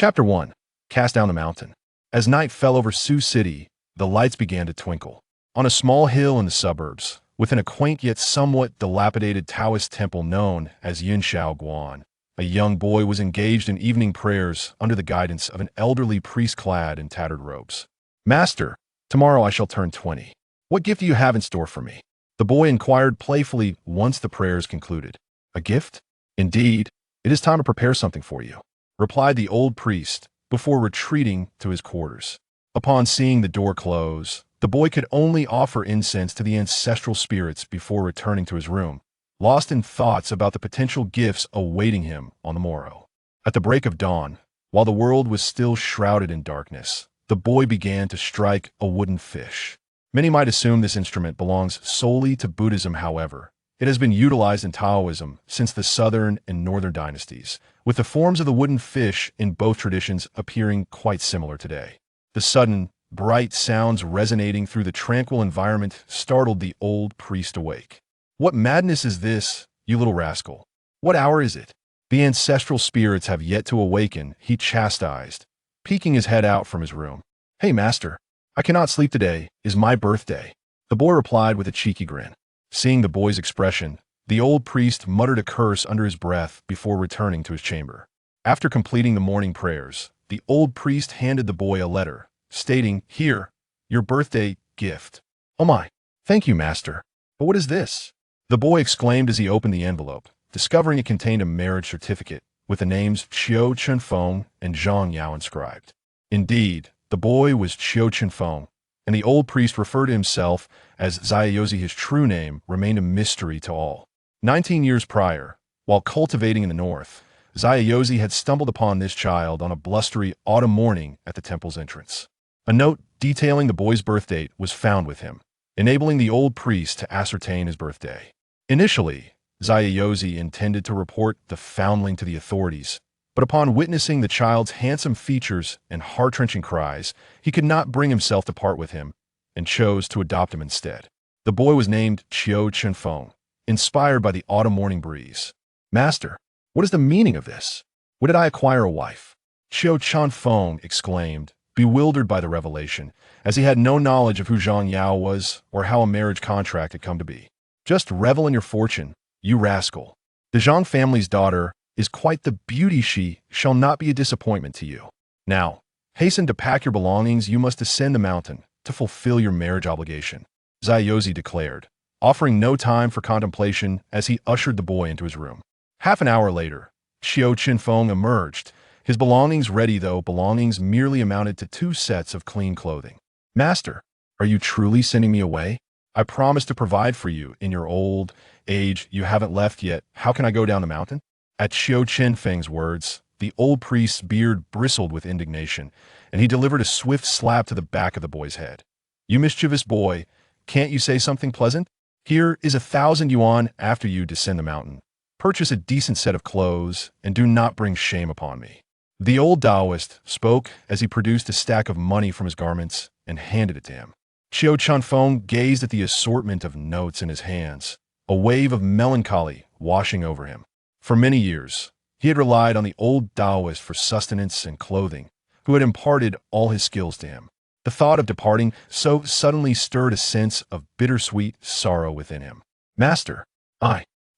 Chapter 1. Cast Down the Mountain. As night fell over Sioux City, the lights began to twinkle. On a small hill in the suburbs, within a quaint yet somewhat dilapidated Taoist temple known as Yinshao Guan, a young boy was engaged in evening prayers under the guidance of an elderly priest clad in tattered robes. "Master, tomorrow I shall turn 20. What gift do you have in store for me?" The boy inquired playfully once the prayers concluded. "A gift? Indeed, it is time to prepare something for you," replied the old priest before retreating to his quarters. Upon seeing the door close, the boy could only offer incense to the ancestral spirits before returning to his room, lost in thoughts about the potential gifts awaiting him on the morrow. At the break of dawn, while the world was still shrouded in darkness, the boy began to strike a wooden fish. Many might assume this instrument belongs solely to Buddhism. However, it has been utilized in Taoism since the southern and northern dynasties, with the forms of the wooden fish in both traditions appearing quite similar today. The sudden, bright sounds resonating through the tranquil environment startled the old priest awake. "What madness is this, you little rascal? What hour is it?" "The ancestral spirits have yet to awaken," he chastised, peeking his head out from his room. "Hey, master, I cannot sleep today. It's my birthday." The boy replied with a cheeky grin. Seeing the boy's expression, the old priest muttered a curse under his breath before returning to his chamber. After completing the morning prayers, the old priest handed the boy a letter, stating, "Here, your birthday gift." "Oh my, thank you, master. But what is this?" the boy exclaimed as he opened the envelope, discovering it contained a marriage certificate with the names Qiu Chenfeng and Zhang Yao inscribed. Indeed, the boy was Qiu Chenfeng, and the old priest referred to himself as Zayayozi. His true name remained a mystery to all. 19 years prior, while cultivating in the north, Zayayozi had stumbled upon this child on a blustery autumn morning at the temple's entrance. A note detailing the boy's birth date was found with him, enabling the old priest to ascertain his birthday. Initially, Zayayozi intended to report the foundling to the authorities, but upon witnessing the child's handsome features and heart-wrenching cries, he could not bring himself to part with him and chose to adopt him instead. The boy was named Qiu Chenfeng, inspired by the autumn morning breeze. "Master, what is the meaning of this? When did I acquire a wife?" Qiu Chenfeng exclaimed, bewildered by the revelation, as he had no knowledge of who Zhang Yao was or how a marriage contract had come to be. "Just revel in your fortune, you rascal. The Zhang family's daughter is quite the beauty. She shall not be a disappointment to you. Now, hasten to pack your belongings. You must ascend the mountain to fulfill your marriage obligation," Zayayozi declared, offering no time for contemplation as he ushered the boy into his room. Half an hour later, Qiu Chenfeng emerged, his belongings ready, though belongings merely amounted to 2 sets of clean clothing. "Master, are you truly sending me away? I promised to provide for you in your old age. You haven't left yet. How can I go down the mountain?" At Qiu Chenfeng's words, the old priest's beard bristled with indignation, and he delivered a swift slap to the back of the boy's head. "You mischievous boy, can't you say something pleasant? Here is 1,000 yuan after you descend the mountain. Purchase a decent set of clothes, and do not bring shame upon me." The old Taoist spoke as he produced a stack of money from his garments and handed it to him. Qiu Chenfeng gazed at the assortment of notes in his hands, a wave of melancholy washing over him. For many years, he had relied on the old Taoist for sustenance and clothing, who had imparted all his skills to him. The thought of departing so suddenly stirred a sense of bittersweet sorrow within him. "Master,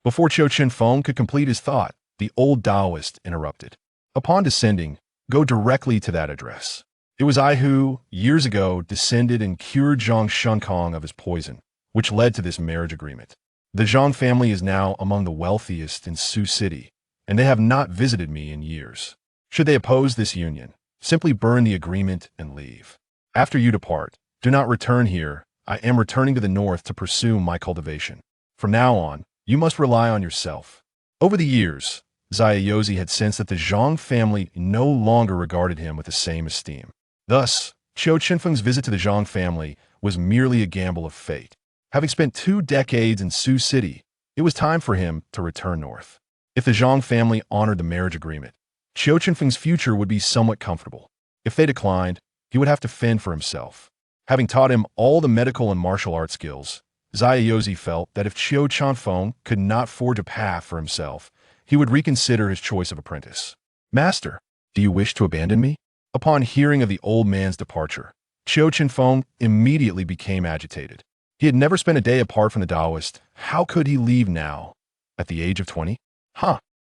Before Qiu Chenfeng could complete his thought, the old Taoist interrupted. "Upon descending, go directly to that address. It was I who, years ago, descended and cured Zhang Shenkong of his poison, which led to this marriage agreement. The Zhang family is now among the wealthiest in Sioux City, and they have not visited me in years. Should they oppose this union, simply burn the agreement and leave. After you depart, do not return here. I am returning to the north to pursue my cultivation. From now on, you must rely on yourself." Over the years, Zayayozi had sensed that the Zhang family no longer regarded him with the same esteem. Thus, Qiu Chenfeng's visit to the Zhang family was merely a gamble of fate. Having spent 2 decades in Sioux City, it was time for him to return north. If the Zhang family honored the marriage agreement, Qiu Chenfeng's future would be somewhat comfortable. If they declined, he would have to fend for himself. Having taught him all the medical and martial arts skills, Zayayozi felt that if Qiu Chenfeng could not forge a path for himself, he would reconsider his choice of apprentice. "Master, Do you wish to abandon me? Upon hearing of the old man's departure, Qiu Chenfeng immediately became agitated. He had never spent a day apart from the Taoist. How could he leave now, at the age of 20?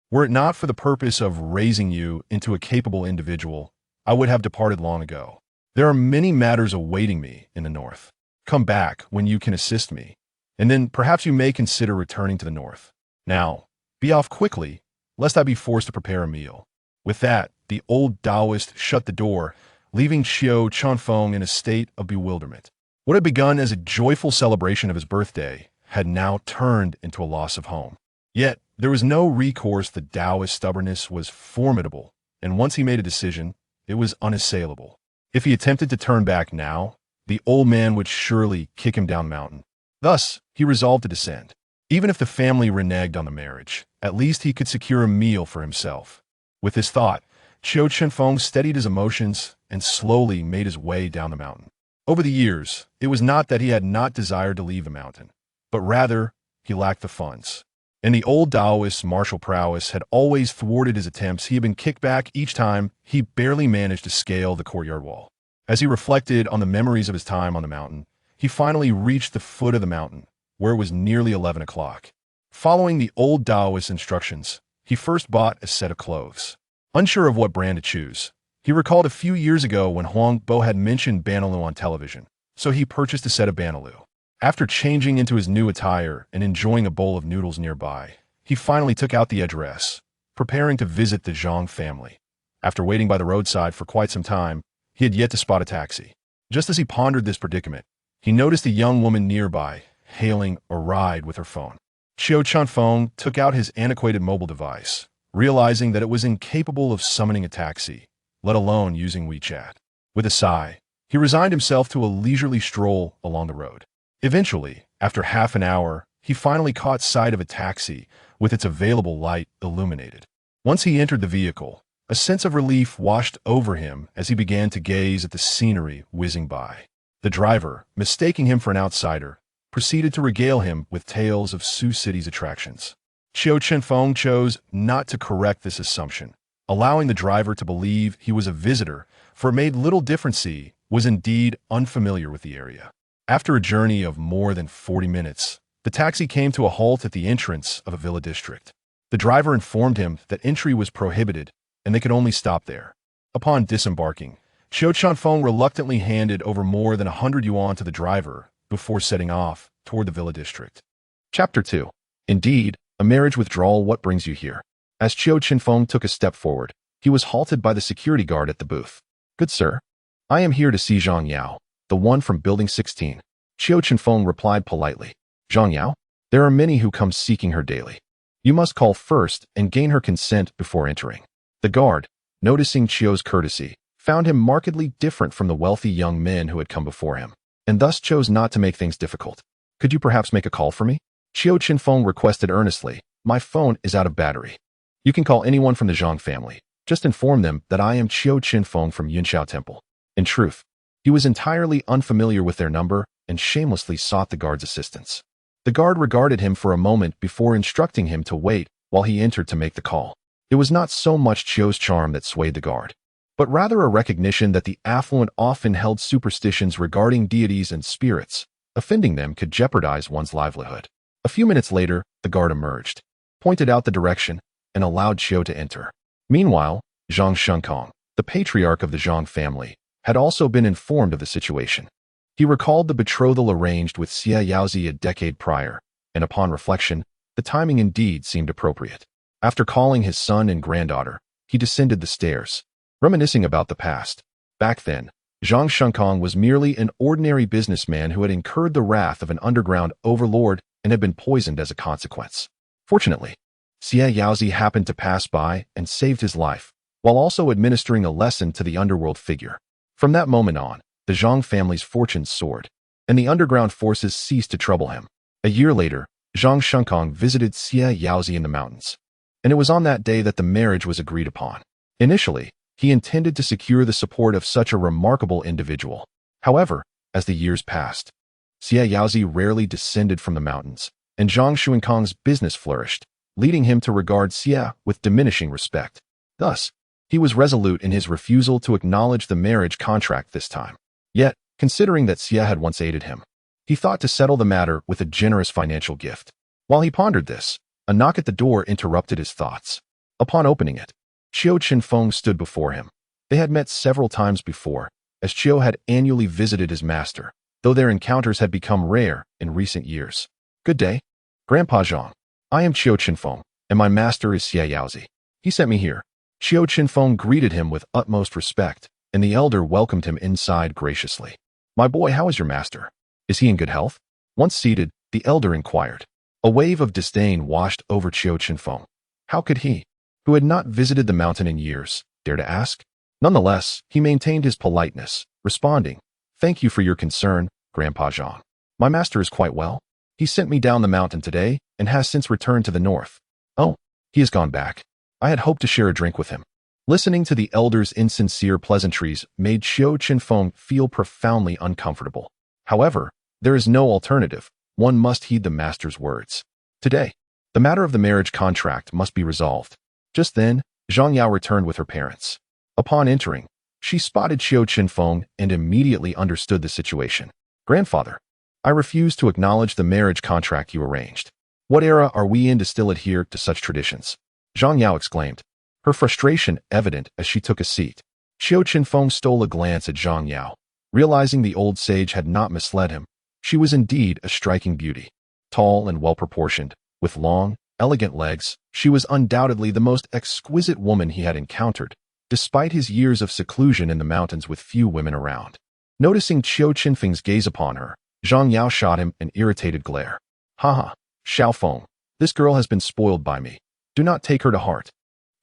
Were it not for the purpose of raising you into a capable individual, I would have departed long ago. There are many matters awaiting me in the north. Come back when you can assist me, and then perhaps you may consider returning to the north. Now, be off quickly, lest I be forced to prepare a meal. With that, the old Taoist shut the door, leaving Qiu Chenfeng in a state of bewilderment. What had begun as a joyful celebration of his birthday had now turned into a loss of home. Yet, there was no recourse. The Taoist stubbornness was formidable, and once he made a decision, it was unassailable. If he attempted to turn back now, the old man would surely kick him down the mountain. Thus, he resolved to descend. Even if the family reneged on the marriage, at least he could secure a meal for himself. With this thought, Qiu Chenfeng steadied his emotions and slowly made his way down the mountain. Over the years, it was not that he had not desired to leave the mountain, but rather, he lacked the funds. And the old Taoist's martial prowess had always thwarted his attempts. He had been kicked back each time. He barely managed to scale the courtyard wall. As he reflected on the memories of his time on the mountain, he finally reached the foot of the mountain, where it was nearly 11 o'clock. Following the old Taoist's instructions, he first bought a set of clothes. Unsure of what brand to choose, he recalled a few years ago when Huang Bo had mentioned Banaloo on television, so he purchased a set of Banaloo. After changing into his new attire and enjoying a bowl of noodles nearby, he finally took out the address, preparing to visit the Zhang family. After waiting by the roadside for quite some time, he had yet to spot a taxi. Just as he pondered this predicament, he noticed a young woman nearby, hailing a ride with her phone. Qiu Chenfeng took out his antiquated mobile device, realizing that it was incapable of summoning a taxi, let alone using WeChat. With a sigh, he resigned himself to a leisurely stroll along the road. Eventually, after half an hour, he finally caught sight of a taxi with its available light illuminated. Once he entered the vehicle, a sense of relief washed over him as he began to gaze at the scenery whizzing by. The driver, mistaking him for an outsider, proceeded to regale him with tales of Sioux City's attractions. Qiu Chenfeng chose not to correct this assumption, allowing the driver to believe he was a visitor, for it made little difference he was indeed unfamiliar with the area. After a journey of more than 40 minutes, the taxi came to a halt at the entrance of a villa district. The driver informed him that entry was prohibited and they could only stop there. Upon disembarking, Qiu Chenfeng reluctantly handed over more than 100 yuan to the driver before setting off toward the villa district. Chapter 2. Indeed, a marriage withdrawal. What brings you here? As Qiu Chenfeng took a step forward, he was halted by the security guard at the booth. Good sir, I am here to see Zhang Yao, the one from Building 16. Qiu Chenfeng replied politely. Zhang Yao? There are many who come seeking her daily. You must call first and gain her consent before entering. The guard, noticing Qiu's courtesy, found him markedly different from the wealthy young men who had come before him, and thus chose not to make things difficult. Could you perhaps make a call for me? Qiu Chenfeng requested earnestly. My phone is out of battery. You can call anyone from the Zhang family. Just inform them that I am Qiu Chenfeng from Yunxiao Temple. In truth, he was entirely unfamiliar with their number and shamelessly sought the guard's assistance. The guard regarded him for a moment before instructing him to wait while he entered to make the call. It was not so much Qiu's charm that swayed the guard, but rather a recognition that the affluent often held superstitions regarding deities and spirits. Offending them could jeopardize one's livelihood. A few minutes later, the guard emerged, pointed out the direction, and allowed Qiu to enter. Meanwhile, Zhang Shenkong, the patriarch of the Zhang family, had also been informed of the situation. He recalled the betrothal arranged with Xia Yaozi a decade prior, and upon reflection, the timing indeed seemed appropriate. After calling his son and granddaughter, he descended the stairs, reminiscing about the past. Back then, Zhang Shenkong was merely an ordinary businessman who had incurred the wrath of an underground overlord and had been poisoned as a consequence. Fortunately, Xia Yaozi happened to pass by and saved his life, while also administering a lesson to the underworld figure. From that moment on, the Zhang family's fortunes soared, and the underground forces ceased to trouble him. A year later, Zhang Shenkong visited Xia Yaozi in the mountains, and it was on that day that the marriage was agreed upon. Initially, he intended to secure the support of such a remarkable individual. However, as the years passed, Xia Yaozi rarely descended from the mountains, and Zhang Shenkong's business flourished, leading him to regard Xia with diminishing respect. Thus, He was resolute in his refusal to acknowledge the marriage contract this time. Yet, considering that Xie had once aided him, he thought to settle the matter with a generous financial gift. While he pondered this, a knock at the door interrupted his thoughts. Upon opening it, Qiu Chenfeng stood before him. They had met several times before, as Qiu had annually visited his master, though their encounters had become rare in recent years. "Good day, Grandpa Zhang. I am Qiu Chenfeng, and my master is Xie Yaozi. He sent me here." Qiu Chenfeng greeted him with utmost respect, and the elder welcomed him inside graciously. "My boy, how is your master? Is he in good health?" Once seated, the elder inquired. A wave of disdain washed over Qiu Chenfeng. How could he, who had not visited the mountain in years, dare to ask? Nonetheless, he maintained his politeness, responding, "Thank you for your concern, Grandpa Zhang. My master is quite well. He sent me down the mountain today and has since returned to the north." "Oh, he has gone back. I had hoped to share a drink with him." Listening to the elder's insincere pleasantries made Qiu Chenfeng feel profoundly uncomfortable. However, there is no alternative. One must heed the master's words. Today, the matter of the marriage contract must be resolved. Just then, Zhang Yao returned with her parents. Upon entering, she spotted Qiu Chenfeng and immediately understood the situation. "Grandfather, I refuse to acknowledge the marriage contract you arranged. What era are we in to still adhere to such traditions?" Zhang Yao exclaimed, her frustration evident as she took a seat. Qiu Chenfeng stole a glance at Zhang Yao. Realizing the old sage had not misled him, she was indeed a striking beauty. Tall and well-proportioned, with long, elegant legs, she was undoubtedly the most exquisite woman he had encountered, despite his years of seclusion in the mountains with few women around. Noticing Qiu Chenfeng's gaze upon her, Zhang Yao shot him an irritated glare. "Haha, Xiaofeng, this girl has been spoiled by me. Do not take her to heart,"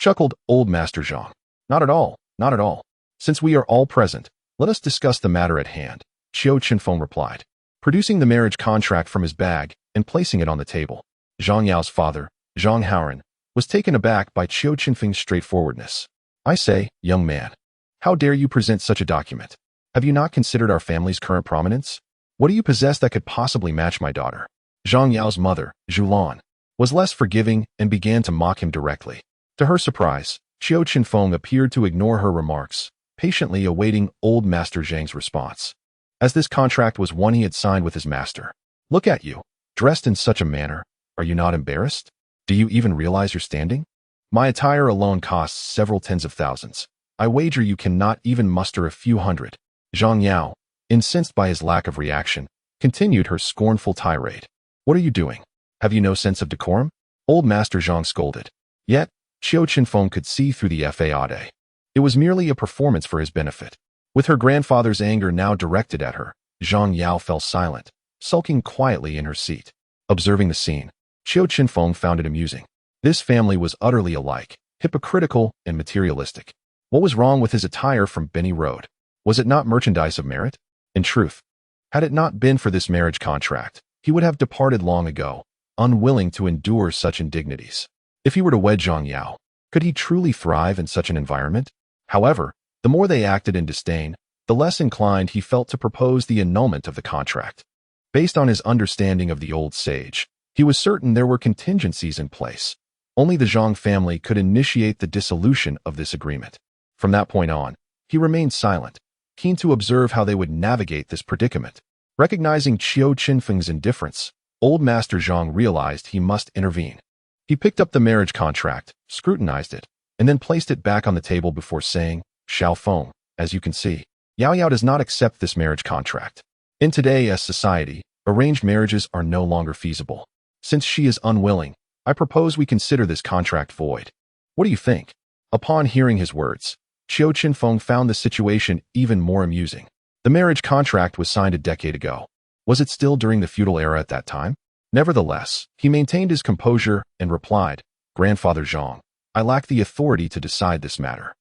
chuckled old Master Zhang. "Not at all, not at all. Since we are all present, let us discuss the matter at hand," Qiu Chenfeng replied, producing the marriage contract from his bag and placing it on the table. Zhang Yao's father, Zhang Haoran, was taken aback by Qiu Chenfeng's straightforwardness. "I say, young man, how dare you present such a document? Have you not considered our family's current prominence? What do you possess that could possibly match my daughter?" Zhang Yao's mother, Zhulan, was less forgiving and began to mock him directly. To her surprise, Qiu Chenfeng appeared to ignore her remarks, patiently awaiting old Master Zhang's response. As this contract was one he had signed with his master. "Look at you, dressed in such a manner. Are you not embarrassed? Do you even realize your standing? My attire alone costs several tens of thousands. I wager you cannot even muster a few hundred." Zhang Yao, incensed by his lack of reaction, continued her scornful tirade. "What are you doing? Have you no sense of decorum?" Old Master Zhang scolded. Yet, Qiu Chenfeng could see through the facade. It was merely a performance for his benefit. With her grandfather's anger now directed at her, Zhang Yao fell silent, sulking quietly in her seat. Observing the scene, Qiu Chenfeng found it amusing. This family was utterly alike, hypocritical and materialistic. What was wrong with his attire from Benny Road? Was it not merchandise of merit? In truth, had it not been for this marriage contract, he would have departed long ago, unwilling to endure such indignities. If he were to wed Zhang Yao, could he truly thrive in such an environment? However, the more they acted in disdain, the less inclined he felt to propose the annulment of the contract. Based on his understanding of the old sage, he was certain there were contingencies in place. Only the Zhang family could initiate the dissolution of this agreement. From that point on, he remained silent, keen to observe how they would navigate this predicament. Recognizing Qiu Chenfeng's indifference, old Master Zhang realized he must intervene. He picked up the marriage contract, scrutinized it, and then placed it back on the table before saying, "Xiaofeng, as you can see, Yao Yao does not accept this marriage contract. In today's society, arranged marriages are no longer feasible. Since she is unwilling, I propose we consider this contract void. What do you think?" Upon hearing his words, Qiu Chenfeng found the situation even more amusing. The marriage contract was signed a decade ago. Was it still during the feudal era at that time? Nevertheless, he maintained his composure and replied, "Grandfather Zhang, I lack the authority to decide this matter.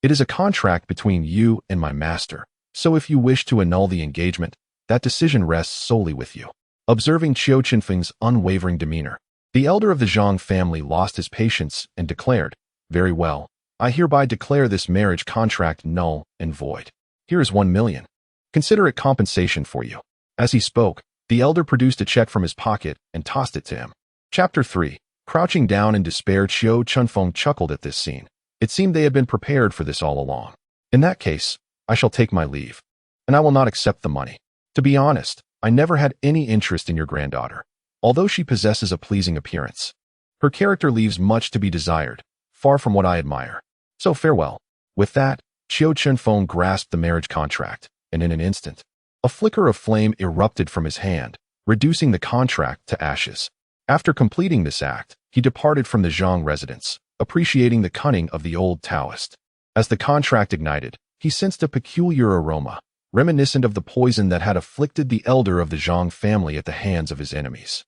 It is a contract between you and my master, so if you wish to annul the engagement, that decision rests solely with you." Observing Qiu Chenfeng's unwavering demeanor, the elder of the Zhang family lost his patience and declared, "Very well, I hereby declare this marriage contract null and void. Here is 1 million. Consider it compensation for you." As he spoke, the elder produced a check from his pocket and tossed it to him. Chapter 3. Crouching down in despair, Qiu Chenfeng chuckled at this scene. It seemed they had been prepared for this all along. In that case, I shall take my leave, and I will not accept the money. To be honest, I never had any interest in your granddaughter, although she possesses a pleasing appearance. Her character leaves much to be desired, far from what I admire. So farewell. With that, Qiu Chenfeng grasped the marriage contract, and in an instant, a flicker of flame erupted from his hand, reducing the contract to ashes. After completing this act, he departed from the Zhang residence, appreciating the cunning of the old Taoist. As the contract ignited, he sensed a peculiar aroma, reminiscent of the poison that had afflicted the elder of the Zhang family at the hands of his enemies.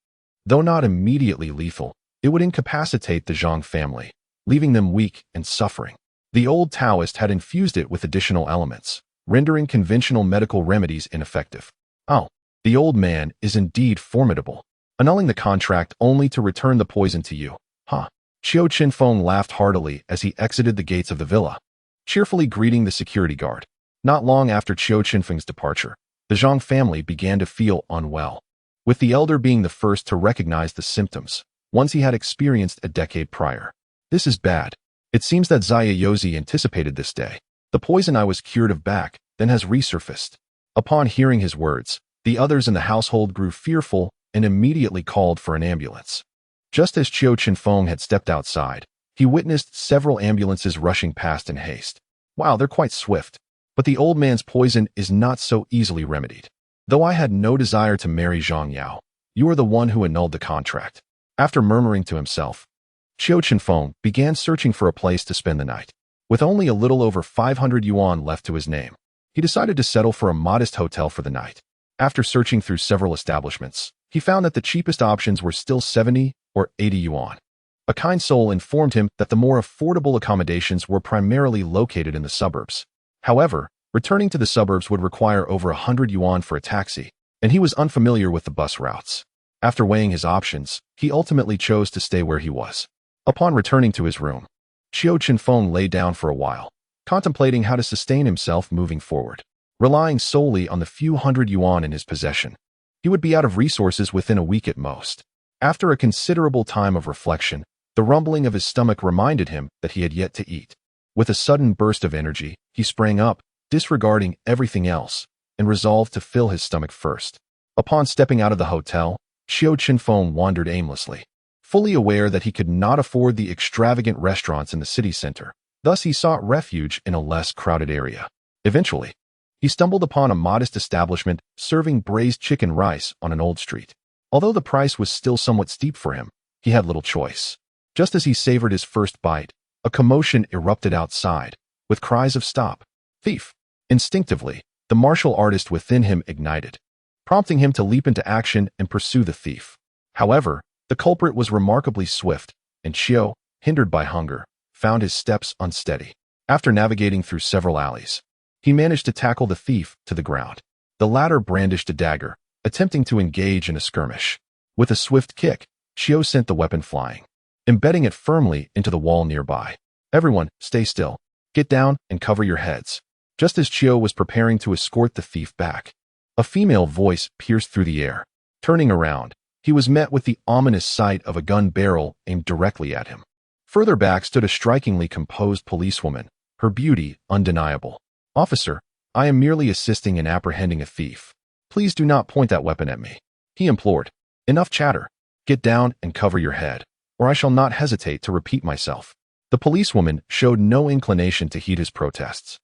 Though not immediately lethal, it would incapacitate the Zhang family, leaving them weak and suffering. The old Taoist had infused it with additional elements, rendering conventional medical remedies ineffective. Oh, the old man is indeed formidable, annulling the contract only to return the poison to you. Huh? Qiu Chenfeng laughed heartily as he exited the gates of the villa, cheerfully greeting the security guard. Not long after Qiu Chenfeng's departure, the Zhang family began to feel unwell, with the elder being the first to recognize the symptoms, ones he had experienced a decade prior. This is bad. It seems that Xia Yozi anticipated this day. The poison I was cured of back then has resurfaced. Upon hearing his words, the others in the household grew fearful and immediately called for an ambulance. Just as Qiu Chenfeng had stepped outside, he witnessed several ambulances rushing past in haste. Wow, they're quite swift. But the old man's poison is not so easily remedied. Though I had no desire to marry Zhang Yao, you are the one who annulled the contract. After murmuring to himself, Qiu Chenfeng began searching for a place to spend the night. With only a little over 500 yuan left to his name, he decided to settle for a modest hotel for the night. After searching through several establishments, he found that the cheapest options were still 70 or 80 yuan. A kind soul informed him that the more affordable accommodations were primarily located in the suburbs. However, returning to the suburbs would require over 100 yuan for a taxi, and he was unfamiliar with the bus routes. After weighing his options, he ultimately chose to stay where he was. Upon returning to his room, Qiu Chenfeng lay down for a while, contemplating how to sustain himself moving forward. Relying solely on the few hundred yuan in his possession, he would be out of resources within a week at most. After a considerable time of reflection, the rumbling of his stomach reminded him that he had yet to eat. With a sudden burst of energy, he sprang up, disregarding everything else, and resolved to fill his stomach first. Upon stepping out of the hotel, Qiu Chenfeng wandered aimlessly, fully aware that he could not afford the extravagant restaurants in the city center. Thus he sought refuge in a less crowded area. Eventually, he stumbled upon a modest establishment serving braised chicken rice on an old street. Although the price was still somewhat steep for him, he had little choice. Just as he savored his first bite, a commotion erupted outside, with cries of "Stop! Thief!" Instinctively, the martial artist within him ignited, prompting him to leap into action and pursue the thief. However, the culprit was remarkably swift, and Qiu, hindered by hunger, found his steps unsteady. After navigating through several alleys, he managed to tackle the thief to the ground. The latter brandished a dagger, attempting to engage in a skirmish. With a swift kick, Qiu sent the weapon flying, embedding it firmly into the wall nearby. "Everyone, stay still. Get down and cover your heads." Just as Qiu was preparing to escort the thief back, a female voice pierced through the air. Turning around, he was met with the ominous sight of a gun barrel aimed directly at him. Further back stood a strikingly composed policewoman, her beauty undeniable. "Officer, I am merely assisting in apprehending a thief. Please do not point that weapon at me," he implored. "Enough chatter. Get down and cover your head, or I shall not hesitate to repeat myself." The policewoman showed no inclination to heed his protests,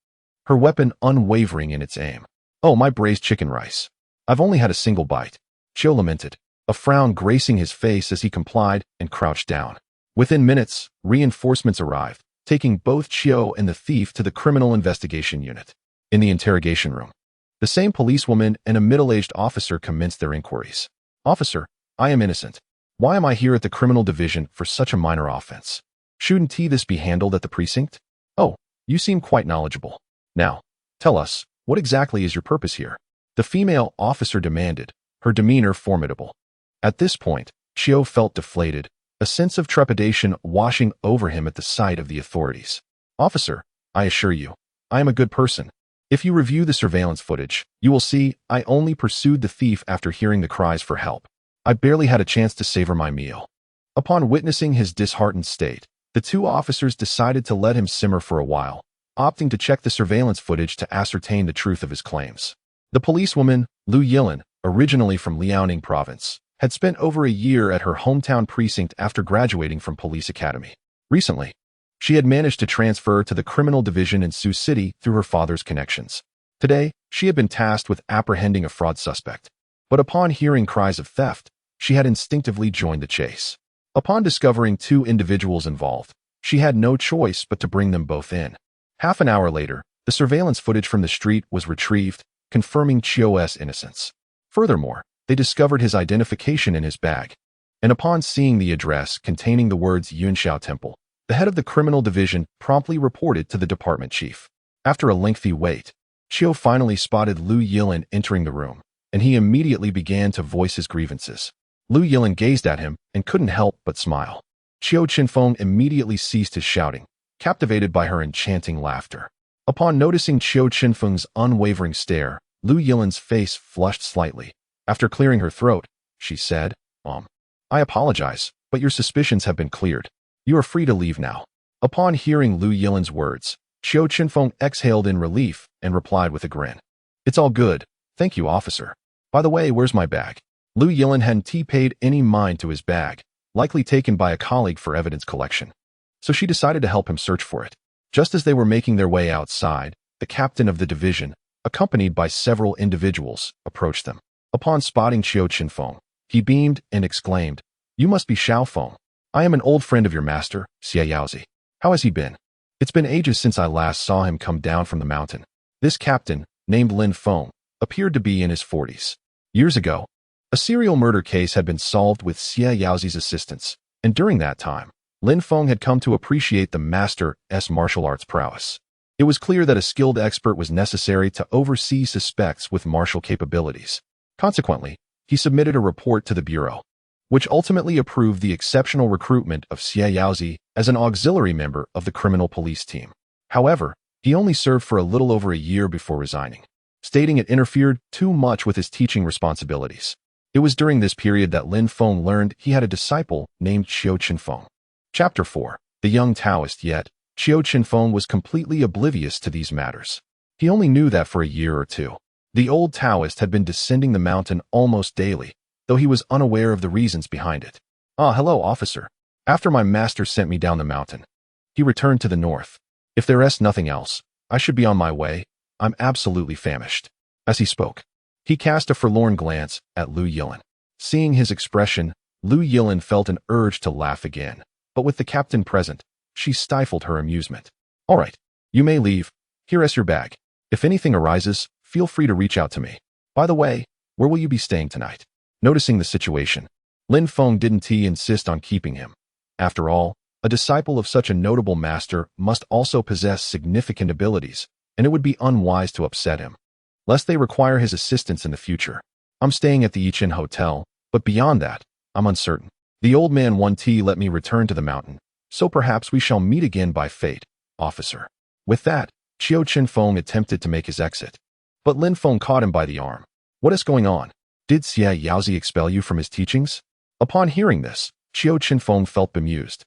her weapon unwavering in its aim. "Oh, my braised chicken rice. I've only had a single bite," Qiu lamented, a frown gracing his face as he complied and crouched down. Within minutes, reinforcements arrived, taking both Qiu and the thief to the Criminal Investigation Unit. In the interrogation room, the same policewoman and a middle-aged officer commenced their inquiries. "Officer, I am innocent. Why am I here at the Criminal Division for such a minor offense? Shouldn't this be handled at the precinct?" "Oh, you seem quite knowledgeable. Now, tell us, what exactly is your purpose here?" the female officer demanded, her demeanor formidable. At this point, Qiu felt deflated, a sense of trepidation washing over him at the sight of the authorities. "Officer, I assure you, I am a good person. If you review the surveillance footage, you will see I only pursued the thief after hearing the cries for help. I barely had a chance to savor my meal." Upon witnessing his disheartened state, The two officers decided to let him simmer for a while, opting to check the surveillance footage to ascertain the truth of his claims. The policewoman, Lu Yilin, originally from Liaoning province, had spent over a year at her hometown precinct after graduating from police academy. Recently, she had managed to transfer to the criminal division in Sioux City through her father's connections. Today, she had been tasked with apprehending a fraud suspect. But upon hearing cries of theft, she had instinctively joined the chase. Upon discovering two individuals involved, she had no choice but to bring them both in. Half an hour later, the surveillance footage from the street was retrieved, confirming Qiu's innocence. Furthermore, they discovered his identification in his bag. And upon seeing the address containing the words Yunxiao Temple, the head of the criminal division promptly reported to the department chief. After a lengthy wait, Qiu finally spotted Lu Yilin entering the room, and he immediately began to voice his grievances. Lu Yilin gazed at him and couldn't help but smile. Qiu Chenfeng immediately ceased his shouting, captivated by her enchanting laughter. Upon noticing Qiu Chenfeng's unwavering stare, Lu Yilin's face flushed slightly. After clearing her throat, she said, I apologize, but your suspicions have been cleared. You are free to leave now. Upon hearing Lu Yilin's words, Qiu Chenfeng exhaled in relief and replied with a grin. It's all good. Thank you, officer. By the way, where's my bag? Lu Yilin hadn't paid any mind to his bag, likely taken by a colleague for evidence collection. So she decided to help him search for it. Just as they were making their way outside, the captain of the division, accompanied by several individuals, approached them. Upon spotting Qiu Chenfeng, he beamed and exclaimed, You must be Xiao Feng. I am an old friend of your master, Xia Yaozi. How has he been? It's been ages since I last saw him come down from the mountain. This captain, named Lin Feng, appeared to be in his 40s. Years ago, a serial murder case had been solved with Xia Yaozi's assistance, and during that time, Lin Feng had come to appreciate the master's martial arts prowess. It was clear that a skilled expert was necessary to oversee suspects with martial capabilities. Consequently, he submitted a report to the bureau, which ultimately approved the exceptional recruitment of Xia Yaozi as an auxiliary member of the criminal police team. However, he only served for a little over a year before resigning, stating it interfered too much with his teaching responsibilities. It was during this period that Lin Feng learned he had a disciple named Qiu Chenfeng. Chapter 4. The Young Taoist. Yet, Qiu Chenfeng was completely oblivious to these matters. He only knew that for a year or two, the old Taoist had been descending the mountain almost daily, though he was unaware of the reasons behind it. Hello, officer. After my master sent me down the mountain, he returned to the north. If there is nothing else, I should be on my way. I'm absolutely famished. As he spoke, he cast a forlorn glance at Lu Yilin. Seeing his expression, Lu Yilin felt an urge to laugh again, but with the captain present, she stifled her amusement. All right, you may leave. Here is your bag. If anything arises, feel free to reach out to me. By the way, where will you be staying tonight? Noticing the situation, Lin Feng didn't insist on keeping him. After all, a disciple of such a notable master must also possess significant abilities, and it would be unwise to upset him, lest they require his assistance in the future. I'm staying at the Yichen Hotel, but beyond that, I'm uncertain. The old man won't let me return to the mountain, so perhaps we shall meet again by fate, officer. With that, Qiu Chenfeng attempted to make his exit, but Lin Feng caught him by the arm. What is going on? Did Xia Yaozi expel you from his teachings? Upon hearing this, Qiu Chenfeng felt bemused,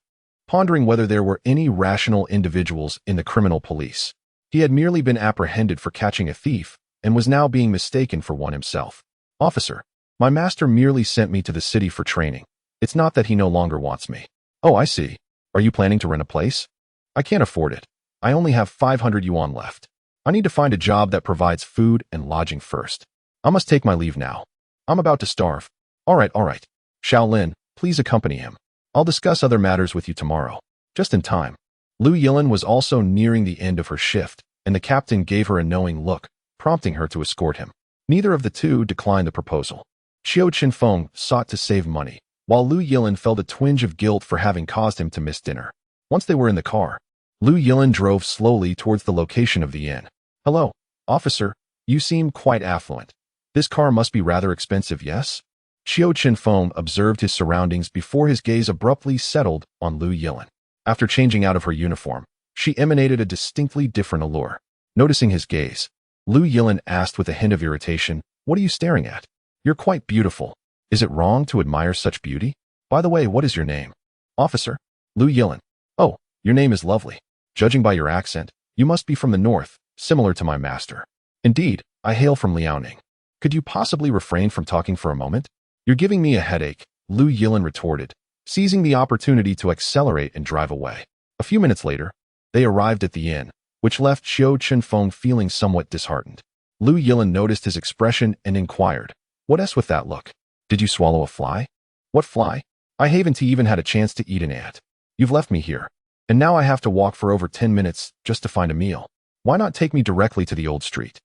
pondering whether there were any rational individuals in the criminal police. He had merely been apprehended for catching a thief and was now being mistaken for one himself. Officer, my master merely sent me to the city for training. It's not that he no longer wants me. Oh, I see. Are you planning to rent a place? I can't afford it. I only have 500 yuan left. I need to find a job that provides food and lodging first. I must take my leave now. I'm about to starve. All right. Shaolin, please accompany him. I'll discuss other matters with you tomorrow. Just in time. Lu Yilin was also nearing the end of her shift, and the captain gave her a knowing look, prompting her to escort him. Neither of the two declined the proposal. Qiu Chenfeng sought to save money, while Lu Yilin felt a twinge of guilt for having caused him to miss dinner. Once they were in the car, Lu Yilin drove slowly towards the location of the inn. Hello, officer. You seem quite affluent. This car must be rather expensive, yes? Qiu Chenfeng observed his surroundings before his gaze abruptly settled on Lu Yilin. After changing out of her uniform, she emanated a distinctly different allure. Noticing his gaze, Lu Yilin asked with a hint of irritation, What are you staring at? You're quite beautiful. Is it wrong to admire such beauty? By the way, what is your name? Officer, Lu Yilin. Oh, your name is lovely. Judging by your accent, you must be from the north, similar to my master. Indeed, I hail from Liaoning. Could you possibly refrain from talking for a moment? You're giving me a headache, Lu Yilin retorted, seizing the opportunity to accelerate and drive away. A few minutes later, they arrived at the inn, which left Qiu Chenfeng feeling somewhat disheartened. Lu Yilin noticed his expression and inquired, "What's with that look? Did you swallow a fly?" "What fly? I haven't even had a chance to eat an ant. You've left me here, and now I have to walk for over 10 minutes just to find a meal. Why not take me directly to the old street?"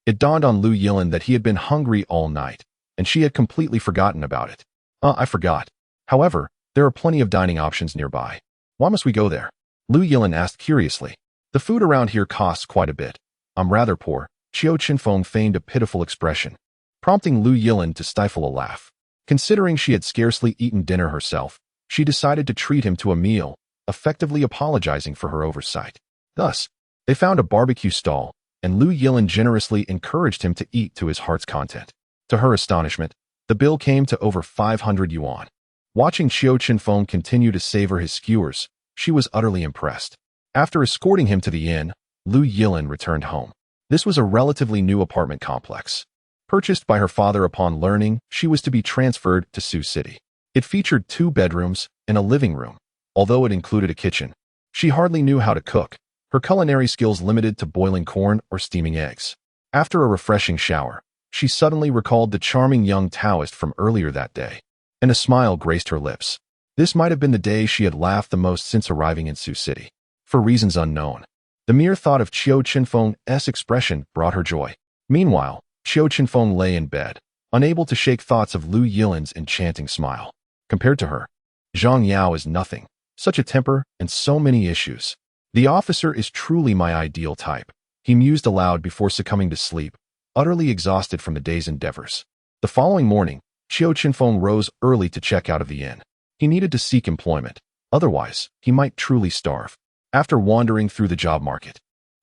It dawned on Lu Yilin that he had been hungry all night, and she had completely forgotten about it. I forgot. However, there are plenty of dining options nearby. Why must we go there?" Lu Yilin asked curiously. "The food around here costs quite a bit. I'm rather poor." Qiu Chenfeng feigned a pitiful expression, prompting Lu Yilin to stifle a laugh. Considering she had scarcely eaten dinner herself, she decided to treat him to a meal, effectively apologizing for her oversight. Thus, they found a barbecue stall, and Lu Yilin generously encouraged him to eat to his heart's content. To her astonishment, the bill came to over 500 yuan. Watching Qiu Chenfeng continue to savor his skewers, she was utterly impressed. After escorting him to the inn, Lu Yilin returned home. This was a relatively new apartment complex. Purchased by her father upon learning she was to be transferred to Sioux City. It featured 2 bedrooms and a living room, although it included a kitchen. She hardly knew how to cook, her culinary skills limited to boiling corn or steaming eggs. After a refreshing shower, she suddenly recalled the charming young Taoist from earlier that day, and a smile graced her lips. This might have been the day she had laughed the most since arriving in Sioux City. For reasons unknown, the mere thought of Qiu Chenfeng's expression brought her joy. Meanwhile, Qiu Chenfeng lay in bed, unable to shake thoughts of Lu Yilin's enchanting smile. Compared to her, Zhang Yao is nothing. Such a temper and so many issues. "The officer is truly my ideal type," he mused aloud before succumbing to sleep, utterly exhausted from the day's endeavors. The following morning, Qiu Chenfeng rose early to check out of the inn. He needed to seek employment, otherwise he might truly starve. After wandering through the job market,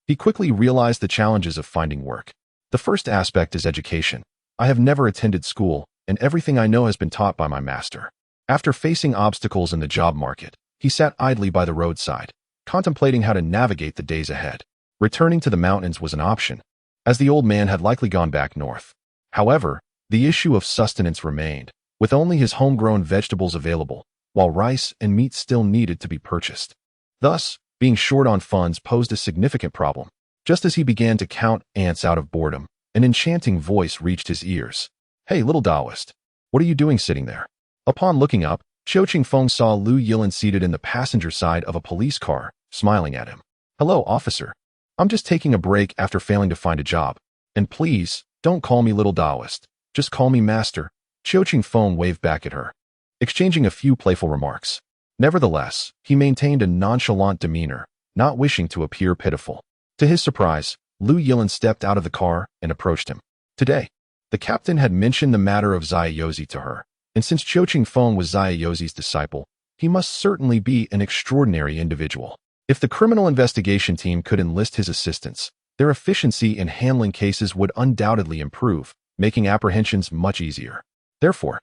he quickly realized the challenges of finding work. The first aspect is education. I have never attended school, and everything I know has been taught by my master. After facing obstacles in the job market, he sat idly by the roadside, contemplating how to navigate the days ahead. Returning to the mountains was an option, as the old man had likely gone back north. However, the issue of sustenance remained, with only his homegrown vegetables available, while rice and meat still needed to be purchased. Thus, being short on funds posed a significant problem. Just as he began to count ants out of boredom, an enchanting voice reached his ears. "Hey, little Taoist, what are you doing sitting there?" Upon looking up, Qiu Chenfeng saw Lu Yilin seated in the passenger side of a police car, smiling at him. "Hello, officer. I'm just taking a break after failing to find a job. And please, don't call me little Taoist. Just call me master." Qiu Chenfeng waved back at her, exchanging a few playful remarks. Nevertheless, he maintained a nonchalant demeanor, not wishing to appear pitiful. To his surprise, Lu Yilin stepped out of the car and approached him. Today, the captain had mentioned the matter of Zaiyozi to her, and since Qiu Chenfeng was Zaiyozi's disciple, he must certainly be an extraordinary individual. If the criminal investigation team could enlist his assistance, their efficiency in handling cases would undoubtedly improve, making apprehensions much easier. Therefore,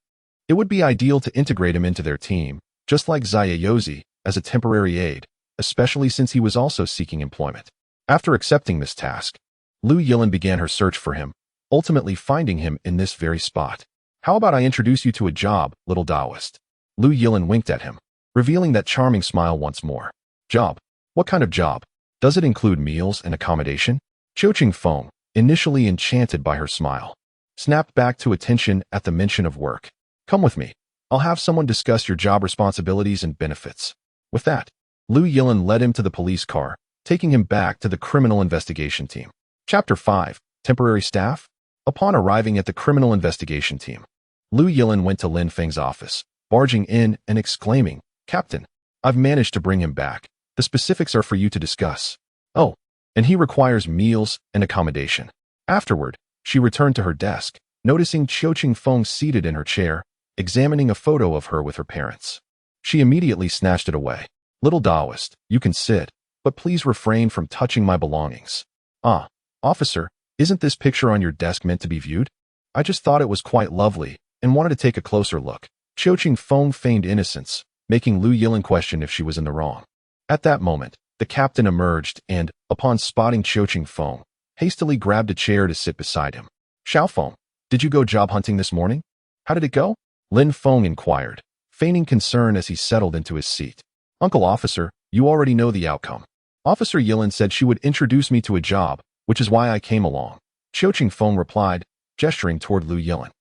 it would be ideal to integrate him into their team, just like Zaiyozi, as a temporary aide, especially since he was also seeking employment. After accepting this task, Lu Yilin began her search for him, ultimately finding him in this very spot. "How about I introduce you to a job, little Taoist?" Lu Yilin winked at him, revealing that charming smile once more. "Job? What kind of job? Does it include meals and accommodation?" Qiu Chenfeng, initially enchanted by her smile, snapped back to attention at the mention of work. "Come with me. I'll have someone discuss your job responsibilities and benefits." With that, Lu Yilin led him to the police car, taking him back to the criminal investigation team. Chapter 5. Temporary Staff. Upon arriving at the criminal investigation team, Lu Yilin went to Lin Feng's office, barging in and exclaiming, "Captain, I've managed to bring him back. The specifics are for you to discuss. Oh, and he requires meals and accommodation." Afterward, she returned to her desk, noticing Qiu Chenfeng seated in her chair, examining a photo of her with her parents. She immediately snatched it away. "Little Taoist, you can sit, but please refrain from touching my belongings." "Ah, officer, isn't this picture on your desk meant to be viewed? I just thought it was quite lovely and wanted to take a closer look." Qiu Chenfeng feigned innocence, making Lu Yilin question if she was in the wrong. At that moment, the captain emerged and, upon spotting Qiu Chenfeng, hastily grabbed a chair to sit beside him. Xiaofeng, did you go job hunting this morning? How did it go? Lin Feng inquired, feigning concern as he settled into his seat. Uncle Officer, you already know the outcome. Officer Yilin said she would introduce me to a job, which is why I came along. Qiu Chenfeng replied, gesturing toward Lu Yilin.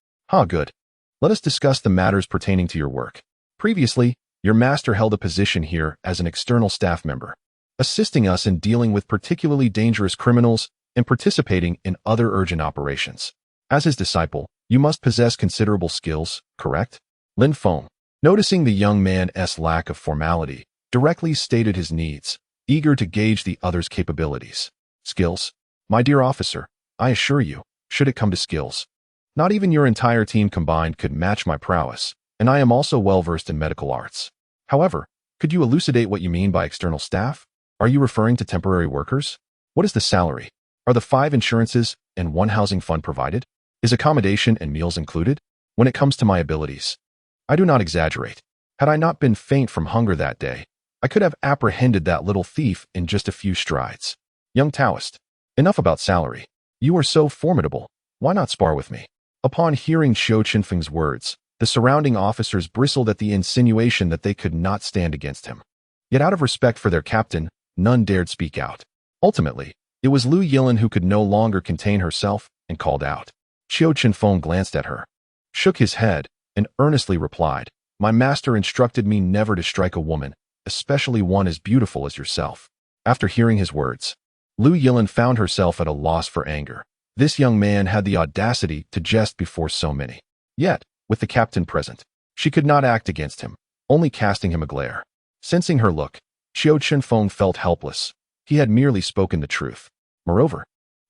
Good. Let us discuss the matters pertaining to your work. Previously, your master held a position here as an external staff member, assisting us in dealing with particularly dangerous criminals and participating in other urgent operations. As his disciple, you must possess considerable skills, correct? Lin Feng, noticing the young man's lack of formality, directly stated his needs, eager to gauge the other's capabilities. Skills? My dear officer, I assure you, should it come to skills, not even your entire team combined could match my prowess, and I am also well-versed in medical arts. However, could you elucidate what you mean by external staff? Are you referring to temporary workers? What is the salary? Are the 5 insurances and 1 housing fund provided? Is accommodation and meals included? When it comes to my abilities, I do not exaggerate. Had I not been faint from hunger that day, I could have apprehended that little thief in just a few strides. Young Taoist, enough about salary. You are so formidable. Why not spar with me? Upon hearing Qiu Chenfeng's words, the surrounding officers bristled at the insinuation that they could not stand against him. Yet out of respect for their captain, none dared speak out. Ultimately, it was Lu Yilin who could no longer contain herself and called out. Qiu Chenfeng glanced at her, shook his head, and earnestly replied, my master instructed me never to strike a woman, especially one as beautiful as yourself. After hearing his words, Lu Yilin found herself at a loss for anger. This young man had the audacity to jest before so many. Yet, with the captain present, she could not act against him, only casting him a glare. Sensing her look, Qiu Chenfeng felt helpless. He had merely spoken the truth. Moreover,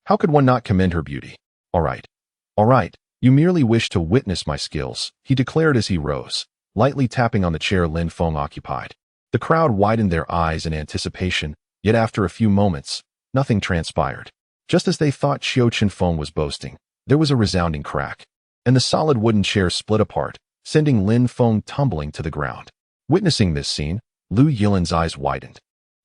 how could one not commend her beauty? All right, you merely wish to witness my skills, he declared as he rose, lightly tapping on the chair Lin Feng occupied. The crowd widened their eyes in anticipation, yet after a few moments, nothing transpired. Just as they thought Qiu Chenfeng was boasting, there was a resounding crack, and the solid wooden chair split apart, sending Lin Feng tumbling to the ground. Witnessing this scene, Lu Yilin's eyes widened.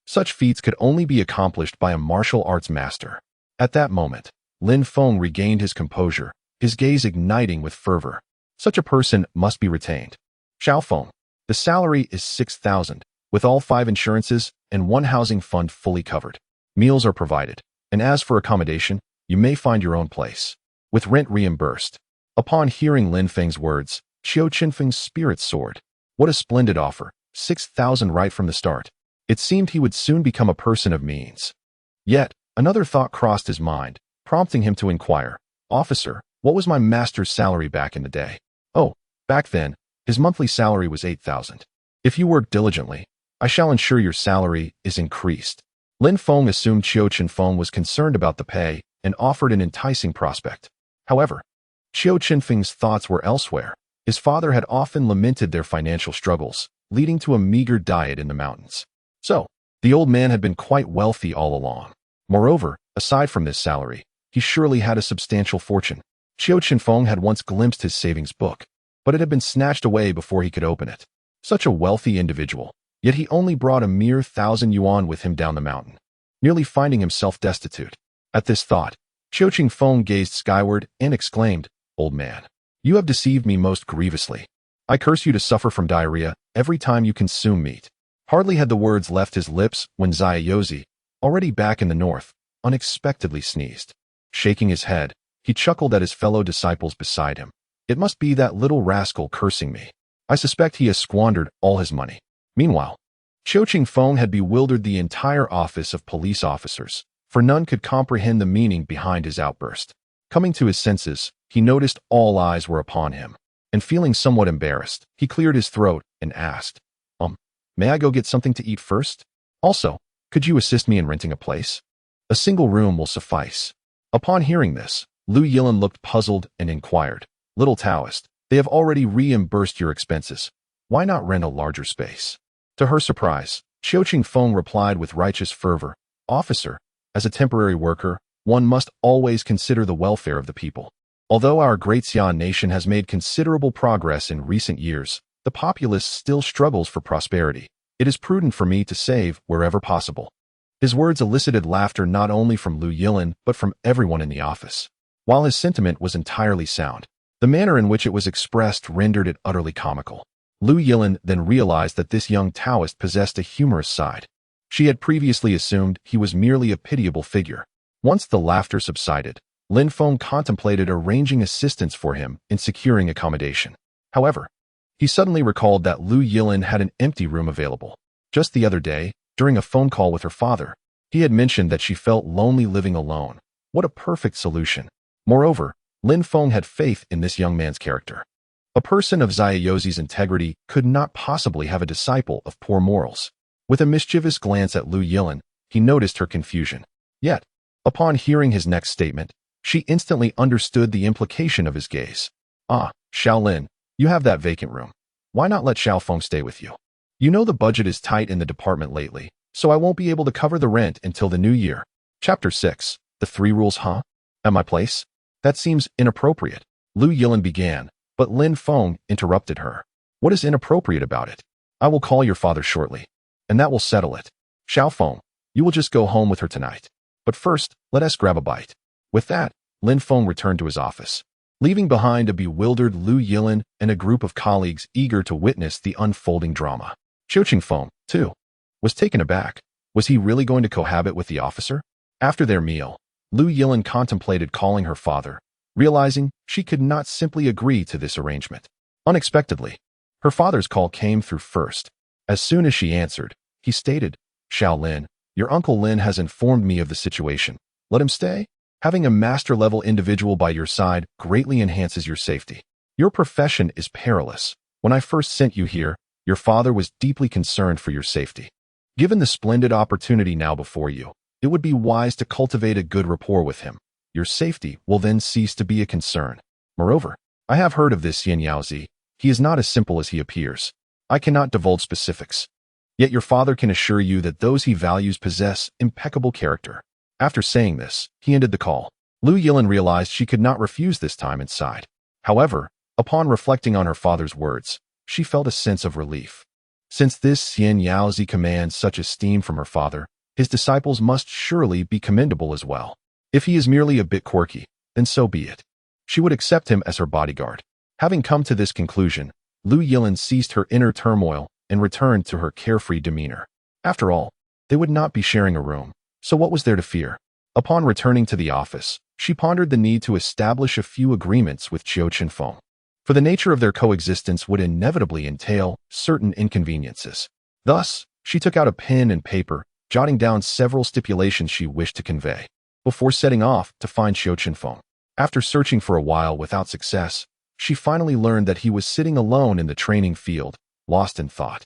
Such feats could only be accomplished by a martial arts master. At that moment, Lin Feng regained his composure, his gaze igniting with fervor. Such a person must be retained. Xiaofeng, the salary is 6,000, with all 5 insurances and 1 housing fund fully covered. Meals are provided, and as for accommodation, you may find your own place, with rent reimbursed. Upon hearing Lin Feng's words, Qiu Chenfeng's spirits soared. What a splendid offer, 6,000 right from the start. It seemed he would soon become a person of means. Yet, another thought crossed his mind, prompting him to inquire, Officer, what was my master's salary back in the day? Oh, back then, his monthly salary was 8,000. If you work diligently, I shall ensure your salary is increased. Lin Feng assumed Qiu Chenfeng was concerned about the pay and offered an enticing prospect. However, Qiu Chenfeng's thoughts were elsewhere. His father had often lamented their financial struggles, leading to a meager diet in the mountains. So, the old man had been quite wealthy all along. Moreover, aside from this salary, he surely had a substantial fortune. Qiu Chenfeng had once glimpsed his savings book, but it had been snatched away before he could open it. Such a wealthy individual, yet he only brought a mere 1,000 yuan with him down the mountain, nearly finding himself destitute. At this thought, Qiu Chenfeng gazed skyward and exclaimed, Old man, you have deceived me most grievously. I curse you to suffer from diarrhea every time you consume meat. Hardly had the words left his lips when Zaiyozi, already back in the north, unexpectedly sneezed. Shaking his head, he chuckled at his fellow disciples beside him. It must be that little rascal cursing me. I suspect he has squandered all his money. Meanwhile, Qiu Chenfeng had bewildered the entire office of police officers, for none could comprehend the meaning behind his outburst. Coming to his senses, he noticed all eyes were upon him, and feeling somewhat embarrassed, he cleared his throat and asked, may I go get something to eat first? Also, could you assist me in renting a place? A single room will suffice. Upon hearing this, Lu Yilin looked puzzled and inquired, Little Taoist, they have already reimbursed your expenses. Why not rent a larger space? To her surprise, Qiu Chenfeng replied with righteous fervor, Officer, as a temporary worker, one must always consider the welfare of the people. Although our great Xian nation has made considerable progress in recent years, the populace still struggles for prosperity. It is prudent for me to save wherever possible. His words elicited laughter not only from Lu Yilin but from everyone in the office. While his sentiment was entirely sound, the manner in which it was expressed rendered it utterly comical. Lu Yilin then realized that this young Taoist possessed a humorous side. She had previously assumed he was merely a pitiable figure. Once the laughter subsided, Lin Feng contemplated arranging assistance for him in securing accommodation. However, he suddenly recalled that Lu Yilin had an empty room available. Just the other day, during a phone call with her father, he had mentioned that she felt lonely living alone. What a perfect solution. Moreover, Lin Feng had faith in this young man's character. A person of Xiaozi's integrity could not possibly have a disciple of poor morals. With a mischievous glance at Lu Yilin, he noticed her confusion. Yet, upon hearing his next statement, she instantly understood the implication of his gaze. Ah, Xiaolin, you have that vacant room. Why not let Xiao Feng stay with you? You know the budget is tight in the department lately, so I won't be able to cover the rent until the new year. Chapter 6. The 3 Rules, huh? At my place? That seems inappropriate. Lu Yilin began, but Lin Feng interrupted her. What is inappropriate about it? I will call your father shortly, and that will settle it. Xiao Feng, you will just go home with her tonight. But first, let us grab a bite. With that, Lin Feng returned to his office, leaving behind a bewildered Lu Yilin and a group of colleagues eager to witness the unfolding drama. Qiu Chenfeng, too, was taken aback. Was he really going to cohabit with the officer? After their meal, Lu Yilin contemplated calling her father, realizing she could not simply agree to this arrangement. Unexpectedly, her father's call came through first. As soon as she answered, he stated, Xiaolin, your Uncle Lin has informed me of the situation. Let him stay. Having a master-level individual by your side greatly enhances your safety. Your profession is perilous. When I first sent you here, your father was deeply concerned for your safety. Given the splendid opportunity now before you, it would be wise to cultivate a good rapport with him. Your safety will then cease to be a concern. Moreover, I have heard of this Xian Yaozi. He is not as simple as he appears. I cannot divulge specifics. Yet your father can assure you that those he values possess impeccable character. After saying this, he ended the call. Lu Yilin realized she could not refuse this time and sighed. However, upon reflecting on her father's words, she felt a sense of relief. Since this Xian Yaozi commands such esteem from her father, his disciples must surely be commendable as well. If he is merely a bit quirky, then so be it. She would accept him as her bodyguard. Having come to this conclusion, Lu Yilin ceased her inner turmoil and returned to her carefree demeanor. After all, they would not be sharing a room, so what was there to fear? Upon returning to the office, she pondered the need to establish a few agreements with Qiu Chenfeng, for the nature of their coexistence would inevitably entail certain inconveniences. Thus, she took out a pen and paper, jotting down several stipulations she wished to convey, before setting off to find Qiu Chenfeng. After searching for a while without success, she finally learned that he was sitting alone in the training field, lost in thought.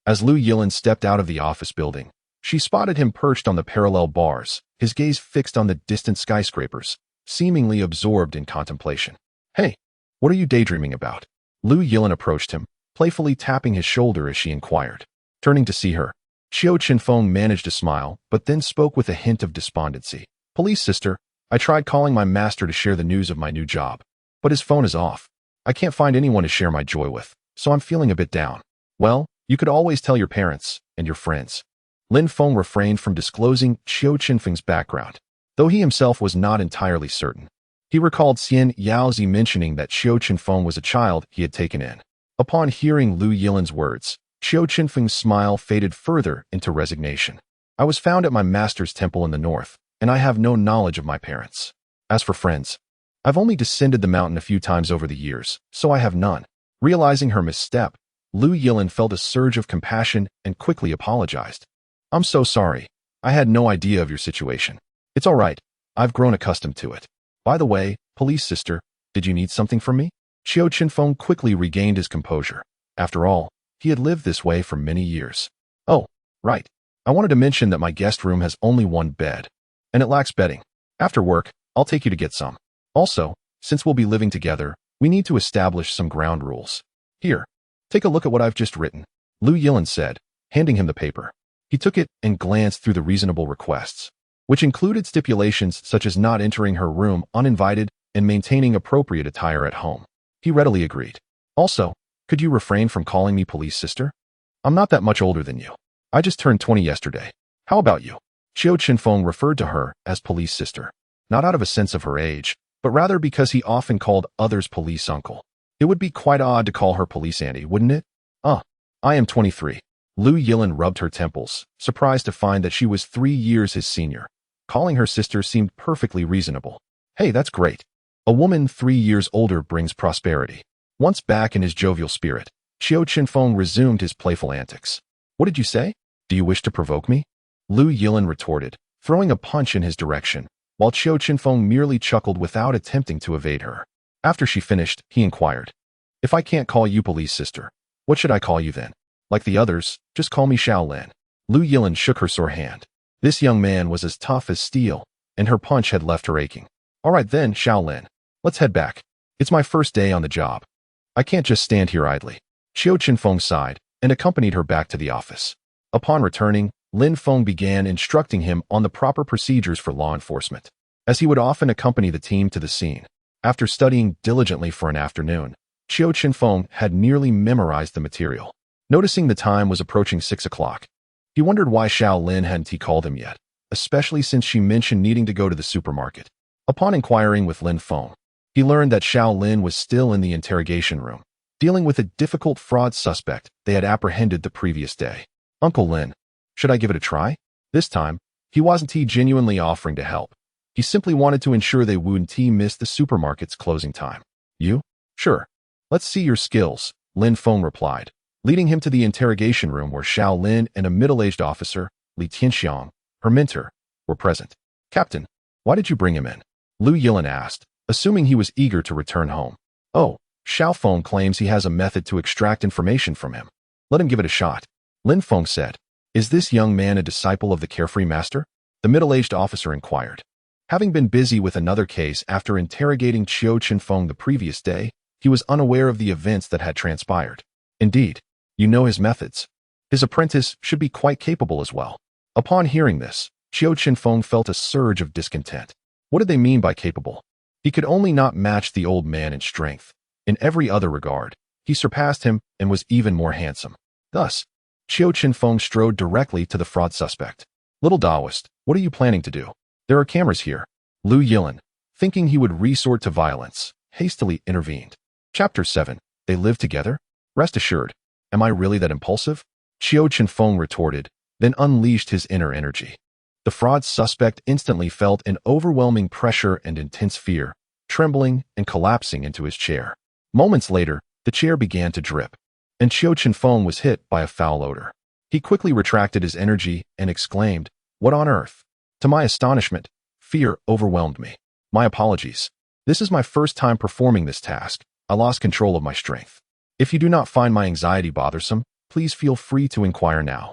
As Lu Yilin stepped out of the office building, she spotted him perched on the parallel bars, his gaze fixed on the distant skyscrapers, seemingly absorbed in contemplation. Hey, what are you daydreaming about? Lu Yilin approached him, playfully tapping his shoulder as she inquired. Turning to see her, Qiu Chenfeng managed a smile, but then spoke with a hint of despondency. Police sister, I tried calling my master to share the news of my new job, but his phone is off. I can't find anyone to share my joy with, so I'm feeling a bit down. Well, you could always tell your parents and your friends. Lin Feng refrained from disclosing Qiu Chenfeng's background, though he himself was not entirely certain. He recalled Xian Yaozi mentioning that Qiu Chenfeng was a child he had taken in. Upon hearing Lu Yilin's words, Qiu Chenfeng's smile faded further into resignation. I was found at my master's temple in the north, and I have no knowledge of my parents. As for friends, I've only descended the mountain a few times over the years, so I have none. Realizing her misstep, Lu Yilin felt a surge of compassion and quickly apologized. I'm so sorry. I had no idea of your situation. It's all right. I've grown accustomed to it. By the way, police sister, did you need something from me? Qiu Chenfeng quickly regained his composure. After all, he had lived this way for many years. Oh, right. I wanted to mention that my guest room has only one bed, and it lacks bedding. After work, I'll take you to get some. Also, since we'll be living together, we need to establish some ground rules. Here, take a look at what I've just written, Lu Yilin said, handing him the paper. He took it and glanced through the reasonable requests, which included stipulations such as not entering her room uninvited and maintaining appropriate attire at home. He readily agreed. Also, could you refrain from calling me police sister? I'm not that much older than you. I just turned 20 yesterday. How about you? Qiu Chenfeng referred to her as police sister, not out of a sense of her age, but rather because he often called others police uncle. It would be quite odd to call her police auntie, wouldn't it? I am 23. Lu Yilin rubbed her temples, surprised to find that she was 3 years his senior. Calling her sister seemed perfectly reasonable. Hey, that's great. A woman 3 years older brings prosperity. Once back in his jovial spirit, Qiu Chenfeng resumed his playful antics. What did you say? Do you wish to provoke me? Lu Yilin retorted, throwing a punch in his direction, while Qiu Chenfeng merely chuckled without attempting to evade her. After she finished, he inquired, if I can't call you police sister, what should I call you then? Like the others, just call me Shaolin. Lu Yilin shook her sore hand. This young man was as tough as steel, and her punch had left her aching. All right then, Shaolin. Let's head back. It's my first day on the job. I can't just stand here idly. Qiu Chenfeng sighed and accompanied her back to the office. Upon returning, Lin Feng began instructing him on the proper procedures for law enforcement, as he would often accompany the team to the scene. After studying diligently for an afternoon, Qiu Chenfeng had nearly memorized the material. Noticing the time was approaching 6 o'clock, he wondered why Shaolin hadn't called him yet, especially since she mentioned needing to go to the supermarket. Upon inquiring with Lin Feng, he learned that Shaolin was still in the interrogation room, dealing with a difficult fraud suspect they had apprehended the previous day. Uncle Lin, should I give it a try? This time, he wasn't genuinely offering to help. He simply wanted to ensure they wouldn't miss the supermarket's closing time. You? Sure. Let's see your skills, Lin Feng replied, leading him to the interrogation room where Shaolin and a middle-aged officer, Li Tianxiang, her mentor, were present. Captain, why did you bring him in? Lu Yilin asked, assuming he was eager to return home. Oh, Xiao Feng claims he has a method to extract information from him. Let him give it a shot. Lin Feng said. Is this young man a disciple of the carefree master? The middle-aged officer inquired. Having been busy with another case after interrogating Qiu Chenfeng the previous day, he was unaware of the events that had transpired. Indeed, you know his methods. His apprentice should be quite capable as well. Upon hearing this, Qiu Chenfeng felt a surge of discontent. What did they mean by capable? He could only not match the old man in strength. In every other regard, he surpassed him and was even more handsome. Thus, Qiu Chenfeng strode directly to the fraud suspect. Little Taoist, what are you planning to do? There are cameras here. Lu Yilin, thinking he would resort to violence, hastily intervened. Chapter 7. They live together? Rest assured. Am I really that impulsive? Qiu Chenfeng retorted, then unleashed his inner energy. The fraud suspect instantly felt an overwhelming pressure and intense fear, trembling and collapsing into his chair. Moments later, the chair began to drip, and Qiu Chenfeng was hit by a foul odor. He quickly retracted his energy and exclaimed, What on earth? To my astonishment, fear overwhelmed me. My apologies. This is my first time performing this task. I lost control of my strength. If you do not find my anxiety bothersome, please feel free to inquire now.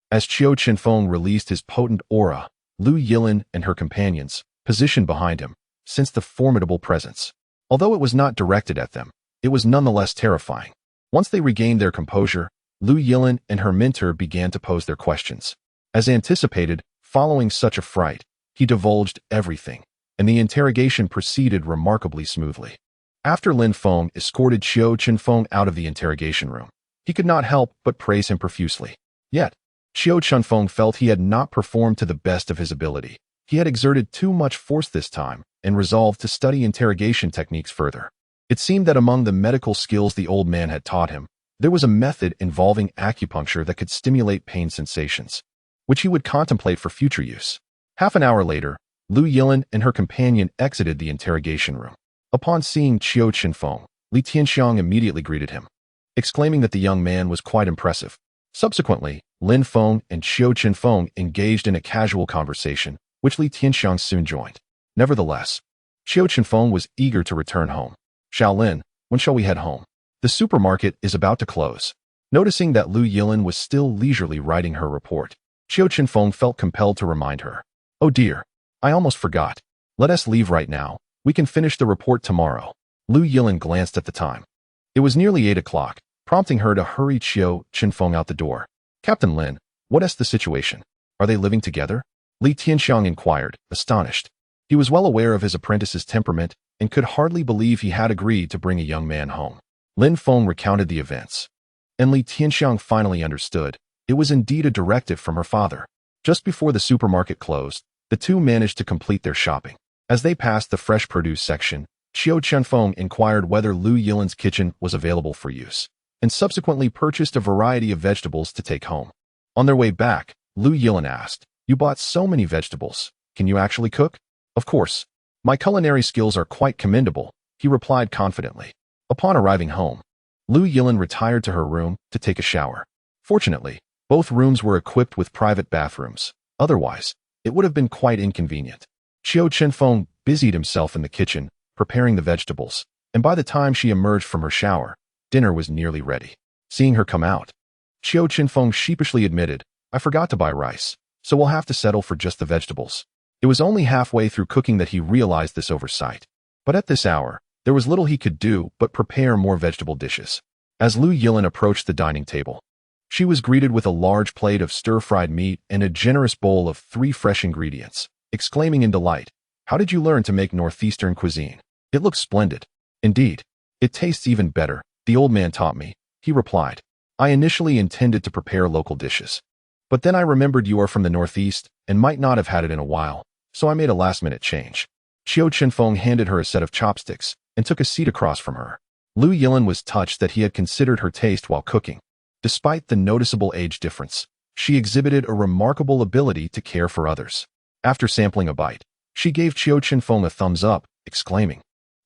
As Qiu Chenfeng released his potent aura, Lu Yilin and her companions, positioned behind him, sensed the formidable presence. Although it was not directed at them, it was nonetheless terrifying. Once they regained their composure, Lu Yilin and her mentor began to pose their questions. As anticipated, following such a fright, he divulged everything, and the interrogation proceeded remarkably smoothly. After Lin Feng escorted Qiu Chenfeng out of the interrogation room, he could not help but praise him profusely. Yet, Qiu Chenfeng felt he had not performed to the best of his ability. He had exerted too much force this time and resolved to study interrogation techniques further. It seemed that among the medical skills the old man had taught him, there was a method involving acupuncture that could stimulate pain sensations, which he would contemplate for future use. Half an hour later, Lu Yilin and her companion exited the interrogation room. Upon seeing Qiu Chenfeng, Li Tianxiang immediately greeted him, exclaiming that the young man was quite impressive. Subsequently, Lin Feng and Qiu Chenfeng engaged in a casual conversation, which Li Tianxiang soon joined. Nevertheless, Qiu Chenfeng was eager to return home. Shaolin, when shall we head home? The supermarket is about to close. Noticing that Lu Yilin was still leisurely writing her report, Qiu Chenfeng felt compelled to remind her. Oh dear, I almost forgot. Let us leave right now. We can finish the report tomorrow. Lu Yilin glanced at the time. It was nearly 8 o'clock, prompting her to hurry Qiu Chenfeng out the door. Captain Lin, what is the situation? Are they living together? Li Tianxiang inquired, astonished. He was well aware of his apprentice's temperament and could hardly believe he had agreed to bring a young man home. Lin Feng recounted the events. And Li Tianxiang finally understood. It was indeed a directive from her father. Just before the supermarket closed, the two managed to complete their shopping. As they passed the fresh produce section, Qiu Chenfeng inquired whether Lu Yilan's kitchen was available for use, and subsequently purchased a variety of vegetables to take home. On their way back, Lu Yilan asked, "You bought so many vegetables. Can you actually cook?" "Of course. My culinary skills are quite commendable," he replied confidently. Upon arriving home, Lu Yilan retired to her room to take a shower. Fortunately, both rooms were equipped with private bathrooms. Otherwise, it would have been quite inconvenient. Qiu Chenfeng busied himself in the kitchen, preparing the vegetables, and by the time she emerged from her shower, dinner was nearly ready. Seeing her come out, Qiu Chenfeng sheepishly admitted, "I forgot to buy rice, so we'll have to settle for just the vegetables." It was only halfway through cooking that he realized this oversight. But at this hour, there was little he could do but prepare more vegetable dishes. As Lu Yilan approached the dining table, she was greeted with a large plate of stir-fried meat and a generous bowl of 3 fresh ingredients, exclaiming in delight, "How did you learn to make Northeastern cuisine? It looks splendid." "Indeed, it tastes even better. The old man taught me," he replied. "I initially intended to prepare local dishes, but then I remembered you are from the Northeast and might not have had it in a while, so I made a last-minute change." Qiu Chenfeng handed her a set of chopsticks and took a seat across from her. Lu Yilan was touched that he had considered her taste while cooking. Despite the noticeable age difference, she exhibited a remarkable ability to care for others. After sampling a bite, she gave Qiu Chenfeng a thumbs up, exclaiming,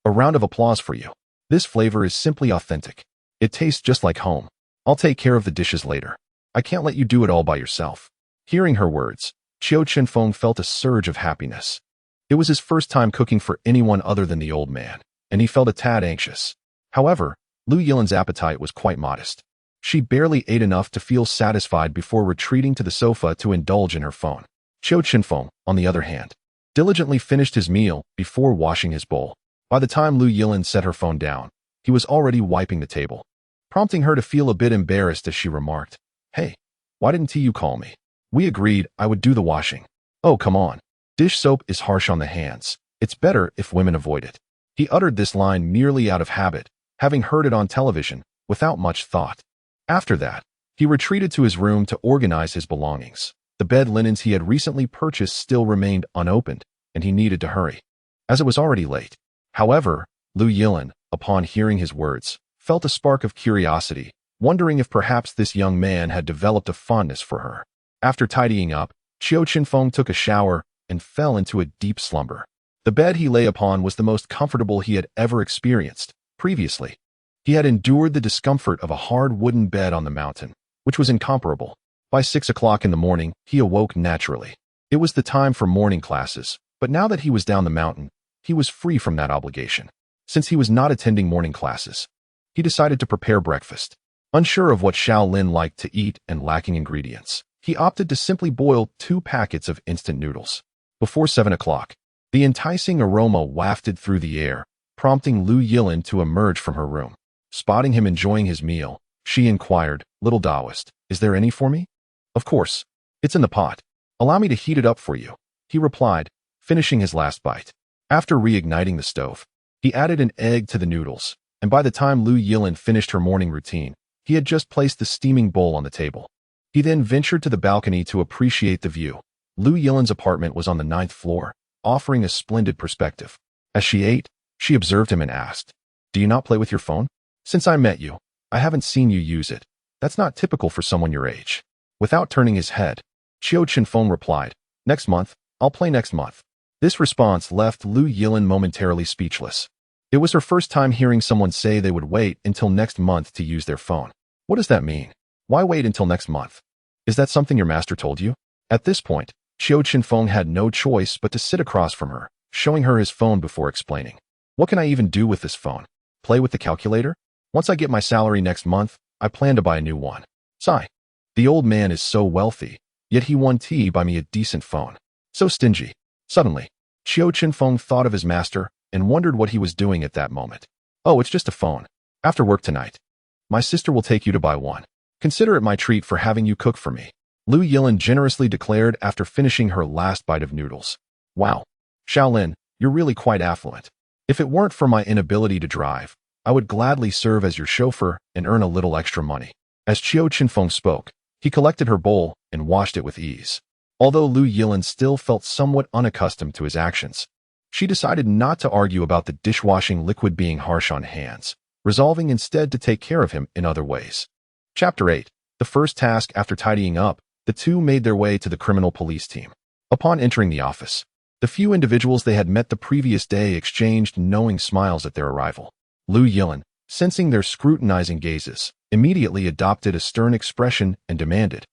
"A round of applause for you. This flavor is simply authentic. It tastes just like home. I'll take care of the dishes later. I can't let you do it all by yourself." Hearing her words, Qiu Chenfeng felt a surge of happiness. It was his first time cooking for anyone other than the old man, and he felt a tad anxious. However, Lu Yilan's appetite was quite modest. She barely ate enough to feel satisfied before retreating to the sofa to indulge in her phone. Qiu Chenfeng, on the other hand, diligently finished his meal before washing his bowl. By the time Lu Yilan set her phone down, he was already wiping the table, prompting her to feel a bit embarrassed as she remarked, "Hey, why didn't you call me? We agreed I would do the washing." "Oh, come on. Dish soap is harsh on the hands. It's better if women avoid it." He uttered this line merely out of habit, having heard it on television, without much thought. After that, he retreated to his room to organize his belongings. The bed linens he had recently purchased still remained unopened, and he needed to hurry, as it was already late. However, Lu Yilan, upon hearing his words, felt a spark of curiosity, wondering if perhaps this young man had developed a fondness for her. After tidying up, Qiu Chenfeng took a shower and fell into a deep slumber. The bed he lay upon was the most comfortable he had ever experienced. Previously, he had endured the discomfort of a hard wooden bed on the mountain, which was incomparable. By 6 o'clock in the morning, he awoke naturally. It was the time for morning classes, but now that he was down the mountain, he was free from that obligation. Since he was not attending morning classes, he decided to prepare breakfast. Unsure of what Shaolin liked to eat and lacking ingredients, he opted to simply boil 2 packets of instant noodles. Before 7 o'clock, the enticing aroma wafted through the air, prompting Lu Yilan to emerge from her room. Spotting him enjoying his meal, she inquired, "Little Taoist, is there any for me?" "Of course. It's in the pot. Allow me to heat it up for you," he replied, finishing his last bite. After reigniting the stove, he added an egg to the noodles, and by the time Lu Yilan finished her morning routine, he had just placed the steaming bowl on the table. He then ventured to the balcony to appreciate the view. Lu Yilan's apartment was on the 9th floor, offering a splendid perspective. As she ate, she observed him and asked, "Do you not play with your phone? Since I met you, I haven't seen you use it. That's not typical for someone your age." Without turning his head, Qiu Chenfeng replied, "Next month, I'll play next month." This response left Lu Yilan momentarily speechless. It was her first time hearing someone say they would wait until next month to use their phone. What does that mean? Why wait until next month? Is that something your master told you? At this point, Qiu Chenfeng had no choice but to sit across from her, showing her his phone before explaining. "What can I even do with this phone? Play with the calculator? Once I get my salary next month, I plan to buy a new one." Sigh. The old man is so wealthy, yet he won tea buy me a decent phone. So stingy. Suddenly, Qiu Chenfeng thought of his master and wondered what he was doing at that moment. "Oh, it's just a phone. After work tonight, my sister will take you to buy one. Consider it my treat for having you cook for me," Lu Yilan generously declared after finishing her last bite of noodles. "Wow, Shaolin, you're really quite affluent. If it weren't for my inability to drive, I would gladly serve as your chauffeur and earn a little extra money." As Qiu Chenfeng spoke, he collected her bowl and washed it with ease. Although Lu Yilan still felt somewhat unaccustomed to his actions, she decided not to argue about the dishwashing liquid being harsh on hands, resolving instead to take care of him in other ways. Chapter 8. The first task after tidying up, the two made their way to the criminal police team. Upon entering the office, the few individuals they had met the previous day exchanged knowing smiles at their arrival. Lu Yilan, sensing their scrutinizing gazes, immediately adopted a stern expression and demanded,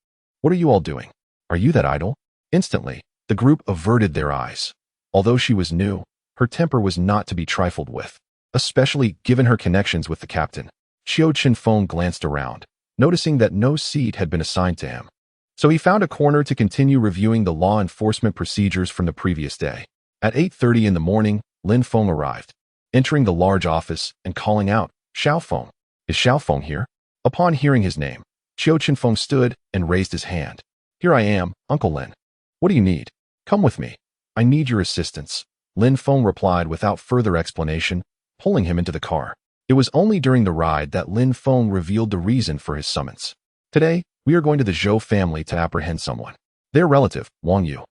"What are you all doing? Are you that idle?" Instantly, the group averted their eyes. Although she was new, her temper was not to be trifled with, especially given her connections with the captain. Qiu Chenfeng glanced around, noticing that no seat had been assigned to him. So he found a corner to continue reviewing the law enforcement procedures from the previous day. At 8:30 in the morning, Lin Feng arrived, entering the large office and calling out, "Xiao Feng, is Xiao Feng here?" Upon hearing his name, Qiu Chenfeng stood and raised his hand. "Here I am, Uncle Lin. What do you need? Come with me. I need your assistance," Lin Feng replied without further explanation, pulling him into the car. It was only during the ride that Lin Feng revealed the reason for his summons. "Today, we are going to the Zhou family to apprehend someone. Their relative, Wang Yu,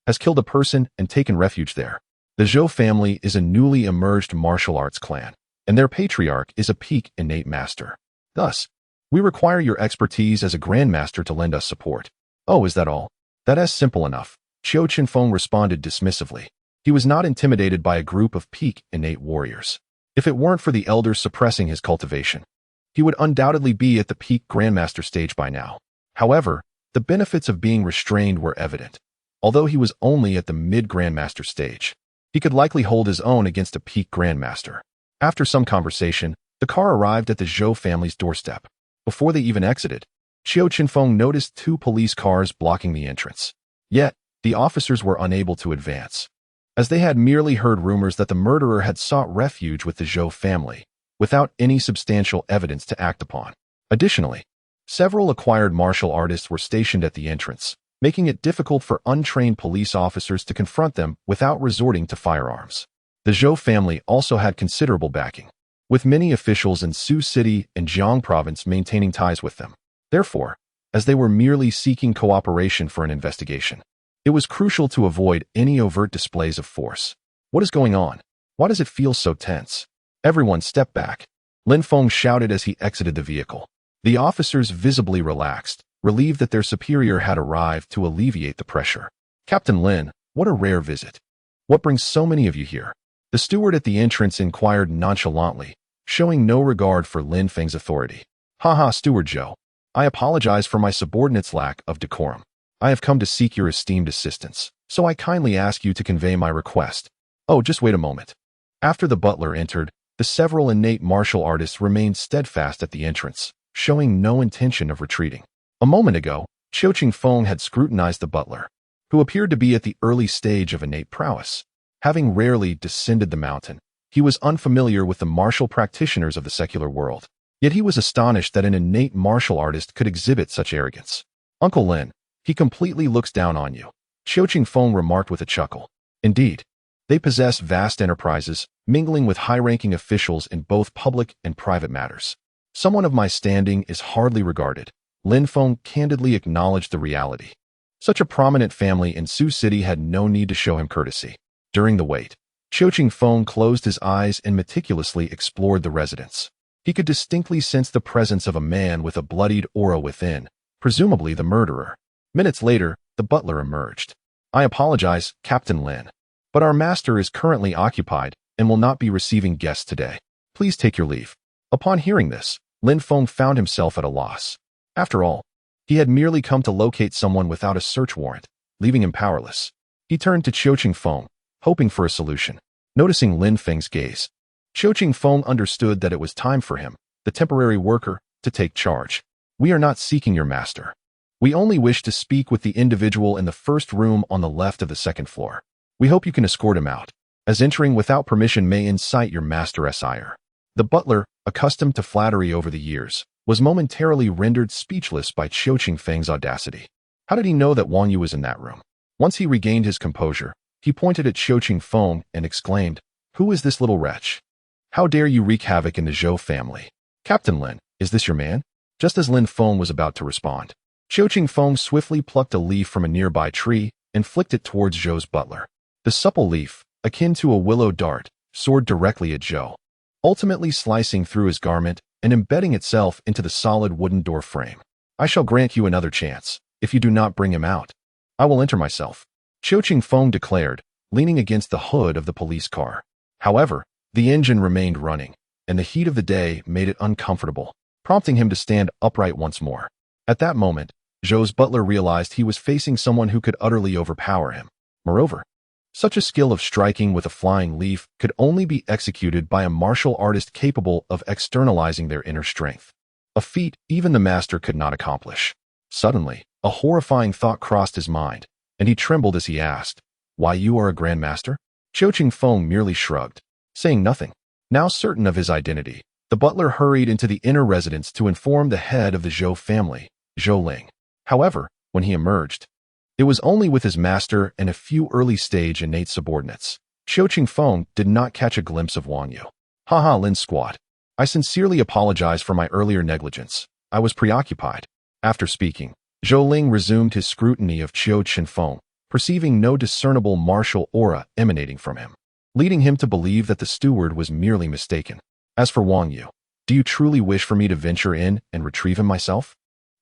has killed a person and taken refuge there. The Zhou family is a newly emerged martial arts clan, and their patriarch is a peak innate master. Thus, we require your expertise as a grandmaster to lend us support." "Oh, is that all? That is simple enough," Qiu Chenfeng responded dismissively. He was not intimidated by a group of peak innate warriors. If it weren't for the elders suppressing his cultivation, he would undoubtedly be at the peak grandmaster stage by now. However, the benefits of being restrained were evident. Although he was only at the mid-grandmaster stage, he could likely hold his own against a peak grandmaster. After some conversation, the car arrived at the Zhou family's doorstep. Before they even exited, Qiu Chenfeng noticed 2 police cars blocking the entrance. Yet, the officers were unable to advance, as they had merely heard rumors that the murderer had sought refuge with the Zhou family, without any substantial evidence to act upon. Additionally, several acquired martial artists were stationed at the entrance, making it difficult for untrained police officers to confront them without resorting to firearms. The Zhou family also had considerable backing, with many officials in Su City and Jiang Province maintaining ties with them. Therefore, as they were merely seeking cooperation for an investigation, it was crucial to avoid any overt displays of force. "What is going on? Why does it feel so tense?" "Everyone step back," Lin Feng shouted as he exited the vehicle. The officers visibly relaxed, relieved that their superior had arrived to alleviate the pressure. "Captain Lin, what a rare visit. What brings so many of you here?" The steward at the entrance inquired nonchalantly, showing no regard for Lin Feng's authority. "Haha, Steward Zhou. I apologize for my subordinate's lack of decorum. I have come to seek your esteemed assistance, so I kindly ask you to convey my request." "Oh, just wait a moment." After the butler entered, the several innate martial artists remained steadfast at the entrance, showing no intention of retreating. A moment ago, Qiu Chenfeng had scrutinized the butler, who appeared to be at the early stage of innate prowess. Having rarely descended the mountain, he was unfamiliar with the martial practitioners of the secular world. Yet he was astonished that an innate martial artist could exhibit such arrogance. "Uncle Lin, he completely looks down on you," Qiu Chenfeng remarked with a chuckle. Indeed, they possess vast enterprises, mingling with high-ranking officials in both public and private matters. "Someone of my standing is hardly regarded." Lin Feng candidly acknowledged the reality. Such a prominent family in Su City had no need to show him courtesy. During the wait, Qiu Chenfeng closed his eyes and meticulously explored the residence. He could distinctly sense the presence of a man with a bloodied aura within, presumably the murderer. Minutes later, the butler emerged. "I apologize, Captain Lin, but our master is currently occupied and will not be receiving guests today. Please take your leave." Upon hearing this, Lin Feng found himself at a loss. After all, he had merely come to locate someone without a search warrant, leaving him powerless. He turned to Qiu Chenfeng, hoping for a solution. Noticing Lin Feng's gaze, Qiu Chenfeng understood that it was time for him, the temporary worker, to take charge. "We are not seeking your master. We only wish to speak with the individual in the first room on the left of the second floor. We hope you can escort him out, as entering without permission may incite your master's ire." The butler, accustomed to flattery over the years, was momentarily rendered speechless by Qiu Chenfeng's audacity. How did he know that Wang Yu was in that room? Once he regained his composure, he pointed at Qiu Chenfeng and exclaimed, "Who is this little wretch? How dare you wreak havoc in the Zhou family? Captain Lin, is this your man?" Just as Lin Feng was about to respond, Qiu Chenfeng swiftly plucked a leaf from a nearby tree and flicked it towards Zhou's butler. The supple leaf, akin to a willow dart, soared directly at Zhou, ultimately slicing through his garment and embedding itself into the solid wooden door frame. I shall grant you another chance. If you do not bring him out, I will enter myself, Qiu Chenfeng declared, leaning against the hood of the police car. However, the engine remained running, and the heat of the day made it uncomfortable, prompting him to stand upright once more. At that moment, Zhou's butler realized he was facing someone who could utterly overpower him. Moreover, such a skill of striking with a flying leaf could only be executed by a martial artist capable of externalizing their inner strength, a feat even the master could not accomplish. Suddenly, a horrifying thought crossed his mind, and he trembled as he asked, "Why, you are a grandmaster?" Qiu Chenfeng merely shrugged, saying nothing. Now certain of his identity, the butler hurried into the inner residence to inform the head of the Zhou family, Zhou Ling. However, when he emerged, it was only with his master and a few early-stage innate subordinates. Qiu Chenfeng did not catch a glimpse of Wang Yu. Haha, Lin squat. I sincerely apologize for my earlier negligence. I was preoccupied. After speaking, Zhou Ling resumed his scrutiny of Qiu Chenfeng, perceiving no discernible martial aura emanating from him, leading him to believe that the steward was merely mistaken. As for Wang Yu, do you truly wish for me to venture in and retrieve him myself?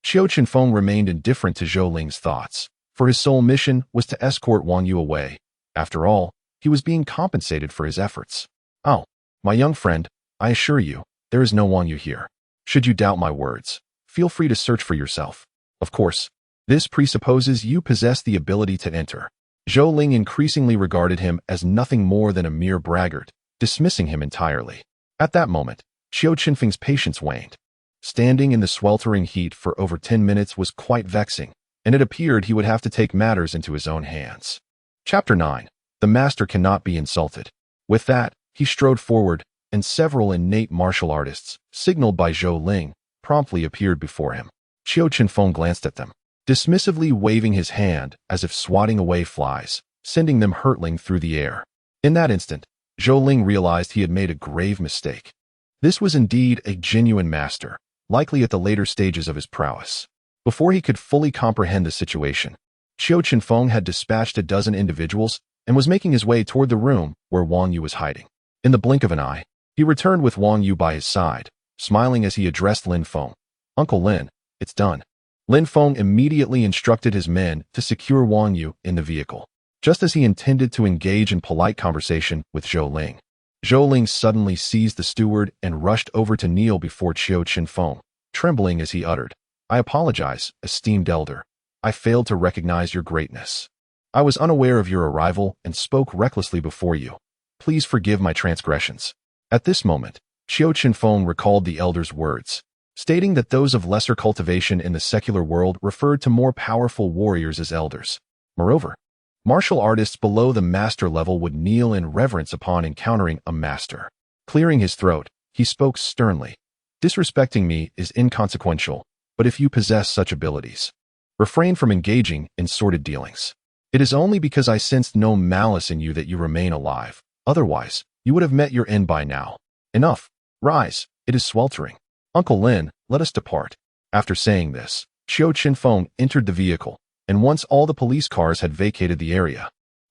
Qiu Chenfeng remained indifferent to Zhou Ling's thoughts, for his sole mission was to escort Wang Yu away. After all, he was being compensated for his efforts. Oh, my young friend, I assure you, there is no Wang Yu here. Should you doubt my words, feel free to search for yourself. Of course, this presupposes you possess the ability to enter. Zhou Ling increasingly regarded him as nothing more than a mere braggart, dismissing him entirely. At that moment, Qiu Chenfeng's patience waned. Standing in the sweltering heat for over 10 minutes was quite vexing, and it appeared he would have to take matters into his own hands. Chapter 9. The Master Cannot Be Insulted. With that, he strode forward, and several innate martial artists, signaled by Zhou Ling, promptly appeared before him. Qiu Chenfeng glanced at them, dismissively waving his hand as if swatting away flies, sending them hurtling through the air. In that instant, Zhou Ling realized he had made a grave mistake. This was indeed a genuine master, likely at the later stages of his prowess. Before he could fully comprehend the situation, Qiu Chenfeng had dispatched a dozen individuals and was making his way toward the room where Wang Yu was hiding. In the blink of an eye, he returned with Wang Yu by his side, smiling as he addressed Lin Feng. "Uncle Lin, it's done." Lin Feng immediately instructed his men to secure Wang Yu in the vehicle. Just as he intended to engage in polite conversation with Zhou Ling, Zhou Ling suddenly seized the steward and rushed over to kneel before Qiu Chenfeng, trembling as he uttered, "I apologize, esteemed elder. I failed to recognize your greatness. I was unaware of your arrival and spoke recklessly before you. Please forgive my transgressions." At this moment, Qiu Chenfeng recalled the elder's words, stating that those of lesser cultivation in the secular world referred to more powerful warriors as elders. Moreover, martial artists below the master level would kneel in reverence upon encountering a master. Clearing his throat, he spoke sternly. "Disrespecting me is inconsequential, but if you possess such abilities, refrain from engaging in sordid dealings. It is only because I sensed no malice in you that you remain alive. Otherwise, you would have met your end by now. Enough. Rise. It is sweltering. Uncle Lin, let us depart." After saying this, Qiu Chenfeng entered the vehicle, and once all the police cars had vacated the area,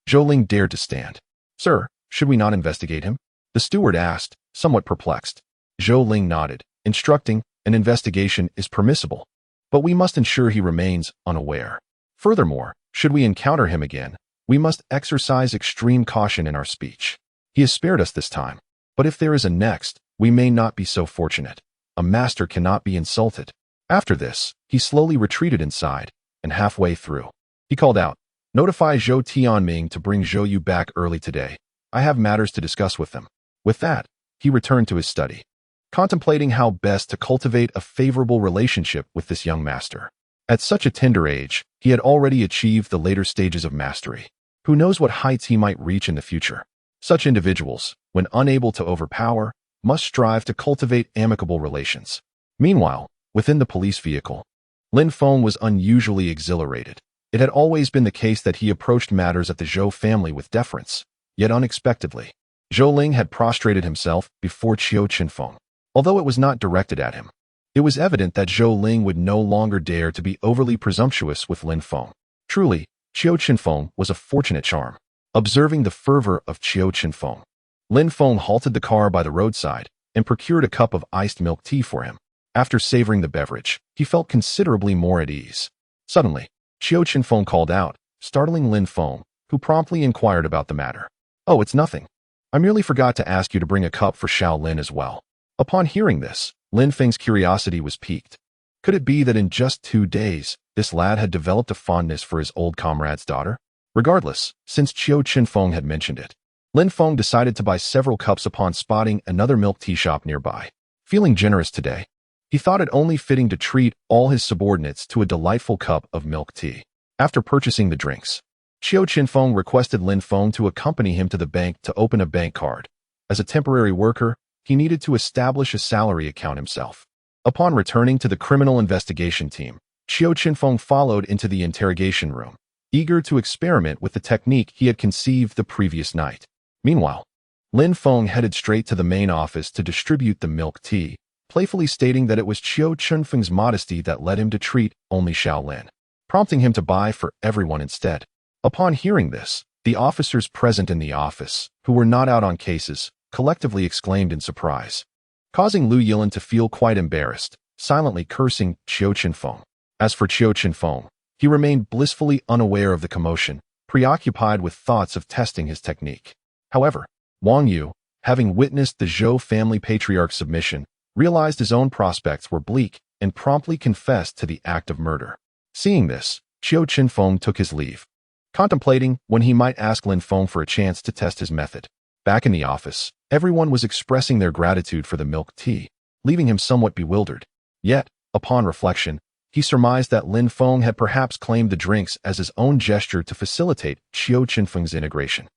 Zhou Ling dared to stand. "Sir, should we not investigate him?" the steward asked, somewhat perplexed. Zhou Ling nodded, instructing, "An investigation is permissible, but we must ensure he remains unaware. Furthermore, should we encounter him again, we must exercise extreme caution in our speech. He has spared us this time, but if there is a next, we may not be so fortunate. A master cannot be insulted." After this, he slowly retreated inside, and halfway through, he called out, "Notify Zhou Tianming to bring Zhou Yu back early today. I have matters to discuss with them." With that, he returned to his study, contemplating how best to cultivate a favorable relationship with this young master. At such a tender age, he had already achieved the later stages of mastery. Who knows what heights he might reach in the future? Such individuals, when unable to overpower, must strive to cultivate amicable relations. Meanwhile, within the police vehicle, Lin Feng was unusually exhilarated. It had always been the case that he approached matters at the Zhou family with deference, yet unexpectedly, Zhou Ling had prostrated himself before Qiu Chenfeng. Although it was not directed at him, It was evident that Zhou Ling would no longer dare to be overly presumptuous with Lin Feng. Truly, Qiu Chenfeng was a fortunate charm. Observing the fervor of Qiu Chenfeng, Lin Feng halted the car by the roadside and procured a cup of iced milk tea for him. After savoring the beverage, he felt considerably more at ease. Suddenly, Qiu Chenfeng called out, startling Lin Feng, who promptly inquired about the matter. "Oh, it's nothing. I merely forgot to ask you to bring a cup for Xiao Lin as well." Upon hearing this, Lin Feng's curiosity was piqued. Could it be that in just 2 days, this lad had developed a fondness for his old comrade's daughter? Regardless, since Qiu Chenfeng had mentioned it, Lin Feng decided to buy several cups upon spotting another milk tea shop nearby. Feeling generous today, he thought it only fitting to treat all his subordinates to a delightful cup of milk tea. After purchasing the drinks, Qiu Chenfeng requested Lin Feng to accompany him to the bank to open a bank card. As a temporary worker, he needed to establish a salary account himself. Upon returning to the criminal investigation team, Qiu Chenfeng followed into the interrogation room, eager to experiment with the technique he had conceived the previous night. Meanwhile, Lin Feng headed straight to the main office to distribute the milk tea, playfully stating that it was Qiu Chenfeng's modesty that led him to treat only Xiao Lin, prompting him to buy for everyone instead. Upon hearing this, the officers present in the office, who were not out on cases, collectively exclaimed in surprise, causing Lu Yilin to feel quite embarrassed, silently cursing Qiu Chenfeng. As for Qiu Chenfeng, he remained blissfully unaware of the commotion, preoccupied with thoughts of testing his technique. However, Wang Yu, having witnessed the Zhou family patriarch's submission, realized his own prospects were bleak and promptly confessed to the act of murder. Seeing this, Qiu Chenfeng took his leave, contemplating when he might ask Lin Feng for a chance to test his method. Back in the office, everyone was expressing their gratitude for the milk tea, leaving him somewhat bewildered. Yet, upon reflection, he surmised that Lin Feng had perhaps claimed the drinks as his own gesture to facilitate Qiu Chenfeng's integration.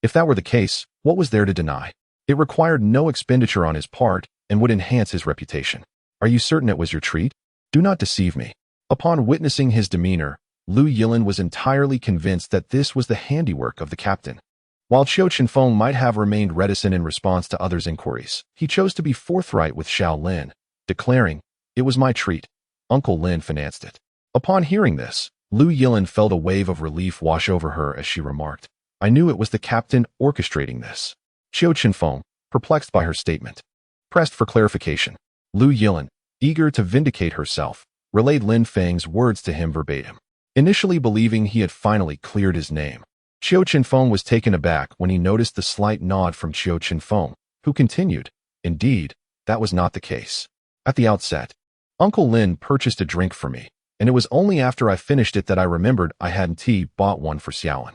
If that were the case, what was there to deny? It required no expenditure on his part and would enhance his reputation. "Are you certain it was your treat? Do not deceive me." Upon witnessing his demeanor, Lu Yilin was entirely convinced that this was the handiwork of the captain. While Qiu Chenfeng might have remained reticent in response to others' inquiries, he chose to be forthright with Xiao Lin, declaring, "It was my treat. Uncle Lin financed it." Upon hearing this, Lu Yilin felt a wave of relief wash over her as she remarked, "I knew it was the captain orchestrating this." Qiu Chenfeng, perplexed by her statement, pressed for clarification. Lu Yilin, eager to vindicate herself, relayed Lin Feng's words to him verbatim. Initially believing he had finally cleared his name, Qiu Chenfeng was taken aback when he noticed the slight nod from Qiu Chenfeng, who continued, "Indeed, that was not the case. At the outset, Uncle Lin purchased a drink for me, and it was only after I finished it that I remembered I hadn't bought one for Xiaolin.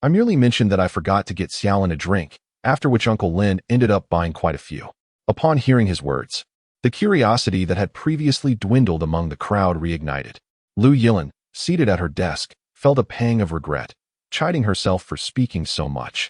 I merely mentioned that I forgot to get Xiaolin a drink, after which Uncle Lin ended up buying quite a few." Upon hearing his words, the curiosity that had previously dwindled among the crowd reignited. Lu Yilin, seated at her desk, felt a pang of regret, chiding herself for speaking so much,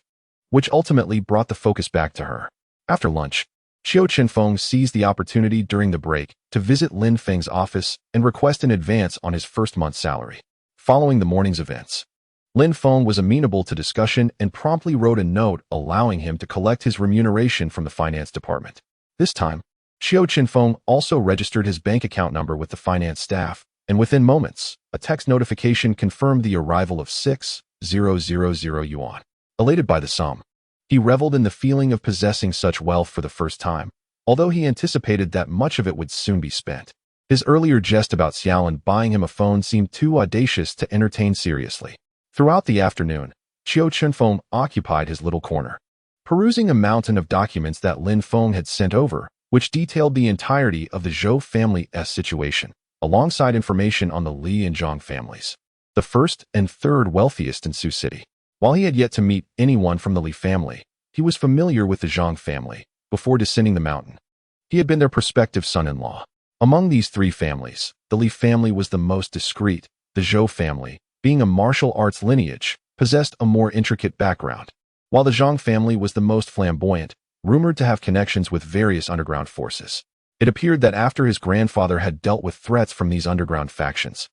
which ultimately brought the focus back to her. After lunch, Qiu Chenfeng seized the opportunity during the break to visit Lin Feng's office and request an advance on his first month's salary. Following the morning's events, Lin Feng was amenable to discussion and promptly wrote a note allowing him to collect his remuneration from the finance department. This time, Qiu Chenfeng also registered his bank account number with the finance staff, and within moments, a text notification confirmed the arrival of 6,000 yuan. Elated by the sum, he reveled in the feeling of possessing such wealth for the first time, although he anticipated that much of it would soon be spent. His earlier jest about Xiaolin buying him a phone seemed too audacious to entertain seriously. Throughout the afternoon, Qiu Chenfeng occupied his little corner, perusing a mountain of documents that Lin Feng had sent over, which detailed the entirety of the Zhou family's situation, alongside information on the Li and Zhang families, the first and third wealthiest in Sioux City. While he had yet to meet anyone from the Li family, he was familiar with the Zhang family. Before descending the mountain, he had been their prospective son-in-law. Among these three families, the Li family was the most discreet. The Zhou family, being a martial arts lineage, possessed a more intricate background, while the Zhang family was the most flamboyant, rumored to have connections with various underground forces. It appeared that after his grandfather had dealt with threats from these underground factions,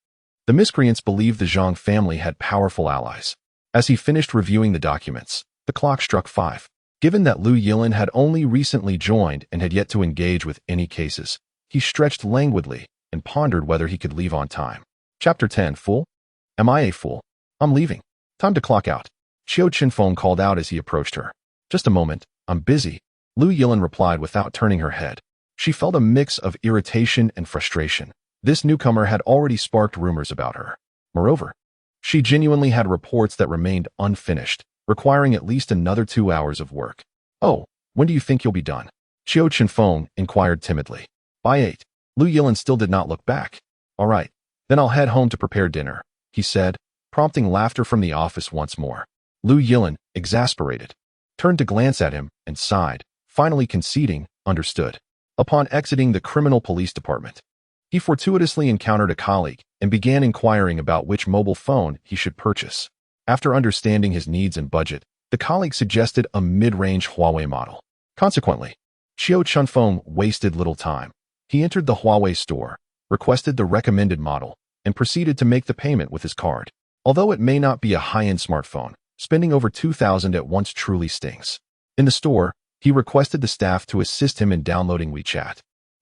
the miscreants believed the Zhang family had powerful allies. As he finished reviewing the documents, the clock struck 5. Given that Lu Yilin had only recently joined and had yet to engage with any cases, He stretched languidly and pondered whether he could leave on time. Chapter 10. Fool? Am I a fool? I'm leaving. Time to clock out. Qiu Chenfeng called out as he approached her. Just a moment, I'm busy, Lu Yilin replied without turning her head. She felt a mix of irritation and frustration. This newcomer had already sparked rumors about her. Moreover, she genuinely had reports that remained unfinished, requiring at least another 2 hours of work. Oh, when do you think you'll be done? Qiu Chenfeng inquired timidly. By 8. Lu Yilin still did not look back. All right, then I'll head home to prepare dinner, he said, prompting laughter from the office once more. Lu Yilin, exasperated, turned to glance at him and sighed, finally conceding, understood. Upon exiting the criminal police department, he fortuitously encountered a colleague and began inquiring about which mobile phone he should purchase. After understanding his needs and budget, the colleague suggested a mid-range Huawei model. Consequently, Qiu Chenfeng wasted little time. He entered the Huawei store, requested the recommended model, and proceeded to make the payment with his card. Although it may not be a high-end smartphone, spending over 2,000 at once truly stings. In the store, he requested the staff to assist him in downloading WeChat.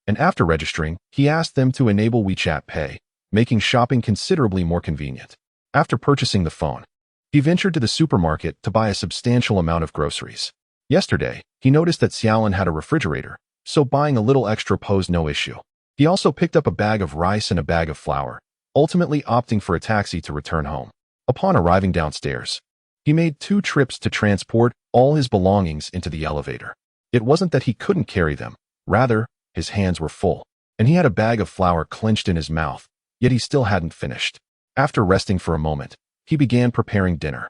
And after registering, he asked them to enable WeChat Pay, making shopping considerably more convenient. After purchasing the phone, he ventured to the supermarket to buy a substantial amount of groceries. Yesterday, he noticed that Xiaolin had a refrigerator, so buying a little extra posed no issue. He also picked up a bag of rice and a bag of flour, ultimately opting for a taxi to return home. Upon arriving downstairs, he made 2 trips to transport all his belongings into the elevator. It wasn't that he couldn't carry them, rather, his hands were full, and he had a bag of flour clenched in his mouth, yet he still hadn't finished. After resting for a moment, he began preparing dinner.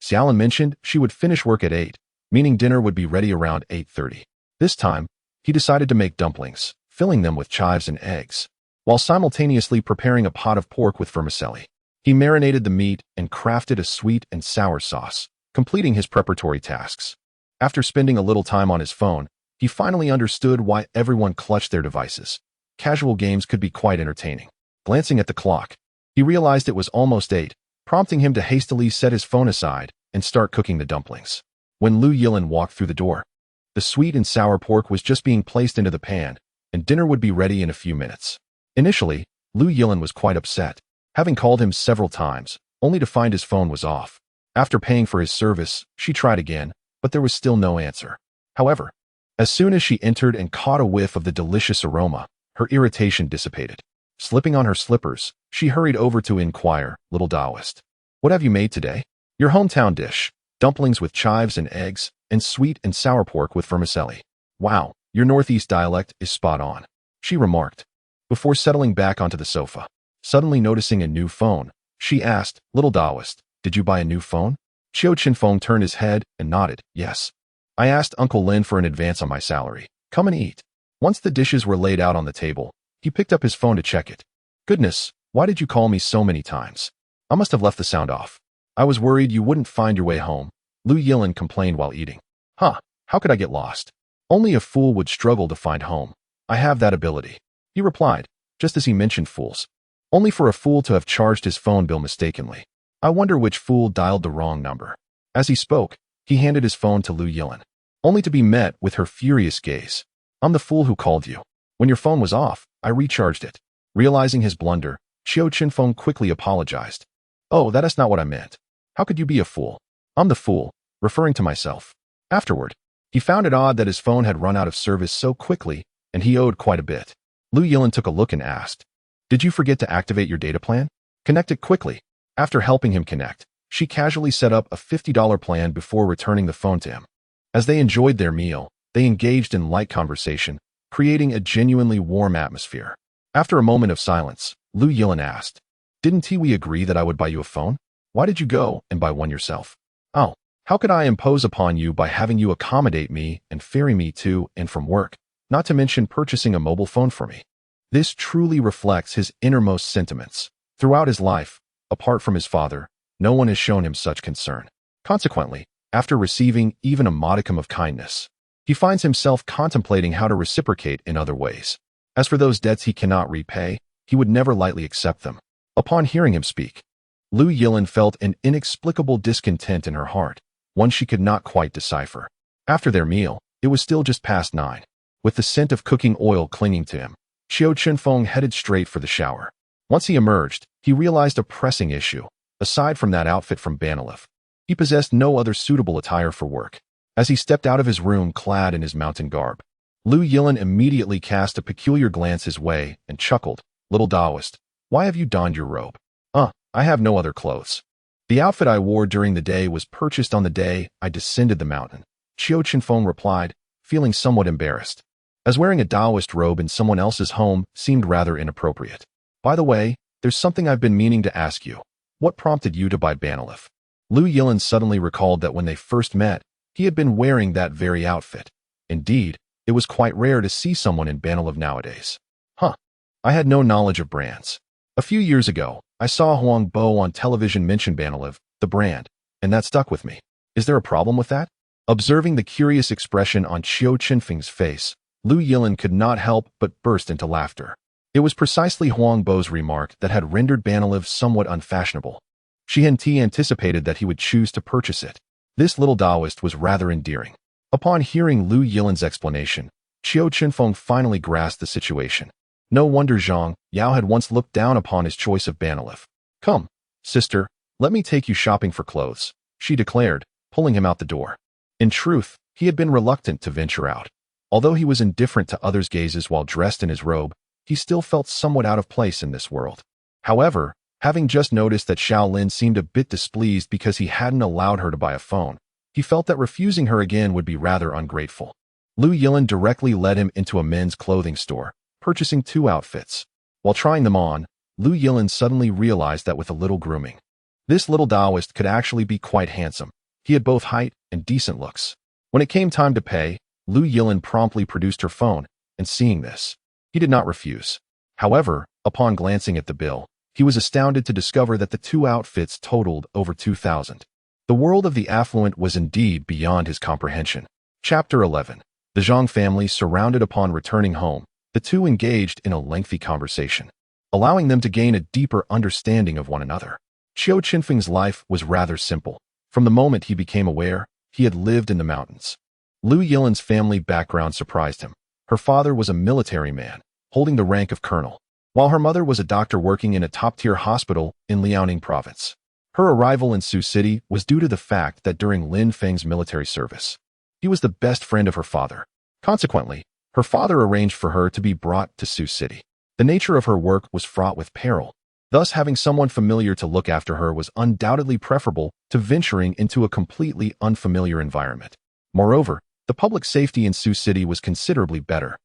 Xiaolin mentioned she would finish work at 8, meaning dinner would be ready around 8:30. This time, he decided to make dumplings, filling them with chives and eggs, while simultaneously preparing a pot of pork with vermicelli. He marinated the meat and crafted a sweet and sour sauce, completing his preparatory tasks. After spending a little time on his phone, he finally understood why everyone clutched their devices. Casual games could be quite entertaining. Glancing at the clock, he realized it was almost 8, prompting him to hastily set his phone aside and start cooking the dumplings. When Lu Yilin walked through the door, the sweet and sour pork was just being placed into the pan, and dinner would be ready in a few minutes. Initially, Lu Yilin was quite upset, having called him several times, only to find his phone was off. After paying for his service, she tried again, but there was still no answer. However, as soon as she entered and caught a whiff of the delicious aroma, her irritation dissipated. Slipping on her slippers, she hurried over to inquire, "Little Taoist, what have you made today?" "Your hometown dish, dumplings with chives and eggs, and sweet and sour pork with vermicelli." "Wow, your Northeast dialect is spot on," she remarked, before settling back onto the sofa. Suddenly noticing a new phone, she asked, "Little Taoist, did you buy a new phone?" Qiu Chenfeng turned his head and nodded, "Yes. I asked Uncle Lin for an advance on my salary. Come and eat." Once the dishes were laid out on the table, he picked up his phone to check it. "Goodness, why did you call me so many times? I must have left the sound off. I was worried you wouldn't find your way home," Lu Yilin complained while eating. "Huh, how could I get lost? Only a fool would struggle to find home. I have that ability," he replied, just as he mentioned fools. Only for a fool to have charged his phone bill mistakenly. I wonder which fool dialed the wrong number. As he spoke, he handed his phone to Lu Yilin, only to be met with her furious gaze. "I'm the fool who called you. When your phone was off, I recharged it." Realizing his blunder, Qiu Chenfeng quickly apologized. "Oh, that is not what I meant. How could you be a fool? I'm the fool," referring to myself. Afterward, he found it odd that his phone had run out of service so quickly, and he owed quite a bit. Lu Yilin took a look and asked, "Did you forget to activate your data plan? Connect it quickly." After helping him connect, she casually set up a $50 plan before returning the phone to him. As they enjoyed their meal, they engaged in light conversation, creating a genuinely warm atmosphere. After a moment of silence, Lu Yilin asked, "Didn't we agree that I would buy you a phone? Why did you go and buy one yourself?" "Oh, how could I impose upon you by having you accommodate me and ferry me to and from work, not to mention purchasing a mobile phone for me?" This truly reflects his innermost sentiments. Throughout his life, apart from his father, no one has shown him such concern. Consequently, after receiving even a modicum of kindness, he finds himself contemplating how to reciprocate in other ways. As for those debts he cannot repay, he would never lightly accept them. Upon hearing him speak, Lu Yilin felt an inexplicable discontent in her heart, one she could not quite decipher. After their meal, it was still just past 9. With the scent of cooking oil clinging to him, Qiu Chenfeng headed straight for the shower. Once he emerged, he realized a pressing issue. Aside from that outfit from Banalif, he possessed no other suitable attire for work. As he stepped out of his room clad in his mountain garb, Lu Yilin immediately cast a peculiar glance his way and chuckled. Little Taoist, why have you donned your robe? I have no other clothes. The outfit I wore during the day was purchased on the day I descended the mountain, Qiu Chenfeng replied, feeling somewhat embarrassed, as wearing a Taoist robe in someone else's home seemed rather inappropriate. By the way, there's something I've been meaning to ask you. What prompted you to buy Banalif? Lu Yilin suddenly recalled that when they first met, he had been wearing that very outfit. Indeed, it was quite rare to see someone in Banalif nowadays. I had no knowledge of brands. A few years ago, I saw Huang Bo on television mention Banalif, the brand, and that stuck with me. Is there a problem with that? Observing the curious expression on Qiu Chenfeng's face, Lu Yilin could not help but burst into laughter. It was precisely Huang Bo's remark that had rendered Banalif somewhat unfashionable. She had anticipated that he would choose to purchase it. This little Taoist was rather endearing. Upon hearing Lu Yilin's explanation, Qiu Chenfeng finally grasped the situation. No wonder Zhang Yao had once looked down upon his choice of Banalif. Come, sister, let me take you shopping for clothes, she declared, pulling him out the door. In truth, he had been reluctant to venture out. Although he was indifferent to others' gazes while dressed in his robe, he still felt somewhat out of place in this world. However, having just noticed that Xiao Lin seemed a bit displeased because he hadn't allowed her to buy a phone, he felt that refusing her again would be rather ungrateful. Lu Yilin directly led him into a men's clothing store, purchasing 2 outfits. While trying them on, Lu Yilin suddenly realized that with a little grooming, this little Taoist could actually be quite handsome. He had both height and decent looks. When it came time to pay, Lu Yilin promptly produced her phone, and seeing this, he did not refuse. However, upon glancing at the bill, he was astounded to discover that the 2 outfits totaled over 2,000. The world of the affluent was indeed beyond his comprehension. Chapter 11. The Zhang family surrounded. Upon returning home, the two engaged in a lengthy conversation, allowing them to gain a deeper understanding of one another. Qiu Chenfeng's life was rather simple. From the moment he became aware, he had lived in the mountains. Lu Yilin's family background surprised him. Her father was a military man, holding the rank of colonel, while her mother was a doctor working in a top-tier hospital in Liaoning province. Her arrival in Sioux City was due to the fact that during Lin Feng's military service, he was the best friend of her father. Consequently, her father arranged for her to be brought to Sioux City. The nature of her work was fraught with peril. Thus, having someone familiar to look after her was undoubtedly preferable to venturing into a completely unfamiliar environment. Moreover, the public safety in Sioux City was considerably better,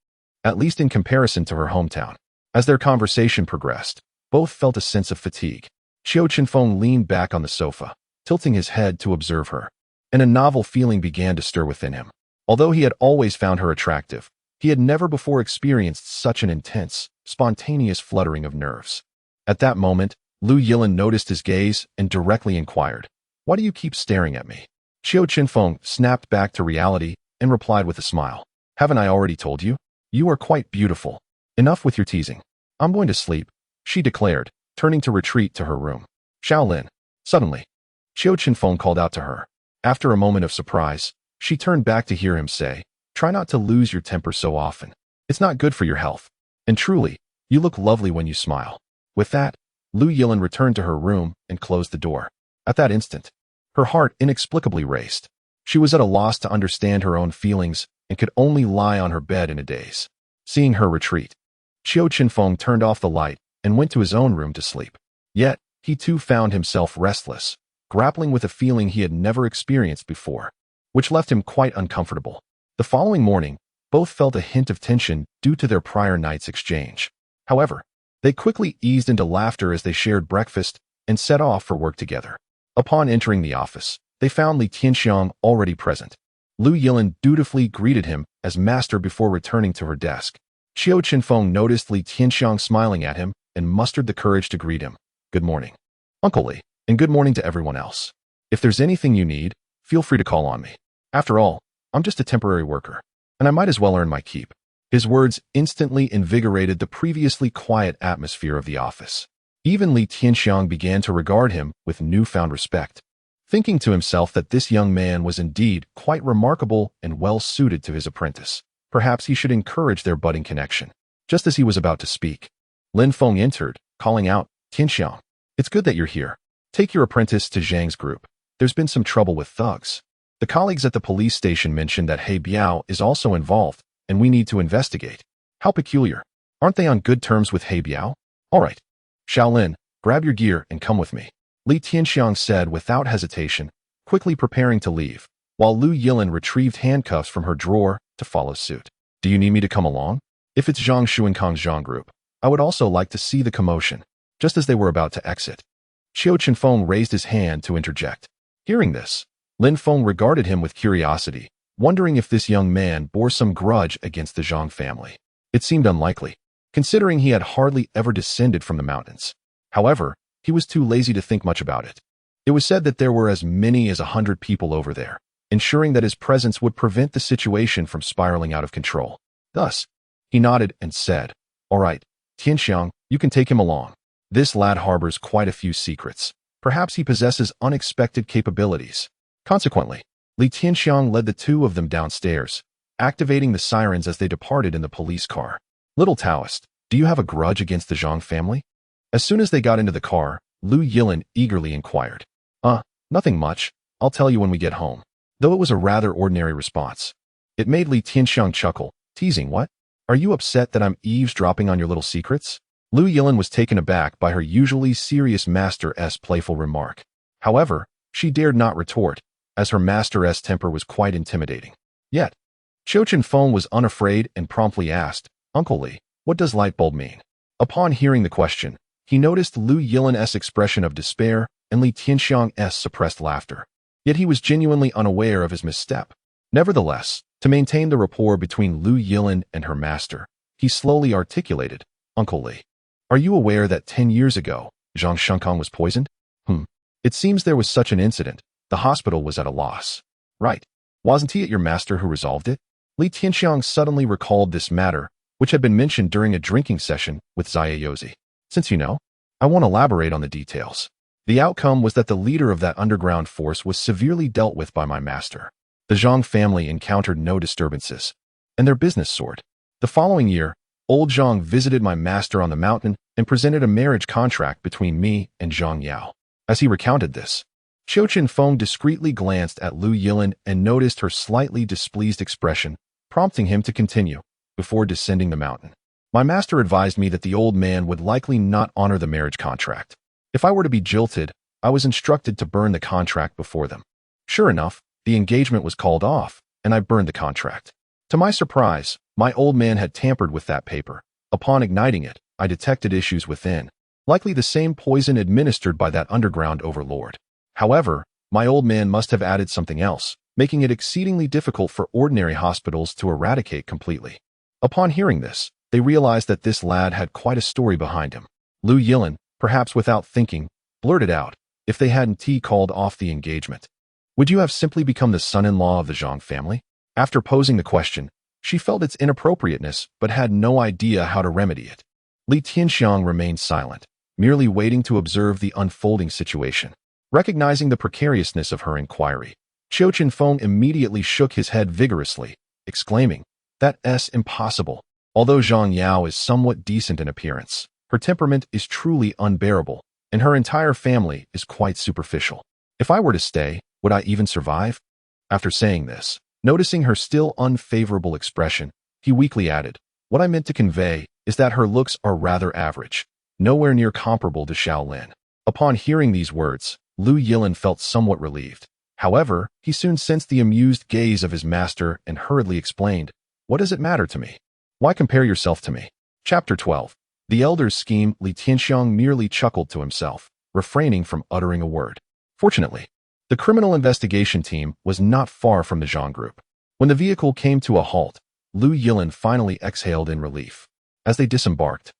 at least in comparison to her hometown. As their conversation progressed, both felt a sense of fatigue. Qiu Chenfeng leaned back on the sofa, tilting his head to observe her, and a novel feeling began to stir within him. Although he had always found her attractive, he had never before experienced such an intense, spontaneous fluttering of nerves. At that moment, Lu Yilin noticed his gaze and directly inquired, "Why do you keep staring at me?" Qiu Chenfeng snapped back to reality and replied with a smile, "Haven't I already told you? You are quite beautiful. Enough with your teasing. I'm going to sleep," she declared, turning to retreat to her room. "Xiao Lin." Suddenly, Qiu Chenfeng called out to her. After a moment of surprise, she turned back to hear him say, "Try not to lose your temper so often. It's not good for your health. And truly, you look lovely when you smile." With that, Lu Yilin returned to her room and closed the door. At that instant, her heart inexplicably raced. She was at a loss to understand her own feelings and could only lie on her bed in a daze. Seeing her retreat, Qiu Chenfeng turned off the light and went to his own room to sleep. Yet, he too found himself restless, grappling with a feeling he had never experienced before, which left him quite uncomfortable. The following morning, both felt a hint of tension due to their prior night's exchange. However, they quickly eased into laughter as they shared breakfast and set off for work together. Upon entering the office, they found Li Tianxiang already present. Lu Yilin dutifully greeted him as master before returning to her desk. Qiu Chenfeng noticed Li Tianxiang smiling at him and mustered the courage to greet him. "Good morning, Uncle Li, and good morning to everyone else. If there's anything you need, feel free to call on me. After all, I'm just a temporary worker, and I might as well earn my keep." His words instantly invigorated the previously quiet atmosphere of the office. Even Li Tianxiang began to regard him with newfound respect, thinking to himself that this young man was indeed quite remarkable and well suited to his apprentice. Perhaps he should encourage their budding connection. Just as he was about to speak, Lin Feng entered, calling out, Tianxiang, it's good that you're here. Take your apprentice to Zhang's group. There's been some trouble with thugs. The colleagues at the police station mentioned that He Biao is also involved, and we need to investigate. How peculiar. Aren't they on good terms with He Biao? All right. Shaolin, grab your gear and come with me. Li Tianxiang said without hesitation, quickly preparing to leave, while Lu Yilin retrieved handcuffs from her drawer to follow suit. Do you need me to come along? If it's Zhang Xuankang's Zhang group, I would also like to see the commotion. Just as they were about to exit, Qiu Chenfeng raised his hand to interject. Hearing this, Lin Feng regarded him with curiosity, wondering if this young man bore some grudge against the Zhang family. It seemed unlikely, considering he had hardly ever descended from the mountains. However, he was too lazy to think much about it. It was said that there were as many as 100 people over there, ensuring that his presence would prevent the situation from spiraling out of control. Thus, he nodded and said, All right, Tianxiang, you can take him along. This lad harbors quite a few secrets. Perhaps he possesses unexpected capabilities. Consequently, Li Tianxiang led the two of them downstairs, activating the sirens as they departed in the police car. Little Taoist, do you have a grudge against the Zhang family? As soon as they got into the car, Lu Yilin eagerly inquired. Nothing much. I'll tell you when we get home. Though it was a rather ordinary response. It made Li Tianxiang chuckle, teasing, What? Are you upset that I'm eavesdropping on your little secrets? Lu Yilin was taken aback by her usually serious master's playful remark. However, she dared not retort, as her master's temper was quite intimidating. Yet, Qiu Chenfeng was unafraid and promptly asked, Uncle Li, what does light bulb mean? Upon hearing the question, he noticed Lu Yilin's expression of despair and Li Tianxiang's suppressed laughter. Yet he was genuinely unaware of his misstep. Nevertheless, to maintain the rapport between Lu Yilin and her master, he slowly articulated, Uncle Li, are you aware that 10 years ago, Zhang Shenkang was poisoned? It seems there was such an incident. The hospital was at a loss. Right. Wasn't he your master who resolved it? Li Tianxiang suddenly recalled this matter, which had been mentioned during a drinking session with Xia Yozi. Since you know, I won't elaborate on the details. The outcome was that the leader of that underground force was severely dealt with by my master. The Zhang family encountered no disturbances, and their business soared. The following year, Old Zhang visited my master on the mountain and presented a marriage contract between me and Zhang Yao. As he recounted this, Qiu Chenfeng discreetly glanced at Lu Yilin and noticed her slightly displeased expression, prompting him to continue, before descending the mountain. My master advised me that the old man would likely not honor the marriage contract. If I were to be jilted, I was instructed to burn the contract before them. Sure enough, the engagement was called off, and I burned the contract. To my surprise, my old man had tampered with that paper. Upon igniting it, I detected issues within, likely the same poison administered by that underground overlord. However, my old man must have added something else, making it exceedingly difficult for ordinary hospitals to eradicate completely. Upon hearing this, they realized that this lad had quite a story behind him. Lu Yilin, perhaps without thinking, blurted out, if they hadn't called off the engagement, would you have simply become the son-in-law of the Zhang family? After posing the question, she felt its inappropriateness but had no idea how to remedy it. Li Tianxiang remained silent, merely waiting to observe the unfolding situation. Recognizing the precariousness of her inquiry, Qiu Chenfeng immediately shook his head vigorously, exclaiming, That's impossible. Although Zhang Yao is somewhat decent in appearance, her temperament is truly unbearable, and her entire family is quite superficial. If I were to stay, would I even survive? After saying this, noticing her still unfavorable expression, he weakly added, What I meant to convey is that her looks are rather average, nowhere near comparable to Shaolin. Upon hearing these words, Lu Yilin felt somewhat relieved. However, he soon sensed the amused gaze of his master and hurriedly explained, What does it matter to me? Why compare yourself to me? Chapter 12. The Elder's Scheme. Li Tianxiang merely chuckled to himself, refraining from uttering a word. Fortunately, the criminal investigation team was not far from the Zhang group. When the vehicle came to a halt, Lu Yilin finally exhaled in relief. As they disembarked,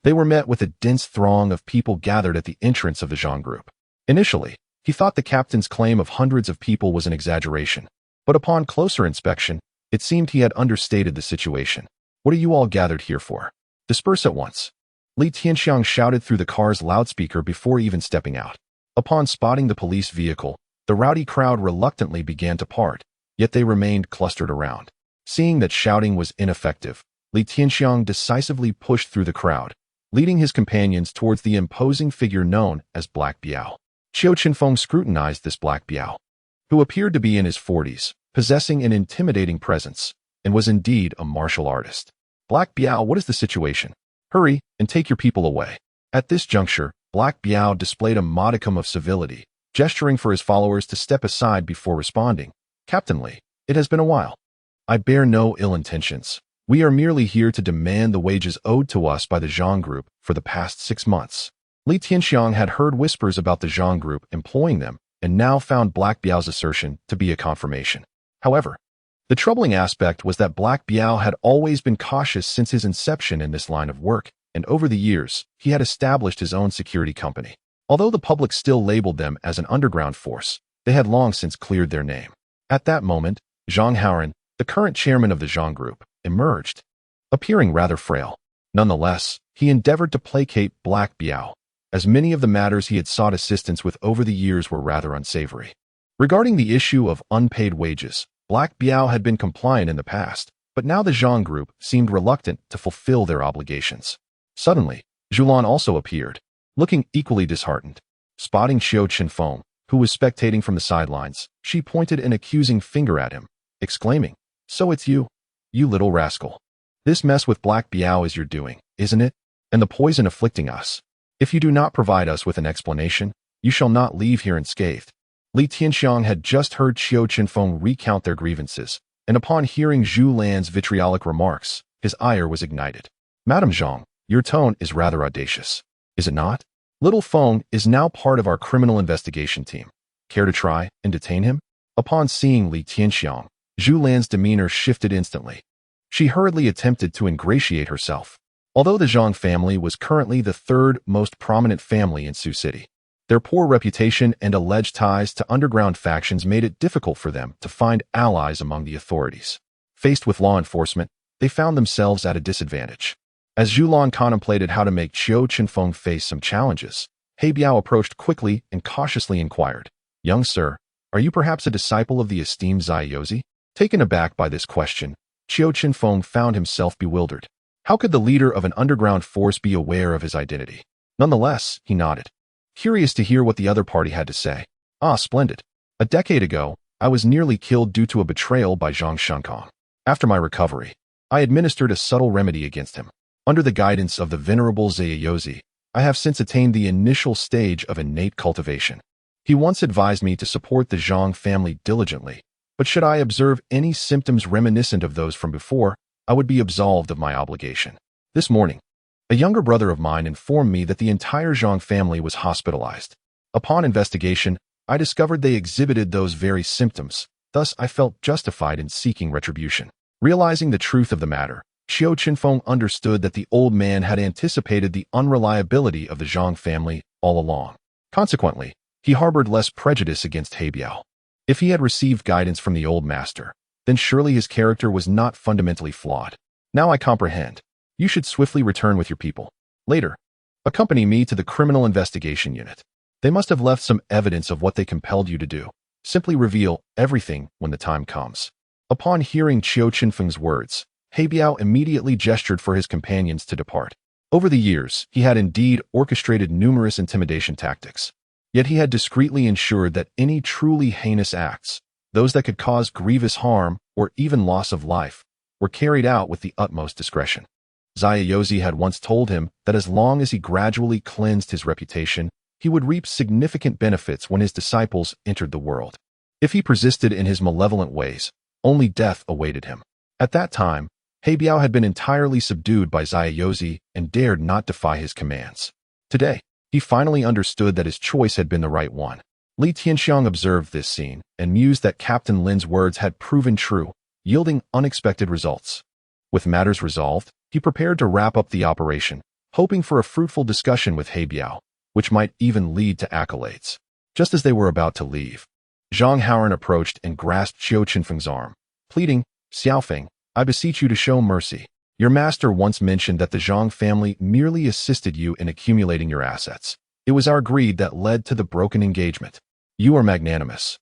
they were met with a dense throng of people gathered at the entrance of the Zhang group. Initially, he thought the captain's claim of hundreds of people was an exaggeration, but upon closer inspection, it seemed he had understated the situation. What are you all gathered here for? Disperse at once. Li Tianxiang shouted through the car's loudspeaker before even stepping out. Upon spotting the police vehicle, the rowdy crowd reluctantly began to part, yet they remained clustered around. Seeing that shouting was ineffective, Li Tianxiang decisively pushed through the crowd, leading his companions towards the imposing figure known as Black Biao. Qiu Chenfeng scrutinized this Black Biao, who appeared to be in his 40s, possessing an intimidating presence, and was indeed a martial artist. Black Biao, what is the situation? Hurry and take your people away. At this juncture, Black Biao displayed a modicum of civility, gesturing for his followers to step aside before responding. Captain Li, it has been a while. I bear no ill intentions. We are merely here to demand the wages owed to us by the Zhang Group for the past 6 months. Li Tianxiang had heard whispers about the Zhang Group employing them and now found Black Biao's assertion to be a confirmation. However, the troubling aspect was that Black Biao had always been cautious since his inception in this line of work, and over the years, he had established his own security company. Although the public still labeled them as an underground force, they had long since cleared their name. At that moment, Zhang Haoran, the current chairman of the Zhang Group, emerged, appearing rather frail. Nonetheless, he endeavored to placate Black Biao, as many of the matters he had sought assistance with over the years were rather unsavory. Regarding the issue of unpaid wages, Black Biao had been compliant in the past, but now the Zhang Group seemed reluctant to fulfill their obligations. Suddenly, Zhulan also appeared, looking equally disheartened. Spotting Qiu Chenfeng, who was spectating from the sidelines, she pointed an accusing finger at him, exclaiming, "So it's you, you little rascal. This mess with Black Biao is your doing, isn't it? And the poison afflicting us. If you do not provide us with an explanation, you shall not leave here unscathed." Li Tianxiang had just heard Qiu Chenfeng recount their grievances, and upon hearing Zhu Lan's vitriolic remarks, his ire was ignited. "Madame Zhang, your tone is rather audacious, is it not? Little Feng is now part of our criminal investigation team. Care to try and detain him?" Upon seeing Li Tianxiang, Zhu Lan's demeanor shifted instantly. She hurriedly attempted to ingratiate herself. Although the Zhang family was currently the third most prominent family in Sioux City, their poor reputation and alleged ties to underground factions made it difficult for them to find allies among the authorities. Faced with law enforcement, they found themselves at a disadvantage. As Zhulan contemplated how to make Qiu Chenfeng face some challenges, He Biao approached quickly and cautiously inquired, "Young sir, are you perhaps a disciple of the esteemed Zaiyozi?" Taken aback by this question, Qiu Chenfeng found himself bewildered. How could the leader of an underground force be aware of his identity? Nonetheless, he nodded, curious to hear what the other party had to say. "Ah, splendid. A decade ago, I was nearly killed due to a betrayal by Zhang Shankong. After my recovery, I administered a subtle remedy against him. Under the guidance of the venerable Zaiyozi, I have since attained the initial stage of innate cultivation. He once advised me to support the Zhang family diligently, but should I observe any symptoms reminiscent of those from before, I would be absolved of my obligation. This morning, a younger brother of mine informed me that the entire Zhang family was hospitalized. Upon investigation, I discovered they exhibited those very symptoms, thus I felt justified in seeking retribution." Realizing the truth of the matter, Qiu Chenfeng understood that the old man had anticipated the unreliability of the Zhang family all along. Consequently, he harbored less prejudice against He Biao. If he had received guidance from the old master, then surely his character was not fundamentally flawed. "Now I comprehend. You should swiftly return with your people. Later, accompany me to the Criminal Investigation Unit. They must have left some evidence of what they compelled you to do. Simply reveal everything when the time comes." Upon hearing Qiu Chenfeng's words, He Biao immediately gestured for his companions to depart. Over the years, he had indeed orchestrated numerous intimidation tactics. Yet he had discreetly ensured that any truly heinous acts, those that could cause grievous harm or even loss of life, were carried out with the utmost discretion. Zaiyozi had once told him that as long as he gradually cleansed his reputation, he would reap significant benefits when his disciples entered the world. If he persisted in his malevolent ways, only death awaited him. At that time, He Biao had been entirely subdued by Zaiyozi and dared not defy his commands. Today, he finally understood that his choice had been the right one. Li Tianxiang observed this scene and mused that Captain Lin's words had proven true, yielding unexpected results. With matters resolved, he prepared to wrap up the operation, hoping for a fruitful discussion with He Biao, which might even lead to accolades. Just as they were about to leave, Zhang Haoran approached and grasped Qiu Chenfeng's arm, pleading, "Xiaofeng, I beseech you to show mercy. Your master once mentioned that the Zhang family merely assisted you in accumulating your assets. It was our greed that led to the broken engagement. You are magnanimous.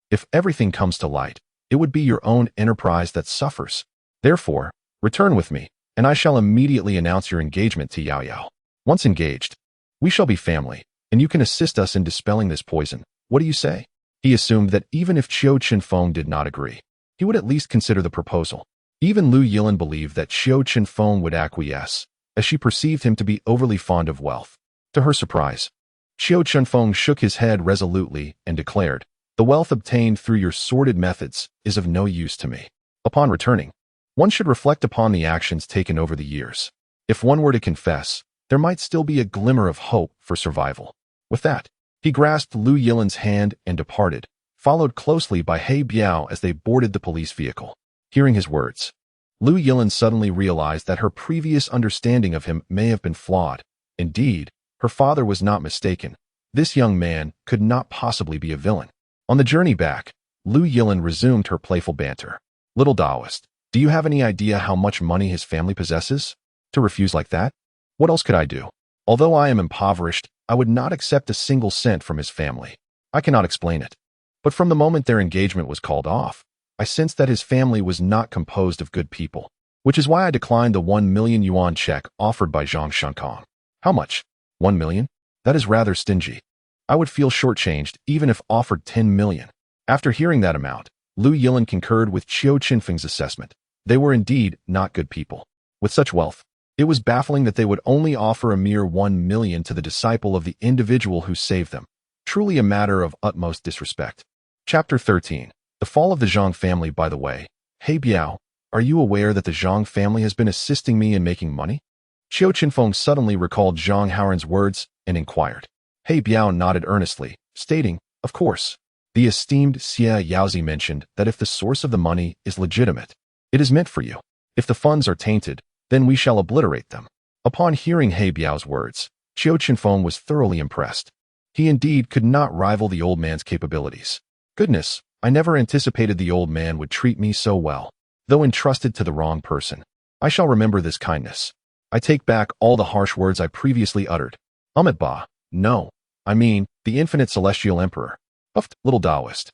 If everything comes to light, it would be your own enterprise that suffers. Therefore, return with me, and I shall immediately announce your engagement to Yao Yao. Once engaged, we shall be family, and you can assist us in dispelling this poison. What do you say?" He assumed that even if Qiu Chenfeng did not agree, he would at least consider the proposal. Even Lu Yilin believed that Qiu Chenfeng would acquiesce, as she perceived him to be overly fond of wealth. To her surprise, Qiu Chenfeng shook his head resolutely and declared, "The wealth obtained through your sordid methods is of no use to me. Upon returning, one should reflect upon the actions taken over the years. If one were to confess, there might still be a glimmer of hope for survival." With that, he grasped Lu Yilin's hand and departed, followed closely by He Biao as they boarded the police vehicle. Hearing his words, Lu Yilin suddenly realized that her previous understanding of him may have been flawed. Indeed, her father was not mistaken. This young man could not possibly be a villain. On the journey back, Lu Yilin resumed her playful banter. "Little Taoist, do you have any idea how much money his family possesses? To refuse like that? What else could I do? Although I am impoverished, I would not accept a single cent from his family. I cannot explain it. But from the moment their engagement was called off, I sensed that his family was not composed of good people, which is why I declined the 1 million yuan check offered by Zhang Shankong." "How much? 1 million? That is rather stingy. I would feel shortchanged even if offered 10 million. After hearing that amount, Lu Yilin concurred with Qiu Chenfeng's assessment. They were indeed not good people. With such wealth, it was baffling that they would only offer a mere 1 million to the disciple of the individual who saved them. Truly a matter of utmost disrespect. Chapter 13. The Fall of the Zhang Family. By the way, He Biao, are you aware that the Zhang family has been assisting me in making money? Qiu Chenfeng suddenly recalled Zhang Haoran's words and inquired. He Biao nodded earnestly, stating, "Of course. The esteemed Xie Yaozi mentioned that if the source of the money is legitimate, it is meant for you. If the funds are tainted, then we shall obliterate them." Upon hearing He Biao's words, Qiu Chenfeng was thoroughly impressed. He indeed could not rival the old man's capabilities. "Goodness, I never anticipated the old man would treat me so well, though entrusted to the wrong person. I shall remember this kindness. I take back all the harsh words I previously uttered. Ba, no, I mean, the infinite celestial emperor. Huffed, little Taoist.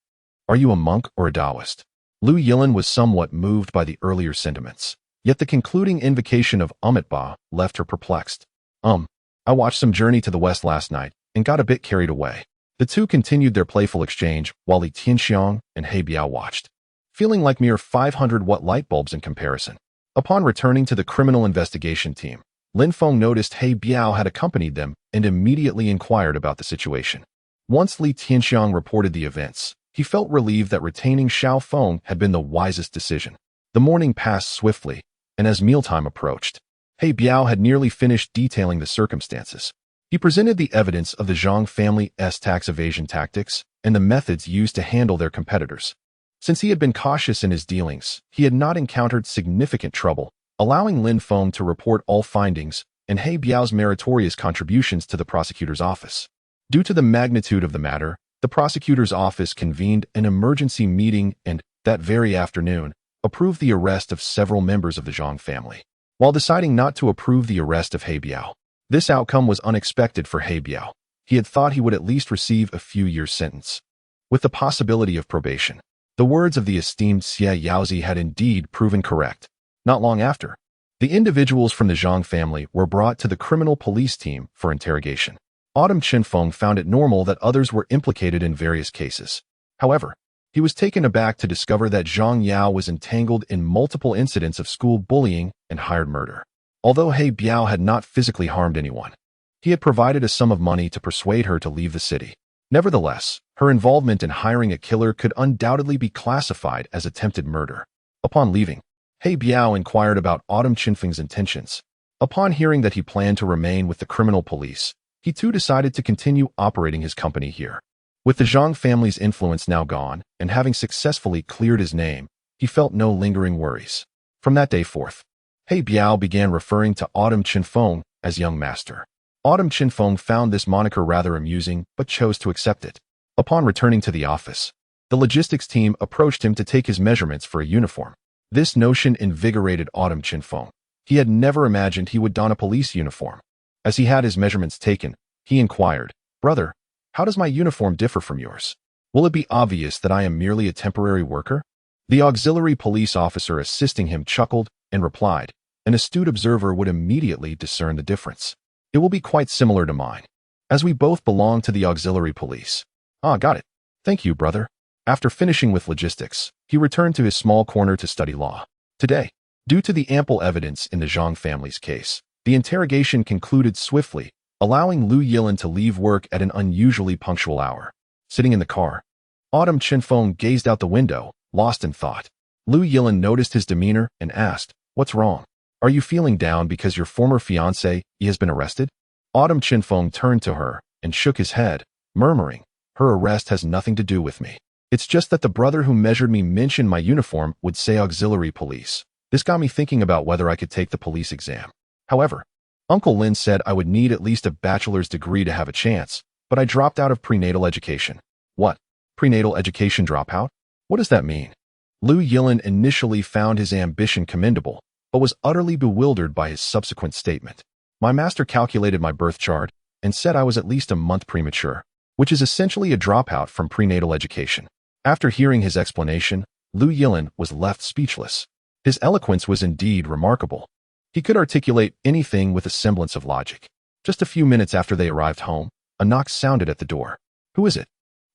Are you a monk or a Taoist?" Lu Yilin was somewhat moved by the earlier sentiments, yet the concluding invocation of Ba left her perplexed. I watched some Journey to the West last night and got a bit carried away." The two continued their playful exchange while Li Tianxiang and He Biao watched, feeling like mere 500-watt light bulbs in comparison. Upon returning to the criminal investigation team, Lin Feng noticed He Biao had accompanied them and immediately inquired about the situation. Once Li Tianxiang reported the events, he felt relieved that retaining Xiao Feng had been the wisest decision. The morning passed swiftly, and as mealtime approached, He Biao had nearly finished detailing the circumstances. He presented the evidence of the Zhang family's tax evasion tactics and the methods used to handle their competitors. Since he had been cautious in his dealings, he had not encountered significant trouble, allowing Lin Feng to report all findings and He Biao's meritorious contributions to the prosecutor's office. Due to the magnitude of the matter, the prosecutor's office convened an emergency meeting and, that very afternoon, approved the arrest of several members of the Zhang family. While deciding not to approve the arrest of He Biao, this outcome was unexpected for He Biao. He had thought he would at least receive a few years' sentence, with the possibility of probation. The words of the esteemed Xie Yaozi had indeed proven correct. Not long after, the individuals from the Zhang family were brought to the criminal police team for interrogation. Qiu Chenfeng found it normal that others were implicated in various cases. However, he was taken aback to discover that Zhang Yao was entangled in multiple incidents of school bullying and hired murder. Although He Biao had not physically harmed anyone, he had provided a sum of money to persuade her to leave the city. Nevertheless, her involvement in hiring a killer could undoubtedly be classified as attempted murder. Upon leaving, He Biao inquired about Qiu Chenfeng's intentions. Upon hearing that he planned to remain with the criminal police, he too decided to continue operating his company here. With the Zhang family's influence now gone, and having successfully cleared his name, he felt no lingering worries. From that day forth, He Biao began referring to Qiu Chenfeng as young master. Qiu Chenfeng found this moniker rather amusing, but chose to accept it. Upon returning to the office, the logistics team approached him to take his measurements for a uniform. This notion invigorated Qiu Chenfeng. He had never imagined he would don a police uniform. As he had his measurements taken, he inquired, "Brother, how does my uniform differ from yours? Will it be obvious that I am merely a temporary worker?" The auxiliary police officer assisting him chuckled and replied, An astute observer would immediately discern the difference. It will be quite similar to mine, as we both belong to the auxiliary police. Ah, got it. Thank you, brother. After finishing with logistics, he returned to his small corner to study law. Today, due to the ample evidence in the Zhang family's case, the interrogation concluded swiftly, allowing Lu Yilin to leave work at an unusually punctual hour. Sitting in the car, Qiu Chenfeng gazed out the window, lost in thought. Lu Yilin noticed his demeanor and asked, "What's wrong? Are you feeling down because your former fiancé has been arrested?" Qiu Chenfeng turned to her and shook his head, murmuring, "Her arrest has nothing to do with me. It's just that the brother who measured me mentioned my uniform would say auxiliary police. This got me thinking about whether I could take the police exam. However, Uncle Lin said I would need at least a bachelor's degree to have a chance, but I dropped out of prenatal education." "What? Prenatal education dropout? What does that mean?" Lu Yilin initially found his ambition commendable, but was utterly bewildered by his subsequent statement. "My master calculated my birth chart and said I was at least a month premature, which is essentially a dropout from prenatal education." After hearing his explanation, Lu Yilin was left speechless. His eloquence was indeed remarkable. He could articulate anything with a semblance of logic. Just a few minutes after they arrived home, a knock sounded at the door. "Who is it?"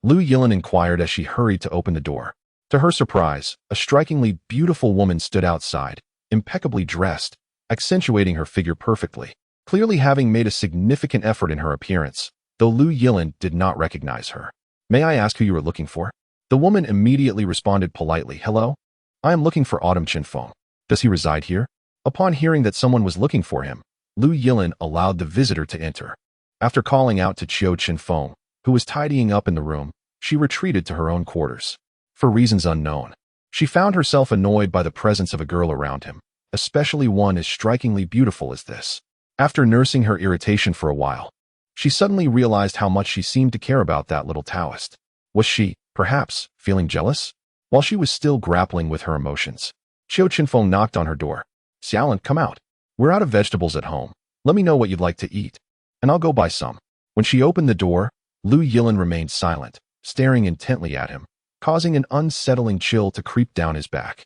Lu Yilin inquired as she hurried to open the door. To her surprise, a strikingly beautiful woman stood outside, impeccably dressed, accentuating her figure perfectly, clearly having made a significant effort in her appearance, though Lu Yilin did not recognize her. "May I ask who you are looking for?" The woman immediately responded politely, "Hello? I am looking for Qiu Chenfeng. Does he reside here?" Upon hearing that someone was looking for him, Lu Yilin allowed the visitor to enter. After calling out to Qiu Chenfeng, who was tidying up in the room, she retreated to her own quarters. For reasons unknown, she found herself annoyed by the presence of a girl around him, especially one as strikingly beautiful as this. After nursing her irritation for a while, she suddenly realized how much she seemed to care about that little Taoist. Was she, perhaps, feeling jealous? While she was still grappling with her emotions, Qiu Chenfeng knocked on her door. "Xiaolin, come out. We're out of vegetables at home. Let me know what you'd like to eat, and I'll go buy some." When she opened the door, Lu Yilin remained silent, staring intently at him, causing an unsettling chill to creep down his back.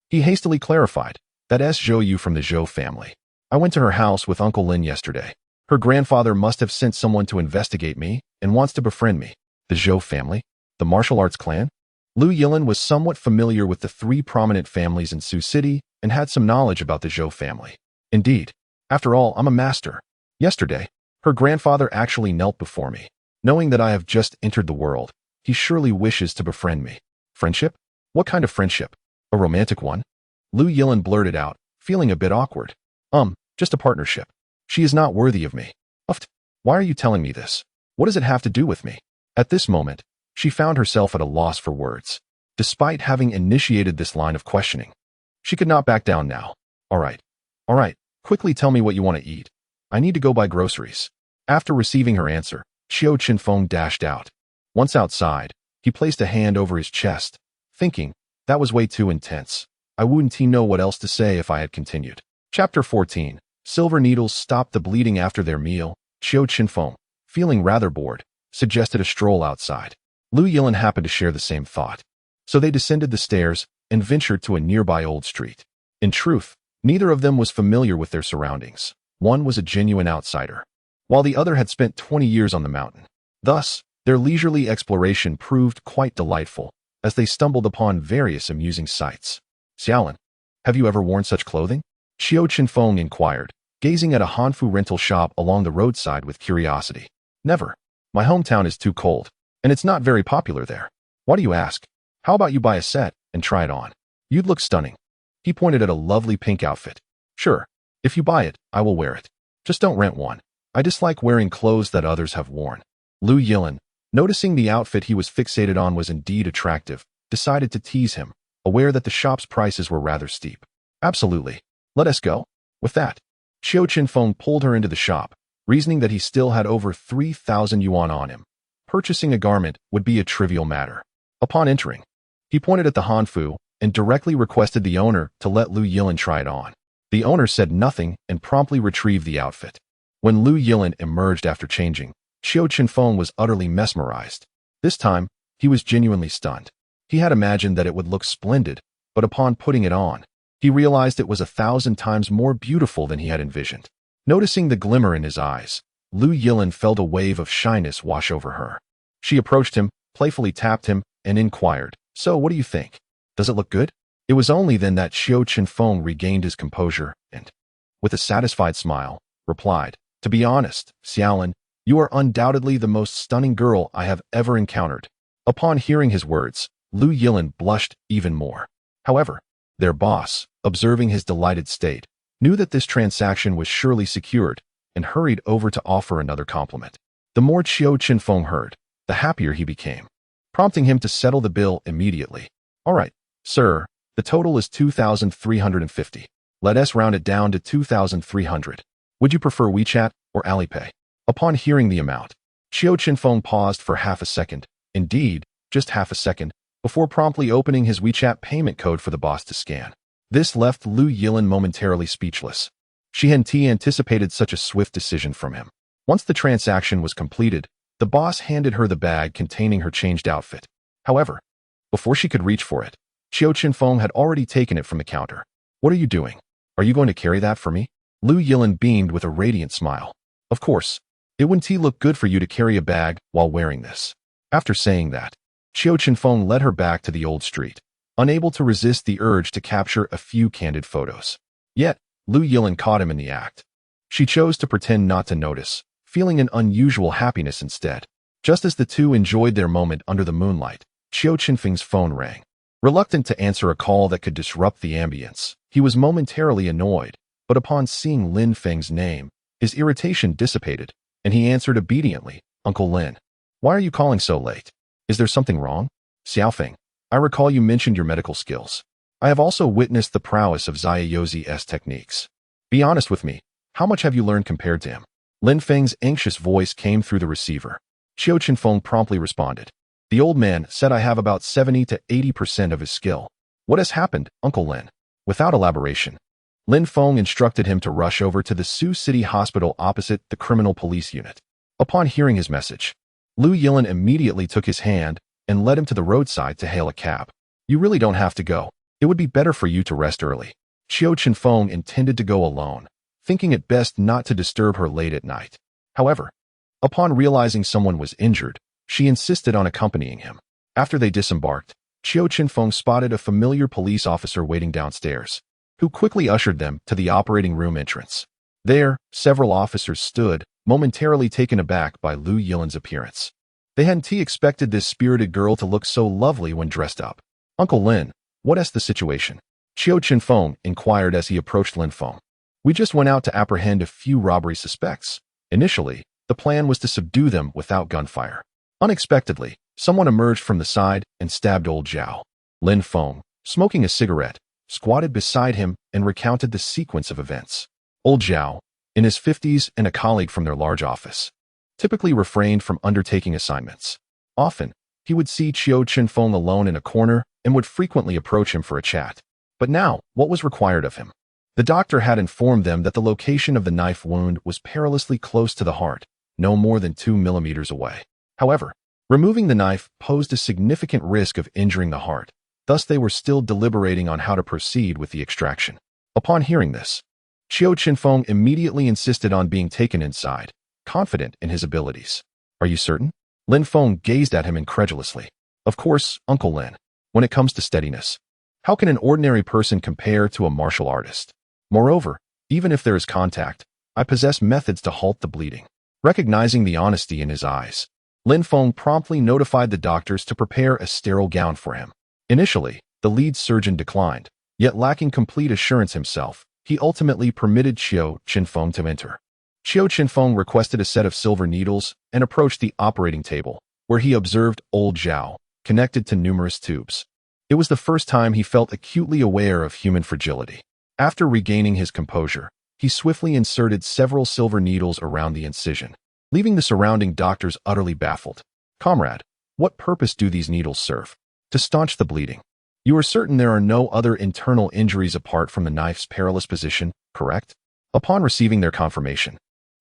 He hastily clarified, "That's Zhou Yu from the Zhou family. I went to her house with Uncle Lin yesterday. Her grandfather must have sent someone to investigate me and wants to befriend me." The Zhou family? The martial arts clan? Lu Yilin was somewhat familiar with the three prominent families in Sioux City and had some knowledge about the Zhou family. "Indeed. After all, I'm a master. Yesterday, her grandfather actually knelt before me. Knowing that I have just entered the world, he surely wishes to befriend me." "Friendship? What kind of friendship? A romantic one?" Lu Yilin blurted out, feeling a bit awkward. Just a partnership. She is not worthy of me." "Uft. Why are you telling me this? What does it have to do with me?" At this moment, she found herself at a loss for words. Despite having initiated this line of questioning, she could not back down now. All right. Quickly tell me what you want to eat. I need to go buy groceries." After receiving her answer, Qiu Chenfeng dashed out. Once outside, he placed a hand over his chest, thinking, that was way too intense. I wouldn't know what else to say if I had continued. Chapter 14. Silver needles stopped the bleeding after their meal. Qiu Chenfeng, feeling rather bored, suggested a stroll outside. Lu Yilin happened to share the same thought. So they descended the stairs and ventured to a nearby old street. In truth, neither of them was familiar with their surroundings. One was a genuine outsider, while the other had spent 20 years on the mountain. Thus, their leisurely exploration proved quite delightful, as they stumbled upon various amusing sights. "Xiaolin, have you ever worn such clothing?" Qiu Chenfeng inquired, gazing at a Hanfu rental shop along the roadside with curiosity. "Never. My hometown is too cold, and it's not very popular there. Why do you ask? How about you buy a set and try it on? You'd look stunning." He pointed at a lovely pink outfit. "Sure. If you buy it, I will wear it. Just don't rent one. I dislike wearing clothes that others have worn." Lu Yilin, noticing the outfit he was fixated on was indeed attractive, decided to tease him, aware that the shop's prices were rather steep. "Absolutely. Let us go." With that, Qiu Chenfeng pulled her into the shop, reasoning that he still had over 3,000 yuan on him. Purchasing a garment would be a trivial matter. Upon entering, he pointed at the Hanfu and directly requested the owner to let Lu Yilin try it on. The owner said nothing and promptly retrieved the outfit. When Lu Yilin emerged after changing, Qiu Chenfeng was utterly mesmerized. This time, he was genuinely stunned. He had imagined that it would look splendid, but upon putting it on, He realized it was 1,000 times more beautiful than he had envisioned. Noticing the glimmer in his eyes, Lu Yilin felt a wave of shyness wash over her. She approached him, playfully tapped him, and inquired, "So, what do you think? Does it look good?" It was only then that Qiu Chenfeng regained his composure and, with a satisfied smile, replied, "To be honest, Xiaolin, you are undoubtedly the most stunning girl I have ever encountered." Upon hearing his words, Lu Yilin blushed even more. However, their boss, observing his delighted state, knew that this transaction was surely secured and hurried over to offer another compliment. The more Qiu Chenfeng heard, the happier he became, prompting him to settle the bill immediately. "All right, sir, the total is 2,350. Let us round it down to 2,300. Would you prefer WeChat or Alipay?" Upon hearing the amount, Qiu Chenfeng paused for half a second, indeed, just half a second, before promptly opening his WeChat payment code for the boss to scan. This left Lu Yilin momentarily speechless. She hadn't anticipated such a swift decision from him. Once the transaction was completed, the boss handed her the bag containing her changed outfit. However, before she could reach for it, Qiu Chenfeng had already taken it from the counter. "What are you doing? Are you going to carry that for me?" Lu Yilin beamed with a radiant smile. "Of course. It wouldn't look good for you to carry a bag while wearing this." After saying that, Qiu Chenfeng led her back to the old street, unable to resist the urge to capture a few candid photos. Yet, Lu Yilin caught him in the act. She chose to pretend not to notice, feeling an unusual happiness instead. Just as the two enjoyed their moment under the moonlight, Qiu Chenfeng's phone rang. Reluctant to answer a call that could disrupt the ambience, he was momentarily annoyed, but upon seeing Lin Feng's name, his irritation dissipated, and he answered obediently, "Uncle Lin, why are you calling so late? Is there something wrong?" "Xiaofeng, I recall you mentioned your medical skills. I have also witnessed the prowess of Xia Yozi's techniques. Be honest with me, how much have you learned compared to him?" Lin Feng's anxious voice came through the receiver. Qiu Chenfeng promptly responded. "The old man said I have about 70 to 80% of his skill." "What has happened, Uncle Lin?" Without elaboration, Lin Feng instructed him to rush over to the Sioux City Hospital opposite the criminal police unit. Upon hearing his message, Lu Yilin immediately took his hand and led him to the roadside to hail a cab. "You really don't have to go. It would be better for you to rest early." Qiu Chenfeng intended to go alone, thinking it best not to disturb her late at night. However, upon realizing someone was injured, she insisted on accompanying him. After they disembarked, Qiu Chenfeng spotted a familiar police officer waiting downstairs, who quickly ushered them to the operating room entrance. There, several officers stood, momentarily taken aback by Lu Yilin's appearance. They hadn't expected this spirited girl to look so lovely when dressed up. "Uncle Lin, what is the situation?" Qiu Chenfeng inquired as he approached Lin Feng. "We just went out to apprehend a few robbery suspects. Initially, the plan was to subdue them without gunfire. Unexpectedly, someone emerged from the side and stabbed old Zhao." Lin Feng, smoking a cigarette, squatted beside him and recounted the sequence of events. Old Zhao, in his 50s and a colleague from their large office, typically refrained from undertaking assignments. Often, he would see Qiu Chenfeng alone in a corner and would frequently approach him for a chat. But now, what was required of him? The doctor had informed them that the location of the knife wound was perilously close to the heart, no more than 2 millimeters away. However, removing the knife posed a significant risk of injuring the heart, thus they were still deliberating on how to proceed with the extraction. Upon hearing this, Qiu Chenfeng immediately insisted on being taken inside, confident in his abilities. "Are you certain?" Lin Feng gazed at him incredulously. "Of course, Uncle Lin. When it comes to steadiness, how can an ordinary person compare to a martial artist? Moreover, even if there is contact, I possess methods to halt the bleeding." Recognizing the honesty in his eyes, Lin Feng promptly notified the doctors to prepare a sterile gown for him. Initially, the lead surgeon declined, yet lacking complete assurance himself, he ultimately permitted Qiu Chenfeng to enter. Qiu Chenfeng requested a set of silver needles and approached the operating table, where he observed old Zhao, connected to numerous tubes. It was the first time he felt acutely aware of human fragility. After regaining his composure, he swiftly inserted several silver needles around the incision, leaving the surrounding doctors utterly baffled. "Comrade, what purpose do these needles serve?" "To staunch the bleeding. You are certain there are no other internal injuries apart from the knife's perilous position, correct?" Upon receiving their confirmation,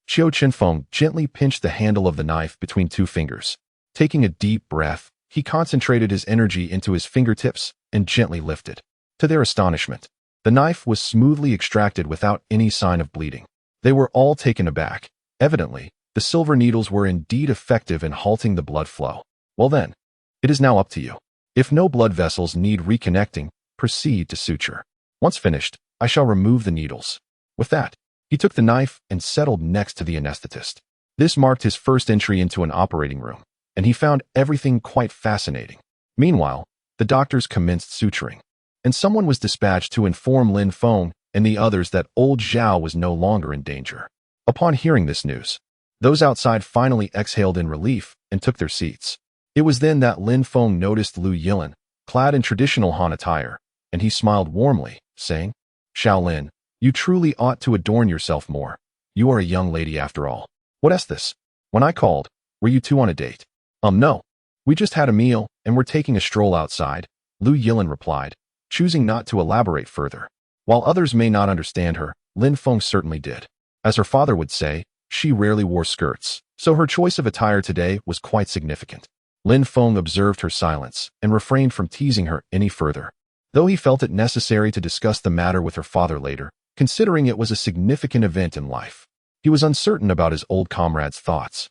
Qiu Chenfeng gently pinched the handle of the knife between 2 fingers. Taking a deep breath, he concentrated his energy into his fingertips and gently lifted. To their astonishment, The knife was smoothly extracted without any sign of bleeding. They were all taken aback. Evidently, the silver needles were indeed effective in halting the blood flow. Well then, it is now up to you. If no blood vessels need reconnecting, proceed to suture. Once finished, I shall remove the needles. With that, he took the knife and settled next to the anesthetist. This marked his first entry into an operating room, and he found everything quite fascinating. Meanwhile, the doctors commenced suturing, and someone was dispatched to inform Lin Feng and the others that old Zhao was no longer in danger. Upon hearing this news, those outside finally exhaled in relief and took their seats. It was then that Lin Feng noticed Lu Yilin, clad in traditional Han attire, and he smiled warmly, saying, "Shaolin, you truly ought to adorn yourself more. You are a young lady after all. What's this? When I called, were you two on a date?" No. We just had a meal, and we're taking a stroll outside," Lu Yilin replied, choosing not to elaborate further. While others may not understand her, Lin Feng certainly did. As her father would say, she rarely wore skirts, so her choice of attire today was quite significant. Lin Feng observed her silence and refrained from teasing her any further, though he felt it necessary to discuss the matter with her father later, considering it was a significant event in life. He was uncertain about his old comrade's thoughts,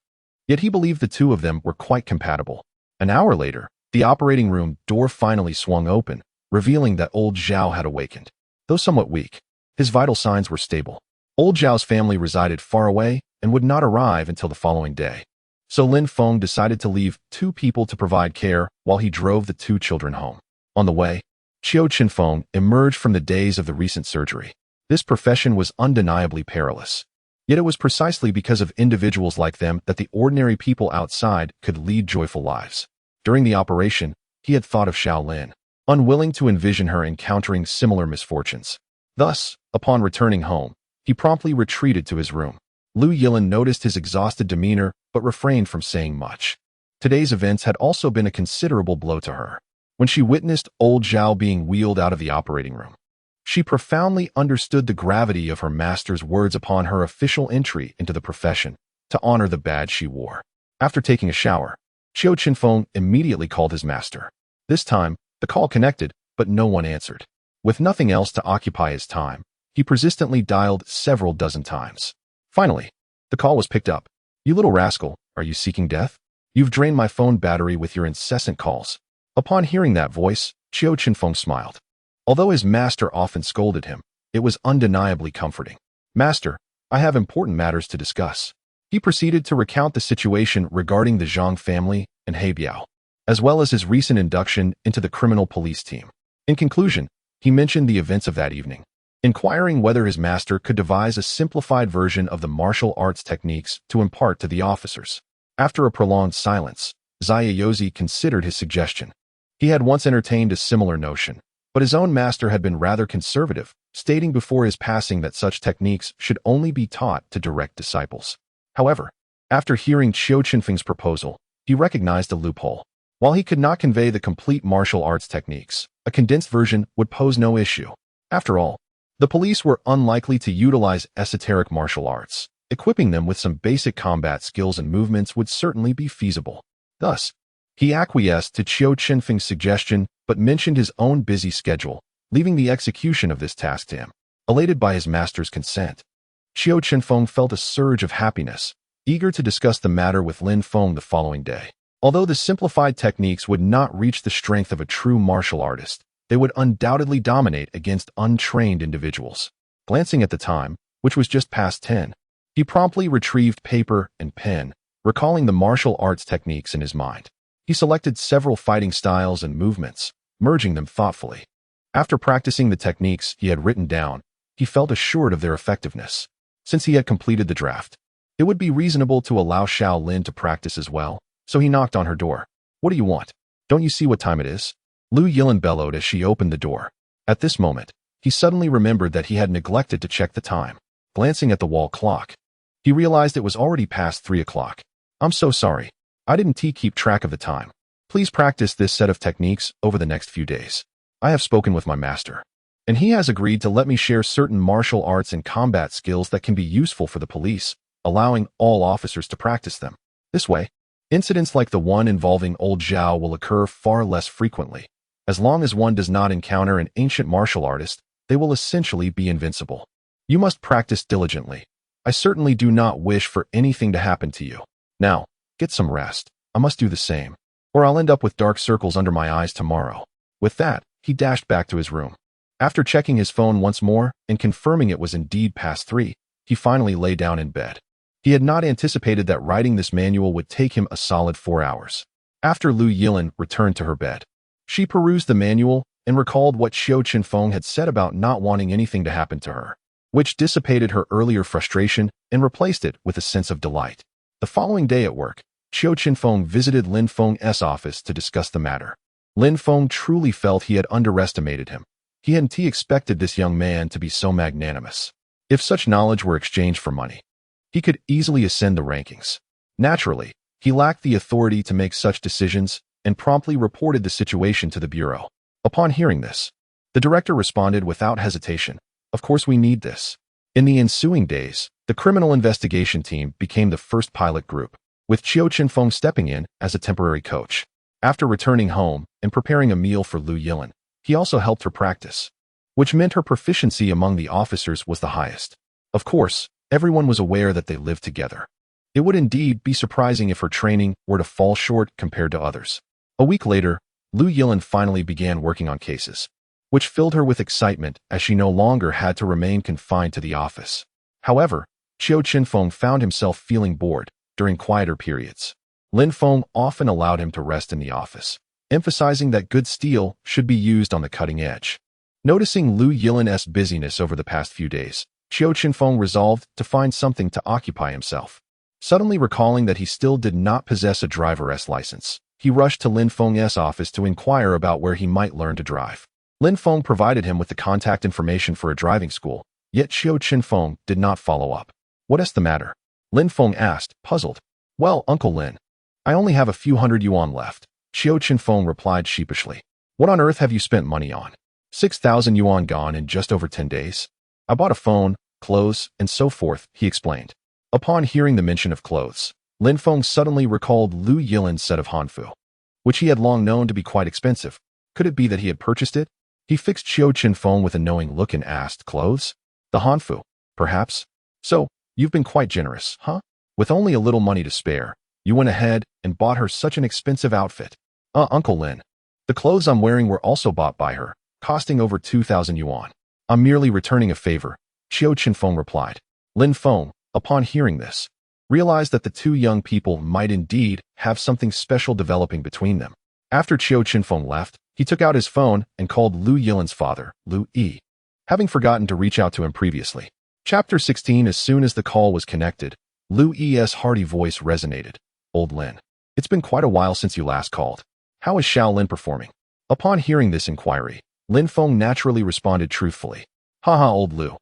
yet he believed the two of them were quite compatible. An hour later, the operating room door finally swung open, revealing that old Zhao had awakened. Though somewhat weak, his vital signs were stable. Old Zhao's family resided far away and would not arrive until the following day. So Lin Feng decided to leave 2 people to provide care while he drove the 2 children home. On the way, Qiu Chenfeng emerged from the days of the recent surgery. This profession was undeniably perilous. Yet it was precisely because of individuals like them that the ordinary people outside could lead joyful lives. During the operation, he had thought of Shaolin, unwilling to envision her encountering similar misfortunes. Thus, upon returning home, he promptly retreated to his room. Lu Yilin noticed his exhausted demeanor but refrained from saying much. Today's events had also been a considerable blow to her. When she witnessed old Zhao being wheeled out of the operating room, she profoundly understood the gravity of her master's words upon her official entry into the profession to honor the badge she wore. After taking a shower, Qiu Chenfeng immediately called his master. This time, the call connected, but no one answered. With nothing else to occupy his time, he persistently dialed several dozen times. Finally, the call was picked up. "You little rascal, are you seeking death? You've drained my phone battery with your incessant calls." Upon hearing that voice, Qiu Chenfeng smiled. Although his master often scolded him, it was undeniably comforting. "Master, I have important matters to discuss." He proceeded to recount the situation regarding the Zhang family and He Biao, as well as his recent induction into the criminal police team. In conclusion, he mentioned the events of that evening, inquiring whether his master could devise a simplified version of the martial arts techniques to impart to the officers. After a prolonged silence, Zaya considered his suggestion. He had once entertained a similar notion, but his own master had been rather conservative, stating before his passing that such techniques should only be taught to direct disciples. However, after hearing Qiu Chenfeng's proposal, he recognized a loophole. While he could not convey the complete martial arts techniques, a condensed version would pose no issue. After all, the police were unlikely to utilize esoteric martial arts. Equipping them with some basic combat skills and movements would certainly be feasible. Thus, he acquiesced to Qiu Chenfeng's suggestion but mentioned his own busy schedule, leaving the execution of this task to him. Elated by his master's consent, Qiu Chenfeng felt a surge of happiness, eager to discuss the matter with Lin Feng the following day. Although the simplified techniques would not reach the strength of a true martial artist, they would undoubtedly dominate against untrained individuals. Glancing at the time, which was just past 10, he promptly retrieved paper and pen, recalling the martial arts techniques in his mind. He selected several fighting styles and movements, merging them thoughtfully. After practicing the techniques he had written down, he felt assured of their effectiveness. Since he had completed the draft, it would be reasonable to allow Shaolin to practice as well, so he knocked on her door. "What do you want? Don't you see what time it is?" Lu Yilin bellowed as she opened the door. At this moment, he suddenly remembered that he had neglected to check the time. Glancing at the wall clock, he realized it was already past 3 o'clock. "I'm so sorry. I didn't keep track of the time. Please practice this set of techniques over the next few days. I have spoken with my master, and he has agreed to let me share certain martial arts and combat skills that can be useful for the police, allowing all officers to practice them. This way, incidents like the one involving old Zhao will occur far less frequently. As long as one does not encounter an ancient martial artist, they will essentially be invincible. You must practice diligently. I certainly do not wish for anything to happen to you. Now, get some rest. I must do the same, or I'll end up with dark circles under my eyes tomorrow." With that, he dashed back to his room. After checking his phone once more and confirming it was indeed past 3, he finally lay down in bed. He had not anticipated that writing this manual would take him a solid 4 hours. After Lu Yilin returned to her bed, she perused the manual and recalled what Qiu Chenfeng had said about not wanting anything to happen to her, which dissipated her earlier frustration and replaced it with a sense of delight. The following day at work, Qiu Chenfeng visited Lin Feng's office to discuss the matter. Lin Feng truly felt he had underestimated him. He hadn't expected this young man to be so magnanimous. If such knowledge were exchanged for money, he could easily ascend the rankings. Naturally, he lacked the authority to make such decisions and promptly reported the situation to the bureau. Upon hearing this, the director responded without hesitation, "Of course we need this." In the ensuing days, the criminal investigation team became the first pilot group, with Qiu Chenfeng stepping in as a temporary coach. After returning home and preparing a meal for Lu Yilin, he also helped her practice, which meant her proficiency among the officers was the highest. Of course, everyone was aware that they lived together. It would indeed be surprising if her training were to fall short compared to others. A week later, Lu Yilin finally began working on cases, which filled her with excitement as she no longer had to remain confined to the office. However, Qiu Chenfeng found himself feeling bored during quieter periods. Lin Feng often allowed him to rest in the office, emphasizing that good steel should be used on the cutting edge. Noticing Lu Yilin's busyness over the past few days, Qiu Chenfeng resolved to find something to occupy himself. Suddenly recalling that he still did not possess a driver's license, he rushed to Lin Feng's office to inquire about where he might learn to drive. Lin Feng provided him with the contact information for a driving school, yet Qiu Chenfeng did not follow up. "What is the matter?" Lin Feng asked, puzzled. "Well, Uncle Lin, I only have a few hundred yuan left," Qiu Chenfeng replied sheepishly. "What on earth have you spent money on?" 6,000 yuan gone in just over 10 days. "I bought a phone, clothes, and so forth," he explained. Upon hearing the mention of clothes, Lin Feng suddenly recalled Lu Yilin's set of hanfu, which he had long known to be quite expensive. Could it be that he had purchased it? He fixed Qiu Chenfeng with a knowing look and asked, "Clothes? The hanfu, perhaps? So, you've been quite generous, huh? With only a little money to spare, you went ahead and bought her such an expensive outfit." Uncle Lin. The clothes I'm wearing were also bought by her, costing over 2,000 yuan. "I'm merely returning a favor," Qiu Chenfeng replied. Lin Feng, upon hearing this, realized that the two young people might indeed have something special developing between them. After Qiu Chenfeng left, he took out his phone and called Lu Yilin's father, Lu Yi, having forgotten to reach out to him previously. Chapter 16. As soon as the call was connected, Lu Yi's hearty voice resonated. "Old Lin, it's been quite a while since you last called. How is Xiao Lin performing?" Upon hearing this inquiry, Lin Feng naturally responded truthfully. "Haha, old Lu.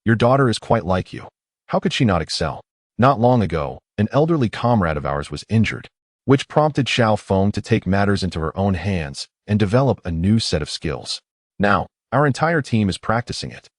Your daughter is quite like you. How could she not excel? Not long ago, an elderly comrade of ours was injured, which prompted Xiao Feng to take matters into her own hands and develop a new set of skills. Now, our entire team is practicing it.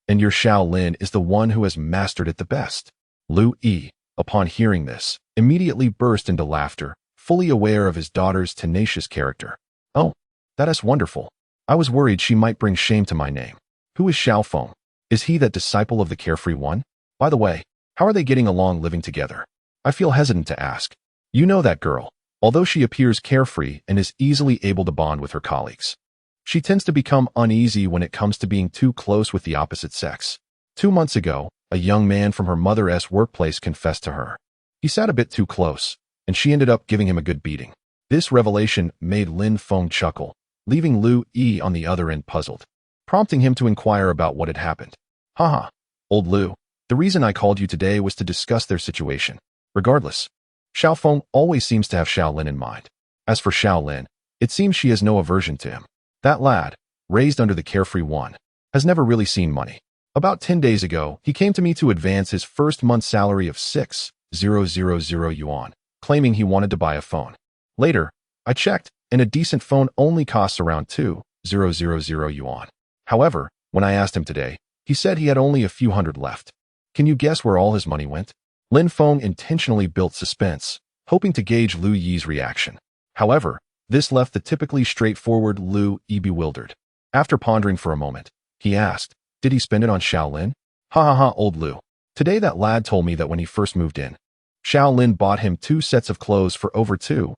And your Xiao Lin is the one who has mastered it the best." Lu Yi, upon hearing this, immediately burst into laughter, fully aware of his daughter's tenacious character. "Oh, that is wonderful. I was worried she might bring shame to my name. Who is Xiao Feng? Is he that disciple of the carefree one? By the way, how are they getting along living together? I feel hesitant to ask. You know that girl, although she appears carefree and is easily able to bond with her colleagues, she tends to become uneasy when it comes to being too close with the opposite sex. 2 months ago, a young man from her mother's workplace confessed to her. He sat a bit too close, and she ended up giving him a good beating." This revelation made Lin Feng chuckle, leaving Lu Yi on the other end puzzled, prompting him to inquire about what had happened. "Haha, old Lu, the reason I called you today was to discuss their situation. Regardless, Xiao Feng always seems to have Xiao Lin in mind. As for Xiao Lin, it seems she has no aversion to him. That lad, raised under the carefree one, has never really seen money. About 10 days ago, he came to me to advance his first month's salary of 6,000 yuan, claiming he wanted to buy a phone. Later, I checked, and a decent phone only costs around 2,000 yuan. However, when I asked him today, he said he had only a few hundred left. Can you guess where all his money went?" Lin Feng intentionally built suspense, hoping to gauge Lu Yi's reaction. However, this left the typically straightforward Lu Yi bewildered. After pondering for a moment, he asked, Did he spend it on Xiaolin? Ha ha ha, old Lu. Today that lad told me that when he first moved in, Xiaolin bought him 2 sets of clothes for over 2,000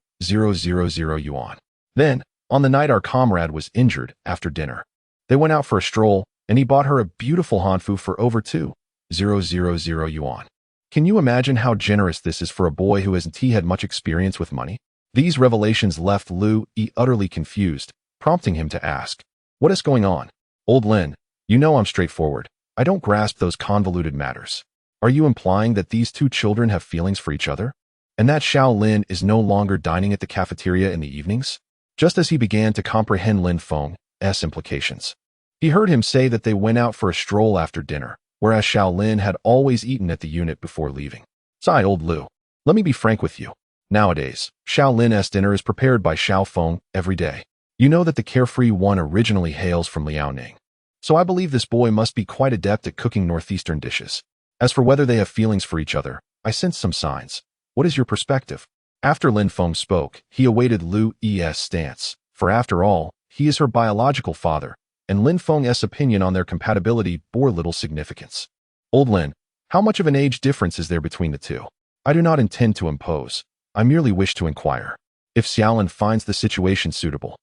yuan. Then, on the night our comrade was injured after dinner, they went out for a stroll, and he bought her a beautiful hanfu for over 2,000 yuan. Can you imagine how generous this is for a boy who hasn't had much experience with money? These revelations left Lu Yi utterly confused, prompting him to ask, "What is going on? Old Lin, you know I'm straightforward. I don't grasp those convoluted matters. Are you implying that these 2 children have feelings for each other? And that Xiaolin is no longer dining at the cafeteria in the evenings?" Just as he began to comprehend Lin Feng's implications, he heard him say that they went out for a stroll after dinner, whereas Xiaolin had always eaten at the unit before leaving. Sigh, old Lu. Let me be frank with you. Nowadays, Xiaolin's dinner is prepared by Xiao Feng every day. You know that the carefree one originally hails from Liaoning. So I believe this boy must be quite adept at cooking northeastern dishes. As for whether they have feelings for each other, I sense some signs. What is your perspective? After Lin Feng spoke, he awaited Lu Yi's stance, for after all, he is her biological father, and Lin Feng's opinion on their compatibility bore little significance. Old Lin, how much of an age difference is there between the 2? I do not intend to impose. I merely wish to inquire. If Xiaolin finds the situation suitable,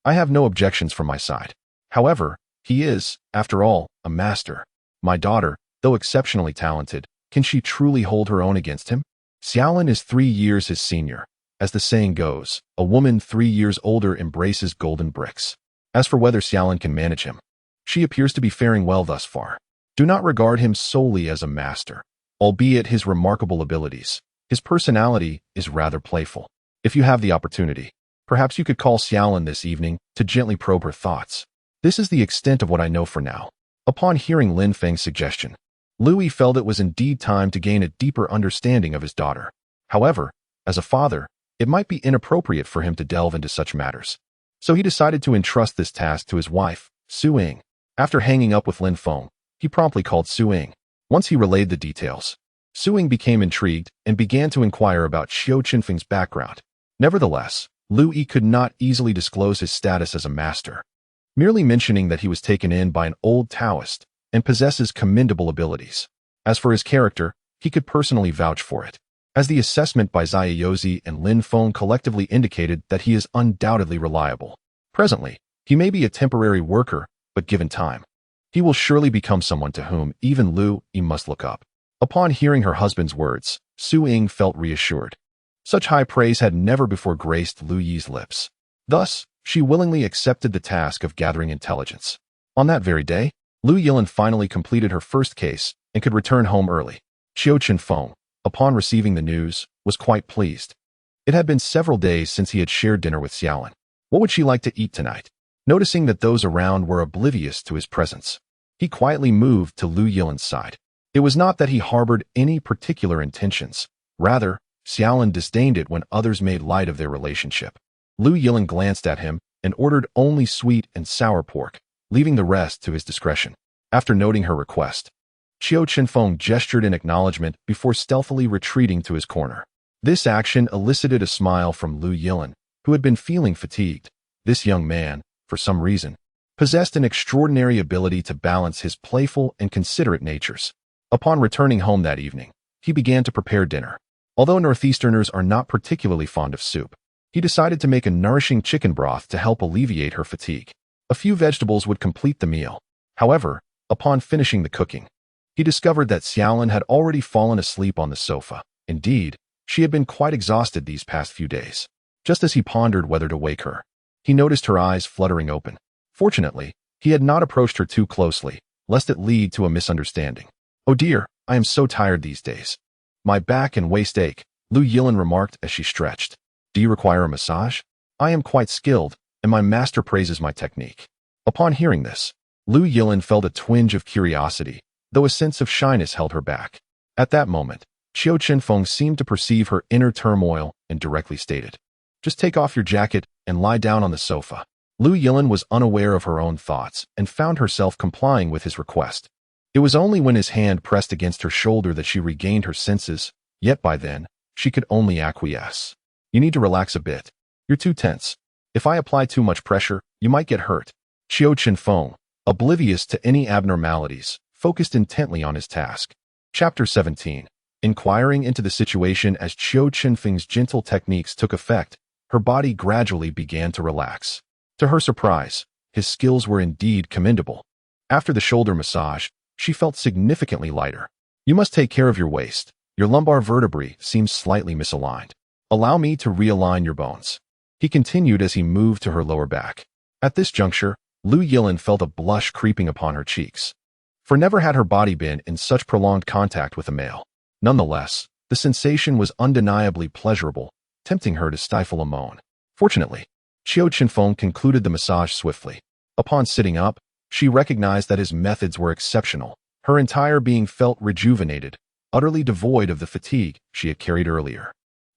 I have no objections from my side. However, he is, after all, a master. My daughter, though exceptionally talented, can she truly hold her own against him? Xiaolin is 3 years his senior. As the saying goes, a woman 3 years older embraces golden bricks. As for whether Xiaolin can manage him, she appears to be faring well thus far. Do not regard him solely as a master. Albeit his remarkable abilities, his personality is rather playful. If you have the opportunity, perhaps you could call Xiaolin this evening to gently probe her thoughts. This is the extent of what I know for now. Upon hearing Lin Feng's suggestion, Lu Yi felt it was indeed time to gain a deeper understanding of his daughter. However, as a father, it might be inappropriate for him to delve into such matters. So he decided to entrust this task to his wife, Su Ying. After hanging up with Lin Feng, he promptly called Su Ying. Once he relayed the details, Su Ying became intrigued and began to inquire about Qiu Chenfeng's background. Nevertheless, Lu Yi could not easily disclose his status as a master, merely mentioning that he was taken in by an old Taoist and possesses commendable abilities. As for his character, he could personally vouch for it, as the assessment by Zaya and Lin Feng collectively indicated that he is undoubtedly reliable. Presently, he may be a temporary worker, but given time, he will surely become someone to whom even Lu Yi must look up. Upon hearing her husband's words, Su Ying felt reassured. Such high praise had never before graced Lu Yi's lips. Thus, she willingly accepted the task of gathering intelligence. On that very day, Lu Yilin finally completed her first case and could return home early. Qiu Chenfeng, upon receiving the news, was quite pleased. It had been several days since he had shared dinner with Xiaolin. What would she like to eat tonight? Noticing that those around were oblivious to his presence, he quietly moved to Lu Yilin's side. It was not that he harbored any particular intentions. Rather, Xiaolin disdained it when others made light of their relationship. Lu Yilin glanced at him and ordered only sweet and sour pork, leaving the rest to his discretion. After noting her request, Qiu Chenfeng gestured in acknowledgement before stealthily retreating to his corner. This action elicited a smile from Lu Yilin, who had been feeling fatigued. This young man, for some reason, possessed an extraordinary ability to balance his playful and considerate natures. Upon returning home that evening, he began to prepare dinner. Although Northeasterners are not particularly fond of soup, he decided to make a nourishing chicken broth to help alleviate her fatigue. A few vegetables would complete the meal. However, upon finishing the cooking, he discovered that Xiaolin had already fallen asleep on the sofa. Indeed, she had been quite exhausted these past few days. Just as he pondered whether to wake her, he noticed her eyes fluttering open. Fortunately, he had not approached her too closely, lest it lead to a misunderstanding. "Oh dear, I am so tired these days. My back and waist ache," Lu Yilin remarked as she stretched. "Do you require a massage? I am quite skilled, and my master praises my technique." Upon hearing this, Lu Yilin felt a twinge of curiosity, though a sense of shyness held her back. At that moment, Qiu Chenfeng seemed to perceive her inner turmoil and directly stated, "Just take off your jacket and lie down on the sofa." Lu Yilin was unaware of her own thoughts and found herself complying with his request. It was only when his hand pressed against her shoulder that she regained her senses, yet by then, she could only acquiesce. "You need to relax a bit. You're too tense. If I apply too much pressure, you might get hurt." Qiu Chenfeng, oblivious to any abnormalities, focused intently on his task. Chapter 17. Inquiring into the situation as Qiu Chenfeng's gentle techniques took effect, her body gradually began to relax. To her surprise, his skills were indeed commendable. After the shoulder massage, she felt significantly lighter. You must take care of your waist. Your lumbar vertebrae seems slightly misaligned. Allow me to realign your bones. He continued as he moved to her lower back. At this juncture, Lu Yilin felt a blush creeping upon her cheeks. For never had her body been in such prolonged contact with a male. Nonetheless, the sensation was undeniably pleasurable, tempting her to stifle a moan. Fortunately, Qiu Chenfeng concluded the massage swiftly. Upon sitting up, she recognized that his methods were exceptional. Her entire being felt rejuvenated, utterly devoid of the fatigue she had carried earlier.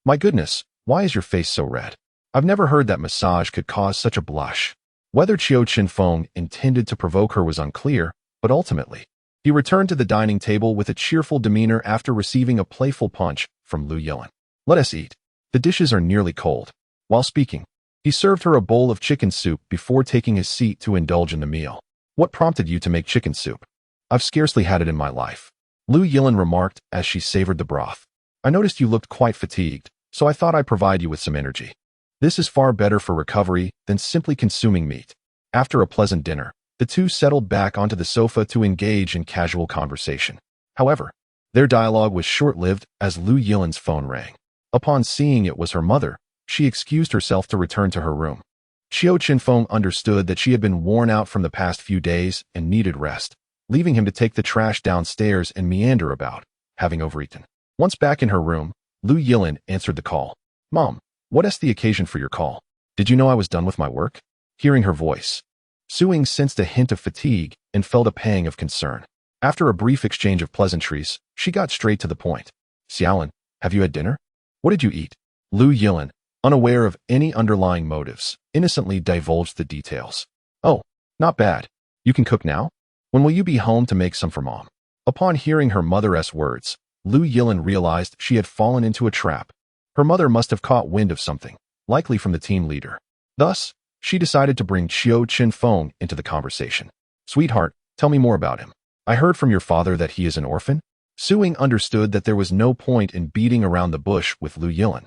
My goodness, why is your face so red? I've never heard that massage could cause such a blush. Whether Qiu Chenfeng intended to provoke her was unclear, but ultimately, he returned to the dining table with a cheerful demeanor after receiving a playful punch from Lu Yilin. Let us eat. The dishes are nearly cold. While speaking, he served her a bowl of chicken soup before taking his seat to indulge in the meal. What prompted you to make chicken soup? I've scarcely had it in my life, Lu Yilin remarked as she savored the broth. I noticed you looked quite fatigued, so I thought I'd provide you with some energy. This is far better for recovery than simply consuming meat. After a pleasant dinner, the two settled back onto the sofa to engage in casual conversation. However, their dialogue was short-lived as Lu Yilin's phone rang. Upon seeing it was her mother, she excused herself to return to her room. Qiu Chenfeng understood that she had been worn out from the past few days and needed rest, leaving him to take the trash downstairs and meander about, having overeaten. Once back in her room, Lu Yilin answered the call. Mom, what is the occasion for your call? Did you know I was done with my work? Hearing her voice, Su-Ying sensed a hint of fatigue and felt a pang of concern. After a brief exchange of pleasantries, she got straight to the point. Xiaolin, have you had dinner? What did you eat? Lu Yilin, unaware of any underlying motives, innocently divulged the details. Oh, not bad. You can cook now? When will you be home to make some for Mom? Upon hearing her mother's words, Lu Yilin realized she had fallen into a trap. Her mother must have caught wind of something, likely from the team leader. Thus, she decided to bring Qiu Chenfeng into the conversation. Sweetheart, tell me more about him. I heard from your father that he is an orphan. Su-Ying understood that there was no point in beating around the bush with Lu Yilin,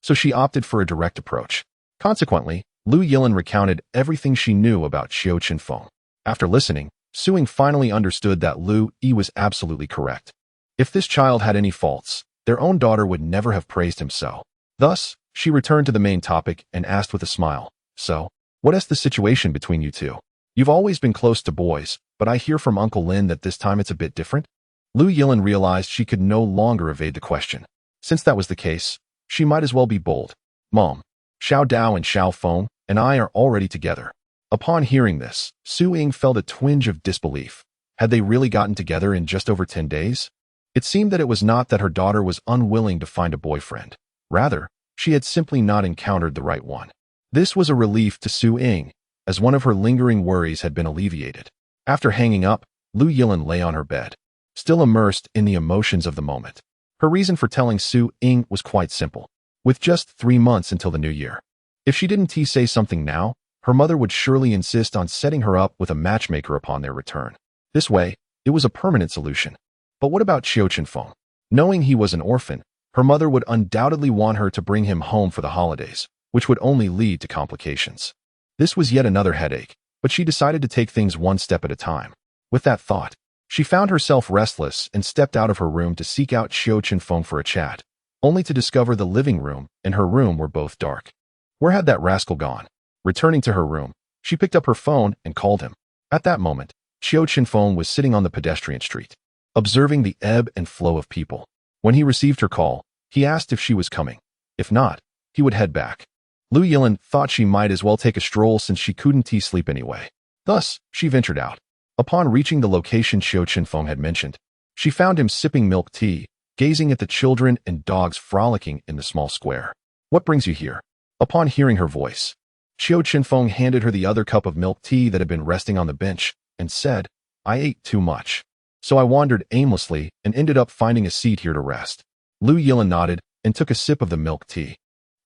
so she opted for a direct approach. Consequently, Lu Yilin recounted everything she knew about Qiu Chenfeng. After listening, Su-Ying finally understood that Lu Yi was absolutely correct. If this child had any faults, their own daughter would never have praised him so. Thus, she returned to the main topic and asked with a smile, So, what is the situation between you two? You've always been close to boys, but I hear from Uncle Lin that this time it's a bit different. Lu Yilin realized she could no longer evade the question. Since that was the case, she might as well be bold. Mom, Xiao Dao and Xiao Feng and I are already together. Upon hearing this, Su-Ying felt a twinge of disbelief. Had they really gotten together in just over 10 days? It seemed that it was not that her daughter was unwilling to find a boyfriend. Rather, she had simply not encountered the right one. This was a relief to Su-Ying, as one of her lingering worries had been alleviated. After hanging up, Lu Yilin lay on her bed, still immersed in the emotions of the moment. Her reason for telling Su-Ying was quite simple. With just 3 months until the new year, if she didn't say something now, her mother would surely insist on setting her up with a matchmaker upon their return. This way, it was a permanent solution. But what about Qiu Chenfeng? Knowing he was an orphan, her mother would undoubtedly want her to bring him home for the holidays, which would only lead to complications. This was yet another headache, but she decided to take things one step at a time. With that thought, she found herself restless and stepped out of her room to seek out Qiu Chenfeng for a chat, only to discover the living room and her room were both dark. Where had that rascal gone? Returning to her room, she picked up her phone and called him. At that moment, Qiu Chenfeng was sitting on the pedestrian street, observing the ebb and flow of people. When he received her call, he asked if she was coming. If not, he would head back. Lu Yilin thought she might as well take a stroll since she couldn't sleep anyway. Thus, she ventured out. Upon reaching the location Qiu Chenfeng had mentioned, she found him sipping milk tea, gazing at the children and dogs frolicking in the small square. What brings you here? Upon hearing her voice, Qiu Chenfeng handed her the other cup of milk tea that had been resting on the bench and said, I ate too much, so I wandered aimlessly and ended up finding a seat here to rest. Lu Yilin nodded and took a sip of the milk tea.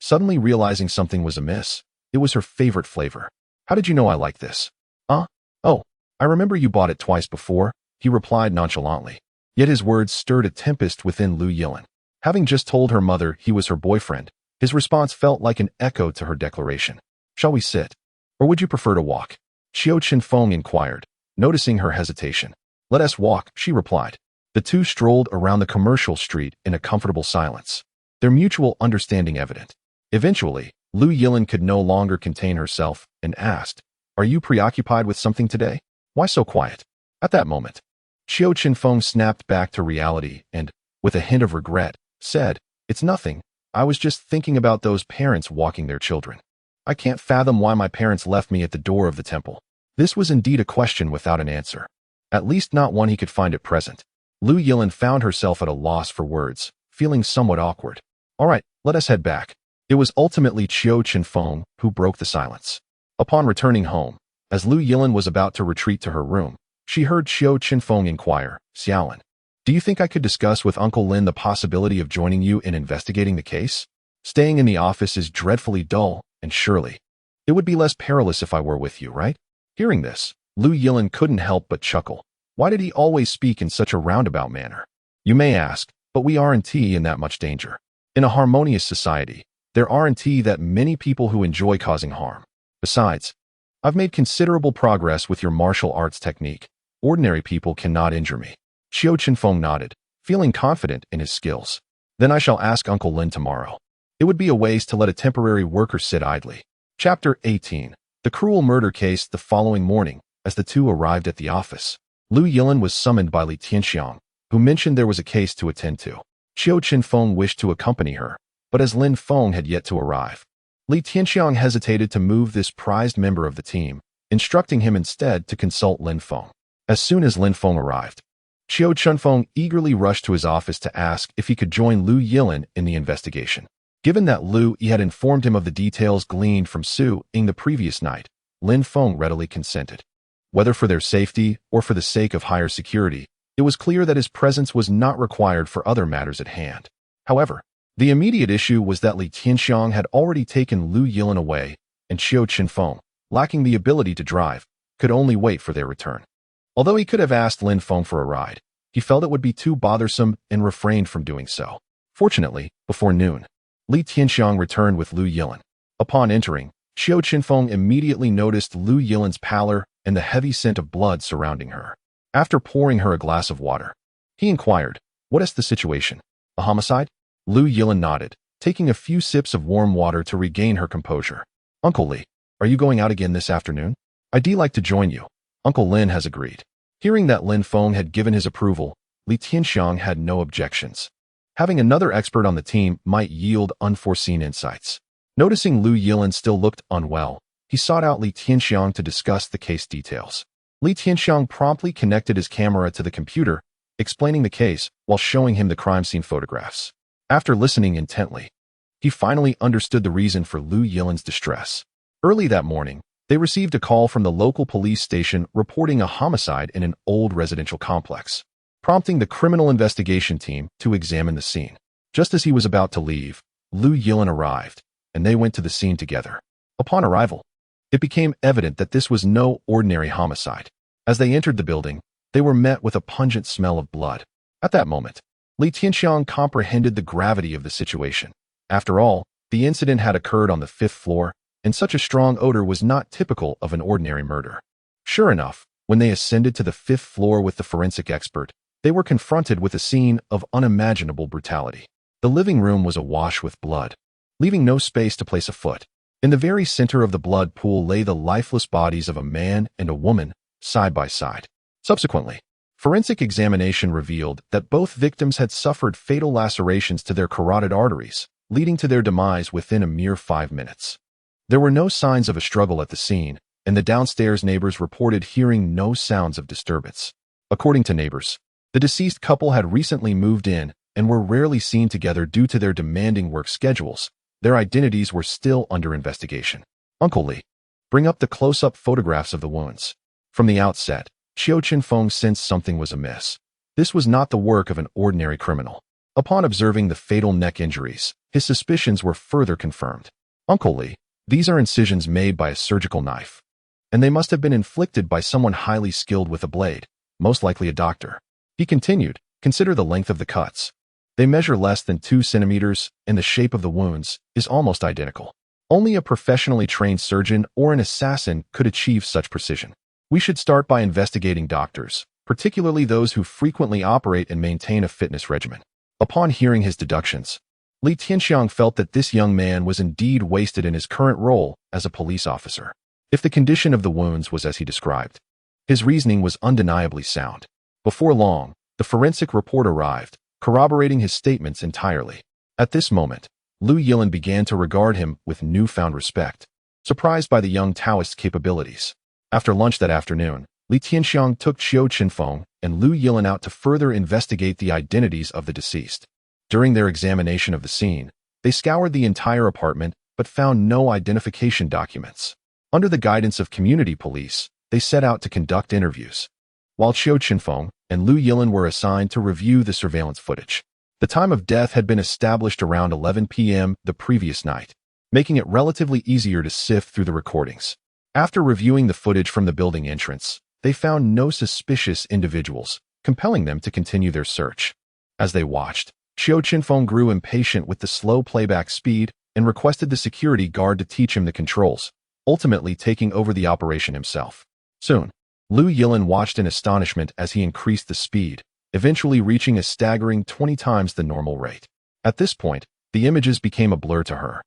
Suddenly realizing something was amiss, it was her favorite flavor. How did you know I like this? Oh, I remember you bought it twice before, he replied nonchalantly. Yet his words stirred a tempest within Lu Yilin. Having just told her mother he was her boyfriend, his response felt like an echo to her declaration. Shall we sit? Or would you prefer to walk? Qiu Chenfeng inquired, noticing her hesitation. Let us walk, she replied. The two strolled around the commercial street in a comfortable silence, their mutual understanding evident. Eventually, Lu Yilin could no longer contain herself and asked, Are you preoccupied with something today? Why so quiet? At that moment, Qiu Chenfeng snapped back to reality and, with a hint of regret, said, It's nothing. I was just thinking about those parents walking their children. I can't fathom why my parents left me at the door of the temple. This was indeed a question without an answer. At least not one he could find at present. Lu Yilin found herself at a loss for words, feeling somewhat awkward. All right, let us head back. It was ultimately Qiu Chenfeng who broke the silence. Upon returning home, as Lu Yilin was about to retreat to her room, she heard Qiu Chenfeng inquire, Xiaolin, do you think I could discuss with Uncle Lin the possibility of joining you in investigating the case? Staying in the office is dreadfully dull, and surely it would be less perilous if I were with you, right? Hearing this, Lu Yilin couldn't help but chuckle. Why did he always speak in such a roundabout manner? You may ask, but we aren't in that much danger. In a harmonious society, there aren't that many people who enjoy causing harm. Besides, I've made considerable progress with your martial arts technique. Ordinary people cannot injure me. Qiu Chenfeng nodded, feeling confident in his skills. Then I shall ask Uncle Lin tomorrow. It would be a waste to let a temporary worker sit idly. Chapter 18. The cruel murder case. The following morning, as the two arrived at the office, Lu Yilin was summoned by Li Tianxiang, who mentioned there was a case to attend to. Qiu Chenfeng wished to accompany her, but as Lin Feng had yet to arrive, Li Tianxiang hesitated to move this prized member of the team, instructing him instead to consult Lin Feng. As soon as Lin Feng arrived, Qiu Chenfeng eagerly rushed to his office to ask if he could join Lu Yilin in the investigation. Given that Lu Yi had informed him of the details gleaned from Su Ying the previous night, Lin Feng readily consented. Whether for their safety or for the sake of higher security, it was clear that his presence was not required for other matters at hand. However, the immediate issue was that Li Tianxiang had already taken Lu Yilin away, and Qiu Chenfeng, lacking the ability to drive, could only wait for their return. Although he could have asked Lin Feng for a ride, he felt it would be too bothersome and refrained from doing so. Fortunately, before noon, Li Tianxiang returned with Lu Yilin. Upon entering, Qiu Chenfeng immediately noticed Lu Yilin's pallor and the heavy scent of blood surrounding her. After pouring her a glass of water, he inquired, What is the situation? A homicide? Lu Yilin nodded, taking a few sips of warm water to regain her composure. Uncle Li, are you going out again this afternoon? I'd like to join you. Uncle Lin has agreed. Hearing that Lin Feng had given his approval, Li Tianxiang had no objections. Having another expert on the team might yield unforeseen insights. Noticing Lu Yilin still looked unwell, he sought out Li Tianxiang to discuss the case details. Li Tianxiang promptly connected his camera to the computer, explaining the case while showing him the crime scene photographs. After listening intently, he finally understood the reason for Lu Yilin's distress. Early that morning, they received a call from the local police station reporting a homicide in an old residential complex, prompting the criminal investigation team to examine the scene. Just as he was about to leave, Lu Yilin arrived, and they went to the scene together. Upon arrival, it became evident that this was no ordinary homicide. As they entered the building, they were met with a pungent smell of blood. At that moment, Li Tianxiang comprehended the gravity of the situation. After all, the incident had occurred on the 5th floor, and such a strong odor was not typical of an ordinary murder. Sure enough, when they ascended to the 5th floor with the forensic expert, they were confronted with a scene of unimaginable brutality. The living room was awash with blood, leaving no space to place a foot. In the very center of the blood pool lay the lifeless bodies of a man and a woman, side by side. Subsequently, forensic examination revealed that both victims had suffered fatal lacerations to their carotid arteries, leading to their demise within a mere 5 minutes. There were no signs of a struggle at the scene, and the downstairs neighbors reported hearing no sounds of disturbance. According to neighbors, the deceased couple had recently moved in and were rarely seen together due to their demanding work schedules. Their identities were still under investigation. Uncle Li, bring up the close-up photographs of the wounds. From the outset, Qiu Chenfeng sensed something was amiss. This was not the work of an ordinary criminal. Upon observing the fatal neck injuries, his suspicions were further confirmed. Uncle Li, these are incisions made by a surgical knife. and they must have been inflicted by someone highly skilled with a blade, most likely a doctor. He continued, consider the length of the cuts. They measure less than 2 centimeters, and the shape of the wounds is almost identical. Only a professionally trained surgeon or an assassin could achieve such precision. We should start by investigating doctors, particularly those who frequently operate and maintain a fitness regimen. Upon hearing his deductions, Li Tianxiang felt that this young man was indeed wasted in his current role as a police officer. If the condition of the wounds was as he described, his reasoning was undeniably sound. Before long, the forensic report arrived, corroborating his statements entirely. At this moment, Lu Yilin began to regard him with newfound respect, surprised by the young Taoist's capabilities. After lunch that afternoon, Li Tianxiang took Qiu Chenfeng and Lu Yilin out to further investigate the identities of the deceased. During their examination of the scene, they scoured the entire apartment but found no identification documents. Under the guidance of community police, they set out to conduct interviews, while Qiu Chenfeng and Lu Yilin were assigned to review the surveillance footage. The time of death had been established around 11 p.m. the previous night, making it relatively easier to sift through the recordings. After reviewing the footage from the building entrance, they found no suspicious individuals, compelling them to continue their search. As they watched, Qiu Chenfeng grew impatient with the slow playback speed and requested the security guard to teach him the controls, ultimately taking over the operation himself. Soon, Lu Yilin watched in astonishment as he increased the speed, eventually reaching a staggering 20 times the normal rate. At this point, the images became a blur to her.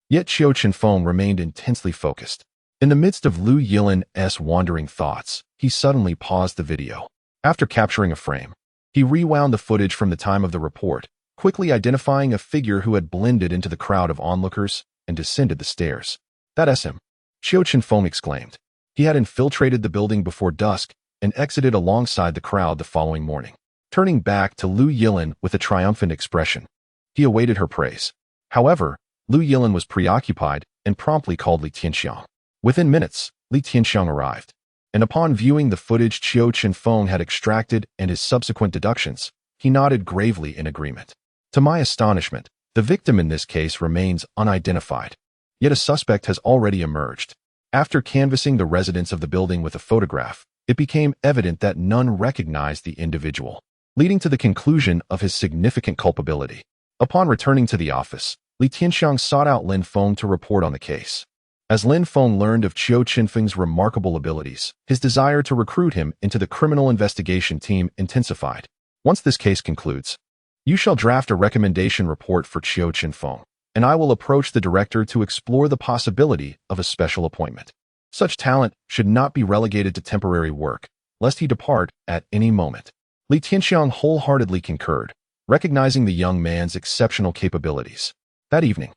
Yet Qiu Chenfeng remained intensely focused. In the midst of Lu Yilin's wandering thoughts, he suddenly paused the video. After capturing a frame, he rewound the footage from the time of the report, quickly identifying a figure who had blended into the crowd of onlookers and descended the stairs. That's him, Qiu Chenfeng exclaimed. He had infiltrated the building before dusk and exited alongside the crowd the following morning. Turning back to Lu Yilin with a triumphant expression, he awaited her praise. However, Lu Yilin was preoccupied and promptly called Li Tianxiang. Within minutes, Li Tianxiang arrived, and upon viewing the footage Qiu Chenfeng had extracted and his subsequent deductions, he nodded gravely in agreement. To my astonishment, the victim in this case remains unidentified, yet a suspect has already emerged. After canvassing the residents of the building with a photograph, it became evident that none recognized the individual, leading to the conclusion of his significant culpability. Upon returning to the office, Li Tianxiang sought out Lin Feng to report on the case. As Lin Feng learned of Qiu Chenfeng's remarkable abilities, his desire to recruit him into the criminal investigation team intensified. Once this case concludes, you shall draft a recommendation report for Qiu Chenfeng, and I will approach the director to explore the possibility of a special appointment. Such talent should not be relegated to temporary work, lest he depart at any moment. Li Tianxiang wholeheartedly concurred, recognizing the young man's exceptional capabilities. That evening,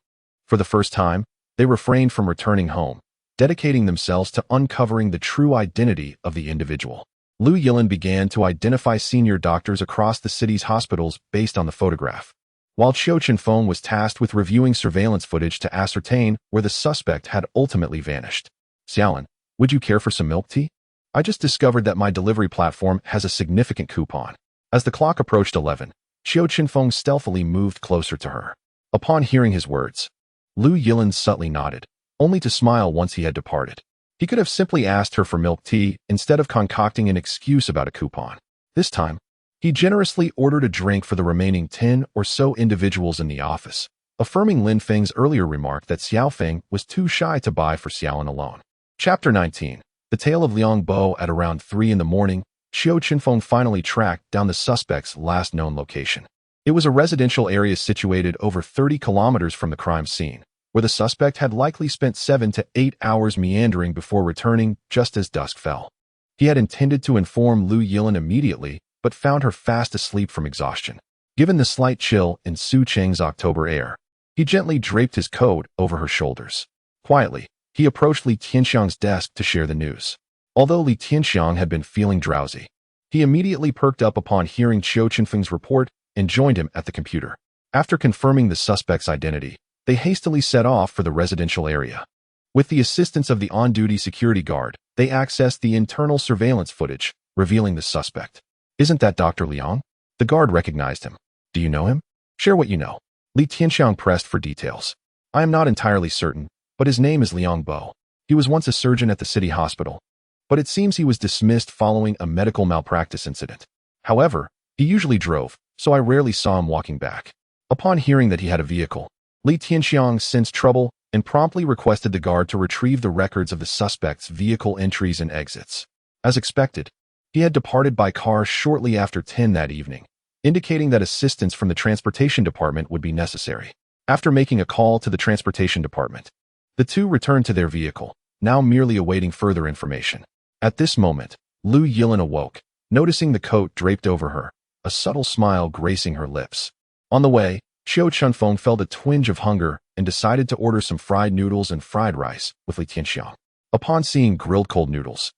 for the first time, they refrained from returning home, dedicating themselves to uncovering the true identity of the individual. Lu Yilin began to identify senior doctors across the city's hospitals based on the photograph, while Qiu Chenfeng was tasked with reviewing surveillance footage to ascertain where the suspect had ultimately vanished. Xiaolin, would you care for some milk tea? I just discovered that my delivery platform has a significant coupon. As the clock approached 11, Qiu Chenfeng stealthily moved closer to her. Upon hearing his words, Lu Yilin subtly nodded, only to smile once he had departed. He could have simply asked her for milk tea instead of concocting an excuse about a coupon. This time, he generously ordered a drink for the remaining 10 or so individuals in the office, affirming Lin Feng's earlier remark that Xiao Feng was too shy to buy for Xiaolin alone. Chapter 19. The Tale of Liang Bo. At around 3 in the morning, Qiu Chenfeng finally tracked down the suspect's last known location. It was a residential area situated over 30 kilometers from the crime scene, where the suspect had likely spent 7 to 8 hours meandering before returning just as dusk fell. He had intended to inform Lu Yilin immediately, but found her fast asleep from exhaustion. Given the slight chill in Su Cheng's October air, he gently draped his coat over her shoulders. Quietly, he approached Li Tianxiang's desk to share the news. Although Li Tianxiang had been feeling drowsy, he immediately perked up upon hearing Qiu Chenfeng's report and joined him at the computer. After confirming the suspect's identity, they hastily set off for the residential area. With the assistance of the on-duty security guard, they accessed the internal surveillance footage, revealing the suspect. Isn't that Dr. Liang? The guard recognized him. Do you know him? Share what you know. Li Tianxiang pressed for details. I am not entirely certain, but his name is Liang Bo. He was once a surgeon at the city hospital, but it seems he was dismissed following a medical malpractice incident. However, he usually drove, so I rarely saw him walking back. Upon hearing that he had a vehicle, Li Tianxiang sensed trouble and promptly requested the guard to retrieve the records of the suspect's vehicle entries and exits. As expected, he had departed by car shortly after 10 that evening, indicating that assistance from the transportation department would be necessary. After making a call to the transportation department, the two returned to their vehicle, now merely awaiting further information. At this moment, Lu Yilin awoke, noticing the coat draped over her, a subtle smile gracing her lips. On the way, Qiu Chenfeng felt a twinge of hunger and decided to order some fried noodles and fried rice with Li Tianxiang. Upon seeing grilled cold noodles,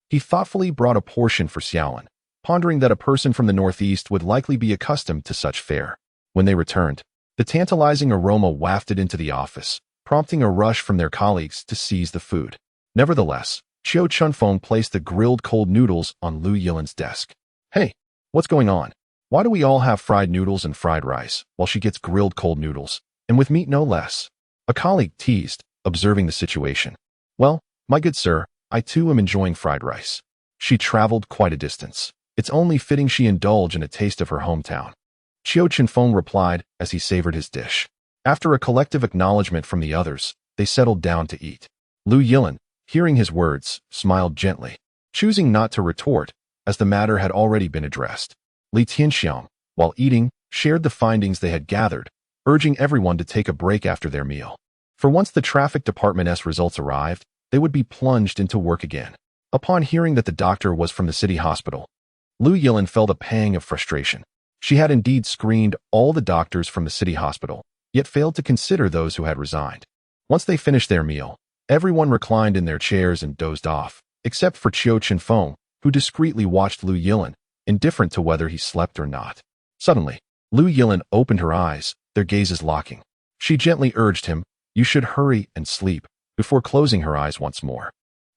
he thoughtfully brought a portion for Xiaolin, pondering that a person from the northeast would likely be accustomed to such fare. When they returned, the tantalizing aroma wafted into the office, prompting a rush from their colleagues to seize the food. Nevertheless, Qiu Chenfeng placed the grilled cold noodles on Lu Yilin's desk. "Hey, what's going on? Why do we all have fried noodles and fried rice, while she gets grilled cold noodles, and with meat no less?" A colleague teased, observing the situation. "Well, my good sir, I too am enjoying fried rice. She traveled quite a distance. It's only fitting she indulge in a taste of her hometown." Qiu Chenfeng replied as he savored his dish. After a collective acknowledgement from the others, they settled down to eat. Lu Yilin, hearing his words, smiled gently, choosing not to retort, as the matter had already been addressed. Li Tianxiang, while eating, shared the findings they had gathered, urging everyone to take a break after their meal. For once the traffic department's results arrived, they would be plunged into work again. Upon hearing that the doctor was from the city hospital, Lu Yilin felt a pang of frustration. She had indeed screened all the doctors from the city hospital, yet failed to consider those who had resigned. Once they finished their meal, everyone reclined in their chairs and dozed off, except for Qiu Chenfeng, who discreetly watched Lu Yilin, indifferent to whether he slept or not. Suddenly, Lu Yilin opened her eyes, their gazes locking. She gently urged him, "You should hurry and sleep," before closing her eyes once more.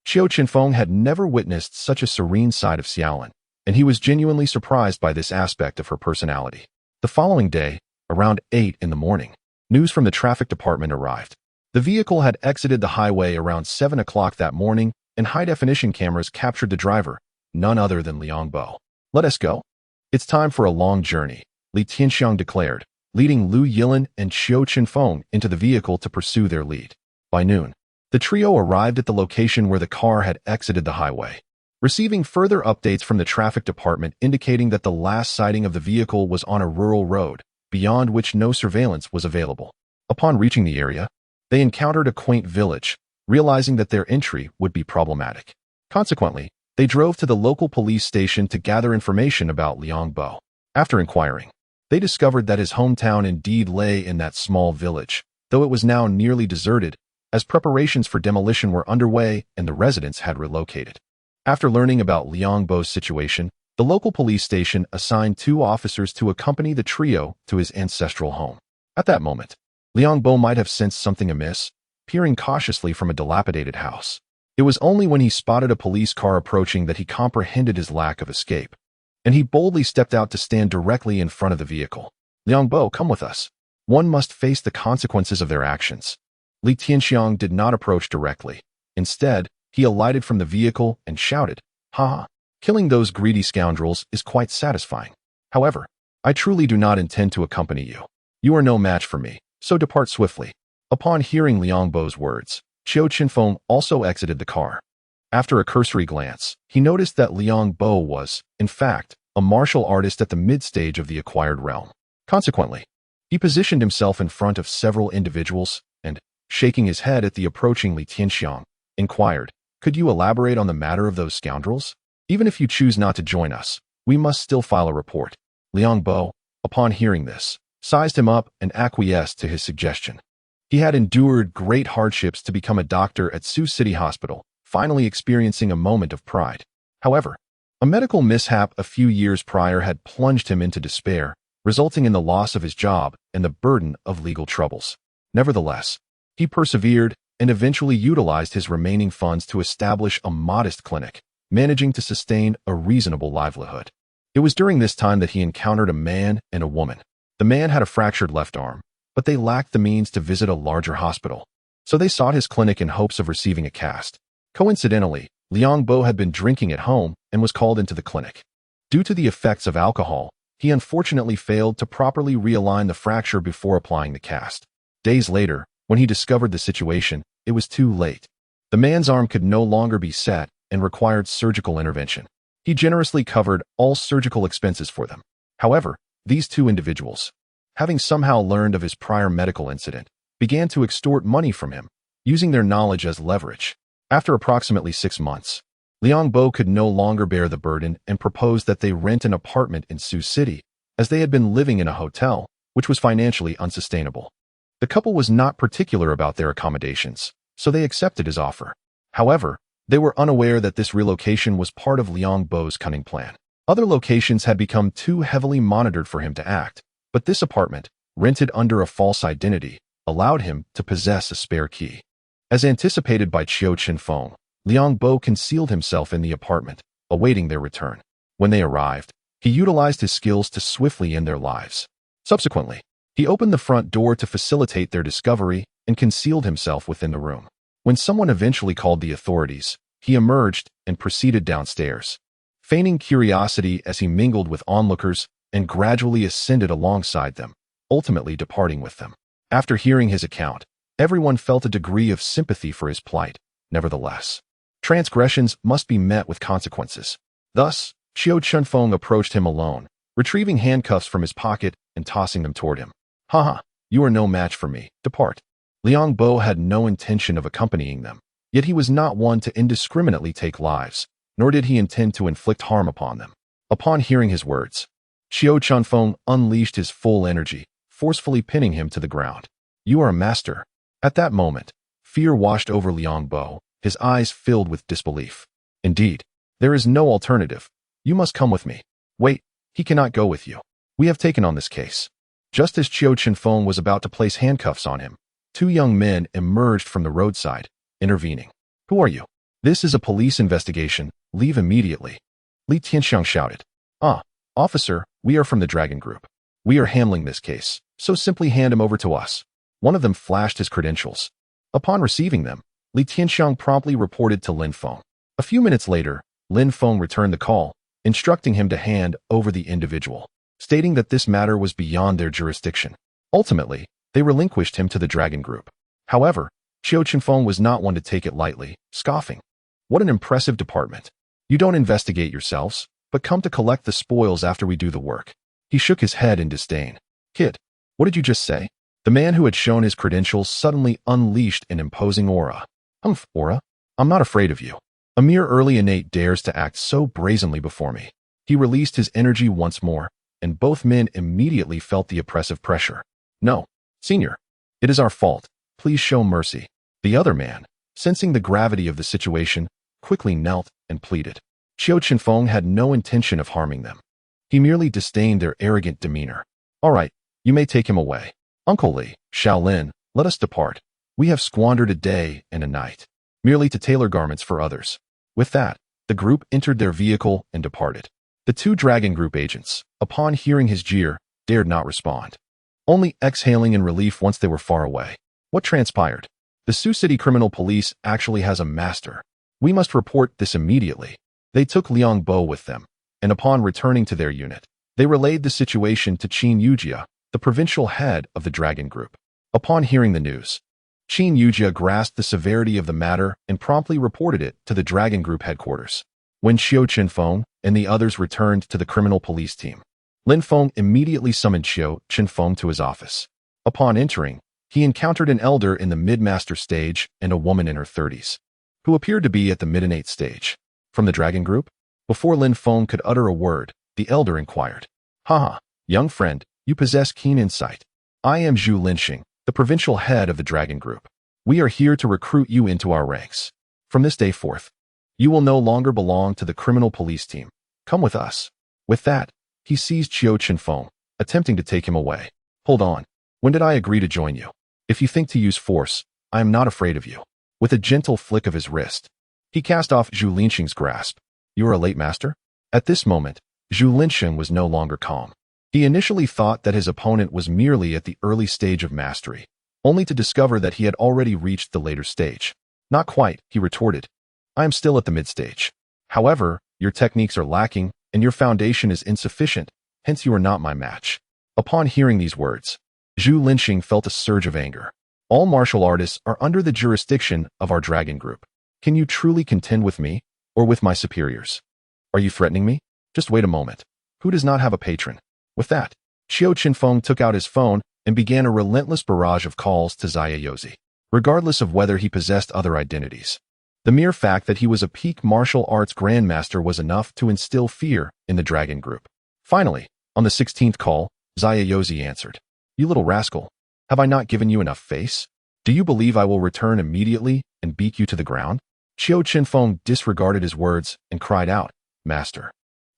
Qiu Chenfeng had never witnessed such a serene side of Xiaolin, and he was genuinely surprised by this aspect of her personality. The following day, around 8 in the morning, news from the traffic department arrived. The vehicle had exited the highway around 7 o'clock that morning, and high-definition cameras captured the driver, none other than Liang Bo. "Let us go. It's time for a long journey," Li Tianxiang declared, leading Lu Yilin and Qiu Chenfeng into the vehicle to pursue their lead. By noon, the trio arrived at the location where the car had exited the highway, receiving further updates from the traffic department indicating that the last sighting of the vehicle was on a rural road, beyond which no surveillance was available. Upon reaching the area, they encountered a quaint village, realizing that their entry would be problematic. Consequently, they drove to the local police station to gather information about Liang Bo. After inquiring, they discovered that his hometown indeed lay in that small village, though it was now nearly deserted, as preparations for demolition were underway and the residents had relocated. After learning about Liang Bo's situation, the local police station assigned 2 officers to accompany the trio to his ancestral home. At that moment, Liang Bo might have sensed something amiss, peering cautiously from a dilapidated house. It was only when he spotted a police car approaching that he comprehended his lack of escape, and he boldly stepped out to stand directly in front of the vehicle. "Liang Bo, come with us. One must face the consequences of their actions." Li Tianxiang did not approach directly. Instead, he alighted from the vehicle and shouted, "Ha! Killing those greedy scoundrels is quite satisfying. However, I truly do not intend to accompany you. You are no match for me, so depart swiftly." Upon hearing Liang Bo's words, Qiu Chenfeng also exited the car. After a cursory glance, he noticed that Liang Bo was, in fact, a martial artist at the mid-stage of the acquired realm. Consequently, he positioned himself in front of several individuals and, shaking his head at the approaching Li Tianxiang, inquired, "Could you elaborate on the matter of those scoundrels? Even if you choose not to join us, we must still file a report." Liang Bo, upon hearing this, sized him up and acquiesced to his suggestion. He had endured great hardships to become a doctor at Sioux City Hospital, finally experiencing a moment of pride. However, a medical mishap a few years prior had plunged him into despair, resulting in the loss of his job and the burden of legal troubles. Nevertheless, he persevered and eventually utilized his remaining funds to establish a modest clinic, managing to sustain a reasonable livelihood. It was during this time that he encountered a man and a woman. The man had a fractured left arm, but they lacked the means to visit a larger hospital. So they sought his clinic in hopes of receiving a cast. Coincidentally, Liang Bo had been drinking at home and was called into the clinic. Due to the effects of alcohol, he unfortunately failed to properly realign the fracture before applying the cast. Days later, when he discovered the situation, it was too late. The man's arm could no longer be set and required surgical intervention. He generously covered all surgical expenses for them. However, these two individuals, having somehow learned of his prior medical incident, began to extort money from him, using their knowledge as leverage. After approximately 6 months, Liang Bo could no longer bear the burden and proposed that they rent an apartment in Sioux City, as they had been living in a hotel, which was financially unsustainable. The couple was not particular about their accommodations, so they accepted his offer. However, they were unaware that this relocation was part of Liang Bo's cunning plan. Other locations had become too heavily monitored for him to act, but this apartment, rented under a false identity, allowed him to possess a spare key. As anticipated by Qiu Chenfeng, Liang Bo concealed himself in the apartment, awaiting their return. When they arrived, he utilized his skills to swiftly end their lives. Subsequently, he opened the front door to facilitate their discovery and concealed himself within the room. When someone eventually called the authorities, he emerged and proceeded downstairs, feigning curiosity as he mingled with onlookers and gradually ascended alongside them, ultimately departing with them. After hearing his account, everyone felt a degree of sympathy for his plight. Nevertheless, transgressions must be met with consequences. Thus, Qiu Chenfeng approached him alone, retrieving handcuffs from his pocket and tossing them toward him. Haha, you are no match for me. Depart. Liang Bo had no intention of accompanying them, yet he was not one to indiscriminately take lives, nor did he intend to inflict harm upon them. Upon hearing his words, Qiu Chenfeng unleashed his full energy, forcefully pinning him to the ground. You are a master. At that moment, fear washed over Liang Bo, his eyes filled with disbelief. Indeed, there is no alternative. You must come with me. Wait, he cannot go with you. We have taken on this case. Just as Qiu Chenfeng was about to place handcuffs on him, 2 young men emerged from the roadside, intervening. Who are you? This is a police investigation. Leave immediately. Li Tianxiang shouted. Officer, we are from the Dragon Group. We are handling this case, so simply hand him over to us. One of them flashed his credentials. Upon receiving them, Li Tianxiang promptly reported to Lin Feng. A few minutes later, Lin Feng returned the call, instructing him to hand over the individual, stating that this matter was beyond their jurisdiction. Ultimately, they relinquished him to the Dragon Group. However, Qiu Chenfeng was not one to take it lightly, scoffing. What an impressive department. You don't investigate yourselves, but come to collect the spoils after we do the work. He shook his head in disdain. Kid, what did you just say? The man who had shown his credentials suddenly unleashed an imposing aura. Aura? I'm not afraid of you. A mere early innate dares to act so brazenly before me. He released his energy once more, and both men immediately felt the oppressive pressure. No, senior. It is our fault. Please show mercy. The other man, sensing the gravity of the situation, quickly knelt and pleaded. Qiu Chenfeng had no intention of harming them. He merely disdained their arrogant demeanor. All right, you may take him away. Uncle Li, Shaolin, let us depart. We have squandered a day and a night, merely to tailor garments for others. With that, the group entered their vehicle and departed. The 2 Dragon Group agents, upon hearing his jeer, dared not respond, only exhaling in relief once they were far away. What transpired? The Sioux City Criminal Police actually has a master. We must report this immediately. They took Liang Bo with them, and upon returning to their unit, they relayed the situation to Qin Yujia, the provincial head of the Dragon Group. Upon hearing the news, Qin Yujia grasped the severity of the matter and promptly reported it to the Dragon Group headquarters. When Qiu Chenfeng and the others returned to the criminal police team, Lin Feng immediately summoned Qiu Chenfeng to his office. Upon entering, he encountered an elder in the mid-master stage and a woman in her 30s, who appeared to be at the mid-innate stage. From the Dragon Group? Before Lin Feng could utter a word, the elder inquired. Haha, young friend, you possess keen insight. I am Zhu Linxing, the provincial head of the Dragon Group. We are here to recruit you into our ranks. From this day forth, you will no longer belong to the criminal police team. Come with us. With that, he seized Qiu Chenfeng, attempting to take him away. Hold on. When did I agree to join you? If you think to use force, I am not afraid of you. With a gentle flick of his wrist, he cast off Zhu Linxing's grasp. You are a late master? At this moment, Zhu Linxing was no longer calm. He initially thought that his opponent was merely at the early stage of mastery, only to discover that he had already reached the later stage. Not quite, he retorted. I am still at the mid-stage. However, your techniques are lacking, and your foundation is insufficient, hence you are not my match. Upon hearing these words, Zhu Linxing felt a surge of anger. All martial artists are under the jurisdiction of our dragon group. Can you truly contend with me, or with my superiors? Are you threatening me? Just wait a moment. Who does not have a patron? With that, Qiu Chenfeng took out his phone and began a relentless barrage of calls to Zayayozi, regardless of whether he possessed other identities. The mere fact that he was a peak martial arts grandmaster was enough to instill fear in the dragon group. Finally, on the 16th call, Zayayozi answered. You little rascal, have I not given you enough face? Do you believe I will return immediately and beat you to the ground? Qiu Chenfeng disregarded his words and cried out, Master,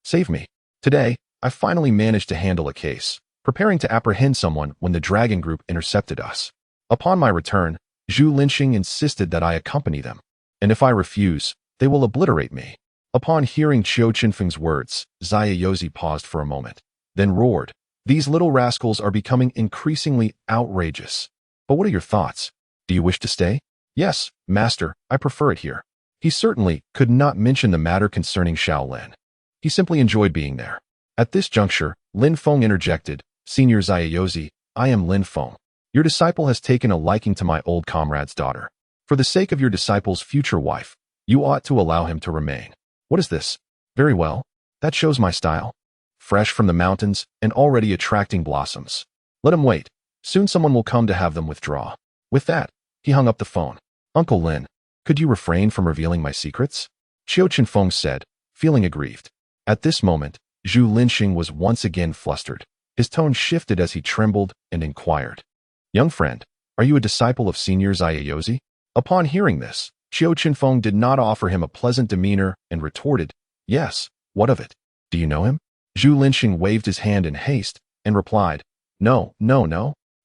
save me. Today, I finally managed to handle a case, preparing to apprehend someone when the dragon group intercepted us. Upon my return, Zhu Linxing insisted that I accompany them, and if I refuse, they will obliterate me. Upon hearing Qiu Chenfeng's words, Zayayozi paused for a moment, then roared, These little rascals are becoming increasingly outrageous. But what are your thoughts? Do you wish to stay? Yes, Master, I prefer it here. He certainly could not mention the matter concerning Shaolin. He simply enjoyed being there. At this juncture, Lin Feng interjected, Senior Zayayozi, I am Lin Feng. Your disciple has taken a liking to my old comrade's daughter. For the sake of your disciple's future wife, you ought to allow him to remain. What is this? Very well. That shows my style. Fresh from the mountains and already attracting blossoms. Let him wait. Soon someone will come to have them withdraw. With that, he hung up the phone. Uncle Lin, could you refrain from revealing my secrets? Qiu Chenfeng said, feeling aggrieved. At this moment, Zhu Linxing was once again flustered. His tone shifted as he trembled and inquired. Young friend, are you a disciple of Senior Zayayozi? Upon hearing this, Qiu Chenfeng did not offer him a pleasant demeanor and retorted, Yes, what of it? Do you know him? Zhu Linxing waved his hand in haste and replied, No.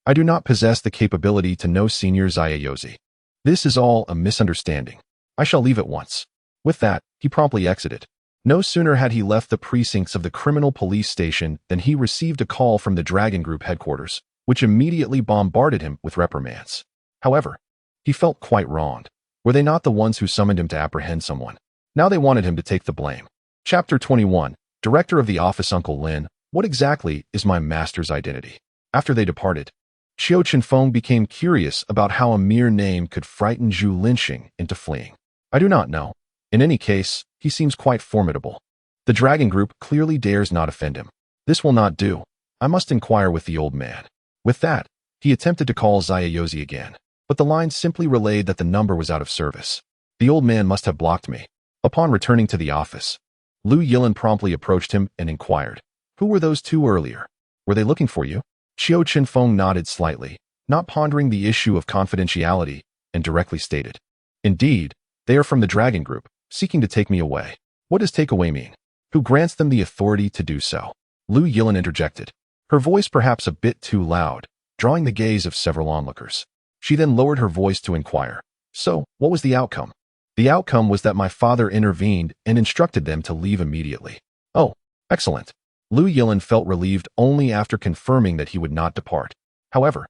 I do not possess the capability to know Senior Zayayozi. This is all a misunderstanding. I shall leave at once. With that, he promptly exited. No sooner had he left the precincts of the criminal police station than he received a call from the Dragon Group headquarters, which immediately bombarded him with reprimands. However, he felt quite wronged. Were they not the ones who summoned him to apprehend someone? Now they wanted him to take the blame. Chapter 21, Director of the Office Uncle Lin, what exactly is my master's identity? After they departed, Qiu Chenfeng became curious about how a mere name could frighten Zhu Linxing into fleeing. I do not know. In any case, he seems quite formidable. The Dragon Group clearly dares not offend him. This will not do. I must inquire with the old man. With that, he attempted to call Zayayozi again, but the line simply relayed that the number was out of service. The old man must have blocked me. Upon returning to the office, Lu Yilin promptly approached him and inquired, Who were those two earlier? Were they looking for you? Qiu Chenfeng nodded slightly, not pondering the issue of confidentiality, and directly stated, Indeed, they are from the Dragon Group, seeking to take me away. What does take away mean? Who grants them the authority to do so? Lu Yilin interjected, her voice perhaps a bit too loud, drawing the gaze of several onlookers. She then lowered her voice to inquire, So, what was the outcome? The outcome was that my father intervened and instructed them to leave immediately. Oh, excellent. Lu Yilin felt relieved only after confirming that he would not depart. However,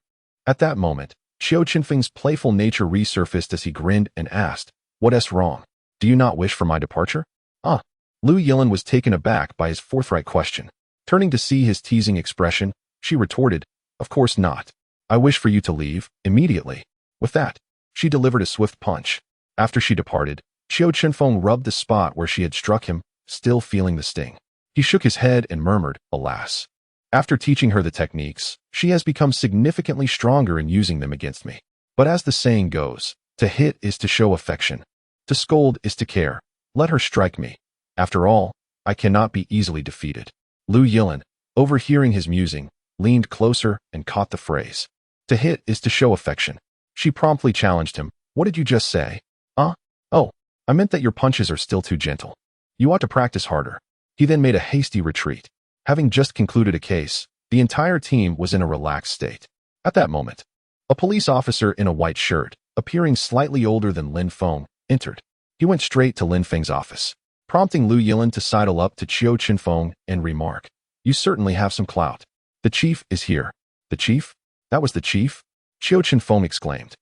at that moment, Qiu Chenfeng's playful nature resurfaced as he grinned and asked, What's wrong? Do you not wish for my departure? Lu Yilin was taken aback by his forthright question. Turning to see his teasing expression, she retorted, Of course not. I wish for you to leave, immediately. With that, she delivered a swift punch. After she departed, Qiu Chenfeng rubbed the spot where she had struck him, still feeling the sting. He shook his head and murmured, Alas. After teaching her the techniques, she has become significantly stronger in using them against me. But as the saying goes, to hit is to show affection. To scold is to care. Let her strike me. After all, I cannot be easily defeated. Lu Yilin, overhearing his musing, leaned closer and caught the phrase. To hit is to show affection. She promptly challenged him. What did you just say? Oh, I meant that your punches are still too gentle. You ought to practice harder. He then made a hasty retreat. Having just concluded a case, the entire team was in a relaxed state. At that moment, a police officer in a white shirt, appearing slightly older than Lin Feng, entered. He went straight to Lin Feng's office, prompting Lu Yilin to sidle up to Qiu Chenfeng and remark, You certainly have some clout. The chief is here. The chief? That was the chief? Qiu Chenfeng exclaimed.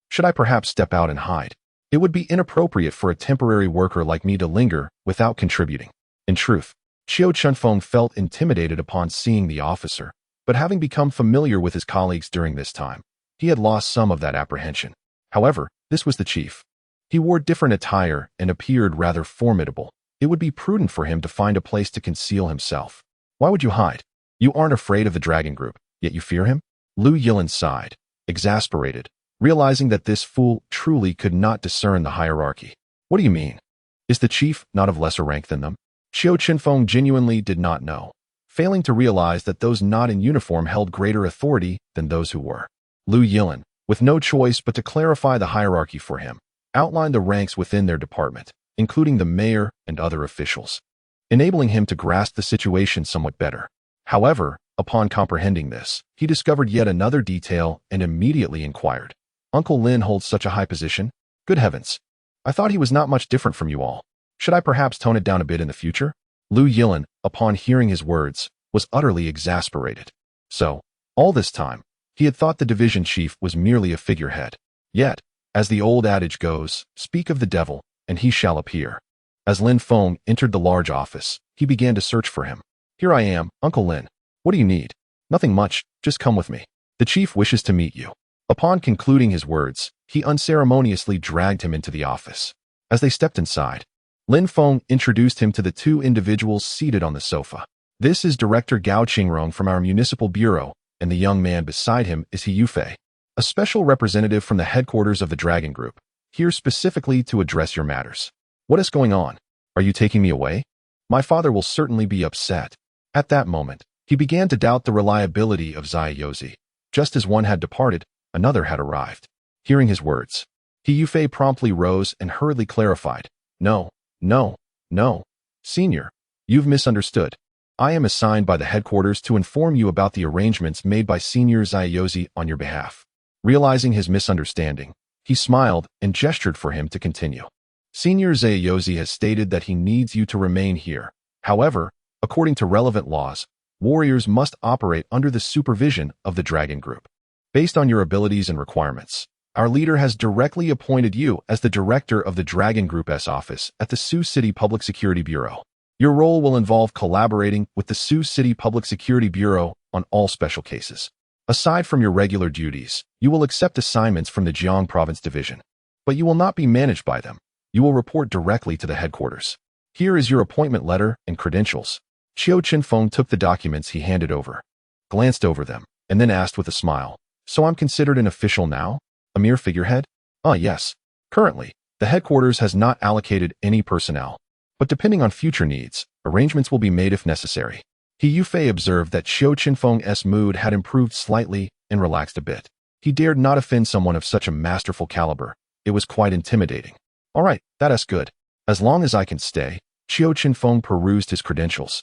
Should I perhaps step out and hide? It would be inappropriate for a temporary worker like me to linger without contributing. In truth, Qiu Chenfeng felt intimidated upon seeing the officer, but having become familiar with his colleagues during this time, he had lost some of that apprehension. However, this was the chief. He wore different attire and appeared rather formidable. It would be prudent for him to find a place to conceal himself. Why would you hide? You aren't afraid of the dragon group, yet you fear him? Lu Yilin sighed, exasperated, realizing that this fool truly could not discern the hierarchy. What do you mean? Is the chief not of lesser rank than them? Qiu Chenfeng genuinely did not know, failing to realize that those not in uniform held greater authority than those who were. Lu Yilin, with no choice but to clarify the hierarchy for him, outlined the ranks within their department, including the mayor and other officials, enabling him to grasp the situation somewhat better. However, upon comprehending this, he discovered yet another detail and immediately inquired, Uncle Lin holds such a high position? Good heavens! I thought he was not much different from you all. Should I perhaps tone it down a bit in the future? Lu Yilin, upon hearing his words, was utterly exasperated. So, all this time, he had thought the division chief was merely a figurehead. Yet, as the old adage goes, speak of the devil, and he shall appear. As Lin Feng entered the large office, he began to search for him. Here I am, Uncle Lin. What do you need? Nothing much, just come with me. The chief wishes to meet you. Upon concluding his words, he unceremoniously dragged him into the office. As they stepped inside, Lin Feng introduced him to the two individuals seated on the sofa. This is Director Gao Qingrong from our municipal bureau, and the young man beside him is He Yufei, a special representative from the headquarters of the Dragon Group, here specifically to address your matters. What is going on? Are you taking me away? My father will certainly be upset. At that moment, he began to doubt the reliability of Zaiyozi. Just as one had departed, another had arrived. Hearing his words, He Yufei promptly rose and hurriedly clarified. No, Senior, you've misunderstood. I am assigned by the headquarters to inform you about the arrangements made by Senior Zaiyozi on your behalf. Realizing his misunderstanding, he smiled and gestured for him to continue. Senior Zaiyozi has stated that he needs you to remain here. However, according to relevant laws, warriors must operate under the supervision of the Dragon Group. Based on your abilities and requirements, our leader has directly appointed you as the director of the Dragon Group's office at the Sioux City Public Security Bureau. Your role will involve collaborating with the Sioux City Public Security Bureau on all special cases. Aside from your regular duties, you will accept assignments from the Jiang Province Division, but you will not be managed by them. You will report directly to the headquarters. Here is your appointment letter and credentials. Qiu Chenfeng took the documents he handed over, glanced over them, and then asked with a smile, So I'm considered an official now? A mere figurehead? Yes. Currently, the headquarters has not allocated any personnel, but depending on future needs, arrangements will be made if necessary. He Yufei observed that Qiu Chenfeng's mood had improved slightly and relaxed a bit. He dared not offend someone of such a masterful caliber. It was quite intimidating. All right, that's good. As long as I can stay. Qiu Chenfeng perused his credentials,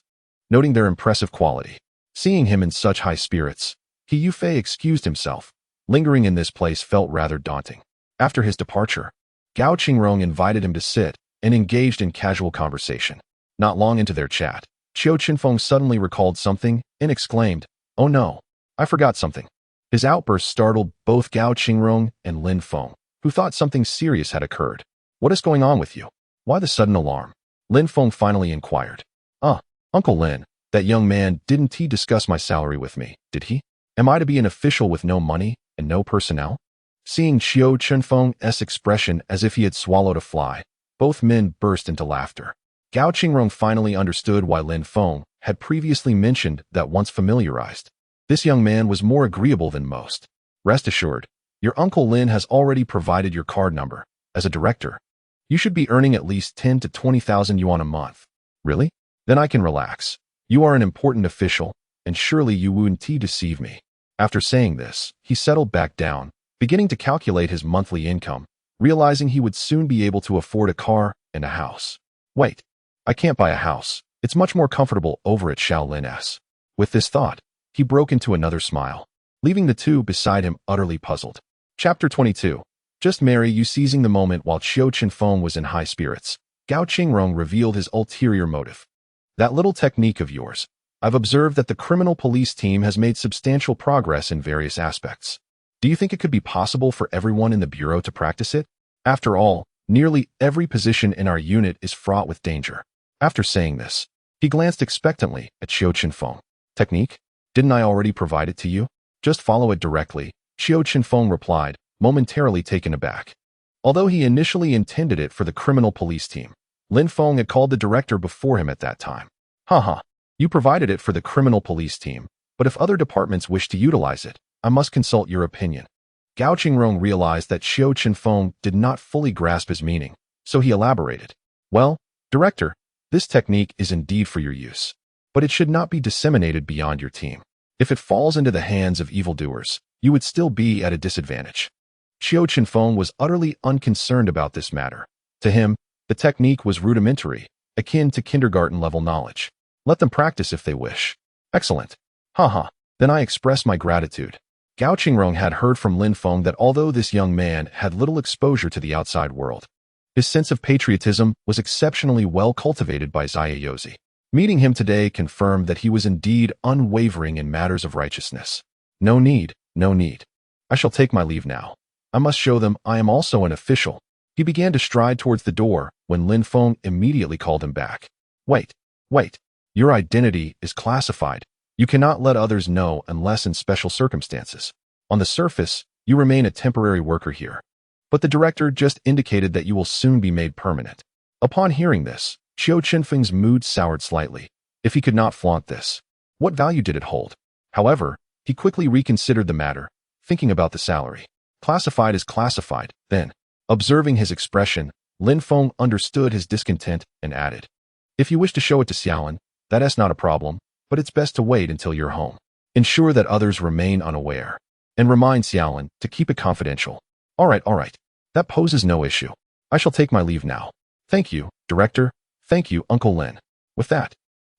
noting their impressive quality. Seeing him in such high spirits, He Yufei excused himself. Lingering in this place felt rather daunting. After his departure, Gao Qingrong invited him to sit and engaged in casual conversation. Not long into their chat, Qiu Chenfeng suddenly recalled something and exclaimed, Oh no, I forgot something. His outburst startled both Gao Qingrong and Lin Feng, who thought something serious had occurred. What is going on with you? Why the sudden alarm? Lin Feng finally inquired. Uncle Lin, that young man, didn't he discuss my salary with me, did he? Am I to be an official with no money and no personnel? Seeing Qiu Chenfeng's expression as if he had swallowed a fly, both men burst into laughter. Gao Qingrong finally understood why Lin Feng had previously mentioned that once familiarized, this young man was more agreeable than most. Rest assured, your Uncle Lin has already provided your card number. As a director, you should be earning at least 10 to 20,000 yuan a month. Really? Then I can relax. You are an important official, and surely you wouldn't deceive me. After saying this, he settled back down, beginning to calculate his monthly income, realizing he would soon be able to afford a car and a house. Wait, I can't buy a house. It's much more comfortable over at Shaolin's. With this thought, he broke into another smile, leaving the two beside him utterly puzzled. Chapter 22. Just marry you. Seizing the moment while Qiu Chenfeng was in high spirits, Gao Qingrong revealed his ulterior motive. That little technique of yours. I've observed that the criminal police team has made substantial progress in various aspects. Do you think it could be possible for everyone in the Bureau to practice it? After all, nearly every position in our unit is fraught with danger. After saying this, he glanced expectantly at Qiu Chenfeng. Technique? Didn't I already provide it to you? Just follow it directly, Qiu Chenfeng replied, momentarily taken aback. Although he initially intended it for the criminal police team, Lin Feng had called the director before him at that time. Haha, you provided it for the criminal police team, but if other departments wish to utilize it, I must consult your opinion. Gao Qingrong realized that Qiu Chenfeng did not fully grasp his meaning, so he elaborated. Well, director, this technique is indeed for your use, but it should not be disseminated beyond your team. If it falls into the hands of evildoers, you would still be at a disadvantage. Qiu Chenfeng was utterly unconcerned about this matter. To him, the technique was rudimentary, akin to kindergarten-level knowledge. Let them practice if they wish. Excellent. Haha, then I express my gratitude. Gao Qingrong had heard from Lin Feng that although this young man had little exposure to the outside world, his sense of patriotism was exceptionally well cultivated by Xiaozi. Meeting him today confirmed that he was indeed unwavering in matters of righteousness. No need, no need. I shall take my leave now. I must show them I am also an official. He began to stride towards the door when Lin Feng immediately called him back. Wait. Your identity is classified. You cannot let others know unless in special circumstances. On the surface, you remain a temporary worker here. But the director just indicated that you will soon be made permanent. Upon hearing this, Qiu Chenfeng's mood soured slightly. If he could not flaunt this, what value did it hold? However, he quickly reconsidered the matter, thinking about the salary. Classified is classified, then. Observing his expression, Lin Feng understood his discontent and added, if you wish to show it to Xiaolan, that is not a problem, but it's best to wait until you're home. Ensure that others remain unaware. And remind Xiaolan to keep it confidential. All right. That poses no issue. I shall take my leave now. Thank you, Director. Thank you, Uncle Lin. With that,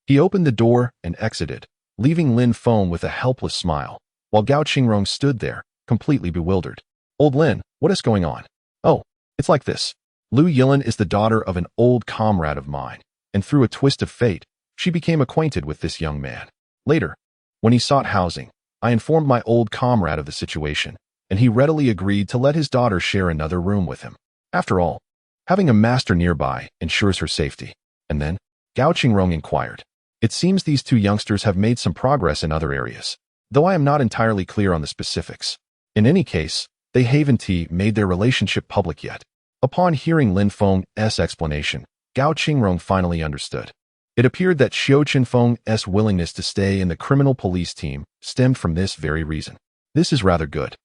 he opened the door and exited, leaving Lin Feng with a helpless smile, while Gao Qingrong stood there, completely bewildered. Old Lin, what is going on? Oh, it's like this. Lu Yilin is the daughter of an old comrade of mine, and through a twist of fate, she became acquainted with this young man. Later, when he sought housing, I informed my old comrade of the situation, and he readily agreed to let his daughter share another room with him. After all, having a master nearby ensures her safety. And then, Gao Qingrong inquired. It seems these two youngsters have made some progress in other areas, though I am not entirely clear on the specifics. In any case, they haven't made their relationship public yet. Upon hearing Lin Feng's explanation, Gao Qingrong finally understood. It appeared that Qiu Chenfeng's willingness to stay in the criminal police team stemmed from this very reason. This is rather good.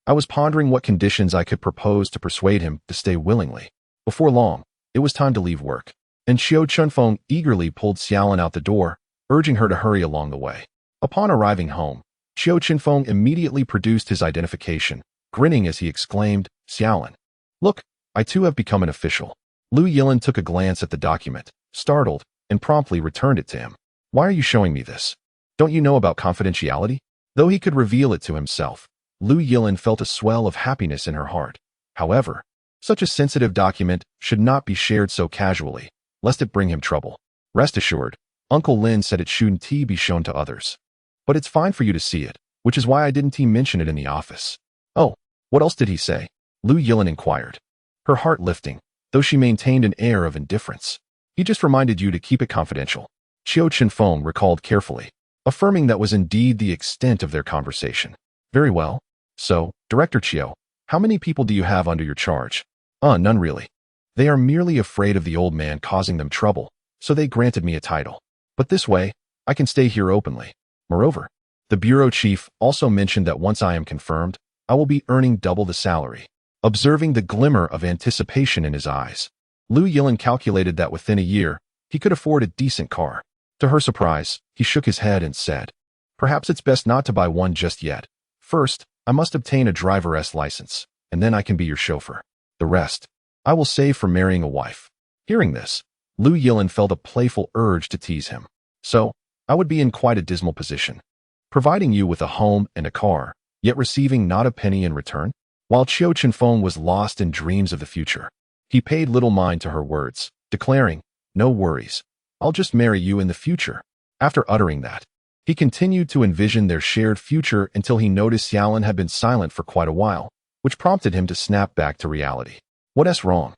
I was pondering what conditions I could propose to persuade him to stay willingly. Before long, it was time to leave work, and Qiu Chenfeng eagerly pulled Xiaolan out the door, urging her to hurry along the way. Upon arriving home, Qiu Chenfeng immediately produced his identification, grinning as he exclaimed, Xiaolan, look, I too have become an official. Lu Yilin took a glance at the document, startled, and promptly returned it to him. Why are you showing me this? Don't you know about confidentiality? Though he could reveal it to himself, Lu Yilin felt a swell of happiness in her heart. However, such a sensitive document should not be shared so casually, lest it bring him trouble. Rest assured, Uncle Lin said it shouldn't be shown to others. But it's fine for you to see it, which is why I didn't mention it in the office. Oh, what else did he say? Lu Yilin inquired, her heart lifting, though she maintained an air of indifference. He just reminded you to keep it confidential. Qiu Chenfeng recalled carefully, affirming that was indeed the extent of their conversation. Very well. So, Director Qiu, how many people do you have under your charge? None really. They are merely afraid of the old man causing them trouble, so they granted me a title. But this way, I can stay here openly. Moreover, the bureau chief also mentioned that once I am confirmed, I will be earning double the salary. Observing the glimmer of anticipation in his eyes, Lu Yilin calculated that within a year, he could afford a decent car. To her surprise, he shook his head and said, perhaps it's best not to buy one just yet. First, I must obtain a driver's license, and then I can be your chauffeur. The rest, I will save for marrying a wife. Hearing this, Lu Yilin felt a playful urge to tease him. So, I would be in quite a dismal position, providing you with a home and a car, yet receiving not a penny in return. While Qiu Chenfeng was lost in dreams of the future, he paid little mind to her words, declaring, no worries, I'll just marry you in the future. After uttering that, He continued to envision their shared future until he noticed Xiaolin had been silent for quite a while, which prompted him to snap back to reality. What's wrong?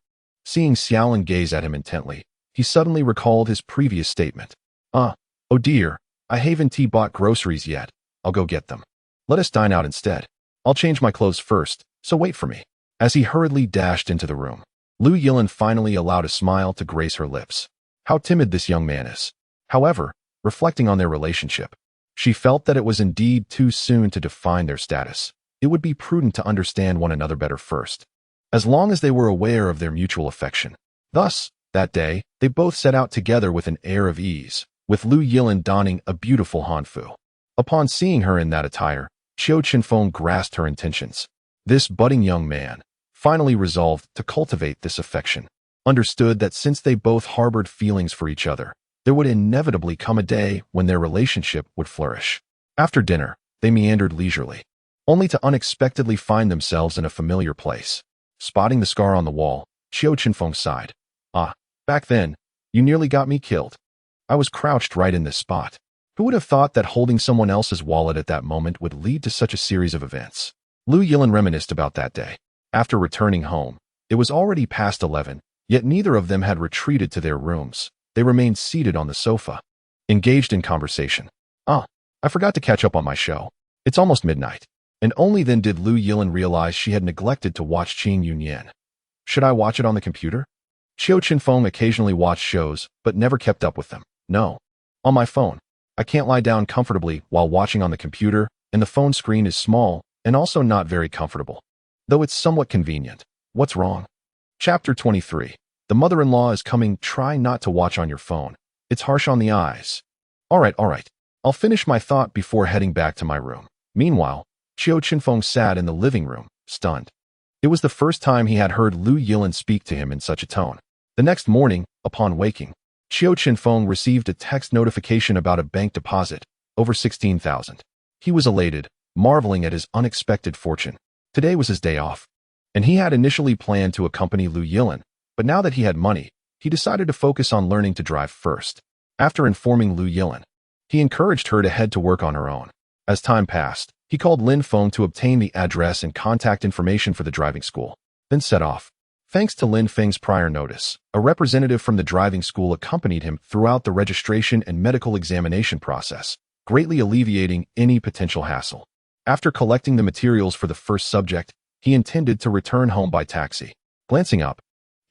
Seeing Xiaolin gaze at him intently, he suddenly recalled his previous statement. Oh dear, I haven't bought groceries yet. I'll go get them. Let us dine out instead. I'll change my clothes first, so wait for me. As he hurriedly dashed into the room, Lu Yilin finally allowed a smile to grace her lips. How timid this young man is. However, reflecting on their relationship, she felt that it was indeed too soon to define their status. It would be prudent to understand one another better first, as long as they were aware of their mutual affection. Thus, that day, they both set out together with an air of ease, with Lu Yilin donning a beautiful hanfu. Upon seeing her in that attire, Qiu Chenfeng grasped her intentions. This budding young man finally resolved to cultivate this affection, understood that since they both harbored feelings for each other, there would inevitably come a day when their relationship would flourish. After dinner, they meandered leisurely, only to unexpectedly find themselves in a familiar place. Spotting the scar on the wall, Qiu Chenfeng sighed. Back then, you nearly got me killed. I was crouched right in this spot. Who would have thought that holding someone else's wallet at that moment would lead to such a series of events? Lu Yilin reminisced about that day. After returning home, it was already past 11, yet neither of them had retreated to their rooms. They remained seated on the sofa, engaged in conversation. I forgot to catch up on my show. It's almost midnight. And only then did Lu Yilin realize she had neglected to watch Qing Yunyan. Should I watch it on the computer? Qiu Chenfeng occasionally watched shows, but never kept up with them. No. On my phone. I can't lie down comfortably while watching on the computer, and the phone screen is small and also not very comfortable. Though it's somewhat convenient. What's wrong? Chapter 23. The mother-in-law is coming. Try not to watch on your phone. It's harsh on the eyes. All right. I'll finish my thought before heading back to my room. Meanwhile, Qiu Chenfeng sat in the living room, stunned. It was the first time he had heard Lu Yilin speak to him in such a tone. The next morning, upon waking, Qiu Chenfeng received a text notification about a bank deposit, over 16,000. He was elated, marveling at his unexpected fortune. Today was his day off, and he had initially planned to accompany Lu Yilin, but now that he had money, he decided to focus on learning to drive first. After informing Lu Yilin, he encouraged her to head to work on her own. As time passed, he called Lin Feng to obtain the address and contact information for the driving school, then set off. Thanks to Lin Feng's prior notice, a representative from the driving school accompanied him throughout the registration and medical examination process, greatly alleviating any potential hassle. After collecting the materials for the first subject, he intended to return home by taxi. Glancing up,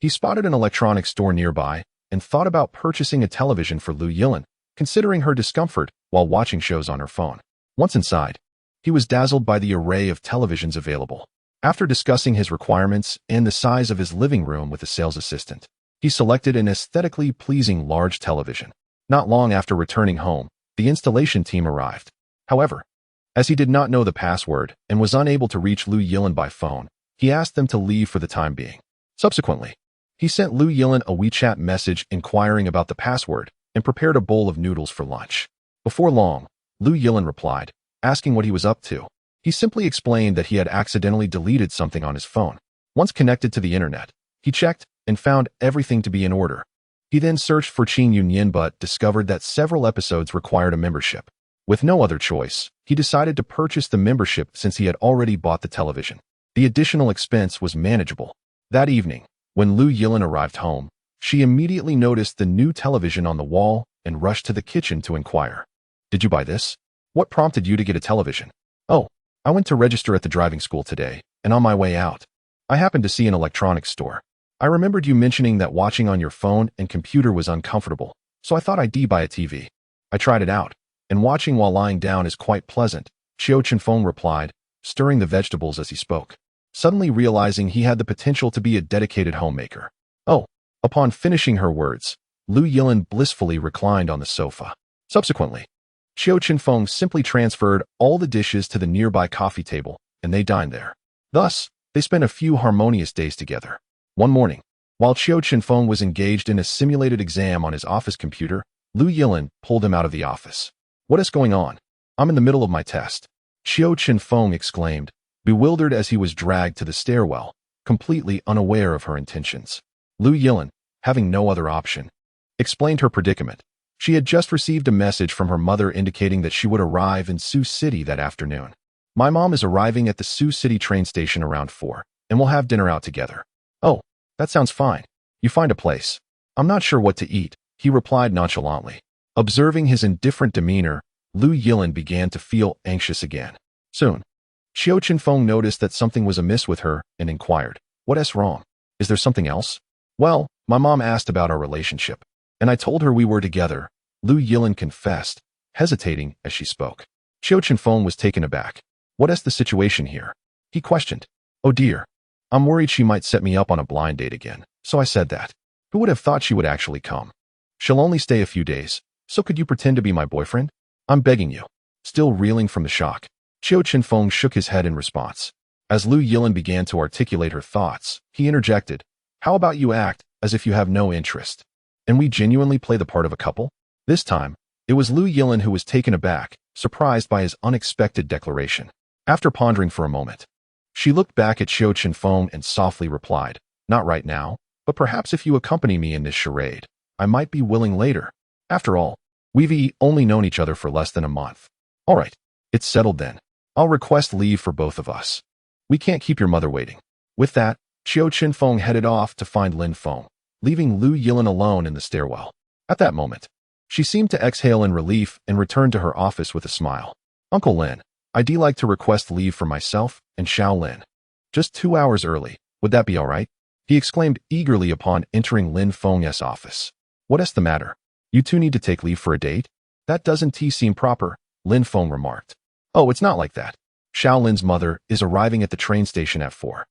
he spotted an electronics store nearby and thought about purchasing a television for Lu Yilin, considering her discomfort while watching shows on her phone. Once inside, he was dazzled by the array of televisions available. After discussing his requirements and the size of his living room with the sales assistant, he selected an aesthetically pleasing large television. Not long after returning home, the installation team arrived. However, as he did not know the password and was unable to reach Lu Yilin by phone, he asked them to leave for the time being. Subsequently, he sent Lu Yilin a WeChat message inquiring about the password and prepared a bowl of noodles for lunch. Before long, Lu Yilin replied, asking what he was up to. He simply explained that he had accidentally deleted something on his phone. Once connected to the internet, he checked and found everything to be in order. He then searched for Qing Yunyan but discovered that several episodes required a membership. With no other choice, he decided to purchase the membership since he had already bought the television. The additional expense was manageable. That evening, when Lu Yilin arrived home, she immediately noticed the new television on the wall and rushed to the kitchen to inquire. Did you buy this? What prompted you to get a television? Oh, I went to register at the driving school today, and on my way out, I happened to see an electronics store. I remembered you mentioning that watching on your phone and computer was uncomfortable, so I thought I'd buy a TV. I tried it out, and watching while lying down is quite pleasant, Qiu Chenfeng replied, stirring the vegetables as he spoke, suddenly realizing he had the potential to be a dedicated homemaker. Upon finishing her words, Lu Yilin blissfully reclined on the sofa. Subsequently, Qiu Chenfeng simply transferred all the dishes to the nearby coffee table, and they dined there. Thus, they spent a few harmonious days together. One morning, while Qiu Chenfeng was engaged in a simulated exam on his office computer, Lu Yilin pulled him out of the office. What is going on? I'm in the middle of my test. Qiu Chenfeng exclaimed, bewildered as he was dragged to the stairwell, completely unaware of her intentions. Lu Yilin, having no other option, explained her predicament, She had just received a message from her mother indicating that she would arrive in Sioux City that afternoon. My mom is arriving at the Sioux City train station around 4, and we'll have dinner out together. Oh, that sounds fine. You find a place. I'm not sure what to eat, he replied nonchalantly. Observing his indifferent demeanor, Lu Yilin began to feel anxious again. Soon, Qiu Chenfeng noticed that something was amiss with her and inquired, "What's wrong? Is there something else?" "Well, my mom asked about our relationship, and I told her we were together," Lu Yilin confessed, hesitating as she spoke. Qiu Chenfeng was taken aback. "What's the situation here?" he questioned. "Oh dear. I'm worried she might set me up on a blind date again, so I said that. Who would have thought she would actually come? She'll only stay a few days, so could you pretend to be my boyfriend? I'm begging you." Still reeling from the shock, Qiu Chenfeng shook his head in response. As Lu Yilin began to articulate her thoughts, he interjected, "How about you act as if you have no interest, and we genuinely play the part of a couple?" This time, it was Lu Yilin who was taken aback, surprised by his unexpected declaration. After pondering for a moment, she looked back at Qiu Chenfeng and softly replied, "Not right now, but perhaps if you accompany me in this charade, I might be willing later. After all, we've only known each other for less than a month." "All right, it's settled then. I'll request leave for both of us. We can't keep your mother waiting." With that, Qiu Chenfeng headed off to find Lin Feng, leaving Lu Yilin alone in the stairwell. At that moment, she seemed to exhale in relief and returned to her office with a smile. "Uncle Lin, I'd like to request leave for myself and Xiao Lin. Just 2 hours early, would that be all right?" he exclaimed eagerly upon entering Lin Feng's office. "What's the matter? You two need to take leave for a date? That doesn't seem proper," Lin Feng remarked. "Oh, it's not like that. Xiao Lin's mother is arriving at the train station at 4.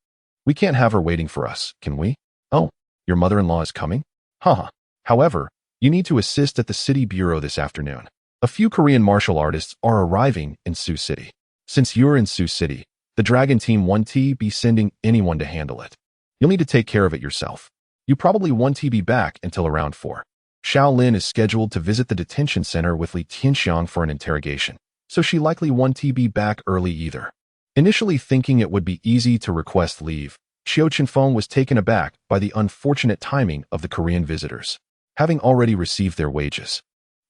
We can't have her waiting for us, can we?" "Oh, your mother-in-law is coming? Haha. However, you need to assist at the city bureau this afternoon. A few Korean martial artists are arriving in Sioux City. Since you're in Sioux City, the Dragon Team won't be sending anyone to handle it. You'll need to take care of it yourself. You probably won't be back until around 4. Xiao Lin is scheduled to visit the detention center with Li Tianxiang for an interrogation, so she likely won't be back early either." Initially thinking it would be easy to request leave, Qiu Chenfeng was taken aback by the unfortunate timing of the Korean visitors. Having already received their wages,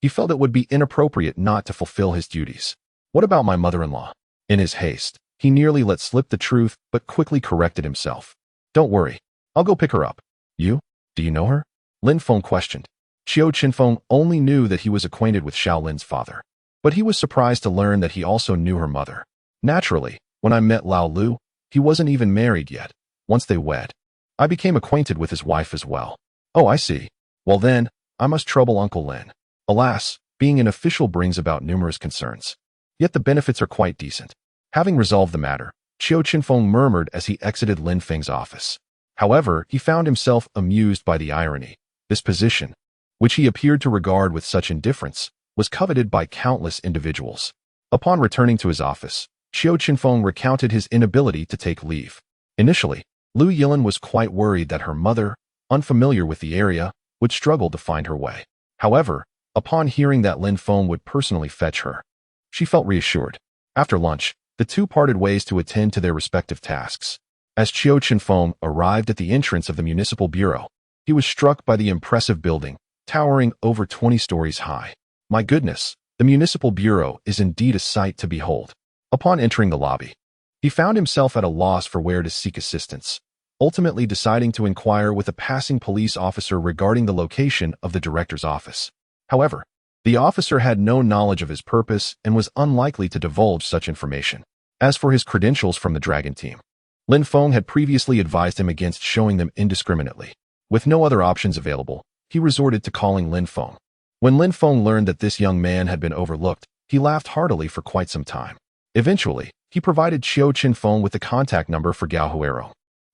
he felt it would be inappropriate not to fulfill his duties. "What about my mother-in-law?" In his haste, he nearly let slip the truth but quickly corrected himself. "Don't worry, I'll go pick her up." "You? Do you know her?" Lin Feng questioned. Qiu Chenfeng only knew that he was acquainted with Xiao Lin's father, but he was surprised to learn that he also knew her mother. "Naturally, when I met Lao Lu, he wasn't even married yet. Once they wed, I became acquainted with his wife as well." "Oh, I see. Well then, I must trouble Uncle Lin. Alas, being an official brings about numerous concerns. Yet the benefits are quite decent." Having resolved the matter, Qiu Chenfeng murmured as he exited Lin Feng's office. However, he found himself amused by the irony. This position, which he appeared to regard with such indifference, was coveted by countless individuals. Upon returning to his office, Qiu Chenfeng recounted his inability to take leave. Initially, Lu Yilin was quite worried that her mother, unfamiliar with the area, would struggle to find her way. However, upon hearing that Lin Feng would personally fetch her, she felt reassured. After lunch, the two parted ways to attend to their respective tasks. As Qiu Chenfeng arrived at the entrance of the municipal bureau, he was struck by the impressive building, towering over 20 stories high. My goodness, the municipal bureau is indeed a sight to behold. Upon entering the lobby, he found himself at a loss for where to seek assistance, ultimately deciding to inquire with a passing police officer regarding the location of the director's office. However, the officer had no knowledge of his purpose and was unlikely to divulge such information. As for his credentials from the Dragon Team, Lin Feng had previously advised him against showing them indiscriminately. With no other options available, he resorted to calling Lin Feng. When Lin Feng learned that this young man had been overlooked, he laughed heartily for quite some time. Eventually, he provided Qiu Chenfeng with the contact number for Gao Huero.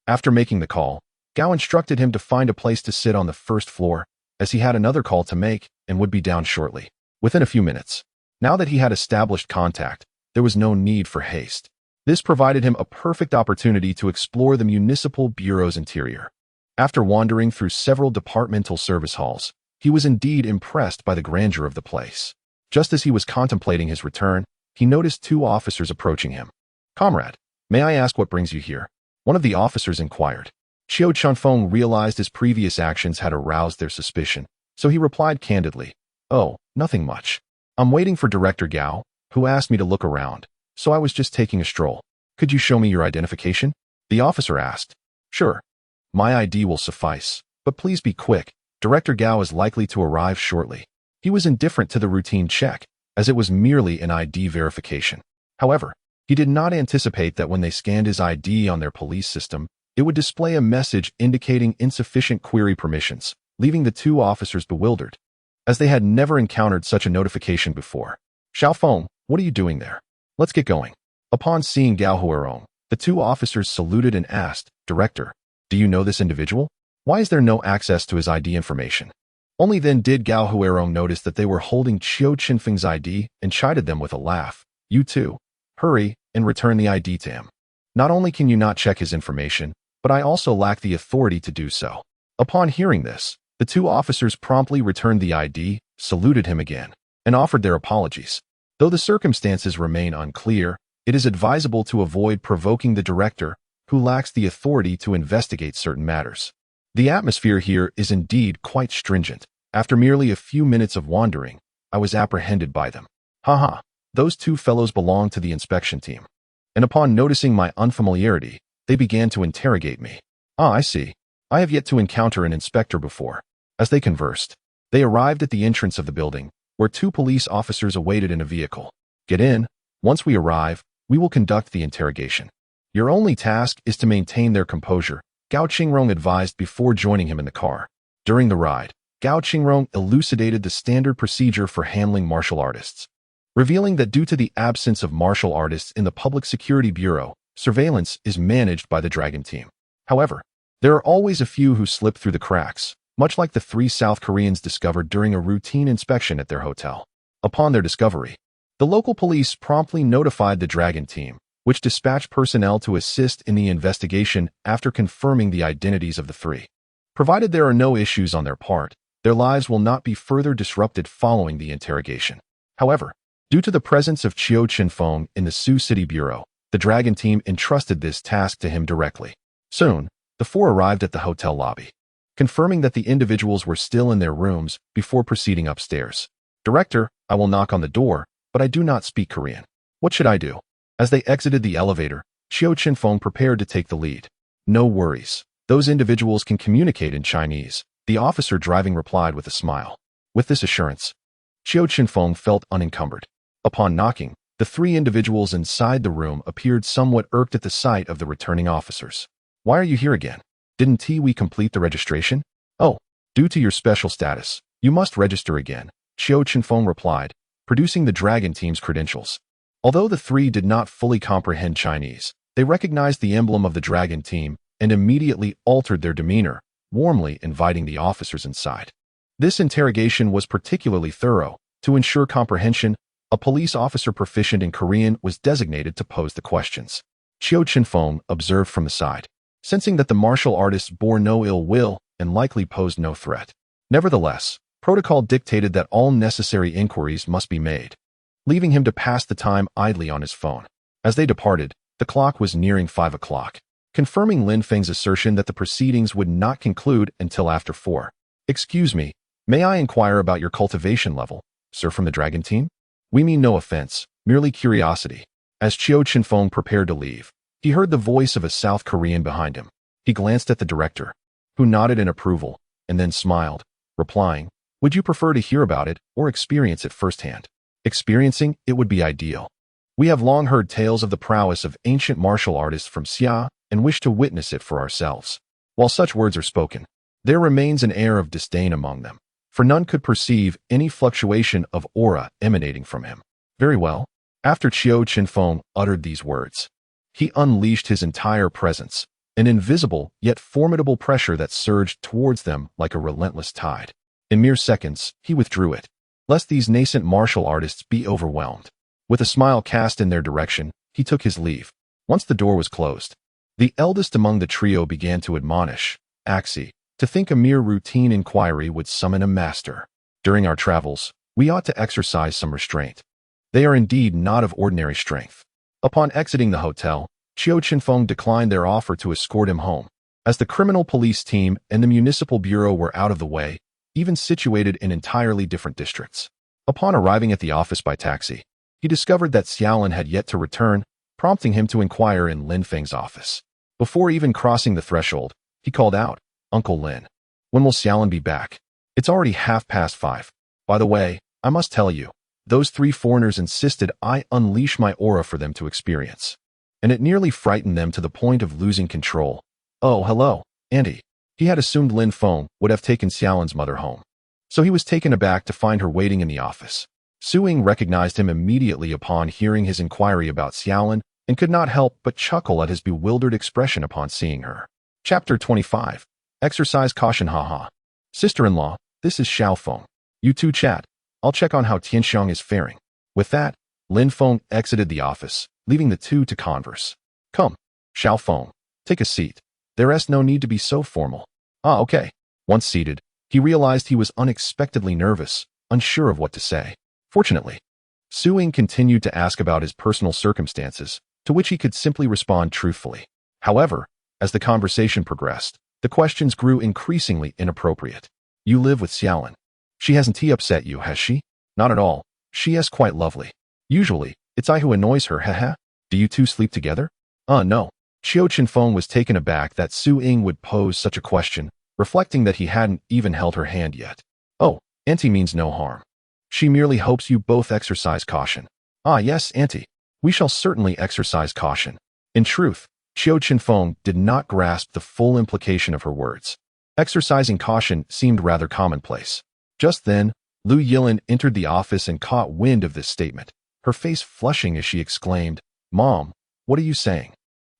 After making the call, Gao instructed him to find a place to sit on the first floor, as he had another call to make and would be down shortly, within a few minutes. Now that he had established contact, there was no need for haste. This provided him a perfect opportunity to explore the municipal bureau's interior. After wandering through several departmental service halls, he was indeed impressed by the grandeur of the place. Just as he was contemplating his return, he noticed two officers approaching him. "Comrade, may I ask what brings you here?" one of the officers inquired. Qiu Chenfeng realized his previous actions had aroused their suspicion, so he replied candidly, Oh, nothing much. I'm waiting for Director Gao, who asked me to look around, so I was just taking a stroll. Could you show me your identification? The officer asked. Sure. My ID will suffice, but please be quick. Director Gao is likely to arrive shortly. He was indifferent to the routine check, as it was merely an ID verification. However, he did not anticipate that when they scanned his ID on their police system, it would display a message indicating insufficient query permissions, leaving the two officers bewildered, as they had never encountered such a notification before. Xiaofeng, what are you doing there? Let's get going. Upon seeing Gao Huarong, the two officers saluted and asked, Director, do you know this individual? Why is there no access to his ID information? Only then did Gao Huarong notice that they were holding Qiu Chenfeng's ID and chided them with a laugh. You too. Hurry and return the ID to him. Not only can you not check his information, but I also lack the authority to do so. Upon hearing this, the two officers promptly returned the ID, saluted him again, and offered their apologies. Though the circumstances remain unclear, it is advisable to avoid provoking the director, who lacks the authority to investigate certain matters. The atmosphere here is indeed quite stringent. After merely a few minutes of wandering, I was apprehended by them. Haha, those two fellows belong to the inspection team. And upon noticing my unfamiliarity, they began to interrogate me. Ah, I see. I have yet to encounter an inspector before. As they conversed, they arrived at the entrance of the building, where two police officers awaited in a vehicle. Get in. Once we arrive, we will conduct the interrogation. Your only task is to maintain their composure, Gao Qingrong advised before joining him in the car. During the ride, Gao Qingrong elucidated the standard procedure for handling martial artists, revealing that due to the absence of martial artists in the Public Security Bureau, surveillance is managed by the Dragon Team. However, there are always a few who slip through the cracks, much like the 3 South Koreans discovered during a routine inspection at their hotel. Upon their discovery, the local police promptly notified the Dragon Team, which dispatched personnel to assist in the investigation after confirming the identities of the 3. Provided there are no issues on their part, their lives will not be further disrupted following the interrogation. However, due to the presence of Qiu Chenfeng in the Sioux City Bureau, the Dragon Team entrusted this task to him directly. Soon, the 4 arrived at the hotel lobby, confirming that the individuals were still in their rooms before proceeding upstairs. Director, I will knock on the door, but I do not speak Korean. What should I do? As they exited the elevator, Qiu Chenfeng prepared to take the lead. No worries. Those individuals can communicate in Chinese, the officer driving replied with a smile. With this assurance, Qiu Chenfeng felt unencumbered. Upon knocking, the 3 individuals inside the room appeared somewhat irked at the sight of the returning officers. Why are you here again? Didn't we complete the registration? Oh, due to your special status, you must register again, Qiu Chenfeng replied, producing the Dragon Team's credentials. Although the 3 did not fully comprehend Chinese, they recognized the emblem of the Dragon Team and immediately altered their demeanor, warmly inviting the officers inside. This interrogation was particularly thorough. To ensure comprehension, a police officer proficient in Korean was designated to pose the questions. Qiu Chenfeng observed from the side, sensing that the martial artists bore no ill will and likely posed no threat. Nevertheless, protocol dictated that all necessary inquiries must be made, leaving him to pass the time idly on his phone. As they departed, the clock was nearing 5 o'clock, confirming Lin Feng's assertion that the proceedings would not conclude until after 4. Excuse me, may I inquire about your cultivation level, sir, from the Dragon Team? We mean no offense, merely curiosity. As Qiu Chenfeng prepared to leave, he heard the voice of a South Korean behind him. He glanced at the director, who nodded in approval, and then smiled, replying, would you prefer to hear about it or experience it firsthand? Experiencing it would be ideal. We have long heard tales of the prowess of ancient martial artists from Xia and wish to witness it for ourselves. While such words are spoken, there remains an air of disdain among them, for none could perceive any fluctuation of aura emanating from him. Very well. After Qiu Chenfeng uttered these words, he unleashed his entire presence, an invisible yet formidable pressure that surged towards them like a relentless tide. In mere seconds, he withdrew it, lest these nascent martial artists be overwhelmed. With a smile cast in their direction, he took his leave. Once the door was closed, the eldest among the trio began to admonish, Axie, to think a mere routine inquiry would summon a master. During our travels, we ought to exercise some restraint. They are indeed not of ordinary strength. Upon exiting the hotel, Qiu Chenfeng declined their offer to escort him home. As the criminal police team and the municipal bureau were out of the way, even situated in entirely different districts. Upon arriving at the office by taxi, he discovered that Xiaolin had yet to return, prompting him to inquire in Lin Feng's office. Before even crossing the threshold, he called out, "Uncle Lin, when will Xiaolin be back? It's already 5:30. By the way, I must tell you, those 3 foreigners insisted I unleash my aura for them to experience. And it nearly frightened them to the point of losing control. Oh, hello, Auntie." He had assumed Lin Feng would have taken Xiaolin's mother home, so he was taken aback to find her waiting in the office. Su Ying recognized him immediately upon hearing his inquiry about Xiaolin and could not help but chuckle at his bewildered expression upon seeing her. Chapter 25. Exercise caution, haha. Sister-in-law, this is Xiao Feng. You two chat. I'll check on how Tianxiang is faring. With that, Lin Feng exited the office, leaving the two to converse. Come, Xiao Feng, take a seat. There is no need to be so formal. Ah, okay. Once seated, he realized he was unexpectedly nervous, unsure of what to say. Fortunately, Su Ying continued to ask about his personal circumstances, to which he could simply respond truthfully. However, as the conversation progressed, the questions grew increasingly inappropriate. You live with Xiaolin. She hasn't upset you, has she? Not at all. She is quite lovely. Usually, it's I who annoys her, haha. Do you two sleep together? No. Qiu Chenfeng was taken aback that Su Ying would pose such a question, reflecting that he hadn't even held her hand yet. Oh, Auntie means no harm. She merely hopes you both exercise caution. Ah yes, Auntie. We shall certainly exercise caution. In truth, Qiu Chenfeng did not grasp the full implication of her words. Exercising caution seemed rather commonplace. Just then, Lu Yilin entered the office and caught wind of this statement, her face flushing as she exclaimed, "Mom, what are you saying?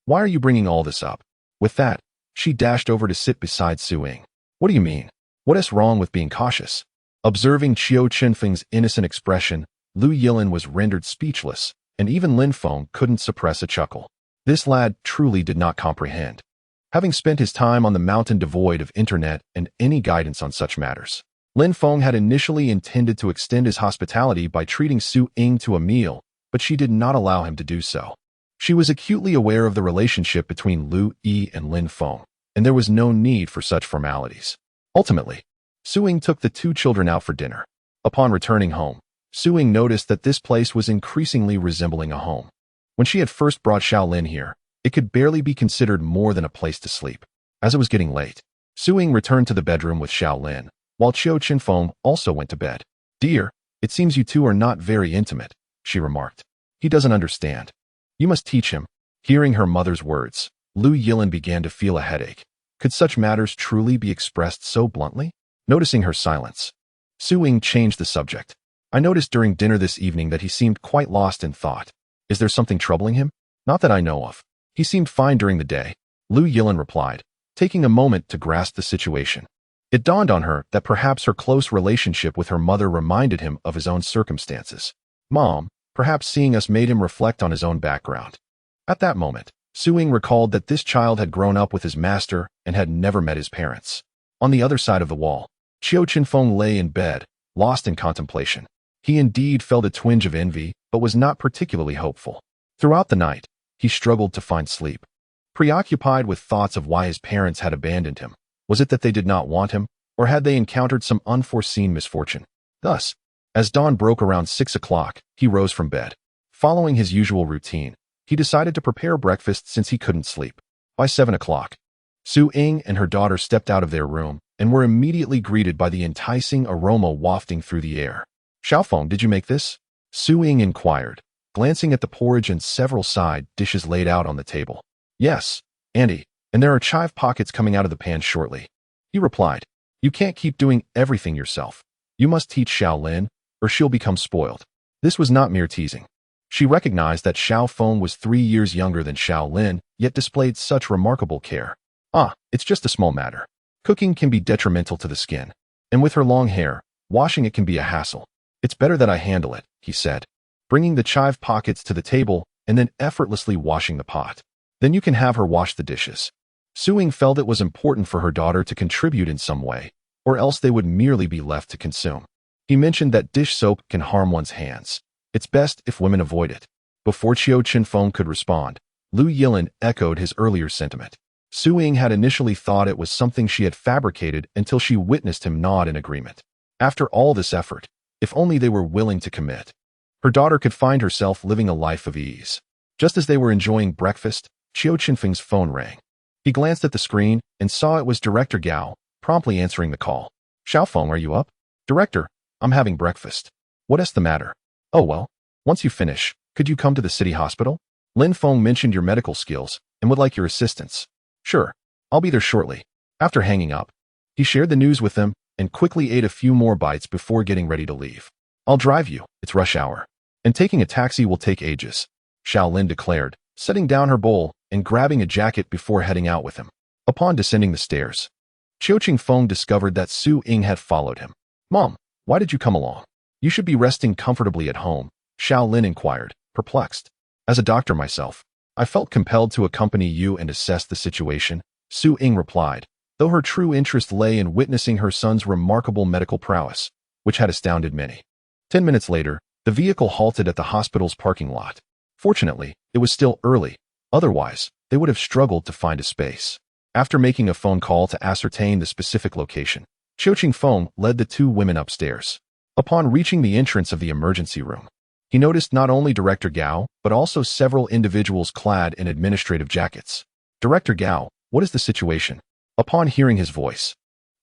Why are you bringing all this up?" With that, she dashed over to sit beside Su Ying. "What do you mean? What is wrong with being cautious?" Observing Qiu Chenfeng's innocent expression, Lu Yilin was rendered speechless, and even Lin Feng couldn't suppress a chuckle. This lad truly did not comprehend. Having spent his time on the mountain devoid of internet and any guidance on such matters, Lin Feng had initially intended to extend his hospitality by treating Su Ying to a meal, but she did not allow him to do so. She was acutely aware of the relationship between Lu Yi and Lin Feng, and there was no need for such formalities. Ultimately, Su Ying took the two children out for dinner. Upon returning home, Su Ying noticed that this place was increasingly resembling a home. When she had first brought Xiaolin here, it could barely be considered more than a place to sleep. As it was getting late, Su Ying returned to the bedroom with Xiaolin, while Qiu Chenfeng also went to bed. "Dear, it seems you two are not very intimate," she remarked. "He doesn't understand. You must teach him." Hearing her mother's words, Lu Yilin began to feel a headache. Could such matters truly be expressed so bluntly? Noticing her silence, Su Ying changed the subject. "I noticed during dinner this evening that he seemed quite lost in thought. Is there something troubling him?" "Not that I know of. He seemed fine during the day," Lu Yilin replied, taking a moment to grasp the situation. It dawned on her that perhaps her close relationship with her mother reminded him of his own circumstances. "Mom, perhaps seeing us made him reflect on his own background." At that moment, Su Ying recalled that this child had grown up with his master and had never met his parents. On the other side of the wall, Qiu Chenfeng lay in bed, lost in contemplation. He indeed felt a twinge of envy, but was not particularly hopeful. Throughout the night, he struggled to find sleep. Preoccupied with thoughts of why his parents had abandoned him, was it that they did not want him, or had they encountered some unforeseen misfortune? Thus, as dawn broke around 6 o'clock, he rose from bed. Following his usual routine, he decided to prepare breakfast since he couldn't sleep. By 7 o'clock, Su Ying and her daughter stepped out of their room and were immediately greeted by the enticing aroma wafting through the air. "Xiao Feng, did you make this?" Su Ying inquired, glancing at the porridge and several side dishes laid out on the table. "Yes, Auntie, and there are chive pockets coming out of the pan shortly," he replied. "You can't keep doing everything yourself. You must teach Xiaolin, or she'll become spoiled." This was not mere teasing. She recognized that Xiao Feng was 3 years younger than Xiaolin, yet displayed such remarkable care. "Ah, it's just a small matter. Cooking can be detrimental to the skin, and with her long hair, washing it can be a hassle. It's better that I handle it," he said, bringing the chive pockets to the table and then effortlessly washing the pot. "Then you can have her wash the dishes." Su Ying felt it was important for her daughter to contribute in some way, or else they would merely be left to consume. He mentioned that dish soap can harm one's hands. It's best if women avoid it. Before Qiu Chenfeng could respond, Lu Yilin echoed his earlier sentiment. Su Ying had initially thought it was something she had fabricated until she witnessed him nod in agreement. After all this effort, if only they were willing to commit, her daughter could find herself living a life of ease. Just as they were enjoying breakfast, Qiu Chenfeng's phone rang. He glanced at the screen and saw it was Director Gao, promptly answering the call. Xiaofeng, are you up? Director, I'm having breakfast. What's the matter? Oh well, once you finish, could you come to the city hospital? Lin Feng mentioned your medical skills and would like your assistance. Sure, I'll be there shortly. After hanging up, he shared the news with them and quickly ate a few more bites before getting ready to leave. I'll drive you, it's rush hour. And taking a taxi will take ages, Xiao Lin declared, setting down her bowl and grabbing a jacket before heading out with him. Upon descending the stairs, Qiu Chenfeng discovered that Su Ying had followed him. Mom, why did you come along? You should be resting comfortably at home, Xiao Lin inquired, perplexed. As a doctor myself, I felt compelled to accompany you and assess the situation, Su Ying replied, though her true interest lay in witnessing her son's remarkable medical prowess, which had astounded many. 10 minutes later, the vehicle halted at the hospital's parking lot. Fortunately, it was still early, otherwise, they would have struggled to find a space. After making a phone call to ascertain the specific location, Qiu Chenfeng led the two women upstairs. Upon reaching the entrance of the emergency room, he noticed not only Director Gao, but also several individuals clad in administrative jackets. Director Gao, what is the situation? Upon hearing his voice,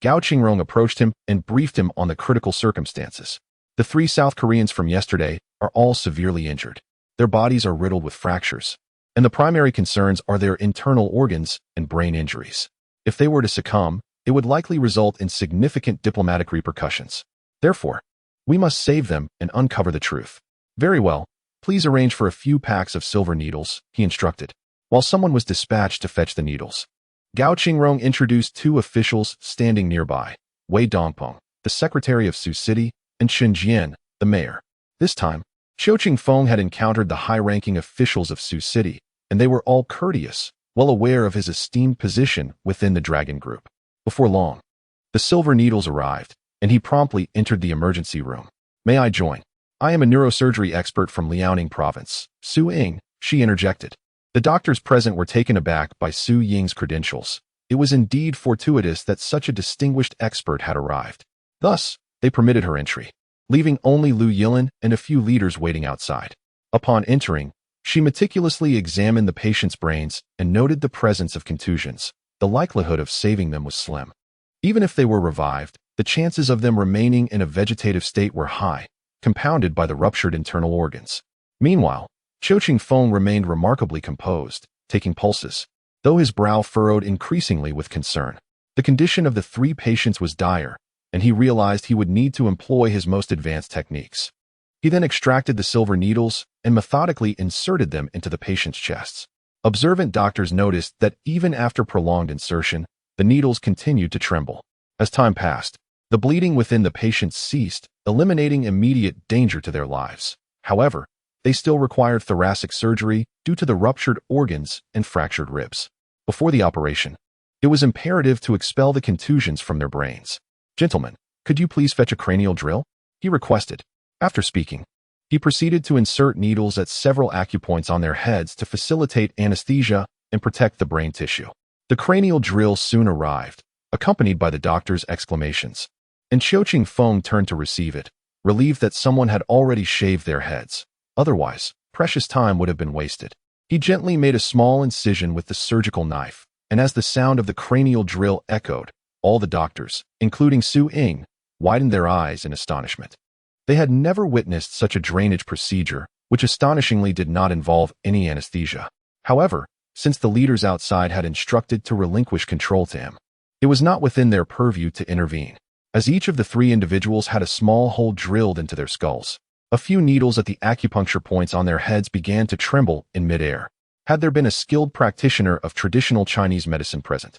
Gao Qingrong approached him and briefed him on the critical circumstances. The 3 South Koreans from yesterday are all severely injured. Their bodies are riddled with fractures, and the primary concerns are their internal organs and brain injuries. If they were to succumb, it would likely result in significant diplomatic repercussions. Therefore, we must save them and uncover the truth. Very well, please arrange for a few packs of silver needles, he instructed. While someone was dispatched to fetch the needles, Gao Qingrong introduced 2 officials standing nearby, Wei Dongpeng, the secretary of Su City, and Chen Jian, the mayor. This time, Qiu Chenfeng had encountered the high-ranking officials of Su City, and they were all courteous, well aware of his esteemed position within the Dragon Group. Before long, the silver needles arrived, and he promptly entered the emergency room. May I join? I am a neurosurgery expert from Liaoning province, Su Ying, she interjected. The doctors present were taken aback by Su Ying's credentials. It was indeed fortuitous that such a distinguished expert had arrived. Thus, they permitted her entry, leaving only Lu Yilin and a few leaders waiting outside. Upon entering, she meticulously examined the patient's brains and noted the presence of contusions. The likelihood of saving them was slim. Even if they were revived, the chances of them remaining in a vegetative state were high, compounded by the ruptured internal organs. Meanwhile, Qiu Chenfeng remained remarkably composed, taking pulses, though his brow furrowed increasingly with concern. The condition of the 3 patients was dire, and he realized he would need to employ his most advanced techniques. He then extracted the silver needles and methodically inserted them into the patient's chests. Observant doctors noticed that even after prolonged insertion, the needles continued to tremble. As time passed, the bleeding within the patients ceased, eliminating immediate danger to their lives. However, they still required thoracic surgery due to the ruptured organs and fractured ribs. Before the operation, it was imperative to expel the contusions from their brains. Gentlemen, could you please fetch a cranial drill? He requested. After speaking, he proceeded to insert needles at several acupoints on their heads to facilitate anesthesia and protect the brain tissue. The cranial drill soon arrived, accompanied by the doctor's exclamations, and Qiu Chenfeng turned to receive it, relieved that someone had already shaved their heads. Otherwise, precious time would have been wasted. He gently made a small incision with the surgical knife, and as the sound of the cranial drill echoed, all the doctors, including Su Ying, widened their eyes in astonishment. They had never witnessed such a drainage procedure, which astonishingly did not involve any anesthesia. However, since the leaders outside had instructed to relinquish control to him, it was not within their purview to intervene. As each of the 3 individuals had a small hole drilled into their skulls, a few needles at the acupuncture points on their heads began to tremble in midair. Had there been a skilled practitioner of traditional Chinese medicine present,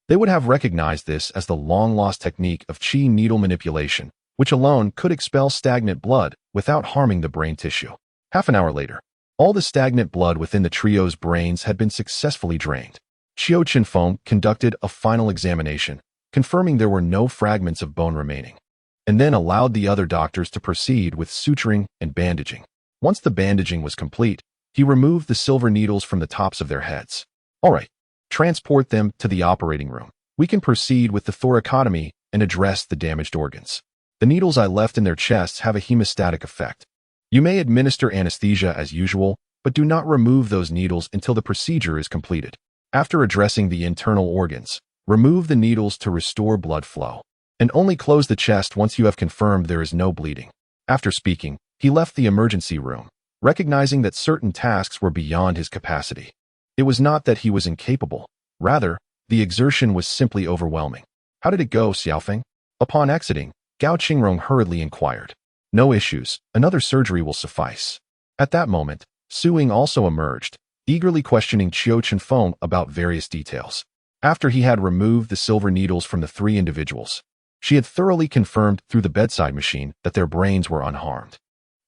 they would have recognized this as the long-lost technique of qi needle manipulation, which alone could expel stagnant blood without harming the brain tissue. Half an hour later, all the stagnant blood within the trio's brains had been successfully drained. Qiu Chenfeng conducted a final examination, confirming there were no fragments of bone remaining, and then allowed the other doctors to proceed with suturing and bandaging. Once the bandaging was complete, he removed the silver needles from the tops of their heads. All right, Transport them to the operating room. We can proceed with the thoracotomy and address the damaged organs. The needles I left in their chests have a hemostatic effect. You may administer anesthesia as usual, but do not remove those needles until the procedure is completed. After addressing the internal organs, remove the needles to restore blood flow, and only close the chest once you have confirmed there is no bleeding. After speaking, he left the emergency room, recognizing that certain tasks were beyond his capacity. It was not that he was incapable. Rather, the exertion was simply overwhelming. How did it go, Xiaofeng? Upon exiting, Gao Qingrong hurriedly inquired. No issues, another surgery will suffice. At that moment, Su Ying also emerged, eagerly questioning Qiu Chenfeng about various details. After he had removed the silver needles from the three individuals, she had thoroughly confirmed through the bedside machine that their brains were unharmed.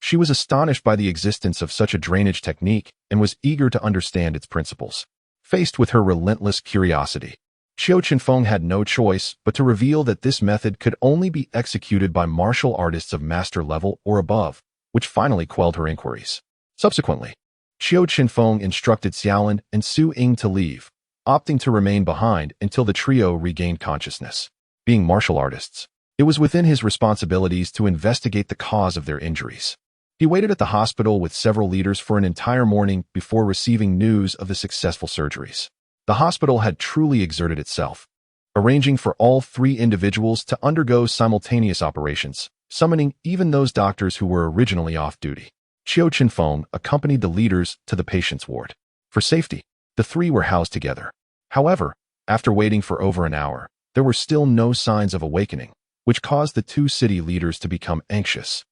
She was astonished by the existence of such a drainage technique and was eager to understand its principles. Faced with her relentless curiosity, Qiu Chenfeng had no choice but to reveal that this method could only be executed by martial artists of master level or above, which finally quelled her inquiries. Subsequently, Qiu Chenfeng instructed Xiaolin and Su Ying to leave, opting to remain behind until the trio regained consciousness. Being martial artists, it was within his responsibilities to investigate the cause of their injuries. He waited at the hospital with several leaders for an entire morning before receiving news of the successful surgeries. The hospital had truly exerted itself, arranging for all three individuals to undergo simultaneous operations, summoning even those doctors who were originally off duty. Qiu Chenfeng accompanied the leaders to the patient's ward. For safety, the three were housed together. However, after waiting for over an hour, there were still no signs of awakening, which caused the two city leaders to become anxious,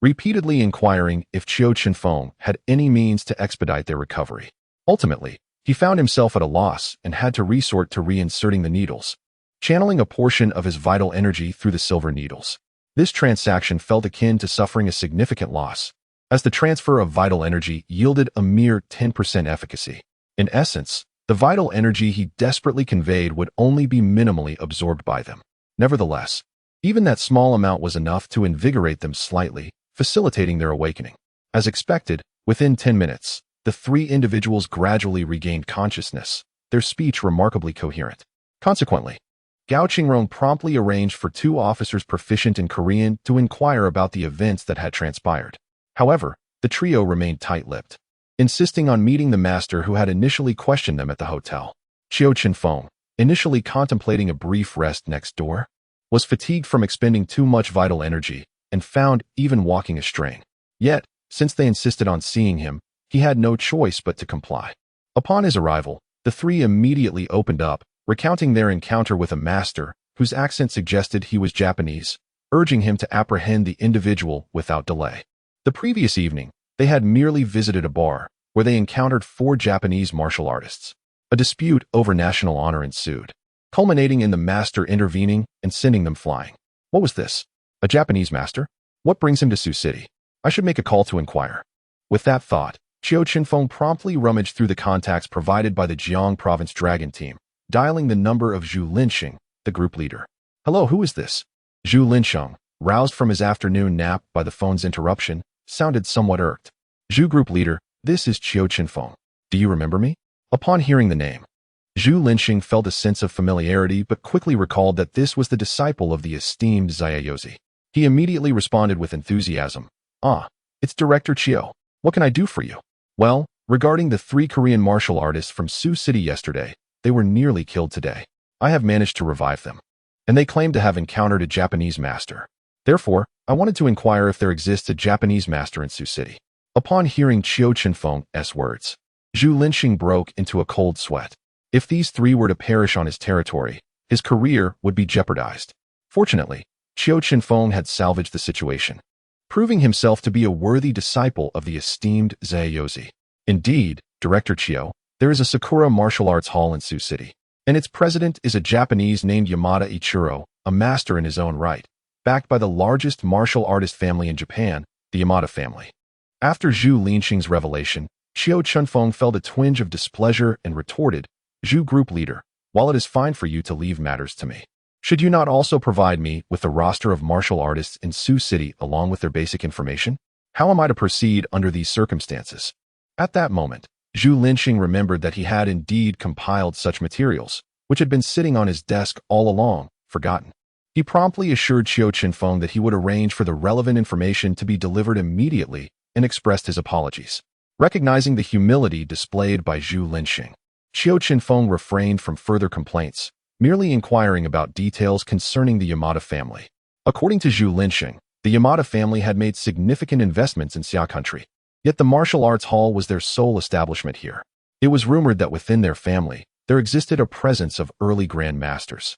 repeatedly inquiring if Qiu Chenfeng had any means to expedite their recovery. Ultimately, he found himself at a loss and had to resort to reinserting the needles, channeling a portion of his vital energy through the silver needles. This transaction felt akin to suffering a significant loss, as the transfer of vital energy yielded a mere 10% efficacy. In essence, the vital energy he desperately conveyed would only be minimally absorbed by them. Nevertheless, even that small amount was enough to invigorate them slightly, facilitating their awakening. As expected, within 10 minutes, the three individuals gradually regained consciousness, their speech remarkably coherent. Consequently, Gao Qingrong promptly arranged for two officers proficient in Korean to inquire about the events that had transpired. However, the trio remained tight-lipped, insisting on meeting the master who had initially questioned them at the hotel. Qiu Chenfeng, initially contemplating a brief rest next door, was fatigued from expending too much vital energy and found even walking a strain. Yet, since they insisted on seeing him, he had no choice but to comply. Upon his arrival, the three immediately opened up, recounting their encounter with a master whose accent suggested he was Japanese, urging him to apprehend the individual without delay. The previous evening, they had merely visited a bar where they encountered four Japanese martial artists. A dispute over national honor ensued, culminating in the master intervening and sending them flying. What was this? A Japanese master? What brings him to Sioux City? I should make a call to inquire. With that thought, Qiu Chenfeng promptly rummaged through the contacts provided by the Jiang Province Dragon team, dialing the number of Zhu Linsheng, the group leader. Hello, who is this? Zhu Linsheng, roused from his afternoon nap by the phone's interruption, sounded somewhat irked. Zhu group leader, this is Qiu Chenfeng. Do you remember me? Upon hearing the name, Zhu Linsheng felt a sense of familiarity but quickly recalled that this was the disciple of the esteemed Xiaozi. He immediately responded with enthusiasm. Ah, it's Director Qiu. What can I do for you? Well, regarding the three Korean martial artists from Sioux City yesterday, they were nearly killed today. I have managed to revive them, and they claim to have encountered a Japanese master. Therefore, I wanted to inquire if there exists a Japanese master in Sioux City. Upon hearing Qiu Chenfeng's words, Zhu Linsheng broke into a cold sweat. If these three were to perish on his territory, his career would be jeopardized. Fortunately, Qiu Chenfeng had salvaged the situation, proving himself to be a worthy disciple of the esteemed Xiaozi. Indeed, Director Qiu, there is a Sakura martial arts hall in Sioux City, and its president is a Japanese named Yamada Ichiro, a master in his own right, backed by the largest martial artist family in Japan, the Yamada family. After Zhu Linsheng's revelation, Qiu Chenfeng felt a twinge of displeasure and retorted, Zhu group leader, while it is fine for you to leave matters to me, should you not also provide me with the roster of martial artists in Sioux City along with their basic information? How am I to proceed under these circumstances? At that moment, Zhu Linxing remembered that he had indeed compiled such materials, which had been sitting on his desk all along, forgotten. He promptly assured Qiu Chenfeng that he would arrange for the relevant information to be delivered immediately and expressed his apologies. Recognizing the humility displayed by Zhu Linxing, Qiu Chenfeng refrained from further complaints, merely inquiring about details concerning the Yamada family. According to Zhu Linxing, the Yamada family had made significant investments in Xia country, yet the martial arts hall was their sole establishment here. It was rumored that within their family, there existed a presence of early grandmasters,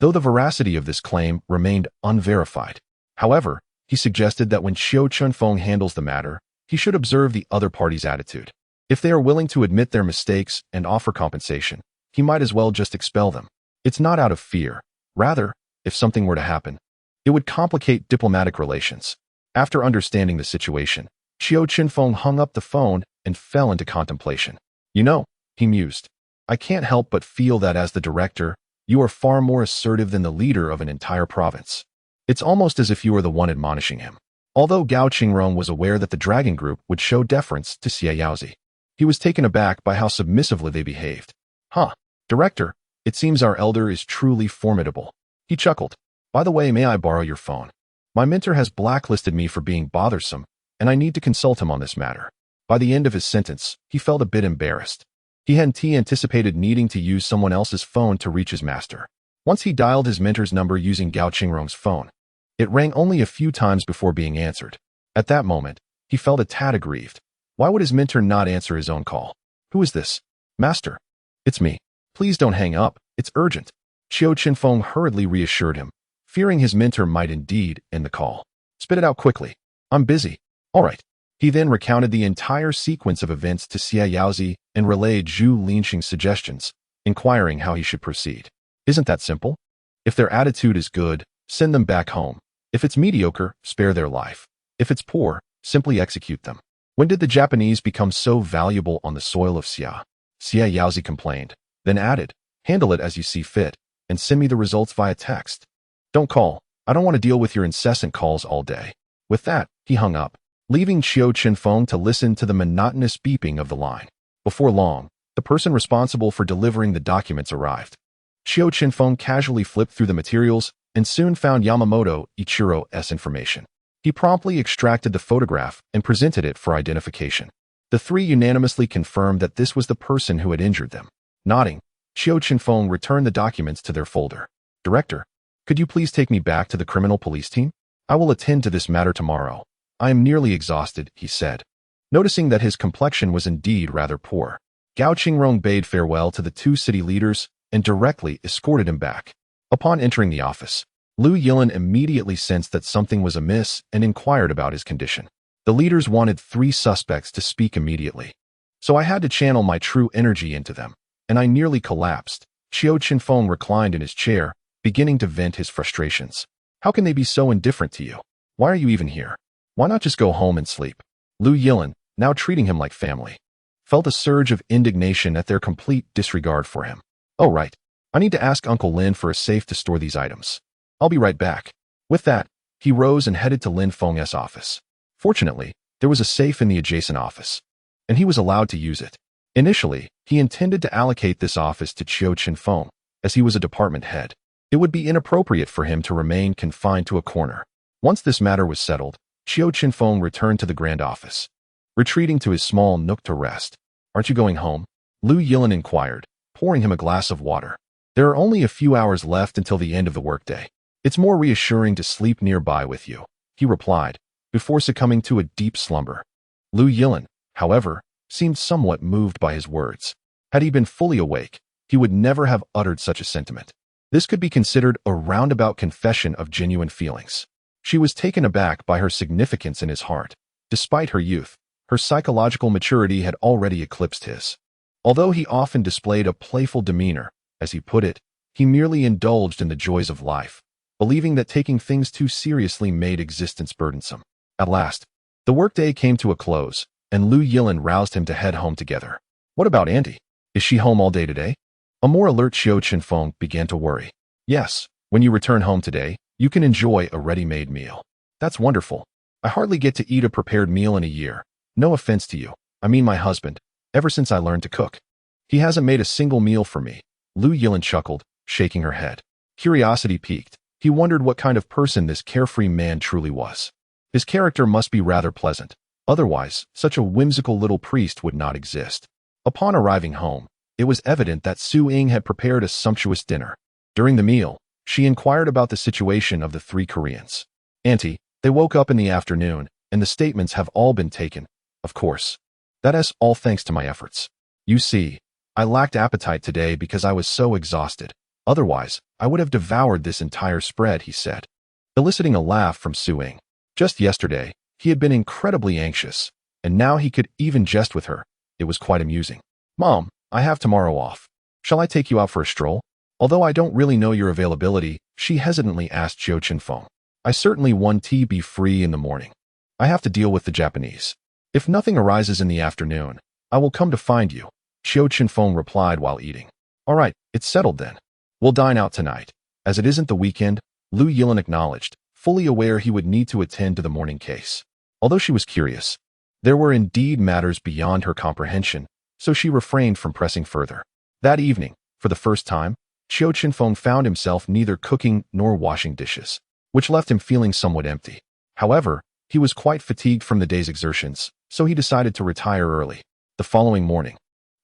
though the veracity of this claim remained unverified. However, he suggested that when Qiu Chenfeng handles the matter, he should observe the other party's attitude. If they are willing to admit their mistakes and offer compensation, he might as well just expel them. It's not out of fear. Rather, if something were to happen, it would complicate diplomatic relations. After understanding the situation, Qiu Chenfeng hung up the phone and fell into contemplation. You know, he mused, I can't help but feel that as the director, you are far more assertive than the leader of an entire province. It's almost as if you were the one admonishing him. Although Gao Qingrong was aware that the Dragon Group would show deference to Xia Yaozi, he was taken aback by how submissively they behaved. Huh, director, it seems our elder is truly formidable. He chuckled. By the way, may I borrow your phone? My mentor has blacklisted me for being bothersome, and I need to consult him on this matter. By the end of his sentence, he felt a bit embarrassed. He hadn't anticipated needing to use someone else's phone to reach his master. Once he dialed his mentor's number using Gao Qingrong's phone, it rang only a few times before being answered. At that moment, he felt a tad aggrieved. Why would his mentor not answer his own call? Who is this? Master. It's me. Please don't hang up. It's urgent. Qiu Chenfeng hurriedly reassured him, fearing his mentor might indeed end the call. Spit it out quickly. I'm busy. All right. He then recounted the entire sequence of events to Xia Yaozi and relayed Zhu Linxing's suggestions, inquiring how he should proceed. Isn't that simple? If their attitude is good, send them back home. If it's mediocre, spare their life. If it's poor, simply execute them. When did the Japanese become so valuable on the soil of Xia? Xia Yaozi complained, then added, handle it as you see fit, and send me the results via text. Don't call. I don't want to deal with your incessant calls all day. With that, he hung up, leaving Qiu Chenfeng to listen to the monotonous beeping of the line. Before long, the person responsible for delivering the documents arrived. Qiu Chenfeng casually flipped through the materials and soon found Yamamoto Ichiro's information. He promptly extracted the photograph and presented it for identification. The three unanimously confirmed that this was the person who had injured them. Nodding, Qiu Chenfeng returned the documents to their folder. Director, could you please take me back to the criminal police team? I will attend to this matter tomorrow. I am nearly exhausted, he said. Noticing that his complexion was indeed rather poor, Gao Qingrong bade farewell to the two city leaders and directly escorted him back. Upon entering the office, Lu Yilin immediately sensed that something was amiss and inquired about his condition. The leaders wanted 3 suspects to speak immediately, so I had to channel my true energy into them, and I nearly collapsed. Qiu Chenfeng reclined in his chair, beginning to vent his frustrations. How can they be so indifferent to you? Why are you even here? Why not just go home and sleep? Lu Yilin, now treating him like family, felt a surge of indignation at their complete disregard for him. Oh right, I need to ask Uncle Lin for a safe to store these items. I'll be right back. With that, he rose and headed to Lin Feng's office. Fortunately, there was a safe in the adjacent office, and he was allowed to use it. Initially, he intended to allocate this office to Qiu Chenfeng, as he was a department head. It would be inappropriate for him to remain confined to a corner. Once this matter was settled, Qiu Chenfeng returned to the grand office, retreating to his small nook to rest. Aren't you going home? Lu Yilin inquired, pouring him a glass of water. There are only a few hours left until the end of the workday. It's more reassuring to sleep nearby with you, he replied, before succumbing to a deep slumber. Lu Yilin, however, seemed somewhat moved by his words. Had he been fully awake, he would never have uttered such a sentiment. This could be considered a roundabout confession of genuine feelings. She was taken aback by her significance in his heart. Despite her youth, her psychological maturity had already eclipsed his. Although he often displayed a playful demeanor, as he put it, he merely indulged in the joys of life, believing that taking things too seriously made existence burdensome. At last, the workday came to a close, and Lu Yilin roused him to head home together. What about Auntie? Is she home all day today? A more alert Qiu Chenfeng began to worry. Yes, when you return home today, you can enjoy a ready-made meal. That's wonderful. I hardly get to eat a prepared meal in a year. No offense to you. I mean my husband. ever since I learned to cook. He hasn't made a single meal for me. Lu Yilin chuckled, shaking her head. Curiosity piqued. He wondered what kind of person this carefree man truly was. His character must be rather pleasant. Otherwise, such a whimsical little priest would not exist. Upon arriving home, it was evident that Su Ying had prepared a sumptuous dinner. During the meal, she inquired about the situation of the 3 Koreans. Auntie, they woke up in the afternoon, and the statements have all been taken, of course. That is all thanks to my efforts. You see, I lacked appetite today because I was so exhausted. Otherwise, I would have devoured this entire spread, he said, eliciting a laugh from Su Ying. Just yesterday, he had been incredibly anxious, and now he could even jest with her. It was quite amusing. Mom, I have tomorrow off. Shall I take you out for a stroll? Although I don't really know your availability, she hesitantly asked Qiu Chenfeng. I certainly want to be free in the morning. I have to deal with the Japanese. If nothing arises in the afternoon, I will come to find you, Qiu Chenfeng replied while eating. All right, it's settled then. We'll dine out tonight. As it isn't the weekend, Lu Yilin acknowledged, fully aware he would need to attend to the morning case. Although she was curious, there were indeed matters beyond her comprehension, so she refrained from pressing further. That evening, for the first time, Qiu Chenfeng found himself neither cooking nor washing dishes, which left him feeling somewhat empty. However, he was quite fatigued from the day's exertions, so he decided to retire early. The following morning,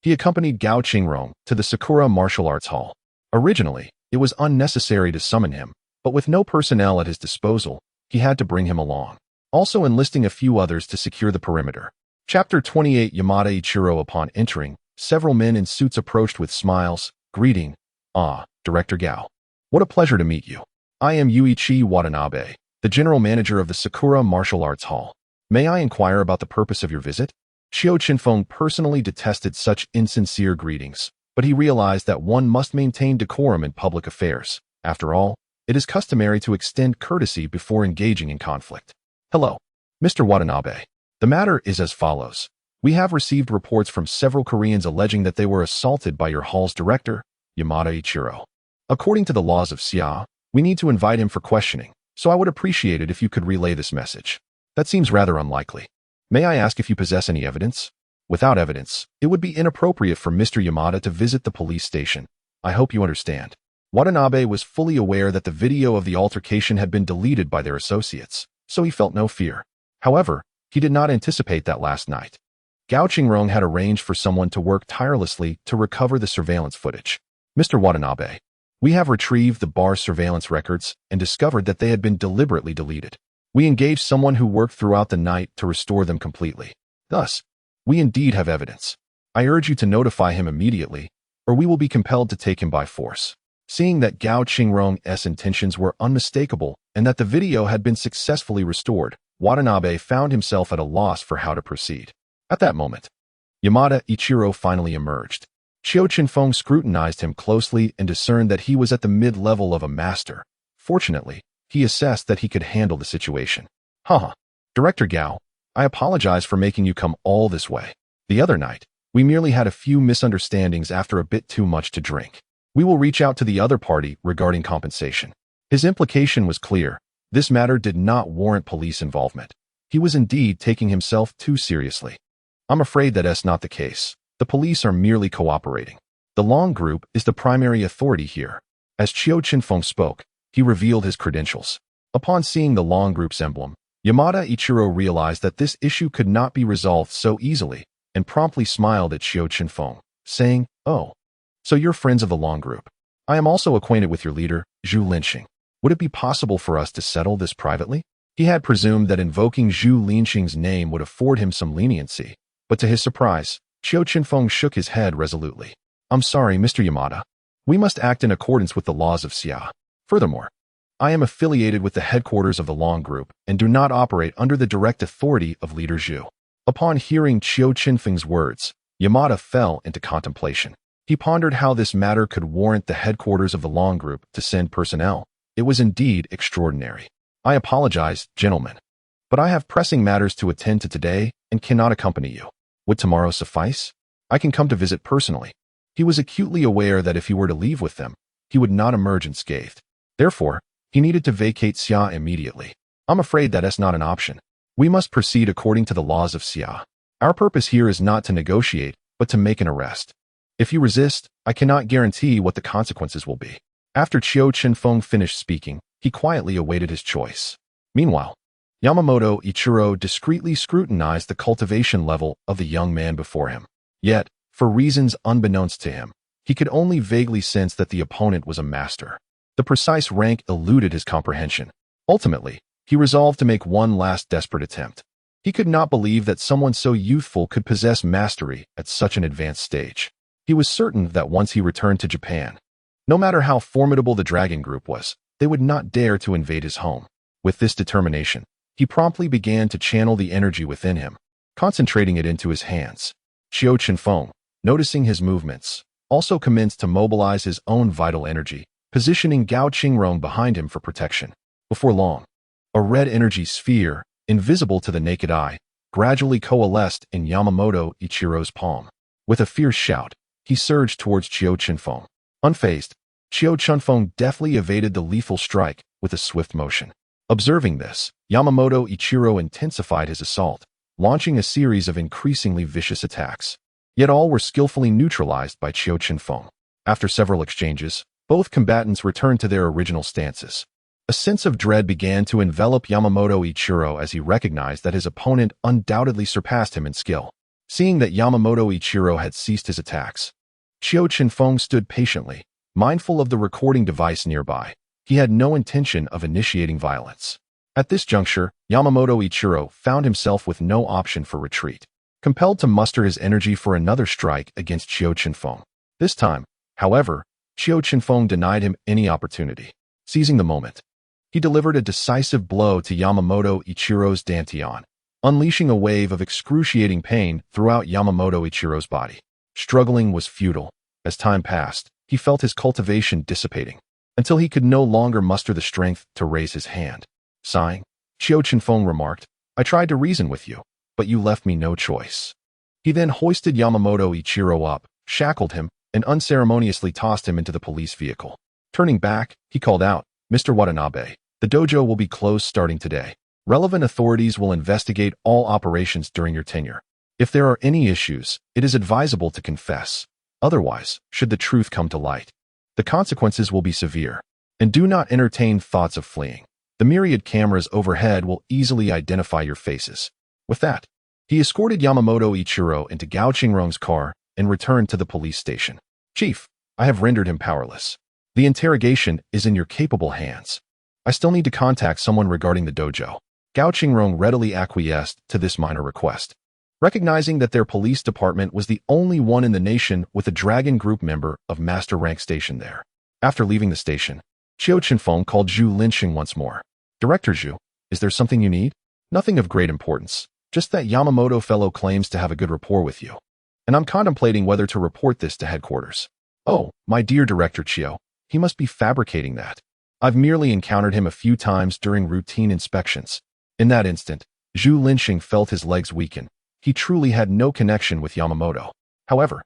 he accompanied Gao Qingrong to the Sakura Martial Arts Hall. Originally, it was unnecessary to summon him, but with no personnel at his disposal, he had to bring him along, also enlisting a few others to secure the perimeter. Chapter 28 Yamada Ichiro. Upon entering, several men in suits approached with smiles, greeting, Director Gao. What a pleasure to meet you. I am Yuichi Watanabe, the general manager of the Sakura Martial Arts Hall. May I inquire about the purpose of your visit? Qiu Chenfeng personally detested such insincere greetings, but he realized that one must maintain decorum in public affairs. After all, it is customary to extend courtesy before engaging in conflict. Hello, Mr. Watanabe. The matter is as follows. We have received reports from several Koreans alleging that they were assaulted by your hall's director, Yamada Ichiro. According to the laws of Xia, we need to invite him for questioning, so I would appreciate it if you could relay this message. That seems rather unlikely. May I ask if you possess any evidence? Without evidence, it would be inappropriate for Mr. Yamada to visit the police station. I hope you understand. Watanabe was fully aware that the video of the altercation had been deleted by their associates, so he felt no fear. However, he did not anticipate that last night. Gao Qingrong had arranged for someone to work tirelessly to recover the surveillance footage. Mr. Watanabe, we have retrieved the bar's surveillance records and discovered that they had been deliberately deleted. We engaged someone who worked throughout the night to restore them completely. Thus, we indeed have evidence. I urge you to notify him immediately, or we will be compelled to take him by force. Seeing that Gao Qingrong's intentions were unmistakable and that the video had been successfully restored, Watanabe found himself at a loss for how to proceed. At that moment, Yamada Ichiro finally emerged. Qiu Chenfeng scrutinized him closely and discerned that he was at the mid-level of a master. Fortunately, he assessed that he could handle the situation. Director Gao, I apologize for making you come all this way. The other night, we merely had a few misunderstandings after a bit too much to drink. We will reach out to the other party regarding compensation. His implication was clear. This matter did not warrant police involvement. He was indeed taking himself too seriously. I'm afraid that is not the case. The police are merely cooperating. The Long Group is the primary authority here. As Qiu Chenfeng spoke, he revealed his credentials. Upon seeing the Long Group's emblem, Yamada Ichiro realized that this issue could not be resolved so easily and promptly smiled at Qiu Chenfeng, saying, "Oh, so you're friends of the Long Group. I am also acquainted with your leader, Zhu Linxing. Would it be possible for us to settle this privately?" He had presumed that invoking Zhu Linxing's name would afford him some leniency, but to his surprise, Qiu Chenfeng shook his head resolutely. I'm sorry, Mr. Yamada. We must act in accordance with the laws of Xia. Furthermore, I am affiliated with the headquarters of the Long Group and do not operate under the direct authority of Leader Zhu. Upon hearing Qiu Chenfeng's words, Yamada fell into contemplation. He pondered how this matter could warrant the headquarters of the Long Group to send personnel. It was indeed extraordinary. I apologize, gentlemen, but I have pressing matters to attend to today and cannot accompany you. Would tomorrow suffice? I can come to visit personally. He was acutely aware that if he were to leave with them, he would not emerge unscathed. Therefore, he needed to vacate Xia immediately. I'm afraid that is not an option. We must proceed according to the laws of Xia. Our purpose here is not to negotiate, but to make an arrest. If you resist, I cannot guarantee what the consequences will be. After Qiu Chenfeng finished speaking, he quietly awaited his choice. Meanwhile, Yamamoto Ichiro discreetly scrutinized the cultivation level of the young man before him. Yet, for reasons unbeknownst to him, he could only vaguely sense that the opponent was a master. The precise rank eluded his comprehension. Ultimately, he resolved to make one last desperate attempt. He could not believe that someone so youthful could possess mastery at such an advanced stage. He was certain that once he returned to Japan, no matter how formidable the dragon group was, they would not dare to invade his home. With this determination, he promptly began to channel the energy within him, concentrating it into his hands. Qiu Chenfeng, noticing his movements, also commenced to mobilize his own vital energy, positioning Gao Qingrong behind him for protection. Before long, a red energy sphere, invisible to the naked eye, gradually coalesced in Yamamoto Ichiro's palm. With a fierce shout, he surged towards Qiu Chenfeng. Unfazed, Qiu Chenfeng deftly evaded the lethal strike with a swift motion. Observing this, Yamamoto Ichiro intensified his assault, launching a series of increasingly vicious attacks. Yet all were skillfully neutralized by Qiu Chenfeng. After several exchanges, both combatants returned to their original stances. A sense of dread began to envelop Yamamoto Ichiro as he recognized that his opponent undoubtedly surpassed him in skill. Seeing that Yamamoto Ichiro had ceased his attacks, Qiu Chenfeng stood patiently, mindful of the recording device nearby. He had no intention of initiating violence. At this juncture, Yamamoto Ichiro found himself with no option for retreat, compelled to muster his energy for another strike against Qiu Chenfeng. This time, however, Qiu Chenfeng denied him any opportunity. Seizing the moment, he delivered a decisive blow to Yamamoto Ichiro's dantian, unleashing a wave of excruciating pain throughout Yamamoto Ichiro's body. Struggling was futile. As time passed, he felt his cultivation dissipating, until he could no longer muster the strength to raise his hand. Sighing, Qiu Chenfeng remarked, "I tried to reason with you, but you left me no choice." He then hoisted Yamamoto Ichiro up, shackled him, and unceremoniously tossed him into the police vehicle. Turning back, he called out, "Mr. Watanabe, the dojo will be closed starting today. Relevant authorities will investigate all operations during your tenure. If there are any issues, it is advisable to confess. Otherwise, should the truth come to light, the consequences will be severe. And do not entertain thoughts of fleeing. The myriad cameras overhead will easily identify your faces." With that, he escorted Yamamoto Ichiro into Gao Qingrong's car and returned to the police station. "Chief, I have rendered him powerless. The interrogation is in your capable hands. I still need to contact someone regarding the dojo." Gao Qingrong readily acquiesced to this minor request, recognizing that their police department was the only one in the nation with a Dragon Group member of master rank stationed there. After leaving the station, Qiu Chenfeng called Zhu Linxing once more. "Director Zhu, is there something you need?" "Nothing of great importance, just that Yamamoto fellow claims to have a good rapport with you, and I'm contemplating whether to report this to headquarters." "Oh, my dear Director Qiu, he must be fabricating that. I've merely encountered him a few times during routine inspections." In that instant, Zhu Linxing felt his legs weaken. He truly had no connection with Yamamoto. However,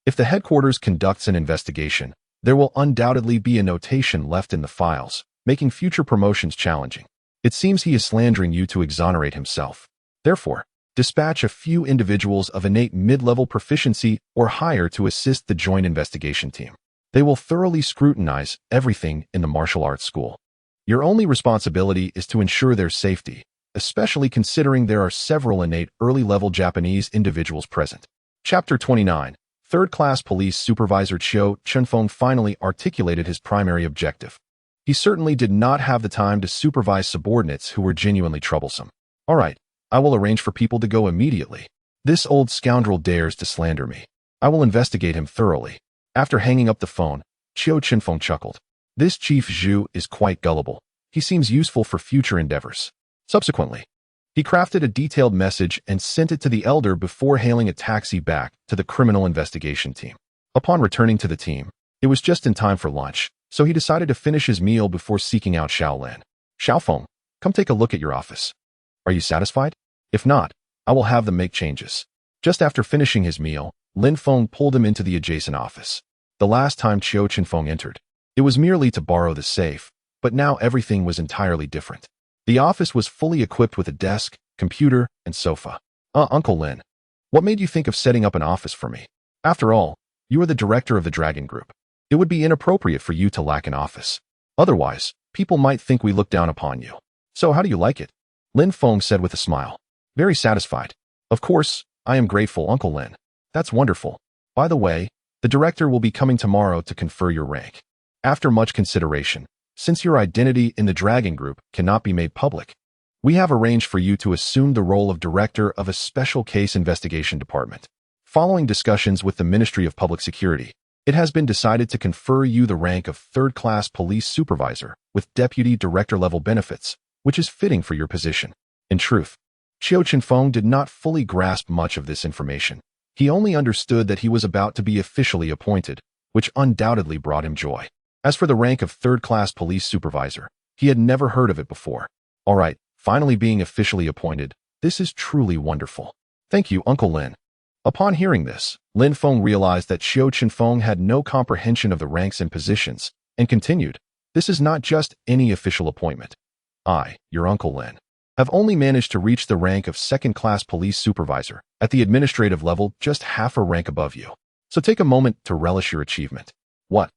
if the headquarters conducts an investigation, there will undoubtedly be a notation left in the files, making future promotions challenging. It seems he is slandering you to exonerate himself. Therefore, dispatch a few individuals of innate mid-level proficiency or higher to assist the joint investigation team. They will thoroughly scrutinize everything in the martial arts school. Your only responsibility is to ensure their safety, especially considering there are several innate early-level Japanese individuals present. Chapter 29. Third-class police supervisor Qiu Chenfeng finally articulated his primary objective. He certainly did not have the time to supervise subordinates who were genuinely troublesome. "All right, I will arrange for people to go immediately. This old scoundrel dares to slander me. I will investigate him thoroughly." After hanging up the phone, Qiu Chenfeng chuckled. "This Chief Zhu is quite gullible. He seems useful for future endeavors." Subsequently, he crafted a detailed message and sent it to the elder before hailing a taxi back to the criminal investigation team. Upon returning to the team, it was just in time for lunch, so he decided to finish his meal before seeking out Xiaolin. "Xiaofeng, come take a look at your office. Are you satisfied? If not, I will have them make changes." Just after finishing his meal, Lin Feng pulled him into the adjacent office. The last time Qiu Chenfeng entered, it was merely to borrow the safe, but now everything was entirely different. The office was fully equipped with a desk, computer, and sofa. Uncle Lin, what made you think of setting up an office for me?" After all, you are the director of the Dragon Group. It would be inappropriate for you to lack an office. Otherwise, people might think we look down upon you. So how do you like it? Lin Feng said with a smile. Very satisfied. Of course, I am grateful, Uncle Lin. That's wonderful. By the way, the director will be coming tomorrow to confer your rank. After much consideration, since your identity in the Dragon Group cannot be made public, we have arranged for you to assume the role of director of a special case investigation department. Following discussions with the Ministry of Public Security, it has been decided to confer you the rank of third-class police supervisor with deputy director-level benefits, which is fitting for your position. In truth, Qiu Chenfeng did not fully grasp much of this information. He only understood that he was about to be officially appointed, which undoubtedly brought him joy. As for the rank of third-class police supervisor, he had never heard of it before. All right, finally being officially appointed, this is truly wonderful. Thank you, Uncle Lin. Upon hearing this, Lin Feng realized that Qiu Chenfeng had no comprehension of the ranks and positions, and continued, this is not just any official appointment. I, your Uncle Lin, have only managed to reach the rank of second-class police supervisor at the administrative level, just half a rank above you. So take a moment to relish your achievement. What?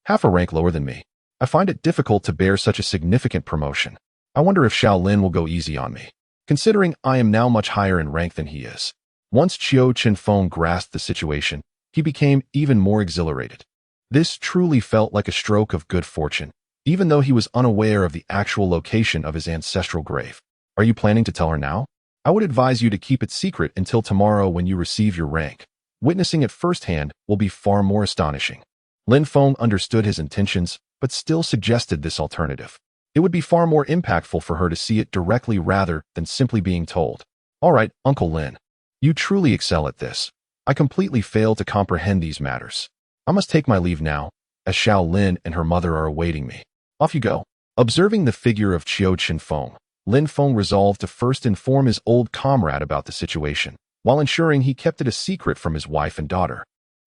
Half a rank lower than me? I find it difficult to bear such a significant promotion. I wonder if Xiao Lin will go easy on me, considering I am now much higher in rank than he is. Once Qiu Chenfeng grasped the situation, he became even more exhilarated. This truly felt like a stroke of good fortune, even though he was unaware of the actual location of his ancestral grave. Are you planning to tell her now? I would advise you to keep it secret until tomorrow when you receive your rank. Witnessing it firsthand will be far more astonishing. Lin Feng understood his intentions, but still suggested this alternative. It would be far more impactful for her to see it directly rather than simply being told. All right, Uncle Lin. You truly excel at this. I completely fail to comprehend these matters. I must take my leave now, as Xiao Lin and her mother are awaiting me. Off you go. Observing the figure of Qiu Chenfeng, Lin Feng resolved to first inform his old comrade about the situation, while ensuring he kept it a secret from his wife and daughter.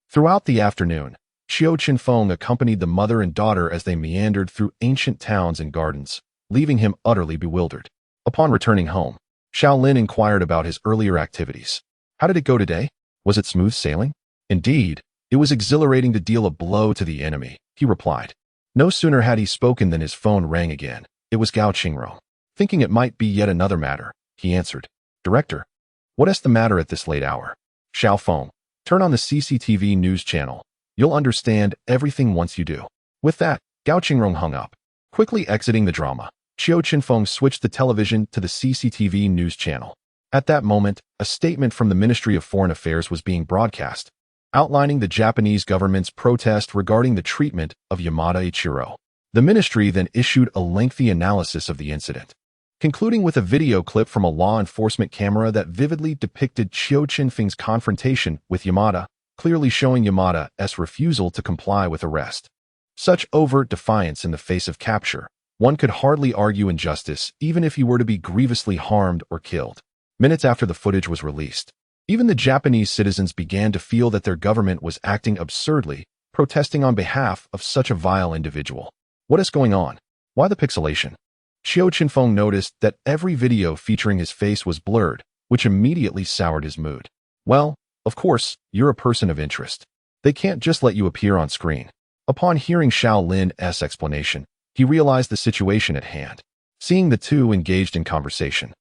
Throughout the afternoon, Qiu Chenfeng accompanied the mother and daughter as they meandered through ancient towns and gardens, leaving him utterly bewildered. Upon returning home, Xiao Lin inquired about his earlier activities. How did it go today? Was it smooth sailing? Indeed, it was exhilarating to deal a blow to the enemy, he replied. No sooner had he spoken than his phone rang again. It was Gao Qingrong. Thinking it might be yet another matter, he answered. Director, what is the matter at this late hour? Xiao Feng, turn on the CCTV news channel. You'll understand everything once you do. With that, Gao Qingrong hung up. Quickly exiting the drama, Qiu Chenfeng switched the television to the CCTV news channel. At that moment, a statement from the Ministry of Foreign Affairs was being broadcast, outlining the Japanese government's protest regarding the treatment of Yamada Ichiro. The ministry then issued a lengthy analysis of the incident, concluding with a video clip from a law enforcement camera that vividly depicted Qiu Chenfeng's confrontation with Yamada, clearly showing Yamada's refusal to comply with arrest. Such overt defiance in the face of capture, one could hardly argue injustice even if he were to be grievously harmed or killed. Minutes after the footage was released, even the Japanese citizens began to feel that their government was acting absurdly, protesting on behalf of such a vile individual. What is going on? Why the pixelation? Qiu Chenfeng noticed that every video featuring his face was blurred, which immediately soured his mood. Well, of course, you're a person of interest. They can't just let you appear on screen. Upon hearing Xiao Lin's explanation, he realized the situation at hand. Seeing the two engaged in conversation,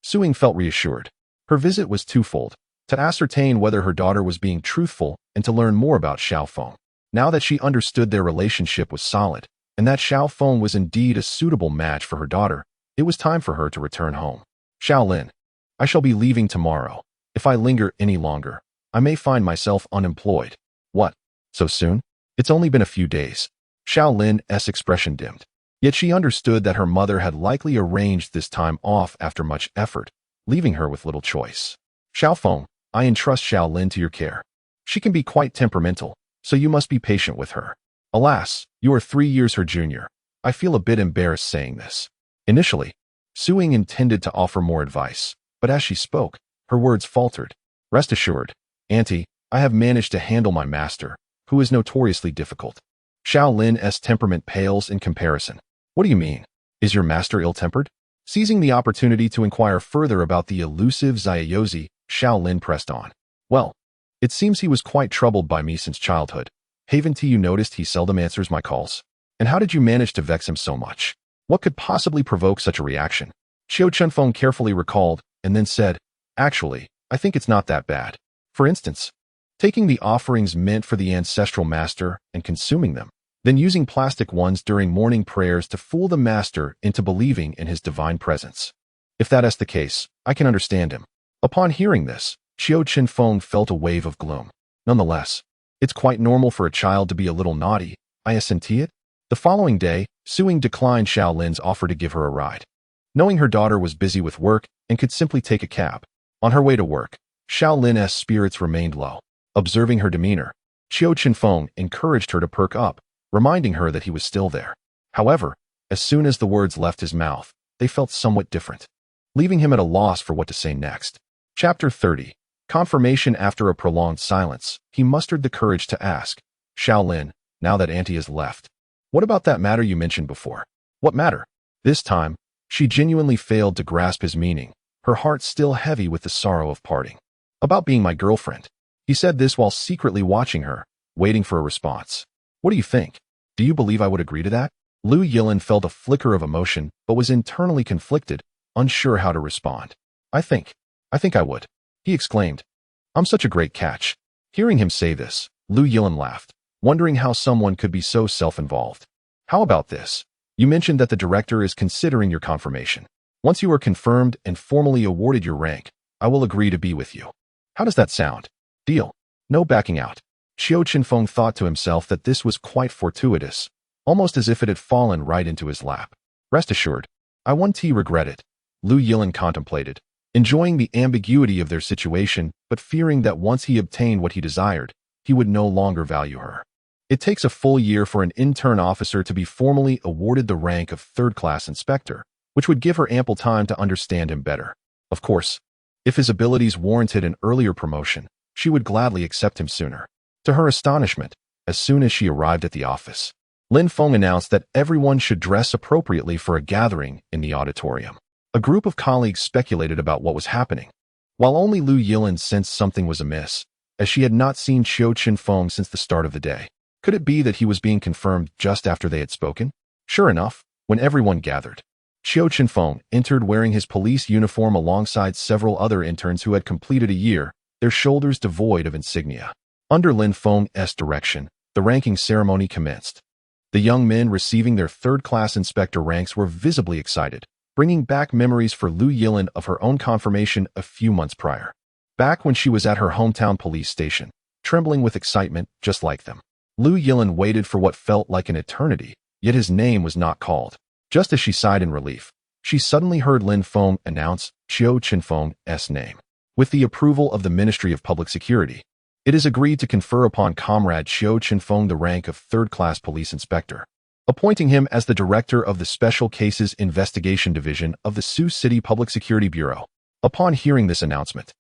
Suing felt reassured. Her visit was twofold: to ascertain whether her daughter was being truthful and to learn more about Xiao Feng. Now that she understood their relationship was solid, and that Xiao Feng was indeed a suitable match for her daughter, it was time for her to return home. Xiao Lin, I shall be leaving tomorrow. If I linger any longer, I may find myself unemployed. What? So soon? It's only been a few days. Xiao Lin's expression dimmed. Yet she understood that her mother had likely arranged this time off after much effort, leaving her with little choice. Xiao Feng, I entrust Xiao Lin to your care. She can be quite temperamental, so you must be patient with her. Alas, you are 3 years her junior. I feel a bit embarrassed saying this. Initially, Suing intended to offer more advice, but as she spoke, her words faltered. Rest assured, Auntie, I have managed to handle my master, who is notoriously difficult. Xiao Lin's temperament pales in comparison. What do you mean? Is your master ill-tempered? Seizing the opportunity to inquire further about the elusive Zaiyozi, Xiao Lin pressed on. Well, It seems he was quite troubled by me since childhood. Haven't you noticed he seldom answers my calls? And how did you manage to vex him so much? What could possibly provoke such a reaction? Qiu Chenfeng carefully recalled, and then said, Actually, I think it's not that bad. For instance, taking the offerings meant for the ancestral master and consuming them, then using plastic ones during morning prayers to fool the master into believing in his divine presence. If that is the case, I can understand him. Upon hearing this, Qiu Chenfeng felt a wave of gloom. Nonetheless, it's quite normal for a child to be a little naughty, I assenti it. The following day, Suing declined Xiaolin's offer to give her a ride, knowing her daughter was busy with work and could simply take a cab. On her way to work, Xiaolin's spirits remained low. Observing her demeanor, Qiu Chenfeng encouraged her to perk up, reminding her that he was still there. However, as soon as the words left his mouth, they felt somewhat different, leaving him at a loss for what to say next. Chapter 30. Confirmation. After a prolonged silence, he mustered the courage to ask, Xiaolin, now that Auntie has left, what about that matter you mentioned before? What matter? This time, she genuinely failed to grasp his meaning, her heart still heavy with the sorrow of parting. About being my girlfriend. He said this while secretly watching her, waiting for a response. What do you think? Do you believe I would agree to that? Lu Yilin felt a flicker of emotion, but was internally conflicted, unsure how to respond. I think I would, he exclaimed. I'm such a great catch. Hearing him say this, Lu Yilin laughed, wondering how someone could be so self-involved. How about this? You mentioned that the director is considering your confirmation. Once you are confirmed and formally awarded your rank, I will agree to be with you. How does that sound? Deal. No backing out. Qiu Chenfeng thought to himself that this was quite fortuitous, almost as if it had fallen right into his lap. Rest assured, I won't regret it. Lu Yilin contemplated, enjoying the ambiguity of their situation, but fearing that once he obtained what he desired, he would no longer value her. It takes a full year for an intern officer to be formally awarded the rank of third-class inspector, which would give her ample time to understand him better. Of course, if his abilities warranted an earlier promotion, she would gladly accept him sooner. To her astonishment, as soon as she arrived at the office, Lin Feng announced that everyone should dress appropriately for a gathering in the auditorium. A group of colleagues speculated about what was happening, while only Lu Yilin sensed something was amiss, as she had not seen Qiu Chenfeng since the start of the day. Could it be that he was being confirmed just after they had spoken? Sure enough, when everyone gathered, Qiu Chenfeng entered wearing his police uniform alongside several other interns who had completed a year, their shoulders devoid of insignia. Under Lin Feng's direction, the ranking ceremony commenced. The young men receiving their third-class inspector ranks were visibly excited, bringing back memories for Lu Yilin of her own confirmation a few months prior. Back when she was at her hometown police station, trembling with excitement just like them. Lu Yilin waited for what felt like an eternity, yet his name was not called. Just as she sighed in relief, she suddenly heard Lin Feng announce Qiu Chenfeng's name. With the approval of the Ministry of Public Security, it is agreed to confer upon Comrade Qiu Chenfeng the rank of third-class police inspector, appointing him as the director of the Special Cases Investigation Division of the Sioux City Public Security Bureau. Upon hearing this announcement,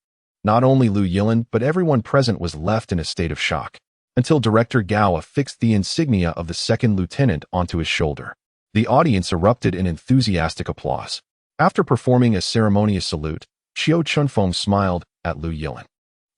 not only Lu Yilin but everyone present was left in a state of shock, until Director Gao affixed the insignia of the second lieutenant onto his shoulder. The audience erupted in enthusiastic applause. After performing a ceremonious salute, Qiu Chenfeng smiled at Lu Yilin.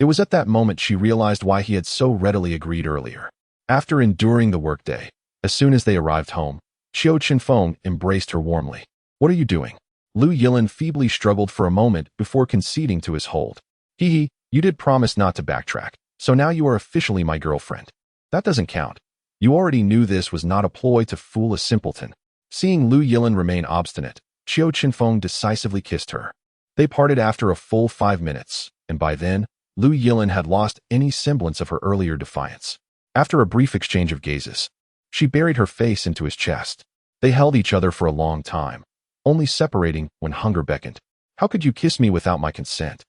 It was at that moment she realized why he had so readily agreed earlier. After enduring the workday, as soon as they arrived home, Qiu Chenfeng embraced her warmly. What are you doing? Lu Yilin feebly struggled for a moment before conceding to his hold. Hee, you did promise not to backtrack, so now you are officially my girlfriend. That doesn't count. You already knew this was not a ploy to fool a simpleton. Seeing Lu Yilin remain obstinate, Qiu Chenfeng decisively kissed her. They parted after a full 5 minutes, and by then, Lu Yilin had lost any semblance of her earlier defiance. After a brief exchange of gazes, she buried her face into his chest. They held each other for a long time, only separating when hunger beckoned. How could you kiss me without my consent?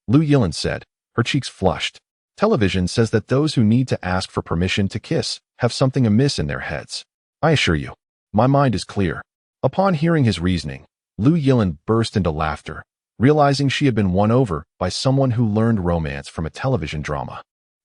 Lu Yilin said, her cheeks flushed. Television says that those who need to ask for permission to kiss have something amiss in their heads. I assure you, my mind is clear. Upon hearing his reasoning, Lu Yilin burst into laughter, realizing she had been won over by someone who learned romance from a television drama.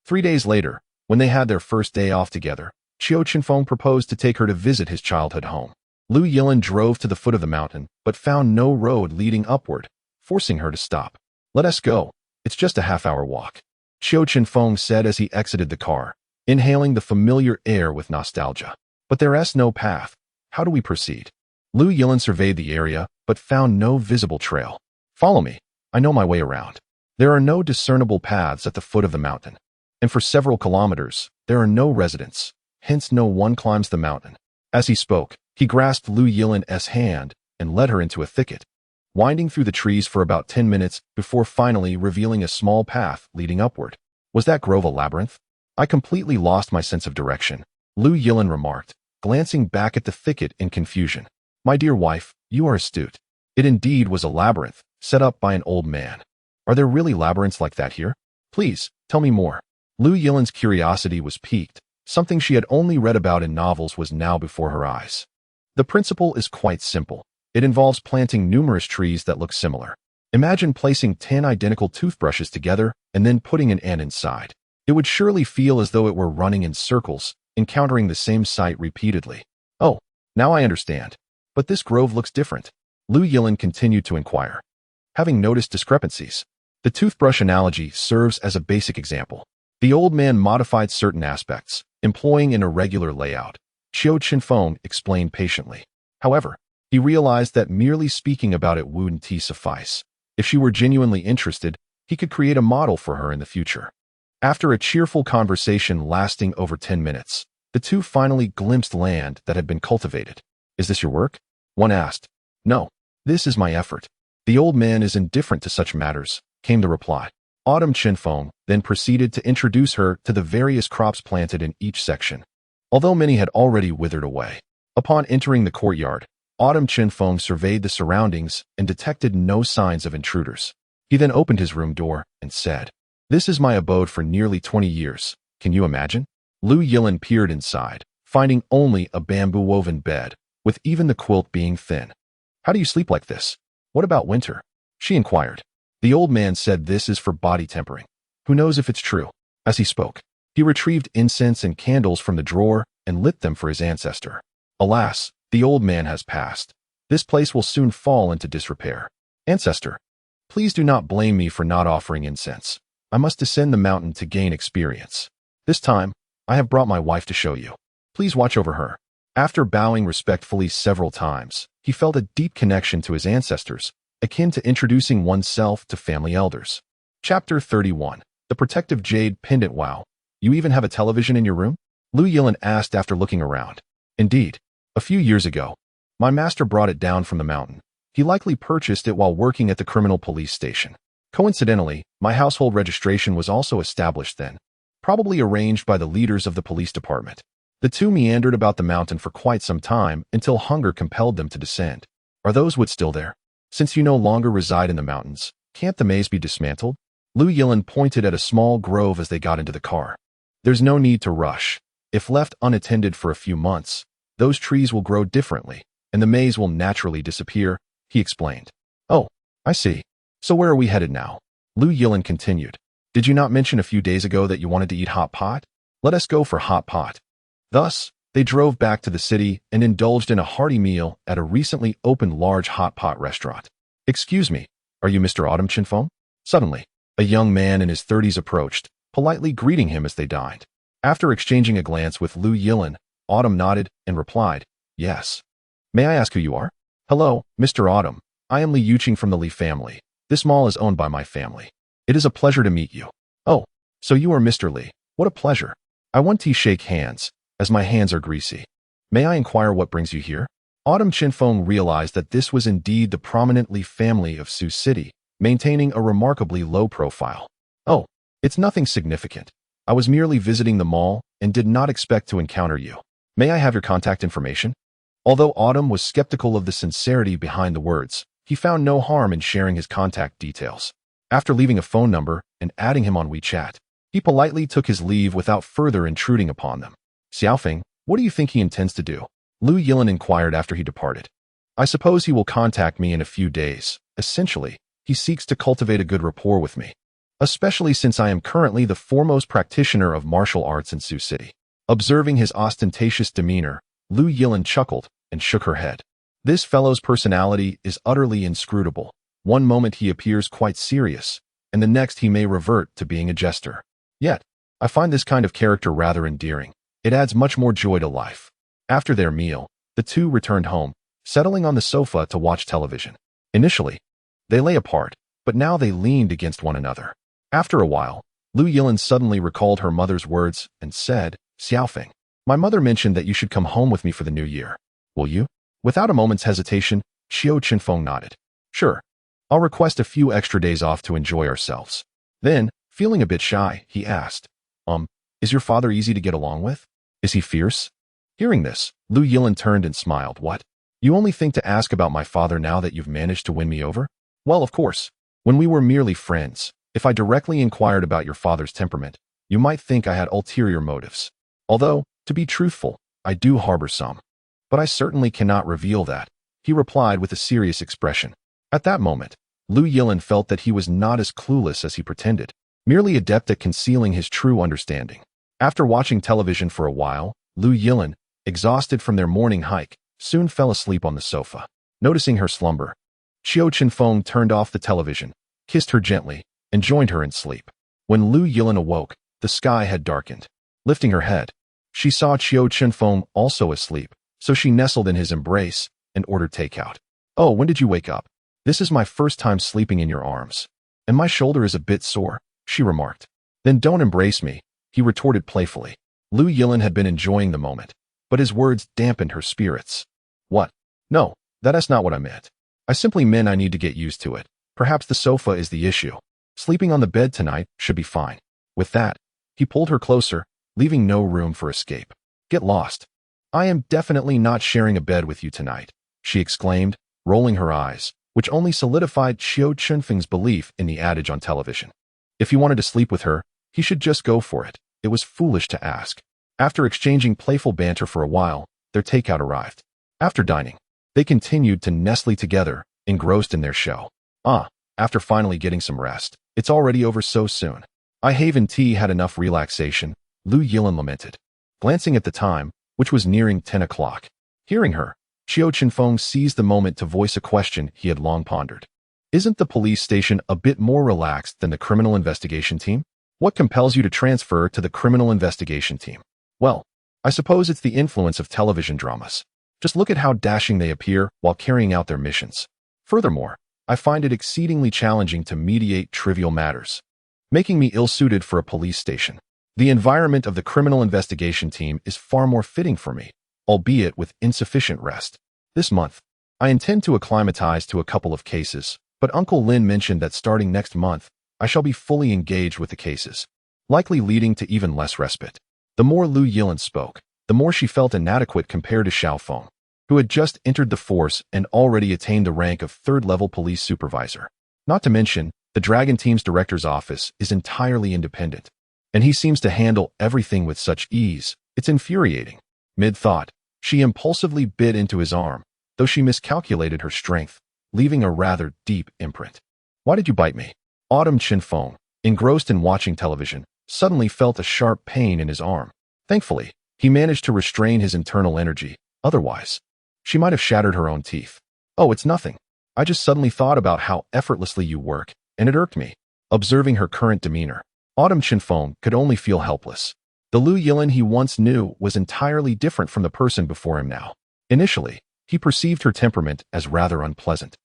3 days later, when they had their first day off together, Qiu Chenfeng proposed to take her to visit his childhood home. Lu Yilin drove to the foot of the mountain, but found no road leading upward, forcing her to stop. Let us go. It's just a half-hour walk. Qiu Chenfeng said as he exited the car, inhaling the familiar air with nostalgia. But there's no path. How do we proceed? Lu Yilin surveyed the area, but found no visible trail. Follow me. I know my way around. There are no discernible paths at the foot of the mountain. And for several kilometers, there are no residents, hence no one climbs the mountain. As he spoke, he grasped Lu Yilin's hand and led her into a thicket, winding through the trees for about 10 minutes before finally revealing a small path leading upward. Was that grove a labyrinth? I completely lost my sense of direction, Lu Yilin remarked, glancing back at the thicket in confusion. My dear wife, you are astute. It indeed was a labyrinth, set up by an old man. Are there really labyrinths like that here? Please, tell me more. Lu Yilin's curiosity was piqued. Something she had only read about in novels was now before her eyes. The principle is quite simple. It involves planting numerous trees that look similar. Imagine placing 10 identical toothbrushes together and then putting an ant inside. It would surely feel as though it were running in circles, encountering the same site repeatedly. Oh, now I understand. But this grove looks different. Lu Yilin continued to inquire. Having noticed discrepancies, the toothbrush analogy serves as a basic example. The old man modified certain aspects, employing an irregular layout. Qiu Chenfeng explained patiently. However, he realized that merely speaking about it wouldn't suffice. If she were genuinely interested, he could create a model for her in the future. After a cheerful conversation lasting over 10 minutes, the two finally glimpsed land that had been cultivated. Is this your work? One asked. No, this is my effort. The old man is indifferent to such matters, came the reply. Autumn Chenfeng then proceeded to introduce her to the various crops planted in each section, although many had already withered away. Upon entering the courtyard, Autumn Chenfeng surveyed the surroundings and detected no signs of intruders. He then opened his room door and said, "This is my abode for nearly 20 years. Can you imagine?" Lu Yilin peered inside, finding only a bamboo-woven bed, with even the quilt being thin. How do you sleep like this? What about winter? She inquired. The old man said this is for body tempering. Who knows if it's true? As he spoke, he retrieved incense and candles from the drawer and lit them for his ancestor. Alas, the old man has passed. This place will soon fall into disrepair. Ancestor, please do not blame me for not offering incense. I must descend the mountain to gain experience. This time, I have brought my wife to show you. Please watch over her. After bowing respectfully several times, he felt a deep connection to his ancestors, akin to introducing oneself to family elders. Chapter 31. The Protective Jade Pendant. Wow, you even have a television in your room? Lu Yilin asked after looking around. Indeed. A few years ago, my master brought it down from the mountain. He likely purchased it while working at the criminal police station. Coincidentally, my household registration was also established then, probably arranged by the leaders of the police department. The two meandered about the mountain for quite some time until hunger compelled them to descend. Are those woods still there? Since you no longer reside in the mountains, can't the maze be dismantled? Lu Yilin pointed at a small grove as they got into the car. There's no need to rush. If left unattended for a few months, those trees will grow differently, and the maze will naturally disappear, he explained. Oh, I see. So where are we headed now? Lu Yilin continued. Did you not mention a few days ago that you wanted to eat hot pot? Let us go for hot pot. Thus, they drove back to the city and indulged in a hearty meal at a recently opened large hot pot restaurant. Excuse me, are you Mr. Autumn Chenfeng? Suddenly, a young man in his 30s approached, politely greeting him as they dined. After exchanging a glance with Lu Yilin, Autumn nodded and replied, yes. May I ask who you are? Hello, Mr. Autumn. I am Li Yuqing from the Li family. This mall is owned by my family. It is a pleasure to meet you. Oh, so you are Mr. Li. What a pleasure. I want to shake hands, as my hands are greasy. May I inquire what brings you here? Autumn Chenfeng realized that this was indeed the prominent Li family of Sioux City, maintaining a remarkably low profile. Oh, it's nothing significant. I was merely visiting the mall and did not expect to encounter you. May I have your contact information? Although Autumn was skeptical of the sincerity behind the words, he found no harm in sharing his contact details. After leaving a phone number and adding him on WeChat, he politely took his leave without further intruding upon them. Xiaofeng, what do you think he intends to do? Lu Yilin inquired after he departed. I suppose he will contact me in a few days. Essentially, he seeks to cultivate a good rapport with me, especially since I am currently the foremost practitioner of martial arts in Sioux City. Observing his ostentatious demeanor, Lu Yilin chuckled and shook her head. This fellow's personality is utterly inscrutable. One moment he appears quite serious, and the next he may revert to being a jester. Yet, I find this kind of character rather endearing. It adds much more joy to life. After their meal, the two returned home, settling on the sofa to watch television. Initially, they lay apart, but now they leaned against one another. After a while, Lu Yilin suddenly recalled her mother's words and said, "Xiaofeng, my mother mentioned that you should come home with me for the new year. Will you?" Without a moment's hesitation, Qiu Chenfeng nodded. "Sure. I'll request a few extra days off to enjoy ourselves." Then, feeling a bit shy, he asked, is your father easy to get along with? Is he fierce?" Hearing this, Lu Yilin turned and smiled. "What? You only think to ask about my father now that you've managed to win me over? Well, of course. When we were merely friends, if I directly inquired about your father's temperament, you might think I had ulterior motives. Although, to be truthful, I do harbor some. But I certainly cannot reveal that," he replied with a serious expression. At that moment, Lu Yilin felt that he was not as clueless as he pretended, merely adept at concealing his true understanding. After watching television for a while, Lu Yilin, exhausted from their morning hike, soon fell asleep on the sofa. Noticing her slumber, Qiu Chenfeng turned off the television, kissed her gently, and joined her in sleep. When Lu Yilin awoke, the sky had darkened. Lifting her head, she saw Qiu Chenfeng also asleep, so she nestled in his embrace and ordered takeout. "Oh, when did you wake up? This is my first time sleeping in your arms, and my shoulder is a bit sore," she remarked. "Then don't embrace me," he retorted playfully. Lu Yilin had been enjoying the moment, but his words dampened her spirits. "What? No, that's not what I meant. I simply meant I need to get used to it. Perhaps the sofa is the issue. Sleeping on the bed tonight should be fine." With that, he pulled her closer, leaving no room for escape. "Get lost. I am definitely not sharing a bed with you tonight," she exclaimed, rolling her eyes, which only solidified Qiu Chenfeng's belief in the adage on television. If he wanted to sleep with her, he should just go for it. It was foolish to ask. After exchanging playful banter for a while, their takeout arrived. After dining, they continued to nestle together, engrossed in their show. After finally getting some rest, "It's already over so soon. I haven't had enough relaxation," Lu Yilin lamented, glancing at the time, which was nearing 10 o'clock. Hearing her, Qiu Chenfeng seized the moment to voice a question he had long pondered. "Isn't the police station a bit more relaxed than the criminal investigation team? What compels you to transfer to the criminal investigation team?" "Well, I suppose it's the influence of television dramas. Just look at how dashing they appear while carrying out their missions. Furthermore, I find it exceedingly challenging to mediate trivial matters, making me ill-suited for a police station. The environment of the criminal investigation team is far more fitting for me, albeit with insufficient rest. This month, I intend to acclimatize to a couple of cases, but Uncle Lin mentioned that starting next month, I shall be fully engaged with the cases, likely leading to even less respite." The more Lu Yilin spoke, the more she felt inadequate compared to Xiaofeng, who had just entered the force and already attained the rank of third-level police supervisor. Not to mention, the Dragon Team's director's office is entirely independent, and he seems to handle everything with such ease. It's infuriating. Mid-thought, she impulsively bit into his arm, though she miscalculated her strength, leaving a rather deep imprint. "Why did you bite me?" Autumn Chenfeng, engrossed in watching television, suddenly felt a sharp pain in his arm. Thankfully, he managed to restrain his internal energy. Otherwise, she might have shattered her own teeth. "Oh, it's nothing. I just suddenly thought about how effortlessly you work, and it irked me." Observing her current demeanor, Autumn Chenfeng could only feel helpless. The Lu Yilin he once knew was entirely different from the person before him now. Initially, he perceived her temperament as rather unpleasant.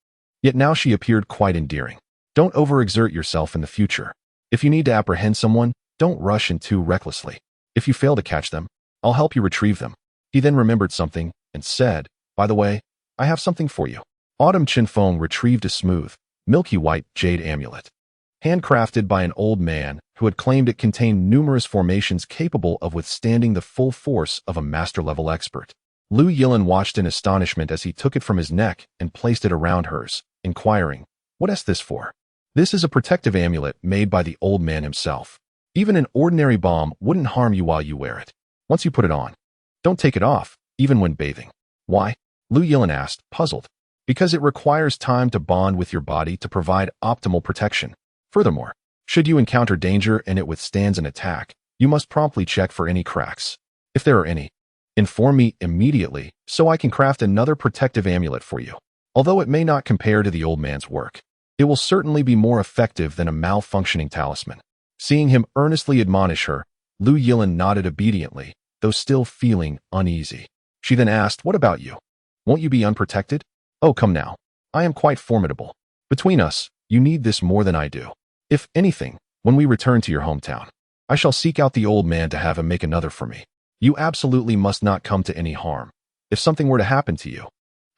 Yet now she appeared quite endearing. "Don't overexert yourself in the future. If you need to apprehend someone, don't rush in too recklessly. If you fail to catch them, I'll help you retrieve them." He then remembered something and said, "By the way, I have something for you." Autumn Chenfeng retrieved a smooth, milky white jade amulet, handcrafted by an old man who had claimed it contained numerous formations capable of withstanding the full force of a master-level expert. Lu Yilin watched in astonishment as he took it from his neck and placed it around hers, inquiring, "What is this for?" "This is a protective amulet made by the old man himself. Even an ordinary bomb wouldn't harm you while you wear it. Once you put it on, don't take it off, even when bathing." "Why?" Lu Yilin asked, puzzled. "Because it requires time to bond with your body to provide optimal protection. Furthermore, should you encounter danger and it withstands an attack, you must promptly check for any cracks. If there are any, inform me immediately so I can craft another protective amulet for you. Although it may not compare to the old man's work, it will certainly be more effective than a malfunctioning talisman." Seeing him earnestly admonish her, Lu Yilin nodded obediently, though still feeling uneasy. She then asked, "What about you? Won't you be unprotected?" "Oh, come now. I am quite formidable. Between us, you need this more than I do. If anything, when we return to your hometown, I shall seek out the old man to have him make another for me. You absolutely must not come to any harm. If something were to happen to you,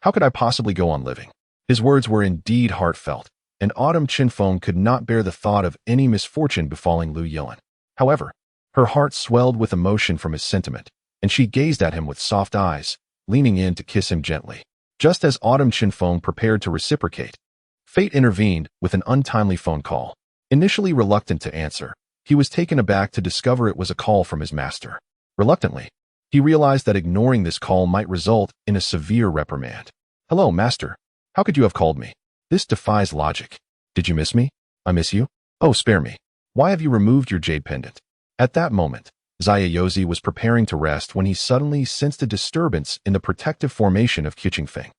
how could I possibly go on living?" His words were indeed heartfelt, and Qiu Chenfeng could not bear the thought of any misfortune befalling Lu Yilin. However, her heart swelled with emotion from his sentiment, and she gazed at him with soft eyes, leaning in to kiss him gently. Just as Qiu Chenfeng prepared to reciprocate, fate intervened with an untimely phone call. Initially reluctant to answer, he was taken aback to discover it was a call from his master. Reluctantly, he realized that ignoring this call might result in a severe reprimand. "Hello, master. How could you have called me? This defies logic. Did you miss me?" "I miss you? Oh, spare me. Why have you removed your jade pendant?" At that moment, Xiaozi was preparing to rest when he suddenly sensed a disturbance in the protective formation of Qiu Chenfeng,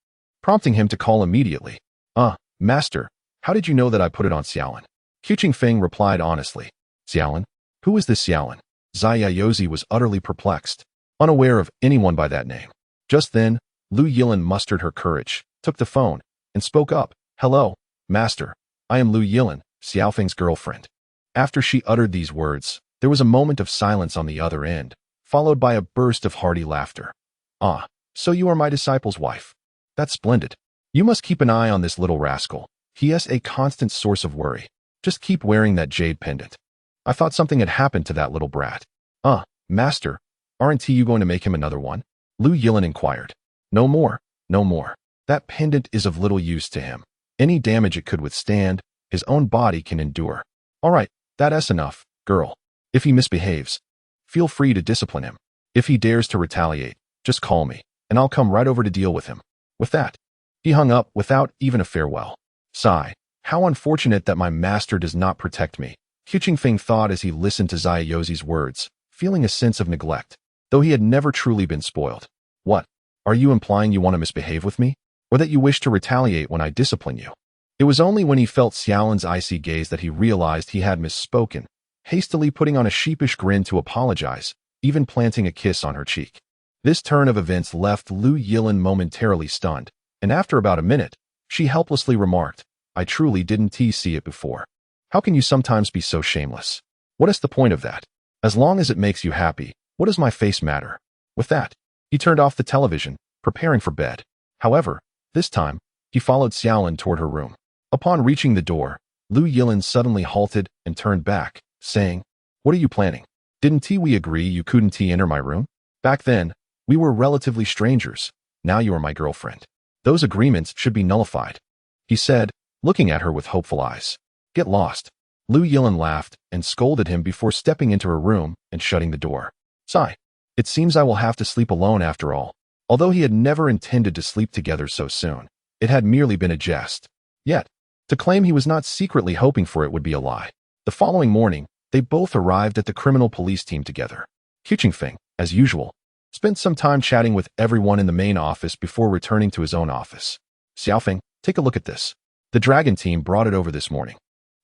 prompting him to call immediately. Master, how did you know that I put it on Xiaolin?" Qiu Chenfeng replied honestly. "Xiaolin? Who is this Xiaolin?" Xiaozi was utterly perplexed, unaware of anyone by that name. Just then, Lu Yilin mustered her courage, took the phone, and spoke up. "Hello, master. I am Lu Yilin, Xiaofeng's girlfriend." After she uttered these words, there was a moment of silence on the other end, followed by a burst of hearty laughter. "Ah, so you are my disciple's wife. That's splendid. You must keep an eye on this little rascal. He is a constant source of worry. Just keep wearing that jade pendant. I thought something had happened to that little brat." Master, aren't you going to make him another one?" Lu Yilin inquired. No more. That pendant is of little use to him. Any damage it could withstand, his own body can endure. All right, that's enough, girl. If he misbehaves, feel free to discipline him. If he dares to retaliate, just call me, and I'll come right over to deal with him." With that, he hung up without even a farewell. Sigh. How unfortunate that my master does not protect me, Qiu Chenfeng thought as he listened to Xiaozi's words, feeling a sense of neglect, though he had never truly been spoiled. "What? Are you implying you want to misbehave with me? Or that you wish to retaliate when I discipline you?" It was only when he felt Xiaolin's icy gaze that he realized he had misspoken, hastily putting on a sheepish grin to apologize, even planting a kiss on her cheek. This turn of events left Lu Yilin momentarily stunned, and after about a minute, she helplessly remarked, "I truly didn't see it before. How can you sometimes be so shameless? What is the point of that? As long as it makes you happy, what does my face matter?" With that, he turned off the television, preparing for bed. However, this time, he followed Xiaolin toward her room. Upon reaching the door, Lu Yilin suddenly halted and turned back, saying, "What are you planning? Didn't we agree you couldn't enter my room? Back then, we were relatively strangers. Now you are my girlfriend. Those agreements should be nullified," he said, looking at her with hopeful eyes. "Get lost." Lu Yilin laughed and scolded him before stepping into her room and shutting the door. Sigh. It seems I will have to sleep alone after all. Although he had never intended to sleep together so soon, it had merely been a jest. Yet, to claim he was not secretly hoping for it would be a lie. The following morning, they both arrived at the criminal police team together. Qiu Chenfeng, as usual, spent some time chatting with everyone in the main office before returning to his own office. "Xiaofeng, take a look at this. The Dragon team brought it over this morning.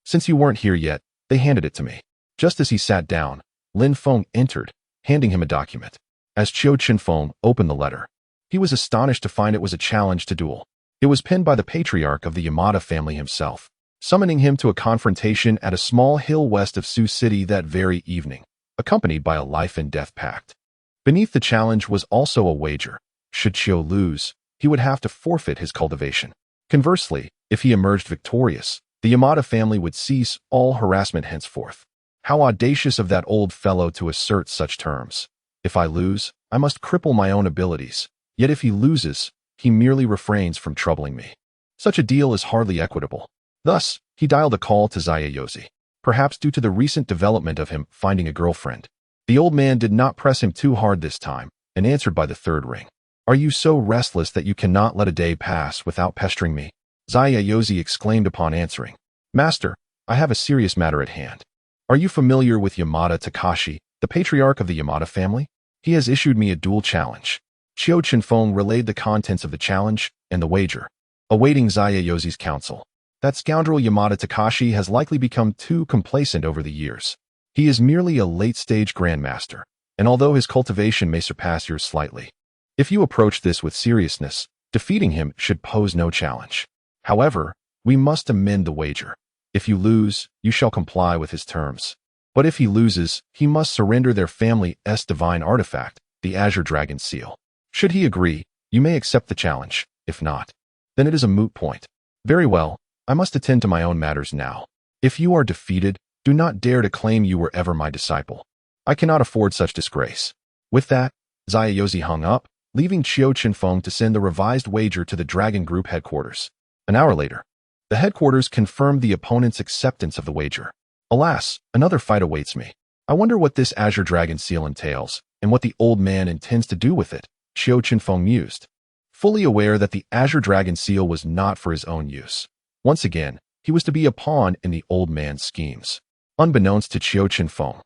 Since you weren't here yet, they handed it to me." Just as he sat down, Lin Feng entered, handing him a document. As Qiu Chenfeng opened the letter, he was astonished to find it was a challenge to duel. It was penned by the patriarch of the Yamada family himself, summoning him to a confrontation at a small hill west of Sioux City that very evening, accompanied by a life and death pact. Beneath the challenge was also a wager. Should Qiu lose, he would have to forfeit his cultivation. Conversely, if he emerged victorious, the Yamada family would cease all harassment henceforth. How audacious of that old fellow to assert such terms. If I lose, I must cripple my own abilities. Yet if he loses, he merely refrains from troubling me. Such a deal is hardly equitable. Thus, he dialed a call to Xiaozi, perhaps due to the recent development of him finding a girlfriend. The old man did not press him too hard this time, and answered by the third ring. "Are you so restless that you cannot let a day pass without pestering me?" Xiaozi exclaimed upon answering. "Master, I have a serious matter at hand. Are you familiar with Yamada Takashi, the patriarch of the Yamada family? He has issued me a duel challenge." Qiu Chenfeng relayed the contents of the challenge and the wager, awaiting Xiaozi's counsel. That scoundrel Yamada Takashi has likely become too complacent over the years. He is merely a late-stage grandmaster, and although his cultivation may surpass yours slightly, if you approach this with seriousness, defeating him should pose no challenge. However, we must amend the wager. If you lose, you shall comply with his terms. But if he loses, he must surrender their family's divine artifact, the Azure Dragon Seal. Should he agree, you may accept the challenge. If not, then it is a moot point. Very well, I must attend to my own matters now. If you are defeated, do not dare to claim you were ever my disciple. I cannot afford such disgrace. With that, Xiaozi hung up, leaving Qiu Chenfeng to send the revised wager to the Dragon Group headquarters. An hour later, the headquarters confirmed the opponent's acceptance of the wager. Alas, another fight awaits me. I wonder what this Azure Dragon Seal entails, and what the old man intends to do with it, Qiu Chenfeng mused. Fully aware that the Azure Dragon Seal was not for his own use. Once again, he was to be a pawn in the old man's schemes. Unbeknownst to Qiu Chenfeng,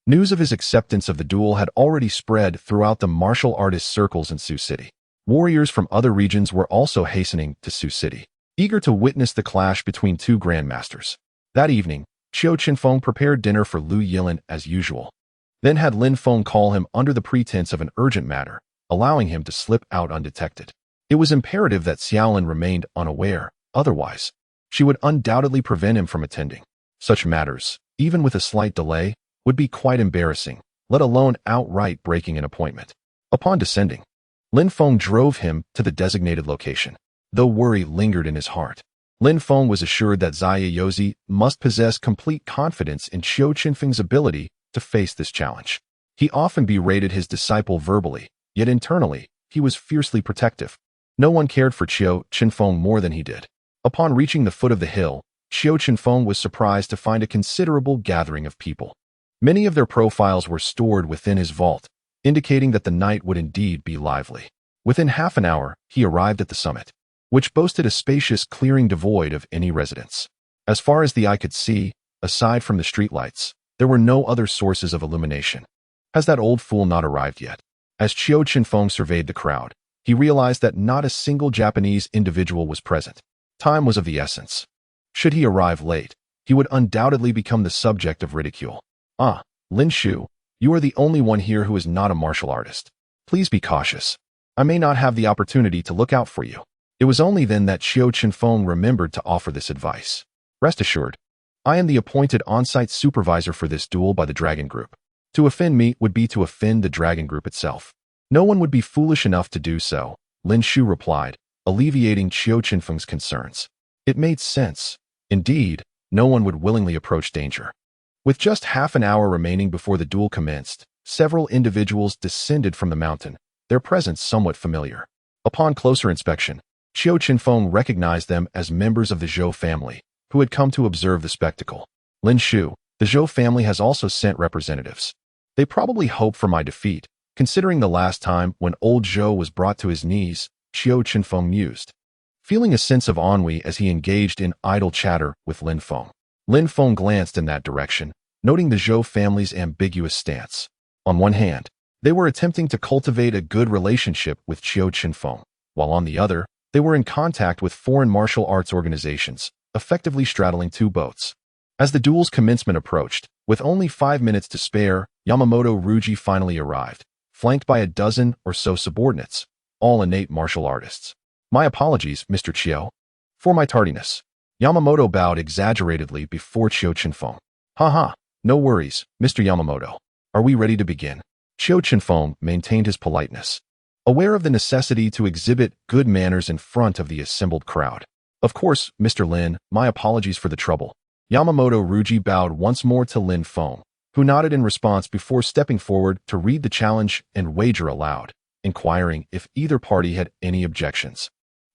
news of his acceptance of the duel had already spread throughout the martial artist circles in Sioux City. Warriors from other regions were also hastening to Sioux City, eager to witness the clash between two grandmasters. That evening, Qiu Chenfeng prepared dinner for Lu Yilin as usual, then had Lin Feng call him under the pretense of an urgent matter, allowing him to slip out undetected. It was imperative that Xiaolin remained unaware, otherwise, she would undoubtedly prevent him from attending. Such matters, even with a slight delay, would be quite embarrassing, let alone outright breaking an appointment. Upon descending, Lin Feng drove him to the designated location. Though worry lingered in his heart, Lin Feng was assured that Xiaozi must possess complete confidence in Qiu Chenfeng's ability to face this challenge. He often berated his disciple verbally, yet internally, he was fiercely protective. No one cared for Qiu Chenfeng more than he did. Upon reaching the foot of the hill, Qiu Chenfeng was surprised to find a considerable gathering of people. Many of their profiles were stored within his vault, indicating that the night would indeed be lively. Within half an hour, he arrived at the summit, which boasted a spacious clearing devoid of any residents. As far as the eye could see, aside from the streetlights, there were no other sources of illumination. Has that old fool not arrived yet? As Qiu Chenfeng surveyed the crowd, he realized that not a single Japanese individual was present. Time was of the essence. Should he arrive late, he would undoubtedly become the subject of ridicule. Ah, Lin Shu, you are the only one here who is not a martial artist. Please be cautious. I may not have the opportunity to look out for you. It was only then that Qiu Chenfeng remembered to offer this advice. Rest assured, I am the appointed on-site supervisor for this duel by the Dragon Group. To offend me would be to offend the Dragon Group itself. No one would be foolish enough to do so, Lin Shu replied, alleviating Qiu Chenfeng's concerns. It made sense. Indeed, no one would willingly approach danger. With just half an hour remaining before the duel commenced, several individuals descended from the mountain, their presence somewhat familiar. Upon closer inspection, Qiu Chenfeng recognized them as members of the Zhou family, who had come to observe the spectacle. Lin Shu, the Zhou family has also sent representatives. They probably hope for my defeat, considering the last time when old Zhou was brought to his knees, Qiu Chenfeng mused, feeling a sense of ennui as he engaged in idle chatter with Lin Feng. Lin Feng glanced in that direction, noting the Zhou family's ambiguous stance. On one hand, they were attempting to cultivate a good relationship with Qiu Chenfeng, while on the other, they were in contact with foreign martial arts organizations, effectively straddling two boats. As the duel's commencement approached, with only 5 minutes to spare, Yamamoto Ruji finally arrived, flanked by a dozen or so subordinates, all innate martial artists. My apologies, Mr. Qiu, for my tardiness. Yamamoto bowed exaggeratedly before Qiu Chenfeng. Haha, no worries, Mr. Yamamoto. Are we ready to begin? Qiu Chenfeng maintained his politeness, aware of the necessity to exhibit good manners in front of the assembled crowd. Of course, Mr. Lin, my apologies for the trouble. Yamamoto Ruji bowed once more to Lin Feng, who nodded in response before stepping forward to read the challenge and wager aloud, inquiring if either party had any objections.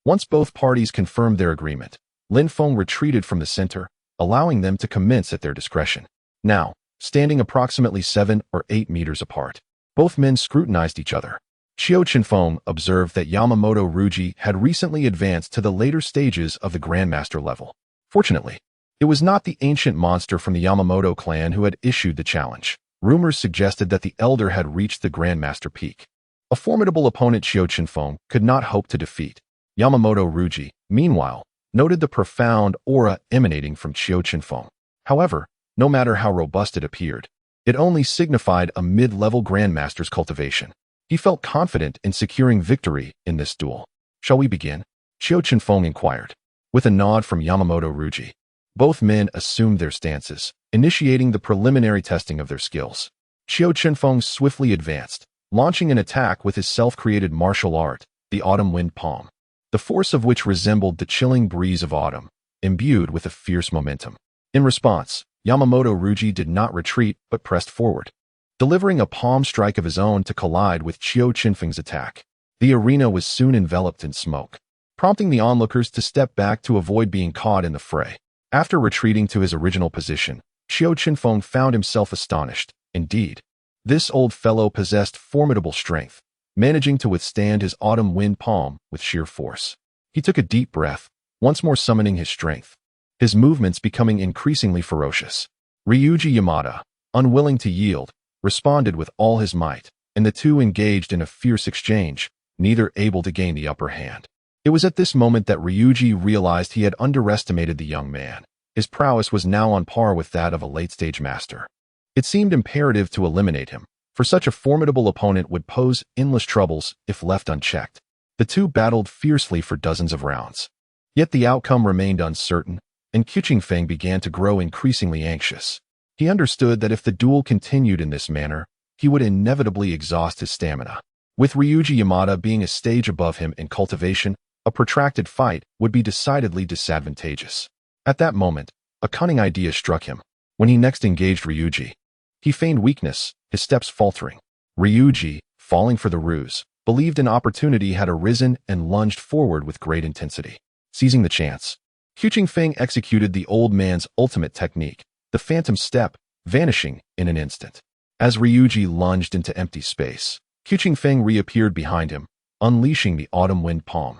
Once both parties confirmed their agreement, Lin Feng retreated from the center, allowing them to commence at their discretion. Now, standing approximately 7 or 8 meters apart, both men scrutinized each other. Qiu Chenfeng observed that Yamamoto Ruji had recently advanced to the later stages of the Grandmaster level. Fortunately, it was not the ancient monster from the Yamamoto clan who had issued the challenge. Rumors suggested that the elder had reached the Grandmaster peak. A formidable opponent Qiu Chenfeng could not hope to defeat. Yamamoto Ruji, meanwhile, noted the profound aura emanating from Qiu Chenfeng. However, no matter how robust it appeared, It only signified a mid-level grandmaster's cultivation. He felt confident in securing victory in this duel. "Shall we begin?" Qiu Chenfeng inquired. With a nod from Yamamoto Ruji, both men assumed their stances, initiating the preliminary testing of their skills. Qiu Chenfeng swiftly advanced, launching an attack with his self-created martial art, the Autumn Wind Palm, the force of which resembled the chilling breeze of autumn, imbued with a fierce momentum. In response, Yamamoto Ruji did not retreat but pressed forward, delivering a palm strike of his own to collide with Qiu Chenfeng's attack. The arena was soon enveloped in smoke, prompting the onlookers to step back to avoid being caught in the fray. After retreating to his original position, Qiu Chenfeng found himself astonished. Indeed, this old fellow possessed formidable strength, managing to withstand his autumn wind palm with sheer force. He took a deep breath, once more summoning his strength, his movements becoming increasingly ferocious. Ryuji Yamada, unwilling to yield, responded with all his might, and the two engaged in a fierce exchange, neither able to gain the upper hand. It was at this moment that Ryuji realized he had underestimated the young man. His prowess was now on par with that of a late-stage master. It seemed imperative to eliminate him, for such a formidable opponent would pose endless troubles if left unchecked. The two battled fiercely for dozens of rounds. Yet the outcome remained uncertain, and Qiu Chenfeng began to grow increasingly anxious. He understood that if the duel continued in this manner, he would inevitably exhaust his stamina. With Ryuji Yamada being a stage above him in cultivation, a protracted fight would be decidedly disadvantageous. At that moment, a cunning idea struck him. When he next engaged Ryuji, he feigned weakness, his steps faltering. Ryuji, falling for the ruse, believed an opportunity had arisen and lunged forward with great intensity. Seizing the chance, Qiu Chenfeng executed the old man's ultimate technique, the phantom step, vanishing in an instant. As Ryuji lunged into empty space, Qiu Chenfeng reappeared behind him, unleashing the autumn wind palm,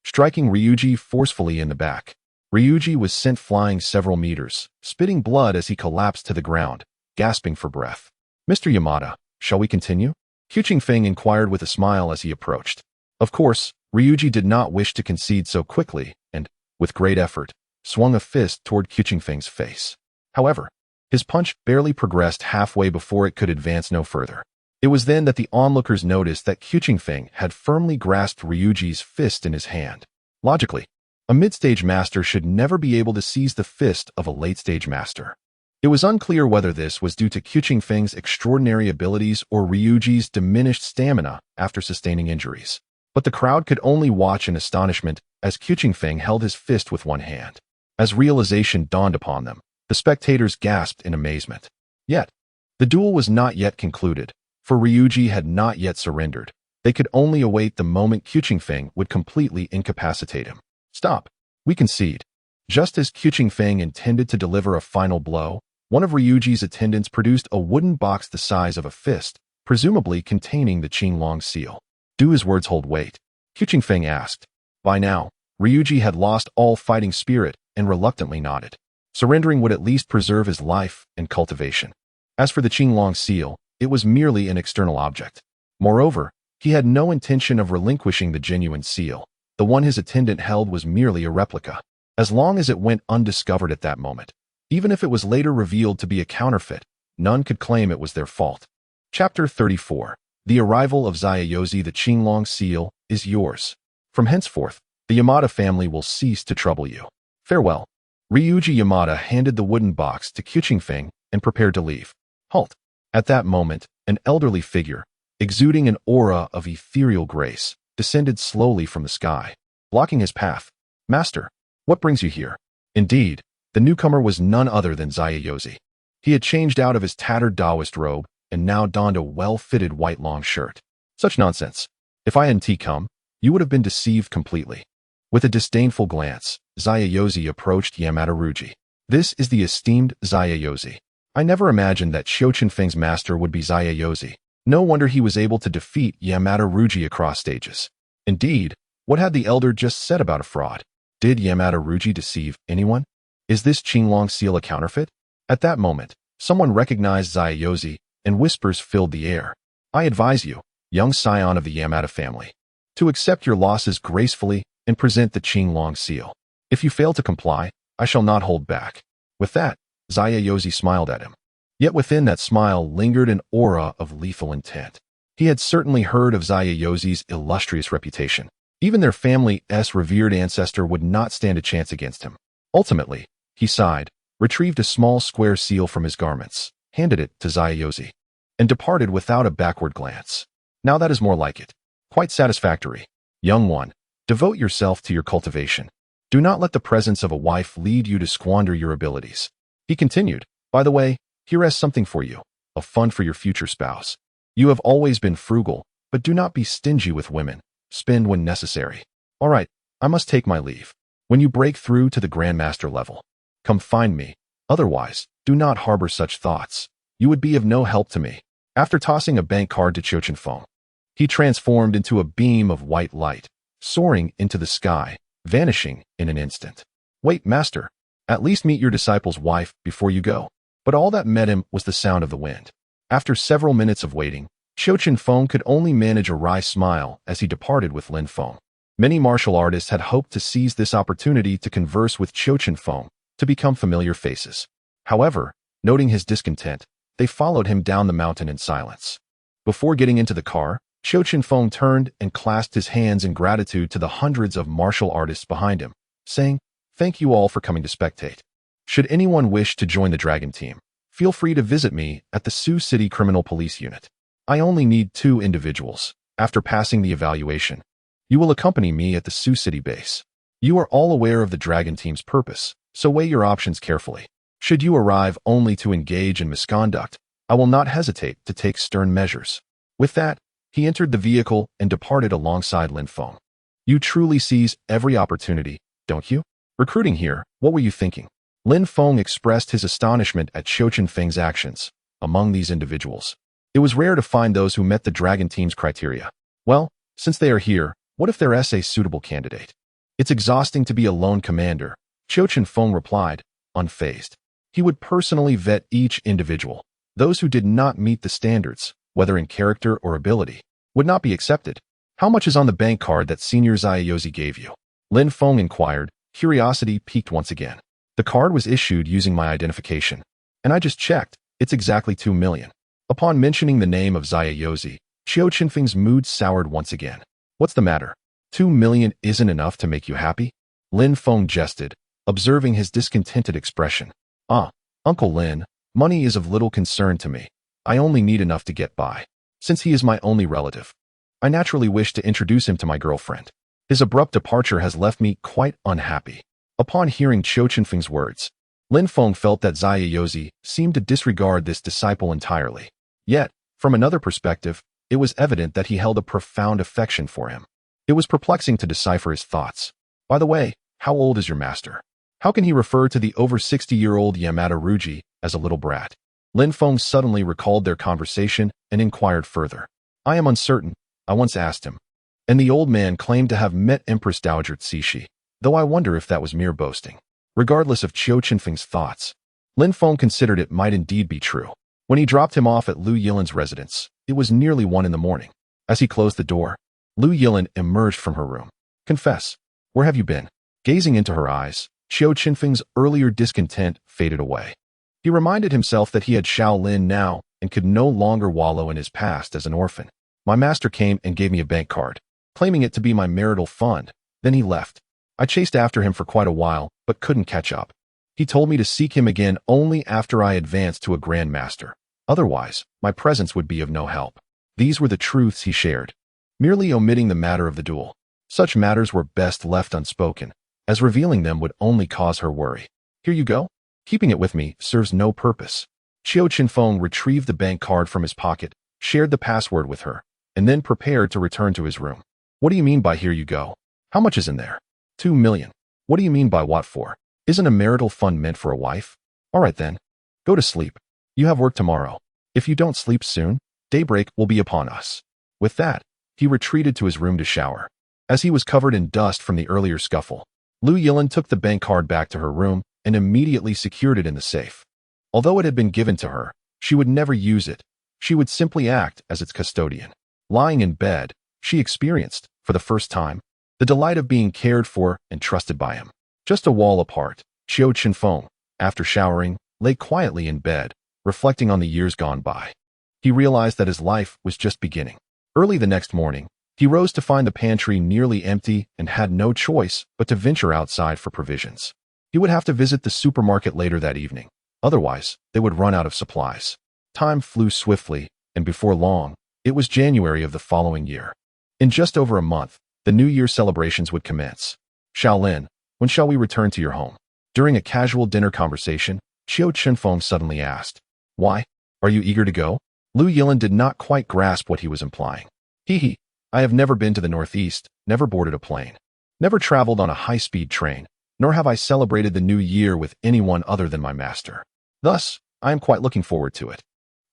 striking Ryuji forcefully in the back. Ryuji was sent flying several meters, spitting blood as he collapsed to the ground, gasping for breath. "Mr. Yamada, shall we continue?" Qiu Chenfeng inquired with a smile as he approached. Of course, Ryuji did not wish to concede so quickly and, with great effort, swung a fist toward Qiu Chenfeng's face. However, his punch barely progressed halfway before it could advance no further. It was then that the onlookers noticed that Qiu Chenfeng had firmly grasped Ryuji's fist in his hand. Logically, a mid-stage master should never be able to seize the fist of a late-stage master. It was unclear whether this was due to Qiu Chenfeng's extraordinary abilities or Ryuji's diminished stamina after sustaining injuries. But the crowd could only watch in astonishment as Qiu Chenfeng held his fist with one hand. As realization dawned upon them, the spectators gasped in amazement. Yet, the duel was not yet concluded, for Ryuji had not yet surrendered. They could only await the moment Qiu Chenfeng would completely incapacitate him. "Stop. We concede." Just as Qiu Chenfeng intended to deliver a final blow, one of Ryuji's attendants produced a wooden box the size of a fist, presumably containing the Qinglong seal. "Do his words hold weight?" Qiu Chenfeng asked. By now, Ryuji had lost all fighting spirit and reluctantly nodded. Surrendering would at least preserve his life and cultivation. As for the Qinglong seal, it was merely an external object. Moreover, he had no intention of relinquishing the genuine seal. The one his attendant held was merely a replica. As long as it went undiscovered at that moment, even if it was later revealed to be a counterfeit, none could claim it was their fault. Chapter 34. The arrival of Zayayoshi. The Qinglong seal is yours. From henceforth, the Yamada family will cease to trouble you. Farewell. Ryuji Yamada handed the wooden box to Qiu Chenfeng and prepared to leave. Halt. At that moment, an elderly figure, exuding an aura of ethereal grace, descended slowly from the sky, blocking his path. "Master, what brings you here?" Indeed, the newcomer was none other than Zayayoshi. He had changed out of his tattered Taoist robe and now donned a well-fitted white long shirt. "Such nonsense. If I hadn't come, you would have been deceived completely." With a disdainful glance, Zayayoshi approached Yamada Ruji. "This is the esteemed Zayayoshi. I never imagined that Qiu Chenfeng's master would be Zayayoshi. No wonder he was able to defeat Yamada Ruji across stages. Indeed, what had the elder just said about a fraud? Did Yamada Ruji deceive anyone? Is this Qinglong seal a counterfeit?" At that moment, someone recognized Zayayoshi, and whispers filled the air. "I advise you, young scion of the Yamada family, to accept your losses gracefully and present the Qinglong seal. If you fail to comply, I shall not hold back." With that, Zayayoshi smiled at him. Yet within that smile lingered an aura of lethal intent. He had certainly heard of Zayayozi's illustrious reputation. Even their family's revered ancestor would not stand a chance against him. Ultimately, he sighed, retrieved a small square seal from his garments, handed it to Zayayozi, and departed without a backward glance. Now that is more like it. Quite satisfactory. Young one, devote yourself to your cultivation. Do not let the presence of a wife lead you to squander your abilities. He continued, by the way, here is something for you, a fund for your future spouse. You have always been frugal, but do not be stingy with women. Spend when necessary. All right, I must take my leave. When you break through to the Grandmaster level, come find me. Otherwise, do not harbor such thoughts. You would be of no help to me. After tossing a bank card to Qiu Chenfeng, he transformed into a beam of white light, soaring into the sky, vanishing in an instant. Wait, master. At least meet your disciple's wife before you go. But all that met him was the sound of the wind. After several minutes of waiting, Qiu Chenfeng could only manage a wry smile as he departed with Lin Feng. Many martial artists had hoped to seize this opportunity to converse with Qiu Chenfeng, to become familiar faces. However, noting his discontent, they followed him down the mountain in silence. Before getting into the car, Qiu Chenfeng turned and clasped his hands in gratitude to the hundreds of martial artists behind him, saying, "Thank you all for coming to spectate. Should anyone wish to join the Dragon team, feel free to visit me at the Sioux City Criminal Police Unit. I only need 2 individuals. After passing the evaluation, you will accompany me at the Sioux City base. You are all aware of the Dragon team's purpose, so weigh your options carefully. Should you arrive only to engage in misconduct, I will not hesitate to take stern measures." With that, he entered the vehicle and departed alongside Lin Feng. You truly seize every opportunity, don't you? Recruiting here, what were you thinking? Lin Feng expressed his astonishment at Qiu Chenfeng's actions. Among these individuals, it was rare to find those who met the Dragon team's criteria. Well, since they are here, what if there is a suitable candidate? It's exhausting to be a lone commander, Qiu Chenfeng replied, unfazed. He would personally vet each individual. Those who did not meet the standards, whether in character or ability, would not be accepted. How much is on the bank card that Senior Zayayozi gave you? Lin Feng inquired, curiosity piqued once again. The card was issued using my identification, and I just checked, it's exactly 2 million. Upon mentioning the name of Zayayozi, Qiu Chenfeng's mood soured once again. What's the matter? 2 million isn't enough to make you happy? Lin Feng jested, observing his discontented expression. Uncle Lin, money is of little concern to me. I only need enough to get by. Since he is my only relative, I naturally wish to introduce him to my girlfriend. His abrupt departure has left me quite unhappy. Upon hearing Qiu Chenfeng's words, Lin Feng felt that Zayayozi seemed to disregard this disciple entirely. Yet, from another perspective, it was evident that he held a profound affection for him. It was perplexing to decipher his thoughts. By the way, how old is your master? How can he refer to the over 60-year-old Yamada Ruji as a little brat? Lin Feng suddenly recalled their conversation and inquired further. I am uncertain, I once asked him. And the old man claimed to have met Empress Dowager Cixi, though I wonder if that was mere boasting. Regardless of Qiu Chenfeng's thoughts, Lin Feng considered it might indeed be true. When he dropped him off at Lu Yilan's residence, it was nearly 1 in the morning. As he closed the door, Lu Yilan emerged from her room. Confess, where have you been? Gazing into her eyes, Qiu Chenfeng's earlier discontent faded away. He reminded himself that he had Shaolin now and could no longer wallow in his past as an orphan. My master came and gave me a bank card, claiming it to be my marital fund. Then he left. I chased after him for quite a while, but couldn't catch up. He told me to seek him again only after I advanced to a grandmaster. Otherwise, my presence would be of no help. These were the truths he shared, merely omitting the matter of the duel. Such matters were best left unspoken, as revealing them would only cause her worry. Here you go. Keeping it with me serves no purpose. Qiu Chenfeng retrieved the bank card from his pocket, shared the password with her, and then prepared to return to his room. What do you mean by here you go? How much is in there? 2 million. What do you mean by what for? Isn't a marital fund meant for a wife? All right then. Go to sleep. You have work tomorrow. If you don't sleep soon, daybreak will be upon us. With that, he retreated to his room to shower. As he was covered in dust from the earlier scuffle, Lu Yilan took the bank card back to her room and immediately secured it in the safe. Although it had been given to her, she would never use it. She would simply act as its custodian. Lying in bed, she experienced, for the first time, the delight of being cared for and trusted by him. Just a wall apart, Qiu Chenfeng, after showering, lay quietly in bed, reflecting on the years gone by. He realized that his life was just beginning. Early the next morning, he rose to find the pantry nearly empty and had no choice but to venture outside for provisions. He would have to visit the supermarket later that evening. Otherwise, they would run out of supplies. Time flew swiftly, and before long, it was January of the following year. In just over a month, the New Year celebrations would commence. Shaolin, when shall we return to your home? During a casual dinner conversation, Qiu Chenfeng suddenly asked, "Why? Are you eager to go?" Lu Yilin did not quite grasp what he was implying. Hee. I have never been to the Northeast, never boarded a plane, never traveled on a high-speed train, nor have I celebrated the New Year with anyone other than my master. Thus, I am quite looking forward to it.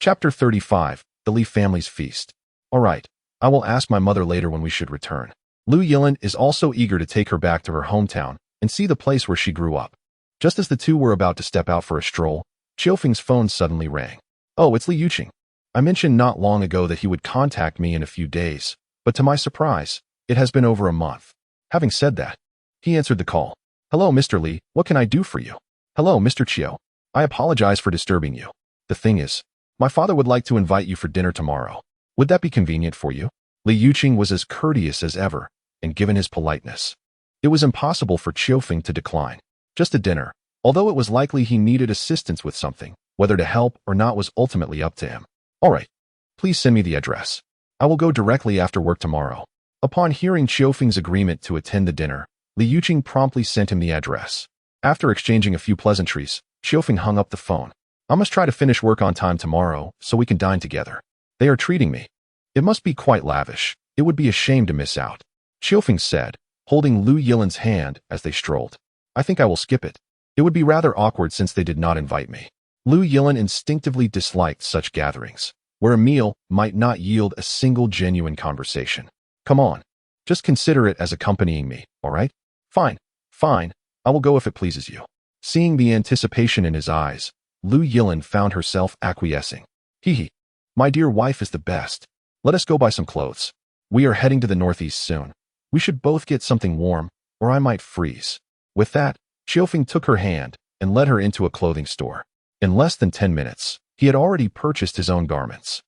Chapter 35, The Li Family's Feast. All right, I will ask my mother later when we should return. Lu Yilin is also eager to take her back to her hometown and see the place where she grew up. Just as the two were about to step out for a stroll, Qiufeng's phone suddenly rang. Oh, it's Li Yuqing. I mentioned not long ago that he would contact me in a few days, but to my surprise, it has been over a month. Having said that, he answered the call. Hello, Mr. Li, what can I do for you? Hello, Mr. Qiu. I apologize for disturbing you. The thing is, my father would like to invite you for dinner tomorrow. Would that be convenient for you? Li Yuqing was as courteous as ever, and given his politeness, it was impossible for Qiufeng to decline. Just a dinner, although it was likely he needed assistance with something, whether to help or not was ultimately up to him. All right, please send me the address. I will go directly after work tomorrow. Upon hearing Qiufeng's agreement to attend the dinner, Li Yuqing promptly sent him the address. After exchanging a few pleasantries, Qiufeng hung up the phone. I must try to finish work on time tomorrow so we can dine together. They are treating me. It must be quite lavish. It would be a shame to miss out. Qiufeng said, holding Lu Yilin's hand as they strolled. I think I will skip it. It would be rather awkward since they did not invite me. Lu Yilin instinctively disliked such gatherings, where a meal might not yield a single genuine conversation. Come on, just consider it as accompanying me, all right? Fine, I will go if it pleases you. Seeing the anticipation in his eyes, Lu Yilin found herself acquiescing. Hee. My dear wife is the best. Let us go buy some clothes. We are heading to the Northeast soon. We should both get something warm, or I might freeze. With that, Qiufeng took her hand and led her into a clothing store. In less than 10 minutes, he had already purchased his own garments,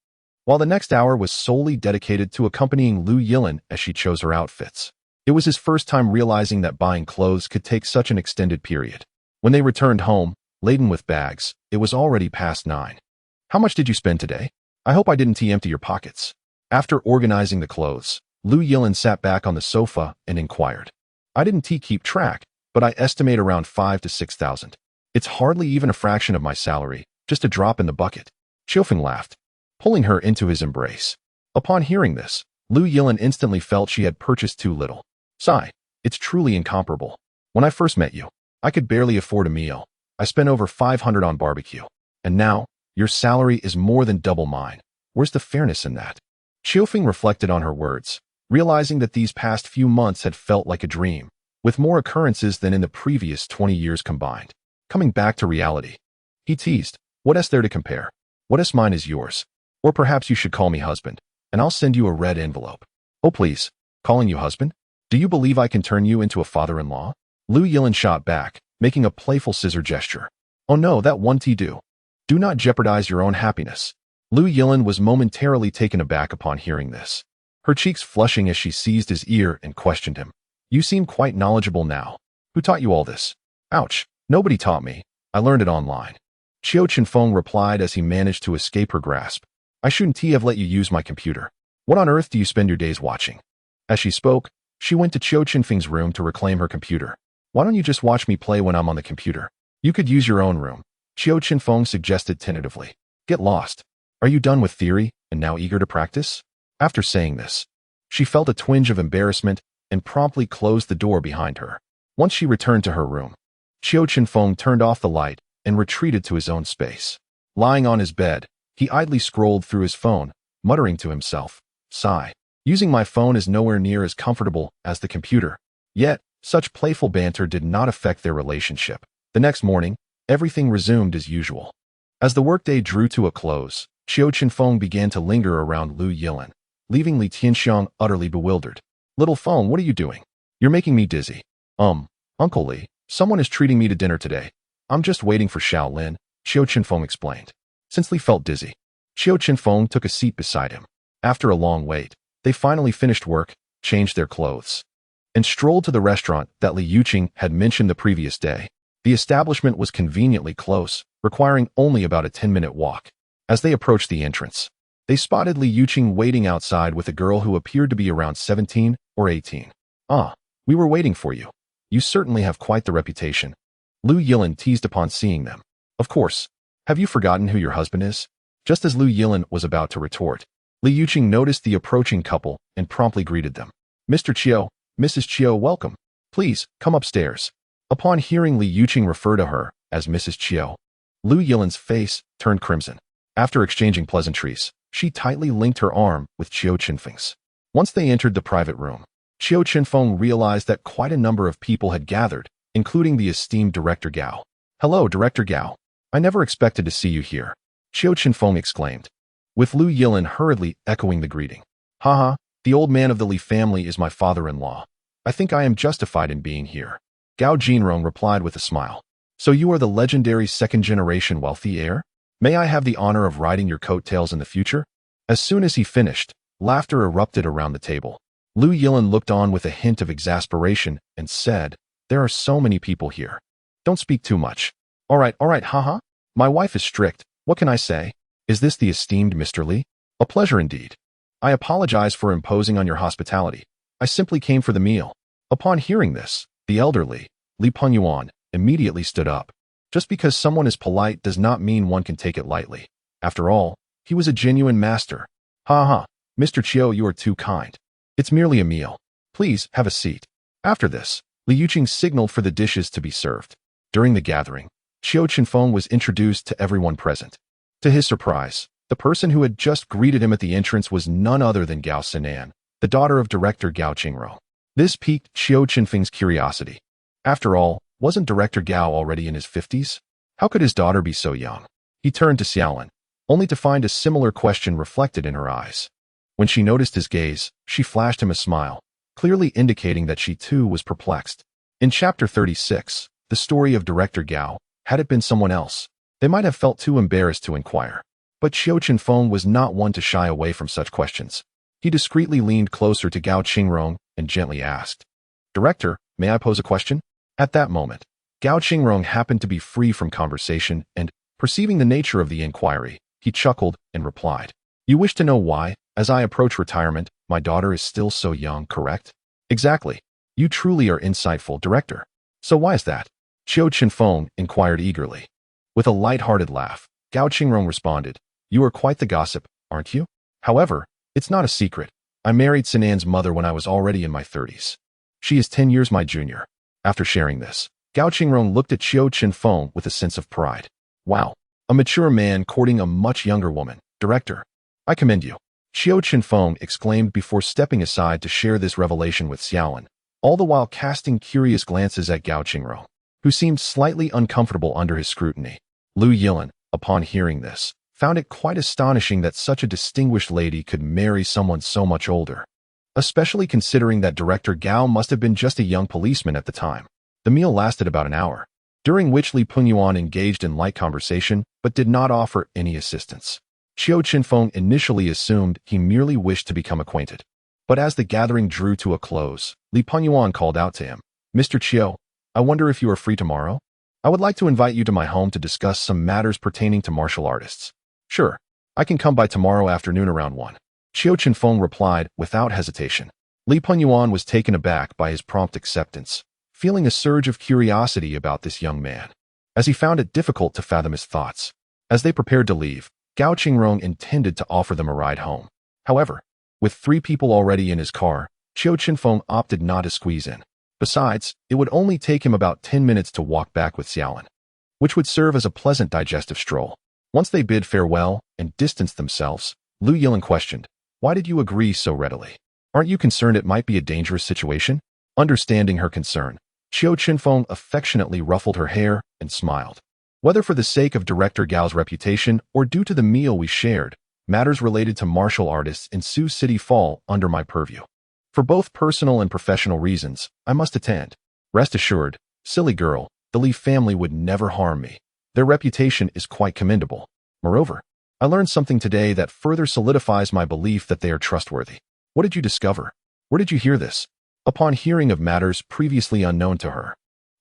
while the next hour was solely dedicated to accompanying Lu Yilin as she chose her outfits. It was his first time realizing that buying clothes could take such an extended period. When they returned home, laden with bags, it was already past 9. How much did you spend today? I hope I didn't empty your pockets. After organizing the clothes, Lu Yilin sat back on the sofa and inquired. I didn't keep track, but I estimate around 5,000 to 6,000. It's hardly even a fraction of my salary, just a drop in the bucket. Qiufeng laughed, pulling her into his embrace. Upon hearing this, Lu Yilin instantly felt she had purchased too little. Sigh, it's truly incomparable. When I first met you, I could barely afford a meal. I spent over 500 on barbecue. And now, your salary is more than double mine. Where's the fairness in that? Qiufeng reflected on her words, realizing that these past few months had felt like a dream, with more occurrences than in the previous 20 years combined. Coming back to reality, he teased, what is there to compare? What is mine is yours. Or perhaps you should call me husband, and I'll send you a red envelope. Oh please, calling you husband? Do you believe I can turn you into a father-in-law? Lu Yilin shot back, making a playful scissor gesture. Oh no, that won't do. Do not jeopardize your own happiness. Lu Yilin was momentarily taken aback upon hearing this, her cheeks flushing as she seized his ear and questioned him. You seem quite knowledgeable now. Who taught you all this? Ouch. Nobody taught me. I learned it online. Qiu Chenfeng replied as he managed to escape her grasp. I shouldn't have let you use my computer. What on earth do you spend your days watching? As she spoke, she went to Qiu Chenfeng's room to reclaim her computer. Why don't you just watch me play when I'm on the computer? You could use your own room, Qiu Chenfeng suggested tentatively. Get lost. Are you done with theory and now eager to practice? After saying this, she felt a twinge of embarrassment and promptly closed the door behind her. Once she returned to her room, Qiu Chenfeng turned off the light and retreated to his own space. Lying on his bed, he idly scrolled through his phone, muttering to himself, sigh. Using my phone is nowhere near as comfortable as the computer. Yet, such playful banter did not affect their relationship. The next morning, everything resumed as usual. As the workday drew to a close, Qiu Chenfeng began to linger around Lu Yilin, leaving Li Tianxiang utterly bewildered. Little phone, what are you doing? You're making me dizzy. Uncle Li, someone is treating me to dinner today. I'm just waiting for Shaolin, Qiu Chenfeng explained. since Li felt dizzy. Qiu Chenfeng took a seat beside him. After a long wait, they finally finished work, changed their clothes, and strolled to the restaurant that Li Yuqing had mentioned the previous day. The establishment was conveniently close, requiring only about a 10-minute walk. As they approached the entrance, they spotted Li Yuqing waiting outside with a girl who appeared to be around 17 or 18. "Ah, we were waiting for you. You certainly have quite the reputation," Lu Yilin teased upon seeing them. "Of course. Have you forgotten who your husband is?" Just as Lu Yilin was about to retort, Li Yuqing noticed the approaching couple and promptly greeted them. "Mr. Qiu, Mrs. Qiu, welcome. Please, come upstairs." Upon hearing Li Yuqing refer to her as Mrs. Qiu, Lu Yilin's face turned crimson. After exchanging pleasantries, she tightly linked her arm with Qiu Chenfeng's. Once they entered the private room, Qiu Chenfeng realized that quite a number of people had gathered, including the esteemed Director Gao. "Hello, Director Gao. I never expected to see you here," Qiu Chenfeng exclaimed, with Lu Yilin hurriedly echoing the greeting. "Haha, the old man of the Li family is my father-in-law. I think I am justified in being here," Gao Jinrong replied with a smile. "So you are the legendary second-generation wealthy heir? May I have the honor of riding your coattails in the future?" As soon as he finished, laughter erupted around the table. Lu Yilin looked on with a hint of exasperation and said, "There are so many people here. Don't speak too much." All right, haha. My wife is strict. What can I say? Is this the esteemed Mr. Li? A pleasure indeed. I apologize for imposing on your hospitality. I simply came for the meal." Upon hearing this, the elderly, Li Penyuan, immediately stood up. Just because someone is polite does not mean one can take it lightly. After all, he was a genuine master. "Ha. Mr. Qiu, you are too kind. It's merely a meal. Please, have a seat." After this, Li Yuqing signaled for the dishes to be served. During the gathering, Qiu Chenfeng was introduced to everyone present. To his surprise, the person who had just greeted him at the entrance was none other than Gao Sinan, the daughter of Director Gao Qingro. This piqued Qiu Chenfeng's curiosity. After all, wasn't Director Gao already in his 50s? How could his daughter be so young? He turned to Xiaolin, only to find a similar question reflected in her eyes. When she noticed his gaze, she flashed him a smile, clearly indicating that she too was perplexed. In Chapter 36, the story of Director Gao, had it been someone else, they might have felt too embarrassed to inquire. But Qiu Chenfeng was not one to shy away from such questions. He discreetly leaned closer to Gao Qingrong and gently asked, "Director, may I pose a question?" At that moment, Gao Qingrong happened to be free from conversation and, perceiving the nature of the inquiry, he chuckled and replied, "You wish to know why, as I approach retirement, my daughter is still so young, correct?" "Exactly. You truly are insightful, Director. So why is that?" Qiu Chenfeng inquired eagerly. With a light-hearted laugh, Gao Qingrong responded, "You are quite the gossip, aren't you? However, it's not a secret. I married Sinan's mother when I was already in my 30s. She is 10 years my junior." After sharing this, Gao Qingrong looked at Qiu Chenfeng with a sense of pride. "Wow, a mature man courting a much younger woman. Director, I commend you." Qiu Chenfeng exclaimed before stepping aside to share this revelation with Xiaolin, all the while casting curious glances at Gao Qingrong, who seemed slightly uncomfortable under his scrutiny. Lu Yilin, upon hearing this, found it quite astonishing that such a distinguished lady could marry someone so much older, especially considering that Director Gao must have been just a young policeman at the time. The meal lasted about an hour, during which Li Penyuan engaged in light conversation but did not offer any assistance. Qiu Chenfeng initially assumed he merely wished to become acquainted. But as the gathering drew to a close, Li Penyuan called out to him, "Mr. Qiu, I wonder if you are free tomorrow? I would like to invite you to my home to discuss some matters pertaining to martial artists." "Sure, I can come by tomorrow afternoon around 1. Qiu Chenfeng replied without hesitation. Li Penyuan was taken aback by his prompt acceptance, feeling a surge of curiosity about this young man, as he found it difficult to fathom his thoughts. As they prepared to leave, Gao Qingrong intended to offer them a ride home. However, with 3 people already in his car, Qiu Chenfeng opted not to squeeze in. Besides, it would only take him about 10 minutes to walk back with Xiaolin, which would serve as a pleasant digestive stroll. Once they bid farewell and distanced themselves, Lu Yilin questioned, "Why did you agree so readily? Aren't you concerned it might be a dangerous situation?" Understanding her concern, Qiu Chenfeng affectionately ruffled her hair and smiled. "Whether for the sake of Director Gao's reputation or due to the meal we shared, matters related to martial artists in Sioux City fall under my purview. For both personal and professional reasons, I must attend. Rest assured, silly girl, the Li family would never harm me. Their reputation is quite commendable." Moreover, I learned something today that further solidifies my belief that they are trustworthy. What did you discover? Where did you hear this? Upon hearing of matters previously unknown to her,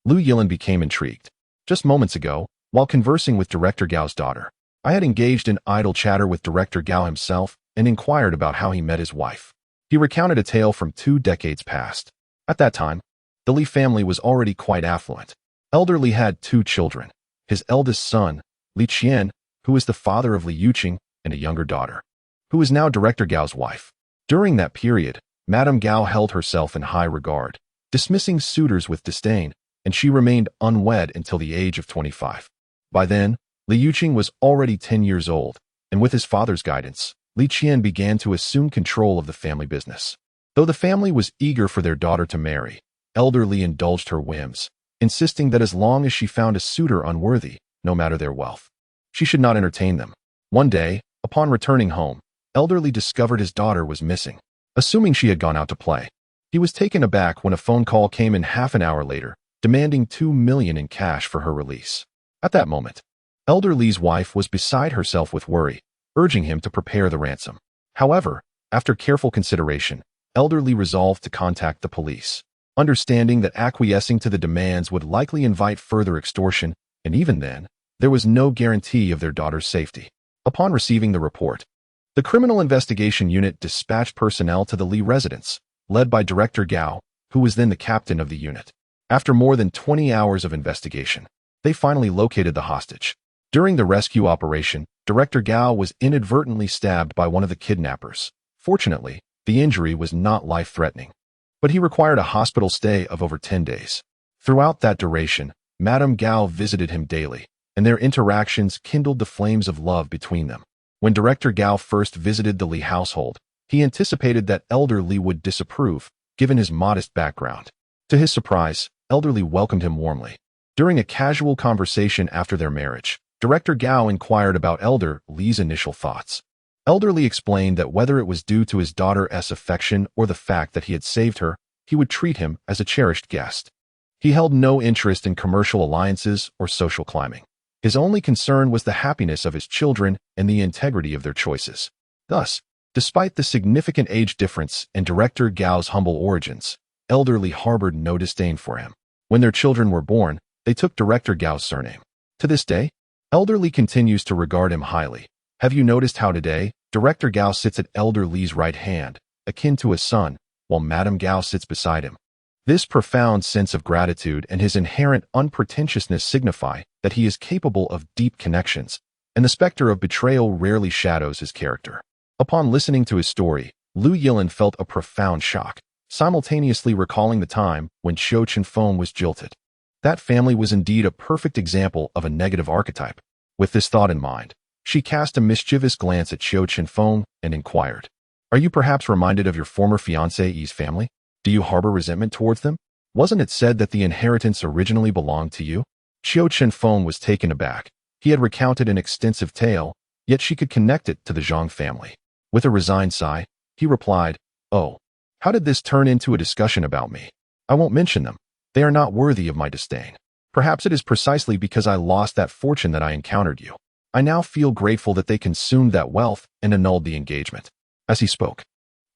Lu Yilin became intrigued. Just moments ago, while conversing with Director Gao's daughter, I had engaged in idle chatter with Director Gao himself and inquired about how he met his wife. He recounted a tale from 2 decades past. At that time, the Li family was already quite affluent. Elder Li had 2 children, his eldest son, Li Qian, who is the father of Li Yuqing, and a younger daughter, who is now Director Gao's wife. During that period, Madame Gao held herself in high regard, dismissing suitors with disdain, and she remained unwed until the age of 25. By then, Li Yuqing was already 10 years old, and with his father's guidance, Li Qian began to assume control of the family business. Though the family was eager for their daughter to marry, Elder Li indulged her whims, insisting that as long as she found a suitor unworthy, no matter their wealth, she should not entertain them. One day, upon returning home, Elder Li discovered his daughter was missing. Assuming she had gone out to play, he was taken aback when a phone call came in half an hour later, demanding 2 million in cash for her release. At that moment, Elder Li's wife was beside herself with worry, urging him to prepare the ransom. However, after careful consideration, Elder Li resolved to contact the police, understanding that acquiescing to the demands would likely invite further extortion, and even then, there was no guarantee of their daughter's safety. Upon receiving the report, the Criminal Investigation Unit dispatched personnel to the Li residence, led by Director Gao, who was then the captain of the unit. After more than 20 hours of investigation, they finally located the hostage. During the rescue operation, Director Gao was inadvertently stabbed by one of the kidnappers. Fortunately, the injury was not life-threatening, but he required a hospital stay of over 10 days. Throughout that duration, Madame Gao visited him daily, and their interactions kindled the flames of love between them. When Director Gao first visited the Li household, he anticipated that Elder Li would disapprove, given his modest background. To his surprise, Elder Li welcomed him warmly. During a casual conversation after their marriage, Director Gao inquired about Elder Li's initial thoughts. Elder Li explained that whether it was due to his daughter's affection or the fact that he had saved her, he would treat him as a cherished guest. He held no interest in commercial alliances or social climbing. His only concern was the happiness of his children and the integrity of their choices. Thus, despite the significant age difference and Director Gao's humble origins, Elder Li harbored no disdain for him. When their children were born, they took Director Gao's surname. To this day, Elder Li continues to regard him highly. Have you noticed how today, Director Gao sits at Elder Li's right hand, akin to a son, while Madame Gao sits beside him? This profound sense of gratitude and his inherent unpretentiousness signify that he is capable of deep connections, and the specter of betrayal rarely shadows his character. Upon listening to his story, Lu Yilin felt a profound shock, simultaneously recalling the time when Qiu Chenfeng was jilted. That family was indeed a perfect example of a negative archetype. With this thought in mind, she cast a mischievous glance at Qiu Chenfeng and inquired, "Are you perhaps reminded of your former fiancé's family? Do you harbor resentment towards them? Wasn't it said that the inheritance originally belonged to you?" Qiu Chenfeng was taken aback. He had recounted an extensive tale, yet she could connect it to the Zhang family. With a resigned sigh, he replied, "Oh, how did this turn into a discussion about me? I won't mention them. They are not worthy of my disdain. Perhaps it is precisely because I lost that fortune that I encountered you. I now feel grateful that they consumed that wealth and annulled the engagement." As he spoke,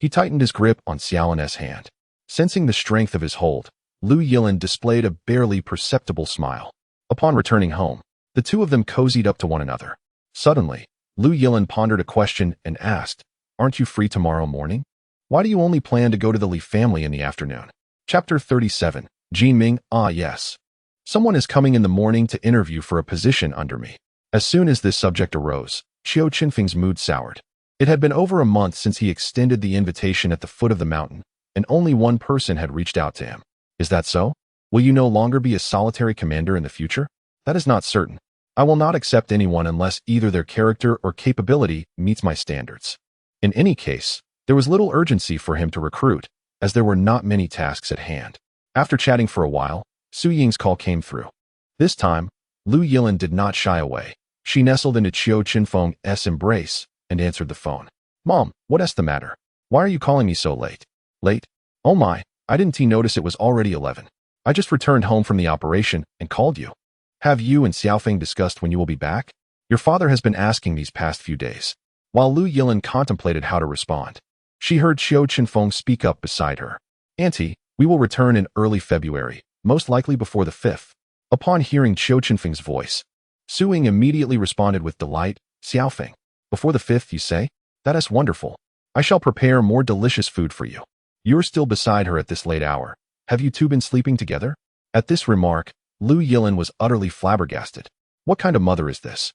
he tightened his grip on Xiaolin's hand. Sensing the strength of his hold, Lu Yilin displayed a barely perceptible smile. Upon returning home, the two of them cozied up to one another. Suddenly, Lu Yilin pondered a question and asked, "Aren't you free tomorrow morning? Why do you only plan to go to the Li family in the afternoon?" Chapter 37. Jin Ming. Ah, yes. Someone is coming in the morning to interview for a position under me. As soon as this subject arose, Qiu Chenfeng's mood soured. It had been over a month since he extended the invitation at the foot of the mountain, and only one person had reached out to him. Is that so? Will you no longer be a solitary commander in the future? That is not certain. I will not accept anyone unless either their character or capability meets my standards. In any case, there was little urgency for him to recruit, as there were not many tasks at hand. After chatting for a while, Su Ying's call came through. This time, Lu Yilin did not shy away. She nestled into Qiu Chenfeng's embrace and answered the phone. "Mom, what's the matter? Why are you calling me so late?" "Late? Oh my, I didn't notice it was already 11. I just returned home from the operation and called you. Have you and Xiaofeng discussed when you will be back?" Your father has been asking these past few days. While Lu Yilin contemplated how to respond, she heard Qiu Chenfeng speak up beside her. Auntie, we will return in early February, most likely before the 5th. Upon hearing Qiu Chenfeng's voice, Su Ying immediately responded with delight. Xiaofeng, before the 5th, you say? That is wonderful. I shall prepare more delicious food for you. You're still beside her at this late hour. Have you two been sleeping together? At this remark, Lu Yilin was utterly flabbergasted. What kind of mother is this?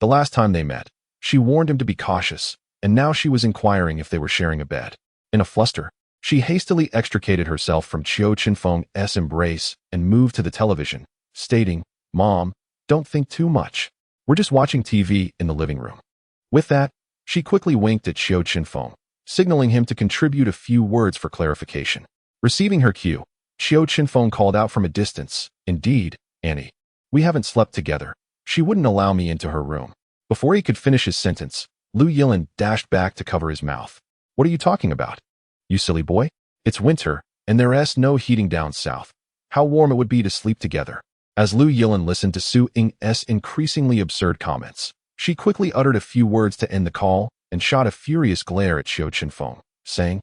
The last time they met, she warned him to be cautious, and now she was inquiring if they were sharing a bed. In a fluster, she hastily extricated herself from Qiu Chenfeng's embrace and moved to the television, stating, Mom, don't think too much. We're just watching TV in the living room. With that, she quickly winked at Qiu Chenfeng, signaling him to contribute a few words for clarification. Receiving her cue, Qiu Chenfeng called out from a distance, Indeed, Annie. We haven't slept together. She wouldn't allow me into her room. Before he could finish his sentence, Lu Yilin dashed back to cover his mouth. What are you talking about? You silly boy. It's winter, and there's no heating down south. How warm it would be to sleep together. As Lu Yilin listened to Su Ying's increasingly absurd comments, she quickly uttered a few words to end the call and shot a furious glare at Qiu Chenfeng, saying,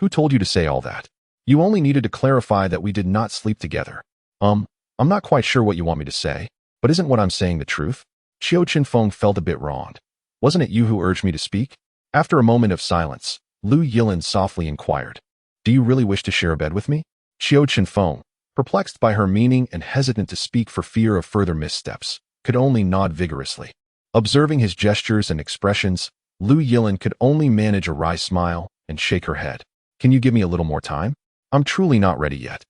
Who told you to say all that? You only needed to clarify that we did not sleep together. I'm not quite sure what you want me to say, but isn't what I'm saying the truth? Qiu Chenfeng felt a bit wronged. Wasn't it you who urged me to speak? After a moment of silence, Lu Yilin softly inquired, Do you really wish to share a bed with me? Qiu Chenfeng, perplexed by her meaning and hesitant to speak for fear of further missteps, could only nod vigorously. Observing his gestures and expressions, Lu Yilin could only manage a wry smile and shake her head. Can you give me a little more time? I'm truly not ready yet.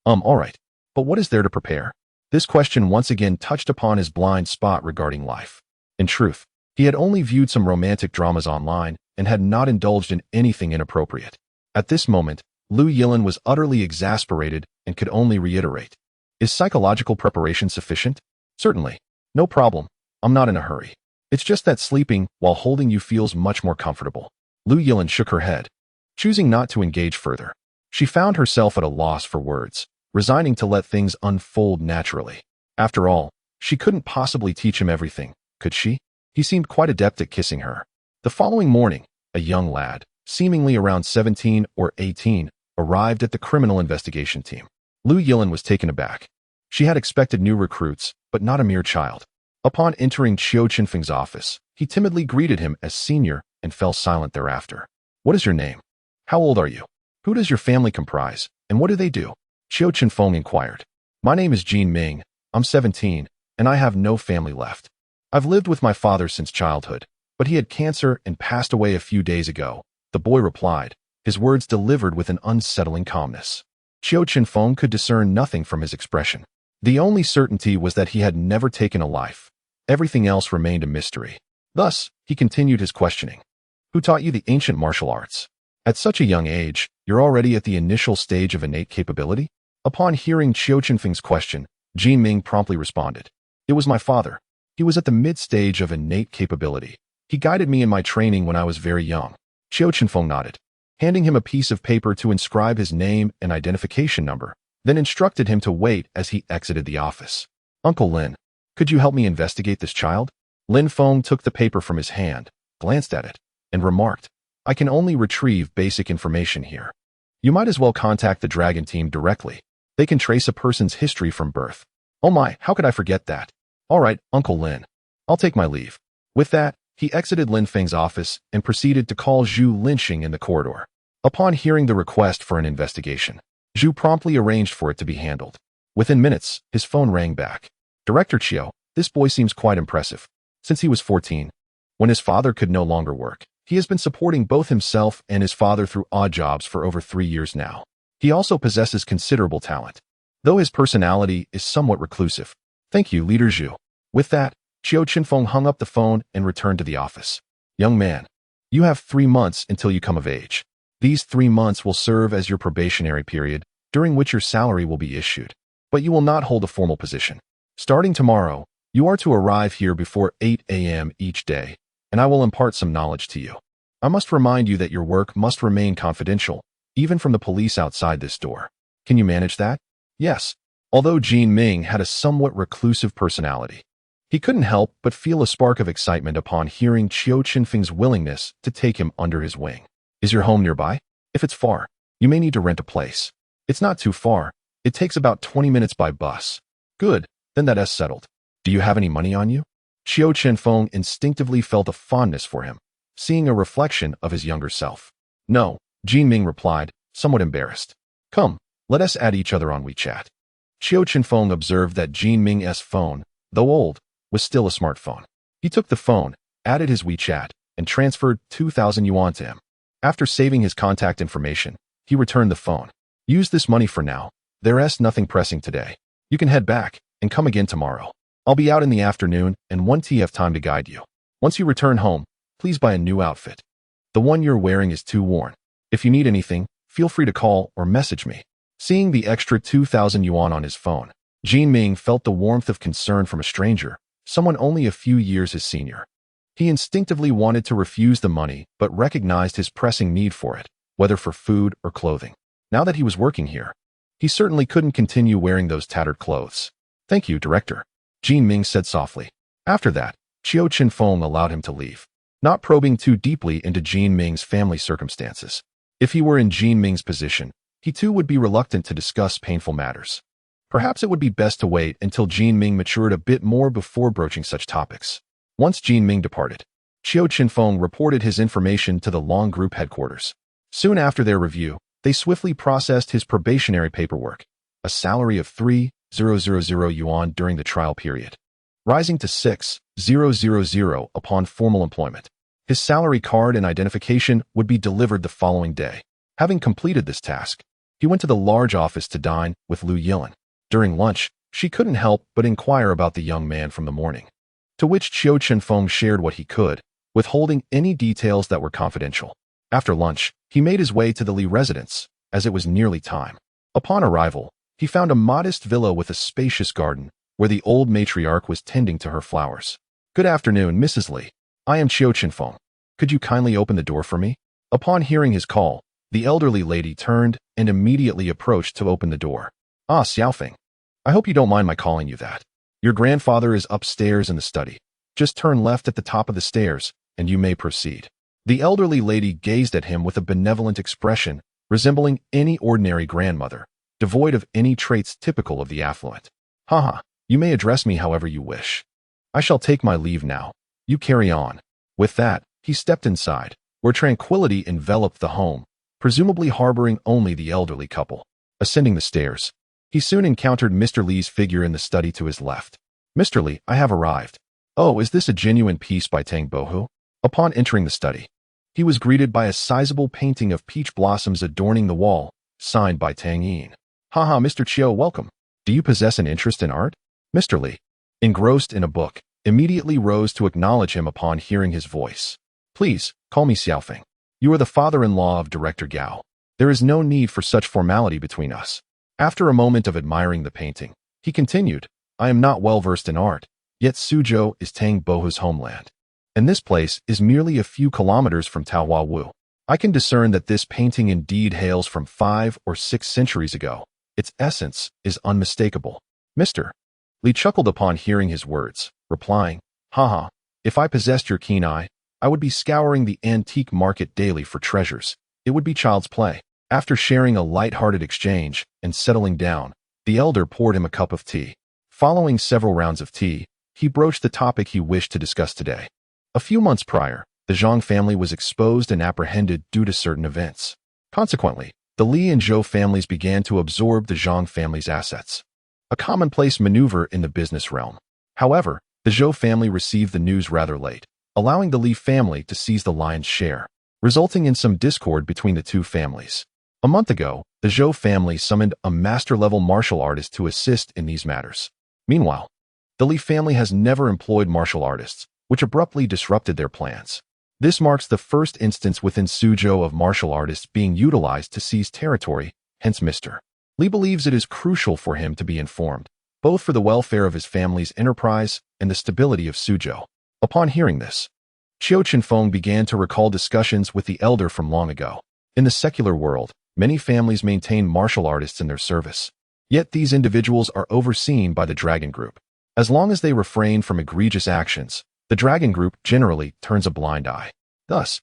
All right. But what is there to prepare? This question once again touched upon his blind spot regarding life. In truth, he had only viewed some romantic dramas online and had not indulged in anything inappropriate. At this moment, Lu Yilin was utterly exasperated and could only reiterate. Is psychological preparation sufficient? Certainly. No problem. I'm not in a hurry. It's just that sleeping while holding you feels much more comfortable. Lu Yilin shook her head. Choosing not to engage further, she found herself at a loss for words, resigning to let things unfold naturally. After all, she couldn't possibly teach him everything, could she? He seemed quite adept at kissing her. The following morning, a young lad, seemingly around 17 or 18, arrived at the criminal investigation team. Lu Yilin was taken aback. She had expected new recruits, but not a mere child. Upon entering Qiu Chenfeng's office, he timidly greeted him as senior and fell silent thereafter. What is your name? How old are you? Who does your family comprise, and what do they do? Qiu Chenfeng inquired. My name is Jin Ming. I'm 17, and I have no family left. I've lived with my father since childhood, but he had cancer and passed away a few days ago, the boy replied, his words delivered with an unsettling calmness. Qiu Chenfeng could discern nothing from his expression. The only certainty was that he had never taken a life. Everything else remained a mystery. Thus, he continued his questioning. Who taught you the ancient martial arts? At such a young age, you're already at the initial stage of innate capability? Upon hearing Qiu Chenfeng's question, Jin Ming promptly responded. It was my father. He was at the mid-stage of innate capability. He guided me in my training when I was very young. Qiu Chenfeng nodded, handing him a piece of paper to inscribe his name and identification number, then instructed him to wait as he exited the office. Uncle Lin, could you help me investigate this child? Lin Feng took the paper from his hand, glanced at it, and remarked, I can only retrieve basic information here. You might as well contact the Dragon team directly. They can trace a person's history from birth. Oh my, how could I forget that? All right, Uncle Lin. I'll take my leave. With that, he exited Lin Feng's office and proceeded to call Zhu Linxing in the corridor. Upon hearing the request for an investigation, Zhu promptly arranged for it to be handled. Within minutes, his phone rang back. Director Qiu, this boy seems quite impressive. Since he was 14, when his father could no longer work, he has been supporting both himself and his father through odd jobs for over 3 years now. He also possesses considerable talent, though his personality is somewhat reclusive. Thank you, Leader Zhu. With that, Qiu Chenfeng hung up the phone and returned to the office. Young man, you have 3 months until you come of age. These 3 months will serve as your probationary period, during which your salary will be issued. But you will not hold a formal position. Starting tomorrow, you are to arrive here before 8 a.m. each day, and I will impart some knowledge to you. I must remind you that your work must remain confidential, even from the police outside this door. Can you manage that? Yes. Although Jin Ming had a somewhat reclusive personality, He couldn't help but feel a spark of excitement upon hearing Qiu Chenfeng's willingness to take him under his wing. Is your home nearby? If it's far, you may need to rent a place. It's not too far. It takes about 20 minutes by bus. Good, then that's settled. Do you have any money on you? Qiu Chenfeng instinctively felt a fondness for him, seeing a reflection of his younger self. No, Jin Ming replied, somewhat embarrassed. Come, let us add each other on WeChat. Qiu Chenfeng observed that Jin Ming's phone, though old, was still a smartphone. He took the phone, added his WeChat, and transferred 2,000 yuan to him. After saving his contact information, he returned the phone. Use this money for now. There's nothing pressing today. You can head back and come again tomorrow. I'll be out in the afternoon and won't have time to guide you. Once you return home, please buy a new outfit. The one you're wearing is too worn. If you need anything, feel free to call or message me. Seeing the extra 2,000 yuan on his phone, Jin Ming felt the warmth of concern from a stranger, someone only a few years his senior. He instinctively wanted to refuse the money but recognized his pressing need for it, whether for food or clothing. Now that he was working here, he certainly couldn't continue wearing those tattered clothes. Thank you, Director, Jin Ming said softly. After that, Qiu Chenfeng allowed him to leave, not probing too deeply into Jin Ming's family circumstances. If he were in Jin Ming's position, he too would be reluctant to discuss painful matters. Perhaps it would be best to wait until Jin Ming matured a bit more before broaching such topics. Once Jin Ming departed, Qiu Chenfeng reported his information to the Long Group headquarters. Soon after their review, they swiftly processed his probationary paperwork, a salary of 3,000 yuan during the trial period, rising to 6,000 upon formal employment. His salary card and identification would be delivered the following day. Having completed this task, he went to the large office to dine with Lu Yilin. During lunch, she couldn't help but inquire about the young man from the morning, to which Qiu Chenfeng shared what he could, withholding any details that were confidential. After lunch, he made his way to the Li residence, as it was nearly time. Upon arrival, he found a modest villa with a spacious garden, where the old matriarch was tending to her flowers. Good afternoon, Mrs. Li. I am Qiu Chenfeng. Could you kindly open the door for me? Upon hearing his call, the elderly lady turned and immediately approached to open the door. Ah, Xiaofeng. I hope you don't mind my calling you that. Your grandfather is upstairs in the study. Just turn left at the top of the stairs, and you may proceed. The elderly lady gazed at him with a benevolent expression, resembling any ordinary grandmother, devoid of any traits typical of the affluent. Haha, you may address me however you wish. I shall take my leave now. You carry on. With that, he stepped inside, where tranquility enveloped the home, presumably harboring only the elderly couple. Ascending the stairs, he soon encountered Mr. Li's figure in the study to his left. Mr. Li, I have arrived. Oh, is this a genuine piece by Tang Bohu? Upon entering the study, he was greeted by a sizable painting of peach blossoms adorning the wall, signed by Tang Yin. Haha, Mr. Qiu, welcome. Do you possess an interest in art? Mr. Li, engrossed in a book, immediately rose to acknowledge him upon hearing his voice. Please, call me Xiaofeng. You are the father-in-law of Director Gao. There is no need for such formality between us. After a moment of admiring the painting, he continued, I am not well versed in art, yet Suzhou is Tang Bohu's homeland, and this place is merely a few kilometers from Taohuawu. I can discern that this painting indeed hails from 5 or 6 centuries ago. Its essence is unmistakable. Mr. Li chuckled upon hearing his words, replying, Haha, if I possessed your keen eye, I would be scouring the antique market daily for treasures. It would be child's play. After sharing a light-hearted exchange and settling down, the elder poured him a cup of tea. Following several rounds of tea, he broached the topic he wished to discuss today. A few months prior, the Zhang family was exposed and apprehended due to certain events. Consequently, the Li and Zhou families began to absorb the Zhang family's assets, a commonplace maneuver in the business realm. However, the Zhou family received the news rather late, allowing the Li family to seize the lion's share, resulting in some discord between the two families. A month ago, the Zhou family summoned a master-level martial artist to assist in these matters. Meanwhile, the Li family has never employed martial artists, which abruptly disrupted their plans. This marks the first instance within Suzhou of martial artists being utilized to seize territory, hence Mr. Li believes it is crucial for him to be informed, both for the welfare of his family's enterprise and the stability of Suzhou. Upon hearing this, Qiu Chenfeng began to recall discussions with the elder from long ago. In the secular world, many families maintain martial artists in their service. Yet these individuals are overseen by the Dragon Group. As long as they refrain from egregious actions, the dragon group generally turns a blind eye. Thus,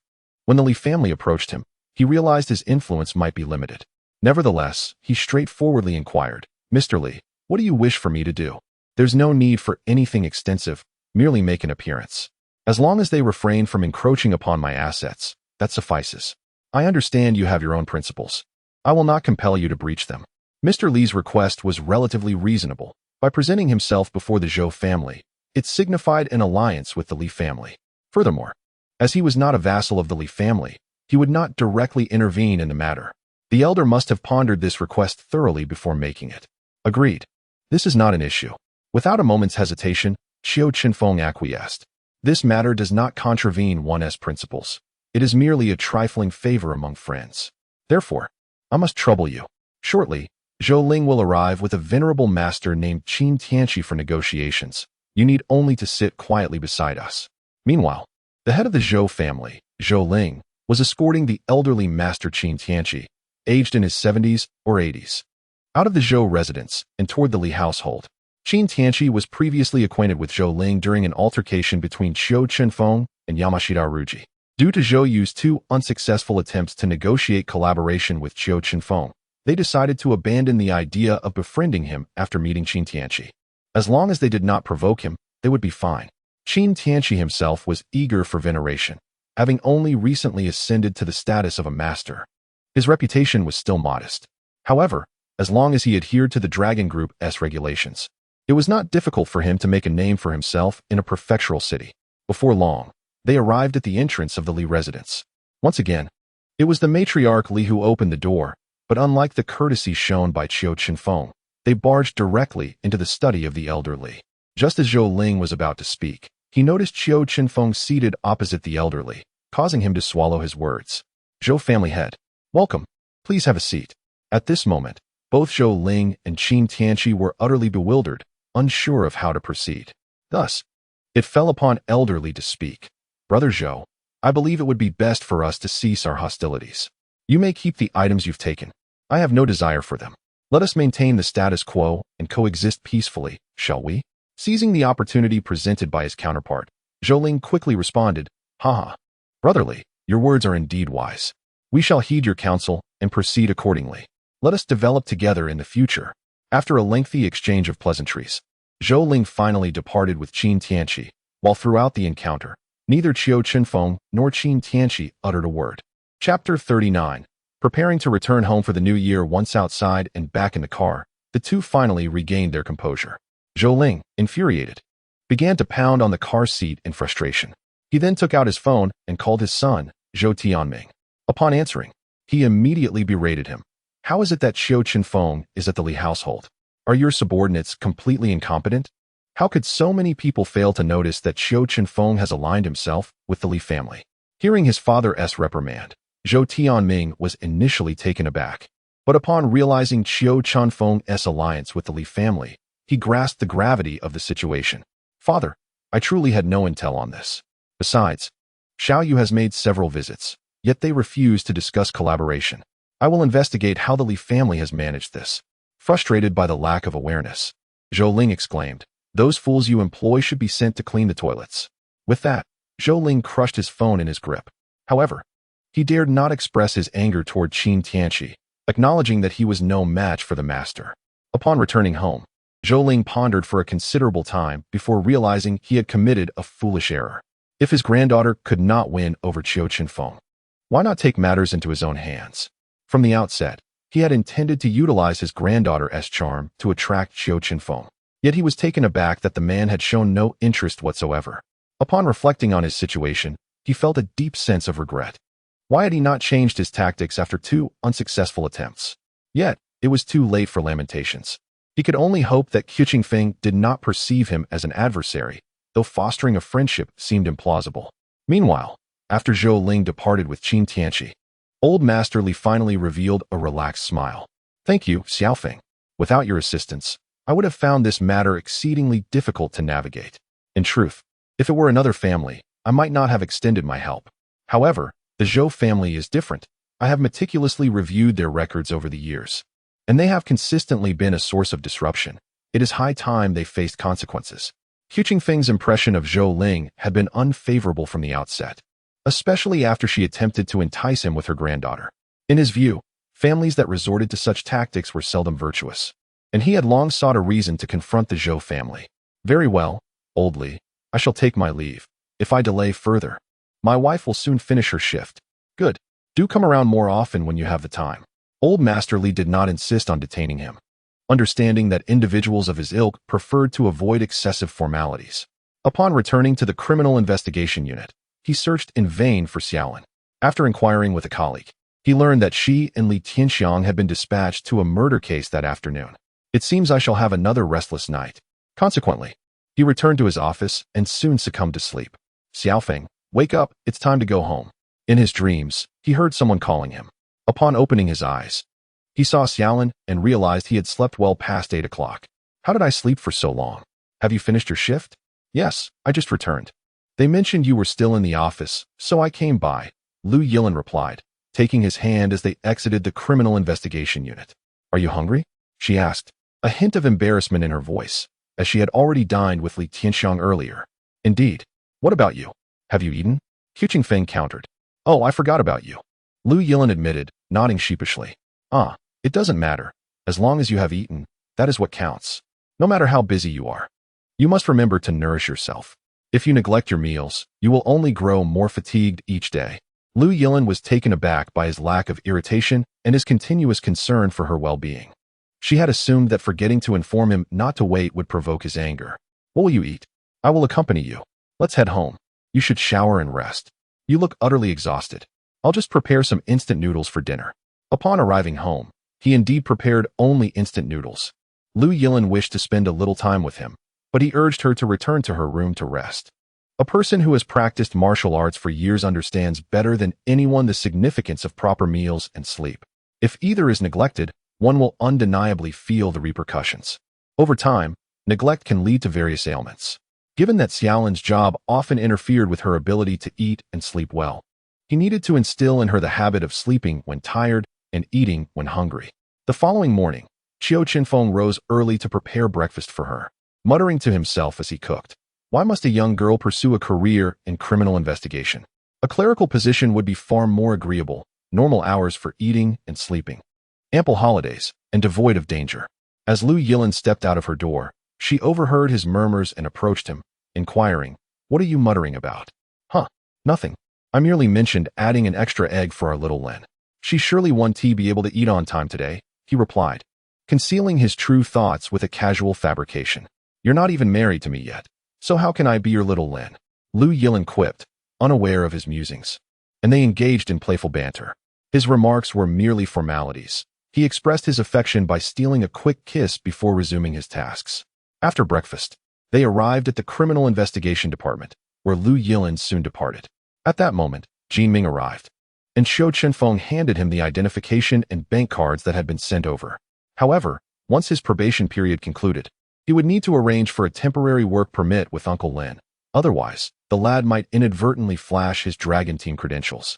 when the Li family approached him, he realized his influence might be limited. Nevertheless, he straightforwardly inquired, "Mr. Li, what do you wish for me to do?" "There's no need for anything extensive, merely make an appearance. As long as they refrain from encroaching upon my assets, that suffices. I understand you have your own principles. I will not compel you to breach them." Mr. Li's request was relatively reasonable. By presenting himself before the Zhou family, it signified an alliance with the Li family. Furthermore, as he was not a vassal of the Li family, he would not directly intervene in the matter. The elder must have pondered this request thoroughly before making it. Agreed. This is not an issue. Without a moment's hesitation, Qiu Chenfeng acquiesced. This matter does not contravene one's principles. It is merely a trifling favor among friends. Therefore, I must trouble you. Shortly, Zhou Ling will arrive with a venerable master named Qin Tianqi for negotiations. You need only to sit quietly beside us. Meanwhile, the head of the Zhou family, Zhou Ling, was escorting the elderly master Qin Tianqi, aged in his 70s or 80s, out of the Zhou residence and toward the Li household. Qin Tianqi was previously acquainted with Zhou Ling during an altercation between Qiu Chenfeng and Yamashita Ruji. Due to Zhou Yu's two unsuccessful attempts to negotiate collaboration with Qiu Chenfeng, they decided to abandon the idea of befriending him after meeting Qin Tianqi. As long as they did not provoke him, they would be fine. Qin Tianqi himself was eager for veneration, having only recently ascended to the status of a master. His reputation was still modest. However, as long as he adhered to the Dragon Group's regulations, it was not difficult for him to make a name for himself in a prefectural city. Before long, they arrived at the entrance of the Li residence. Once again, it was the matriarch Li who opened the door, but unlike the courtesy shown by Qiu Chenfeng, they barged directly into the study of the elder Li. Just as Zhou Ling was about to speak, he noticed Qiu Chenfeng seated opposite the elder Li, causing him to swallow his words. "Zhou family head, welcome. Please have a seat." At this moment, both Zhou Ling and Qin Tianqi were utterly bewildered, unsure of how to proceed. Thus, it fell upon elder Li to speak. "Brother Zhou, I believe it would be best for us to cease our hostilities. You may keep the items you've taken. I have no desire for them. Let us maintain the status quo and coexist peacefully, shall we?" Seizing the opportunity presented by his counterpart, Zhou Ling quickly responded, "Haha. Brother Li, your words are indeed wise. We shall heed your counsel and proceed accordingly. Let us develop together in the future." After a lengthy exchange of pleasantries, Zhou Ling finally departed with Qin Tianqi, while throughout the encounter, neither Qiu Chenfeng nor Qin Tianqi uttered a word. Chapter 39. Preparing to return home for the new year. Once outside and back in the car, the two finally regained their composure. Zhou Ling, infuriated, began to pound on the car seat in frustration. He then took out his phone and called his son, Zhou Tianming. Upon answering, he immediately berated him. "How is it that Qiu Chenfeng is at the Li household? Are your subordinates completely incompetent? How could so many people fail to notice that Qiu Chenfeng has aligned himself with the Li family?" Hearing his father's reprimand, Zhou Tianming was initially taken aback, but upon realizing Qiu Chenfeng's alliance with the Li family, he grasped the gravity of the situation. "Father, I truly had no intel on this. Besides, Xiao Yu has made several visits, yet they refuse to discuss collaboration. I will investigate how the Li family has managed this." Frustrated by the lack of awareness, Zhou Ling exclaimed, "Those fools you employ should be sent to clean the toilets." With that, Zhou Ling crushed his phone in his grip. However, he dared not express his anger toward Qin Tianqi, acknowledging that he was no match for the master. Upon returning home, Zhou Ling pondered for a considerable time before realizing he had committed a foolish error. If his granddaughter could not win over Qiu Chenfeng, why not take matters into his own hands? From the outset, he had intended to utilize his granddaughter's charm to attract Qiu Chenfeng, yet he was taken aback that the man had shown no interest whatsoever. Upon reflecting on his situation, he felt a deep sense of regret. Why had he not changed his tactics after two unsuccessful attempts? Yet, it was too late for lamentations. He could only hope that Qiu Chenfeng did not perceive him as an adversary, though fostering a friendship seemed implausible. Meanwhile, after Zhou Ling departed with Qin Tianqi, Old Master Li finally revealed a relaxed smile. "Thank you, Xiaofeng. Without your assistance, I would have found this matter exceedingly difficult to navigate. In truth, if it were another family, I might not have extended my help. However, the Zhou family is different. I have meticulously reviewed their records over the years, and they have consistently been a source of disruption. It is high time they faced consequences. Qiu Chenfeng's impression of Zhou Ling had been unfavorable from the outset, especially after she attempted to entice him with her granddaughter. In his view, families that resorted to such tactics were seldom virtuous, and he had long sought a reason to confront the Zhou family. Very well, old Li, I shall take my leave. If I delay further, my wife will soon finish her shift. Good. Do come around more often when you have the time. Old Master Li did not insist on detaining him, understanding that individuals of his ilk preferred to avoid excessive formalities. Upon returning to the Criminal Investigation Unit, he searched in vain for Xiaolin. After inquiring with a colleague, he learned that she and Li Tianxiang had been dispatched to a murder case that afternoon. It seems I shall have another restless night. Consequently, he returned to his office and soon succumbed to sleep. Xiaofeng, wake up, it's time to go home. In his dreams, he heard someone calling him. Upon opening his eyes, he saw Xiaolin and realized he had slept well past 8 o'clock. How did I sleep for so long? Have you finished your shift? Yes, I just returned. They mentioned you were still in the office, so I came by, Lu Yilin replied, taking his hand as they exited the Criminal Investigation Unit. Are you hungry? She asked, a hint of embarrassment in her voice, as she had already dined with Li Tianxiang earlier. Indeed. What about you? Have you eaten? Qiu Chenfeng countered. Oh, I forgot about you. Lu Yilin admitted, nodding sheepishly. It doesn't matter. As long as you have eaten, that is what counts. No matter how busy you are. You must remember to nourish yourself. If you neglect your meals, you will only grow more fatigued each day. Lu Yilin was taken aback by his lack of irritation and his continuous concern for her well-being. She had assumed that forgetting to inform him not to wait would provoke his anger. What will you eat? I will accompany you. Let's head home. You should shower and rest. You look utterly exhausted. I'll just prepare some instant noodles for dinner. Upon arriving home, he indeed prepared only instant noodles. Lu Yilin wished to spend a little time with him, but he urged her to return to her room to rest. A person who has practiced martial arts for years understands better than anyone the significance of proper meals and sleep. If either is neglected, one will undeniably feel the repercussions. Over time, neglect can lead to various ailments. Given that Xiaolin's job often interfered with her ability to eat and sleep well, he needed to instill in her the habit of sleeping when tired and eating when hungry. The following morning, Qiu Chenfeng rose early to prepare breakfast for her, muttering to himself as he cooked. Why must a young girl pursue a career in criminal investigation? A clerical position would be far more agreeable, normal hours for eating and sleeping, ample holidays, and devoid of danger. As Lu Yilin stepped out of her door, she overheard his murmurs and approached him, inquiring, What are you muttering about? Nothing. I merely mentioned adding an extra egg for our little Lin. She surely won't be able to eat on time today, he replied, concealing his true thoughts with a casual fabrication. You're not even married to me yet, so how can I be your little Lin? Lu Yilin quipped, unaware of his musings, and they engaged in playful banter. His remarks were merely formalities. He expressed his affection by stealing a quick kiss before resuming his tasks. After breakfast, they arrived at the Criminal Investigation Department, where Lu Yilin soon departed. At that moment, Jin Ming arrived, and Qiu Chenfeng handed him the identification and bank cards that had been sent over. However, once his probation period concluded, he would need to arrange for a temporary work permit with Uncle Lin. Otherwise, the lad might inadvertently flash his Dragon Team credentials.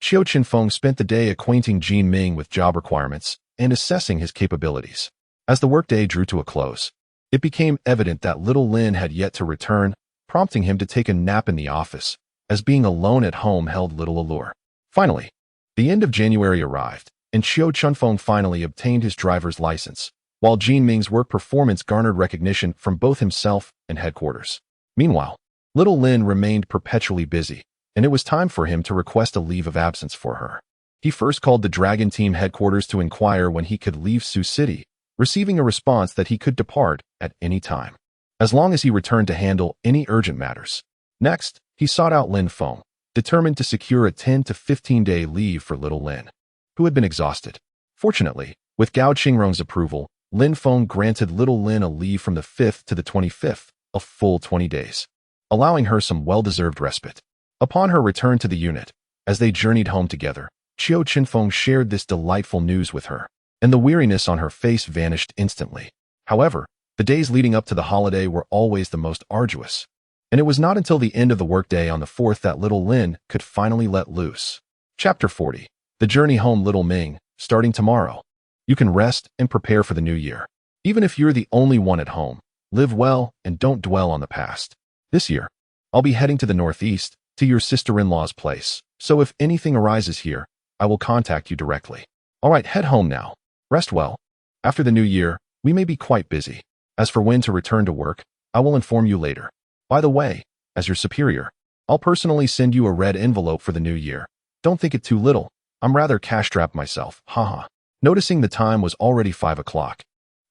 Qiu Chenfeng spent the day acquainting Jin Ming with job requirements and assessing his capabilities. As the workday drew to a close, it became evident that little Lin had yet to return, prompting him to take a nap in the office, as being alone at home held little allure. Finally, the end of January arrived, and Qiu Chenfeng finally obtained his driver's license, while Jin Ming's work performance garnered recognition from both himself and headquarters. Meanwhile, little Lin remained perpetually busy, and it was time for him to request a leave of absence for her. He first called the Dragon Team headquarters to inquire when he could leave Sioux City, receiving a response that he could depart at any time, as long as he returned to handle any urgent matters. Next, he sought out Lin Feng, determined to secure a 10 to 15-day leave for little Lin, who had been exhausted. Fortunately, with Gao Qingrong's approval, Lin Feng granted little Lin a leave from the 5th to the 25th, a full 20 days, allowing her some well-deserved respite. Upon her return to the unit, as they journeyed home together, Qiu Chenfeng shared this delightful news with her, and the weariness on her face vanished instantly. However, the days leading up to the holiday were always the most arduous, and it was not until the end of the workday on the 4th that little Lin could finally let loose. Chapter 40. The Journey Home. Little Ming, starting tomorrow, you can rest and prepare for the new year. Even if you're the only one at home, live well and don't dwell on the past. This year, I'll be heading to the northeast, to your sister-in-law's place, so if anything arises here, I will contact you directly. All right, head home now. Rest well. After the new year, we may be quite busy. As for when to return to work, I will inform you later. By the way, as your superior, I'll personally send you a red envelope for the new year. Don't think it too little. I'm rather cash-strapped myself, haha. Noticing the time was already 5 o'clock,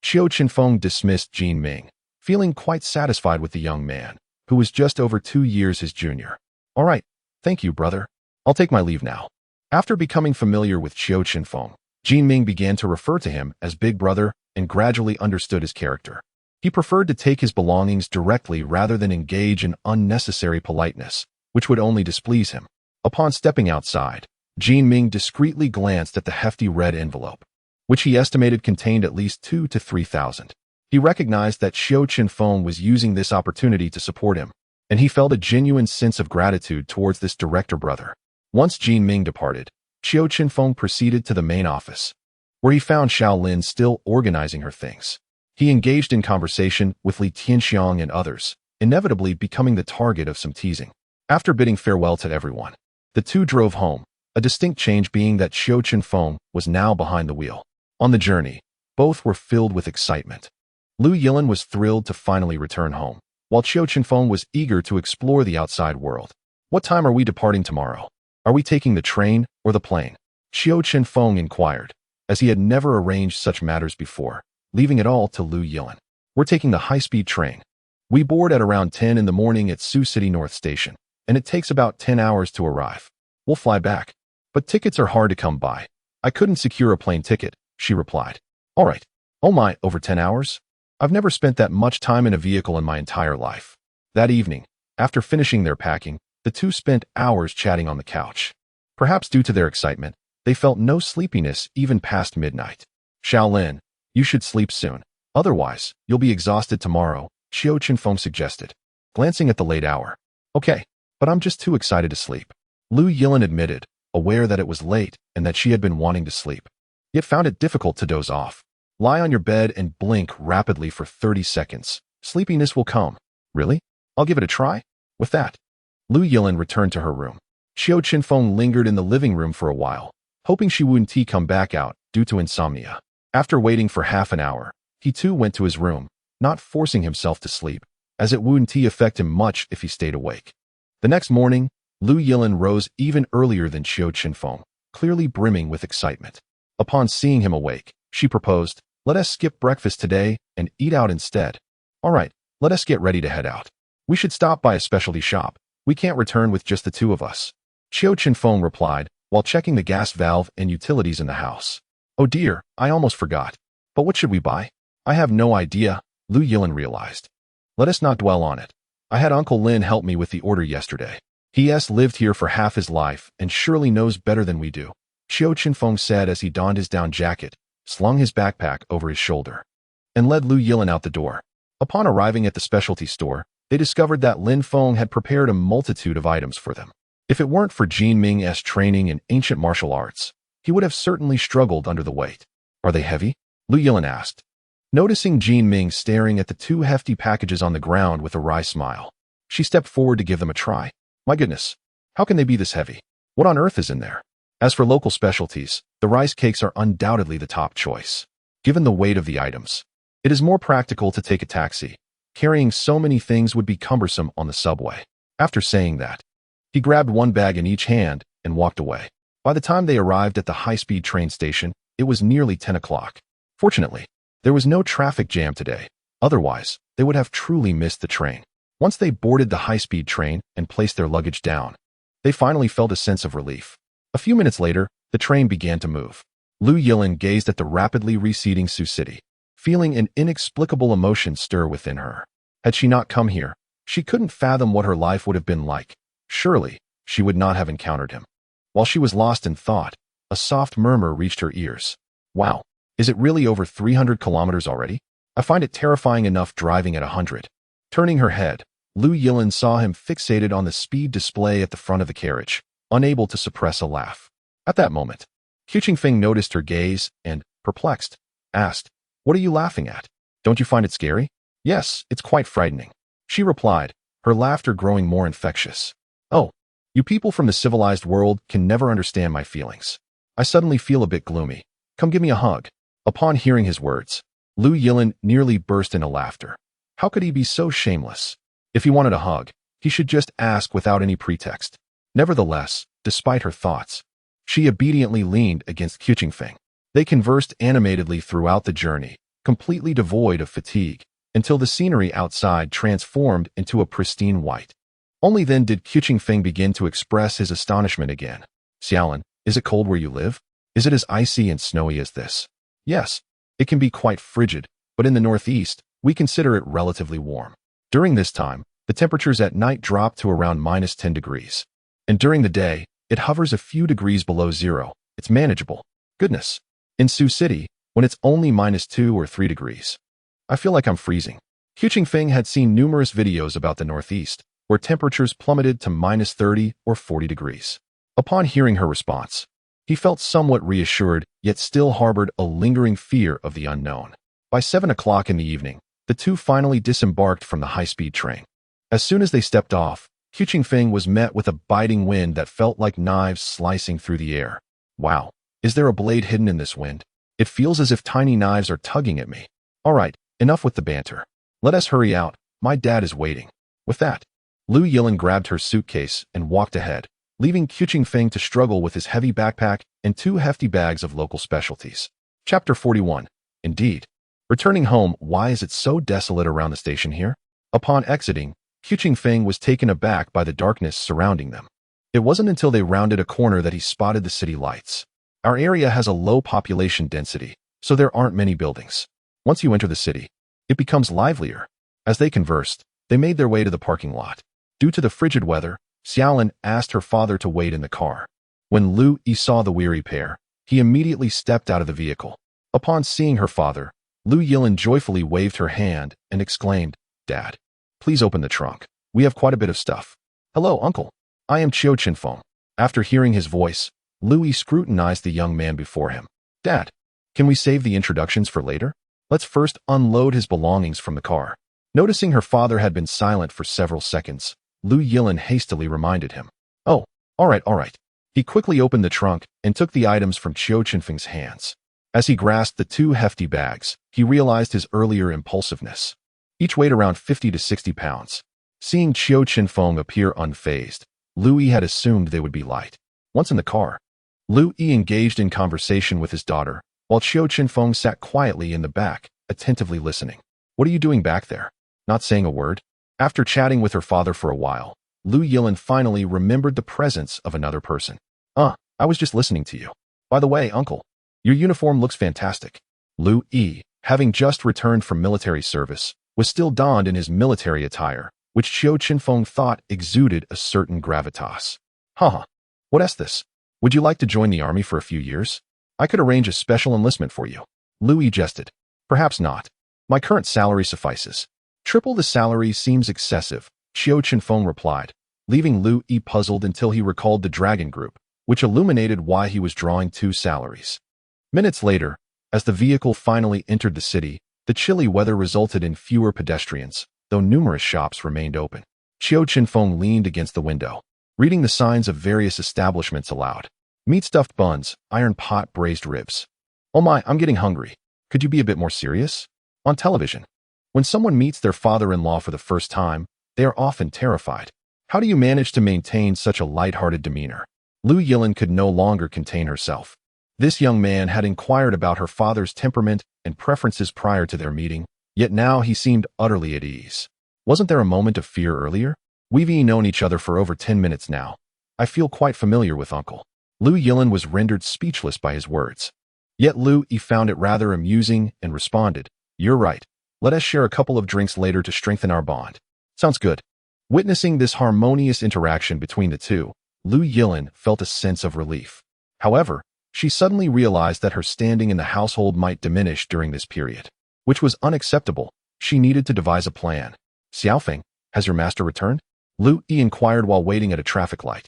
Qiu Chenfeng dismissed Jin Ming, feeling quite satisfied with the young man, who was just over 2 years his junior. All right, thank you, brother. I'll take my leave now. After becoming familiar with Qiu Chenfeng, Jin Ming began to refer to him as Big Brother and gradually understood his character. He preferred to take his belongings directly rather than engage in unnecessary politeness, which would only displease him. Upon stepping outside, Jin Ming discreetly glanced at the hefty red envelope, which he estimated contained at least 2,000 to 3,000. He recognized that Qiu Chenfeng was using this opportunity to support him, and he felt a genuine sense of gratitude towards this director brother. Once Jin Ming departed, Qiu Chenfeng proceeded to the main office, where he found Xiao Lin still organizing her things. He engaged in conversation with Li Tianxiang and others, inevitably becoming the target of some teasing. After bidding farewell to everyone, the two drove home, a distinct change being that Qiu Chenfeng was now behind the wheel. On the journey, both were filled with excitement. Lu Yilin was thrilled to finally return home, while Qiu Chenfeng was eager to explore the outside world. What time are we departing tomorrow? Are we taking the train or the plane? Qiu Chenfeng inquired, as he had never arranged such matters before, leaving it all to Lu Yilin. We're taking the high-speed train. We board at around 10 in the morning at Sioux City North Station, and it takes about 10 hours to arrive. We'll fly back. But tickets are hard to come by. I couldn't secure a plane ticket, she replied. All right. Oh my, over 10 hours? I've never spent that much time in a vehicle in my entire life. That evening, after finishing their packing, the two spent hours chatting on the couch. Perhaps due to their excitement, they felt no sleepiness even past midnight. Xiao Lin, you should sleep soon. Otherwise, you'll be exhausted tomorrow, Qiu Chenfeng suggested, glancing at the late hour. Okay, but I'm just too excited to sleep. Lu Yilin admitted, aware that it was late and that she had been wanting to sleep, yet found it difficult to doze off. Lie on your bed and blink rapidly for 30 seconds. Sleepiness will come. Really? I'll give it a try? With that, Lu Yilin returned to her room. Qiu Chenfeng lingered in the living room for a while, hoping she wouldn't come back out due to insomnia. After waiting for half an hour, he too went to his room, not forcing himself to sleep, as it wouldn't affect him much if he stayed awake. The next morning, Lu Yilin rose even earlier than Qiu Chenfeng, clearly brimming with excitement. Upon seeing him awake, she proposed, let us skip breakfast today and eat out instead. All right, let us get ready to head out. We should stop by a specialty shop. We can't return with just the two of us. Qiu Chenfeng replied, while checking the gas valve and utilities in the house. Oh dear, I almost forgot. But what should we buy? I have no idea, Lu Yilin realized. Let us not dwell on it. I had Uncle Lin help me with the order yesterday. He has lived here for half his life and surely knows better than we do, Qiu Chenfeng said as he donned his down jacket, slung his backpack over his shoulder, and led Lu Yilin out the door. Upon arriving at the specialty store, they discovered that Lin Feng had prepared a multitude of items for them. If it weren't for Jin Ming's training in ancient martial arts, he would have certainly struggled under the weight. Are they heavy? Lu Yilin asked, noticing Jin Ming staring at the two hefty packages on the ground with a wry smile. She stepped forward to give them a try. My goodness, how can they be this heavy? What on earth is in there? As for local specialties, the rice cakes are undoubtedly the top choice. Given the weight of the items, it is more practical to take a taxi. Carrying so many things would be cumbersome on the subway. After saying that, he grabbed one bag in each hand and walked away. By the time they arrived at the high-speed train station, it was nearly 10 o'clock. Fortunately, there was no traffic jam today. Otherwise, they would have truly missed the train. Once they boarded the high-speed train and placed their luggage down, they finally felt a sense of relief. A few minutes later, the train began to move. Lu Yilin gazed at the rapidly receding Sioux City, feeling an inexplicable emotion stir within her. Had she not come here, she couldn't fathom what her life would have been like. Surely, she would not have encountered him. While she was lost in thought, a soft murmur reached her ears. Wow, is it really over 300 kilometers already? I find it terrifying enough driving at 100. Turning her head, Lu Yilin saw him fixated on the speed display at the front of the carriage, unable to suppress a laugh. At that moment, Qiu Chenfeng noticed her gaze and, perplexed, asked, What are you laughing at? Don't you find it scary? Yes, it's quite frightening, she replied, her laughter growing more infectious. Oh, you people from the civilized world can never understand my feelings. I suddenly feel a bit gloomy. Come give me a hug. Upon hearing his words, Lu Yilin nearly burst into laughter. How could he be so shameless? If he wanted a hug, he should just ask without any pretext. Nevertheless, despite her thoughts, she obediently leaned against Qiu Chenfeng. They conversed animatedly throughout the journey, completely devoid of fatigue, until the scenery outside transformed into a pristine white. Only then did Qiu Chenfeng begin to express his astonishment again. Xiaolin, is it cold where you live? Is it as icy and snowy as this? Yes, it can be quite frigid, but in the northeast, we consider it relatively warm. During this time, the temperatures at night drop to around -10 degrees. And during the day, it hovers a few degrees below zero. It's manageable. Goodness. In Sioux City, when it's only -2 or 3 degrees. I feel like I'm freezing. Qiu Chenfeng had seen numerous videos about the northeast, where temperatures plummeted to -30 or 40 degrees. Upon hearing her response, he felt somewhat reassured, yet still harbored a lingering fear of the unknown. By 7 o'clock in the evening, the two finally disembarked from the high-speed train. As soon as they stepped off, Qiu Chenfeng was met with a biting wind that felt like knives slicing through the air. Wow, is there a blade hidden in this wind? It feels as if tiny knives are tugging at me. All right, enough with the banter. Let us hurry out. My dad is waiting. With that, Lu Yilin grabbed her suitcase and walked ahead, leaving Qiu Chenfeng to struggle with his heavy backpack and 2 hefty bags of local specialties. Chapter 41. Indeed. Returning home, why is it so desolate around the station here? Upon exiting, Qiu Chenfeng was taken aback by the darkness surrounding them. It wasn't until they rounded a corner that he spotted the city lights. Our area has a low population density, so there aren't many buildings. Once you enter the city, it becomes livelier. As they conversed, they made their way to the parking lot. Due to the frigid weather, Xiaolin asked her father to wait in the car. When Lu Yi saw the weary pair, he immediately stepped out of the vehicle. Upon seeing her father, Lu Yilin joyfully waved her hand and exclaimed, "Dad, please open the trunk. We have quite a bit of stuff." "Hello, uncle. I am Qiu Chenfeng." After hearing his voice, Lu Yi scrutinized the young man before him. "Dad, can we save the introductions for later? Let's first unload his belongings from the car." Noticing her father had been silent for several seconds, Lu Yilin hastily reminded him. "Oh, all right. He quickly opened the trunk and took the items from Qiu Chenfeng's hands. As he grasped the 2 hefty bags, he realized his earlier impulsiveness. Each weighed around 50 to 60 pounds. Seeing Qiu Chenfeng appear unfazed, Lu Yi had assumed they would be light. Once in the car, Lu Yi engaged in conversation with his daughter, while Qiu Chenfeng sat quietly in the back, attentively listening. "What are you doing back there? Not saying a word?" After chatting with her father for a while, Lu Yilin finally remembered the presence of another person. I was just listening to you. By the way, uncle, your uniform looks fantastic." Lu Yi, having just returned from military service, was still donned in his military attire, which Qiu Chenfeng thought exuded a certain gravitas. Haha, what's this? Would you like to join the army for a few years? I could arrange a special enlistment for you. Lu Yi jested. "Perhaps not. My current salary suffices." "Triple the salary seems excessive," Qiu Chenfeng replied, leaving Lu Yi puzzled until he recalled the dragon group, which illuminated why he was drawing 2 salaries. Minutes later, as the vehicle finally entered the city, the chilly weather resulted in fewer pedestrians, though numerous shops remained open. Qiu Chenfeng leaned against the window, reading the signs of various establishments aloud. Meat-stuffed buns, iron pot braised ribs. "Oh my, I'm getting hungry. Could you be a bit more serious?" On television, when someone meets their father-in-law for the first time, they are often terrified. How do you manage to maintain such a light-hearted demeanor? Lu Yilin could no longer contain herself. This young man had inquired about her father's temperament and preferences prior to their meeting, yet now he seemed utterly at ease. Wasn't there a moment of fear earlier? We've known each other for over 10 minutes now. I feel quite familiar with uncle. Lu Yilin was rendered speechless by his words. Yet Lu Yi found it rather amusing and responded, "You're right. Let us share a couple of drinks later to strengthen our bond." "Sounds good." Witnessing this harmonious interaction between the two, Lu Yilin felt a sense of relief. However, she suddenly realized that her standing in the household might diminish during this period, which was unacceptable. She needed to devise a plan. "Xiaofeng, has your master returned?" Lu Yi inquired while waiting at a traffic light.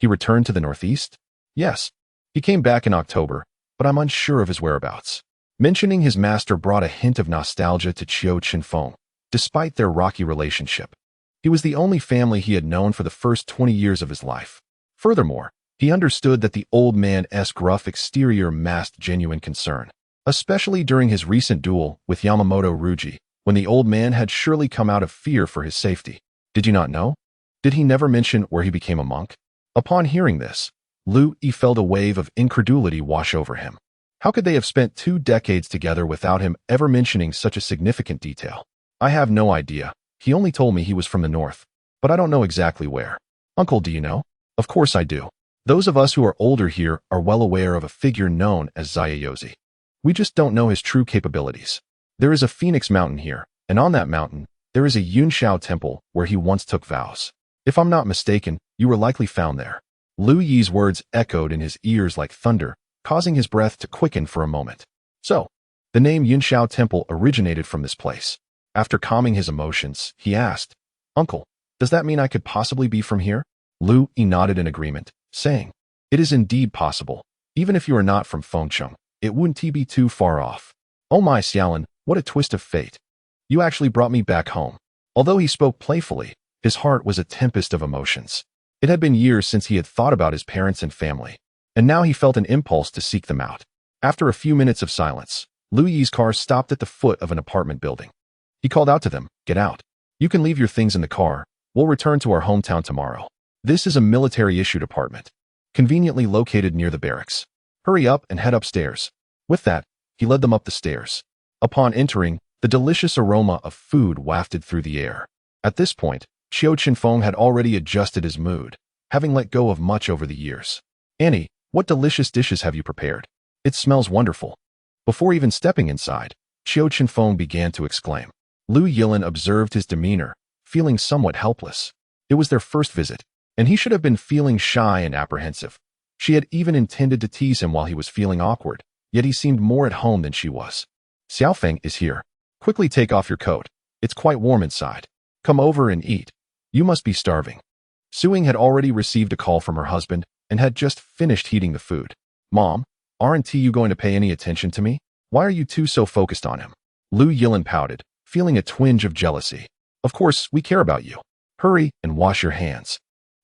He returned to the northeast?" "Yes. He came back in October, but I'm unsure of his whereabouts." Mentioning his master brought a hint of nostalgia to Qiu Chenfeng, despite their rocky relationship. He was the only family he had known for the first 20 years of his life. Furthermore, he understood that the old man's gruff exterior masked genuine concern, especially during his recent duel with Yamamoto Ruji, when the old man had surely come out of fear for his safety. Did you not know? Did he never mention where he became a monk? Upon hearing this, Lu Yi felt a wave of incredulity wash over him. How could they have spent 2 decades together without him ever mentioning such a significant detail? I have no idea. He only told me he was from the north, but I don't know exactly where. Uncle, do you know? Of course I do. Those of us who are older here are well aware of a figure known as Zayayozi. We just don't know his true capabilities. There is a Phoenix Mountain here, and on that mountain, there is a Yunshao temple where he once took vows. If I'm not mistaken, you were likely found there. Lu Yi's words echoed in his ears like thunder, causing his breath to quicken for a moment. So, the name Yunshao Temple originated from this place. After calming his emotions, he asked, Uncle, does that mean I could possibly be from here? Lu Yi nodded in agreement, saying, It is indeed possible. Even if you are not from Fengcheng, it wouldn't be too far off. Oh my Xiaolin, what a twist of fate. You actually brought me back home. Although he spoke playfully, his heart was a tempest of emotions. It had been years since he had thought about his parents and family, and now he felt an impulse to seek them out. After a few minutes of silence, Lu Yi's car stopped at the foot of an apartment building. He called out to them, Get out. You can leave your things in the car. We'll return to our hometown tomorrow. This is a military-issued apartment, conveniently located near the barracks. Hurry up and head upstairs. With that, he led them up the stairs. Upon entering, the delicious aroma of food wafted through the air. At this point, Qiu Chenfeng had already adjusted his mood, having let go of much over the years. Annie, what delicious dishes have you prepared? It smells wonderful. Before even stepping inside, Qiu Chenfeng began to exclaim. Lu Yilin observed his demeanor, feeling somewhat helpless. It was their first visit, and he should have been feeling shy and apprehensive. She had even intended to tease him while he was feeling awkward, yet he seemed more at home than she was. Xiaofeng is here. Quickly take off your coat. It's quite warm inside. Come over and eat. You must be starving. Suing had already received a call from her husband and had just finished heating the food. Mom, aren't you going to pay any attention to me? Why are you two so focused on him? Lu Yilin pouted, feeling a twinge of jealousy. Of course, we care about you. Hurry and wash your hands.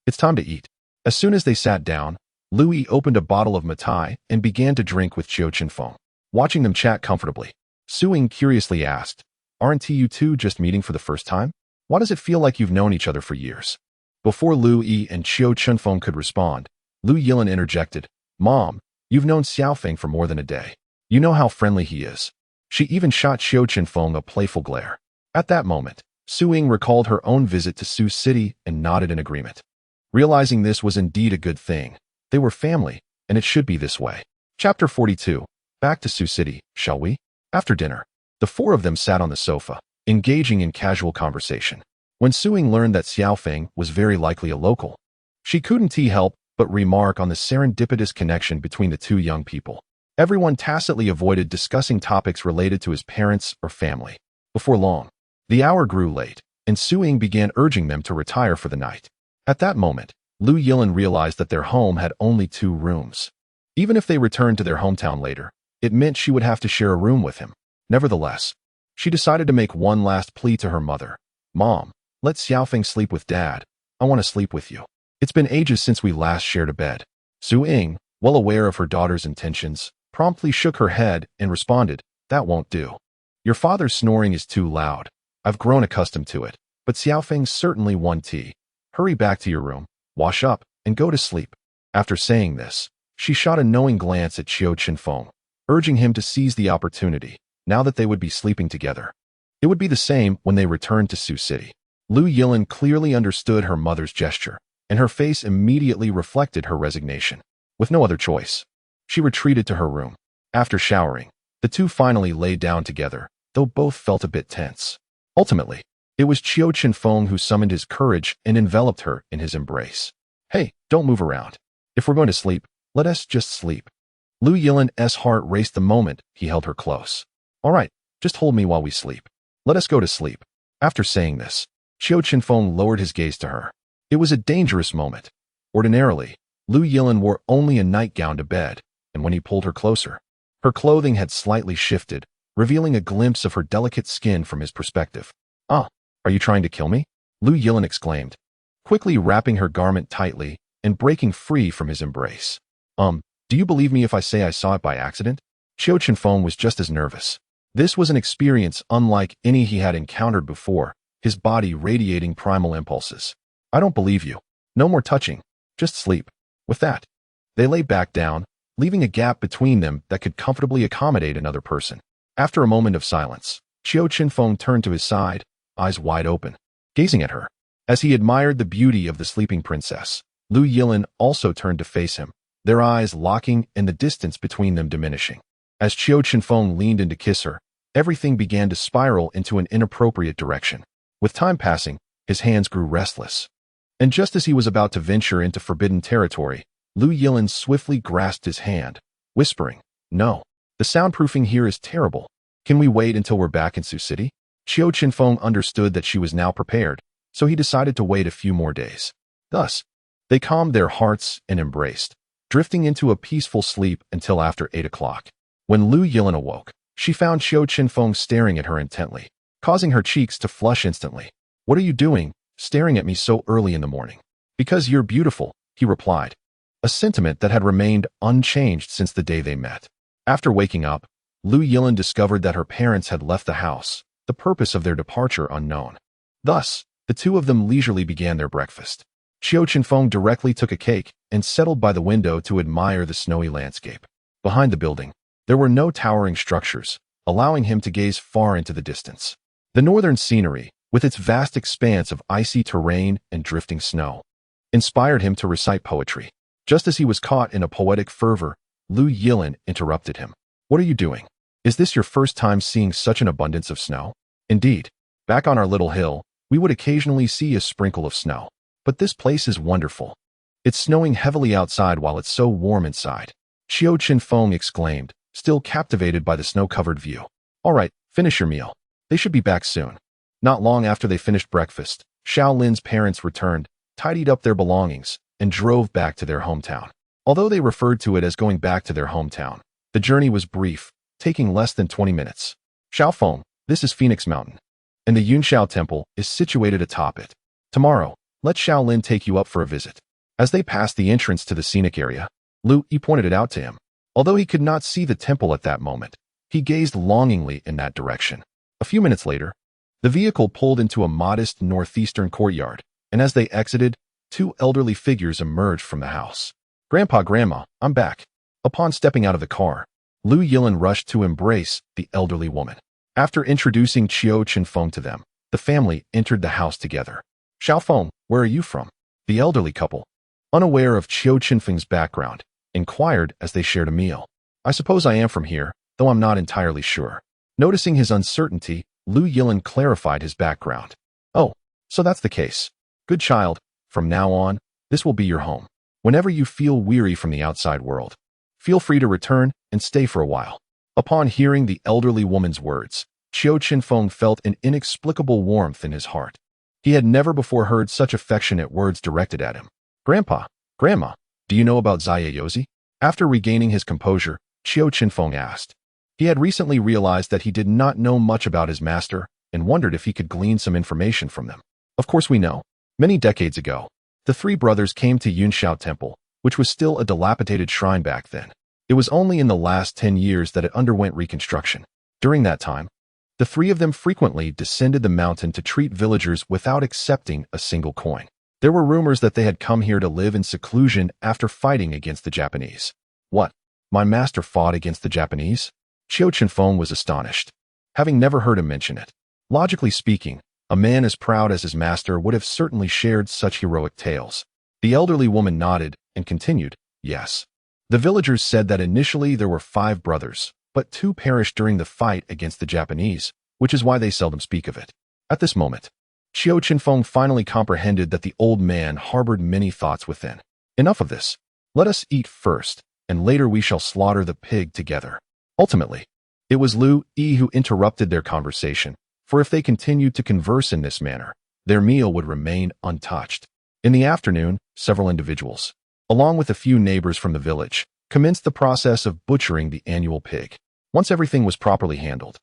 It's time to eat. As soon as they sat down, Lu Yi opened a bottle of Matai and began to drink with Qiu Chenfeng. Watching them chat comfortably, Suing curiously asked, Aren't you two just meeting for the first time? Why does it feel like you've known each other for years? Before Lu Yi and Qiu Chenfeng could respond, Lu Yilin interjected, Mom, you've known Xiaofeng for more than a day. You know how friendly he is. She even shot Qiu Chenfeng a playful glare. At that moment, Suing recalled her own visit to Sioux City and nodded in agreement. Realizing this was indeed a good thing, they were family, and it should be this way. Chapter 42. Back to Sioux City, shall we? After dinner, the four of them sat on the sofa, engaging in casual conversation. When Suing learned that Xiaofeng was very likely a local, she couldn't help but remark on the serendipitous connection between the two young people. Everyone tacitly avoided discussing topics related to his parents or family. Before long, the hour grew late, and Suing began urging them to retire for the night. At that moment, Lu Yilin realized that their home had only 2 rooms. Even if they returned to their hometown later, it meant she would have to share a room with him. Nevertheless, she decided to make one last plea to her mother. Mom, let Xiaofeng sleep with Dad. I want to sleep with you. It's been ages since we last shared a bed. Suing, well aware of her daughter's intentions, promptly shook her head and responded, That won't do. Your father's snoring is too loud. I've grown accustomed to it, but Xiaofeng's certainly one tea. Hurry back to your room, wash up, and go to sleep. After saying this, she shot a knowing glance at Qiu Chenfeng, urging him to seize the opportunity, now that they would be sleeping together. It would be the same when they returned to Sioux City. Lu Yilin clearly understood her mother's gesture, and her face immediately reflected her resignation. With no other choice, she retreated to her room. After showering, the two finally lay down together, though both felt a bit tense. Ultimately, it was Qiu Chenfeng who summoned his courage and enveloped her in his embrace. Hey, don't move around. If we're going to sleep, let us just sleep. Lu Yilin's heart raced the moment he held her close. All right, just hold me while we sleep. Let us go to sleep. After saying this, Qiu Chenfeng lowered his gaze to her. It was a dangerous moment. Ordinarily, Lu Yilin wore only a nightgown to bed, and when he pulled her closer, Her clothing had slightly shifted, revealing a glimpse of her delicate skin from his perspective. "Ah, are you trying to kill me?" Lu Yilin exclaimed, quickly wrapping her garment tightly and breaking free from his embrace. Do you believe me if I say I saw it by accident?" Qiu Chenfeng was just as nervous. This was an experience unlike any he had encountered before, his body radiating primal impulses. "I don't believe you. No more touching. Just sleep." With that, they lay back down, leaving a gap between them that could comfortably accommodate another person. After a moment of silence, Qiu Chenfeng turned to his side, eyes wide open, gazing at her. As he admired the beauty of the sleeping princess, Lu Yilin also turned to face him, their eyes locking and the distance between them diminishing. As Qiu Chenfeng leaned in to kiss her, everything began to spiral into an inappropriate direction. With time passing, his hands grew restless. And just as he was about to venture into forbidden territory, Lu Yilin swiftly grasped his hand, whispering, "No, the soundproofing here is terrible. Can we wait until we're back in Sioux City?" Qiu Chenfeng understood that she was now prepared, so he decided to wait a few more days. Thus, they calmed their hearts and embraced, drifting into a peaceful sleep until after 8 o'clock. When Lu Yilin awoke, she found Qiu Chenfeng staring at her intently, causing her cheeks to flush instantly. "What are you doing, staring at me so early in the morning?" "Because you're beautiful," he replied, a sentiment that had remained unchanged since the day they met. After waking up, Lu Yilin discovered that her parents had left the house, the purpose of their departure unknown. Thus, the two of them leisurely began their breakfast. Qiu Chenfeng directly took a cake and settled by the window to admire the snowy landscape. Behind the building, there were no towering structures, allowing him to gaze far into the distance. The northern scenery, with its vast expanse of icy terrain and drifting snow, inspired him to recite poetry. Just as he was caught in a poetic fervor, Lu Yilin interrupted him. "What are you doing? Is this your first time seeing such an abundance of snow?" "Indeed. Back on our little hill, we would occasionally see a sprinkle of snow. But this place is wonderful. It's snowing heavily outside while it's so warm inside," Qiu Chenfeng exclaimed, still captivated by the snow-covered view. "All right, finish your meal. They should be back soon." Not long after they finished breakfast, Xiaolin's parents returned, tidied up their belongings, and drove back to their hometown. Although they referred to it as going back to their hometown, the journey was brief, taking less than 20 minutes. "Xiaofeng, this is Phoenix Mountain, and the Yunxiao Temple is situated atop it. Tomorrow, let Xiaolin take you up for a visit." As they passed the entrance to the scenic area, Lu Yi pointed it out to him. Although he could not see the temple at that moment, he gazed longingly in that direction. A few minutes later, the vehicle pulled into a modest northeastern courtyard, and as they exited, two elderly figures emerged from the house. "Grandpa, Grandma, I'm back." Upon stepping out of the car, Lu Yilin rushed to embrace the elderly woman. After introducing Qiu Chenfeng to them, the family entered the house together. "Xiaofeng, where are you from?" The elderly couple, unaware of Qiu Chenfeng's background, inquired as they shared a meal. "I suppose I am from here, though I'm not entirely sure." Noticing his uncertainty, Lu Yilin clarified his background. "Oh, so that's the case. Good child, from now on, this will be your home. Whenever you feel weary from the outside world, feel free to return and stay for a while." Upon hearing the elderly woman's words, Qiu Chenfeng felt an inexplicable warmth in his heart. He had never before heard such affectionate words directed at him. "Grandpa, Grandma, do you know about Zayayozi?" After regaining his composure, Qiu Chenfeng asked. He had recently realized that he did not know much about his master and wondered if he could glean some information from them. "Of course we know. Many decades ago, the three brothers came to Yunxiao Temple, which was still a dilapidated shrine back then. It was only in the last 10 years that it underwent reconstruction. During that time, the three of them frequently descended the mountain to treat villagers without accepting a single coin. There were rumors that they had come here to live in seclusion after fighting against the Japanese." "What? My master fought against the Japanese?" Qiu Chenfeng was astonished, having never heard him mention it. Logically speaking, a man as proud as his master would have certainly shared such heroic tales. The elderly woman nodded and continued, "Yes. The villagers said that initially there were 5 brothers, but 2 perished during the fight against the Japanese, which is why they seldom speak of it." At this moment, Qiu Chenfeng finally comprehended that the old man harbored many thoughts within. "Enough of this. Let us eat first, and later we shall slaughter the pig together." Ultimately, it was Lu Yi who interrupted their conversation, for if they continued to converse in this manner, their meal would remain untouched. In the afternoon, several individuals, along with a few neighbors from the village, commenced the process of butchering the annual pig. Once everything was properly handled,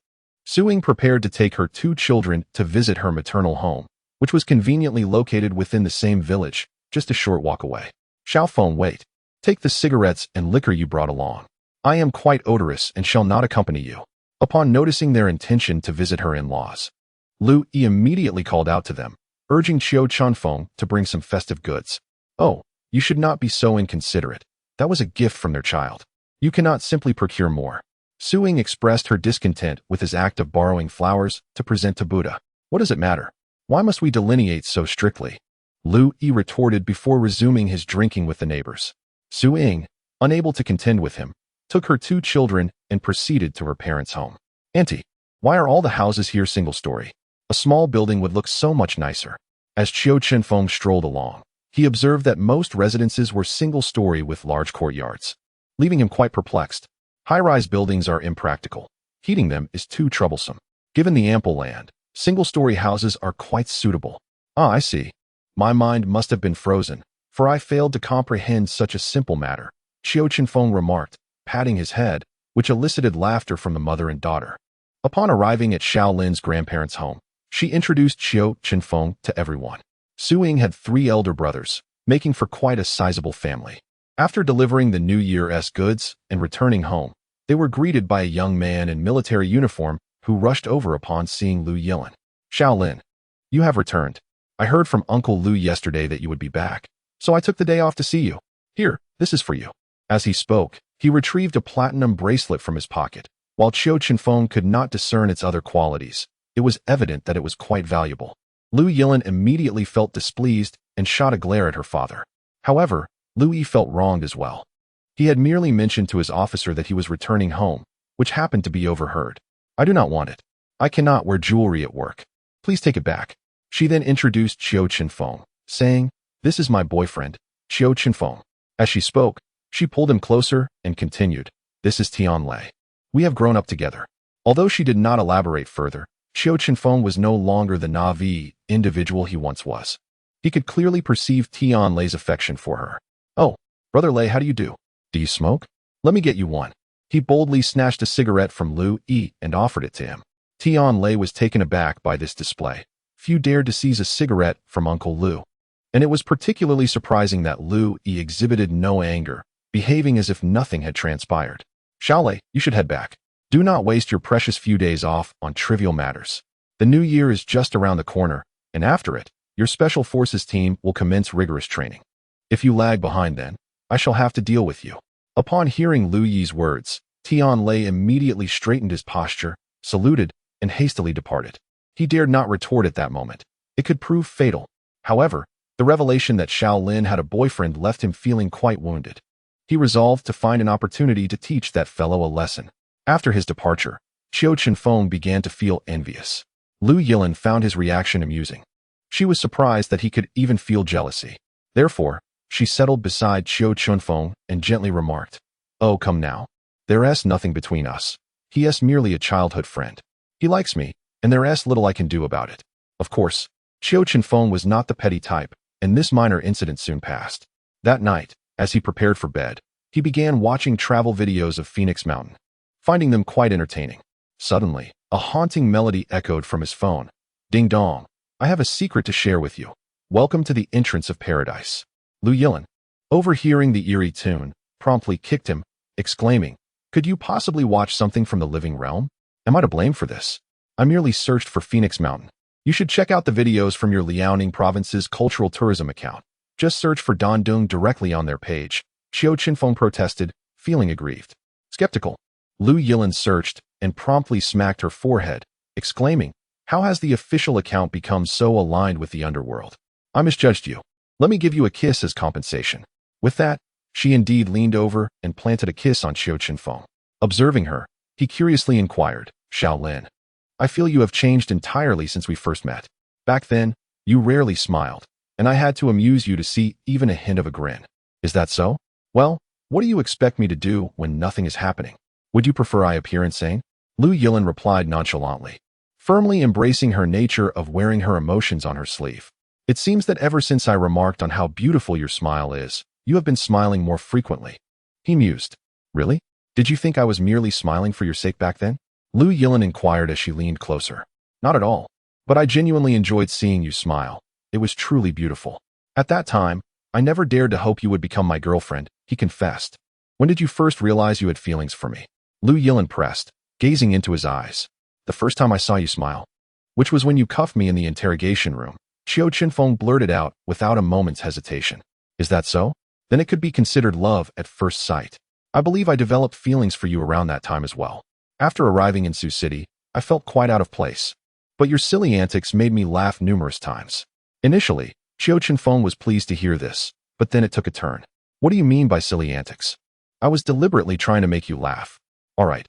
Suing prepared to take her 2 children to visit her maternal home, which was conveniently located within the same village, just a short walk away. Xiaofeng, wait. Take the cigarettes and liquor you brought along. I am quite odorous and shall not accompany you. Upon noticing their intention to visit her in-laws, Lu Yi immediately called out to them, urging Qiu Chenfeng to bring some festive goods. Oh, you should not be so inconsiderate. That was a gift from their child. You cannot simply procure more. Suing expressed her discontent with his act of borrowing flowers to present to Buddha. What does it matter? Why must we delineate so strictly? Lu Yi retorted before resuming his drinking with the neighbors. Suing, unable to contend with him, took her 2 children and proceeded to her parents' home. Auntie, why are all the houses here single-story? A small building would look so much nicer. As Qiu Chenfeng strolled along, he observed that most residences were single-story with large courtyards, leaving him quite perplexed. High-rise buildings are impractical. Heating them is too troublesome. Given the ample land, single-story houses are quite suitable. Ah, I see. My mind must have been frozen, for I failed to comprehend such a simple matter, Qiu Chenfeng remarked, patting his head, which elicited laughter from the mother and daughter. Upon arriving at Xiaolin's grandparents' home, she introduced Qiu Chenfeng to everyone. Suing had 3 elder brothers, making for quite a sizable family. After delivering the New Year's goods and returning home, they were greeted by a young man in military uniform who rushed over upon seeing Lu Yilin. Xiaolin, you have returned. I heard from Uncle Lu yesterday that you would be back, so I took the day off to see you. Here, this is for you. As he spoke, he retrieved a platinum bracelet from his pocket. While Qiu Chenfeng could not discern its other qualities, it was evident that it was quite valuable. Lu Yilin immediately felt displeased and shot a glare at her father. However, Lu Yi felt wronged as well. He had merely mentioned to his officer that he was returning home, which happened to be overheard. I do not want it. I cannot wear jewelry at work. Please take it back. She then introduced Qiu Chenfeng, saying, This is my boyfriend, Qiu Chenfeng. As she spoke, she pulled him closer and continued, This is Tian Lei. We have grown up together. Although she did not elaborate further, Qiu Chenfeng was no longer the naive individual he once was. He could clearly perceive Tian Lei's affection for her. Oh, Brother Lei, how do you do? Do you smoke? Let me get you one. He boldly snatched a cigarette from Lu Yi and offered it to him. Tian Lei was taken aback by this display. Few dared to seize a cigarette from Uncle Lu. And it was particularly surprising that Lu Yi exhibited no anger, behaving as if nothing had transpired. Xiaolei, you should head back. Do not waste your precious few days off on trivial matters. The new year is just around the corner, and after it, your special forces team will commence rigorous training. If you lag behind then, I shall have to deal with you. Upon hearing Lu Yi's words, Tian Lei immediately straightened his posture, saluted, and hastily departed. He dared not retort at that moment. It could prove fatal. However, the revelation that Xiaolin had a boyfriend left him feeling quite wounded. He resolved to find an opportunity to teach that fellow a lesson. After his departure, Qiu Chenfeng began to feel envious. Lu Yilin found his reaction amusing. She was surprised that he could even feel jealousy. Therefore, she settled beside Qiu Chenfeng and gently remarked, Oh, come now. There's nothing between us. He's merely a childhood friend. He likes me, and there's little I can do about it. Of course, Qiu Chenfeng was not the petty type, and this minor incident soon passed. That night, as he prepared for bed, he began watching travel videos of Phoenix Mountain, finding them quite entertaining. Suddenly, a haunting melody echoed from his phone. Ding dong. I have a secret to share with you. Welcome to the entrance of paradise. Lu Yilin, overhearing the eerie tune, promptly kicked him, exclaiming, Could you possibly watch something from the living realm? Am I to blame for this? I merely searched for Phoenix Mountain. You should check out the videos from your Liaoning province's cultural tourism account. Just search for Dandong directly on their page. Qiu Chenfeng protested, feeling aggrieved. Skeptical. Lu Yilin searched and promptly smacked her forehead, exclaiming, How has the official account become so aligned with the underworld? I misjudged you. Let me give you a kiss as compensation. With that, she indeed leaned over and planted a kiss on Qiu Chenfeng. Observing her, he curiously inquired, Xiaolin, I feel you have changed entirely since we first met. Back then, you rarely smiled, and I had to amuse you to see even a hint of a grin. Is that so? Well, what do you expect me to do when nothing is happening? Would you prefer I appear insane? Lu Yilin replied nonchalantly, firmly embracing her nature of wearing her emotions on her sleeve. It seems that ever since I remarked on how beautiful your smile is, you have been smiling more frequently. He mused. Really? Did you think I was merely smiling for your sake back then? Lu Yilin inquired as she leaned closer. Not at all. But I genuinely enjoyed seeing you smile. It was truly beautiful. At that time, I never dared to hope you would become my girlfriend, he confessed. When did you first realize you had feelings for me? Lu Yilin pressed, gazing into his eyes. The first time I saw you smile. Which was when you cuffed me in the interrogation room. Qiu Chenfeng blurted out without a moment's hesitation. Is that so? Then it could be considered love at first sight. I believe I developed feelings for you around that time as well. After arriving in Sioux City, I felt quite out of place. But your silly antics made me laugh numerous times. Initially, Qiu Chenfeng was pleased to hear this, but then it took a turn. What do you mean by silly antics? I was deliberately trying to make you laugh. All right.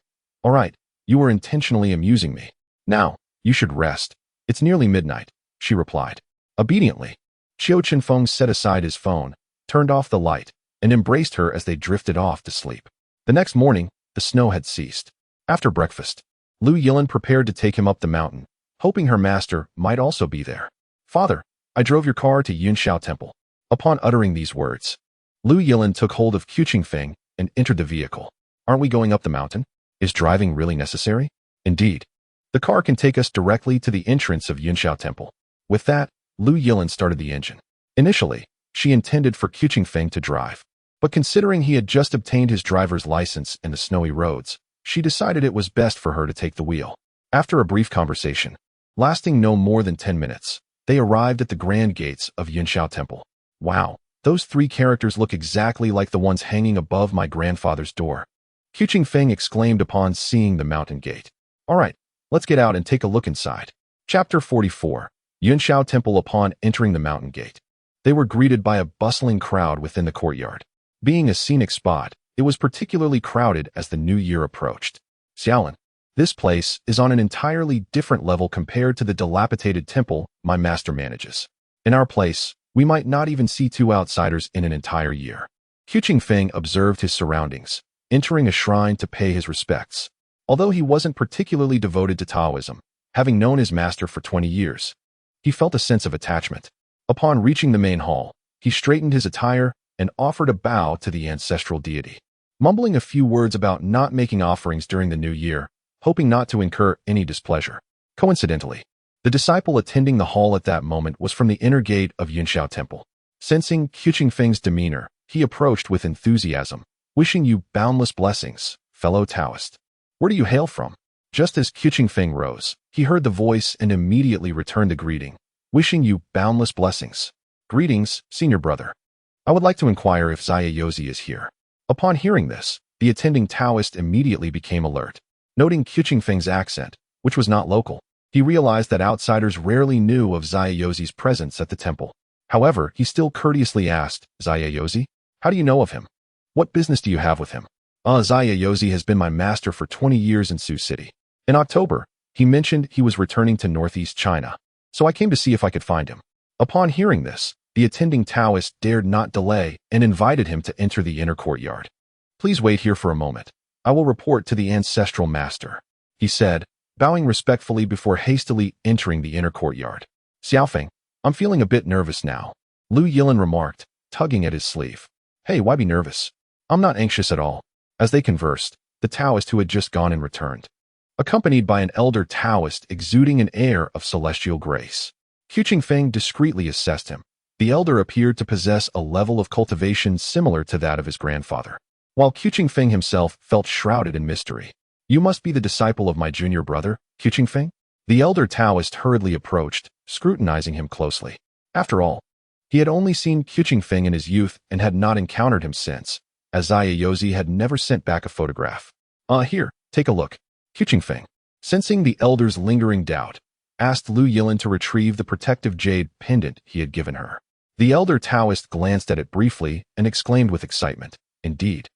You were intentionally amusing me. Now, you should rest. It's nearly midnight, she replied. Obediently, Qiu Chenfeng set aside his phone, turned off the light, and embraced her as they drifted off to sleep. The next morning, the snow had ceased. After breakfast, Lu Yilin prepared to take him up the mountain, hoping her master might also be there. Father, I drove your car to Yunxiao Temple. Upon uttering these words, Lu Yilin took hold of Qiu Chenfeng and entered the vehicle. Aren't we going up the mountain? Is driving really necessary? Indeed. The car can take us directly to the entrance of Yunxiao Temple. With that, Lu Yilin started the engine. Initially, she intended for Qiu Chenfeng to drive. But considering he had just obtained his driver's license in the snowy roads, she decided it was best for her to take the wheel. After a brief conversation, lasting no more than 10 minutes, they arrived at the grand gates of Yunxiao Temple. Wow, those 3 characters look exactly like the ones hanging above my grandfather's door. Qiu Chenfeng exclaimed upon seeing the mountain gate. All right, let's get out and take a look inside. Chapter 44. Yunxiao Temple. Upon entering the mountain gate, they were greeted by a bustling crowd within the courtyard. Being a scenic spot, it was particularly crowded as the new year approached. Xiaolin, this place is on an entirely different level compared to the dilapidated temple my master manages. In our place, we might not even see 2 outsiders in an entire year. Qiu Chenfeng observed his surroundings, entering a shrine to pay his respects. Although he wasn't particularly devoted to Taoism, having known his master for 20 years, he felt a sense of attachment. Upon reaching the main hall, he straightened his attire and offered a bow to the ancestral deity. Mumbling a few words about not making offerings during the new year, hoping not to incur any displeasure. Coincidentally, the disciple attending the hall at that moment was from the inner gate of Yunxiao Temple. Sensing Qiu Chenfeng's demeanor, he approached with enthusiasm. Wishing you boundless blessings, fellow Taoist. Where do you hail from? Just as Qiu Chenfeng rose, he heard the voice and immediately returned the greeting. Wishing you boundless blessings. Greetings, senior brother. I would like to inquire if Xia Yozi is here. Upon hearing this, the attending Taoist immediately became alert. Noting Qiu Chenfeng's accent, which was not local, he realized that outsiders rarely knew of Xia Yozi's presence at the temple. However, he still courteously asked, Xia Yozi? How do you know of him? What business do you have with him? Xia Yozi has been my master for 20 years in Sioux City. In October, he mentioned he was returning to northeast China, so I came to see if I could find him. Upon hearing this, the attending Taoist dared not delay and invited him to enter the inner courtyard. Please wait here for a moment. I will report to the ancestral master, he said, bowing respectfully before hastily entering the inner courtyard. Xiaofeng, I'm feeling a bit nervous now, Lu Yilin remarked, tugging at his sleeve. Hey, why be nervous? I'm not anxious at all. As they conversed, the Taoist who had just gone in returned, accompanied by an elder Taoist exuding an air of celestial grace. Qiu Chenfeng discreetly assessed him. The elder appeared to possess a level of cultivation similar to that of his grandfather, while Qiu Chenfeng himself felt shrouded in mystery. You must be the disciple of my junior brother, Qiu Chenfeng? The elder Taoist hurriedly approached, scrutinizing him closely. After all, he had only seen Qiu Chenfeng in his youth and had not encountered him since, as Xia Yozi had never sent back a photograph. Here, take a look. Qiu Chenfeng, sensing the elder's lingering doubt, asked Lu Yilin to retrieve the protective jade pendant he had given her. The elder Taoist glanced at it briefly and exclaimed with excitement, Indeed,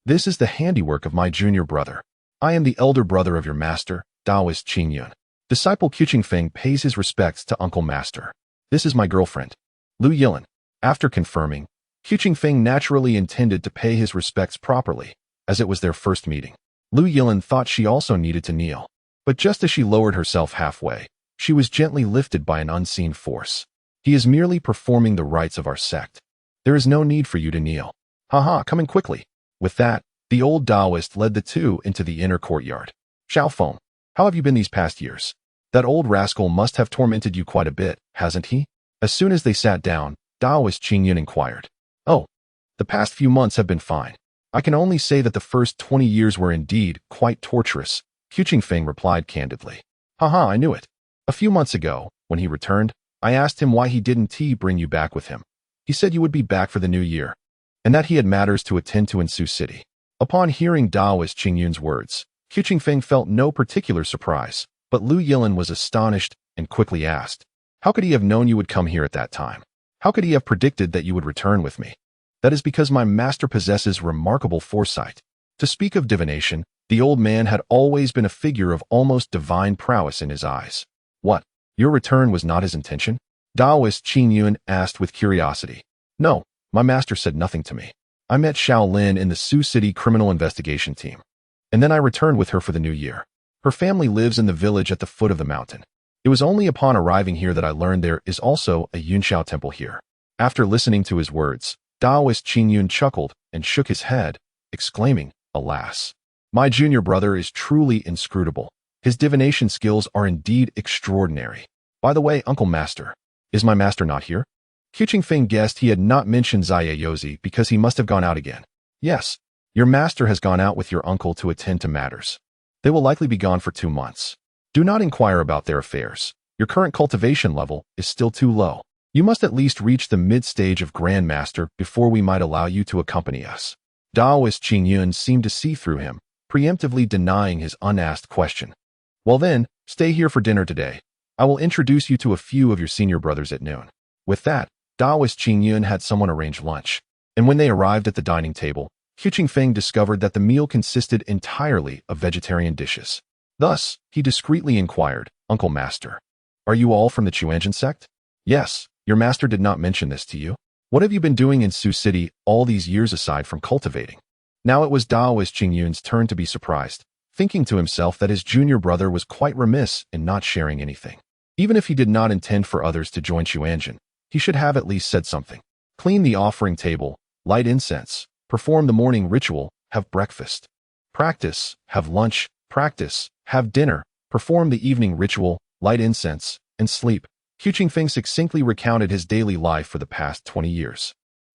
this is the handiwork of my junior brother. I am the elder brother of your master, Taoist Qin Yun. Disciple Qiu Chenfeng pays his respects to Uncle Master. This is my girlfriend, Lu Yilin. After confirming, Qiu Chenfeng naturally intended to pay his respects properly, as it was their first meeting. Lu Yilin thought she also needed to kneel, but just as she lowered herself halfway, she was gently lifted by an unseen force. He is merely performing the rites of our sect. There is no need for you to kneel. Haha, come in quickly. With that, the old Taoist led the two into the inner courtyard. Xiaofeng, how have you been these past years? That old rascal must have tormented you quite a bit, hasn't he? As soon as they sat down, Taoist Qingyun inquired. Oh, the past few months have been fine. I can only say that the first 20 years were indeed quite torturous, Qiu Chenfeng replied candidly. Haha, I knew it. A few months ago, when he returned, I asked him why he didn't bring you back with him. He said you would be back for the new year, and that he had matters to attend to in Sioux City. Upon hearing Taoist Qingyun's words, Qiu Chenfeng felt no particular surprise, but Lu Yilin was astonished and quickly asked, how could he have known you would come here at that time? How could he have predicted that you would return with me? That is because my master possesses remarkable foresight. To speak of divination, the old man had always been a figure of almost divine prowess in his eyes. What? Your return was not his intention? Taoist Qingyun asked with curiosity. No, my master said nothing to me. I met Xiao Lin in the Sioux City criminal investigation team, and then I returned with her for the new year. Her family lives in the village at the foot of the mountain. It was only upon arriving here that I learned there is also a Yunxiao temple here. After listening to his words, Taoist Qingyun chuckled and shook his head, exclaiming, alas! My junior brother is truly inscrutable. His divination skills are indeed extraordinary. By the way, Uncle Master, is my master not here? Qiu Chenfeng guessed he had not mentioned Zaya Yozi because he must have gone out again. Yes, your master has gone out with your uncle to attend to matters. They will likely be gone for 2 months. Do not inquire about their affairs. Your current cultivation level is still too low. You must at least reach the mid-stage of Grandmaster before we might allow you to accompany us. Taoist Qingyun seemed to see through him, preemptively denying his unasked question. Well then, stay here for dinner today. I will introduce you to a few of your senior brothers at noon. With that, Taoist Qingyun had someone arrange lunch, and when they arrived at the dining table, Qiu Chenfeng discovered that the meal consisted entirely of vegetarian dishes. Thus, he discreetly inquired, Uncle Master, are you all from the Chuanjian sect? Yes, your master did not mention this to you. What have you been doing in Sioux City all these years aside from cultivating? Now it was Taoist Qingyun's turn to be surprised, thinking to himself that his junior brother was quite remiss in not sharing anything. Even if he did not intend for others to join Chuanjian, he should have at least said something. Clean the offering table, light incense, perform the morning ritual, have breakfast. Practice, have lunch, practice, have dinner, perform the evening ritual, light incense, and sleep. Qiu Chenfeng succinctly recounted his daily life for the past 20 years.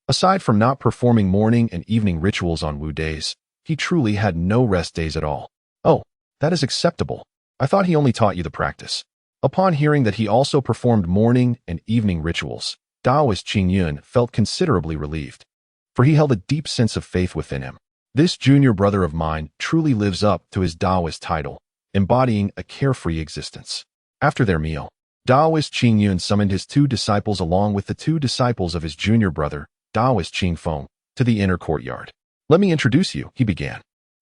Aside from not performing morning and evening rituals on Wu days, he truly had no rest days at all. Oh, that is acceptable. I thought he only taught you the practice. Upon hearing that he also performed morning and evening rituals, Taoist Qingyun felt considerably relieved, for he held a deep sense of faith within him. This junior brother of mine truly lives up to his Taoist title, embodying a carefree existence. After their meal, Taoist Qingyun summoned his 2 disciples along with the 2 disciples of his junior brother, Taoist Qingfeng, to the inner courtyard. Let me introduce you, he began.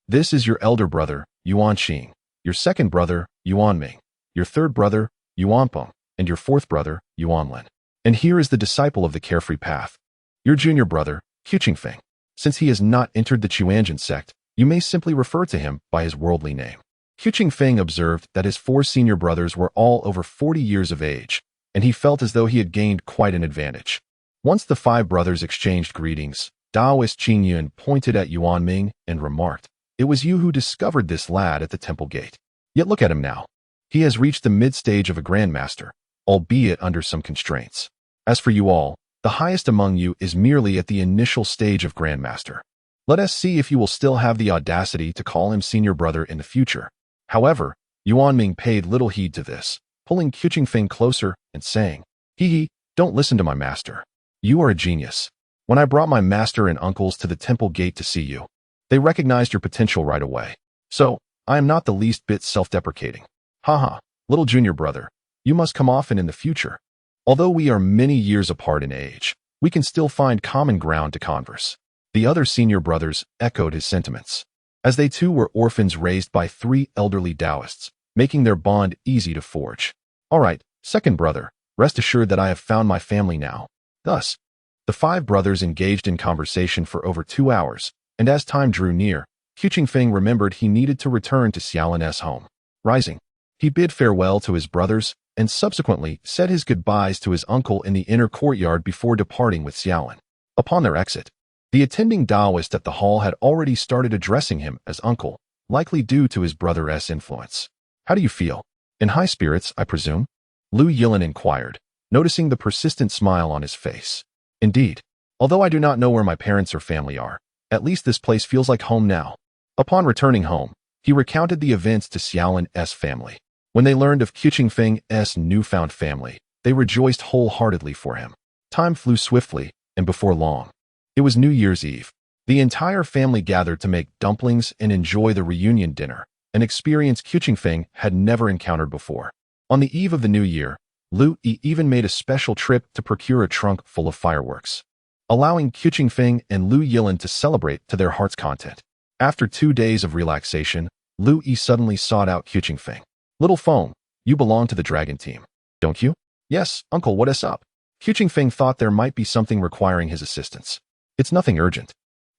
This is your elder brother, Yuan Xing, your second brother, Yuan Ming, your third brother, Yuan Peng, and your fourth brother, Yuan Lin. And here is the disciple of the carefree path, your junior brother, Qiu Chenfeng. Since he has not entered the Chuanjian sect, you may simply refer to him by his worldly name. Qiu Chenfeng observed that his 4 senior brothers were all over 40 years of age, and he felt as though he had gained quite an advantage. Once the 5 brothers exchanged greetings, Taoist Qingyun pointed at Yuan Ming and remarked, "It was you who discovered this lad at the temple gate. Yet look at him now. He has reached the mid-stage of a grandmaster, albeit under some constraints. As for you all, the highest among you is merely at the initial stage of grandmaster. Let us see if you will still have the audacity to call him senior brother in the future." However, Yuan Ming paid little heed to this, pulling Qiu Chenfeng closer and saying, "Hee, don't listen to my master. You are a genius. When I brought my master and uncles to the temple gate to see you, they recognized your potential right away. So, I am not the least bit self-deprecating. Haha, little junior brother, you must come often in the future. Although we are many years apart in age, we can still find common ground to converse." The other senior brothers echoed his sentiments, as they too were orphans raised by 3 elderly Taoists, making their bond easy to forge. All right, second brother, rest assured that I have found my family now. Thus, the 5 brothers engaged in conversation for over 2 hours, and as time drew near, Qiu Chenfeng remembered he needed to return to Xiaolin's home. Rising, he bid farewell to his brothers and subsequently said his goodbyes to his uncle in the inner courtyard before departing with Xiaolin. Upon their exit, The attending Taoist at the hall had already started addressing him as uncle, likely due to his brother's influence. "How do you feel? In high spirits, I presume?" Lu Yilin inquired, noticing the persistent smile on his face. "Indeed. Although I do not know where my parents or family are, at least this place feels like home now." Upon returning home, he recounted the events to Xiaolin's family. When they learned of Qiu Chenfeng's newfound family, they rejoiced wholeheartedly for him. Time flew swiftly, and before long, it was New Year's Eve. The entire family gathered to make dumplings and enjoy the reunion dinner, an experience Qiu Chenfeng had never encountered before. On the eve of the new year, Lu Yi even made a special trip to procure a trunk full of fireworks, allowing Qiu Chenfeng and Lu Yilin to celebrate to their heart's content. After 2 days of relaxation, Lu Yi suddenly sought out Qiu Chenfeng. "Little Feng, you belong to the dragon team, don't you?" "Yes, uncle, what is up?" Qiu Chenfeng thought there might be something requiring his assistance. "It's nothing urgent.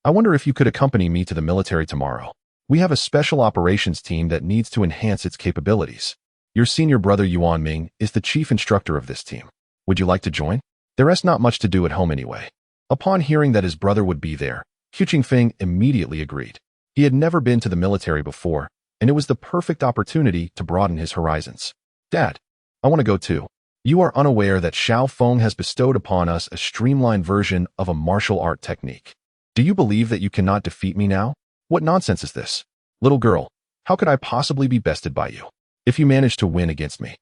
I wonder if you could accompany me to the military tomorrow. We have a special operations team that needs to enhance its capabilities. Your senior brother Yuan Ming is the chief instructor of this team. Would you like to join? There's not much to do at home anyway." Upon hearing that his brother would be there, Qiu Chenfeng immediately agreed. He had never been to the military before, and it was the perfect opportunity to broaden his horizons. "Dad, I want to go too. You are unaware that Xiao Feng has bestowed upon us a streamlined version of a martial art technique. Do you believe that you cannot defeat me now? What nonsense is this? Little girl, how could I possibly be bested by you? If you manage to win against me,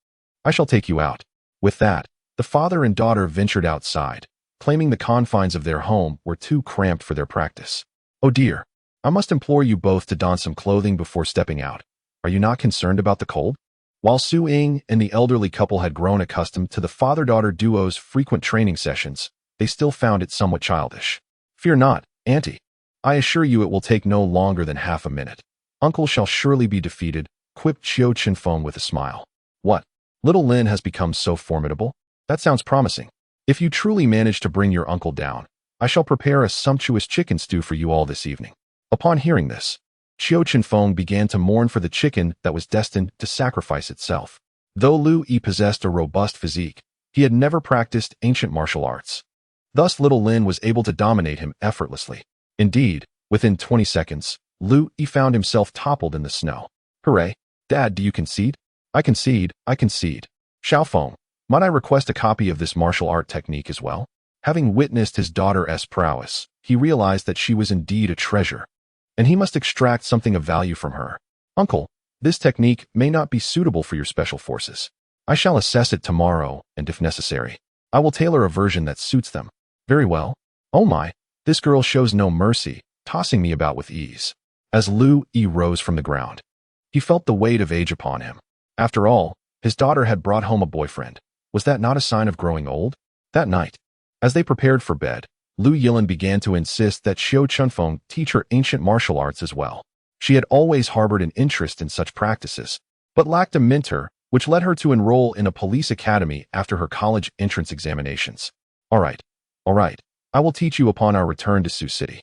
I shall take you out." With that, the father and daughter ventured outside, claiming the confines of their home were too cramped for their practice. "Oh dear, I must implore you both to don some clothing before stepping out. Are you not concerned about the cold?" While Su Ying and the elderly couple had grown accustomed to the father-daughter duo's frequent training sessions, they still found it somewhat childish. "Fear not, Auntie. I assure you it will take no longer than half a minute. Uncle shall surely be defeated," quipped Qiu Chenfeng with a smile. "What? Little Lin has become so formidable? That sounds promising. If you truly manage to bring your uncle down, I shall prepare a sumptuous chicken stew for you all this evening." Upon hearing this, Qiu Chenfeng began to mourn for the chicken that was destined to sacrifice itself. Though Lu Yi possessed a robust physique, he had never practiced ancient martial arts. Thus little Lin was able to dominate him effortlessly. Indeed, within 20 seconds, Lu Yi found himself toppled in the snow. "Hooray! Dad, do you concede?" I concede. "Xiao Feng, might I request a copy of this martial art technique as well?" Having witnessed his daughter's prowess, he realized that she was indeed a treasure, and he must extract something of value from her. "Uncle, this technique may not be suitable for your special forces. I shall assess it tomorrow, and if necessary, I will tailor a version that suits them." "Very well." "Oh my, this girl shows no mercy, tossing me about with ease." As Lu Yi rose from the ground, he felt the weight of age upon him. After all, his daughter had brought home a boyfriend. Was that not a sign of growing old? That night, as they prepared for bed, Lu Yilin began to insist that Qiu Chenfeng teach her ancient martial arts as well. She had always harbored an interest in such practices, but lacked a mentor, which led her to enroll in a police academy after her college entrance examinations. All right, I will teach you upon our return to Sioux City.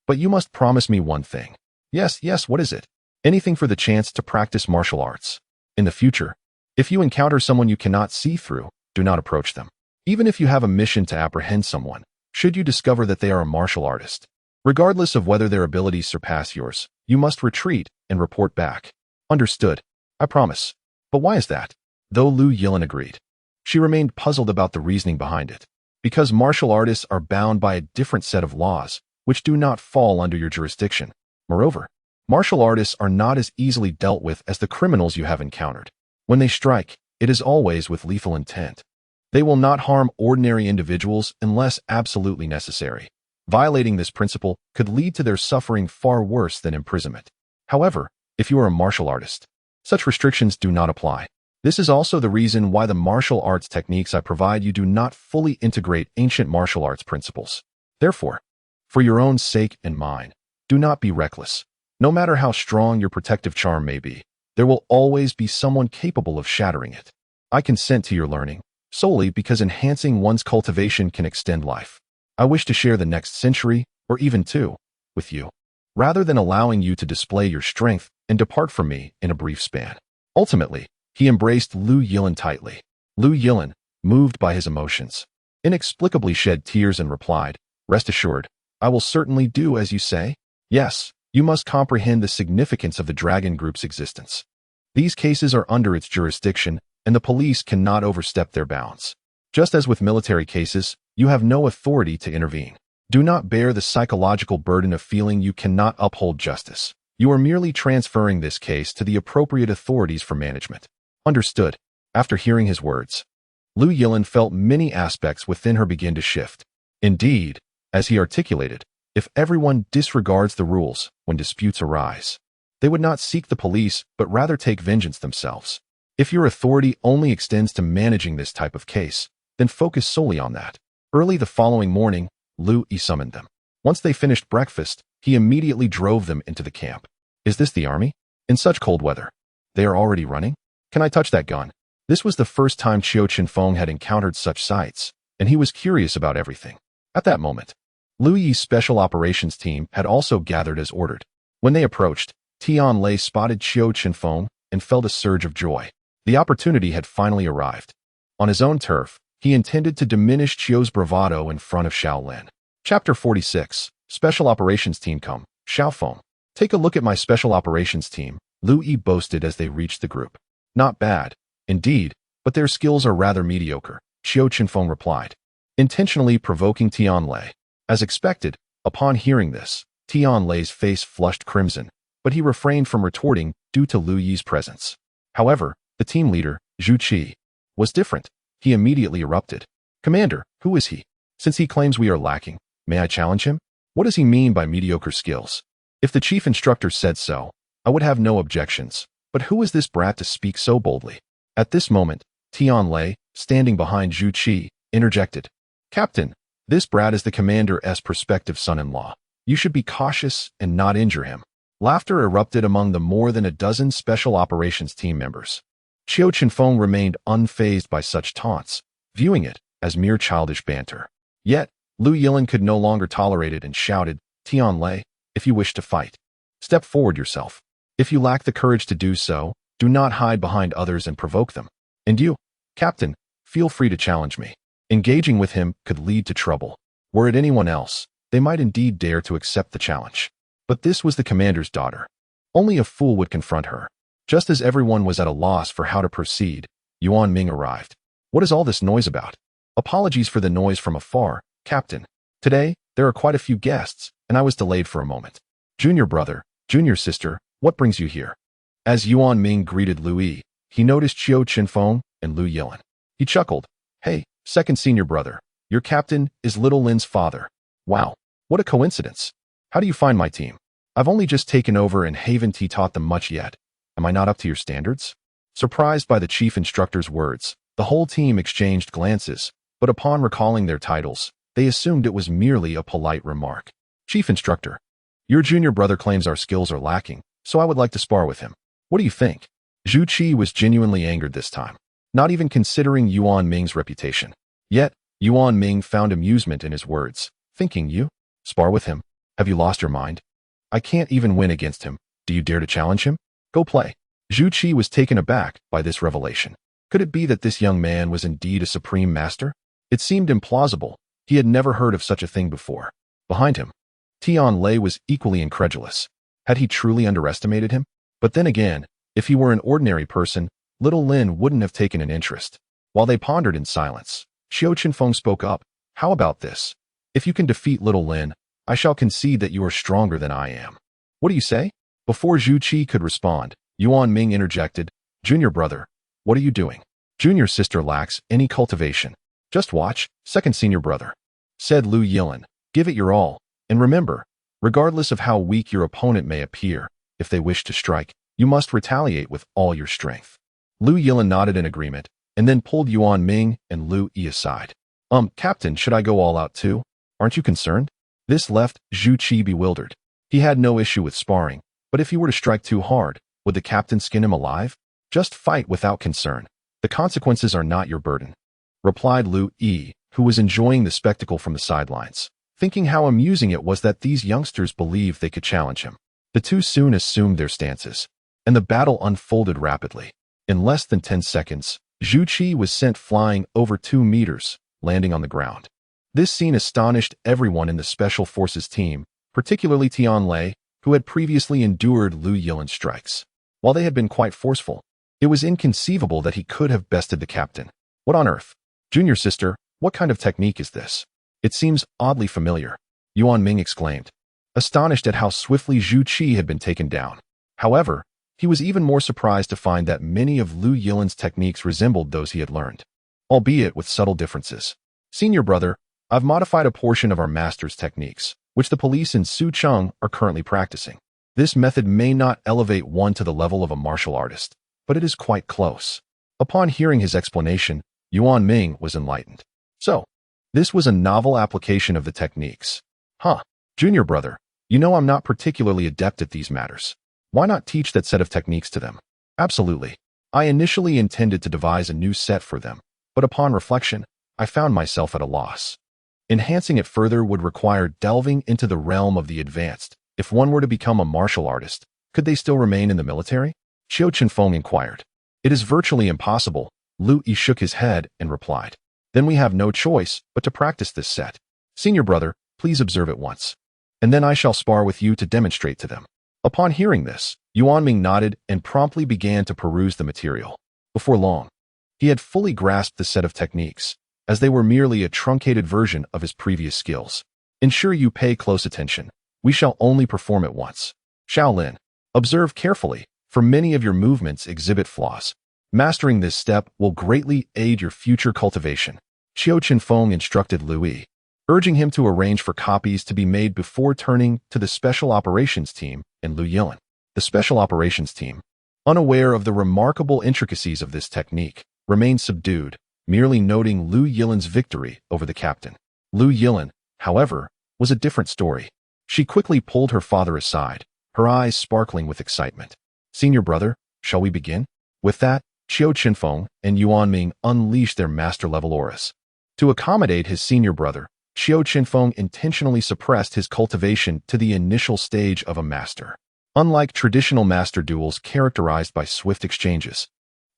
But you must promise me one thing." Yes, what is it?" "Anything for the chance to practice martial arts. In the future, if you encounter someone you cannot see through, do not approach them. Even if you have a mission to apprehend someone, should you discover that they are a martial artist, regardless of whether their abilities surpass yours, you must retreat and report back." "Understood. I promise." "But why is that?" Though Lu Yilin agreed, she remained puzzled about the reasoning behind it. "Because martial artists are bound by a different set of laws, which do not fall under your jurisdiction. Moreover, martial artists are not as easily dealt with as the criminals you have encountered. When they strike, it is always with lethal intent. They will not harm ordinary individuals unless absolutely necessary. Violating this principle could lead to their suffering far worse than imprisonment. However, if you are a martial artist, such restrictions do not apply. This is also the reason why the martial arts techniques I provide you do not fully integrate ancient martial arts principles. Therefore, for your own sake and mine, do not be reckless. No matter how strong your protective charm may be, there will always be someone capable of shattering it. I consent to your learning, solely because enhancing one's cultivation can extend life. I wish to share the next century, or even two, with you, rather than allowing you to display your strength and depart from me in a brief span." Ultimately, he embraced Lu Yilin tightly. Lu Yilin, moved by his emotions, inexplicably shed tears and replied, "Rest assured, I will certainly do as you say. Yes, you must comprehend the significance of the Dragon Group's existence. These cases are under its jurisdiction, and the police cannot overstep their bounds. Just as with military cases, you have no authority to intervene. Do not bear the psychological burden of feeling you cannot uphold justice. You are merely transferring this case to the appropriate authorities for management. Understood. After hearing his words, Lu Yilin felt many aspects within her begin to shift. Indeed, as he articulated, if everyone disregards the rules when disputes arise, they would not seek the police but rather take vengeance themselves. If your authority only extends to managing this type of case, then focus solely on that. Early the following morning, Lu Yi summoned them. Once they finished breakfast, he immediately drove them into the camp. Is this the army? In such cold weather. They are already running? Can I touch that gun? This was the first time Qiu Chenfeng had encountered such sights, and he was curious about everything. At that moment, Lu Yi's special operations team had also gathered as ordered. When they approached, Tian Lei spotted Qiu Chenfeng and felt a surge of joy. The opportunity had finally arrived. On his own turf, he intended to diminish Qiu's bravado in front of Shaolin. Chapter 46. Special Operations Team come. Xiaofeng. Take a look at my special operations team, Lu Yi boasted as they reached the group. Not bad, indeed, but their skills are rather mediocre, Qiu Chenfeng replied, intentionally provoking Tian Lei. As expected, upon hearing this, Tian Lei's face flushed crimson, but he refrained from retorting due to Lu Yi's presence. However, the team leader, Zhu Qi, was different. He immediately erupted. Commander, who is he? Since he claims we are lacking, may I challenge him? What does he mean by mediocre skills? If the chief instructor said so, I would have no objections. But who is this brat to speak so boldly? At this moment, Tian Lei, standing behind Zhu Qi, interjected. Captain, this brat is the commander's prospective son-in-law. You should be cautious and not injure him. Laughter erupted among the more than a dozen special operations team members. Qiu Chenfeng remained unfazed by such taunts, viewing it as mere childish banter. Yet, Lu Yilin could no longer tolerate it and shouted, Tian Lei, if you wish to fight, step forward yourself. If you lack the courage to do so, do not hide behind others and provoke them. And you, Captain, feel free to challenge me. Engaging with him could lead to trouble. Were it anyone else, they might indeed dare to accept the challenge. But this was the commander's daughter. Only a fool would confront her. Just as everyone was at a loss for how to proceed, Yuan Ming arrived. What is all this noise about? Apologies for the noise from afar, Captain. Today, there are quite a few guests, and I was delayed for a moment. Junior brother, junior sister, what brings you here? As Yuan Ming greeted Lu Yi, he noticed Qiu Chenfeng and Lu Yilin. He chuckled. Hey, second senior brother, your captain is little Lin's father. Wow, what a coincidence. How do you find my team? I've only just taken over and haven't taught them much yet. Am I not up to your standards? Surprised by the chief instructor's words, the whole team exchanged glances, but upon recalling their titles, they assumed it was merely a polite remark. Chief instructor, your junior brother claims our skills are lacking, so I would like to spar with him. What do you think? Zhu Qi was genuinely angered this time, not even considering Yuan Ming's reputation. Yet, Yuan Ming found amusement in his words, thinking, you? Spar with him? Have you lost your mind? I can't even win against him. Do you dare to challenge him? Go play. Zhu Qi was taken aback by this revelation. Could it be that this young man was indeed a supreme master? It seemed implausible. He had never heard of such a thing before. Behind him, Tian Lei was equally incredulous. Had he truly underestimated him? But then again, if he were an ordinary person, little Lin wouldn't have taken an interest. While they pondered in silence, Qiu Chenfeng spoke up. How about this? If you can defeat little Lin, I shall concede that you are stronger than I am. What do you say? Before Zhu Qi could respond, Yuan Ming interjected, Junior brother, what are you doing? Junior sister lacks any cultivation. Just watch, second senior brother, said Lu Yilin. Give it your all, and remember, regardless of how weak your opponent may appear, if they wish to strike, you must retaliate with all your strength. Lu Yilin nodded in agreement, and then pulled Yuan Ming and Lu Yi aside. Captain, should I go all out too? Aren't you concerned? This left Zhu Qi bewildered. He had no issue with sparring, but if he were to strike too hard, would the captain skin him alive? Just fight without concern. The consequences are not your burden, replied Lu Yi, who was enjoying the spectacle from the sidelines, thinking how amusing it was that these youngsters believed they could challenge him. The two soon assumed their stances, and the battle unfolded rapidly. In less than 10 seconds, Zhu Qi was sent flying over 2 meters, landing on the ground. This scene astonished everyone in the Special Forces team, particularly Tianlei, who had previously endured Lu Yilan's strikes. While they had been quite forceful, it was inconceivable that he could have bested the captain. What on earth? Junior sister, what kind of technique is this? It seems oddly familiar, Yuan Ming exclaimed, astonished at how swiftly Zhu Qi had been taken down. However, he was even more surprised to find that many of Lu Yilan's techniques resembled those he had learned, albeit with subtle differences. Senior brother, I've modified a portion of our master's techniques, which the police in Sucheng are currently practicing. This method may not elevate one to the level of a martial artist, but it is quite close. Upon hearing his explanation, Yuan Ming was enlightened. So, this was a novel application of the techniques. Huh. Junior brother, you know I'm not particularly adept at these matters. Why not teach that set of techniques to them? Absolutely. I initially intended to devise a new set for them, but upon reflection, I found myself at a loss. Enhancing it further would require delving into the realm of the advanced. If one were to become a martial artist, could they still remain in the military? Qiu Chenfeng inquired. It is virtually impossible. Lu Yi shook his head and replied. Then we have no choice but to practice this set. Senior brother, please observe it once, and then I shall spar with you to demonstrate to them. Upon hearing this, Yuan Ming nodded and promptly began to peruse the material. Before long, he had fully grasped the set of techniques, as they were merely a truncated version of his previous skills. Ensure you pay close attention. We shall only perform it once. Shaolin, observe carefully, for many of your movements exhibit flaws. Mastering this step will greatly aid your future cultivation. Qiu Chenfeng instructed Lu Yi, urging him to arrange for copies to be made before turning to the Special Operations Team in Lu Yilan. The Special Operations Team, unaware of the remarkable intricacies of this technique, remained subdued, merely noting Lu Yilan's victory over the captain. Lu Yilan, however, was a different story. She quickly pulled her father aside, her eyes sparkling with excitement. Senior brother, shall we begin? With that, Qiu Chenfeng and Yuan Ming unleashed their master-level auras. To accommodate his senior brother, Qiu Chenfeng intentionally suppressed his cultivation to the initial stage of a master. Unlike traditional master duels characterized by swift exchanges,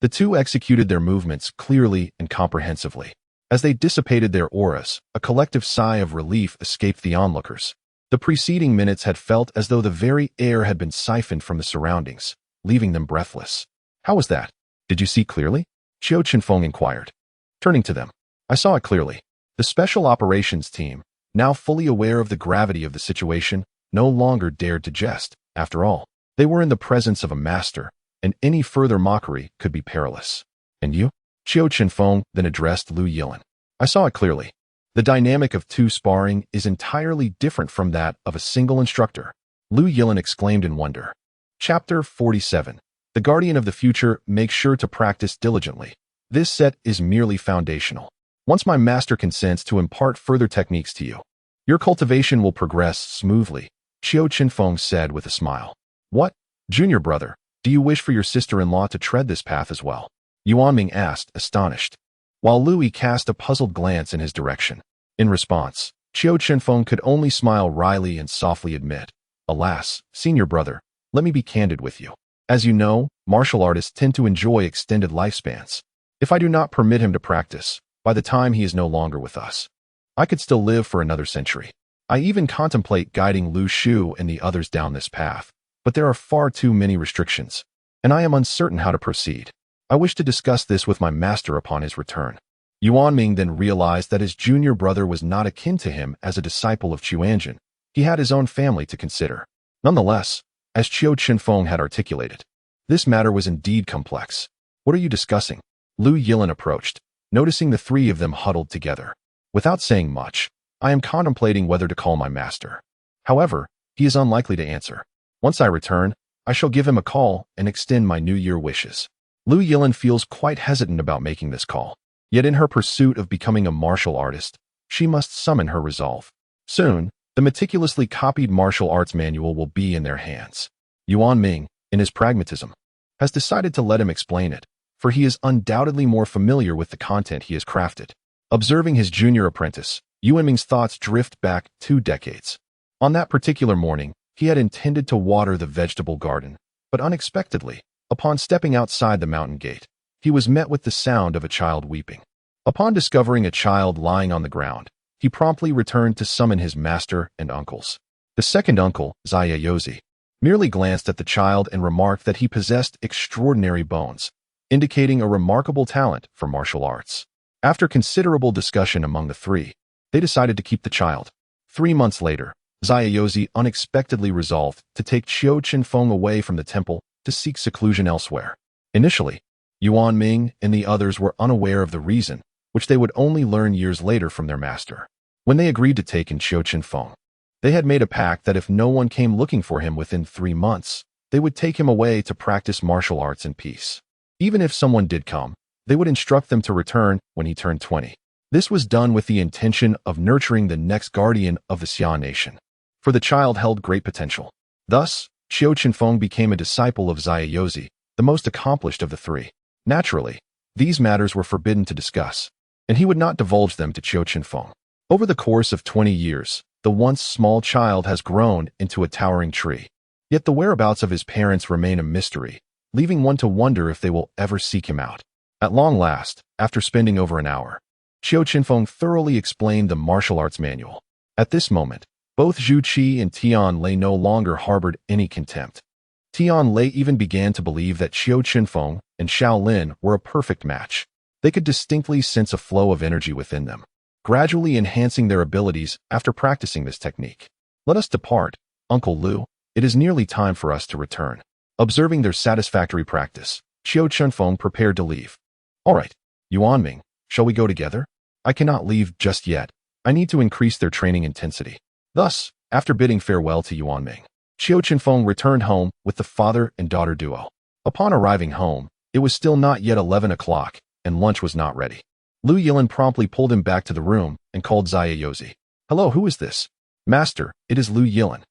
the two executed their movements clearly and comprehensively. As they dissipated their auras, a collective sigh of relief escaped the onlookers. The preceding minutes had felt as though the very air had been siphoned from the surroundings, leaving them breathless. How was that? Did you see clearly? Qiu Chenfeng inquired. Turning to them, I saw it clearly. The Special Operations Team, now fully aware of the gravity of the situation, no longer dared to jest. After all, they were in the presence of a master, and any further mockery could be perilous. And you? Qiu Chenfeng then addressed Lu Yilan. I saw it clearly. The dynamic of two sparring is entirely different from that of a single instructor. Lu Yilan exclaimed in wonder. Chapter 47. The Guardian of the Future makes sure to practice diligently. This set is merely foundational. Once my master consents to impart further techniques to you, your cultivation will progress smoothly, Qiu Chenfeng said with a smile. What, junior brother, do you wish for your sister-in-law to tread this path as well? Yuan Ming asked, astonished, while Lu Yi cast a puzzled glance in his direction. In response, Qiu Chenfeng could only smile wryly and softly admit, alas, senior brother, let me be candid with you. As you know, martial artists tend to enjoy extended lifespans. If I do not permit him to practice, by the time he is no longer with us, I could still live for another century. I even contemplate guiding Lu Shu and the others down this path, but there are far too many restrictions, and I am uncertain how to proceed. I wish to discuss this with my master upon his return. Yuan Ming then realized that his junior brother was not akin to him as a disciple of Chuanjin. He had his own family to consider. Nonetheless, as Qiu Chenfeng had articulated, this matter was indeed complex. What are you discussing? Lu Yilan approached, noticing the three of them huddled together. Without saying much, I am contemplating whether to call my master. However, he is unlikely to answer. Once I return, I shall give him a call and extend my New Year wishes. Lu Yilan feels quite hesitant about making this call. Yet in her pursuit of becoming a martial artist, she must summon her resolve. Soon, the meticulously copied martial arts manual will be in their hands. Yuan Ming, in his pragmatism, has decided to let him explain it, for he is undoubtedly more familiar with the content he has crafted. Observing his junior apprentice, Yuan Ming's thoughts drift back 2 decades. On that particular morning, he had intended to water the vegetable garden, but unexpectedly, upon stepping outside the mountain gate, he was met with the sound of a child weeping. Upon discovering a child lying on the ground, he promptly returned to summon his master and uncles. The second uncle, Zaya merely glanced at the child and remarked that he possessed extraordinary bones, indicating a remarkable talent for martial arts. After considerable discussion among the three, they decided to keep the child. 3 months later, Zaya unexpectedly resolved to take Qiu Chenfeng away from the temple to seek seclusion elsewhere. Initially, Yuan Ming and the others were unaware of the reason, which they would only learn years later from their master. When they agreed to take in Qiu Chenfeng, they had made a pact that if no one came looking for him within 3 months, they would take him away to practice martial arts in peace. Even if someone did come, they would instruct them to return when he turned 20. This was done with the intention of nurturing the next guardian of the Xia nation, for the child held great potential. Thus, Qiu Chenfeng became a disciple of Zaya, the most accomplished of the three. Naturally, these matters were forbidden to discuss, and he would not divulge them to Qiu Chenfeng. Over the course of 20 years, the once small child has grown into a towering tree. Yet the whereabouts of his parents remain a mystery, leaving one to wonder if they will ever seek him out. At long last, after spending over an hour, Qiu Chenfeng thoroughly explained the martial arts manual. At this moment, both Zhu Qi and Tian Lei no longer harbored any contempt. Tian Lei even began to believe that Qiu Chenfeng and Xiao Lin were a perfect match. They could distinctly sense a flow of energy within them, gradually enhancing their abilities after practicing this technique. Let us depart, Uncle Lu. It is nearly time for us to return. Observing their satisfactory practice, Qiu Chenfeng prepared to leave. All right, Yuan Ming, shall we go together? I cannot leave just yet. I need to increase their training intensity. Thus, after bidding farewell to Yuan Ming, Qiu Chenfeng returned home with the father and daughter duo. Upon arriving home, it was still not yet 11 o'clock, and lunch was not ready. Lu Yilin promptly pulled him back to the room and called Zaya. Hello, who is this? Master, it is Lu Yilin.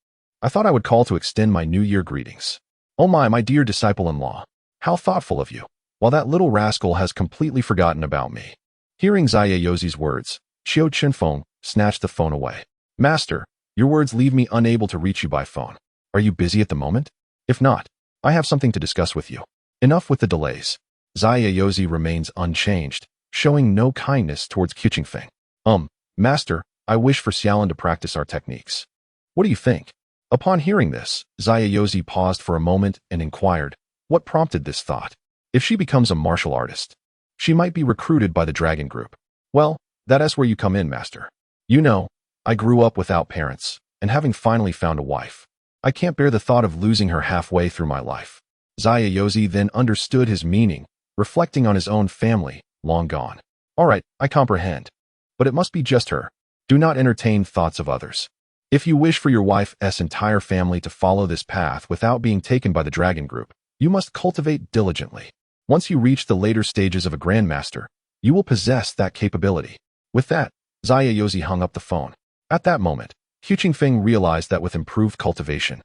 I thought I would call to extend my New Year greetings. Oh my dear disciple-in-law. How thoughtful of you. While that little rascal has completely forgotten about me. Hearing Zaya words, Qiu Chenfeng snatched the phone away. Master, your words leave me unable to reach you by phone. Are you busy at the moment? If not, I have something to discuss with you. Enough with the delays. Zaya remains unchanged, showing no kindness towards Qiu Chenfeng. Master, I wish for Xiaolin to practice our techniques. What do you think? Upon hearing this, Zaya paused for a moment and inquired, what prompted this thought? If she becomes a martial artist, she might be recruited by the Dragon Group. Well, that is where you come in, Master. You know, I grew up without parents, and having finally found a wife, I can't bear the thought of losing her halfway through my life. Zaya then understood his meaning, reflecting on his own family, long gone. All right, I comprehend. But it must be just her. Do not entertain thoughts of others. If you wish for your wife's entire family to follow this path without being taken by the Dragon Group, you must cultivate diligently. Once you reach the later stages of a grandmaster, you will possess that capability. With that, Zaya hung up the phone. At that moment, Qiu Chenfeng realized that with improved cultivation,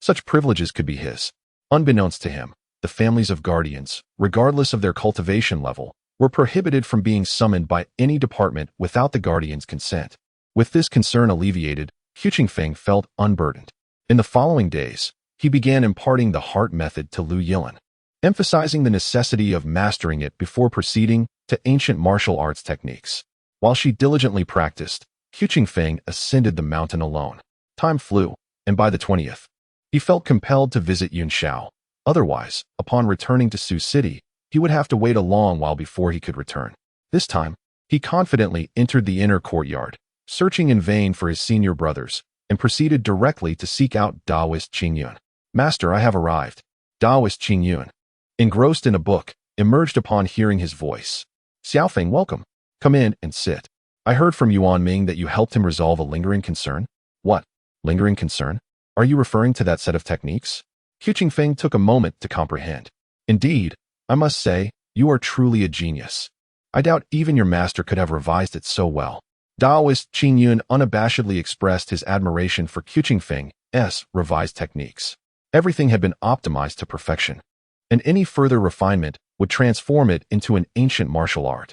such privileges could be his. Unbeknownst to him, the families of guardians, regardless of their cultivation level, were prohibited from being summoned by any department without the guardian's consent. With this concern alleviated, Qiu Chenfeng felt unburdened. In the following days, he began imparting the heart method to Lu Yilin, emphasizing the necessity of mastering it before proceeding to ancient martial arts techniques. While she diligently practiced, Qiu Chenfeng ascended the mountain alone. Time flew, and by the 20th, he felt compelled to visit Yunshao. Otherwise, upon returning to Sioux City, he would have to wait a long while before he could return. This time, he confidently entered the inner courtyard, searching in vain for his senior brothers, and proceeded directly to seek out Taoist Qingyun. Master, I have arrived. Taoist Qingyun, engrossed in a book, emerged upon hearing his voice. Xiaofeng, welcome. Come in and sit. I heard from Yuan Ming that you helped him resolve a lingering concern. What? Lingering concern? Are you referring to that set of techniques? Qiu Chenfeng took a moment to comprehend. Indeed, I must say, you are truly a genius. I doubt even your master could have revised it so well. Taoist Qingyun unabashedly expressed his admiration for Qiu Chenfeng's revised techniques. Everything had been optimized to perfection, and any further refinement would transform it into an ancient martial art.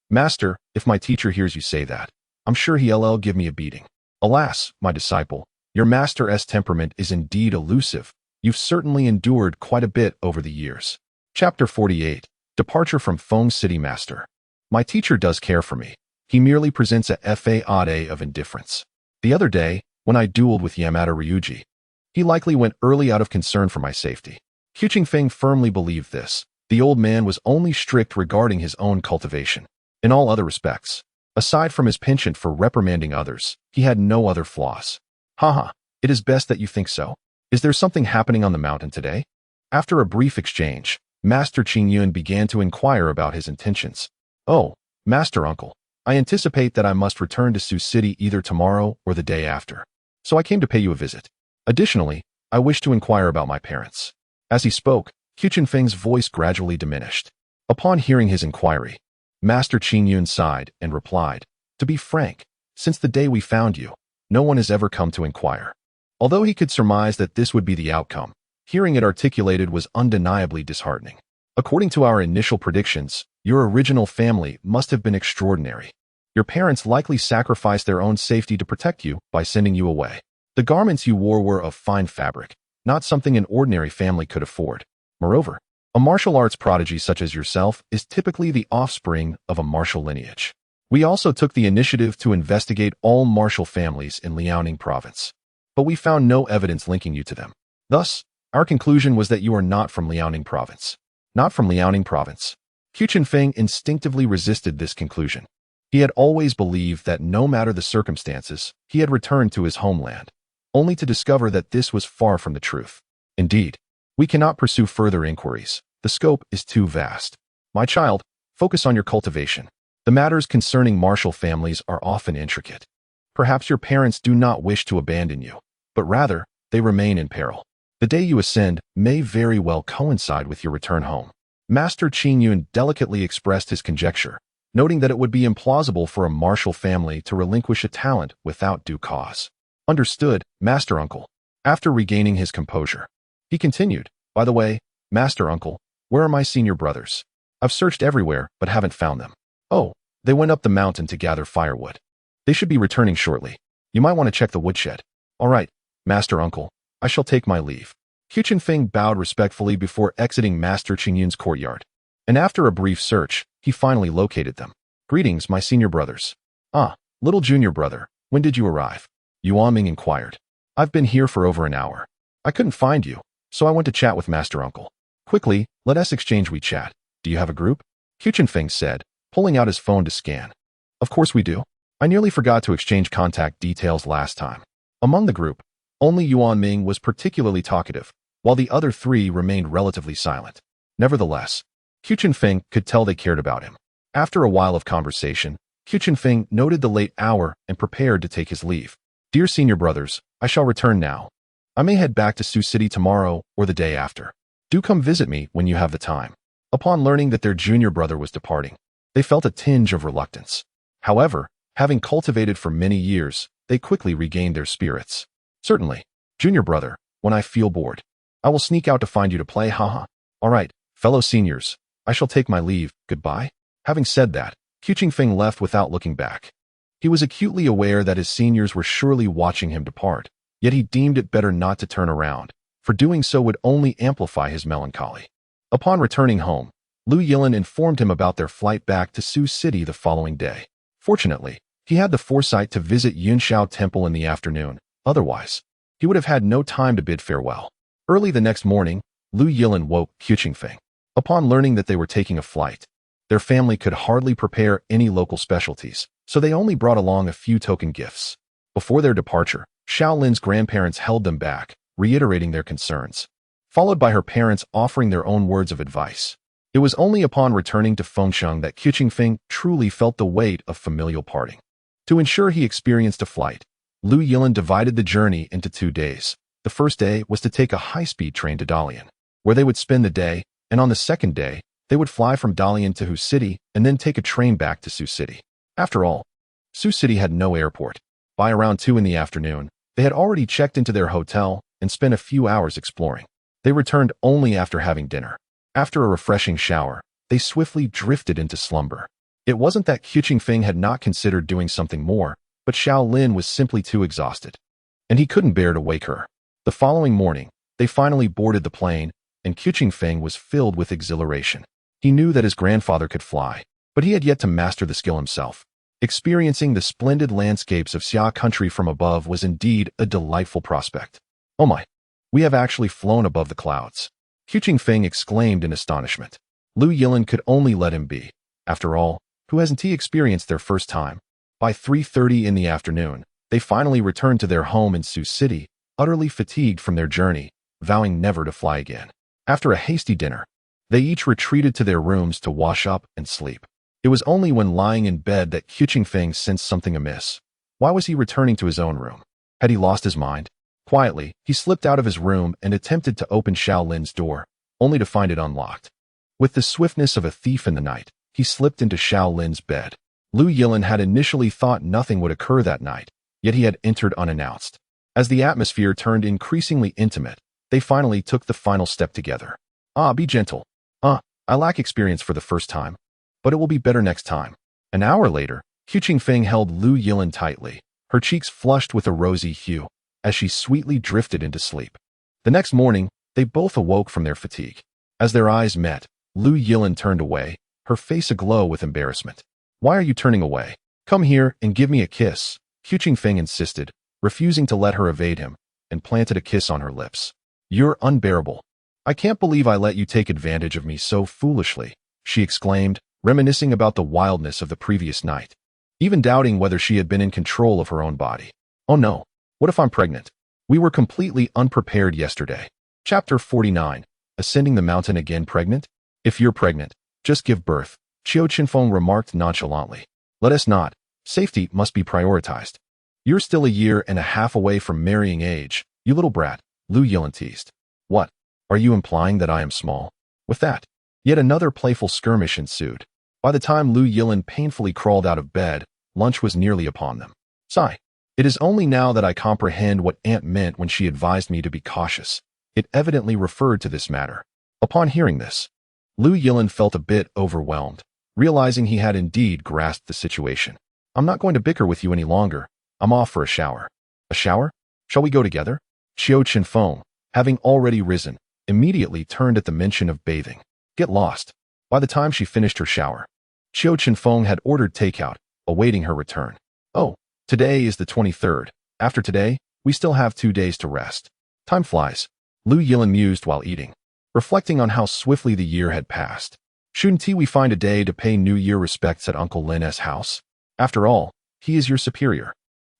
Master, if my teacher hears you say that, I'm sure he'll give me a beating. Alas, my disciple, your master's temperament is indeed elusive. You've certainly endured quite a bit over the years. Chapter 48. Departure from Feng City Master. My teacher does care for me, He merely presents a facade of indifference. The other day, when I dueled with Yamada Ryuji, he likely went early out of concern for my safety. Qiu Chenfeng firmly believed this. The old man was only strict regarding his own cultivation. In all other respects, aside from his penchant for reprimanding others, he had no other flaws. Haha, it is best that you think so. Is there something happening on the mountain today? After a brief exchange, Master Qingyun began to inquire about his intentions. Oh, Master Uncle, I anticipate that I must return to Sioux City either tomorrow or the day after. So I came to pay you a visit. Additionally, I wish to inquire about my parents. As he spoke, Qiu Chenfeng's voice gradually diminished. Upon hearing his inquiry, Master Qingyun sighed and replied, "To be frank, since the day we found you, no one has ever come to inquire." Although he could surmise that this would be the outcome, hearing it articulated was undeniably disheartening. According to our initial predictions, your original family must have been extraordinary. Your parents likely sacrificed their own safety to protect you by sending you away. The garments you wore were of fine fabric, not something an ordinary family could afford. Moreover, a martial arts prodigy such as yourself is typically the offspring of a martial lineage. We also took the initiative to investigate all martial families in Liaoning province, but we found no evidence linking you to them. Thus, our conclusion was that you are not from Liaoning province. Not from Liaoning province. Qiu Chenfeng instinctively resisted this conclusion. He had always believed that no matter the circumstances, he had returned to his homeland, only to discover that this was far from the truth. Indeed, we cannot pursue further inquiries. The scope is too vast. My child, focus on your cultivation. The matters concerning martial families are often intricate. Perhaps your parents do not wish to abandon you, but rather, they remain in peril. The day you ascend may very well coincide with your return home. Master Qingyun delicately expressed his conjecture, noting that it would be implausible for a martial family to relinquish a talent without due cause. Understood, Master Uncle. After regaining his composure, he continued, "By the way, Master Uncle, where are my senior brothers? I've searched everywhere, but haven't found them." "Oh, they went up the mountain to gather firewood. They should be returning shortly. You might want to check the woodshed." "All right, Master Uncle, I shall take my leave." Qiu Chenfeng bowed respectfully before exiting Master Qingyun's courtyard, and after a brief search, he finally located them. "Greetings, my senior brothers." "Ah, little junior brother, when did you arrive?" Yuan Ming inquired. "I've been here for over an hour. I couldn't find you, so I went to chat with Master Uncle." "Quickly, let us exchange WeChat. Do you have a group?" Qiu Chenfeng said, pulling out his phone to scan. "Of course we do. I nearly forgot to exchange contact details last time." Among the group, only Yuan Ming was particularly talkative, while the other three remained relatively silent. Nevertheless, Qiu Chenfeng could tell they cared about him. After a while of conversation, Qiu Chenfeng noted the late hour and prepared to take his leave. "Dear senior brothers, I shall return now. I may head back to Sioux City tomorrow or the day after. Do come visit me when you have the time." Upon learning that their junior brother was departing, they felt a tinge of reluctance. However, having cultivated for many years, they quickly regained their spirits. "Certainly, junior brother, when I feel bored, I will sneak out to find you to play, haha. All right, fellow seniors, I shall take my leave, goodbye." Having said that, Qiu Chenfeng left without looking back. He was acutely aware that his seniors were surely watching him depart, yet he deemed it better not to turn around, for doing so would only amplify his melancholy. Upon returning home, Lu Yilin informed him about their flight back to Sioux City the following day. Fortunately, he had the foresight to visit Yunshao Temple in the afternoon. Otherwise, he would have had no time to bid farewell. Early the next morning, Lu Yilin woke Qiu Chenfeng. Upon learning that they were taking a flight, their family could hardly prepare any local specialties, so they only brought along a few token gifts. Before their departure, Xiaolin's grandparents held them back, reiterating their concerns, followed by her parents offering their own words of advice. It was only upon returning to Fengsheng that Qiu Chenfeng truly felt the weight of familial parting. To ensure he experienced a flight, Lu Yilin divided the journey into 2 days. The first day was to take a high-speed train to Dalian, where they would spend the day, and on the second day, they would fly from Dalian to Hu City and then take a train back to Sioux City. After all, Sioux City had no airport. By around 2 in the afternoon, they had already checked into their hotel and spent a few hours exploring. They returned only after having dinner. After a refreshing shower, they swiftly drifted into slumber. It wasn't that Qiu Chenfeng had not considered doing something more, but Xiaolin was simply too exhausted, and he couldn't bear to wake her. The following morning, they finally boarded the plane, and Qiu Chenfeng was filled with exhilaration. He knew that his grandfather could fly, but he had yet to master the skill himself. Experiencing the splendid landscapes of Xia country from above was indeed a delightful prospect. Oh my, we have actually flown above the clouds. Qiu Chenfeng exclaimed in astonishment. Lu Yilin could only let him be. After all, who hasn't he experienced their first time? By 3:30 in the afternoon, they finally returned to their home in Sioux City, utterly fatigued from their journey, vowing never to fly again. After a hasty dinner, they each retreated to their rooms to wash up and sleep. It was only when lying in bed that Qiu Chenfeng sensed something amiss. Why was he returning to his own room? Had he lost his mind? Quietly, he slipped out of his room and attempted to open Xiao Lin's door, only to find it unlocked. With the swiftness of a thief in the night, he slipped into Xiao Lin's bed. Lu Yilin had initially thought nothing would occur that night, yet he had entered unannounced. As the atmosphere turned increasingly intimate, they finally took the final step together. Be gentle. I lack experience for the first time, but it will be better next time. An hour later, Qiu Chenfeng held Lu Yilin tightly, her cheeks flushed with a rosy hue, as she sweetly drifted into sleep. The next morning, they both awoke from their fatigue. As their eyes met, Lu Yilin turned away, her face aglow with embarrassment. Why are you turning away? Come here and give me a kiss, Qiu Chenfeng insisted, refusing to let her evade him, and planted a kiss on her lips. You're unbearable. I can't believe I let you take advantage of me so foolishly, she exclaimed, reminiscing about the wildness of the previous night, even doubting whether she had been in control of her own body. Oh no, what if I'm pregnant? We were completely unprepared yesterday. Chapter 49, Ascending the Mountain Again. Pregnant? If you're pregnant, just give birth, Qiu Chenfeng remarked nonchalantly. Let us not. Safety must be prioritized. You're still a year and a half away from marrying age, you little brat, Lu Yilin teased. What? Are you implying that I am small? With that, yet another playful skirmish ensued. By the time Lu Yilin painfully crawled out of bed, lunch was nearly upon them. Sigh. It is only now that I comprehend what Aunt meant when she advised me to be cautious. It evidently referred to this matter. Upon hearing this, Lu Yilin felt a bit overwhelmed, realizing he had indeed grasped the situation. I'm not going to bicker with you any longer. I'm off for a shower. A shower? Shall we go together? Qiu Chenfeng, having already risen, immediately turned at the mention of bathing. Get lost. By the time she finished her shower, Qiu Chenfeng had ordered takeout, awaiting her return. Oh, today is the 23rd. After today, we still have 2 days to rest. Time flies, Lu Yilin mused while eating, reflecting on how swiftly the year had passed. Shouldn't we find a day to pay New Year respects at Uncle Lin's house? After all, he is your superior.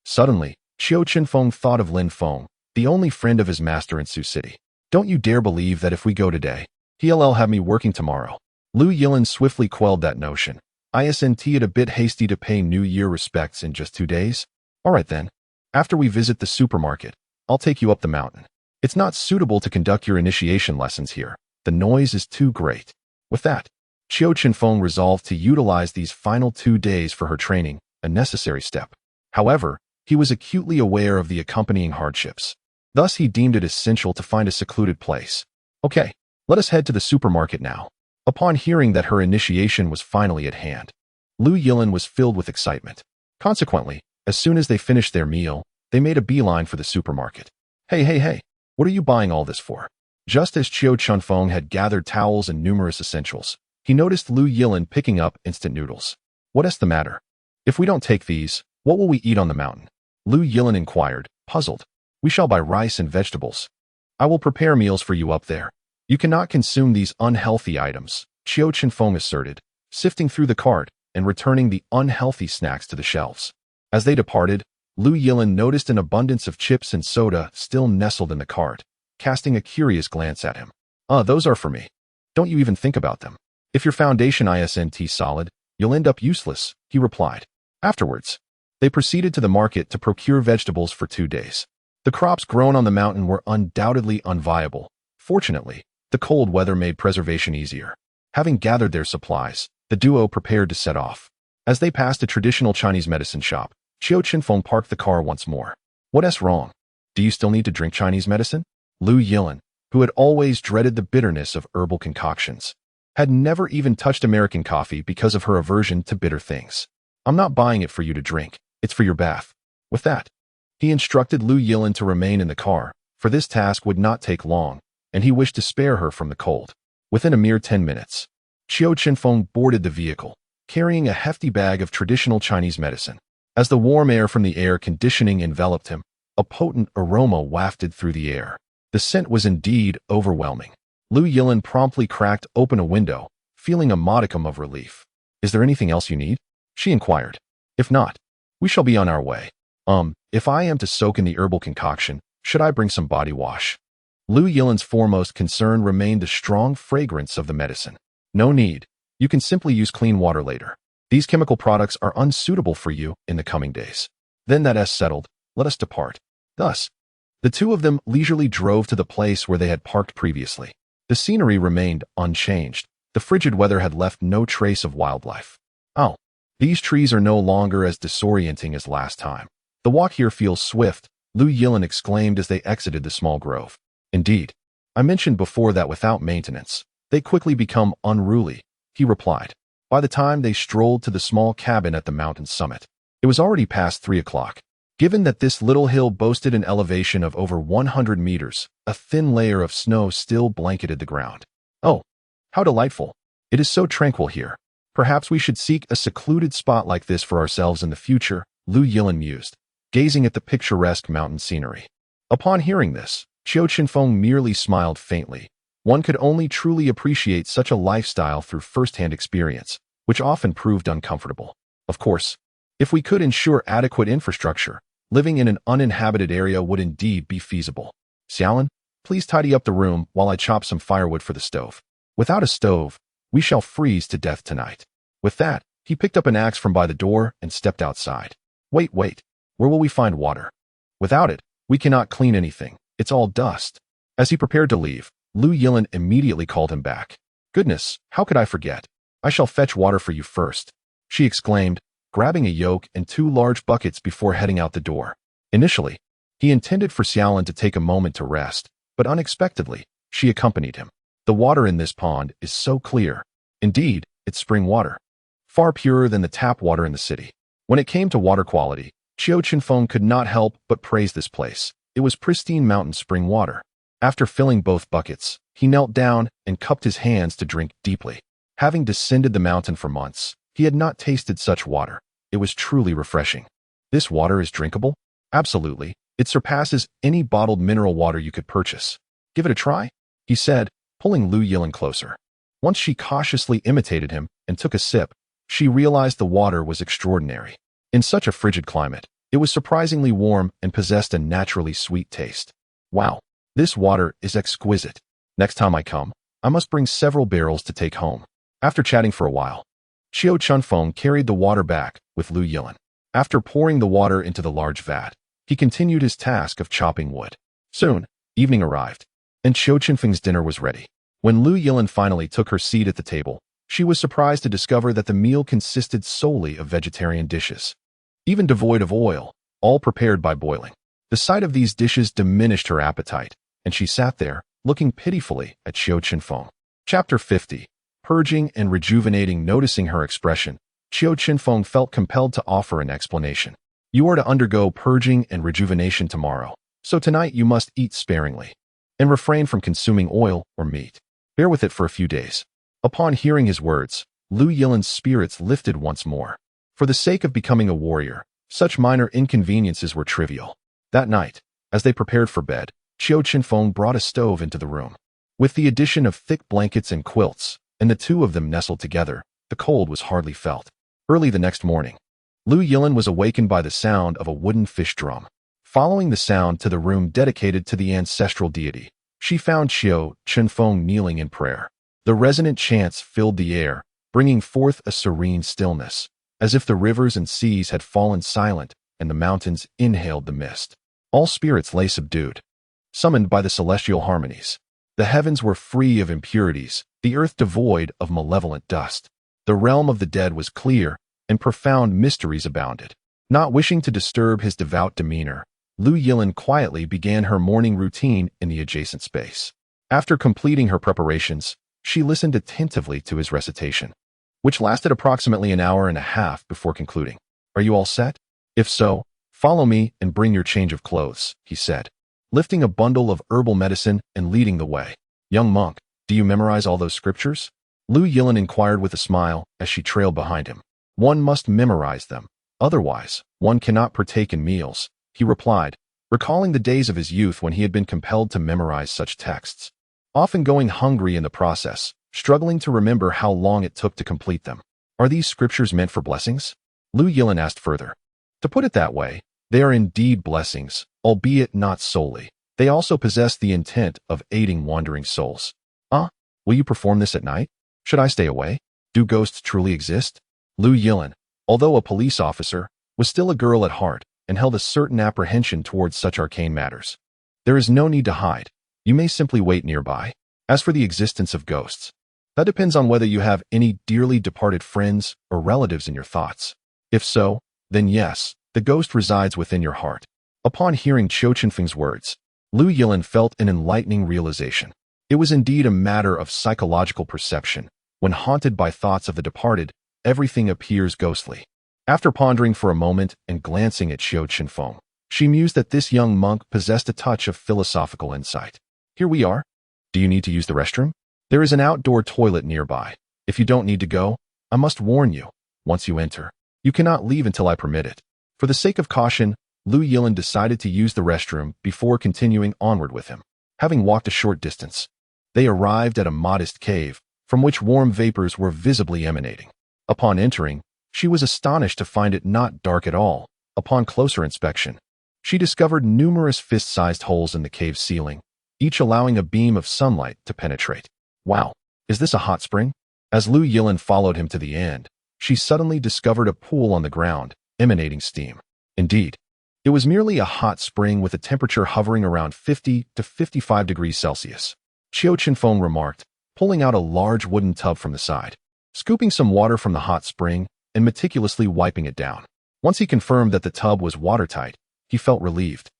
Suddenly, Qiu Chenfeng thought of Lin Feng, the only friend of his master in Sioux City. Don't you dare believe that if we go today, he'll have me working tomorrow. Lu Yilin swiftly quelled that notion. Isn't it a bit hasty to pay New Year respects in just 2 days? All right then. After we visit the supermarket, I'll take you up the mountain. It's not suitable to conduct your initiation lessons here. The noise is too great. With that, Qiu Chenfeng resolved to utilize these final 2 days for her training, a necessary step. However, he was acutely aware of the accompanying hardships. Thus, he deemed it essential to find a secluded place. Okay, let us head to the supermarket now. Upon hearing that her initiation was finally at hand, Lu Yilin was filled with excitement. Consequently, as soon as they finished their meal, they made a beeline for the supermarket. Hey, what are you buying all this for? Just as Qiu Chenfeng had gathered towels and numerous essentials, he noticed Lu Yilin picking up instant noodles. What's the matter? If we don't take these, what will we eat on the mountain? Lu Yilin inquired, puzzled. We shall buy rice and vegetables. I will prepare meals for you up there. You cannot consume these unhealthy items, Qiu Chenfeng asserted, sifting through the cart and returning the unhealthy snacks to the shelves. As they departed, Lu Yilin noticed an abundance of chips and soda still nestled in the cart, casting a curious glance at him. Those are for me. Don't you even think about them. If your foundation isn't solid, you'll end up useless, he replied. Afterwards, they proceeded to the market to procure vegetables for 2 days. The crops grown on the mountain were undoubtedly unviable. Fortunately, the cold weather made preservation easier. Having gathered their supplies, the duo prepared to set off. As they passed a traditional Chinese medicine shop, Qiu Chenfeng parked the car once more. What's wrong? Do you still need to drink Chinese medicine? Lu Yilin, who had always dreaded the bitterness of herbal concoctions, had never even touched American coffee because of her aversion to bitter things. I'm not buying it for you to drink. It's for your bath. With that, he instructed Lu Yilin to remain in the car, for this task would not take long, and he wished to spare her from the cold. Within a mere 10 minutes, Qiu Chenfeng boarded the vehicle, carrying a hefty bag of traditional Chinese medicine. As the warm air from the air conditioning enveloped him, a potent aroma wafted through the air. The scent was indeed overwhelming. Lu Yilin promptly cracked open a window, feeling a modicum of relief. "Is there anything else you need?" she inquired. "If not, we shall be on our way. If I am to soak in the herbal concoction, should I bring some body wash?" Lu Yilin's foremost concern remained the strong fragrance of the medicine. "No need. You can simply use clean water later. These chemical products are unsuitable for you in the coming days." Then that S settled, "Let us depart." Thus, the two of them leisurely drove to the place where they had parked previously. The scenery remained unchanged. The frigid weather had left no trace of wildlife. "Oh, these trees are no longer as disorienting as last time. The walk here feels swift," Lu Yilin exclaimed as they exited the small grove. "Indeed. I mentioned before that without maintenance, they quickly become unruly," he replied. By the time they strolled to the small cabin at the mountain summit, it was already past 3 o'clock. Given that this little hill boasted an elevation of over 100 meters, a thin layer of snow still blanketed the ground. "Oh, how delightful. It is so tranquil here. Perhaps we should seek a secluded spot like this for ourselves in the future," Lu Yilin mused, gazing at the picturesque mountain scenery. Upon hearing this, Qiu Chenfeng merely smiled faintly. One could only truly appreciate such a lifestyle through first-hand experience, which often proved uncomfortable. Of course, if we could ensure adequate infrastructure, living in an uninhabited area would indeed be feasible. "Xiaolin, please tidy up the room while I chop some firewood for the stove. Without a stove, we shall freeze to death tonight." With that, he picked up an axe from by the door and stepped outside. Wait, where will we find water? Without it, we cannot clean anything. It's all dust." As he prepared to leave, Lu Yilin immediately called him back. "Goodness, how could I forget? I shall fetch water for you first," she exclaimed, grabbing a yoke and 2 large buckets before heading out the door. Initially, he intended for Xiaolin to take a moment to rest, but unexpectedly, she accompanied him. "The water in this pond is so clear. Indeed, it's spring water, far purer than the tap water in the city." When it came to water quality, Qiu Chenfeng could not help but praise this place. It was pristine mountain spring water. After filling both buckets, he knelt down and cupped his hands to drink deeply. Having descended the mountain for months, he had not tasted such water. It was truly refreshing. "This water is drinkable?" "Absolutely. It surpasses any bottled mineral water you could purchase." "Give it a try," he said, pulling Lu Yilin closer. Once she cautiously imitated him and took a sip, she realized the water was extraordinary. In such a frigid climate, it was surprisingly warm and possessed a naturally sweet taste. "Wow, this water is exquisite. Next time I come, I must bring several barrels to take home." After chatting for a while, Qiu Chenfeng carried the water back with Lu Yilin. After pouring the water into the large vat, he continued his task of chopping wood. Soon, evening arrived, and Qiu Chenfeng's dinner was ready. When Lu Yilin finally took her seat at the table, she was surprised to discover that the meal consisted solely of vegetarian dishes, even devoid of oil, all prepared by boiling. The sight of these dishes diminished her appetite, and she sat there, looking pitifully at Qiu Chenfeng. Chapter 50. Purging and rejuvenating. Noticing her expression, Qiu Chenfeng felt compelled to offer an explanation. "You are to undergo purging and rejuvenation tomorrow, so tonight you must eat sparingly, and refrain from consuming oil or meat. Bear with it for a few days." Upon hearing his words, Lu Yilin's spirits lifted once more. For the sake of becoming a warrior, such minor inconveniences were trivial. That night, as they prepared for bed, Qiu Chenfeng brought a stove into the room. With the addition of thick blankets and quilts, and the two of them nestled together, the cold was hardly felt. Early the next morning, Lu Yilin was awakened by the sound of a wooden fish drum. Following the sound to the room dedicated to the ancestral deity, she found Qiu Chenfeng kneeling in prayer. The resonant chants filled the air, bringing forth a serene stillness, as if the rivers and seas had fallen silent and the mountains inhaled the mist. All spirits lay subdued, summoned by the celestial harmonies. The heavens were free of impurities, the earth devoid of malevolent dust. The realm of the dead was clear, and profound mysteries abounded. Not wishing to disturb his devout demeanor, Lu Yilin quietly began her morning routine in the adjacent space. After completing her preparations, she listened attentively to his recitation, which lasted approximately an hour and a half before concluding. "Are you all set? If so, follow me and bring your change of clothes," he said, lifting a bundle of herbal medicine and leading the way. "Young monk, do you memorize all those scriptures?" Lu Yilin inquired with a smile as she trailed behind him. One must memorize them. Otherwise, one cannot partake in meals, he replied, recalling the days of his youth when he had been compelled to memorize such texts, often going hungry in the process, struggling to remember how long it took to complete them. Are these scriptures meant for blessings? Lu Yilin asked further. To put it that way, they are indeed blessings, albeit not solely. They also possess the intent of aiding wandering souls. Will you perform this at night? Should I stay away? Do ghosts truly exist? Lu Yilin, although a police officer, was still a girl at heart and held a certain apprehension towards such arcane matters. There is no need to hide. You may simply wait nearby. As for the existence of ghosts, that depends on whether you have any dearly departed friends or relatives in your thoughts. If so, then yes, the ghost resides within your heart. Upon hearing Qiu Chenfeng's words, Lu Yilin felt an enlightening realization. It was indeed a matter of psychological perception. When haunted by thoughts of the departed, everything appears ghostly. After pondering for a moment and glancing at Qiu Chenfeng, she mused that this young monk possessed a touch of philosophical insight. Here we are. Do you need to use the restroom? There is an outdoor toilet nearby. If you don't need to go, I must warn you, once you enter, you cannot leave until I permit it. For the sake of caution, Lu Yilin decided to use the restroom before continuing onward with him. Having walked a short distance, they arrived at a modest cave, from which warm vapors were visibly emanating. Upon entering, she was astonished to find it not dark at all. Upon closer inspection, she discovered numerous fist-sized holes in the cave's ceiling, each allowing a beam of sunlight to penetrate. Wow, is this a hot spring? As Lu Yilin followed him to the end, she suddenly discovered a pool on the ground, emanating steam. Indeed, it was merely a hot spring with a temperature hovering around 50 to 55 degrees Celsius. Qiu Chenfeng remarked, pulling out a large wooden tub from the side, scooping some water from the hot spring and meticulously wiping it down. Once he confirmed that the tub was watertight, he felt relieved.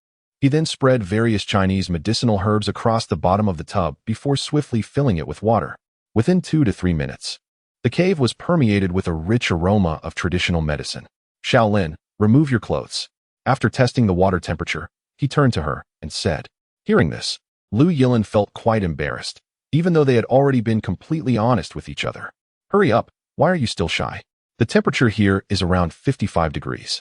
He then spread various Chinese medicinal herbs across the bottom of the tub before swiftly filling it with water. Within 2 to 3 minutes, the cave was permeated with a rich aroma of traditional medicine. Shaolin, remove your clothes. After testing the water temperature, he turned to her and said. Hearing this, Lu Yilin felt quite embarrassed, even though they had already been completely honest with each other. Hurry up, why are you still shy? The temperature here is around 55 degrees.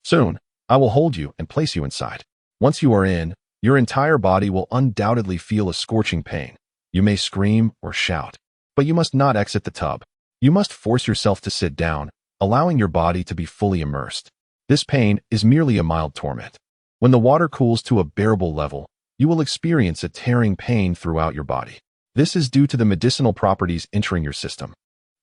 Soon, I will hold you and place you inside. Once you are in, your entire body will undoubtedly feel a scorching pain. You may scream or shout, but you must not exit the tub. You must force yourself to sit down, allowing your body to be fully immersed. This pain is merely a mild torment. When the water cools to a bearable level, you will experience a tearing pain throughout your body. This is due to the medicinal properties entering your system,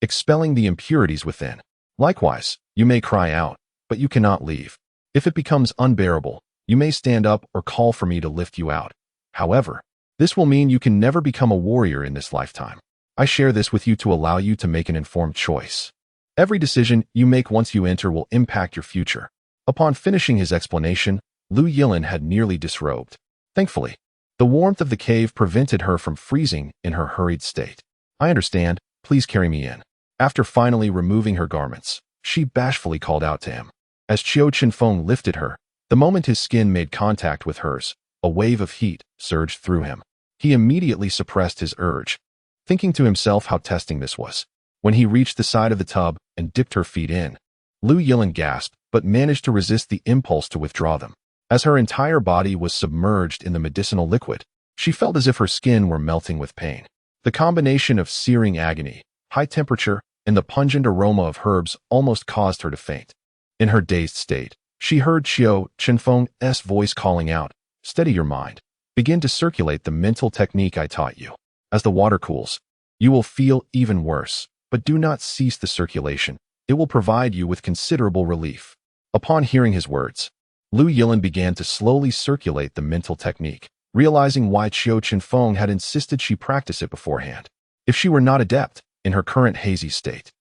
expelling the impurities within. Likewise, you may cry out, but you cannot leave. If it becomes unbearable, you may stand up or call for me to lift you out. However, this will mean you can never become a warrior in this lifetime. I share this with you to allow you to make an informed choice. Every decision you make once you enter will impact your future. Upon finishing his explanation, Lu Yilin had nearly disrobed. Thankfully, the warmth of the cave prevented her from freezing in her hurried state. I understand, please carry me in. After finally removing her garments, she bashfully called out to him. As Qiu Chenfeng lifted her, the moment his skin made contact with hers, a wave of heat surged through him. He immediately suppressed his urge, thinking to himself how testing this was. When he reached the side of the tub and dipped her feet in, Lu Yilin gasped but managed to resist the impulse to withdraw them. As her entire body was submerged in the medicinal liquid, she felt as if her skin were melting with pain. The combination of searing agony, high temperature, and the pungent aroma of herbs almost caused her to faint. In her dazed state, she heard Qiu Chenfeng's voice calling out, "Steady your mind. Begin to circulate the mental technique I taught you. As the water cools, you will feel even worse, but do not cease the circulation. It will provide you with considerable relief." Upon hearing his words, Lu Yilin began to slowly circulate the mental technique, realizing why Qiu Chenfeng had insisted she practice it beforehand. If she were not adept, in her current hazy state,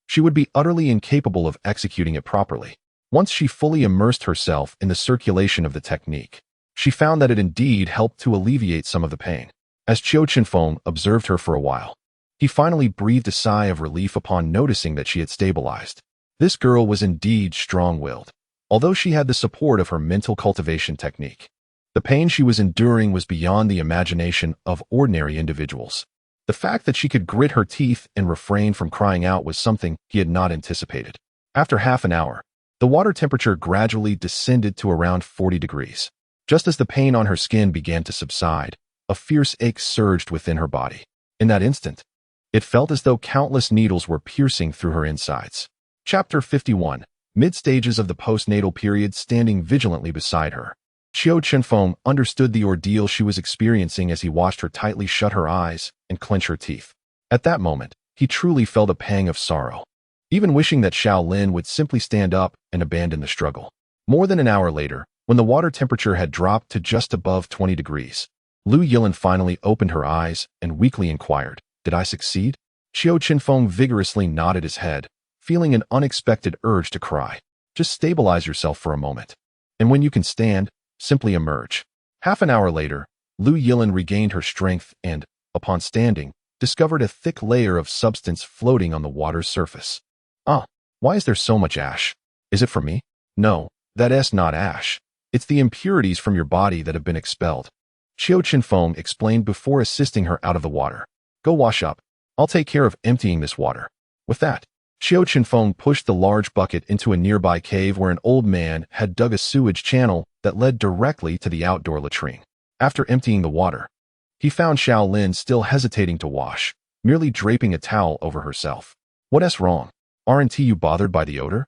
she would be utterly incapable of executing it properly. Once she fully immersed herself in the circulation of the technique, she found that it indeed helped to alleviate some of the pain. As Qiu Chenfeng observed her for a while, he finally breathed a sigh of relief upon noticing that she had stabilized. This girl was indeed strong-willed, although she had the support of her mental cultivation technique. The pain she was enduring was beyond the imagination of ordinary individuals. The fact that she could grit her teeth and refrain from crying out was something he had not anticipated. After half an hour, the water temperature gradually descended to around 40 degrees. Just as the pain on her skin began to subside, a fierce ache surged within her body. In that instant, it felt as though countless needles were piercing through her insides. Chapter 51. Mid-stages of the postnatal period, standing vigilantly beside her. Qiu Chenfeng understood the ordeal she was experiencing as he watched her tightly shut her eyes and clench her teeth. At that moment, he truly felt a pang of sorrow, even wishing that Xiaolin would simply stand up and abandon the struggle. More than an hour later, when the water temperature had dropped to just above 20 degrees, Lu Yilin finally opened her eyes and weakly inquired, "Did I succeed?" Qiu Chenfeng vigorously nodded his head, feeling an unexpected urge to cry. "Just stabilize yourself for a moment. And when you can stand, simply emerge." Half an hour later, Lu Yilin regained her strength and, upon standing, discovered a thick layer of substance floating on the water's surface. Why is there so much ash? Is it for me? No, that's not ash. It's the impurities from your body that have been expelled. Qiu Chenfeng explained before assisting her out of the water. "Go wash up. I'll take care of emptying this water." With that, Qiu Chenfeng pushed the large bucket into a nearby cave where an old man had dug a sewage channel that led directly to the outdoor latrine. After emptying the water, he found Xiaolin still hesitating to wash, merely draping a towel over herself. "What's wrong? Aren't you bothered by the odor?"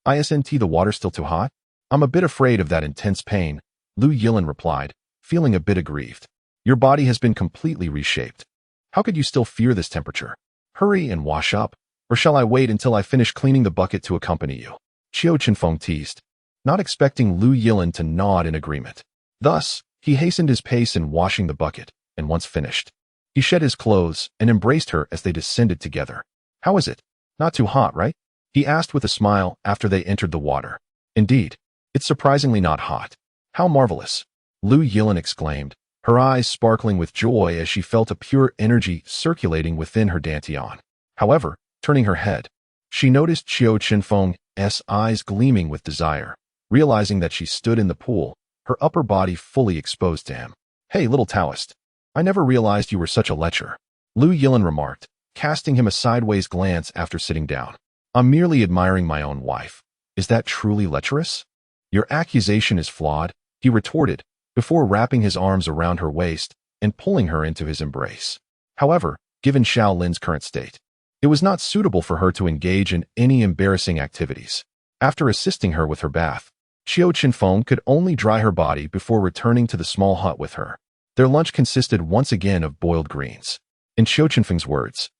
Isn't the water still too hot? I'm a bit afraid of that intense pain," Lu Yilin replied, feeling a bit aggrieved. "Your body has been completely reshaped. How could you still fear this temperature? Hurry and wash up, or shall I wait until I finish cleaning the bucket to accompany you?" Qiu Chenfeng teased, not expecting Lu Yilin to nod in agreement. Thus, he hastened his pace in washing the bucket, and once finished, he shed his clothes and embraced her as they descended together. "How is it? Not too hot, right?" he asked with a smile after they entered the water. "Indeed, it's surprisingly not hot. How marvelous," Lu Yilin exclaimed, her eyes sparkling with joy as she felt a pure energy circulating within her dantian. However, turning her head, she noticed Qiu Chenfeng's eyes gleaming with desire. Realizing that she stood in the pool, her upper body fully exposed to him. "Hey, little Taoist, I never realized you were such a lecher," Lu Yilin remarked, casting him a sideways glance after sitting down. "I'm merely admiring my own wife. Is that truly lecherous?" "Your accusation is flawed," he retorted, before wrapping his arms around her waist and pulling her into his embrace. However, given Xiaolin's current state, it was not suitable for her to engage in any embarrassing activities. After assisting her with her bath, Qiu Chenfeng could only dry her body before returning to the small hut with her. Their lunch consisted once again of boiled greens. In Qiu Chenfeng's words,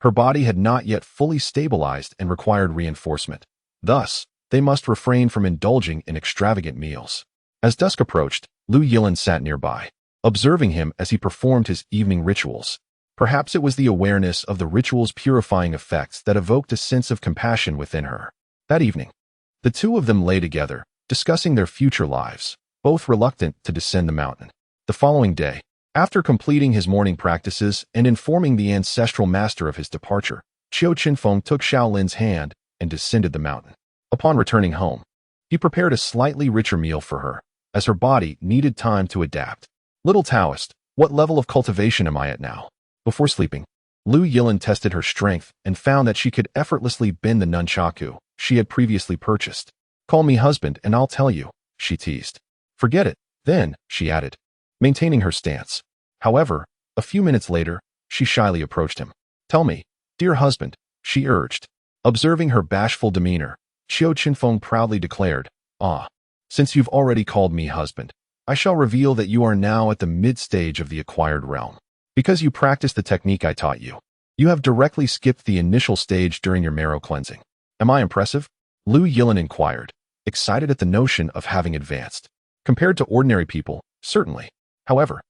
her body had not yet fully stabilized and required reinforcement. Thus, they must refrain from indulging in extravagant meals. As dusk approached, Lu Yilin sat nearby, observing him as he performed his evening rituals. Perhaps it was the awareness of the ritual's purifying effects that evoked a sense of compassion within her. That evening, the two of them lay together, discussing their future lives, both reluctant to descend the mountain. The following day, after completing his morning practices and informing the ancestral master of his departure, Qiu Chenfeng took Xiaolin's hand and descended the mountain. Upon returning home, he prepared a slightly richer meal for her, as her body needed time to adapt. "Little Taoist, what level of cultivation am I at now?" Before sleeping, Lu Yilin tested her strength and found that she could effortlessly bend the nunchaku she had previously purchased. "Call me husband and I'll tell you," she teased. "Forget it, then," she added, maintaining her stance. However, a few minutes later, she shyly approached him. "Tell me, dear husband," she urged. Observing her bashful demeanor, Qiu Chenfeng proudly declared, "Since you've already called me husband, I shall reveal that you are now at the mid-stage of the acquired realm. Because you practice the technique I taught you, you have directly skipped the initial stage during your marrow cleansing. Am I impressive?" Lu Yilin inquired, excited at the notion of having advanced. "Compared to ordinary people, certainly. However,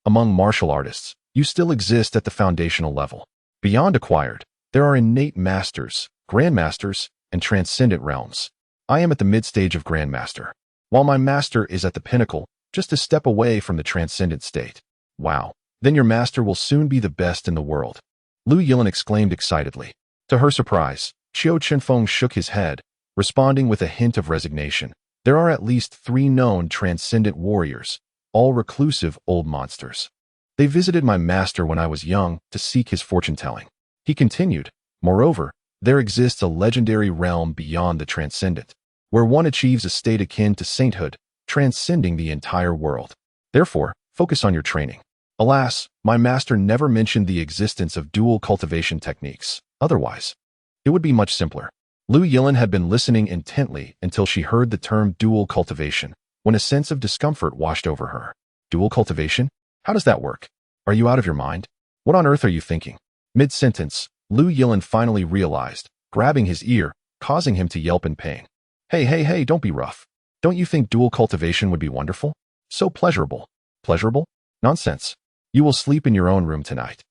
among martial artists, you still exist at the foundational level. Beyond acquired, there are innate masters, grandmasters, and transcendent realms. I am at the mid-stage of grandmaster, while my master is at the pinnacle, just a step away from the transcendent state." "Wow, then your master will soon be the best in the world," Lu Yilin exclaimed excitedly. To her surprise, Qiu Chenfeng shook his head, responding with a hint of resignation. "There are at least 3 known transcendent warriors, all reclusive old monsters. They visited my master when I was young to seek his fortune-telling. He continued, moreover, there exists a legendary realm beyond the transcendent, where one achieves a state akin to sainthood, transcending the entire world. Therefore, focus on your training. Alas, my master never mentioned the existence of dual cultivation techniques. Otherwise, it would be much simpler. Lu Yilin had been listening intently until she heard the term dual cultivation, when a sense of discomfort washed over her. Dual cultivation? How does that work? Are you out of your mind? What on earth are you thinking? Mid-sentence, Lu Yilin finally realized, grabbing his ear, causing him to yelp in pain. Hey, don't be rough. Don't you think dual cultivation would be wonderful? So pleasurable. Pleasurable? Nonsense. You will sleep in your own room tonight.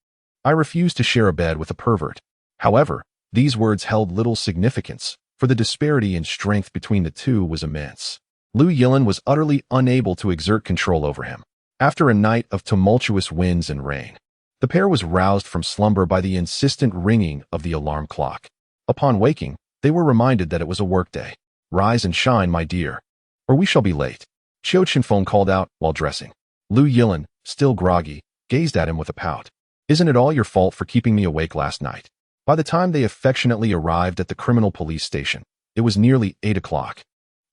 I refuse to share a bed with a pervert. However, these words held little significance, for the disparity in strength between the two was immense. Lu Yilin was utterly unable to exert control over him. After a night of tumultuous winds and rain, the pair was roused from slumber by the insistent ringing of the alarm clock. Upon waking, they were reminded that it was a workday. Rise and shine, my dear, or we shall be late, Qiu Chenfeng called out while dressing. Lu Yilin, still groggy, gazed at him with a pout. Isn't it all your fault for keeping me awake last night? By the time they affectionately arrived at the criminal police station, it was nearly 8 o'clock.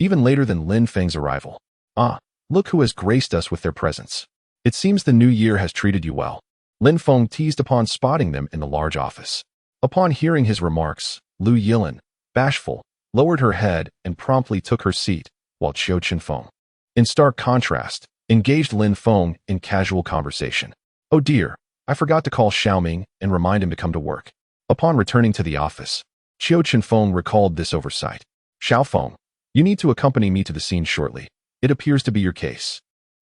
Even later than Lin Feng's arrival. Ah, look who has graced us with their presence. It seems the new year has treated you well. Lin Feng teased upon spotting them in the large office. Upon hearing his remarks, Lu Yilin, bashful, lowered her head and promptly took her seat, while Qiu Chenfeng, in stark contrast, engaged Lin Feng in casual conversation. Oh dear, I forgot to call Xiaoming and remind him to come to work. Upon returning to the office, Qiu Chenfeng recalled this oversight. Xiaofeng, you need to accompany me to the scene shortly. It appears to be your case.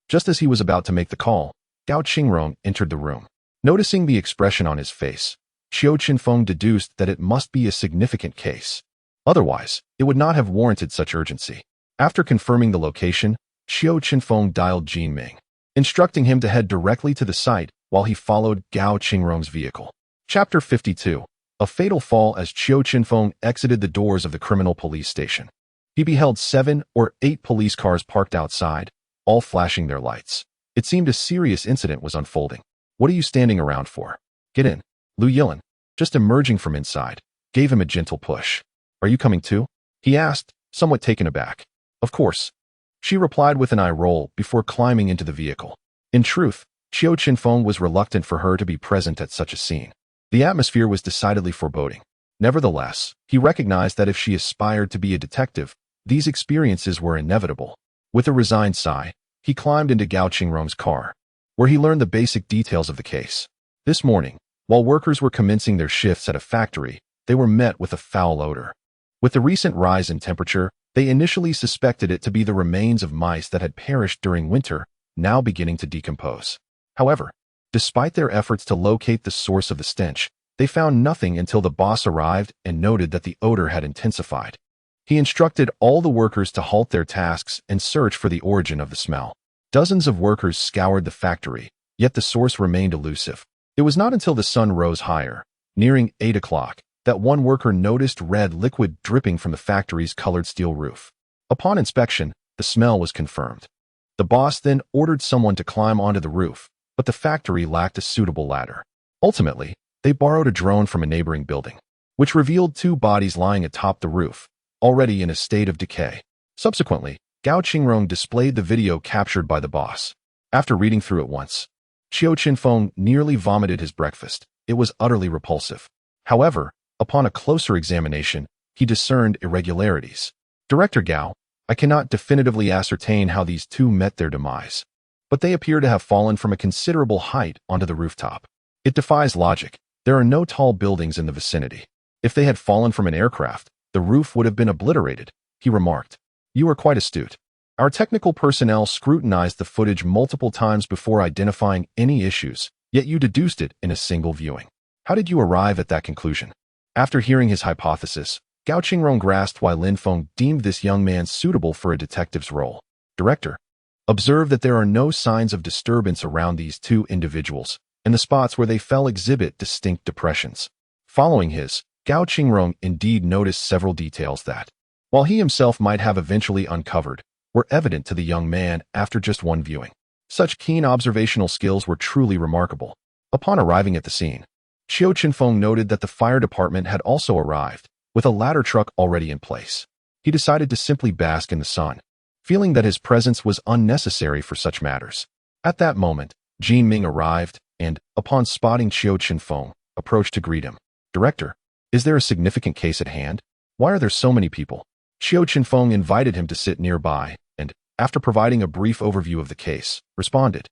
Just as he was about to make the call, Gao Qingrong entered the room. Noticing the expression on his face, Qiu Chenfeng deduced that it must be a significant case. Otherwise, it would not have warranted such urgency. After confirming the location, Qiu Chenfeng dialed Jin Ming, instructing him to head directly to the site while he followed Gao Qingrong's vehicle. Chapter 52. A fatal fall. As Qiu Chenfeng exited the doors of the criminal police station, he beheld 7 or 8 police cars parked outside, all flashing their lights. It seemed a serious incident was unfolding. What are you standing around for? Get in. Lu Yilin, just emerging from inside, gave him a gentle push. Are you coming too? He asked, somewhat taken aback. Of course. She replied with an eye roll before climbing into the vehicle. In truth, Qiu Chenfeng was reluctant for her to be present at such a scene. The atmosphere was decidedly foreboding. Nevertheless, he recognized that if she aspired to be a detective, these experiences were inevitable. With a resigned sigh, he climbed into Gao Qingrong's car, where he learned the basic details of the case. This morning, while workers were commencing their shifts at a factory, they were met with a foul odor. With the recent rise in temperature, they initially suspected it to be the remains of mice that had perished during winter, now beginning to decompose. However, despite their efforts to locate the source of the stench, they found nothing until the boss arrived and noted that the odor had intensified. He instructed all the workers to halt their tasks and search for the origin of the smell. Dozens of workers scoured the factory, yet the source remained elusive. It was not until the sun rose higher, nearing 8 o'clock, that one worker noticed red liquid dripping from the factory's colored steel roof. Upon inspection, the smell was confirmed. The boss then ordered someone to climb onto the roof, but the factory lacked a suitable ladder. Ultimately, they borrowed a drone from a neighboring building, which revealed 2 bodies lying atop the roof, already in a state of decay. Subsequently, Gao Qingrong displayed the video captured by the boss. After reading through it once, Qiu Chenfeng nearly vomited his breakfast. It was utterly repulsive. However, upon a closer examination, he discerned irregularities. Director Gao, I cannot definitively ascertain how these 2 met their demise, but they appear to have fallen from a considerable height onto the rooftop. It defies logic. There are no tall buildings in the vicinity. If they had fallen from an aircraft, the roof would have been obliterated, he remarked. You are quite astute. Our technical personnel scrutinized the footage multiple times before identifying any issues, yet you deduced it in a single viewing. How did you arrive at that conclusion? After hearing his hypothesis, Gao Qingrong grasped why Lin Feng deemed this young man suitable for a detective's role. Director, observe that there are no signs of disturbance around these 2 individuals, and the spots where they fell exhibit distinct depressions. Following his, Gao Qingrong indeed noticed several details that, while he himself might have eventually uncovered, were evident to the young man after just one viewing. Such keen observational skills were truly remarkable. Upon arriving at the scene, Qiu Chenfeng noted that the fire department had also arrived, with a ladder truck already in place. He decided to simply bask in the sun, feeling that his presence was unnecessary for such matters. At that moment, Jin Ming arrived and, upon spotting Qiu Chenfeng, approached to greet him. "Director, is there a significant case at hand? Why are there so many people?" Qiu Chenfeng invited him to sit nearby and, after providing a brief overview of the case, responded,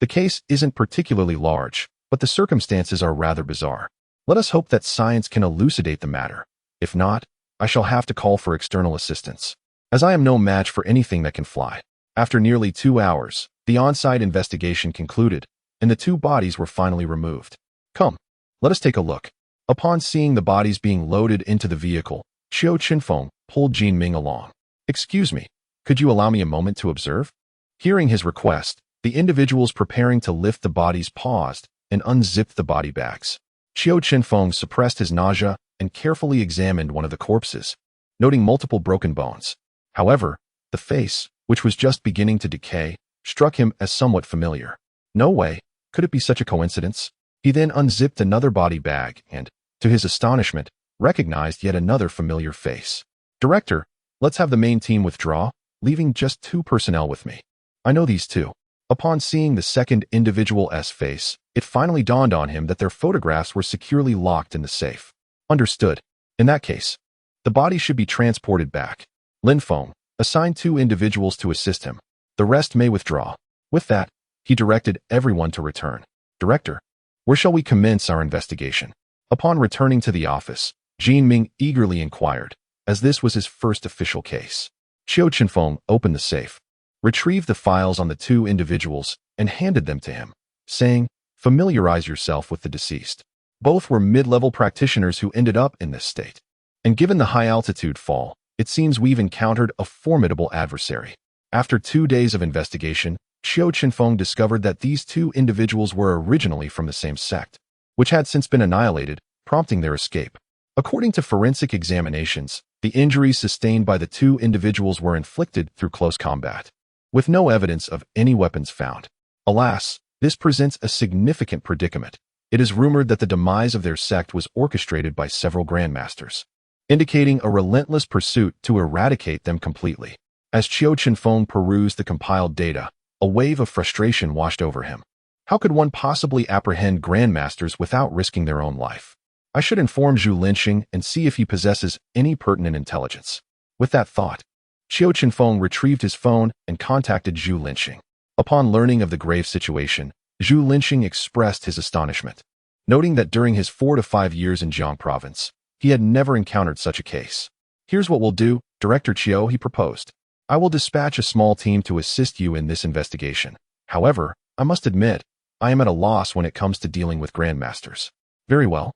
"The case isn't particularly large, but the circumstances are rather bizarre. Let us hope that science can elucidate the matter. If not, I shall have to call for external assistance, as I am no match for anything that can fly." After nearly 2 hours, the on-site investigation concluded, and the 2 bodies were finally removed. "Come, let us take a look." Upon seeing the bodies being loaded into the vehicle, Qiu Chenfeng pulled Jin Ming along. "Excuse me, could you allow me a moment to observe?" Hearing his request, the individuals preparing to lift the bodies paused and unzipped the body bags. Qiu Chenfeng suppressed his nausea and carefully examined one of the corpses, noting multiple broken bones. However, the face, which was just beginning to decay, struck him as somewhat familiar. No way, could it be such a coincidence? He then unzipped another body bag and, to his astonishment, recognized yet another familiar face. "Director, let's have the main team withdraw, leaving just 2 personnel with me. I know these 2. Upon seeing the second individual's face, it finally dawned on him that their photographs were securely locked in the safe. "Understood. In that case, the body should be transported back. Lin Feng, assign 2 individuals to assist him. The rest may withdraw." With that, he directed everyone to return. "Director, where shall we commence our investigation?" Upon returning to the office, Jin Ming eagerly inquired, as this was his first official case. Qiu Chenfeng opened the safe, retrieved the files on the 2 individuals, and handed them to him, saying, "Familiarize yourself with the deceased." Both were mid-level practitioners who ended up in this state. And given the high-altitude fall, it seems we've encountered a formidable adversary. After 2 days of investigation, Qiu Chenfeng discovered that these 2 individuals were originally from the same sect, which had since been annihilated, prompting their escape. According to forensic examinations, the injuries sustained by the 2 individuals were inflicted through close combat, with no evidence of any weapons found. Alas, this presents a significant predicament. It is rumored that the demise of their sect was orchestrated by several grandmasters, indicating a relentless pursuit to eradicate them completely. As Qiu Chenfeng perused the compiled data, a wave of frustration washed over him. How could one possibly apprehend grandmasters without risking their own life? I should inform Zhu Linxing and see if he possesses any pertinent intelligence. With that thought, Qiu Chenfeng retrieved his phone and contacted Zhu Linxing. Upon learning of the grave situation, Zhu Linxing expressed his astonishment, noting that during his 4 to 5 years in Jiang province, he had never encountered such a case. "Here's what we'll do, Director Qiu," he proposed. "I will dispatch a small team to assist you in this investigation. However, I must admit, I am at a loss when it comes to dealing with grandmasters." "Very well.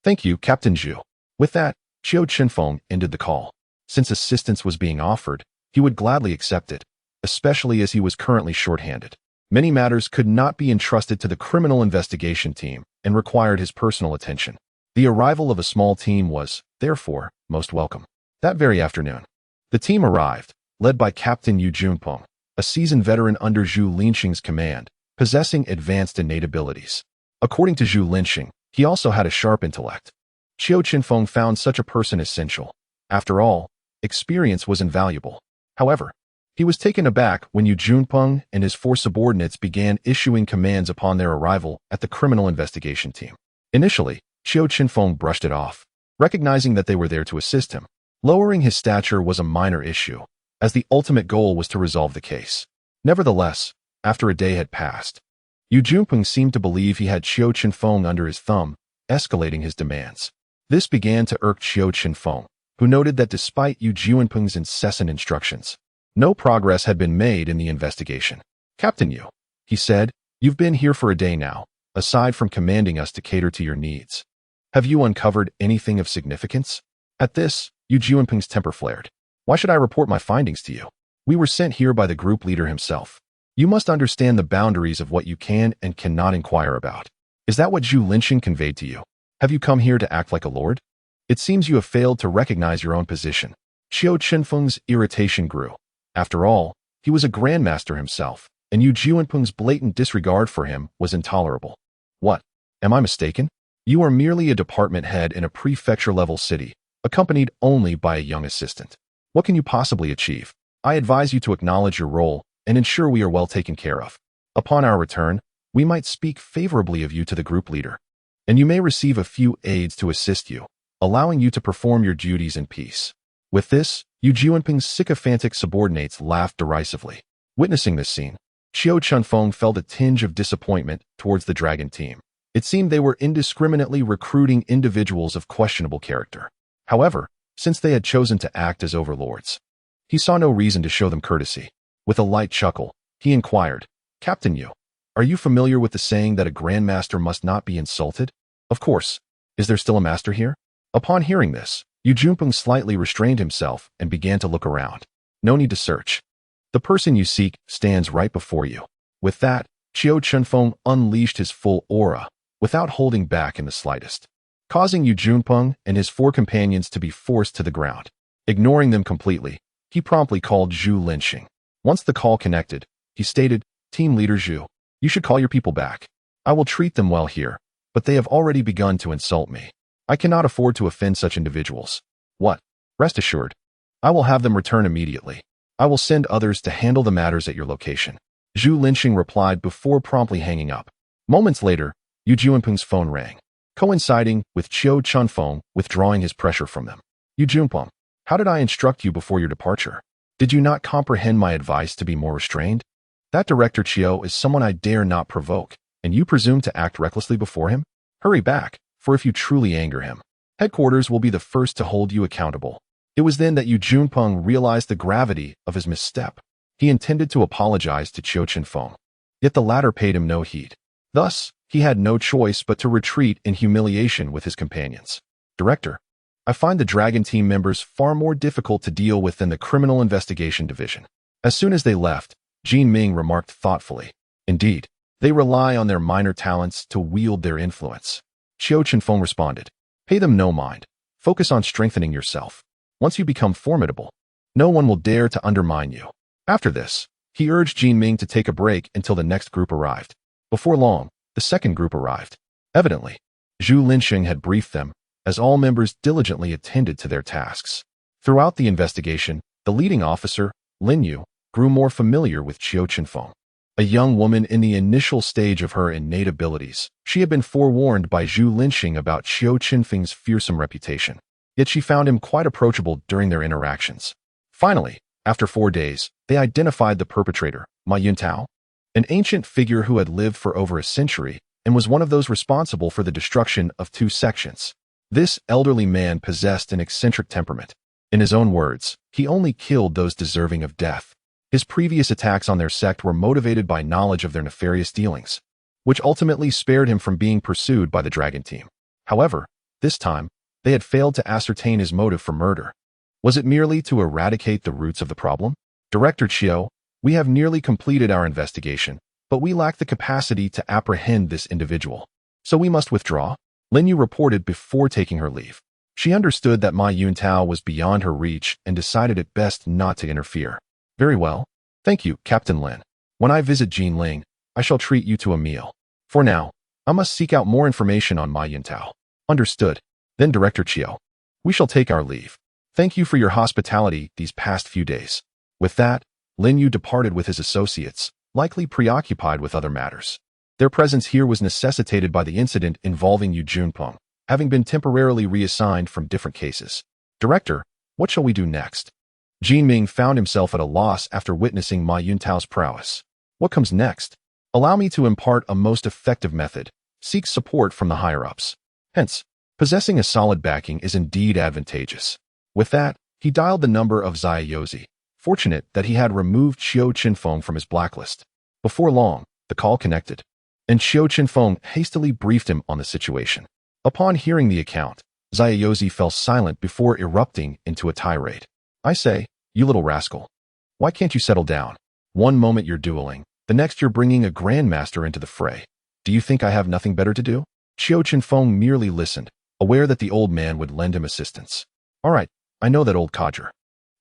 Thank you, Captain Zhu." With that, Qiu Chenfeng ended the call. Since assistance was being offered, he would gladly accept it, especially as he was currently short-handed. Many matters could not be entrusted to the criminal investigation team and required his personal attention. The arrival of a small team was, therefore, most welcome. That very afternoon, the team arrived, led by Captain Yu Junpeng, a seasoned veteran under Zhu Linxing's command, possessing advanced innate abilities. According to Zhu Linxing, he also had a sharp intellect. Qiu Chenfeng found such a person essential. After all, experience was invaluable. However, he was taken aback when Yu Junpeng and his 4 subordinates began issuing commands upon their arrival at the criminal investigation team. Initially, Qiu Chenfeng brushed it off, recognizing that they were there to assist him. Lowering his stature was a minor issue, as the ultimate goal was to resolve the case. Nevertheless, after a day had passed, Yu Junpeng seemed to believe he had Qiu Chenfeng under his thumb, escalating his demands. This began to irk Qiu Chenfeng, who noted that despite Yu Junpeng's incessant instructions, no progress had been made in the investigation. "Captain Yu," he said, "you've been here for a day now, aside from commanding us to cater to your needs. Have you uncovered anything of significance?" At this, Yu Junpeng's temper flared. "Why should I report my findings to you? We were sent here by the group leader himself. You must understand the boundaries of what you can and cannot inquire about. Is that what Zhu Linxing conveyed to you? Have you come here to act like a lord? It seems you have failed to recognize your own position." Qiu Chenfeng's irritation grew. After all, he was a grandmaster himself, and Yu Jianpeng's blatant disregard for him was intolerable. What? Am I mistaken? You are merely a department head in a prefecture-level city, accompanied only by a young assistant. What can you possibly achieve? I advise you to acknowledge your role and ensure we are well taken care of. Upon our return, we might speak favorably of you to the group leader, and you may receive a few aides to assist you, allowing you to perform your duties in peace. With this, Yu Jianpeng's sycophantic subordinates laughed derisively. Witnessing this scene, Qiu Chenfeng felt a tinge of disappointment towards the dragon team. It seemed they were indiscriminately recruiting individuals of questionable character. However, since they had chosen to act as overlords, he saw no reason to show them courtesy. With a light chuckle, he inquired, "Captain Yu, are you familiar with the saying that a grandmaster must not be insulted?" "Of course. Is there still a master here?" Upon hearing this, Yu Jianpeng slightly restrained himself and began to look around. "No need to search. The person you seek stands right before you." With that, Qiu Chenfeng unleashed his full aura, without holding back in the slightest, causing Yu Jianpeng and his 4 companions to be forced to the ground. Ignoring them completely, he promptly called Zhu Linxing. Once the call connected, he stated, "Team Leader Zhu, you should call your people back. I will treat them well here, but they have already begun to insult me. I cannot afford to offend such individuals." "What? Rest assured, I will have them return immediately. I will send others to handle the matters at your location," Zhu Linxing replied before promptly hanging up. Moments later, Yu Jianpeng's phone rang, coinciding with Qiu Chenfeng withdrawing his pressure from them. "Yu Jianpeng, how did I instruct you before your departure? Did you not comprehend my advice to be more restrained? That Director Qiu is someone I dare not provoke, and you presume to act recklessly before him? Hurry back, for if you truly anger him, headquarters will be the first to hold you accountable." It was then that Yu Jianpeng realized the gravity of his misstep. He intended to apologize to Qiu Chenfeng, yet the latter paid him no heed. Thus, he had no choice but to retreat in humiliation with his companions. "Director, I find the Dragon team members far more difficult to deal with than the Criminal Investigation Division." As soon as they left, Jin Ming remarked thoughtfully, "Indeed, they rely on their minor talents to wield their influence." Qiu Chenfeng responded, "Pay them no mind. Focus on strengthening yourself. Once you become formidable, no one will dare to undermine you." After this, he urged Jin Ming to take a break until the next group arrived. Before long, the second group arrived. Evidently, Zhu Linxing had briefed them, as all members diligently attended to their tasks. Throughout the investigation, the leading officer, Lin Yu, grew more familiar with Qiu Chenfeng. A young woman in the initial stage of her innate abilities, she had been forewarned by Zhu Linxing about Qiu Chenfeng's fearsome reputation. Yet she found him quite approachable during their interactions. Finally, after 4 days, they identified the perpetrator, Ma Yuntao, an ancient figure who had lived for over a century and was one of those responsible for the destruction of 2 sections. This elderly man possessed an eccentric temperament. In his own words, he only killed those deserving of death. His previous attacks on their sect were motivated by knowledge of their nefarious dealings, which ultimately spared him from being pursued by the Dragon team. However, this time, they had failed to ascertain his motive for murder. Was it merely to eradicate the roots of the problem? "Director Qiu, we have nearly completed our investigation, but we lack the capacity to apprehend this individual, so we must withdraw," Lin Yu reported before taking her leave. She understood that Ma Yuntao was beyond her reach and decided it best not to interfere. "Very well. Thank you, Captain Lin. When I visit Jin Ling, I shall treat you to a meal. For now, I must seek out more information on Ma Yuntao." "Understood. Then Director Qiu, we shall take our leave. Thank you for your hospitality these past few days." With that, Lin Yu departed with his associates, likely preoccupied with other matters. Their presence here was necessitated by the incident involving Yu Jianpeng, having been temporarily reassigned from different cases. "Director, what shall we do next?" Jin Ming found himself at a loss after witnessing Ma Yuntao's prowess. "What comes next? Allow me to impart a most effective method. Seek support from the higher-ups. Hence, possessing a solid backing is indeed advantageous." With that, he dialed the number of Xiaoyozi, fortunate that he had removed Qiu Chenfeng from his blacklist. Before long, the call connected, and Qiu Chenfeng hastily briefed him on the situation. Upon hearing the account, Xiaoyozi fell silent before erupting into a tirade. "I say, you little rascal, why can't you settle down? One moment you're dueling, the next you're bringing a grandmaster into the fray. Do you think I have nothing better to do?" Qiu Chenfeng merely listened, aware that the old man would lend him assistance. "All right, I know that old codger.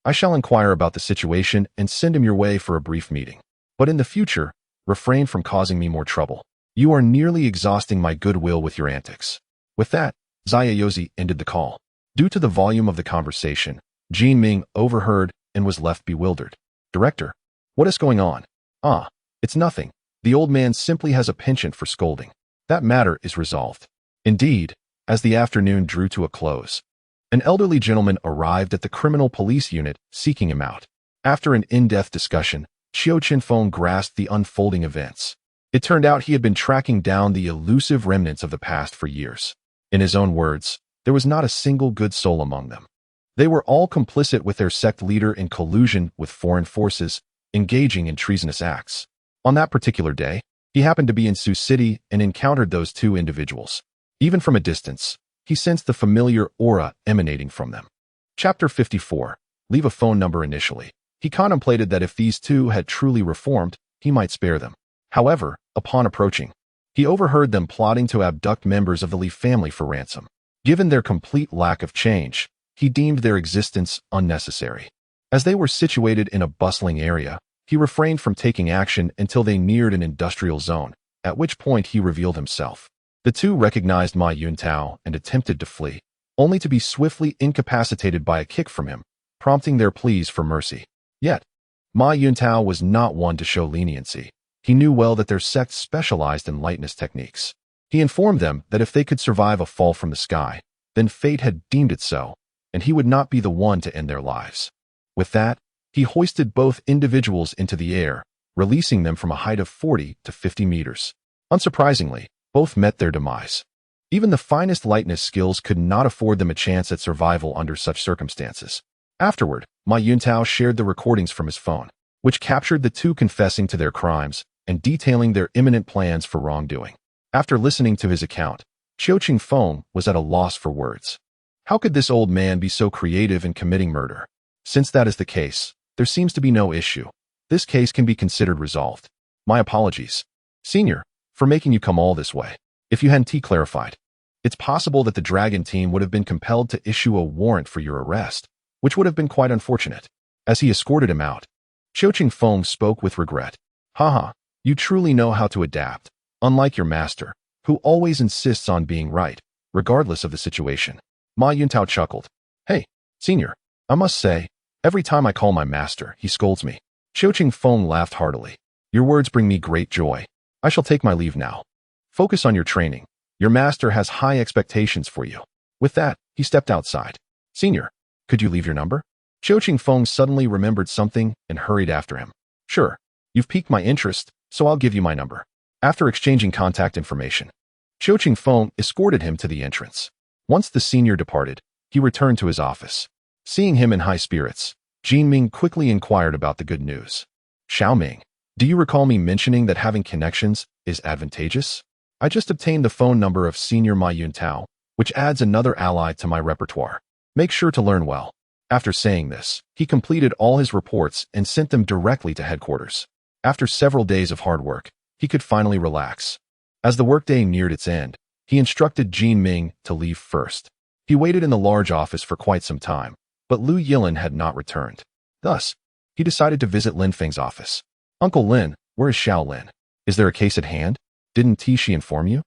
I shall inquire about the situation and send him your way for a brief meeting. But in the future, refrain from causing me more trouble. You are nearly exhausting my goodwill with your antics. With that, Xiaozi ended the call. Due to the volume of the conversation, Jin Ming overheard and was left bewildered. Director, what is going on? Ah, it's nothing. The old man simply has a penchant for scolding. That matter is resolved. Indeed, as the afternoon drew to a close, an elderly gentleman arrived at the criminal police unit seeking him out. After an in-depth discussion, Qiu Chenfeng grasped the unfolding events. It turned out he had been tracking down the elusive remnants of the past for years. In his own words, there was not a single good soul among them. They were all complicit with their sect leader in collusion with foreign forces, engaging in treasonous acts. On that particular day, he happened to be in Sioux City and encountered those two individuals. Even from a distance, he sensed the familiar aura emanating from them. Chapter 54. Leave a phone number initially. He contemplated that if these two had truly reformed, he might spare them. However, upon approaching, he overheard them plotting to abduct members of the Li family for ransom. Given their complete lack of change, he deemed their existence unnecessary. As they were situated in a bustling area, he refrained from taking action until they neared an industrial zone, at which point he revealed himself. The two recognized Ma Yuntao and attempted to flee, only to be swiftly incapacitated by a kick from him, prompting their pleas for mercy. Yet, Ma Yuntao was not one to show leniency. He knew well that their sect specialized in lightness techniques. He informed them that if they could survive a fall from the sky, then fate had deemed it so, and he would not be the one to end their lives. With that, he hoisted both individuals into the air, releasing them from a height of 40 to 50 meters. Unsurprisingly, both met their demise. Even the finest lightness skills could not afford them a chance at survival under such circumstances. Afterward, Ma Yuntao shared the recordings from his phone, which captured the two confessing to their crimes and detailing their imminent plans for wrongdoing. After listening to his account, Qiu Chenfeng was at a loss for words. How could this old man be so creative in committing murder? Since that is the case, there seems to be no issue. This case can be considered resolved. My apologies, Senior, for making you come all this way. If you hadn't clarified, it's possible that the Dragon team would have been compelled to issue a warrant for your arrest, which would have been quite unfortunate. As he escorted him out, Qiu Chenfeng spoke with regret. Haha, you truly know how to adapt, unlike your master, who always insists on being right, regardless of the situation. Ma Yuntao chuckled. Hey, Senior, I must say, every time I call my master, he scolds me. Qiu Chenfeng laughed heartily. Your words bring me great joy. I shall take my leave now. Focus on your training. Your master has high expectations for you. With that, he stepped outside. Senior, could you leave your number? Qiu Chenfeng suddenly remembered something and hurried after him. Sure, you've piqued my interest, so I'll give you my number. After exchanging contact information, Qiu Chenfeng escorted him to the entrance. Once the senior departed, he returned to his office. Seeing him in high spirits, Jin Ming quickly inquired about the good news. Xiao Ming, do you recall me mentioning that having connections is advantageous? I just obtained the phone number of Senior Ma Yuntao, which adds another ally to my repertoire. Make sure to learn well. After saying this, he completed all his reports and sent them directly to headquarters. After several days of hard work, he could finally relax. As the workday neared its end, he instructed Jin Ming to leave first. He waited in the large office for quite some time, but Lu Yilin had not returned. Thus, he decided to visit Lin Feng's office. Uncle Lin, where is Xiao Lin? Is there a case at hand? Didn't Tishi inform you?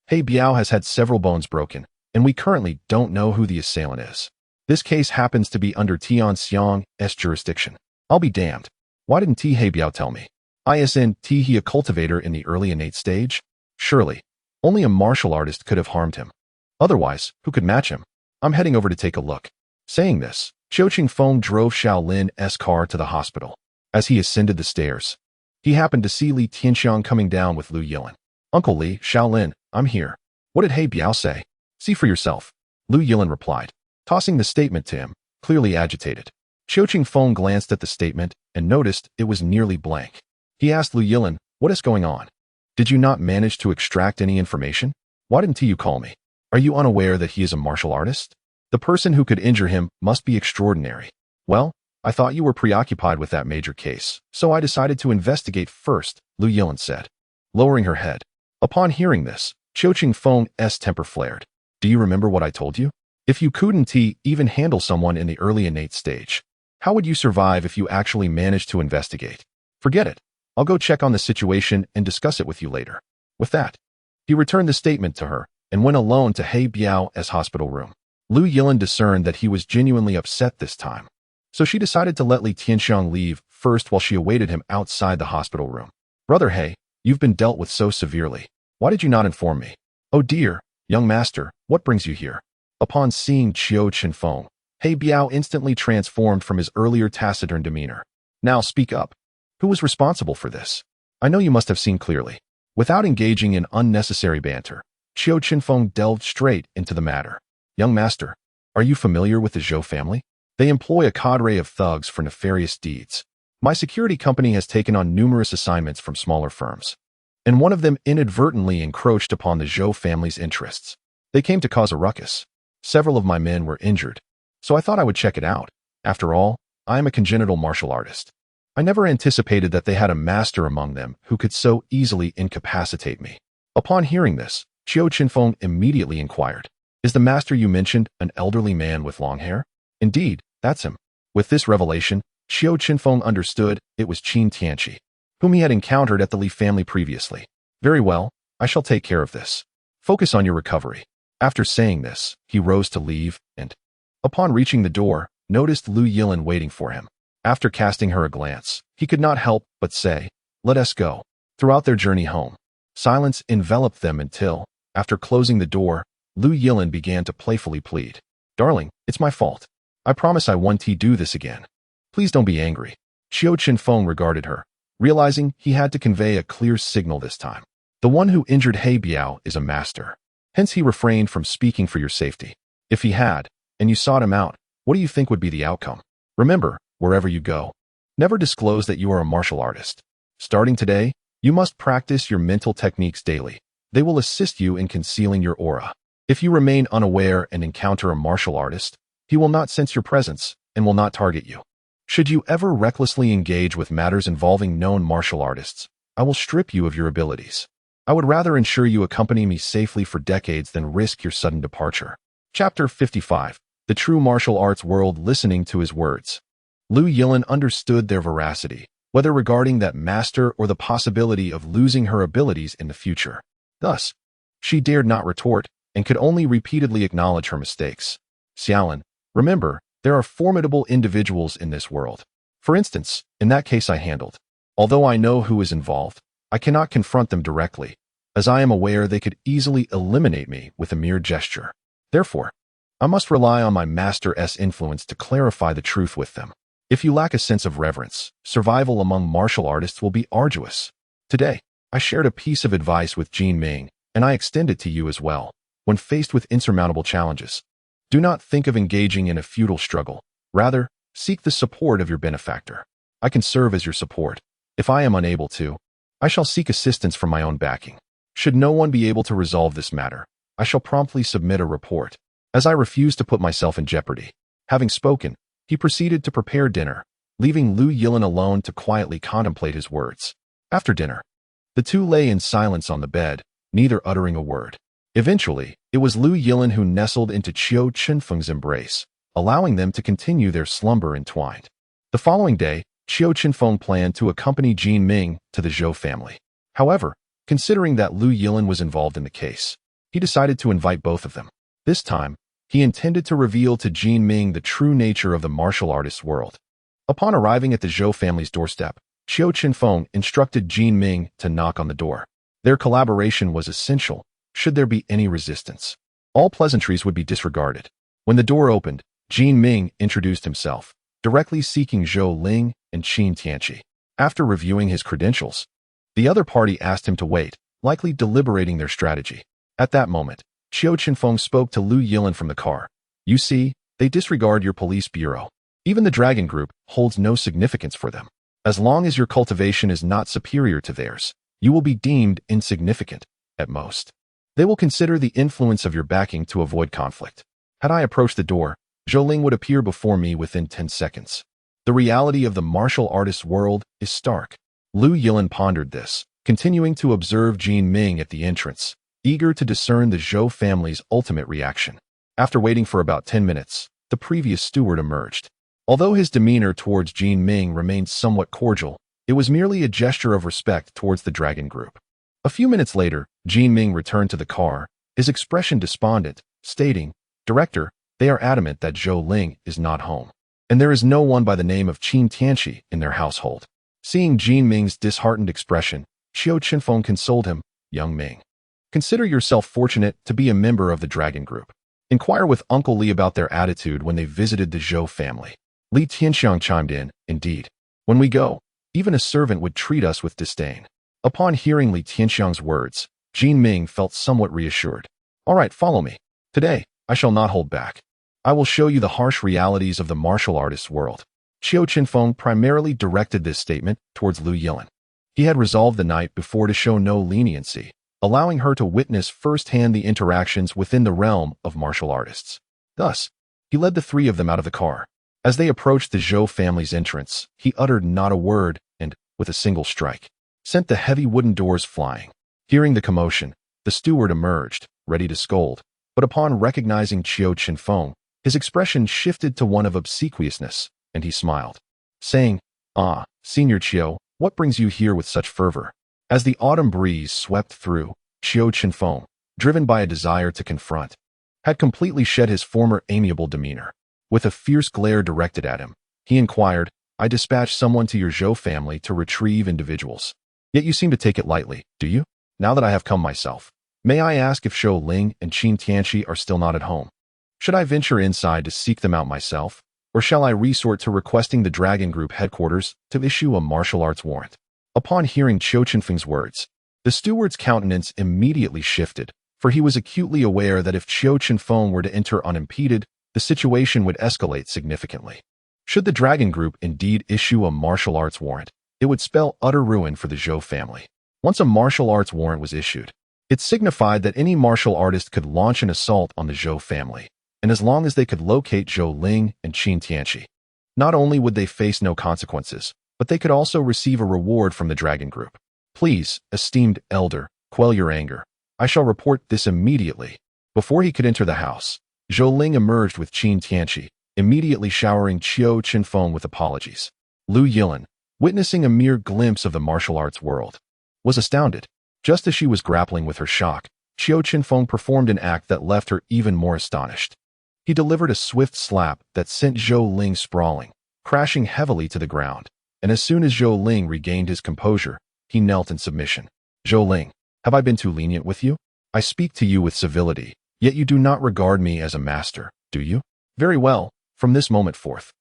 He Biao has had several bones broken, and we currently don't know who the assailant is. This case happens to be under Tian Xiang's jurisdiction. I'll be damned. Why didn't He Biao tell me? Isn't he a cultivator in the early innate stage? Surely, only a martial artist could have harmed him. Otherwise, who could match him? I'm heading over to take a look. Saying this, Qiu Chenfeng drove Xiao Lin's car to the hospital. As he ascended the stairs, he happened to see Li Tianxiang coming down with Lu Yilin. Uncle Li, Xiao Lin, I'm here. What did He Biao say? See for yourself. Lu Yilin replied, tossing the statement to him, clearly agitated. Qiu Chenfeng glanced at the statement and noticed it was nearly blank. He asked Lu Yilin, what is going on? Did you not manage to extract any information? Why didn't you call me? Are you unaware that he is a martial artist? The person who could injure him must be extraordinary. Well, I thought you were preoccupied with that major case, so I decided to investigate first, Lu Yilin said, lowering her head. Upon hearing this, Qiu Chenfeng's temper flared. Do you remember what I told you? If you couldn't even handle someone in the early innate stage, how would you survive if you actually managed to investigate? Forget it. I'll go check on the situation and discuss it with you later. With that, he returned the statement to her and went alone to He Biao's hospital room. Lu Yilin discerned that he was genuinely upset this time, so she decided to let Li Tianxiang leave first while she awaited him outside the hospital room. Brother He, you've been dealt with so severely. Why did you not inform me? Oh dear, young master, what brings you here? Upon seeing Qiu Chenfeng, He Biao instantly transformed from his earlier taciturn demeanor. Now speak up. Who was responsible for this? I know you must have seen clearly. Without engaging in unnecessary banter, Qiu Chenfeng delved straight into the matter. Young master, are you familiar with the Zhou family? They employ a cadre of thugs for nefarious deeds. My security company has taken on numerous assignments from smaller firms, and one of them inadvertently encroached upon the Zhou family's interests. They came to cause a ruckus. Several of my men were injured, so I thought I would check it out. After all, I am a congenital martial artist. I never anticipated that they had a master among them who could so easily incapacitate me. Upon hearing this, Qiu Chenfeng immediately inquired, is the master you mentioned an elderly man with long hair? Indeed, that's him. With this revelation, Qiu Chenfeng understood it was Qin Tianqi, whom he had encountered at the Li family previously. Very well, I shall take care of this. Focus on your recovery. After saying this, he rose to leave and, upon reaching the door, noticed Lu Yilin waiting for him. After casting her a glance, he could not help but say, let us go. Throughout their journey home, silence enveloped them until, after closing the door, Lu Yilin began to playfully plead. Darling, it's my fault. I promise I won't do this again. Please don't be angry. Qiu Chenfeng regarded her, realizing he had to convey a clear signal this time. The one who injured He Biao is a master. Hence he refrained from speaking for your safety. If he had, and you sought him out, what do you think would be the outcome? Remember, wherever you go, never disclose that you are a martial artist. Starting today, you must practice your mental techniques daily. They will assist you in concealing your aura. If you remain unaware and encounter a martial artist, he will not sense your presence and will not target you. Should you ever recklessly engage with matters involving known martial artists, I will strip you of your abilities. I would rather ensure you accompany me safely for decades than risk your sudden departure. Chapter 55. The True Martial Arts World. Listening to his words, Lu Yilin understood their veracity, whether regarding that master or the possibility of losing her abilities in the future. Thus, she dared not retort and could only repeatedly acknowledge her mistakes. Xiaolin, remember, there are formidable individuals in this world. For instance, in that case I handled. Although I know who is involved, I cannot confront them directly, as I am aware they could easily eliminate me with a mere gesture. Therefore, I must rely on my master's influence to clarify the truth with them. If you lack a sense of reverence, survival among martial artists will be arduous. Today, I shared a piece of advice with Jin Ming, and I extend it to you as well. When faced with insurmountable challenges, do not think of engaging in a futile struggle. Rather, seek the support of your benefactor. I can serve as your support. If I am unable to, I shall seek assistance from my own backing. Should no one be able to resolve this matter, I shall promptly submit a report, as I refuse to put myself in jeopardy. Having spoken, he proceeded to prepare dinner, leaving Lu Yilin alone to quietly contemplate his words. After dinner, the two lay in silence on the bed, neither uttering a word. Eventually, it was Lu Yilin who nestled into Qiu Chenfeng's embrace, allowing them to continue their slumber entwined. The following day, Qiu Chenfeng planned to accompany Jin Ming to the Zhou family. However, considering that Lu Yilin was involved in the case, he decided to invite both of them. This time, he intended to reveal to Jin Ming the true nature of the martial artist's world. Upon arriving at the Zhou family's doorstep, Qiu Chenfeng instructed Jin Ming to knock on the door. Their collaboration was essential, should there be any resistance. All pleasantries would be disregarded. When the door opened, Jin Ming introduced himself, directly seeking Zhou Ling and Qin Tianqi. After reviewing his credentials, the other party asked him to wait, likely deliberating their strategy. At that moment, Qiu Chenfeng spoke to Lu Yilin from the car. You see, they disregard your police bureau. Even the Dragon Group holds no significance for them. As long as your cultivation is not superior to theirs, you will be deemed insignificant, at most. They will consider the influence of your backing to avoid conflict. Had I approached the door, Zhou Ling would appear before me within 10 seconds. The reality of the martial artist's world is stark. Lu Yilin pondered this, continuing to observe Jin Ming at the entrance, eager to discern the Zhou family's ultimate reaction. After waiting for about 10 minutes, the previous steward emerged. Although his demeanor towards Jin Ming remained somewhat cordial, It was merely a gesture of respect towards the dragon group. A few minutes later, Jean Ming returned to the car, his expression despondent, stating, "Director, they are adamant that Zhou Ling is not home, and there is no one by the name of Qin Tianqi in their household." Seeing Jean Ming's disheartened expression, Qiu Chenfeng consoled him, "Young Ming, consider yourself fortunate to be a member of the dragon group. Inquire with Uncle Li about their attitude when they visited the Zhou family." Li Tianxiang chimed in, "Indeed. When we go, even a servant would treat us with disdain." Upon hearing Li Tianxiang's words, Jean Ming felt somewhat reassured. "All right, follow me. Today, I shall not hold back. I will show you the harsh realities of the martial artist's world." Qiu Chenfeng primarily directed this statement towards Lu Yilin. He had resolved the night before to show no leniency, allowing her to witness firsthand the interactions within the realm of martial artists. Thus, he led the three of them out of the car. As they approached the Zhou family's entrance, he uttered not a word and, with a single strike, sent the heavy wooden doors flying. Hearing the commotion, the steward emerged, ready to scold, but upon recognizing Qiu Chenfeng, his expression shifted to one of obsequiousness, and he smiled, saying, "Ah, Senior Qiu, what brings you here with such fervor?" As the autumn breeze swept through, Qiu Chenfeng, driven by a desire to confront, had completely shed his former amiable demeanor. With a fierce glare directed at him, he inquired, "I dispatched someone to your Zhou family to retrieve individuals. Yet you seem to take it lightly, do you? Now that I have come myself, may I ask if Zhou Ling and Qin Tianqi are still not at home? Should I venture inside to seek them out myself, or shall I resort to requesting the Dragon Group headquarters to issue a martial arts warrant?" Upon hearing Qiu Chenfeng's words, the steward's countenance immediately shifted, for he was acutely aware that if Qiu Chenfeng were to enter unimpeded, the situation would escalate significantly. Should the Dragon Group indeed issue a martial arts warrant, it would spell utter ruin for the Zhou family. Once a martial arts warrant was issued, it signified that any martial artist could launch an assault on the Zhou family, and as long as they could locate Zhou Ling and Qin Tianqi, not only would they face no consequences, but they could also receive a reward from the Dragon Group. "Please, esteemed elder, quell your anger. I shall report this immediately." Before he could enter the house, Zhou Ling emerged with Qin Tianqi, immediately showering Qiu Chenfeng with apologies. Lu Yilin, witnessing a mere glimpse of the martial arts world, was astounded. Just as she was grappling with her shock, Qiu Chenfeng performed an act that left her even more astonished. He delivered a swift slap that sent Zhou Ling sprawling, crashing heavily to the ground, and as soon as Zhou Ling regained his composure, he knelt in submission. "Zhou Ling, have I been too lenient with you? I speak to you with civility, yet you do not regard me as a master, do you? Very well, from this moment forth,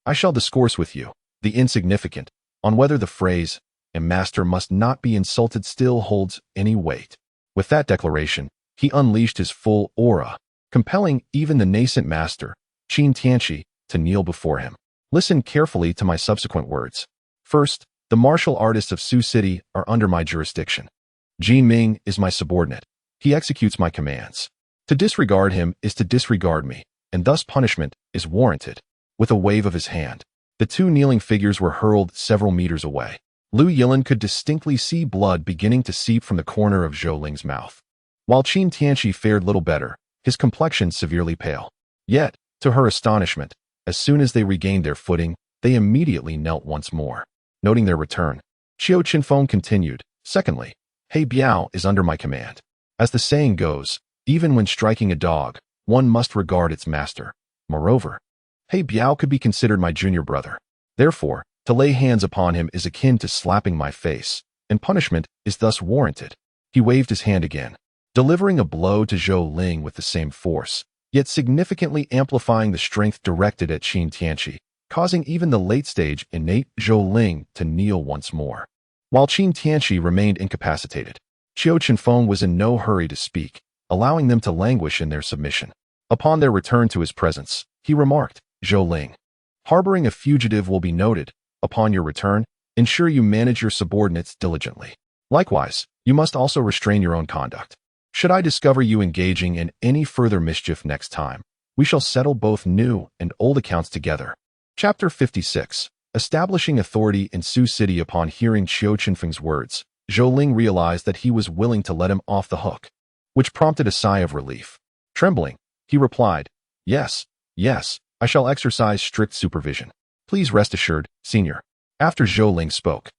I shall discourse with you, the insignificant, on whether the phrase, 'a master must not be insulted' still holds any weight." With that declaration, he unleashed his full aura, compelling even the nascent master, Qin Tianqi, to kneel before him. "Listen carefully to my subsequent words. First, the martial artists of Su City are under my jurisdiction. Jean Ming is my subordinate. He executes my commands. To disregard him is to disregard me, and thus punishment is warranted." With a wave of his hand, the two kneeling figures were hurled several meters away. Lu Yilin could distinctly see blood beginning to seep from the corner of Zhou Ling's mouth. While Qin Tianqi fared little better, his complexion severely pale. Yet, to her astonishment, as soon as they regained their footing, they immediately knelt once more. Noting their return, Qiu Chenfeng continued, "Secondly, He Biao is under my command. As the saying goes, even when striking a dog, one must regard its master. Moreover, He Biao could be considered my junior brother. Therefore, to lay hands upon him is akin to slapping my face, and punishment is thus warranted." He waved his hand again, delivering a blow to Zhou Ling with the same force, yet significantly amplifying the strength directed at Qin Tianqi, causing even the late-stage innate Zhou Ling to kneel once more. While Qin Tianqi remained incapacitated, Qiu Chenfeng was in no hurry to speak, allowing them to languish in their submission. Upon their return to his presence, he remarked, "Zhou Ling, harboring a fugitive will be noted. Upon your return, ensure you manage your subordinates diligently. Likewise, you must also restrain your own conduct. Should I discover you engaging in any further mischief next time, we shall settle both new and old accounts together." Chapter 56. Establishing authority in Su City. Upon hearing Qiu Chenfeng's words, Zhou Ling realized that he was willing to let him off the hook, which prompted a sigh of relief. Trembling, he replied, Yes, I shall exercise strict supervision. Please rest assured, Senior." After Zhou Ling spoke,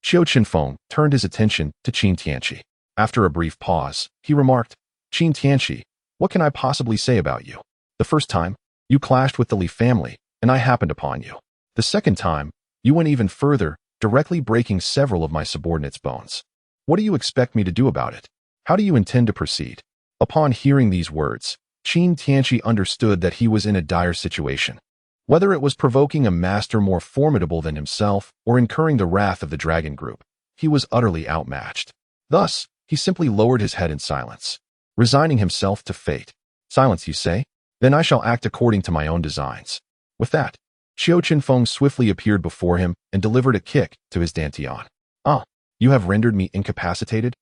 Qiu Chenfeng turned his attention to Qin Tianqi. After a brief pause, he remarked, Qin Tianqi, what can I possibly say about you? The first time, you clashed with the Li family, and I happened upon you. The second time, you went even further, directly breaking several of my subordinates' bones. What do you expect me to do about it? How do you intend to proceed? Upon hearing these words, Qin Tianqi understood that he was in a dire situation. Whether it was provoking a master more formidable than himself or incurring the wrath of the dragon group, he was utterly outmatched. Thus, he simply lowered his head in silence, resigning himself to fate. Silence, you say? Then I shall act according to my own designs. With that, Qiu Chenfeng swiftly appeared before him and delivered a kick to his dantian. Ah, you have rendered me incapacitated?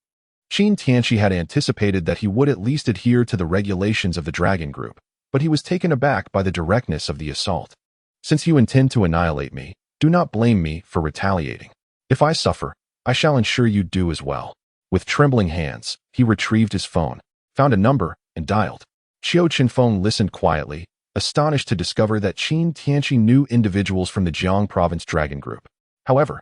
Qin Tianqi had anticipated that he would at least adhere to the regulations of the dragon group, but he was taken aback by the directness of the assault. Since you intend to annihilate me, do not blame me for retaliating. If I suffer, I shall ensure you do as well. With trembling hands, he retrieved his phone, found a number, and dialed. Qiu Chenfeng listened quietly, astonished to discover that Qin Tianqi knew individuals from the Jiang province dragon group. However,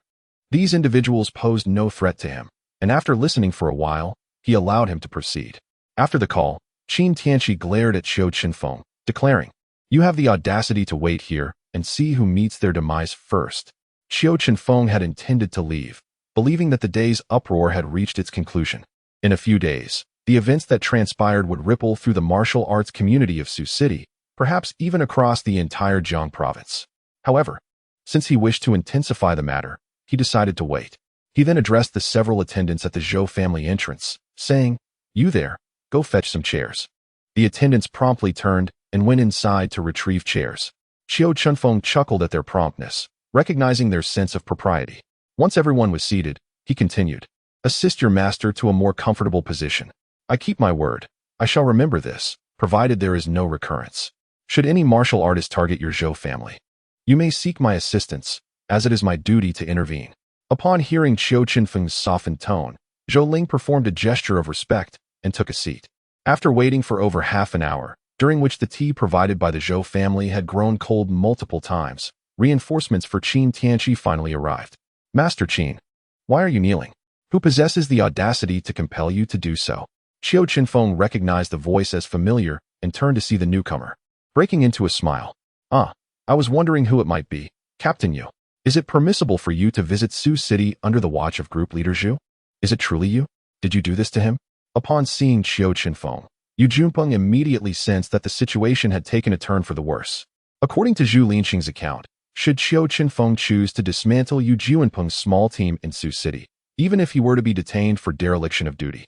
these individuals posed no threat to him, and after listening for a while, he allowed him to proceed. After the call, Qin Tianqi glared at Qiu Chenfeng, declaring, You have the audacity to wait here and see who meets their demise first. Qiu Chenfeng had intended to leave, believing that the day's uproar had reached its conclusion. In a few days, the events that transpired would ripple through the martial arts community of Sioux City, perhaps even across the entire Jiang province. However, since he wished to intensify the matter, he decided to wait. He then addressed the several attendants at the Zhou family entrance, saying, You there, go fetch some chairs. The attendants promptly turned and went inside to retrieve chairs. Qiu Chenfeng chuckled at their promptness, recognizing their sense of propriety. Once everyone was seated, he continued, Assist your master to a more comfortable position. I keep my word. I shall remember this, provided there is no recurrence. Should any martial artist target your Zhou family, you may seek my assistance, as it is my duty to intervene. Upon hearing Qiu Chenfeng's softened tone, Zhou Ling performed a gesture of respect and took a seat. After waiting for over half an hour, during which the tea provided by the Zhou family had grown cold multiple times, reinforcements for Qin Tianqi finally arrived. Master Qin, why are you kneeling? Who possesses the audacity to compel you to do so? Qiu Chenfeng recognized the voice as familiar and turned to see the newcomer, breaking into a smile. I was wondering who it might be. Captain Yu. Is it permissible for you to visit Sioux City under the watch of Group Leader Zhu? Is it truly you? Did you do this to him? Upon seeing Qiu Chenfeng, Yu Junpeng immediately sensed that the situation had taken a turn for the worse. According to Zhu Linxing's account, should Qiu Chenfeng choose to dismantle Yu Junpeng's small team in Sioux City, even if he were to be detained for dereliction of duty,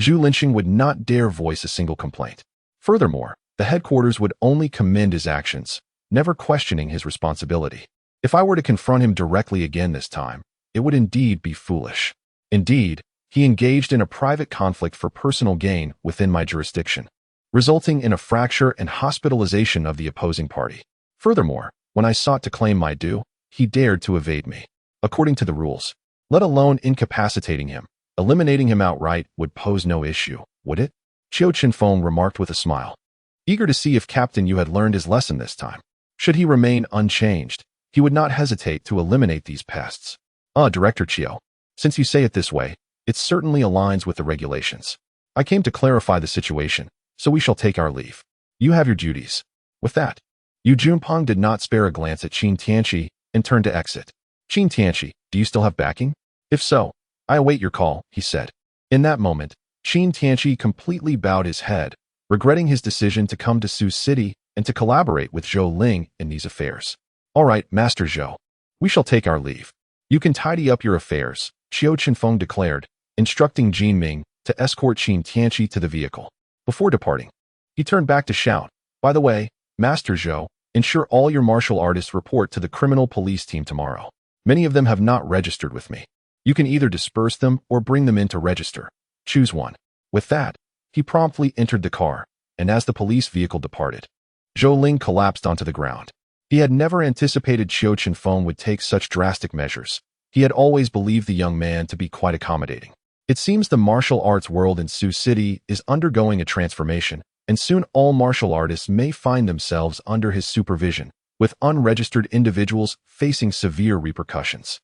Zhu Linxing would not dare voice a single complaint. Furthermore, the headquarters would only commend his actions, never questioning his responsibility. If I were to confront him directly again this time, it would indeed be foolish. Indeed, he engaged in a private conflict for personal gain within my jurisdiction, resulting in a fracture and hospitalization of the opposing party. Furthermore, when I sought to claim my due, he dared to evade me. According to the rules, let alone incapacitating him, eliminating him outright would pose no issue, would it? Qiu Chenfeng remarked with a smile, eager to see if Captain Yu had learned his lesson this time. Should he remain unchanged, he would not hesitate to eliminate these pests. Director Qiu, since you say it this way, it certainly aligns with the regulations. I came to clarify the situation, so we shall take our leave. You have your duties. With that, Yu Junpeng did not spare a glance at Qin Tianqi and turned to exit. Qin Tianqi, do you still have backing? If so, I await your call, he said. In that moment, Qin Tianqi completely bowed his head, regretting his decision to come to Sioux City and to collaborate with Zhou Ling in these affairs. All right, Master Zhou. We shall take our leave. You can tidy up your affairs, Qiu Chenfeng declared, instructing Jin Ming to escort Qin Tianqi to the vehicle. Before departing, he turned back to shout, By the way, Master Zhou, ensure all your martial artists report to the criminal police team tomorrow. Many of them have not registered with me. You can either disperse them or bring them in to register. Choose one. With that, he promptly entered the car, and as the police vehicle departed, Zhou Ling collapsed onto the ground. He had never anticipated Qiu Chenfeng would take such drastic measures. He had always believed the young man to be quite accommodating. It seems the martial arts world in Sioux City is undergoing a transformation, and soon all martial artists may find themselves under his supervision, with unregistered individuals facing severe repercussions.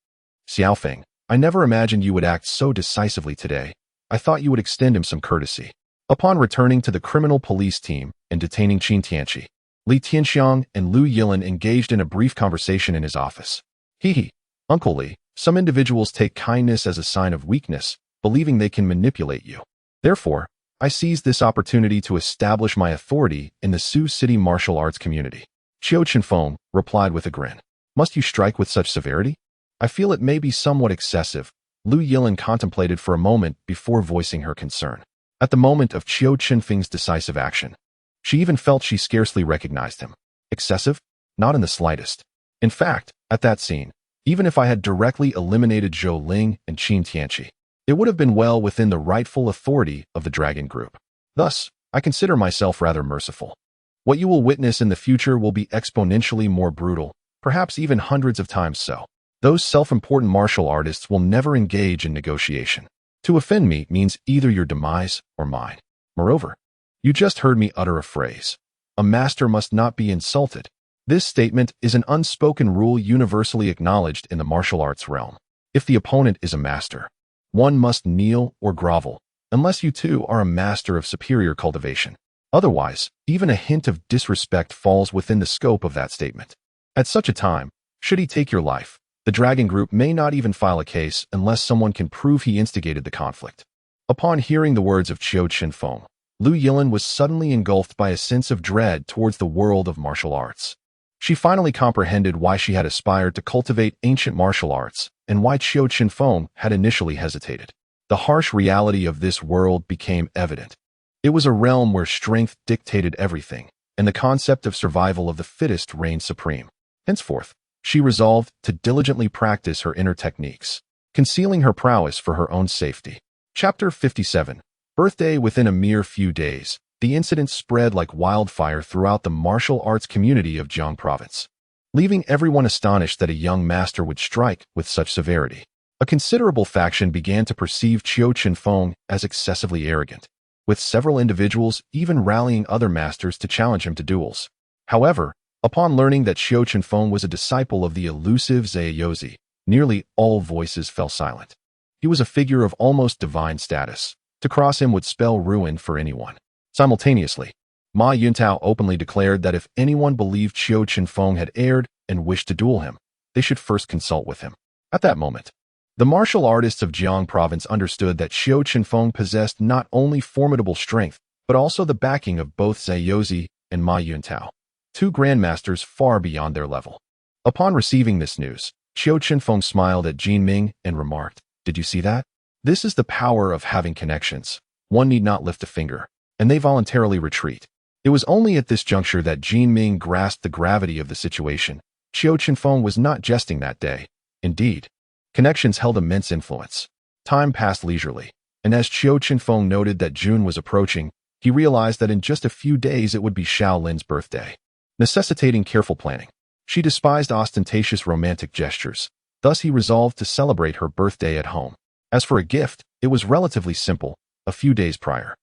Xiaofeng, I never imagined you would act so decisively today. I thought you would extend him some courtesy." Upon returning to the criminal police team and detaining Qin Tianqi, Li Tianxiang and Lu Yilin engaged in a brief conversation in his office. "Hee, Uncle Li, some individuals take kindness as a sign of weakness, believing they can manipulate you. Therefore, I seized this opportunity to establish my authority in the Sioux City martial arts community." Qiu Chenfeng replied with a grin. "Must you strike with such severity? I feel it may be somewhat excessive." Lu Yilin contemplated for a moment before voicing her concern. At the moment of Qiu Chenfeng's decisive action, she even felt she scarcely recognized him. Excessive? Not in the slightest. In fact, at that scene, even if I had directly eliminated Zhou Ling and Qin Tianqi, it would have been well within the rightful authority of the Dragon Group. Thus, I consider myself rather merciful. What you will witness in the future will be exponentially more brutal, perhaps even hundreds of times so. Those self-important martial artists will never engage in negotiation. To offend me means either your demise or mine. Moreover, you just heard me utter a phrase. A master must not be insulted. This statement is an unspoken rule universally acknowledged in the martial arts realm. If the opponent is a master, one must kneel or grovel, unless you too are a master of superior cultivation. Otherwise, even a hint of disrespect falls within the scope of that statement. At such a time, should he take your life, the Dragon Group may not even file a case unless someone can prove he instigated the conflict. Upon hearing the words of Qiu Chenfeng, Lu Yilin was suddenly engulfed by a sense of dread towards the world of martial arts. She finally comprehended why she had aspired to cultivate ancient martial arts and why Qiu Chenfeng had initially hesitated. The harsh reality of this world became evident. It was a realm where strength dictated everything, and the concept of survival of the fittest reigned supreme. Henceforth, she resolved to diligently practice her inner techniques, concealing her prowess for her own safety. Chapter 57. Birthday. Within a mere few days, the incident spread like wildfire throughout the martial arts community of Jiang Province, leaving everyone astonished that a young master would strike with such severity. A considerable faction began to perceive Qiu Chenfeng as excessively arrogant, with several individuals even rallying other masters to challenge him to duels. However, upon learning that Qiu Chenfeng was a disciple of the elusive Zaiyozi, nearly all voices fell silent. He was a figure of almost divine status. To cross him would spell ruin for anyone. Simultaneously, Ma Yuntao openly declared that if anyone believed Qiu Chenfeng had erred and wished to duel him, they should first consult with him. At that moment, the martial artists of Jiang Province understood that Qiu Chenfeng possessed not only formidable strength, but also the backing of both Zaiyozi and Ma Yuntao, two grandmasters far beyond their level. Upon receiving this news, Qiu Chenfeng smiled at Jin Ming and remarked, "Did you see that? This is the power of having connections. One need not lift a finger, and they voluntarily retreat." It was only at this juncture that Jin Ming grasped the gravity of the situation. Qiu Chenfeng was not jesting that day. Indeed, connections held immense influence. Time passed leisurely, and as Qiu Chenfeng noted that June was approaching, he realized that in just a few days it would be Xiao Lin's birthday, necessitating careful planning. She despised ostentatious romantic gestures, thus he resolved to celebrate her birthday at home. As for a gift, it was relatively simple. A few days prior,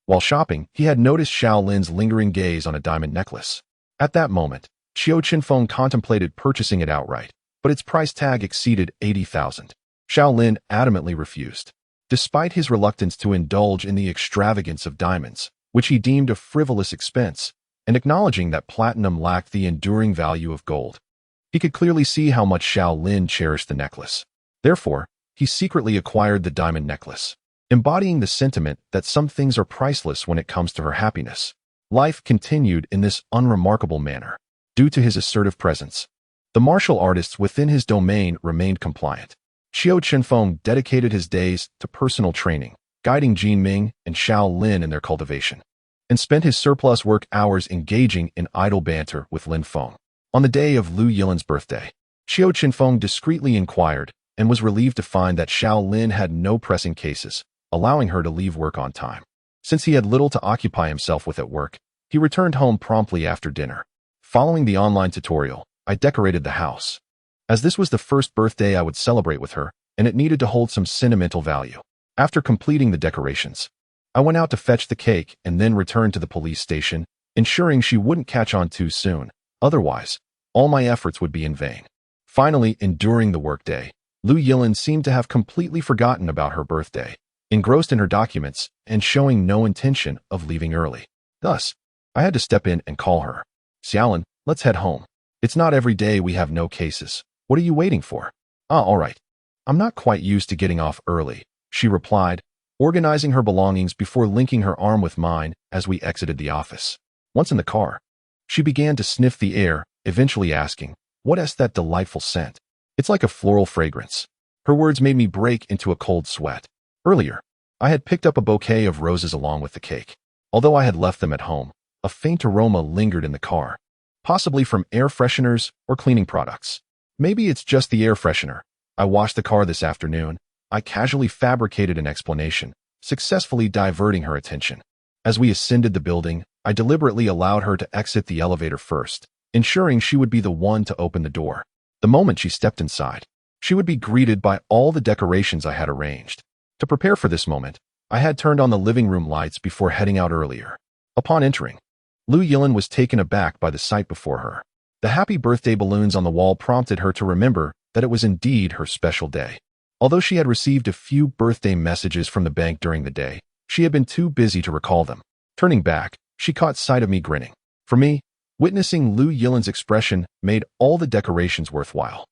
while shopping, he had noticed Xiao Lin's lingering gaze on a diamond necklace. At that moment, Qiu Chenfeng contemplated purchasing it outright, but its price tag exceeded 80,000. Xiao Lin adamantly refused. Despite his reluctance to indulge in the extravagance of diamonds, which he deemed a frivolous expense, and acknowledging that platinum lacked the enduring value of gold, he could clearly see how much Xiao Lin cherished the necklace. Therefore, he secretly acquired the diamond necklace, embodying the sentiment that some things are priceless when it comes to her happiness. Life continued in this unremarkable manner. Due to his assertive presence, the martial artists within his domain remained compliant. Qiu Chenfeng dedicated his days to personal training, guiding Jin Ming and Xiao Lin in their cultivation, and spent his surplus work hours engaging in idle banter with Lin Feng. On the day of Lu Yilin's birthday, Qiu Chenfeng discreetly inquired and was relieved to find that Xiao Lin had no pressing cases, allowing her to leave work on time. Since he had little to occupy himself with at work, he returned home promptly after dinner. Following the online tutorial, I decorated the house, as this was the first birthday I would celebrate with her, and it needed to hold some sentimental value. After completing the decorations, I went out to fetch the cake and then returned to the police station, ensuring she wouldn't catch on too soon. Otherwise, all my efforts would be in vain. Finally, enduring the workday, Lu Yilin seemed to have completely forgotten about her birthday, engrossed in her documents and showing no intention of leaving early. Thus, I had to step in and call her. Xiaolin, let's head home. It's not every day we have no cases. What are you waiting for? Ah, all right. I'm not quite used to getting off early, she replied, organizing her belongings before linking her arm with mine as we exited the office. Once in the car, she began to sniff the air, eventually asking, "What is that delightful scent?" "It's like a floral fragrance." Her words made me break into a cold sweat. Earlier, I had picked up a bouquet of roses along with the cake. Although I had left them at home, a faint aroma lingered in the car, possibly from air fresheners or cleaning products. Maybe it's just the air freshener. I washed the car this afternoon. I casually fabricated an explanation, successfully diverting her attention. As we ascended the building, I deliberately allowed her to exit the elevator first, ensuring she would be the one to open the door. The moment she stepped inside, she would be greeted by all the decorations I had arranged. To prepare for this moment, I had turned on the living room lights before heading out earlier. Upon entering, Lu Yilin was taken aback by the sight before her. The happy birthday balloons on the wall prompted her to remember that it was indeed her special day. Although she had received a few birthday messages from the bank during the day, she had been too busy to recall them. Turning back, she caught sight of me grinning. For me, witnessing Lu Yilin's expression made all the decorations worthwhile.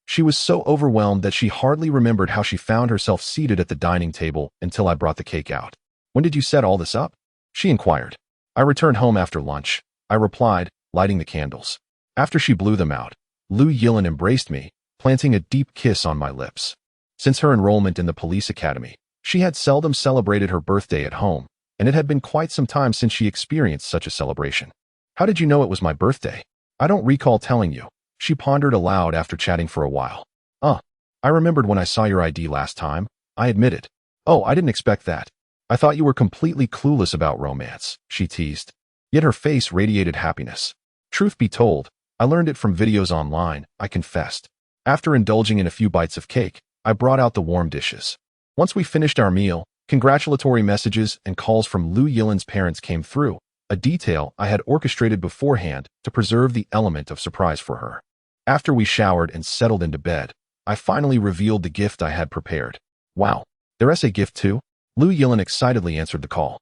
She was so overwhelmed that she hardly remembered how she found herself seated at the dining table until I brought the cake out. "When did you set all this up?" she inquired. "I returned home after lunch," I replied, lighting the candles. After she blew them out, Lu Yilin embraced me, planting a deep kiss on my lips. Since her enrollment in the police academy, she had seldom celebrated her birthday at home, and it had been quite some time since she experienced such a celebration. "How did you know it was my birthday?" "I don't recall telling you," she pondered aloud after chatting for a while. I remembered when I saw your ID last time," I admitted. "Oh, I didn't expect that. I thought you were completely clueless about romance," she teased. Yet her face radiated happiness. "Truth be told, I learned it from videos online," I confessed. After indulging in a few bites of cake, I brought out the warm dishes. Once we finished our meal, congratulatory messages and calls from Lu Yilin's parents came through, a detail I had orchestrated beforehand to preserve the element of surprise for her. After we showered and settled into bed, I finally revealed the gift I had prepared. "Wow, there's a gift too?" Lu Yilin excitedly answered the call,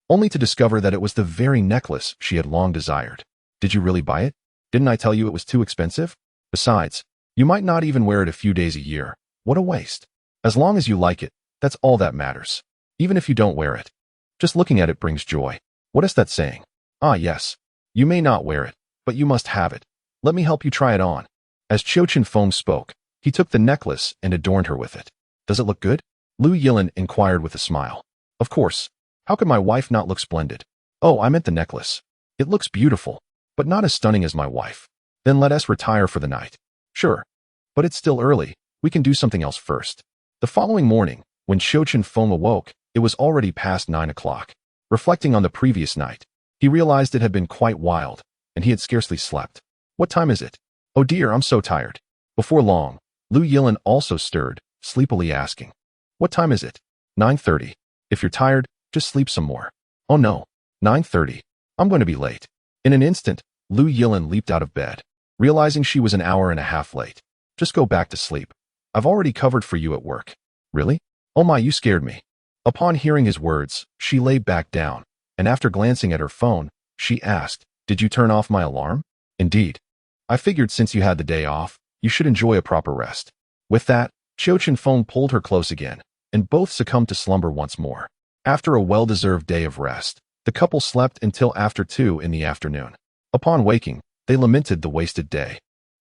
only to discover that it was the very necklace she had long desired. "Did you really buy it? Didn't I tell you it was too expensive? Besides, you might not even wear it a few days a year. What a waste. As long as you like it, that's all that matters. Even if you don't wear it. Just looking at it brings joy. What is that saying? Ah, yes. You may not wear it, but you must have it. Let me help you try it on." As Qiu Chenfeng spoke, he took the necklace and adorned her with it. "Does it look good?" Lu Yilin inquired with a smile. "Of course. How could my wife not look splendid?" "Oh, I meant the necklace. It looks beautiful, but not as stunning as my wife." "Then let us retire for the night." "Sure. But it's still early. We can do something else first." The following morning, when Qiu Chenfeng awoke, it was already past 9 o'clock. Reflecting on the previous night, he realized it had been quite wild, and he had scarcely slept. "What time is it?" "Oh dear, I'm so tired." Before long, Lu Yilin also stirred, sleepily asking, "What time is it?" 9:30. "If you're tired, just sleep some more." "Oh no. 9:30. I'm going to be late." In an instant, Lu Yilin leaped out of bed, realizing she was an hour and a half late. "Just go back to sleep. I've already covered for you at work." "Really? Oh my, you scared me." Upon hearing his words, she lay back down, and after glancing at her phone, she asked, "Did you turn off my alarm?" "Indeed. I figured since you had the day off, you should enjoy a proper rest." With that, Qiu Chenfeng pulled her close again, and both succumbed to slumber once more. After a well-deserved day of rest, the couple slept until after 2 in the afternoon. Upon waking, they lamented the wasted day,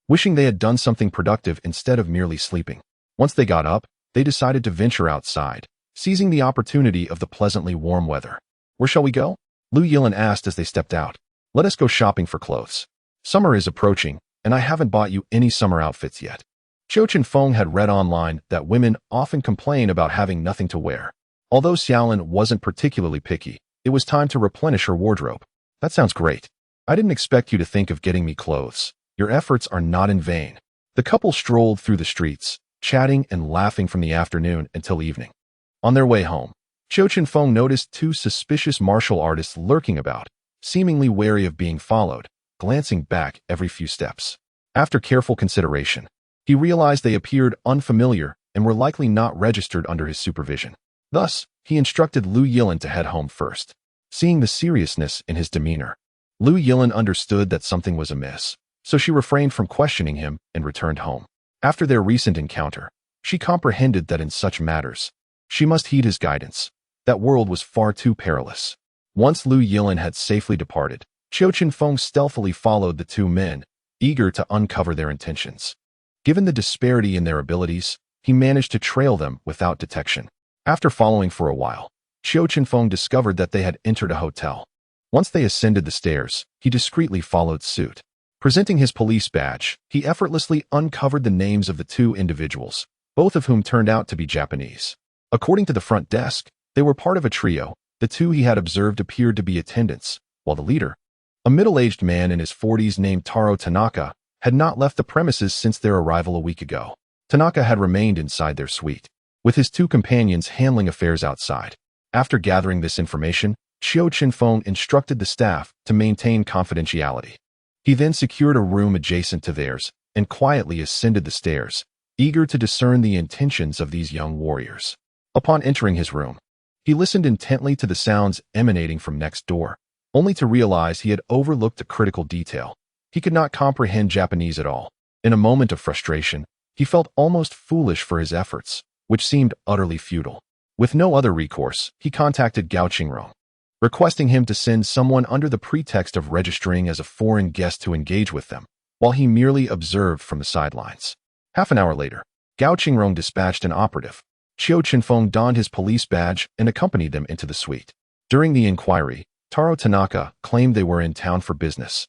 wishing they had done something productive instead of merely sleeping. Once they got up, they decided to venture outside, seizing the opportunity of the pleasantly warm weather. "Where shall we go?" Lu Yilin asked as they stepped out. "Let us go shopping for clothes. Summer is approaching, and I haven't bought you any summer outfits yet." Qiu Chenfeng had read online that women often complain about having nothing to wear. Although Xiaolin wasn't particularly picky, it was time to replenish her wardrobe. "That sounds great. I didn't expect you to think of getting me clothes. Your efforts are not in vain." The couple strolled through the streets, chatting and laughing from the afternoon until evening. On their way home, Qiu Chenfeng noticed 2 suspicious martial artists lurking about, seemingly wary of being followed, glancing back every few steps. After careful consideration, he realized they appeared unfamiliar and were likely not registered under his supervision. Thus, he instructed Liu Yilin to head home first. Seeing the seriousness in his demeanor, Liu Yilin understood that something was amiss, so she refrained from questioning him and returned home. After their recent encounter, she comprehended that in such matters, she must heed his guidance. That world was far too perilous. Once Liu Yilin had safely departed, Qiu Chenfeng stealthily followed the two men, eager to uncover their intentions. Given the disparity in their abilities, he managed to trail them without detection. After following for a while, Qiu Chenfeng discovered that they had entered a hotel. Once they ascended the stairs, he discreetly followed suit. Presenting his police badge, he effortlessly uncovered the names of the two individuals, both of whom turned out to be Japanese. According to the front desk, they were part of a trio. The two he had observed appeared to be attendants, while the leader, a middle-aged man in his 40s named Taro Tanaka, had not left the premises since their arrival a week ago. Tanaka had remained inside their suite, with his two companions handling affairs outside. After gathering this information, Qiu Chenfeng instructed the staff to maintain confidentiality. He then secured a room adjacent to theirs and quietly ascended the stairs, eager to discern the intentions of these young warriors. Upon entering his room, he listened intently to the sounds emanating from next door, only to realize he had overlooked a critical detail. He could not comprehend Japanese at all. In a moment of frustration, he felt almost foolish for his efforts, which seemed utterly futile. With no other recourse, he contacted Gao Qingrong, requesting him to send someone under the pretext of registering as a foreign guest to engage with them, while he merely observed from the sidelines. Half an hour later, Gao Qingrong dispatched an operative. Qiu Chenfeng donned his police badge and accompanied them into the suite. During the inquiry, Taro Tanaka claimed they were in town for business.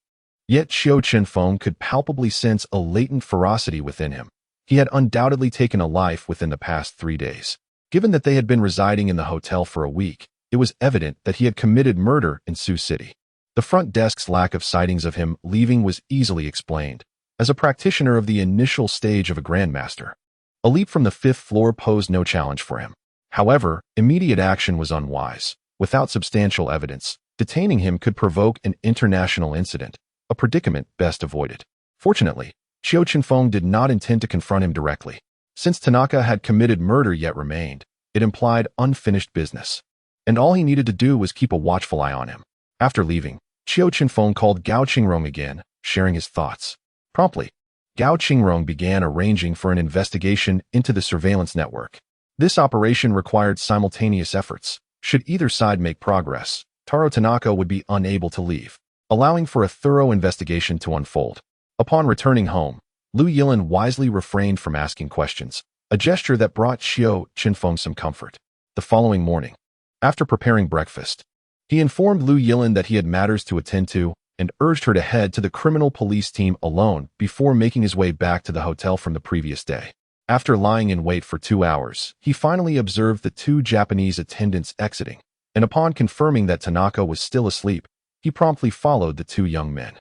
Yet Qiu Chenfeng could palpably sense a latent ferocity within him. He had undoubtedly taken a life within the past 3 days. Given that they had been residing in the hotel for a week, it was evident that he had committed murder in Sioux City. The front desk's lack of sightings of him leaving was easily explained. As a practitioner of the initial stage of a grandmaster, a leap from the 5th floor posed no challenge for him. However, immediate action was unwise. Without substantial evidence, detaining him could provoke an international incident, a predicament best avoided. Fortunately, Qiu Chenfeng did not intend to confront him directly. Since Tanaka had committed murder yet remained, it implied unfinished business, and all he needed to do was keep a watchful eye on him. After leaving, Qiu Chenfeng called Gao Qingrong again, sharing his thoughts. Promptly, Gao Qingrong began arranging for an investigation into the surveillance network. This operation required simultaneous efforts. Should either side make progress, Taro Tanaka would be unable to leave, allowing for a thorough investigation to unfold. Upon returning home, Liu Yilin wisely refrained from asking questions, a gesture that brought Qiu Chenfeng some comfort. The following morning, after preparing breakfast, he informed Liu Yilin that he had matters to attend to and urged her to head to the criminal police team alone before making his way back to the hotel from the previous day. After lying in wait for 2 hours, he finally observed the 2 Japanese attendants exiting, and upon confirming that Tanaka was still asleep, he promptly followed the 2 young men.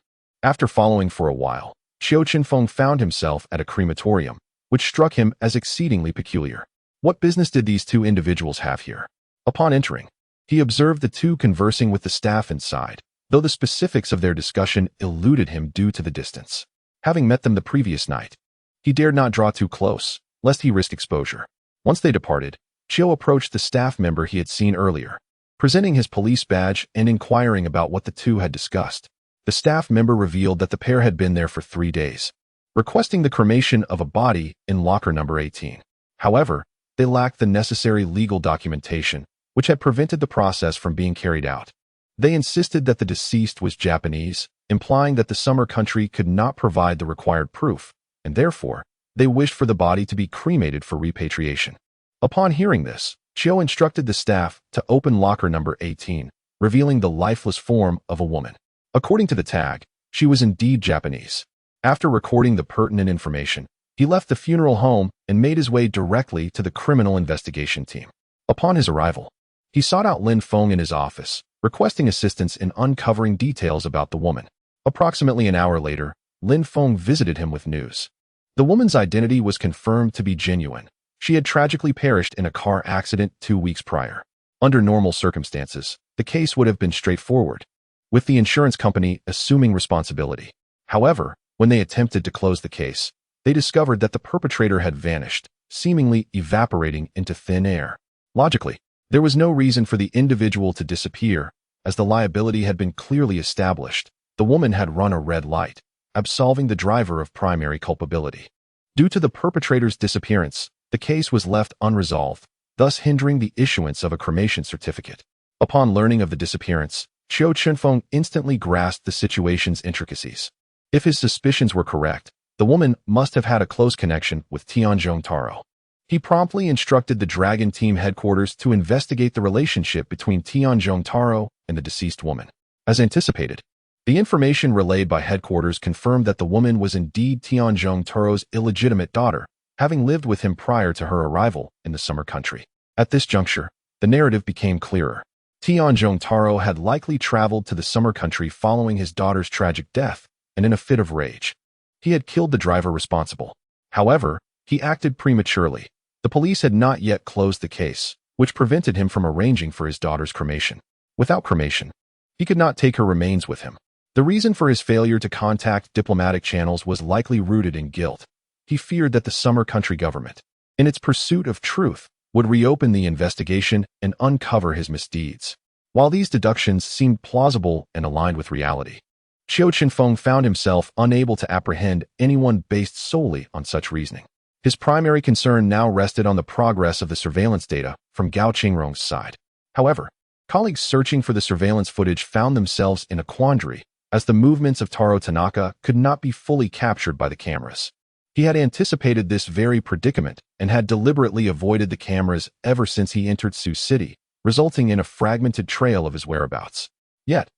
After following for a while, Qiu Chenfeng found himself at a crematorium, which struck him as exceedingly peculiar. What business did these 2 individuals have here? Upon entering, he observed the 2 conversing with the staff inside, though the specifics of their discussion eluded him due to the distance. Having met them the previous night, he dared not draw too close, lest he risk exposure. Once they departed, Qiu approached the staff member he had seen earlier, presenting his police badge and inquiring about what the 2 had discussed. The staff member revealed that the pair had been there for 3 days, requesting the cremation of a body in locker number 18. However, they lacked the necessary legal documentation, which had prevented the process from being carried out. They insisted that the deceased was Japanese, implying that the summer country could not provide the required proof, and therefore, they wished for the body to be cremated for repatriation. Upon hearing this, Qiu instructed the staff to open locker number 18, revealing the lifeless form of a woman. According to the tag, she was indeed Japanese. After recording the pertinent information, he left the funeral home and made his way directly to the criminal investigation team. Upon his arrival, he sought out Lin Feng in his office, requesting assistance in uncovering details about the woman. Approximately an hour later, Lin Feng visited him with news. The woman's identity was confirmed to be genuine. She had tragically perished in a car accident 2 weeks prior. Under normal circumstances, the case would have been straightforward, with the insurance company assuming responsibility. However, when they attempted to close the case, they discovered that the perpetrator had vanished, seemingly evaporating into thin air. Logically, there was no reason for the individual to disappear, as the liability had been clearly established. The woman had run a red light, absolving the driver of primary culpability. Due to the perpetrator's disappearance, the case was left unresolved, thus hindering the issuance of a cremation certificate. Upon learning of the disappearance, Qiu Chenfeng instantly grasped the situation's intricacies. If his suspicions were correct, the woman must have had a close connection with Tianzhong Taro. He promptly instructed the Dragon Team headquarters to investigate the relationship between Tianzhong Taro and the deceased woman. As anticipated, the information relayed by headquarters confirmed that the woman was indeed Tianzhong Taro's illegitimate daughter, having lived with him prior to her arrival in the summer country. At this juncture, the narrative became clearer. Tianzhong Taro had likely traveled to the summer country following his daughter's tragic death, and in a fit of rage, he had killed the driver responsible. However, he acted prematurely. The police had not yet closed the case, which prevented him from arranging for his daughter's cremation. Without cremation, he could not take her remains with him. The reason for his failure to contact diplomatic channels was likely rooted in guilt. He feared that the summer country government, in its pursuit of truth, would reopen the investigation and uncover his misdeeds. While these deductions seemed plausible and aligned with reality, Qiu Chenfeng found himself unable to apprehend anyone based solely on such reasoning. His primary concern now rested on the progress of the surveillance data from Gao Qingrong's side. However, colleagues searching for the surveillance footage found themselves in a quandary, as the movements of Taro Tanaka could not be fully captured by the cameras. He had anticipated this very predicament and had deliberately avoided the cameras ever since he entered Sioux City, resulting in a fragmented trail of his whereabouts. Yet,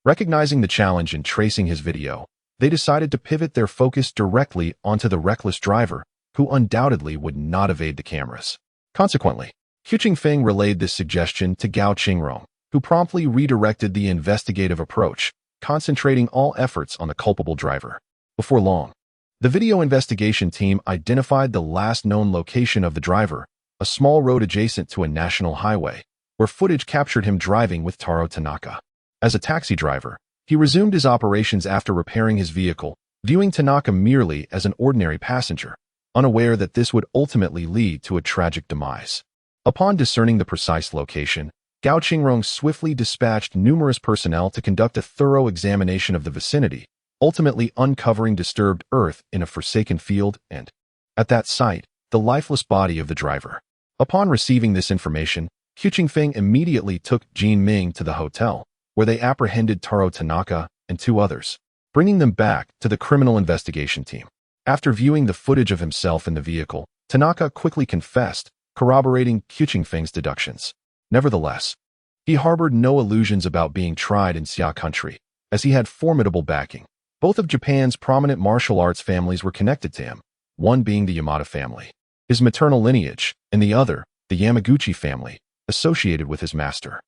recognizing the challenge in tracing his video, they decided to pivot their focus directly onto the reckless driver, who undoubtedly would not evade the cameras. Consequently, Qiu Chenfeng relayed this suggestion to Gao Qingrong, who promptly redirected the investigative approach, concentrating all efforts on the culpable driver. Before long, the video investigation team identified the last known location of the driver, a small road adjacent to a national highway, where footage captured him driving with Taro Tanaka. As a taxi driver, he resumed his operations after repairing his vehicle, viewing Tanaka merely as an ordinary passenger, unaware that this would ultimately lead to a tragic demise. Upon discerning the precise location, Gao Qingrong swiftly dispatched numerous personnel to conduct a thorough examination of the vicinity, ultimately uncovering disturbed earth in a forsaken field and, at that site, the lifeless body of the driver. Upon receiving this information, Qiu Chenfeng immediately took Jin Ming to the hotel, where they apprehended Taro Tanaka and 2 others, bringing them back to the criminal investigation team. After viewing the footage of himself in the vehicle, Tanaka quickly confessed, corroborating Qiu Chenfeng's deductions. Nevertheless, he harbored no illusions about being tried in Xia country, as he had formidable backing. Both of Japan's prominent martial arts families were connected to him, one being the Yamada family, his maternal lineage, and the other, the Yamaguchi family, associated with his master.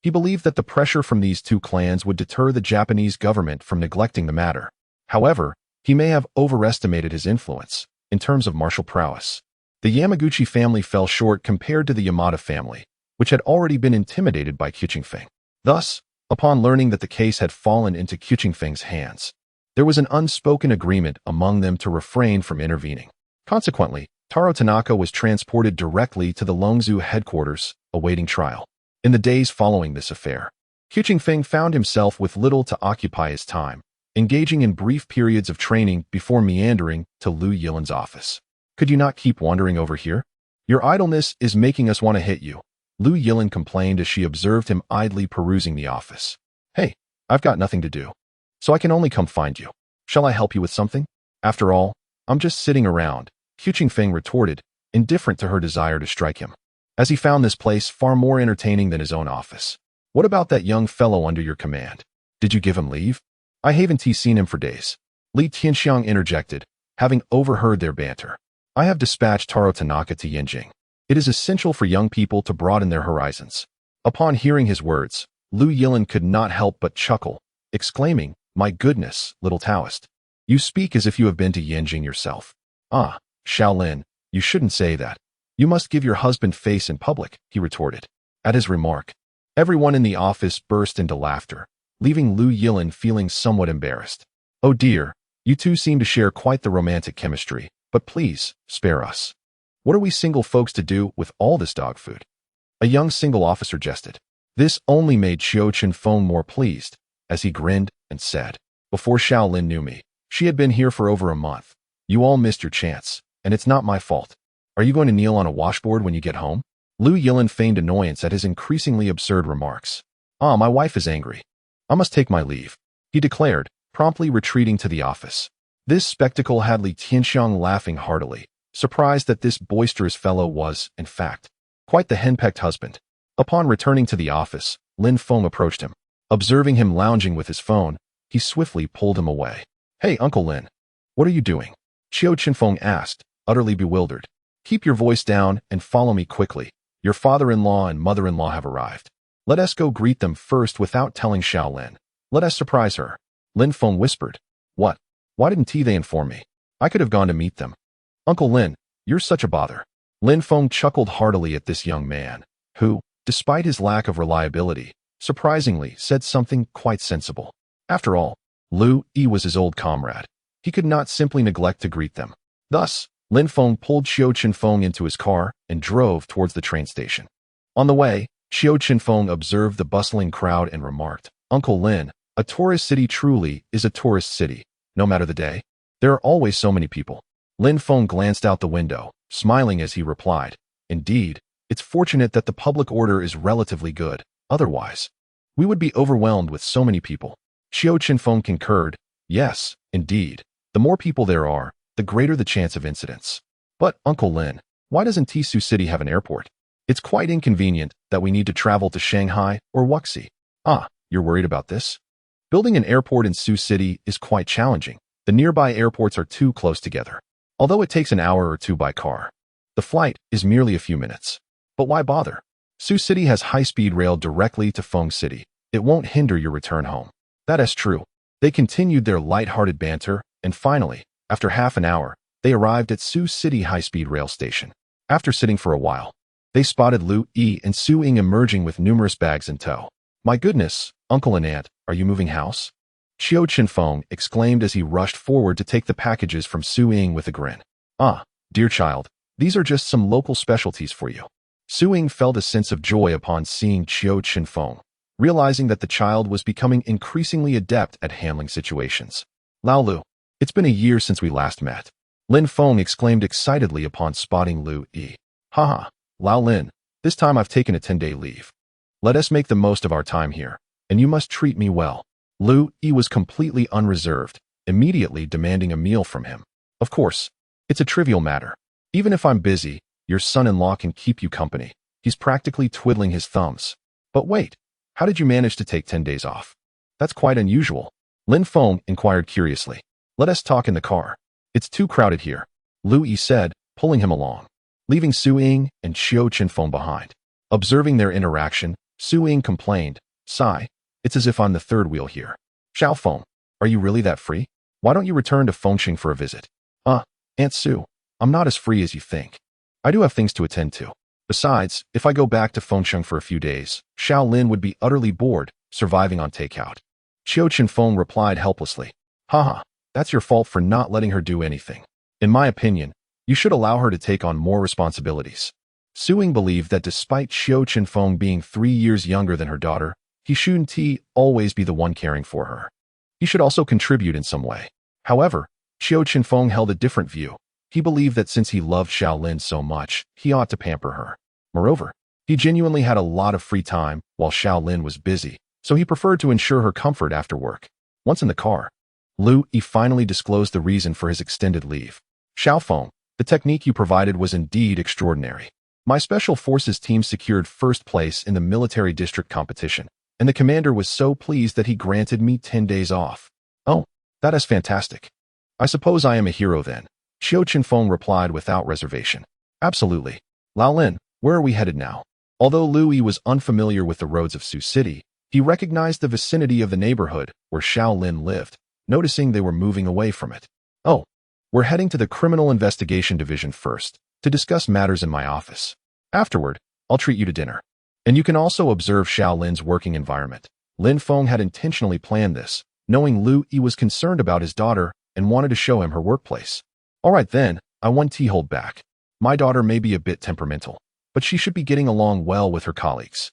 He believed that the pressure from these 2 clans would deter the Japanese government from neglecting the matter. However, he may have overestimated his influence in terms of martial prowess. The Yamaguchi family fell short compared to the Yamada family, which had already been intimidated by Qiu Chenfeng. Thus, upon learning that the case had fallen into Qiu Chenfeng's hands, there was an unspoken agreement among them to refrain from intervening. Consequently, Taro Tanaka was transported directly to the Longzhou headquarters, awaiting trial. In the days following this affair, Qiu Chenfeng found himself with little to occupy his time, engaging in brief periods of training before meandering to Lu Yilin's office. "Could you not keep wandering over here? Your idleness is making us want to hit you," Lu Yilin complained as she observed him idly perusing the office. "Hey, I've got nothing to do, so I can only come find you. Shall I help you with something? After all, I'm just sitting around," Qiu Chenfeng retorted, indifferent to her desire to strike him, as he found this place far more entertaining than his own office. "What about that young fellow under your command? Did you give him leave? I haven't seen him for days," Li Tianxiang interjected, having overheard their banter. "I have dispatched Taro Tanaka to Yanjing. It is essential for young people to broaden their horizons." Upon hearing his words, Lu Yilin could not help but chuckle, exclaiming, "My goodness, little Taoist. You speak as if you have been to Yanjing yourself." "Ah, Shaolin, you shouldn't say that. You must give your husband face in public," he retorted. At his remark, everyone in the office burst into laughter, leaving Lu Yilin feeling somewhat embarrassed. "Oh dear, you two seem to share quite the romantic chemistry, but please, spare us." What are we single folks to do with all this dog food? A young single officer jested. This only made Qiu Chenfeng more pleased, as he grinned and said, "Before Shaolin knew me, she had been here for over a month. You all missed your chance, and it's not my fault. Are you going to kneel on a washboard when you get home?" Lu Yilin feigned annoyance at his increasingly absurd remarks. "Ah, my wife is angry. I must take my leave," he declared, promptly retreating to the office. This spectacle had Li Tianxiang laughing heartily, surprised that this boisterous fellow was, in fact, quite the henpecked husband. Upon returning to the office, Lin Feng approached him. Observing him lounging with his phone, he swiftly pulled him away. "Hey, Uncle Lin, what are you doing?" Qiu Chenfeng asked, utterly bewildered. "Keep your voice down and follow me quickly. Your father-in-law and mother-in-law have arrived. Let us go greet them first without telling Shaolin. Let us surprise her." Lin Feng whispered. "What? Why didn't they inform me? I could have gone to meet them." "Uncle Lin, you're such a bother." Lin Feng chuckled heartily at this young man, who, despite his lack of reliability, surprisingly said something quite sensible. After all, Lu Yi was his old comrade. He could not simply neglect to greet them. Thus, Lin Feng pulled Qiu Chenfeng into his car and drove towards the train station. On the way, Qiu Chenfeng observed the bustling crowd and remarked, "Uncle Lin, a tourist city truly is a tourist city. No matter the day, there are always so many people." Lin Feng glanced out the window, smiling as he replied, "Indeed, it's fortunate that the public order is relatively good. Otherwise, we would be overwhelmed with so many people." Qiu Chenfeng concurred, "Yes, indeed. The more people there are, the greater the chance of incidents. But, Uncle Lin, why doesn't Tisu City have an airport? It's quite inconvenient that we need to travel to Shanghai or Wuxi." "Ah, you're worried about this? Building an airport in Sioux City is quite challenging. The nearby airports are too close together. Although it takes an hour or two by car, the flight is merely a few minutes. But why bother? Sioux City has high-speed rail directly to Feng City. It won't hinder your return home." "That is true." They continued their light-hearted banter, and finally, after half an hour, they arrived at Sioux City high-speed rail station. After sitting for a while, they spotted Lu Yi and Su Ying emerging with numerous bags in tow. "My goodness, Uncle and Aunt, are you moving house?" Qiu Chenfeng exclaimed as he rushed forward to take the packages from Su Ying with a grin. "Ah, dear child, these are just some local specialties for you." Su Ying felt a sense of joy upon seeing Qiu Chenfeng, realizing that the child was becoming increasingly adept at handling situations. "Lao Lu, it's been a year since we last met." Lin Feng exclaimed excitedly upon spotting Lu Yi. "Haha, Lao Lin, this time I've taken a 10-day leave. Let us make the most of our time here, and you must treat me well." Lu Yi was completely unreserved, immediately demanding a meal from him. "Of course, it's a trivial matter. Even if I'm busy, your son-in-law can keep you company." He's practically twiddling his thumbs. "But wait, how did you manage to take 10 days off? That's quite unusual." Lin Feng inquired curiously. "Let us talk in the car. It's too crowded here," Lu Yi said, pulling him along, leaving Su Ying and Qiu Chenfeng behind. Observing their interaction, Su Ying complained, "Sigh, it's as if I'm the third wheel here." "Xiao Feng, are you really that free? Why don't you return to Fengxing for a visit?" Aunt Su, I'm not as free as you think. I do have things to attend to. Besides, if I go back to Fengxing for a few days, Shaolin would be utterly bored, surviving on takeout." Qiu Chenfeng replied helplessly. "Haha, that's your fault for not letting her do anything. In my opinion, you should allow her to take on more responsibilities." Su Ying believed that despite Qiu Chenfeng being 3 years younger than her daughter, he shouldn't always be the one caring for her. He should also contribute in some way. However, Qiu Chenfeng held a different view. He believed that since he loved Shaolin so much, he ought to pamper her. Moreover, he genuinely had a lot of free time while Shaolin was busy, so he preferred to ensure her comfort after work. Once in the car, Lu Yi finally disclosed the reason for his extended leave. "Xiao Feng, the technique you provided was indeed extraordinary. My special forces team secured first place in the military district competition, and the commander was so pleased that he granted me 10 days off." "Oh, that is fantastic. I suppose I am a hero then," Qiu Chenfeng replied without reservation. "Absolutely. Lao Lin, where are we headed now?" Although Lu Yi was unfamiliar with the roads of Sioux City, he recognized the vicinity of the neighborhood where Shaolin lived, noticing they were moving away from it. "Oh, we're heading to the Criminal Investigation Division first, to discuss matters in my office. Afterward, I'll treat you to dinner. And you can also observe Shaolin's working environment." Lin Feng had intentionally planned this, knowing Lu Yi was concerned about his daughter and wanted to show him her workplace. "All right then, I won't hold back." My daughter may be a bit temperamental, but she should be getting along well with her colleagues.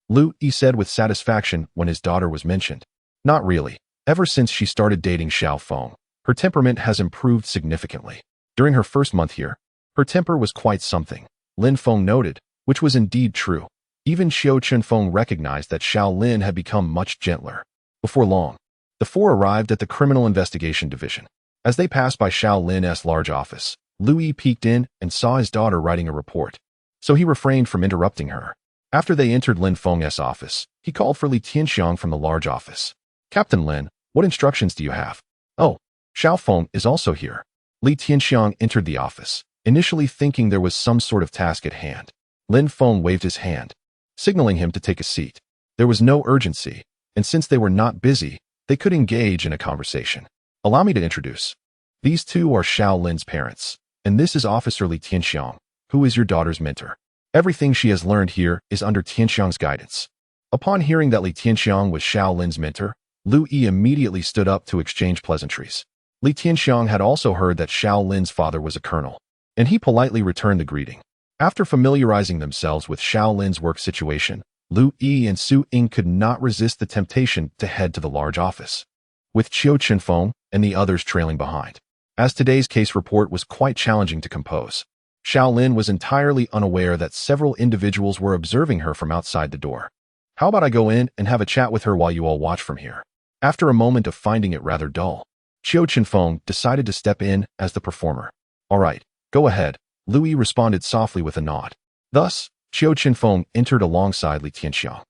Lu Yi said with satisfaction when his daughter was mentioned. Not really. Ever since she started dating Xiao Feng, her temperament has improved significantly. During her first month here, her temper was quite something, Lin Feng noted, which was indeed true. Even Qiu Chenfeng recognized that Xiao Lin had become much gentler. Before long, the four arrived at the Criminal Investigation Division. As they passed by Xiao Lin's large office, Lu Yi peeked in and saw his daughter writing a report, so he refrained from interrupting her. After they entered Lin Feng's office, he called for Li Tianxiang from the large office. Captain Lin, what instructions do you have? Oh, Xiao Feng is also here. Li Tianxiang entered the office, initially thinking there was some sort of task at hand. Lin Feng waved his hand, signaling him to take a seat. There was no urgency, and since they were not busy, they could engage in a conversation. Allow me to introduce. These two are Xiao Lin's parents, and this is Officer Li Tianxiang, who is your daughter's mentor. Everything she has learned here is under Tianxiang's guidance. Upon hearing that Li Tianxiang was Xiao Lin's mentor, Lu Yi immediately stood up to exchange pleasantries. Li Tianxiang had also heard that Xiao Lin's father was a colonel, and he politely returned the greeting. After familiarizing themselves with Xiao Lin's work situation, Lu Yi and Su Ying could not resist the temptation to head to the large office, with Qiu Chenfeng and the others trailing behind. As today's case report was quite challenging to compose, Xiao Lin was entirely unaware that several individuals were observing her from outside the door. How about I go in and have a chat with her while you all watch from here? After a moment of finding it rather dull, Qiu Chenfeng decided to step in as the performer. All right, go ahead, Lu Yi responded softly with a nod. Thus, Qiu Chenfeng entered alongside Li Tianxiang.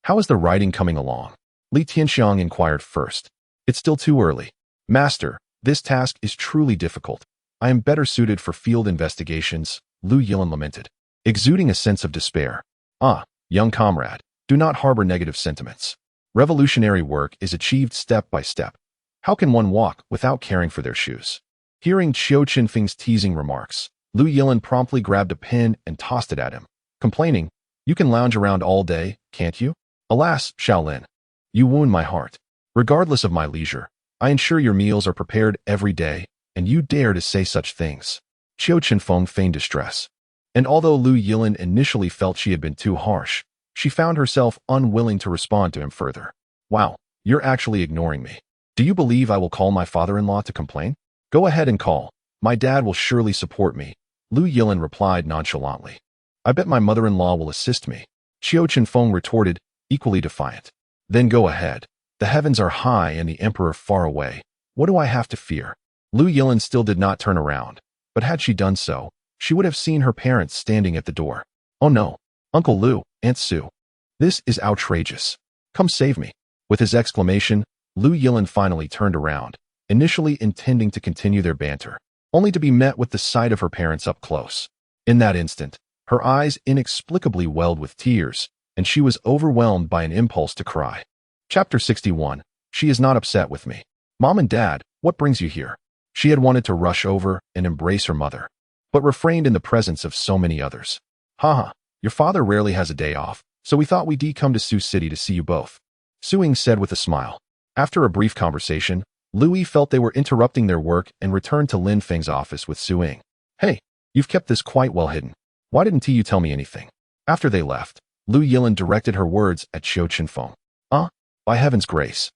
How is the writing coming along? Li Tianxiang inquired first. It's still too early. Master, this task is truly difficult. I am better suited for field investigations, Lu Yilin lamented, exuding a sense of despair. Ah, young comrade, do not harbor negative sentiments. Revolutionary work is achieved step by step. How can one walk without caring for their shoes? Hearing Qiu Chenfeng's teasing remarks, Lu Yilin promptly grabbed a pen and tossed it at him, complaining, you can lounge around all day, can't you? Alas, Xiao Lin, you wound my heart. Regardless of my leisure, I ensure your meals are prepared every day, and you dare to say such things. Qiu Chenfeng feigned distress. And although Lu Yilin initially felt she had been too harsh, she found herself unwilling to respond to him further. Wow, you're actually ignoring me. Do you believe I will call my father-in-law to complain? Go ahead and call. My dad will surely support me, Lu Yilin replied nonchalantly. I bet my mother-in-law will assist me, Qiu Chenfeng retorted, equally defiant. Then go ahead. The heavens are high and the emperor far away. What do I have to fear? Lu Yilin still did not turn around, but had she done so, she would have seen her parents standing at the door. Oh no, Uncle Lu, Aunt Sue. This is outrageous. Come save me. With his exclamation, Lu Yilin finally turned around, initially intending to continue their banter, only to be met with the sight of her parents up close. In that instant, her eyes inexplicably welled with tears, and she was overwhelmed by an impulse to cry. Chapter 61. She is not upset with me. Mom and Dad, what brings you here? She had wanted to rush over and embrace her mother, but refrained in the presence of so many others. Haha, your father rarely has a day off, so we thought we'd come to Sioux City to see you both, Su Ying said with a smile. After a brief conversation, Lu Yi felt they were interrupting their work and returned to Lin Feng's office with Su Ying. Hey, you've kept this quite well hidden. Why didn't you tell me anything? After they left, Lu Yilin directed her words at Qiu Chenfeng. By heaven's grace.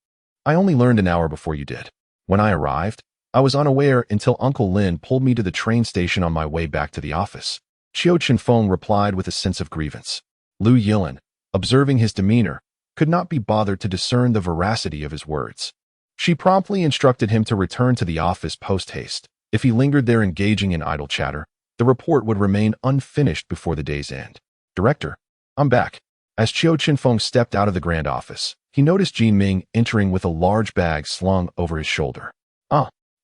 I only learned an hour before you did. When I arrived, I was unaware until Uncle Lin pulled me to the train station on my way back to the office. Qiu Chenfeng replied with a sense of grievance. Lu Yilin, observing his demeanor, could not be bothered to discern the veracity of his words. She promptly instructed him to return to the office post-haste. If he lingered there engaging in idle chatter, the report would remain unfinished before the day's end. Director, I'm back. As Qiu Chenfeng stepped out of the grand office, he noticed Jin Ming entering with a large bag slung over his shoulder.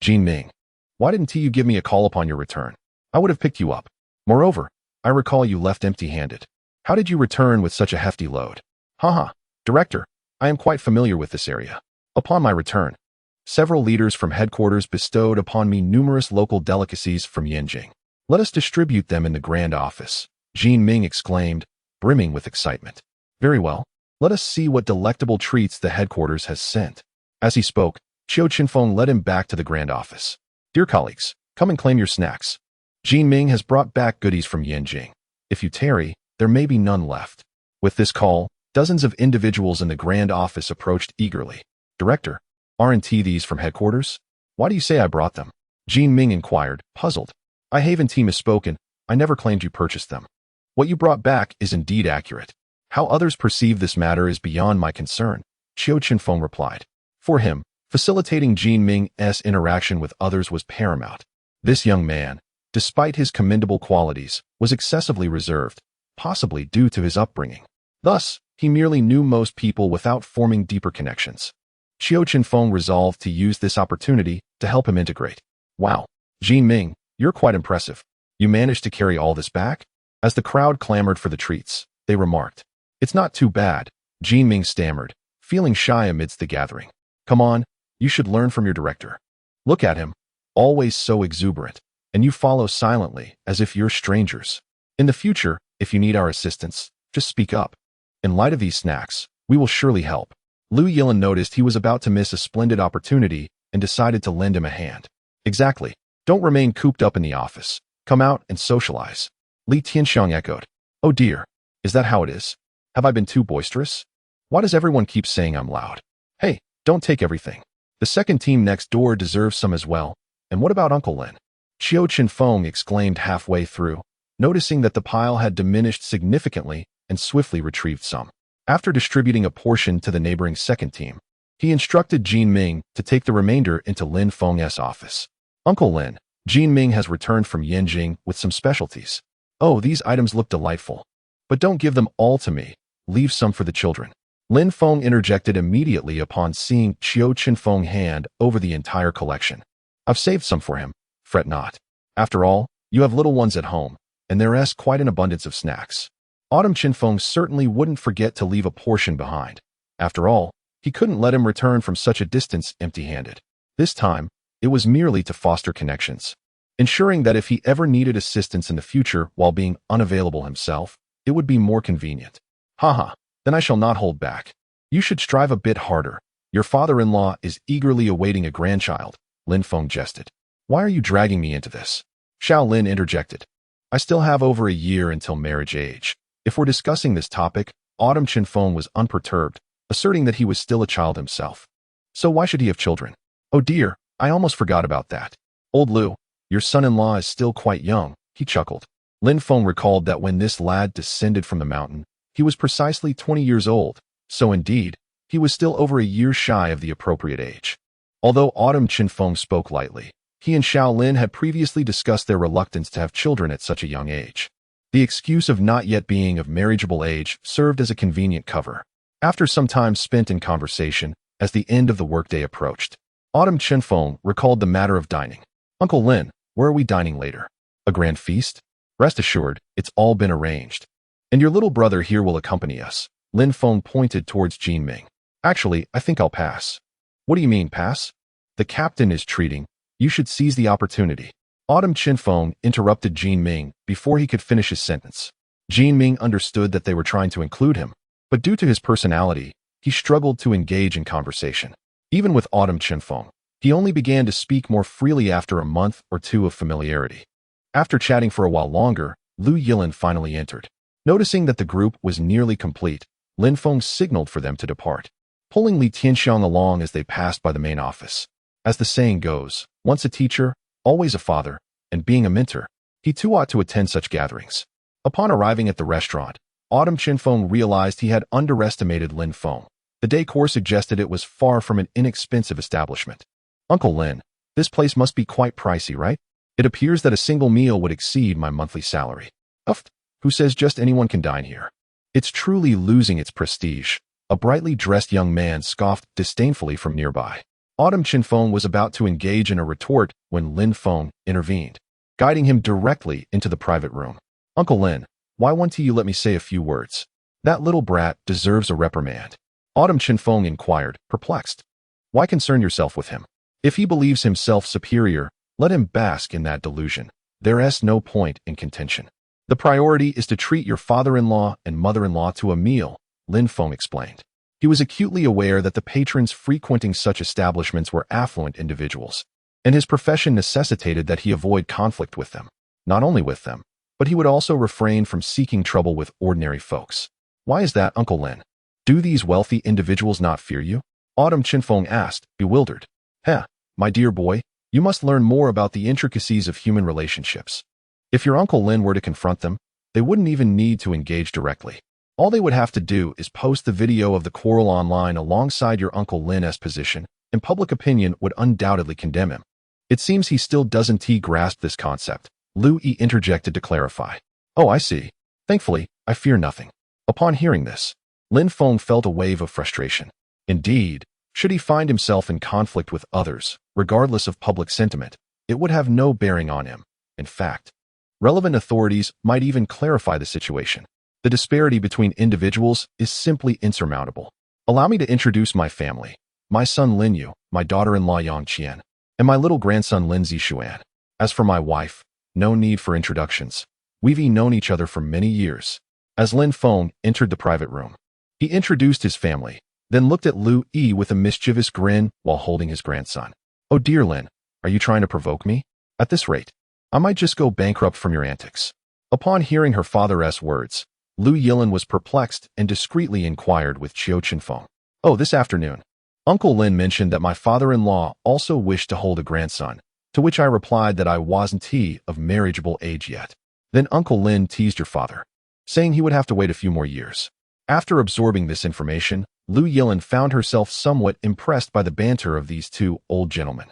Jin Ming, why didn't you give me a call upon your return? I would have picked you up. Moreover, I recall you left empty-handed. How did you return with such a hefty load? Director, I am quite familiar with this area. Upon my return, several leaders from headquarters bestowed upon me numerous local delicacies from Yanjing. Let us distribute them in the grand office, Jin Ming exclaimed, brimming with excitement. Very well. Let us see what delectable treats the headquarters has sent. As he spoke, Qiu Chenfeng led him back to the grand office. Dear colleagues, come and claim your snacks. Jin Ming has brought back goodies from Yanjing. If you tarry, there may be none left. With this call, dozens of individuals in the grand office approached eagerly. Director, aren't these from headquarters? Why do you say I brought them? Jin Ming inquired, puzzled. I Haven team has spoken. I never claimed you purchased them. What you brought back is indeed accurate. How others perceive this matter is beyond my concern, Qiu Chenfeng replied. For him, facilitating Jin Ming's interaction with others was paramount. This young man, despite his commendable qualities, was excessively reserved, possibly due to his upbringing. Thus, he merely knew most people without forming deeper connections. Qiu Chenfeng resolved to use this opportunity to help him integrate. Wow, Jin Ming, you're quite impressive. You managed to carry all this back? As the crowd clamored for the treats, they remarked. It's not too bad, Jin Ming stammered, feeling shy amidst the gathering. Come on, you should learn from your director. Look at him, always so exuberant, and you follow silently as if you're strangers. In the future, if you need our assistance, just speak up. In light of these snacks, we will surely help. Lu Yilin noticed he was about to miss a splendid opportunity and decided to lend him a hand. Exactly. Don't remain cooped up in the office. Come out and socialize. Li Tianxiang echoed. Oh dear. Is that how it is? Have I been too boisterous? Why does everyone keep saying I'm loud? Hey, don't take everything. The second team next door deserves some as well. And what about Uncle Lin? Qiu Chenfeng exclaimed halfway through, noticing that the pile had diminished significantly and swiftly retrieved some. After distributing a portion to the neighboring second team, he instructed Jin Ming to take the remainder into Lin Feng's office. Uncle Lin, Jin Ming has returned from Yanjing with some specialties. Oh, these items look delightful. But don't give them all to me. Leave some for the children. Lin Feng interjected immediately upon seeing Qiu Chenfeng hand over the entire collection. I've saved some for him. Fret not. After all, you have little ones at home, and there's quite an abundance of snacks. Autumn Chenfeng certainly wouldn't forget to leave a portion behind. After all, he couldn't let him return from such a distance empty-handed. This time, it was merely to foster connections, ensuring that if he ever needed assistance in the future while being unavailable himself, it would be more convenient. Haha, then I shall not hold back. You should strive a bit harder. Your father-in-law is eagerly awaiting a grandchild, Lin Feng jested. Why are you dragging me into this? Xiao Lin interjected. I still have over a year until marriage age. If we're discussing this topic, Autumn Chenfeng was unperturbed, asserting that he was still a child himself. So why should he have children? Oh dear, I almost forgot about that. Old Lu, your son-in-law is still quite young, he chuckled. Lin Feng recalled that when this lad descended from the mountain, he was precisely 20 years old, so indeed, he was still over a year shy of the appropriate age. Although Autumn Chenfeng spoke lightly, he and Xiao Lin had previously discussed their reluctance to have children at such a young age. The excuse of not yet being of marriageable age served as a convenient cover. After some time spent in conversation, as the end of the workday approached, Autumn Chenfeng recalled the matter of dining. Uncle Lin, where are we dining later? A grand feast? Rest assured, it's all been arranged. And your little brother here will accompany us. Lin Feng pointed towards Jin Ming. Actually, I think I'll pass. What do you mean, pass? The captain is treating. You should seize the opportunity. Autumn Chenfeng interrupted Jin Ming before he could finish his sentence. Jin Ming understood that they were trying to include him, but due to his personality, he struggled to engage in conversation. Even with Autumn Chenfeng, he only began to speak more freely after a month or two of familiarity. After chatting for a while longer, Lu Yilin finally entered. Noticing that the group was nearly complete, Lin Feng signaled for them to depart, pulling Li Tianxiang along as they passed by the main office. As the saying goes, once a teacher, always a father, and being a mentor, he too ought to attend such gatherings. Upon arriving at the restaurant, Autumn Chenfeng realized he had underestimated Lin Feng. The decor suggested it was far from an inexpensive establishment. Uncle Lin, this place must be quite pricey, right? It appears that a single meal would exceed my monthly salary. Uff, who says just anyone can dine here? It's truly losing its prestige. A brightly dressed young man scoffed disdainfully from nearby. Autumn Chenfeng was about to engage in a retort when Lin Feng intervened, guiding him directly into the private room. Uncle Lin, why won't you let me say a few words? That little brat deserves a reprimand. Autumn Chenfeng inquired, perplexed. Why concern yourself with him? If he believes himself superior, let him bask in that delusion. There's no point in contention. The priority is to treat your father-in-law and mother-in-law to a meal, Lin Feng explained. He was acutely aware that the patrons frequenting such establishments were affluent individuals, and his profession necessitated that he avoid conflict with them. Not only with them, but he would also refrain from seeking trouble with ordinary folks. Why is that, Uncle Lin? Do these wealthy individuals not fear you? Qiu Chenfeng asked, bewildered. My dear boy, you must learn more about the intricacies of human relationships. If your Uncle Lin were to confront them, they wouldn't even need to engage directly. All they would have to do is post the video of the quarrel online alongside your Uncle Lin's position, and public opinion would undoubtedly condemn him. It seems he still doesn't grasp this concept, Lu Yi interjected to clarify. Oh, I see. Thankfully, I fear nothing. Upon hearing this, Lin Feng felt a wave of frustration. Indeed, should he find himself in conflict with others, regardless of public sentiment, it would have no bearing on him. In fact, relevant authorities might even clarify the situation. The disparity between individuals is simply insurmountable. Allow me to introduce my family. My son Lin Yu, my daughter-in-law Yang Qian, and my little grandson Lin Zixuan. As for my wife, no need for introductions. We've known each other for many years. As Lin Feng entered the private room, he introduced his family, then looked at Lu Yi with a mischievous grin while holding his grandson. Oh dear Lin, are you trying to provoke me? At this rate, I might just go bankrupt from your antics. Upon hearing her father's words, Lu Yilin was perplexed and discreetly inquired with Qiu Chenfeng. Oh, this afternoon, Uncle Lin mentioned that my father-in-law also wished to hold a grandson, to which I replied that I wasn't of marriageable age yet. Then Uncle Lin teased your father, saying he would have to wait a few more years. After absorbing this information, Lu Yilin found herself somewhat impressed by the banter of these two old gentlemen.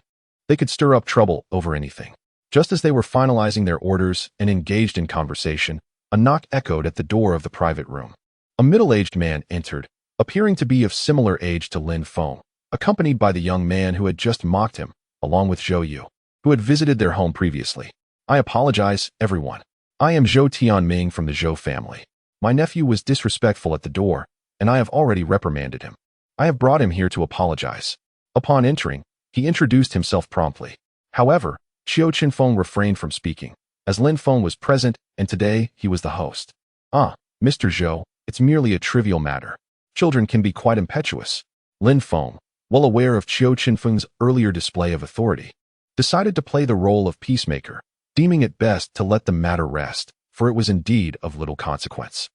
They could stir up trouble over anything. Just as they were finalizing their orders and engaged in conversation, a knock echoed at the door of the private room. A middle-aged man entered, appearing to be of similar age to Lin Feng, accompanied by the young man who had just mocked him, along with Zhou Yu, who had visited their home previously. I apologize, everyone. I am Zhou Tianming from the Zhou family. My nephew was disrespectful at the door, and I have already reprimanded him. I have brought him here to apologize. Upon entering, he introduced himself promptly. However, Qiu Chenfeng refrained from speaking, as Lin Feng was present, and today he was the host. Mr. Zhou, it's merely a trivial matter. Children can be quite impetuous. Lin Feng, well aware of Qiu Chenfeng's earlier display of authority, decided to play the role of peacemaker, deeming it best to let the matter rest, for it was indeed of little consequence.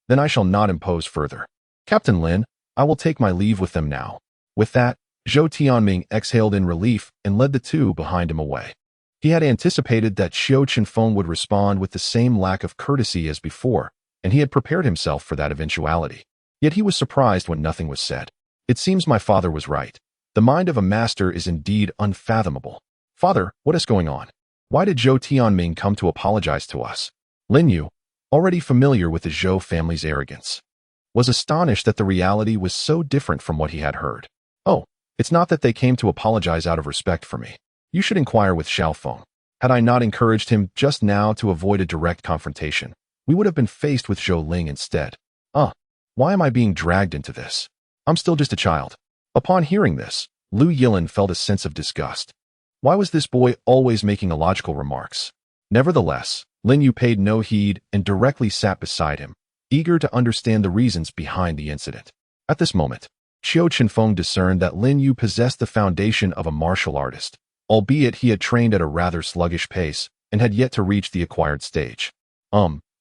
Then I shall not impose further. Captain Lin, I will take my leave with them now. With that, Zhou Tianming exhaled in relief and led the two behind him away. He had anticipated that Qiu Chenfeng would respond with the same lack of courtesy as before, and he had prepared himself for that eventuality. Yet he was surprised when nothing was said. It seems my father was right. The mind of a master is indeed unfathomable. Father, what is going on? Why did Zhou Tianming come to apologize to us? Lin Yu, already familiar with the Zhou family's arrogance, was astonished that the reality was so different from what he had heard. Oh, it's not that they came to apologize out of respect for me. You should inquire with Xiaofeng. Had I not encouraged him just now to avoid a direct confrontation, we would have been faced with Zhou Ling instead. Why am I being dragged into this? I'm still just a child. Upon hearing this, Lu Yilin felt a sense of disgust. Why was this boy always making illogical remarks? Nevertheless, Lin Yu paid no heed and directly sat beside him, eager to understand the reasons behind the incident. At this moment, Qiu Chenfeng discerned that Lin Yu possessed the foundation of a martial artist, albeit he had trained at a rather sluggish pace and had yet to reach the acquired stage.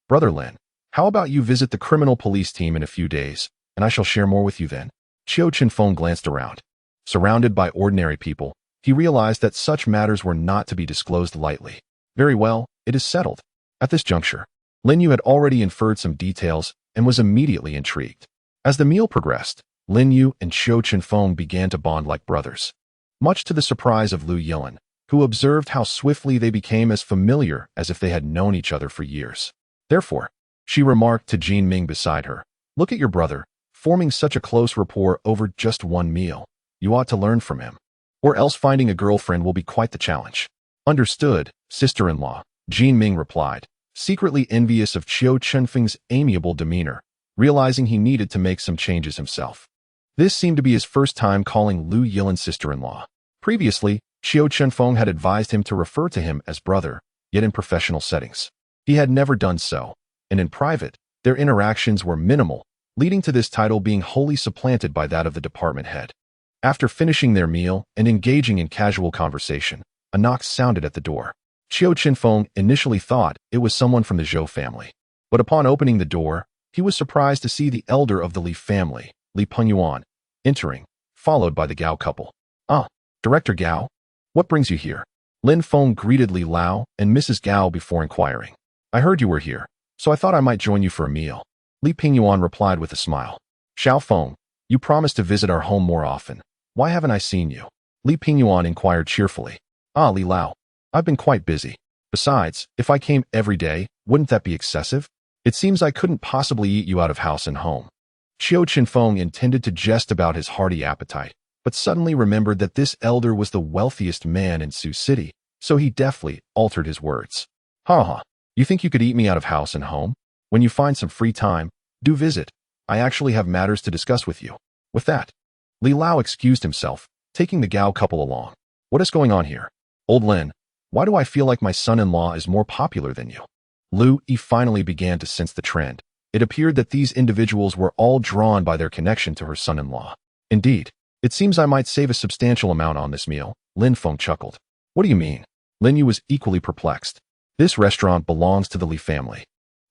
Brother Lin, how about you visit the criminal police team in a few days, and I shall share more with you then? Qiu Chenfeng glanced around. Surrounded by ordinary people, he realized that such matters were not to be disclosed lightly. Very well, it is settled. At this juncture, Lin Yu had already inferred some details and was immediately intrigued. As the meal progressed, Lin Yu and Qiu Chenfeng began to bond like brothers, much to the surprise of Lu Yilin, who observed how swiftly they became as familiar as if they had known each other for years. Therefore, she remarked to Jin Ming beside her, "Look at your brother, forming such a close rapport over just one meal. You ought to learn from him. Or else finding a girlfriend will be quite the challenge." "Understood, sister-in-law," Jin Ming replied, secretly envious of Qiu Chenfeng's amiable demeanor, realizing he needed to make some changes himself. This seemed to be his first time calling Lu Yilin sister-in-law. Previously, Qiu Chenfeng had advised him to refer to him as brother, yet in professional settings, he had never done so, and in private, their interactions were minimal, leading to this title being wholly supplanted by that of the department head. After finishing their meal and engaging in casual conversation, a knock sounded at the door. Qiu Chenfeng initially thought it was someone from the Zhou family. But upon opening the door, he was surprised to see the elder of the Li family, Li Pengyuan, entering, followed by the Gao couple. "Ah, Director Gao, what brings you here?" Lin Feng greeted Li Lao and Mrs. Gao before inquiring. "I heard you were here, so I thought I might join you for a meal." Li Pengyuan replied with a smile. "Xiao Feng, you promised to visit our home more often. Why haven't I seen you?" Li Pengyuan inquired cheerfully. "Ah, Li Lao, I've been quite busy. Besides, if I came every day, wouldn't that be excessive? It seems I couldn't possibly eat you out of house and home." Qiu Chenfeng intended to jest about his hearty appetite, but suddenly remembered that this elder was the wealthiest man in Sioux City, so he deftly altered his words. "Ha ha, you think you could eat me out of house and home? When you find some free time, do visit. I actually have matters to discuss with you." With that, Li Lao excused himself, taking the Gao couple along. "What is going on here? Old Lin, why do I feel like my son-in-law is more popular than you?" Lu Yi finally began to sense the trend. It appeared that these individuals were all drawn by their connection to her son-in-law. "Indeed, it seems I might save a substantial amount on this meal," Lin Feng chuckled. "What do you mean?" Lin Yu was equally perplexed. "This restaurant belongs to the Li family.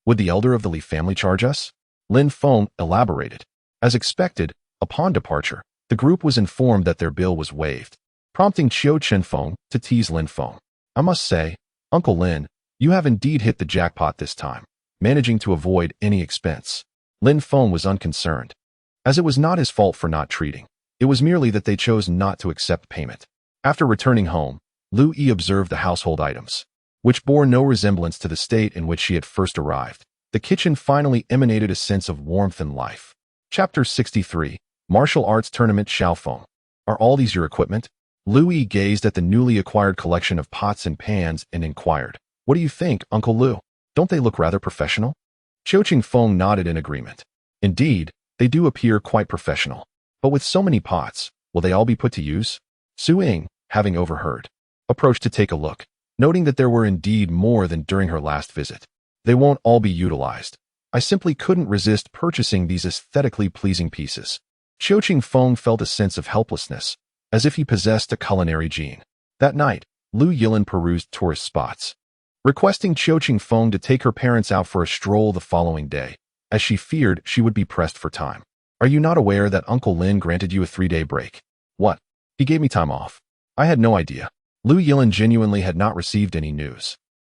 Would the elder of the Li family charge us?" Lin Feng elaborated. As expected, upon departure, the group was informed that their bill was waived, prompting Qiu Chenfeng to tease Lin Feng. "I must say, Uncle Lin, you have indeed hit the jackpot this time, managing to avoid any expense." Lin Feng was unconcerned, as it was not his fault for not treating. It was merely that they chose not to accept payment. After returning home, Lu Yi observed the household items, which bore no resemblance to the state in which she had first arrived. The kitchen finally emanated a sense of warmth and life. Chapter 63, Martial Arts Tournament. "Xiao Feng, are all these your equipment?" Lu Yi gazed at the newly acquired collection of pots and pans and inquired, "What do you think, Uncle Lu? Don't they look rather professional?" Qiu Chenfeng nodded in agreement. "Indeed, they do appear quite professional. But with so many pots, will they all be put to use?" Su Ying, having overheard, approached to take a look, noting that there were indeed more than during her last visit. "They won't all be utilized. I simply couldn't resist purchasing these aesthetically pleasing pieces." Qiu Chenfeng felt a sense of helplessness, as if he possessed a culinary gene. That night, Lu Yilin perused tourist spots, requesting Qiu Chenfeng to take her parents out for a stroll the following day, as she feared she would be pressed for time. "Are you not aware that Uncle Lin granted you a 3-day break?" "What? He gave me time off. I had no idea." Lu Yilin genuinely had not received any news,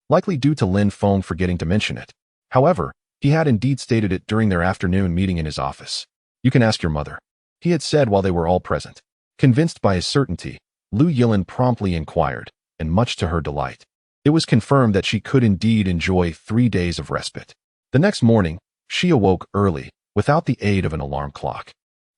likely due to Lin Feng forgetting to mention it. However, he had indeed stated it during their afternoon meeting in his office. "You can ask your mother," he had said while they were all present. Convinced by his certainty, Lu Yilin promptly inquired, and much to her delight, it was confirmed that she could indeed enjoy 3 days of respite. The next morning, she awoke early, without the aid of an alarm clock,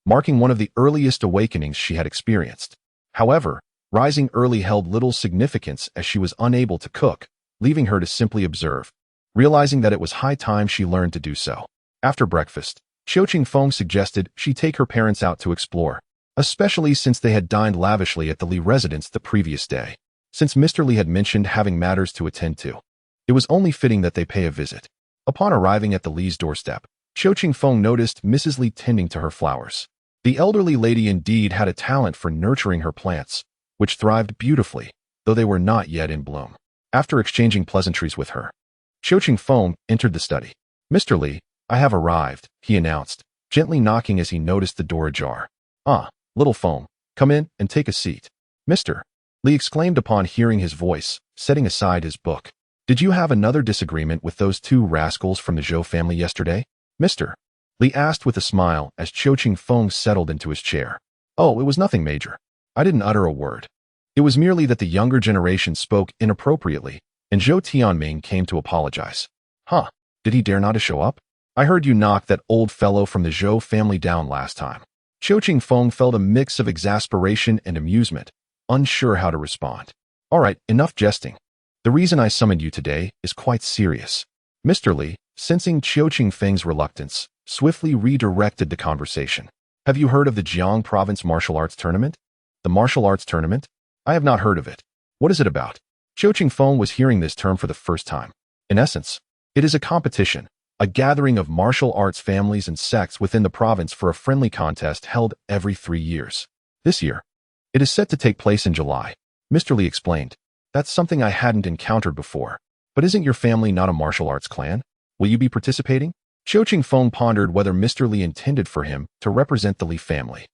marking one of the earliest awakenings she had experienced. However, rising early held little significance as she was unable to cook, leaving her to simply observe, realizing that it was high time she learned to do so. After breakfast, Qiu Chenfeng suggested she take her parents out to explore, especially since they had dined lavishly at the Li residence the previous day. Since Mr. Li had mentioned having matters to attend to, it was only fitting that they pay a visit. Upon arriving at the Li's doorstep, Qiu Chenfeng noticed Mrs. Li tending to her flowers. The elderly lady indeed had a talent for nurturing her plants, which thrived beautifully, though they were not yet in bloom. After exchanging pleasantries with her, Qiu Chenfeng entered the study. "Mr. Li, I have arrived," he announced, gently knocking as he noticed the door ajar. "Ah, little Feng, come in and take a seat." "Mr. Li exclaimed upon hearing his voice, setting aside his book. "Did you have another disagreement with those 2 rascals from the Zhou family yesterday?" Mr. Li asked with a smile as Qiu Chenfeng settled into his chair. "Oh, it was nothing major. I didn't utter a word. It was merely that the younger generation spoke inappropriately, and Zhou Tianming came to apologize." "Huh, did he dare not to show up? I heard you knock that old fellow from the Zhou family down last time." Qiu Chenfeng felt a mix of exasperation and amusement, unsure how to respond. "All right, enough jesting. The reason I summoned you today is quite serious." Mr. Li, sensing Qiu Chenfeng's reluctance, swiftly redirected the conversation. "Have you heard of the Jiang Province Martial Arts Tournament?" "The Martial Arts Tournament? I have not heard of it. What is it about?" Qiu Chenfeng was hearing this term for the first time. "In essence, it is a competition, a gathering of martial arts families and sects within the province for a friendly contest held every 3 years. This year, it is set to take place in July," Mr. Li explained. That's something I hadn't encountered before. But isn't your family not a martial arts clan? Will you be participating? Qiu Chenfeng pondered whether Mr. Li intended for him to represent the Li family.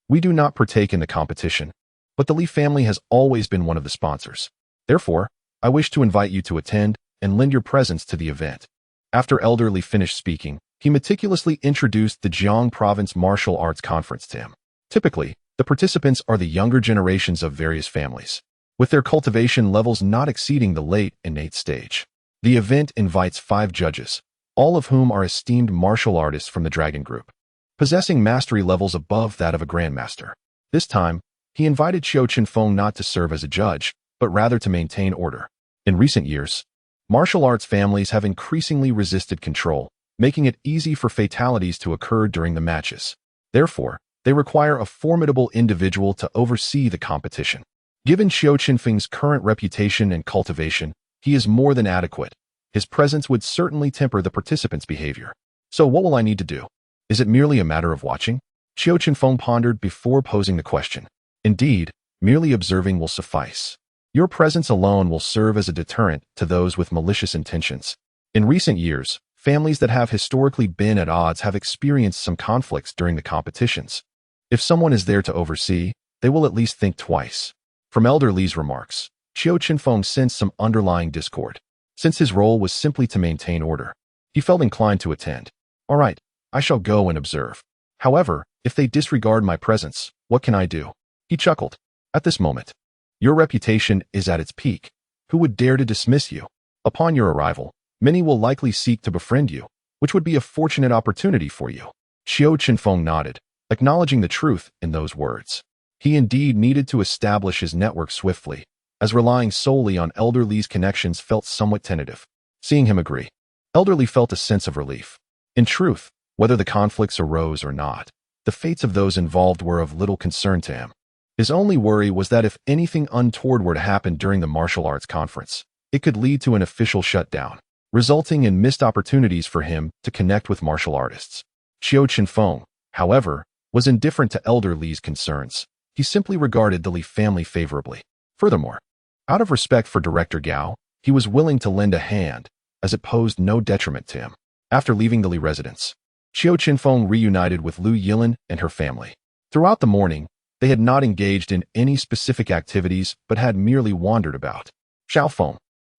We do not partake in the competition, but the Li family has always been one of the sponsors. Therefore, I wish to invite you to attend and lend your presence to the event. After Elder Li finished speaking, he meticulously introduced the Jiang Province Martial Arts Conference to him. Typically, the participants are the younger generations of various families, with their cultivation levels not exceeding the late innate stage. The event invites 5 judges, all of whom are esteemed martial artists from the Dragon Group, possessing mastery levels above that of a grandmaster. This time, he invited Qiu Chenfeng not to serve as a judge, but rather to maintain order. In recent years, martial arts families have increasingly resisted control, making it easy for fatalities to occur during the matches. Therefore, they require a formidable individual to oversee the competition. Given Qiu Chenfeng's current reputation and cultivation, he is more than adequate. His presence would certainly temper the participants' behavior. So what will I need to do? Is it merely a matter of watching? Qiu Chenfeng pondered before posing the question. Indeed, merely observing will suffice. Your presence alone will serve as a deterrent to those with malicious intentions. In recent years, families that have historically been at odds have experienced some conflicts during the competitions. If someone is there to oversee, they will at least think twice. From Elder Li's remarks, Qiu Chenfeng sensed some underlying discord. Since his role was simply to maintain order, he felt inclined to attend. All right, I shall go and observe. However, if they disregard my presence, what can I do? He chuckled. At this moment, your reputation is at its peak. Who would dare to dismiss you? Upon your arrival, many will likely seek to befriend you, which would be a fortunate opportunity for you. Qiu Chenfeng nodded, acknowledging the truth in those words. He indeed needed to establish his network swiftly, as relying solely on Elder Li's connections felt somewhat tentative. Seeing him agree, Elder Li felt a sense of relief. In truth, whether the conflicts arose or not, the fates of those involved were of little concern to him. His only worry was that if anything untoward were to happen during the martial arts conference, it could lead to an official shutdown, resulting in missed opportunities for him to connect with martial artists. Qiu Chenfeng, however, was indifferent to Elder Li's concerns. He simply regarded the Li family favorably. Furthermore, out of respect for Director Gao, he was willing to lend a hand, as it posed no detriment to him. After leaving the Li residence, Qiu Chenfeng reunited with Lu Yilin and her family. Throughout the morning, they had not engaged in any specific activities but had merely wandered about. Xiaofeng,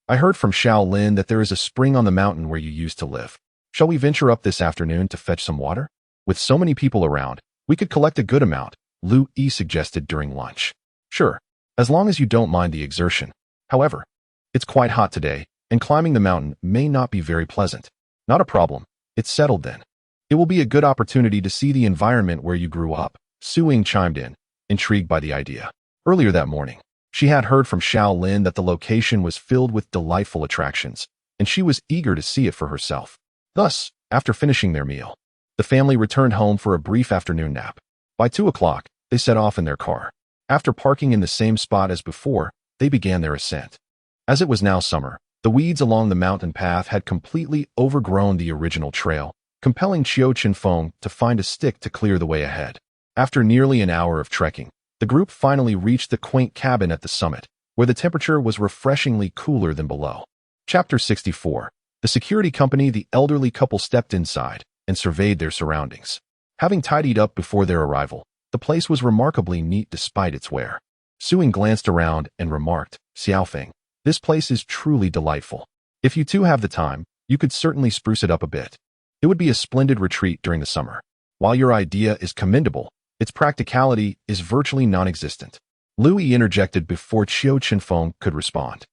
I heard from Xiao Lin that there is a spring on the mountain where you used to live. Shall we venture up this afternoon to fetch some water? With so many people around, we could collect a good amount, Lu Yi suggested during lunch. Sure, as long as you don't mind the exertion. However, it's quite hot today, and climbing the mountain may not be very pleasant. Not a problem, it's settled then. It will be a good opportunity to see the environment where you grew up, Su Ying chimed in, intrigued by the idea. Earlier that morning, she had heard from Xiao Lin that the location was filled with delightful attractions, and she was eager to see it for herself. Thus, after finishing their meal, the family returned home for a brief afternoon nap. By 2 o'clock, they set off in their car. After parking in the same spot as before, they began their ascent. As it was now summer, the weeds along the mountain path had completely overgrown the original trail, compelling Qiu Chenfeng to find a stick to clear the way ahead. After nearly an hour of trekking, the group finally reached the quaint cabin at the summit, where the temperature was refreshingly cooler than below. Chapter 64. The security company. The elderly couple stepped inside and surveyed their surroundings. Having tidied up before their arrival, the place was remarkably neat despite its wear. Su Ying glanced around and remarked, Xiaofeng, this place is truly delightful. If you two have the time, you could certainly spruce it up a bit. It would be a splendid retreat during the summer. While your idea is commendable, its practicality is virtually non-existent. Lu Yi interjected before Qiu Chenfeng could respond.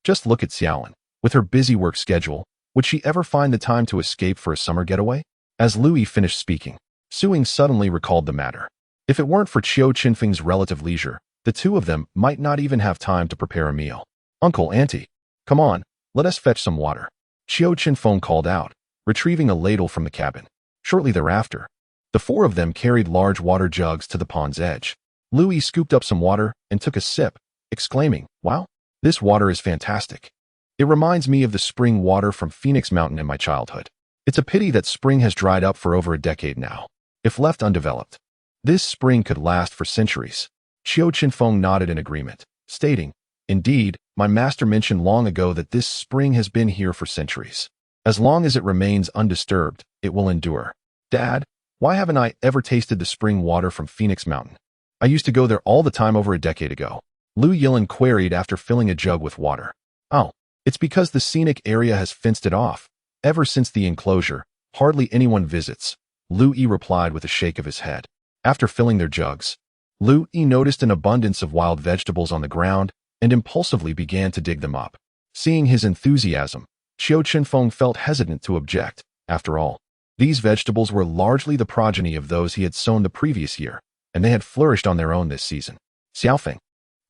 Just look at Xiaolin. With her busy work schedule, would she ever find the time to escape for a summer getaway? As Lu Yi finished speaking, Su Ying suddenly recalled the matter. If it weren't for Qiu Chenfeng's relative leisure, the two of them might not even have time to prepare a meal. Uncle, Auntie, come on, let us fetch some water. Qiu Chenfeng called out, retrieving a ladle from the cabin. Shortly thereafter, the 4 of them carried large water jugs to the pond's edge. Lu Yi scooped up some water and took a sip, exclaiming, wow, this water is fantastic. It reminds me of the spring water from Phoenix Mountain in my childhood. It's a pity that spring has dried up for over a decade now. If left undeveloped, this spring could last for centuries. Qiu Chenfeng nodded in agreement, stating, Indeed, my master mentioned long ago that this spring has been here for centuries. As long as it remains undisturbed, it will endure. Dad, why haven't I ever tasted the spring water from Phoenix Mountain? I used to go there all the time over a decade ago. Lu Yilin queried after filling a jug with water. Oh, it's because the scenic area has fenced it off. Ever since the enclosure, hardly anyone visits, Lu Yi replied with a shake of his head. After filling their jugs, Lu Yi noticed an abundance of wild vegetables on the ground and impulsively began to dig them up. Seeing his enthusiasm, Qiu Chenfeng felt hesitant to object. After all, these vegetables were largely the progeny of those he had sown the previous year, and they had flourished on their own this season. Xiaofeng,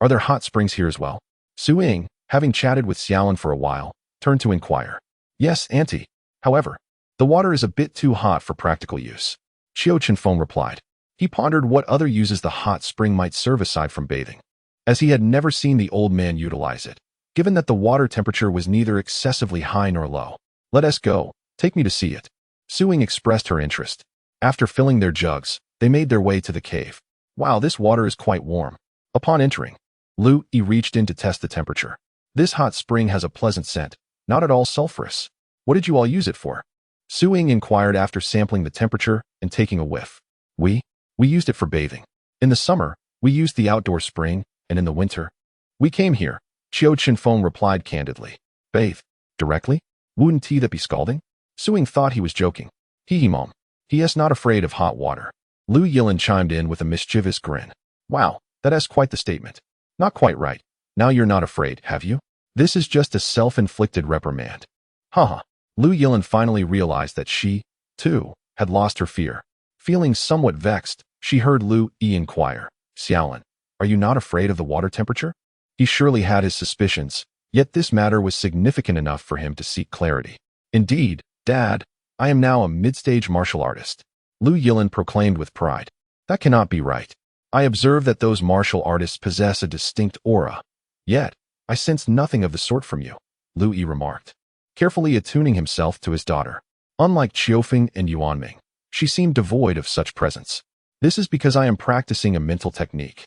are there hot springs here as well? Su Ying, having chatted with Xiaolin for a while, turned to inquire. Yes, auntie. However, the water is a bit too hot for practical use. Qiu Chenfeng replied. He pondered what other uses the hot spring might serve aside from bathing, as he had never seen the old man utilize it, given that the water temperature was neither excessively high nor low. Let us go. Take me to see it. Su Ying expressed her interest. After filling their jugs, they made their way to the cave. Wow, this water is quite warm. Upon entering, Lu Yi reached in to test the temperature. This hot spring has a pleasant scent, not at all sulfurous. What did you all use it for? Su Ying inquired after sampling the temperature and taking a whiff. We used it for bathing. In the summer, we used the outdoor spring, and in the winter, we came here. Qiu Chenfeng replied candidly. Bathe? Directly? Wouldn't that be scalding? Su Ying thought he was joking. Mom. He is not afraid of hot water. Lu Yilin chimed in with a mischievous grin. Wow, that is quite the statement. Not quite right. Now you're not afraid, have you? This is just a self-inflicted reprimand. Haha. Lu Yilin finally realized that she, too, had lost her fear. Feeling somewhat vexed, she heard Lu Yi inquire. Xiaolin, are you not afraid of the water temperature? He surely had his suspicions, yet this matter was significant enough for him to seek clarity. Indeed, Dad, I am now a mid-stage martial artist. Lu Yilin proclaimed with pride. That cannot be right. I observe that those martial artists possess a distinct aura. Yet, I sense nothing of the sort from you, Lu Yi remarked, carefully attuning himself to his daughter. Unlike Qiufeng and Yuanming, she seemed devoid of such presence. This is because I am practicing a mental technique.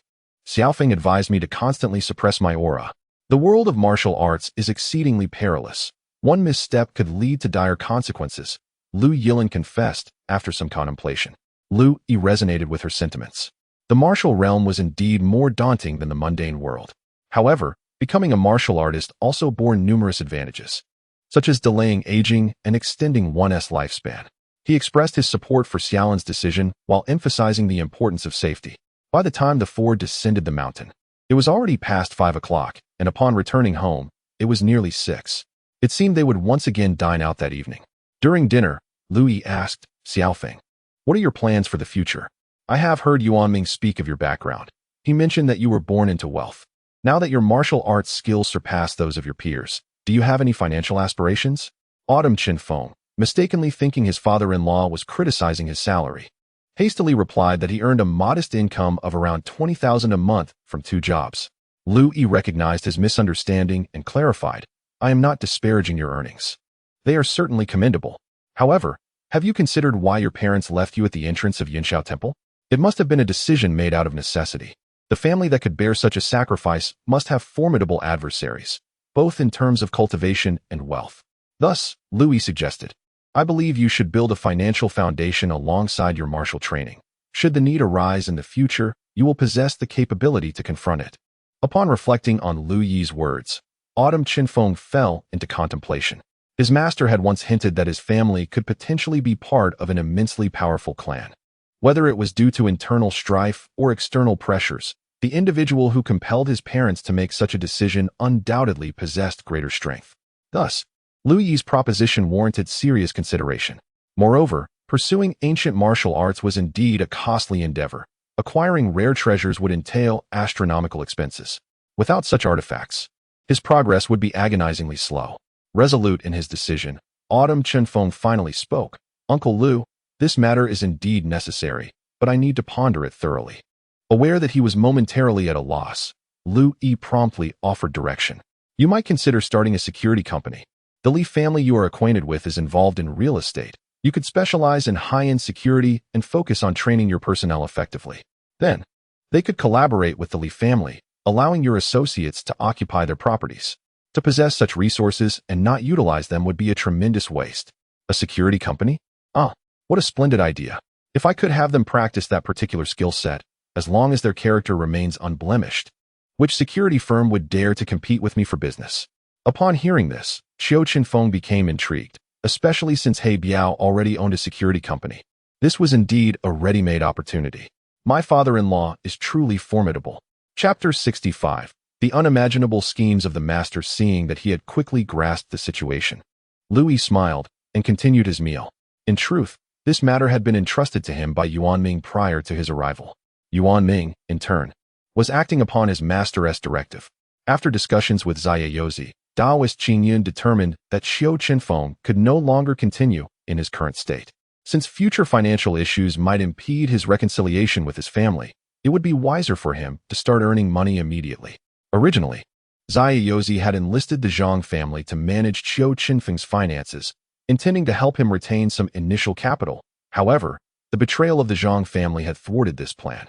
Xiaofeng advised me to constantly suppress my aura. The world of martial arts is exceedingly perilous. One misstep could lead to dire consequences, Lu Yilin confessed after some contemplation. Lu Yi resonated with her sentiments. The martial realm was indeed more daunting than the mundane world. However, becoming a martial artist also bore numerous advantages, such as delaying aging and extending one's lifespan. He expressed his support for Xiaolin's decision while emphasizing the importance of safety. By the time the four descended the mountain, it was already past 5 o'clock, and upon returning home, it was nearly 6. It seemed they would once again dine out that evening. During dinner, Lu Yi asked, Xiaofeng, what are your plans for the future? I have heard Yuanming speak of your background. He mentioned that you were born into wealth. Now that your martial arts skills surpass those of your peers, do you have any financial aspirations? Qiu Chenfeng, mistakenly thinking his father-in-law was criticizing his salary, hastily replied that he earned a modest income of around 20,000 a month from 2 jobs. Lu Yi recognized his misunderstanding and clarified, I am not disparaging your earnings. They are certainly commendable. However, have you considered why your parents left you at the entrance of Yinshao Temple? It must have been a decision made out of necessity. The family that could bear such a sacrifice must have formidable adversaries, both in terms of cultivation and wealth. Thus, Lu Yi suggested, I believe you should build a financial foundation alongside your martial training. Should the need arise in the future, you will possess the capability to confront it. Upon reflecting on Lu Yi's words, Qiu Chenfeng fell into contemplation. His master had once hinted that his family could potentially be part of an immensely powerful clan. Whether it was due to internal strife or external pressures, the individual who compelled his parents to make such a decision undoubtedly possessed greater strength. Thus, Lu Yi's proposition warranted serious consideration. Moreover, pursuing ancient martial arts was indeed a costly endeavor. Acquiring rare treasures would entail astronomical expenses. Without such artifacts, his progress would be agonizingly slow. Resolute in his decision, Qiu Chenfeng finally spoke. Uncle Lu, this matter is indeed necessary, but I need to ponder it thoroughly. Aware that he was momentarily at a loss, Lu Yi promptly offered direction. You might consider starting a security company. The Li family you are acquainted with is involved in real estate. You could specialize in high-end security and focus on training your personnel effectively. Then, they could collaborate with the Li family, allowing your associates to occupy their properties. To possess such resources and not utilize them would be a tremendous waste. A security company? Ah, what a splendid idea. If I could have them practice that particular skill set, as long as their character remains unblemished, which security firm would dare to compete with me for business? Upon hearing this, Qiu Chenfeng became intrigued, especially since He Biao already owned a security company. This was indeed a ready-made opportunity. My father-in-law is truly formidable. Chapter 65. The unimaginable schemes of the master. Seeing that he had quickly grasped the situation, Louis smiled and continued his meal. In truth, this matter had been entrusted to him by Yuan Ming prior to his arrival. Yuan Ming, in turn, was acting upon his master's directive. After discussions with Zaya Daoist Qingyun determined that Qiu Chenfeng could no longer continue in his current state. Since future financial issues might impede his reconciliation with his family, it would be wiser for him to start earning money immediately. Originally, Zaya had enlisted the Zhang family to manage Qiu Chenfeng's finances, intending to help him retain some initial capital. However, the betrayal of the Zhang family had thwarted this plan.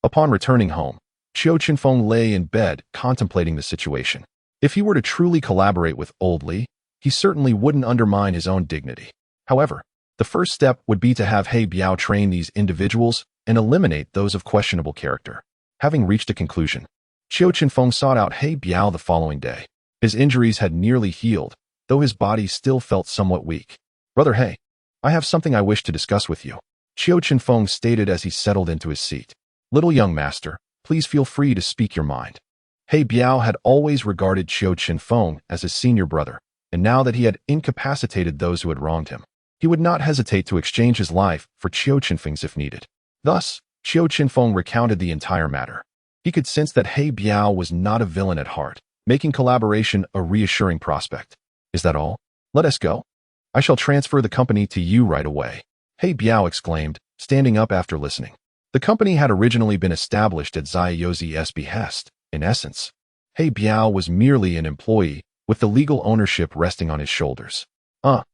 Upon returning home, Qiu Chenfeng lay in bed contemplating the situation. If he were to truly collaborate with Old Li, he certainly wouldn't undermine his own dignity. However, the first step would be to have He Biao train these individuals and eliminate those of questionable character. Having reached a conclusion, Qiu Chenfeng sought out He Biao the following day. His injuries had nearly healed, though his body still felt somewhat weak. "Brother He, I have something I wish to discuss with you," Qiu Chenfeng stated as he settled into his seat. "Little young master, please feel free to speak your mind." He Biao had always regarded Qiu Chenfeng as his senior brother, and now that he had incapacitated those who had wronged him, he would not hesitate to exchange his life for Qiu Chenfeng's if needed. Thus, Qiu Chenfeng recounted the entire matter. He could sense that He Biao was not a villain at heart, making collaboration a reassuring prospect. "Is that all? Let us go. I shall transfer the company to you right away," He Biao exclaimed, standing up after listening. The company had originally been established at Zaiyozi's behest. In essence, He Biao was merely an employee, with the legal ownership resting on his shoulders.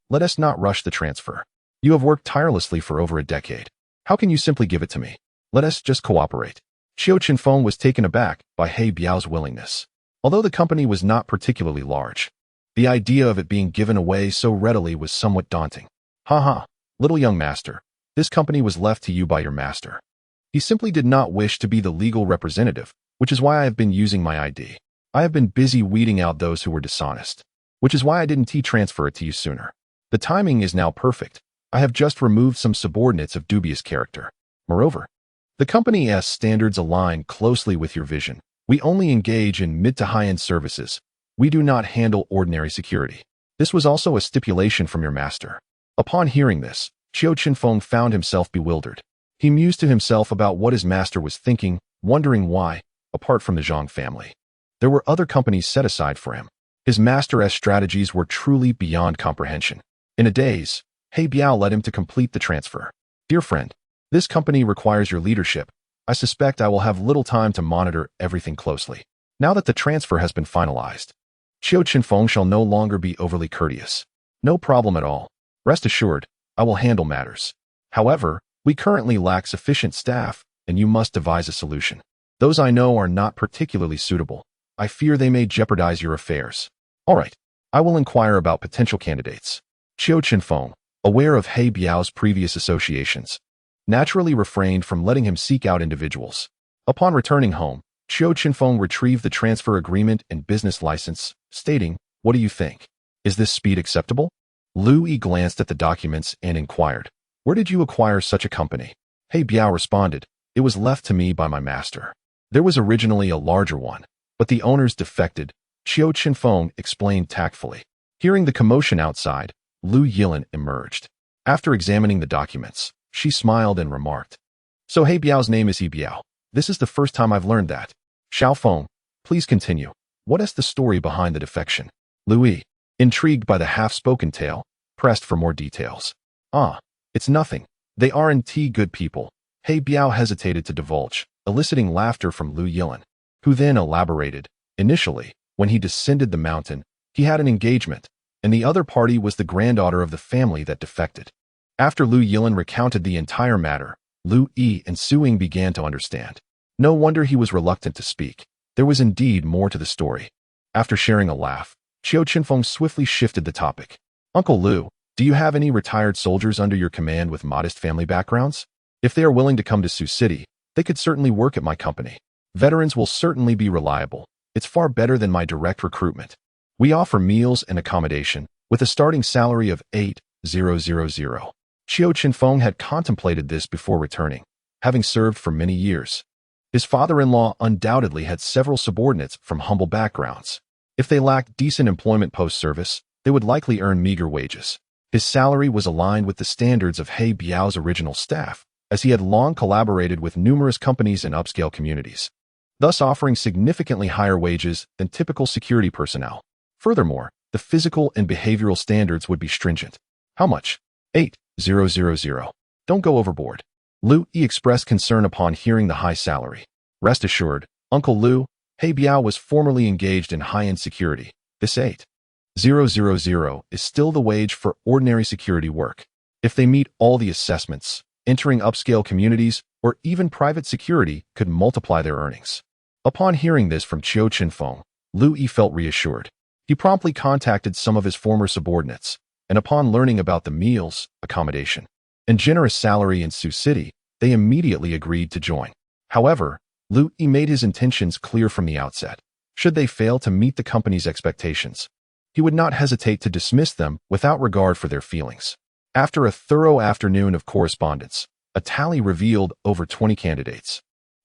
Let us not rush the transfer. You have worked tirelessly for over a decade. How can you simply give it to me? Let us just cooperate." Qiu Chenfeng was taken aback by He Biao's willingness. Although the company was not particularly large, the idea of it being given away so readily was somewhat daunting. Little young master, this company was left to you by your master. He simply did not wish to be the legal representative, which is why I have been using my ID. I have been busy weeding out those who were dishonest, which is why I didn't transfer it to you sooner. The timing is now perfect. I have just removed some subordinates of dubious character. Moreover, the company's standards align closely with your vision. We only engage in mid to high-end services. We do not handle ordinary security. This was also a stipulation from your master. Upon hearing this, Qiu Chenfeng found himself bewildered. He mused to himself about what his master was thinking, wondering why, apart from the Zhang family, there were other companies set aside for him. His master's strategies were truly beyond comprehension. In a daze, He Biao led him to complete the transfer. "Dear friend, this company requires your leadership. I suspect I will have little time to monitor everything closely. Now that the transfer has been finalized, Qiu Chenfeng shall no longer be overly courteous. No problem at all. Rest assured, I will handle matters. However, we currently lack sufficient staff, and you must devise a solution. Those I know are not particularly suitable. I fear they may jeopardize your affairs." "All right, I will inquire about potential candidates." Qiu Chenfeng, aware of He Biao's previous associations, naturally refrained from letting him seek out individuals. Upon returning home, Qiu Chenfeng retrieved the transfer agreement and business license, stating, "What do you think? Is this speed acceptable?" Louis glanced at the documents and inquired, "Where did you acquire such a company?" He Biao responded, "It was left to me by my master. There was originally a larger one, but the owners defected," Qiu Chenfeng explained tactfully. Hearing the commotion outside, Lu Yilin emerged. After examining the documents, she smiled and remarked, "So He Biao's name is He Biao. This is the first time I've learned that. Xiaofeng, please continue. What is the story behind the defection?" Louis, intrigued by the half-spoken tale, pressed for more details. It's nothing. They aren't good people." He Biao hesitated to divulge, eliciting laughter from Lu Yilin, who then elaborated. Initially, when he descended the mountain, he had an engagement, and the other party was the granddaughter of the family that defected. After Lu Yilin recounted the entire matter, Lu Yi and Suing began to understand. No wonder he was reluctant to speak. There was indeed more to the story. After sharing a laugh, Qiu Chenfeng swiftly shifted the topic. Uncle Lu, do you have any retired soldiers under your command with modest family backgrounds? If they are willing to come to Sioux City, they could certainly work at my company. Veterans will certainly be reliable. It's far better than my direct recruitment. We offer meals and accommodation, with a starting salary of 8,000. Qiu Chenfeng had contemplated this before returning, having served for many years. His father-in-law undoubtedly had several subordinates from humble backgrounds. If they lacked decent employment post-service, they would likely earn meager wages. His salary was aligned with the standards of He Biao's original staff, as he had long collaborated with numerous companies and upscale communities, thus offering significantly higher wages than typical security personnel. Furthermore, the physical and behavioral standards would be stringent. How much? 8,000. Don't go overboard. Lu Yi expressed concern upon hearing the high salary. Rest assured, Uncle Lu, He Biao was formerly engaged in high-end security. This 8,000 is still the wage for ordinary security work. If they meet all the assessments, entering upscale communities or even private security could multiply their earnings. Upon hearing this from Qiu Chenfeng, Lu Yi felt reassured. He promptly contacted some of his former subordinates, and upon learning about the meals, accommodation, and generous salary in Sioux City, they immediately agreed to join. However, Lu Yi made his intentions clear from the outset. Should they fail to meet the company's expectations, he would not hesitate to dismiss them without regard for their feelings. After a thorough afternoon of correspondence, a tally revealed over 20 candidates.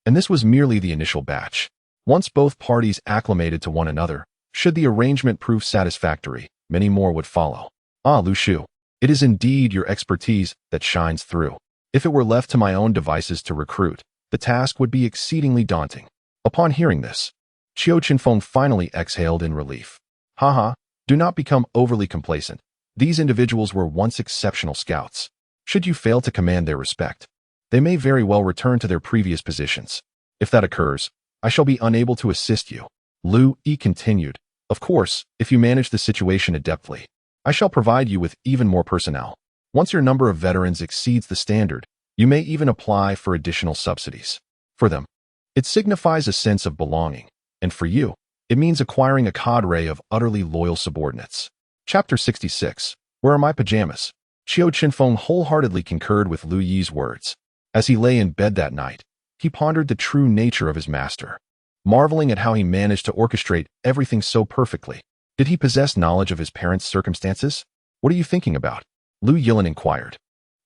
And this was merely the initial batch. Once both parties acclimated to one another, should the arrangement prove satisfactory, many more would follow. Ah, Lu Shu, it is indeed your expertise that shines through. If it were left to my own devices to recruit, the task would be exceedingly daunting. Upon hearing this, Qiu Chenfeng finally exhaled in relief. Haha, do not become overly complacent. These individuals were once exceptional scouts. Should you fail to command their respect, they may very well return to their previous positions. If that occurs, I shall be unable to assist you. Lu Yi continued. Of course, if you manage the situation adeptly, I shall provide you with even more personnel. Once your number of veterans exceeds the standard, you may even apply for additional subsidies. For them, it signifies a sense of belonging, and for you, it means acquiring a cadre of utterly loyal subordinates. Chapter 66. Where are my pajamas? Qiu Chenfeng wholeheartedly concurred with Lu Yi's words. As he lay in bed that night, he pondered the true nature of his master, marveling at how he managed to orchestrate everything so perfectly. Did he possess knowledge of his parents' circumstances? What are you thinking about? Lu Yilin inquired,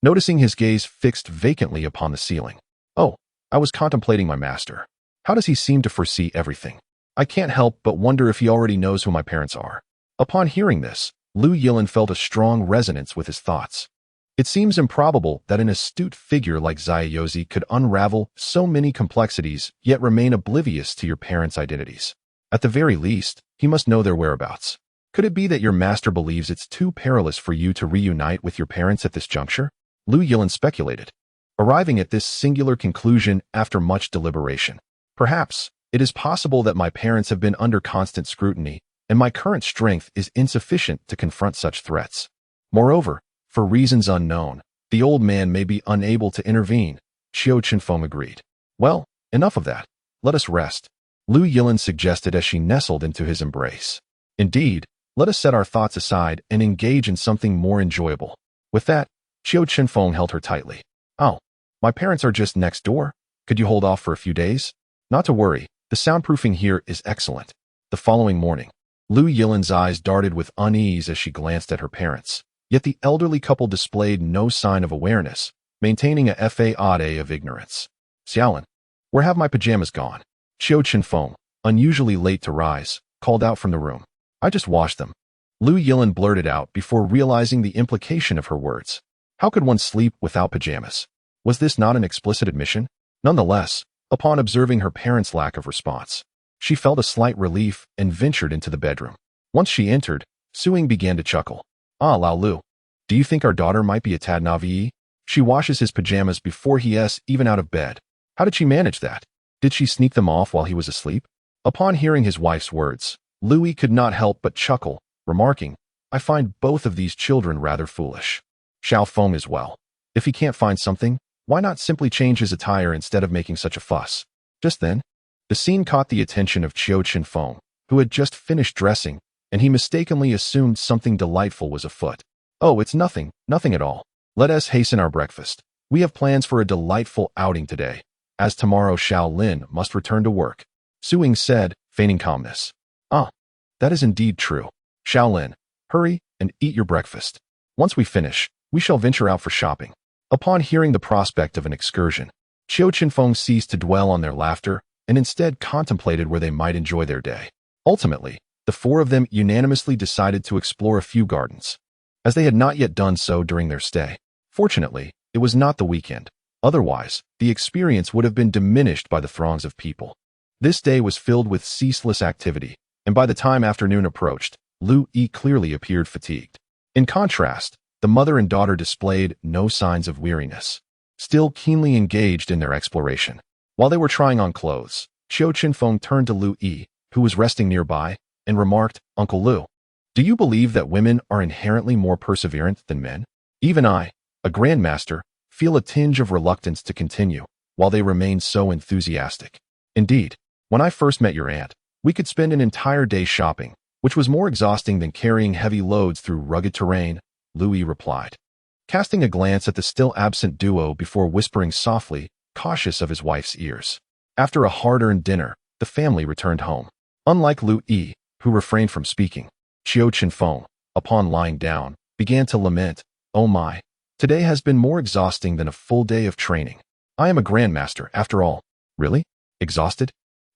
noticing his gaze fixed vacantly upon the ceiling. Oh, I was contemplating my master. How does he seem to foresee everything? I can't help but wonder if he already knows who my parents are. Upon hearing this, Lu Yilin felt a strong resonance with his thoughts. It seems improbable that an astute figure like Zaiyozi could unravel so many complexities yet remain oblivious to your parents' identities. At the very least, he must know their whereabouts. Could it be that your master believes it's too perilous for you to reunite with your parents at this juncture? Lu Yilin speculated, arriving at this singular conclusion after much deliberation. Perhaps, it is possible that my parents have been under constant scrutiny, and my current strength is insufficient to confront such threats. Moreover, for reasons unknown, the old man may be unable to intervene, Qiu Chenfeng agreed. Well, enough of that. Let us rest, Lu Yilin suggested as she nestled into his embrace. Indeed, let us set our thoughts aside and engage in something more enjoyable. With that, Qiu Chenfeng held her tightly. Oh, my parents are just next door. Could you hold off for a few days? Not to worry, the soundproofing here is excellent. The following morning, Lu Yilin's eyes darted with unease as she glanced at her parents, yet the elderly couple displayed no sign of awareness, maintaining a facade of ignorance. Xiaolin, where have my pajamas gone? Qiu Chenfeng, unusually late to rise, called out from the room. I just washed them. Lu Yilin blurted out before realizing the implication of her words. How could one sleep without pajamas? Was this not an explicit admission? Nonetheless, upon observing her parents' lack of response, she felt a slight relief and ventured into the bedroom. Once she entered, Suing began to chuckle. Ah, Lao Lu, do you think our daughter might be a tad naive? She washes his pajamas before he is even out of bed. How did she manage that? Did she sneak them off while he was asleep? Upon hearing his wife's words, Louis could not help but chuckle, remarking, I find both of these children rather foolish. Xiao Feng as well. If he can't find something, why not simply change his attire instead of making such a fuss? Just then, The scene caught the attention of Qiu Chenfeng, who had just finished dressing, and he mistakenly assumed something delightful was afoot. Oh, it's nothing, nothing at all. Let us hasten our breakfast. We have plans for a delightful outing today, as tomorrow Xiao Lin must return to work. Su Ying said, feigning calmness. Ah, that is indeed true. Xiao Lin, hurry and eat your breakfast. Once we finish, we shall venture out for shopping. Upon hearing the prospect of an excursion, Qiu Chenfeng ceased to dwell on their laughter and instead contemplated where they might enjoy their day. Ultimately, the four of them unanimously decided to explore a few gardens, as they had not yet done so during their stay. Fortunately, it was not the weekend. Otherwise, the experience would have been diminished by the throngs of people. This day was filled with ceaseless activity, and by the time afternoon approached, Lu Yi clearly appeared fatigued. In contrast, the mother and daughter displayed no signs of weariness, still keenly engaged in their exploration. While they were trying on clothes, Qiu Chenfeng turned to Lu Yi, who was resting nearby, and remarked, Uncle Lu, do you believe that women are inherently more perseverant than men? Even I, a grandmaster, feel a tinge of reluctance to continue, while they remain so enthusiastic. Indeed, when I first met your aunt, we could spend an entire day shopping, which was more exhausting than carrying heavy loads through rugged terrain, Lu Yi replied, casting a glance at the still absent duo before whispering softly, cautious of his wife's ears. After a hard-earned dinner, the family returned home. Unlike Lu Yi, who refrained from speaking, Qiu Chenfeng, upon lying down, began to lament, oh my, today has been more exhausting than a full day of training. I am a grandmaster, after all. Really? Exhausted?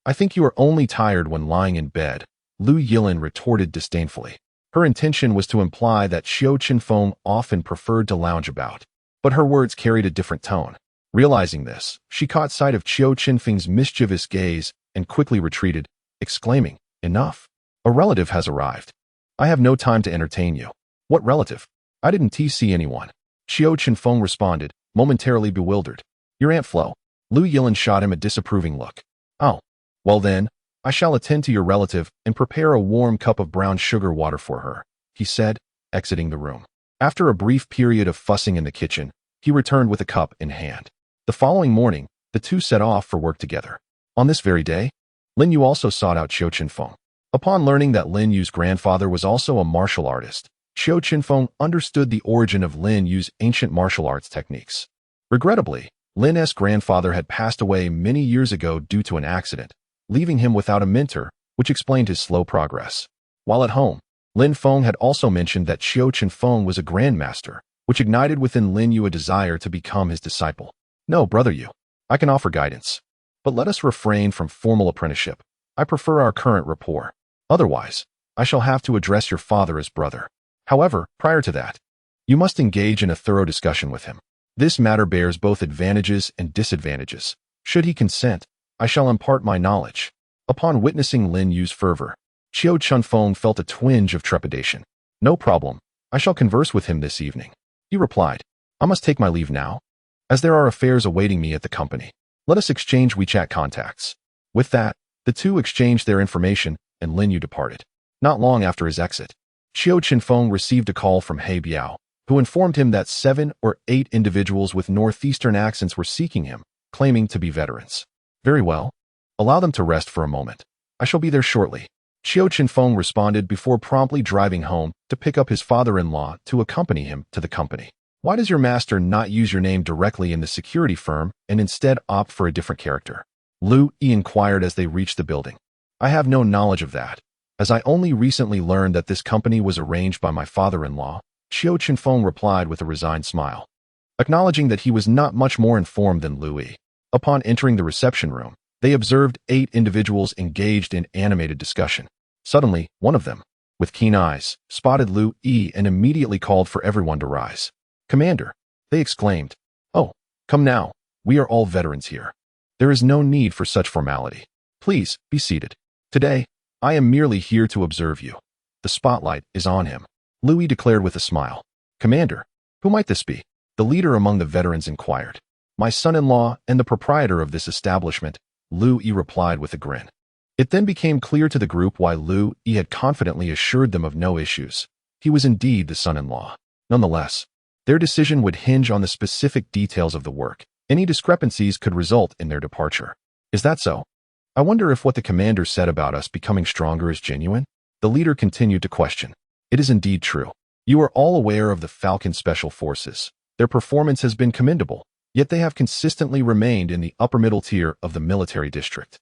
I think you are only tired when lying in bed, Lu Yilin retorted disdainfully. Her intention was to imply that Qiu Chenfeng often preferred to lounge about, but her words carried a different tone. Realizing this, she caught sight of Qiu Chenfeng's mischievous gaze and quickly retreated, exclaiming, enough. A relative has arrived. I have no time to entertain you. What relative? I didn't see anyone. Qiu Chenfeng responded, momentarily bewildered. Your Aunt Flo. Lu Yilin shot him a disapproving look. Oh. Well then, I shall attend to your relative and prepare a warm cup of brown sugar water for her, he said, exiting the room. After a brief period of fussing in the kitchen, he returned with a cup in hand. The following morning, the two set off for work together. On this very day, Lin Yu also sought out Qiu Chenfeng. Upon learning that Lin Yu's grandfather was also a martial artist, Qiu Chenfeng understood the origin of Lin Yu's ancient martial arts techniques. Regrettably, Lin's grandfather had passed away many years ago due to an accident, leaving him without a mentor, which explained his slow progress. While at home, Lin Feng had also mentioned that Qiu Chenfeng was a grandmaster, which ignited within Lin Yu a desire to become his disciple. No, brother Yu, I can offer guidance, but let us refrain from formal apprenticeship. I prefer our current rapport. Otherwise, I shall have to address your father as brother. However, prior to that, you must engage in a thorough discussion with him. This matter bears both advantages and disadvantages. Should he consent, I shall impart my knowledge. Upon witnessing Lin Yu's fervor, Qiu Chenfeng felt a twinge of trepidation. No problem. I shall converse with him this evening. He replied, I must take my leave now, as there are affairs awaiting me at the company. Let us exchange WeChat contacts. With that, the two exchanged their information, and Lin Yu departed. Not long after his exit, Qiu Chenfeng received a call from He Biao, who informed him that 7 or 8 individuals with northeastern accents were seeking him, claiming to be veterans. Very well. Allow them to rest for a moment. I shall be there shortly. Qiu Chenfeng responded before promptly driving home to pick up his father-in-law to accompany him to the company. Why does your master not use your name directly in the security firm and instead opt for a different character? Lu Yi inquired as they reached the building. I have no knowledge of that, as I only recently learned that this company was arranged by my father-in-law, Qiu Chenfeng replied with a resigned smile, acknowledging that he was not much more informed than Lu Yi. Upon entering the reception room, they observed 8 individuals engaged in animated discussion. Suddenly, one of them, with keen eyes, spotted Lu Yi and immediately called for everyone to rise. Commander, they exclaimed. Oh, come now, we are all veterans here. There is no need for such formality. Please, be seated. Today, I am merely here to observe you. The spotlight is on him, Lu Yi declared with a smile. Commander, who might this be? The leader among the veterans inquired. My son-in-law and the proprietor of this establishment, Lu Yi replied with a grin. It then became clear to the group why Lu Yi had confidently assured them of no issues. He was indeed the son-in-law. Nonetheless, their decision would hinge on the specific details of the work. Any discrepancies could result in their departure. Is that so? I wonder if what the commander said about us becoming stronger is genuine? The leader continued to question. It is indeed true. You are all aware of the Falcon Special Forces. Their performance has been commendable, yet they have consistently remained in the upper middle tier of the military district.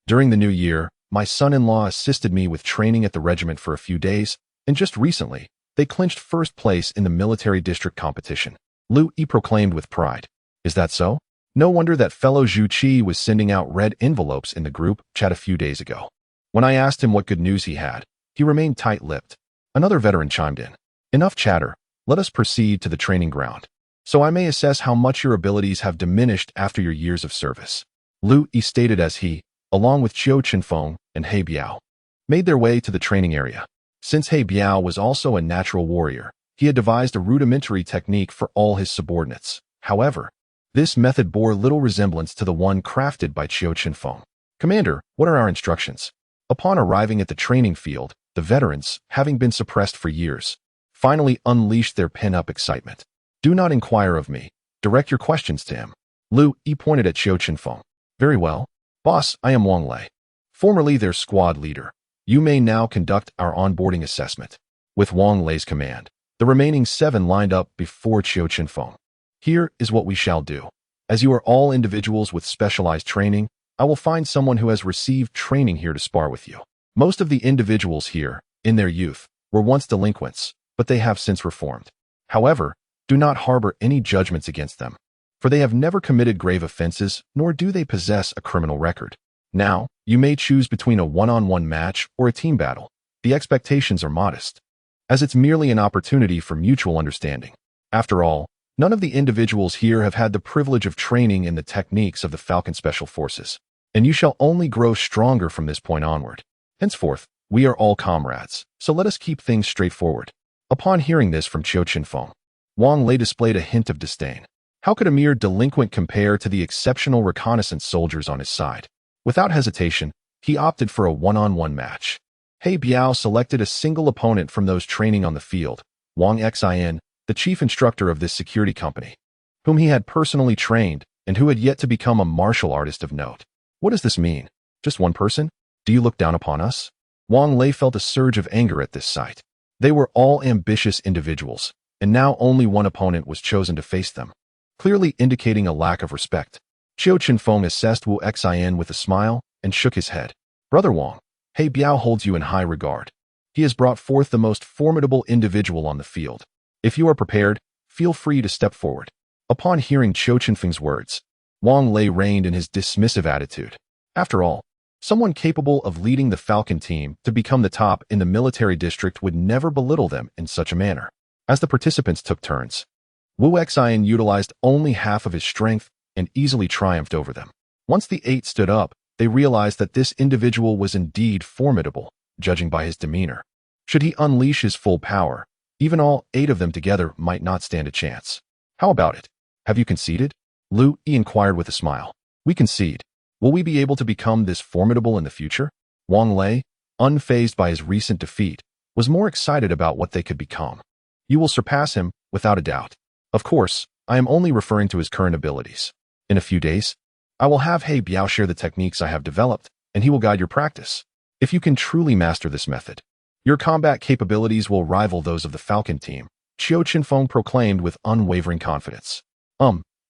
During the new year, my son-in-law assisted me with training at the regiment for a few days, and just recently, they clinched first place in the military district competition. Lu Yi proclaimed with pride. Is that so? No wonder that fellow Zhu Qi was sending out red envelopes in the group chat a few days ago. When I asked him what good news he had, he remained tight-lipped. Another veteran chimed in. Enough chatter, let us proceed to the training ground, so I may assess how much your abilities have diminished after your years of service. Lu Yi stated as he, along with Qiu Chenfeng and He Biao, made their way to the training area. Since He Biao was also a natural warrior, he had devised a rudimentary technique for all his subordinates. However, this method bore little resemblance to the one crafted by Qiu Chenfeng. Commander, what are our instructions? Upon arriving at the training field, the veterans, having been suppressed for years, finally unleashed their pent-up excitement. Do not inquire of me. Direct your questions to him. Lu Yi pointed at Qiu Chenfeng. Very well. Boss, I am Wang Lei, formerly their squad leader. You may now conduct our onboarding assessment. With Wang Lei's command, the remaining 7 lined up before Qiu Chenfeng. Here is what we shall do. As you are all individuals with specialized training, I will find someone who has received training here to spar with you. Most of the individuals here, in their youth, were once delinquents, but they have since reformed. However, do not harbor any judgments against them, for they have never committed grave offenses, nor do they possess a criminal record. Now, you may choose between a one-on-one match or a team battle. The expectations are modest, as it's merely an opportunity for mutual understanding. After all, none of the individuals here have had the privilege of training in the techniques of the Falcon Special Forces, and you shall only grow stronger from this point onward. Henceforth, we are all comrades, so let us keep things straightforward. Upon hearing this from Qiu Chenfeng, Wang Lei displayed a hint of disdain. How could a mere delinquent compare to the exceptional reconnaissance soldiers on his side? Without hesitation, he opted for a one-on-one match. He Biao selected a single opponent from those training on the field, Wang Xin, the chief instructor of this security company, whom he had personally trained and who had yet to become a martial artist of note. What does this mean? Just one person? Do you look down upon us? Wang Lei felt a surge of anger at this sight. They were all ambitious individuals, and now only one opponent was chosen to face them, clearly indicating a lack of respect. Qiu Chenfeng assessed Wu Xin with a smile and shook his head. Brother Wang, He Biao holds you in high regard. He has brought forth the most formidable individual on the field. If you are prepared, feel free to step forward. Upon hearing Qiu Chenfeng's words, Wang Lei reined in his dismissive attitude. After all, someone capable of leading the Falcon team to become the top in the military district would never belittle them in such a manner. As the participants took turns, Wu Xin utilized only half of his strength and easily triumphed over them. Once the 8 stood up, they realized that this individual was indeed formidable, judging by his demeanor. Should he unleash his full power, even all 8 of them together might not stand a chance. How about it? Have you conceded? Lu Yi inquired with a smile. We concede. Will we be able to become this formidable in the future? Wang Lei, unfazed by his recent defeat, was more excited about what they could become. You will surpass him, without a doubt. Of course, I am only referring to his current abilities. In a few days, I will have He Biao share the techniques I have developed, and he will guide your practice. If you can truly master this method, your combat capabilities will rival those of the Falcon team, Qiu Chenfeng proclaimed with unwavering confidence.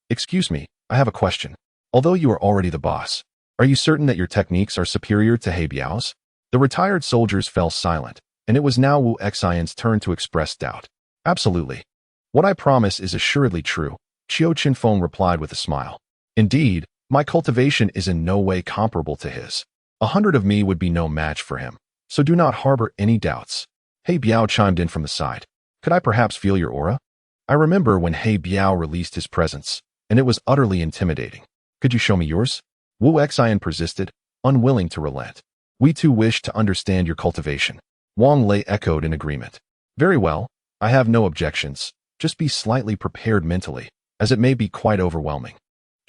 Excuse me, I have a question. Although you are already the boss, are you certain that your techniques are superior to He Biao's? The retired soldiers fell silent, and it was now Wu Xion's turn to express doubt. Absolutely. What I promise is assuredly true, Qiu Chenfeng replied with a smile. Indeed, my cultivation is in no way comparable to his. 100 of me would be no match for him, so do not harbor any doubts. He Biao chimed in from the side. Could I perhaps feel your aura? I remember when He Biao released his presence, and it was utterly intimidating. Could you show me yours? Wu Xian persisted, unwilling to relent. We too wish to understand your cultivation. Wang Lei echoed in agreement. Very well, I have no objections. Just be slightly prepared mentally, as it may be quite overwhelming.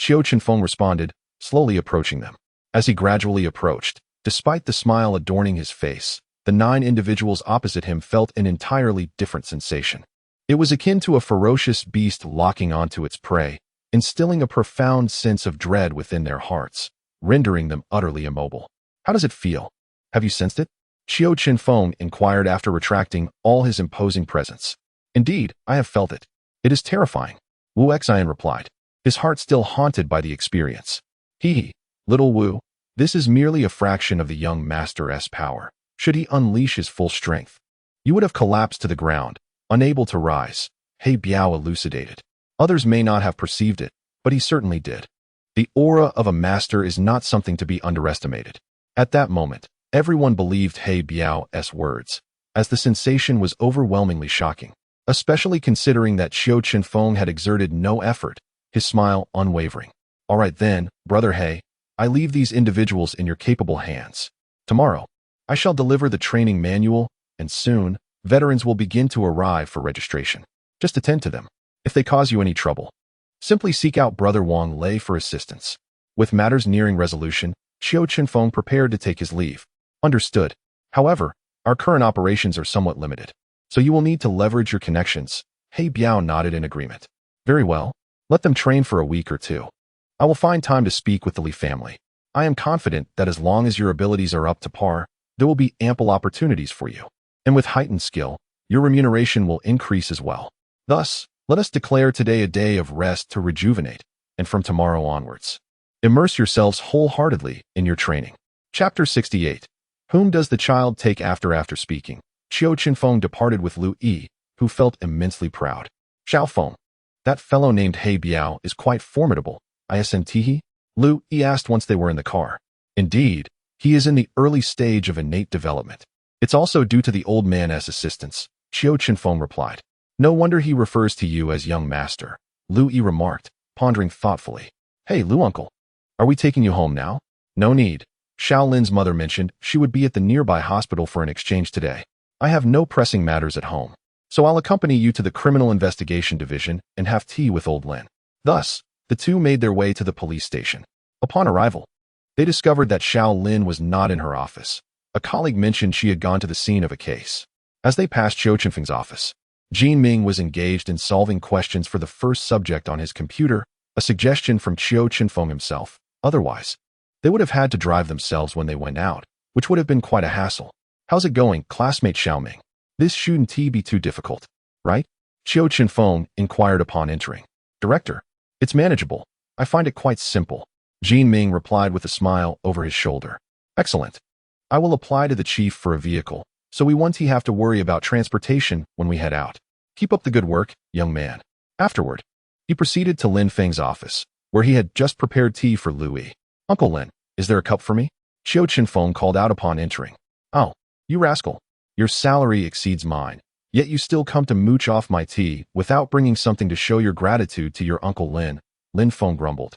Qiu Chenfeng responded, slowly approaching them. As he gradually approached, despite the smile adorning his face, the 9 individuals opposite him felt an entirely different sensation. It was akin to a ferocious beast locking onto its prey, instilling a profound sense of dread within their hearts. rendering them utterly immobile. How does it feel? Have you sensed it? Qiu Chenfeng inquired after retracting all his imposing presence. Indeed, I have felt it. It is terrifying, Wu Xian replied, his heart still haunted by the experience. Hee, little Wu, this is merely a fraction of the young master's power. Should he unleash his full strength, you would have collapsed to the ground, unable to rise, He Biao elucidated. Others may not have perceived it, but he certainly did. The aura of a master is not something to be underestimated. At that moment, everyone believed He Biao's words, as the sensation was overwhelmingly shocking, especially considering that Qiu Chenfeng had exerted no effort, his smile unwavering. All right then, brother He, I leave these individuals in your capable hands. Tomorrow, I shall deliver the training manual, and soon, veterans will begin to arrive for registration. Just attend to them. If they cause you any trouble, simply seek out Brother Wang Lei for assistance. With matters nearing resolution, Qiu Chenfeng prepared to take his leave. Understood. However, our current operations are somewhat limited, so you will need to leverage your connections. He Biao nodded in agreement. Very well. Let them train for a week or two. I will find time to speak with the Li family. I am confident that as long as your abilities are up to par, there will be ample opportunities for you. And with heightened skill, your remuneration will increase as well. Thus, let us declare today a day of rest to rejuvenate, and from tomorrow onwards, immerse yourselves wholeheartedly in your training. Chapter 68. Whom does the child take after speaking? Qiu Chenfeng departed with Lu Yi, who felt immensely proud. Xiaofeng, that fellow named He Biao is quite formidable, isn't he? Lu Yi asked once they were in the car. Indeed, he is in the early stage of innate development. It's also due to the old man's assistance, Qiu Chenfeng replied. No wonder he refers to you as young master, Lu Yi remarked, pondering thoughtfully. Hey, Lu uncle, are we taking you home now? No need. Xiao Lin's mother mentioned she would be at the nearby hospital for an exchange today. I have no pressing matters at home, so I'll accompany you to the Criminal Investigation Division and have tea with old Lin. Thus, the two made their way to the police station. Upon arrival, they discovered that Xiao Lin was not in her office. A colleague mentioned she had gone to the scene of a case. As they passed Qiu Chenfeng's office, Jin Ming was engaged in solving questions for the first subject on his computer, a suggestion from Qiu Chenfeng himself. Otherwise, they would have had to drive themselves when they went out, which would have been quite a hassle. How's it going, classmate Xiao Ming? This shouldn't be too difficult, right? Qiu Chenfeng inquired upon entering. Director, it's manageable. I find it quite simple. Jin Ming replied with a smile over his shoulder. Excellent. I will apply to the chief for a vehicle, so we won't have to worry about transportation when we head out. Keep up the good work, young man. Afterward, he proceeded to Lin Feng's office, where he had just prepared tea for Louis. Uncle Lin, is there a cup for me? Qiu Chenfeng called out upon entering. Oh, you rascal. Your salary exceeds mine, yet you still come to mooch off my tea without bringing something to show your gratitude to your Uncle Lin, Lin Feng grumbled,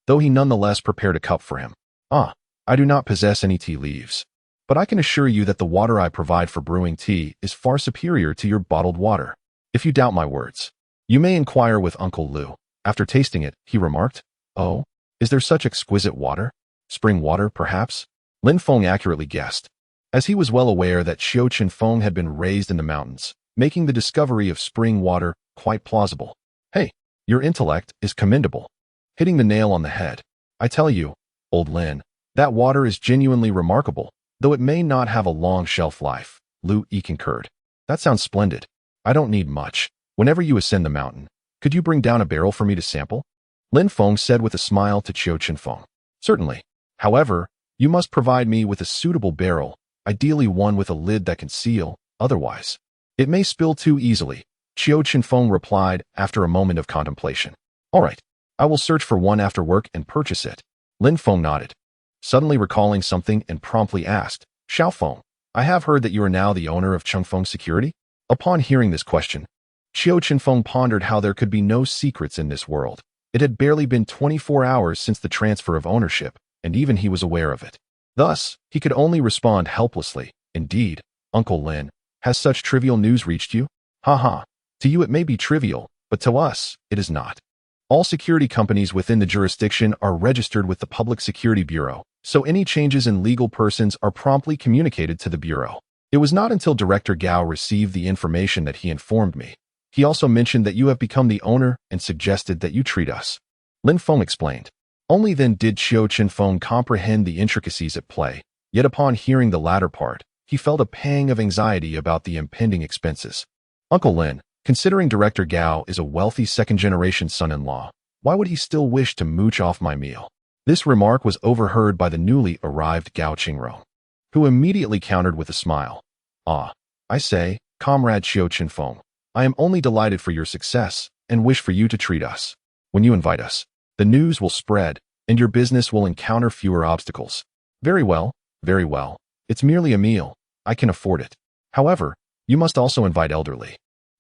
though he nonetheless prepared a cup for him. I do not possess any tea leaves, but I can assure you that the water I provide for brewing tea is far superior to your bottled water. If you doubt my words, you may inquire with Uncle Lu. After tasting it, he remarked, Oh, is there such exquisite water? Spring water, perhaps? Lin Feng accurately guessed, as he was well aware that Qiu Chenfeng had been raised in the mountains, making the discovery of spring water quite plausible. Hey, your intellect is commendable. Hitting the nail on the head. I tell you, old Lin, that water is genuinely remarkable, though it may not have a long shelf life, Lu Yi concurred. That sounds splendid. I don't need much. Whenever you ascend the mountain, could you bring down a barrel for me to sample? Lin Feng said with a smile to Qiu Chenfeng. Certainly. However, you must provide me with a suitable barrel, ideally one with a lid that can seal, otherwise, it may spill too easily, Qiu Chenfeng replied after a moment of contemplation. All right, I will search for one after work and purchase it. Lin Feng nodded, suddenly recalling something and promptly asked, Xiaofeng, I have heard that you are now the owner of Chengfeng Security? Upon hearing this question, Qiu Chenfeng pondered how there could be no secrets in this world. It had barely been 24 hours since the transfer of ownership, and even he was aware of it. Thus, he could only respond helplessly. Indeed, Uncle Lin, has such trivial news reached you? Ha. To you it may be trivial, but to us, it is not. All security companies within the jurisdiction are registered with the Public Security Bureau, so any changes in legal persons are promptly communicated to the Bureau. It was not until Director Gao received the information that he informed me. He also mentioned that you have become the owner and suggested that you treat us. Lin Feng explained. Only then did Qiu Chenfeng comprehend the intricacies at play, yet upon hearing the latter part, he felt a pang of anxiety about the impending expenses. Uncle Lin, considering Director Gao is a wealthy second-generation son-in-law, why would he still wish to mooch off my meal? This remark was overheard by the newly arrived Gao Qingrong, who immediately countered with a smile. Ah, I say, Comrade Qiu Chenfeng, I am only delighted for your success and wish for you to treat us. When you invite us, the news will spread and your business will encounter fewer obstacles. Very well, very well. It's merely a meal. I can afford it. However, you must also invite Elderly.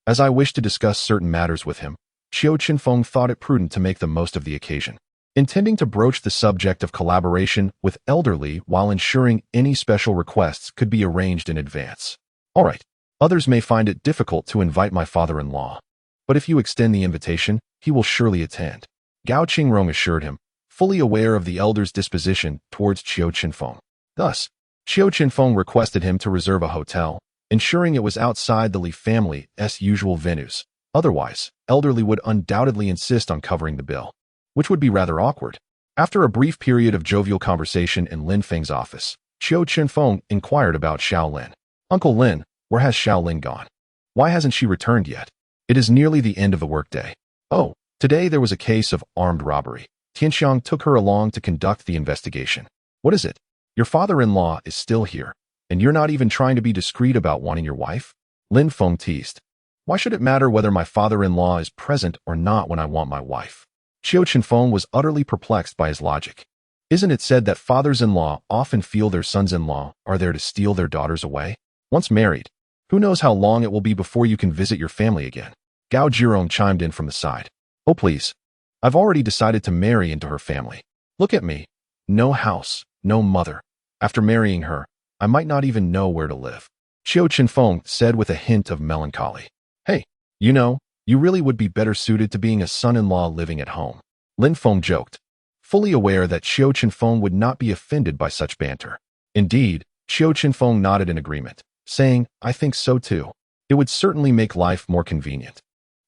As I wish to discuss certain matters with him, Qiu Chenfeng thought it prudent to make the most of the occasion, intending to broach the subject of collaboration with Elderly while ensuring any special requests could be arranged in advance. All right, others may find it difficult to invite my father-in-law, but if you extend the invitation, he will surely attend. Gao Qingrong assured him, fully aware of the elder's disposition towards Qiu Chenfeng. Thus, Qiu Chenfeng requested him to reserve a hotel, ensuring it was outside the Li family's usual venues. Otherwise, Elderly would undoubtedly insist on covering the bill, which would be rather awkward. After a brief period of jovial conversation in Lin Feng's office, Qiu Chenfeng inquired about Xiao Lin. Uncle Lin, where has Xiao Lin gone? Why hasn't she returned yet? It is nearly the end of the workday. Oh, today there was a case of armed robbery. Tianxiang took her along to conduct the investigation. What is it? Your father-in-law is still here, and you're not even trying to be discreet about wanting your wife? Lin Feng teased. Why should it matter whether my father-in-law is present or not when I want my wife? Qiu Chenfeng was utterly perplexed by his logic. Isn't it said that fathers-in-law often feel their sons-in-law are there to steal their daughters away? Once married, who knows how long it will be before you can visit your family again? Gao Zhirong chimed in from the side. Oh please, I've already decided to marry into her family. Look at me. No house, no mother. After marrying her, I might not even know where to live. Qiu Chenfeng said with a hint of melancholy. Hey, you know, you really would be better suited to being a son-in-law living at home. Lin Feng joked, fully aware that Qiu Chenfeng would not be offended by such banter. Indeed, Qiu Chenfeng nodded in agreement, saying, I think so too. It would certainly make life more convenient.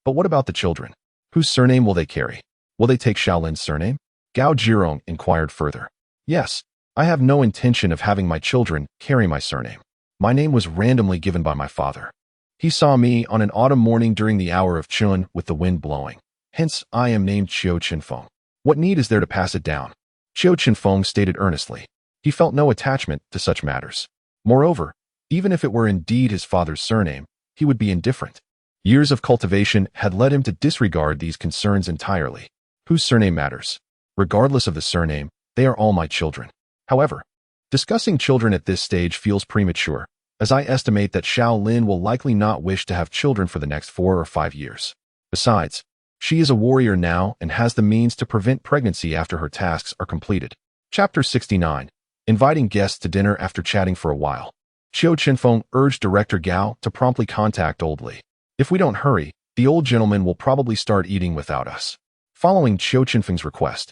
But what about the children? Whose surname will they carry? Will they take Xiaolin's surname? Gao Zhirong inquired further. Yes, I have no intention of having my children carry my surname. My name was randomly given by my father. He saw me on an autumn morning during the hour of Chun with the wind blowing. Hence, I am named Qiu Chenfeng. What need is there to pass it down? Qiu Chenfeng stated earnestly. He felt no attachment to such matters. Moreover, even if it were indeed his father's surname, he would be indifferent. Years of cultivation had led him to disregard these concerns entirely. Whose surname matters? Regardless of the surname, they are all my children. However, discussing children at this stage feels premature, as I estimate that Xiao Lin will likely not wish to have children for the next 4 or 5 years. Besides, she is a warrior now and has the means to prevent pregnancy after her tasks are completed. Chapter 69. Inviting guests to dinner after chatting for a while. Qiu Chenfeng urged Director Gao to promptly contact Old Li. If we don't hurry, the old gentleman will probably start eating without us. Following Qiu Chenfeng's request,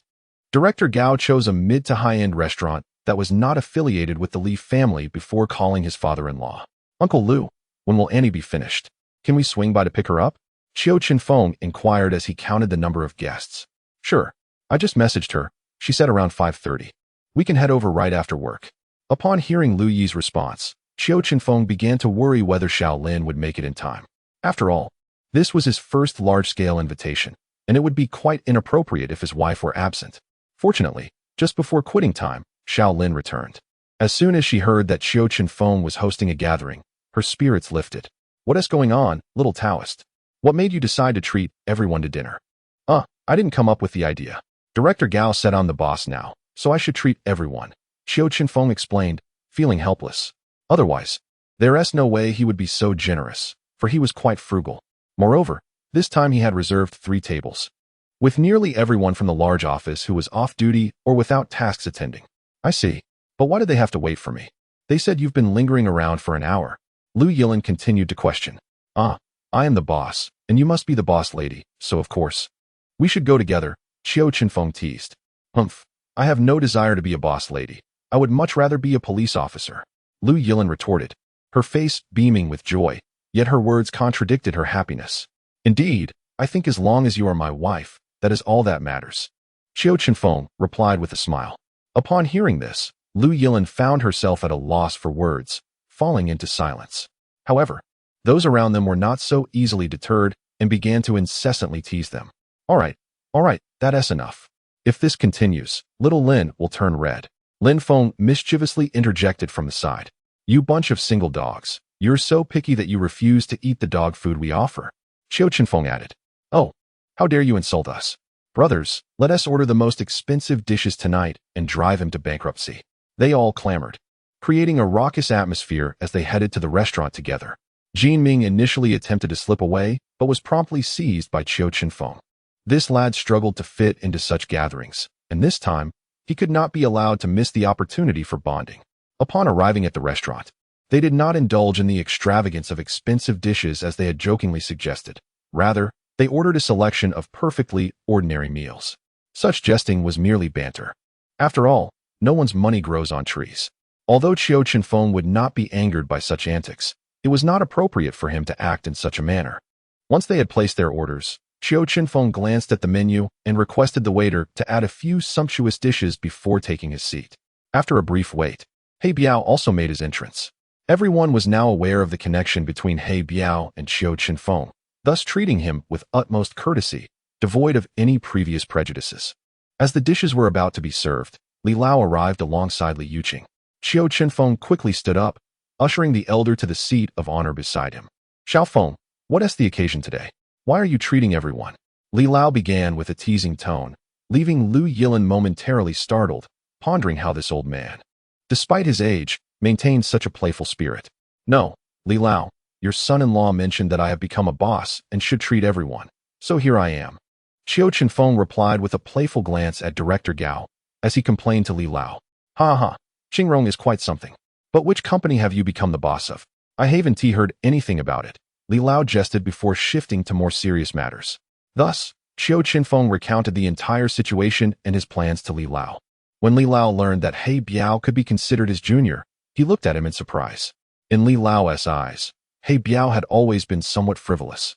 Director Gao chose a mid to high-end restaurant that was not affiliated with the Li family before calling his father-in-law. Uncle Lu, when will Annie be finished? Can we swing by to pick her up? Qiu Chenfeng inquired as he counted the number of guests. Sure, I just messaged her. She said around 5:30. We can head over right after work. Upon hearing Lu Yi's response, Qiu Chenfeng began to worry whether Xiao Lin would make it in time. After all, this was his first large-scale invitation, and it would be quite inappropriate if his wife were absent. Fortunately, just before quitting time, Xiao Lin returned. As soon as she heard that Qiu Chenfeng was hosting a gathering, her spirits lifted. What is going on, little Taoist? What made you decide to treat everyone to dinner? I didn't come up with the idea. Director Gao said I'm the boss now, so I should treat everyone. Qiu Chenfeng explained, feeling helpless. Otherwise, there's no way he would be so generous, for he was quite frugal. Moreover, this time he had reserved 3 tables, with nearly everyone from the large office who was off duty or without tasks attending. I see. But why did they have to wait for me? They said you've been lingering around for an hour. Lu Yilin continued to question. I am the boss, and you must be the boss lady, so of course. We should go together, Qiu Chenfeng teased. Humph, I have no desire to be a boss lady. I would much rather be a police officer. Lu Yilin retorted, her face beaming with joy, yet her words contradicted her happiness. Indeed, I think as long as you are my wife, that is all that matters. Qiu Chenfeng replied with a smile. Upon hearing this, Lu Yilin found herself at a loss for words, falling into silence. However, those around them were not so easily deterred and began to incessantly tease them. All right, that's enough. If this continues, little Lin will turn red. Lin Feng mischievously interjected from the side. You bunch of single dogs. You're so picky that you refuse to eat the dog food we offer. Qiu Chenfeng added. Oh, how dare you insult us? Brothers, let us order the most expensive dishes tonight and drive him to bankruptcy. They all clamored, creating a raucous atmosphere as they headed to the restaurant together. Jin Ming initially attempted to slip away, but was promptly seized by Qiu Chenfeng. This lad struggled to fit into such gatherings, and this time, he could not be allowed to miss the opportunity for bonding. Upon arriving at the restaurant, they did not indulge in the extravagance of expensive dishes as they had jokingly suggested. Rather, they ordered a selection of perfectly ordinary meals. Such jesting was merely banter. After all, no one's money grows on trees. Although Qiu Chenfeng would not be angered by such antics, it was not appropriate for him to act in such a manner. Once they had placed their orders, Qiu Chenfeng glanced at the menu and requested the waiter to add a few sumptuous dishes before taking his seat. After a brief wait, He Biao also made his entrance. Everyone was now aware of the connection between He Biao and Qiu Chenfeng, thus treating him with utmost courtesy, devoid of any previous prejudices. As the dishes were about to be served, Li Lao arrived alongside Li Yuqing. Qiu Chenfeng quickly stood up, ushering the elder to the seat of honor beside him. Xiaofeng, what is the occasion today? Why are you treating everyone? Li Lao began with a teasing tone, leaving Lu Yilin momentarily startled, pondering how this old man, despite his age, maintained such a playful spirit. No, Li Lao, your son-in-law mentioned that I have become a boss and should treat everyone, so here I am. Qiu Chenfeng replied with a playful glance at Director Gao, as he complained to Li Lao. Ha ha, Qingrong is quite something. But which company have you become the boss of? I haven't heard anything about it. Li Lao jested before shifting to more serious matters. Thus, Qiu Chenfeng recounted the entire situation and his plans to Li Lao. When Li Lao learned that He Biao could be considered his junior, he looked at him in surprise. In Li Lao's eyes, He Biao had always been somewhat frivolous.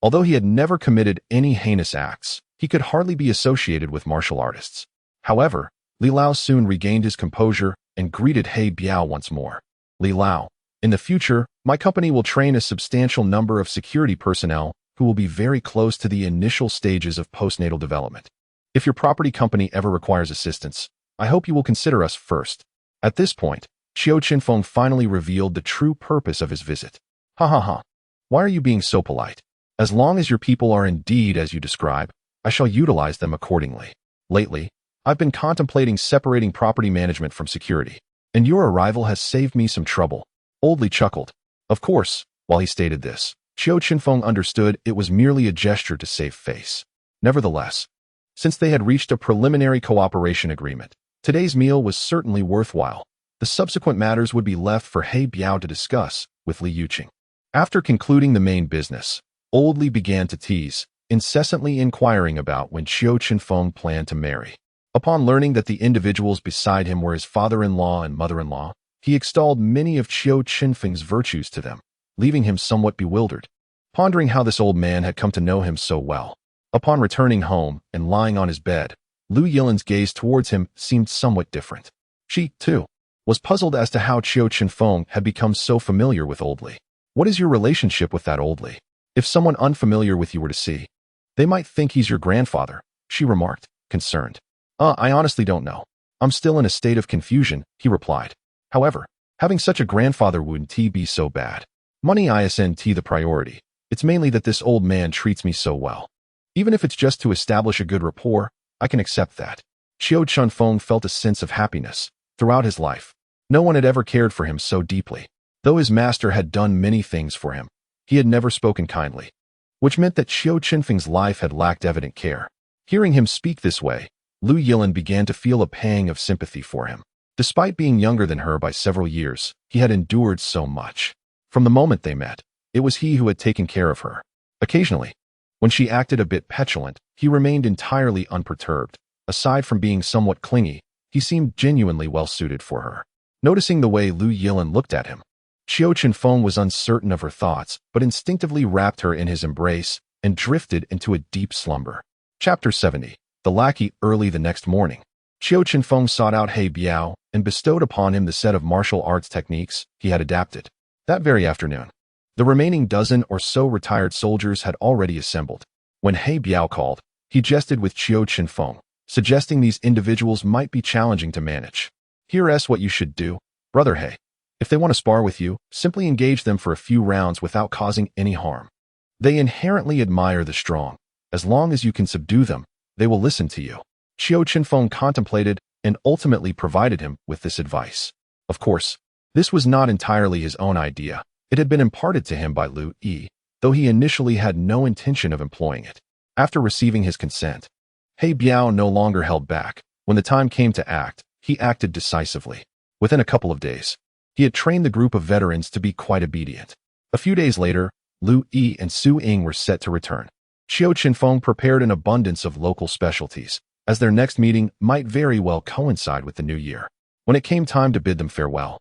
Although he had never committed any heinous acts, he could hardly be associated with martial artists. However, Li Lao soon regained his composure and greeted He Biao once more. Li Lao, in the future, my company will train a substantial number of security personnel who will be very close to the initial stages of postnatal development. If your property company ever requires assistance, I hope you will consider us first. At this point, Qiu Chenfeng finally revealed the true purpose of his visit. Ha ha ha. Why are you being so polite? As long as your people are indeed as you describe, I shall utilize them accordingly. Lately, I've been contemplating separating property management from security, and your arrival has saved me some trouble. Old Li chuckled. Of course, while he stated this, Qiu Chenfeng understood it was merely a gesture to save face. Nevertheless, since they had reached a preliminary cooperation agreement, today's meal was certainly worthwhile. The subsequent matters would be left for He Biao to discuss with Li Yuqing. After concluding the main business, Old Li began to tease, incessantly inquiring about when Qiu Chenfeng planned to marry. Upon learning that the individuals beside him were his father-in-law and mother-in-law, he extolled many of Qiu Chenfeng's virtues to them, leaving him somewhat bewildered, pondering how this old man had come to know him so well. Upon returning home and lying on his bed, Lu Yilin's gaze towards him seemed somewhat different. She, too, was puzzled as to how Qiu Chenfeng had become so familiar with Old Li. What is your relationship with that Old Li? If someone unfamiliar with you were to see, they might think he's your grandfather, she remarked, concerned. I honestly don't know. I'm still in a state of confusion, he replied. However, having such a grandfather wouldn't be so bad. Money isn't the priority. It's mainly that this old man treats me so well. Even if it's just to establish a good rapport, I can accept that. Qiu Chenfeng felt a sense of happiness. Throughout his life, no one had ever cared for him so deeply. Though his master had done many things for him, he had never spoken kindly, which meant that Qiu Chenfeng's life had lacked evident care. Hearing him speak this way, Lu Yilin began to feel a pang of sympathy for him. Despite being younger than her by several years, he had endured so much. From the moment they met, it was he who had taken care of her. Occasionally, when she acted a bit petulant, he remained entirely unperturbed. Aside from being somewhat clingy, he seemed genuinely well-suited for her. Noticing the way Lu Yilin looked at him, Qiu Chenfeng was uncertain of her thoughts, but instinctively wrapped her in his embrace and drifted into a deep slumber. Chapter 70. the lackey, early the next morning. Qiu Chenfeng sought out He Biao and bestowed upon him the set of martial arts techniques he had adapted. That very afternoon, the remaining dozen or so retired soldiers had already assembled. When He Biao called, he jested with Qiu Chenfeng, suggesting these individuals might be challenging to manage. Here's what you should do, brother He. If they want to spar with you, simply engage them for a few rounds without causing any harm. They inherently admire the strong. As long as you can subdue them, they will listen to you. Qiu Chenfeng contemplated and ultimately provided him with this advice. Of course, this was not entirely his own idea. It had been imparted to him by Lu Yi, though he initially had no intention of employing it. After receiving his consent, He Biao no longer held back. When the time came to act, he acted decisively. Within a couple of days, he had trained the group of veterans to be quite obedient. A few days later, Lu Yi and Su Ying were set to return. Qiu Chenfeng prepared an abundance of local specialties, as their next meeting might very well coincide with the new year. When it came time to bid them farewell,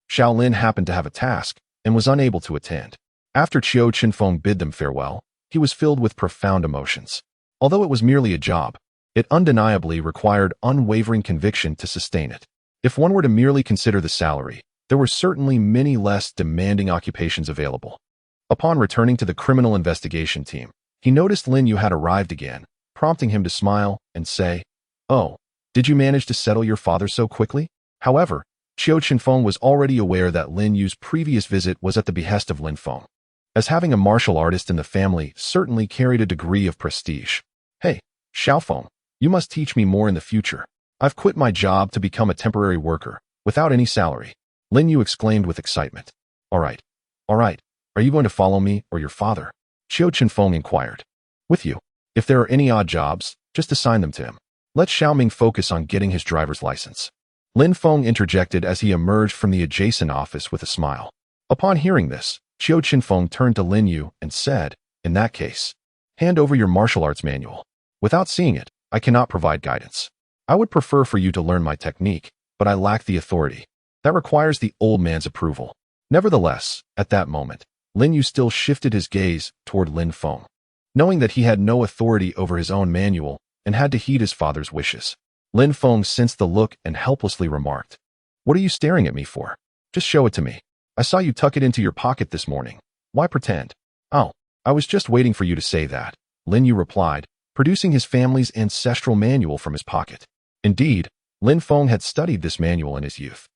Shaolin happened to have a task and was unable to attend. After Qiu Chenfeng bid them farewell, he was filled with profound emotions. Although it was merely a job, it undeniably required unwavering conviction to sustain it. If one were to merely consider the salary, there were certainly many less demanding occupations available. Upon returning to the criminal investigation team, he noticed Lin Yu had arrived again, prompting him to smile and say, "Oh, did you manage to settle your father so quickly?" However, Qiu Chenfeng was already aware that Lin Yu's previous visit was at the behest of Lin Feng, as having a martial artist in the family certainly carried a degree of prestige. "Hey, Xiaofeng, you must teach me more in the future. I've quit my job to become a temporary worker, without any salary," Lin Yu exclaimed with excitement. All right. Are you going to follow me or your father?" Qiu Chenfeng inquired. "With you. If there are any odd jobs, just assign them to him. Let Xiaoming focus on getting his driver's license." Lin Feng interjected as he emerged from the adjacent office with a smile. Upon hearing this, Qiu Chenfeng turned to Lin Yu and said, "In that case, hand over your martial arts manual. Without seeing it, I cannot provide guidance. I would prefer for you to learn my technique, but I lack the authority. That requires the old man's approval." Nevertheless, at that moment, Lin Yu still shifted his gaze toward Lin Feng. Knowing that he had no authority over his own manual and had to heed his father's wishes, Lin Feng sensed the look and helplessly remarked, "What are you staring at me for? Just show it to me. I saw you tuck it into your pocket this morning. Why pretend?" "Oh, I was just waiting for you to say that," Lin Yu replied, producing his family's ancestral manual from his pocket. Indeed, Lin Feng had studied this manual in his youth.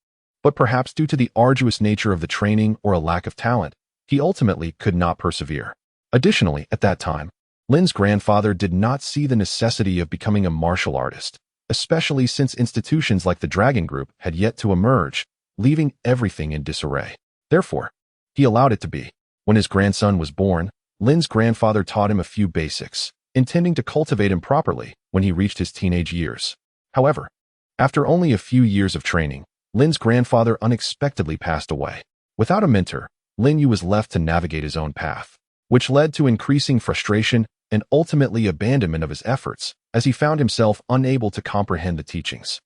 But perhaps due to the arduous nature of the training or a lack of talent, he ultimately could not persevere. Additionally, at that time, Lin's grandfather did not see the necessity of becoming a martial artist, especially since institutions like the Dragon Group had yet to emerge, leaving everything in disarray. Therefore, he allowed it to be. When his grandson was born, Lin's grandfather taught him a few basics, intending to cultivate him properly when he reached his teenage years. However, after only a few years of training, Lin's grandfather unexpectedly passed away. Without a mentor, Lin Yu was left to navigate his own path, which led to increasing frustration and ultimately abandonment of his efforts, as he found himself unable to comprehend the teachings.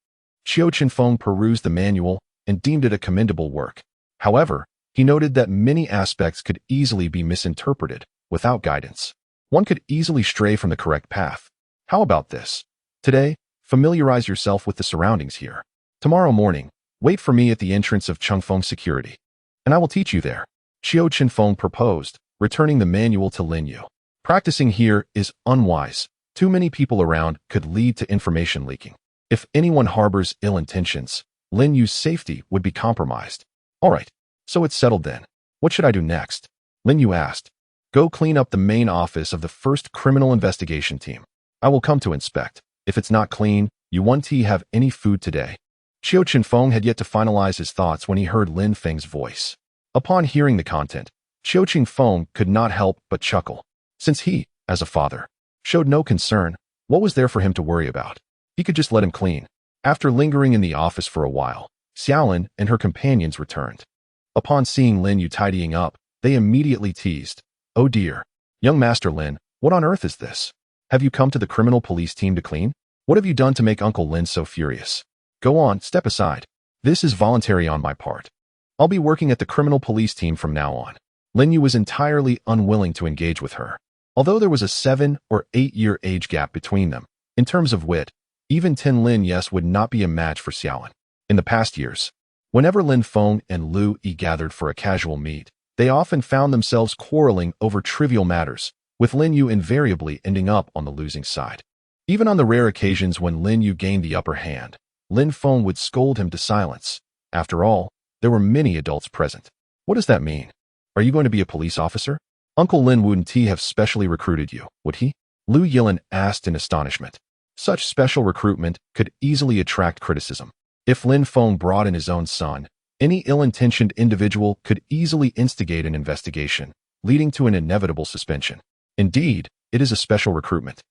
Qiu Chenfeng perused the manual and deemed it a commendable work. However, he noted that many aspects could easily be misinterpreted without guidance. One could easily stray from the correct path. How about this? Today, familiarize yourself with the surroundings here. Tomorrow morning, wait for me at the entrance of Changfeng Security, and I will teach you there, Qiu Chenfeng proposed, returning the manual to Lin Yu. Practicing here is unwise. Too many people around could lead to information leaking. If anyone harbors ill intentions, Lin Yu's safety would be compromised. All right, so it's settled then. What should I do next? Lin Yu asked. Go clean up the main office of the first criminal investigation team. I will come to inspect. If it's not clean, you won't have any food today. Qiu Chenfeng had yet to finalize his thoughts when he heard Lin Feng's voice. Upon hearing the content, Qiu Chenfeng could not help but chuckle. Since he, as a father, showed no concern, what was there for him to worry about? He could just let him clean. After lingering in the office for a while, Xiaolin and her companions returned. Upon seeing Lin Yu tidying up, they immediately teased. Oh dear. Young Master Lin, what on earth is this? Have you come to the criminal police team to clean? What have you done to make Uncle Lin so furious? Go on, step aside. This is voluntary on my part. I'll be working at the criminal police team from now on. Lin Yu was entirely unwilling to engage with her. Although there was a 7 or 8 year age gap between them, In terms of wit, even Tin Lin Yes would not be a match for Xiaolin. In the past years, whenever Lin Feng and Lu Yi gathered for a casual meet, they often found themselves quarreling over trivial matters, with Lin Yu invariably ending up on the losing side. Even on the rare occasions when Lin Yu gained the upper hand, Lin Feng would scold him to silence. After all, there were many adults present. What does that mean? Are you going to be a police officer? Uncle Lin wouldn't he have specially recruited you, would he? Lu Yilin asked in astonishment. Such special recruitment could easily attract criticism. If Lin Feng brought in his own son, any ill-intentioned individual could easily instigate an investigation, leading to an inevitable suspension. Indeed, it is a special recruitment.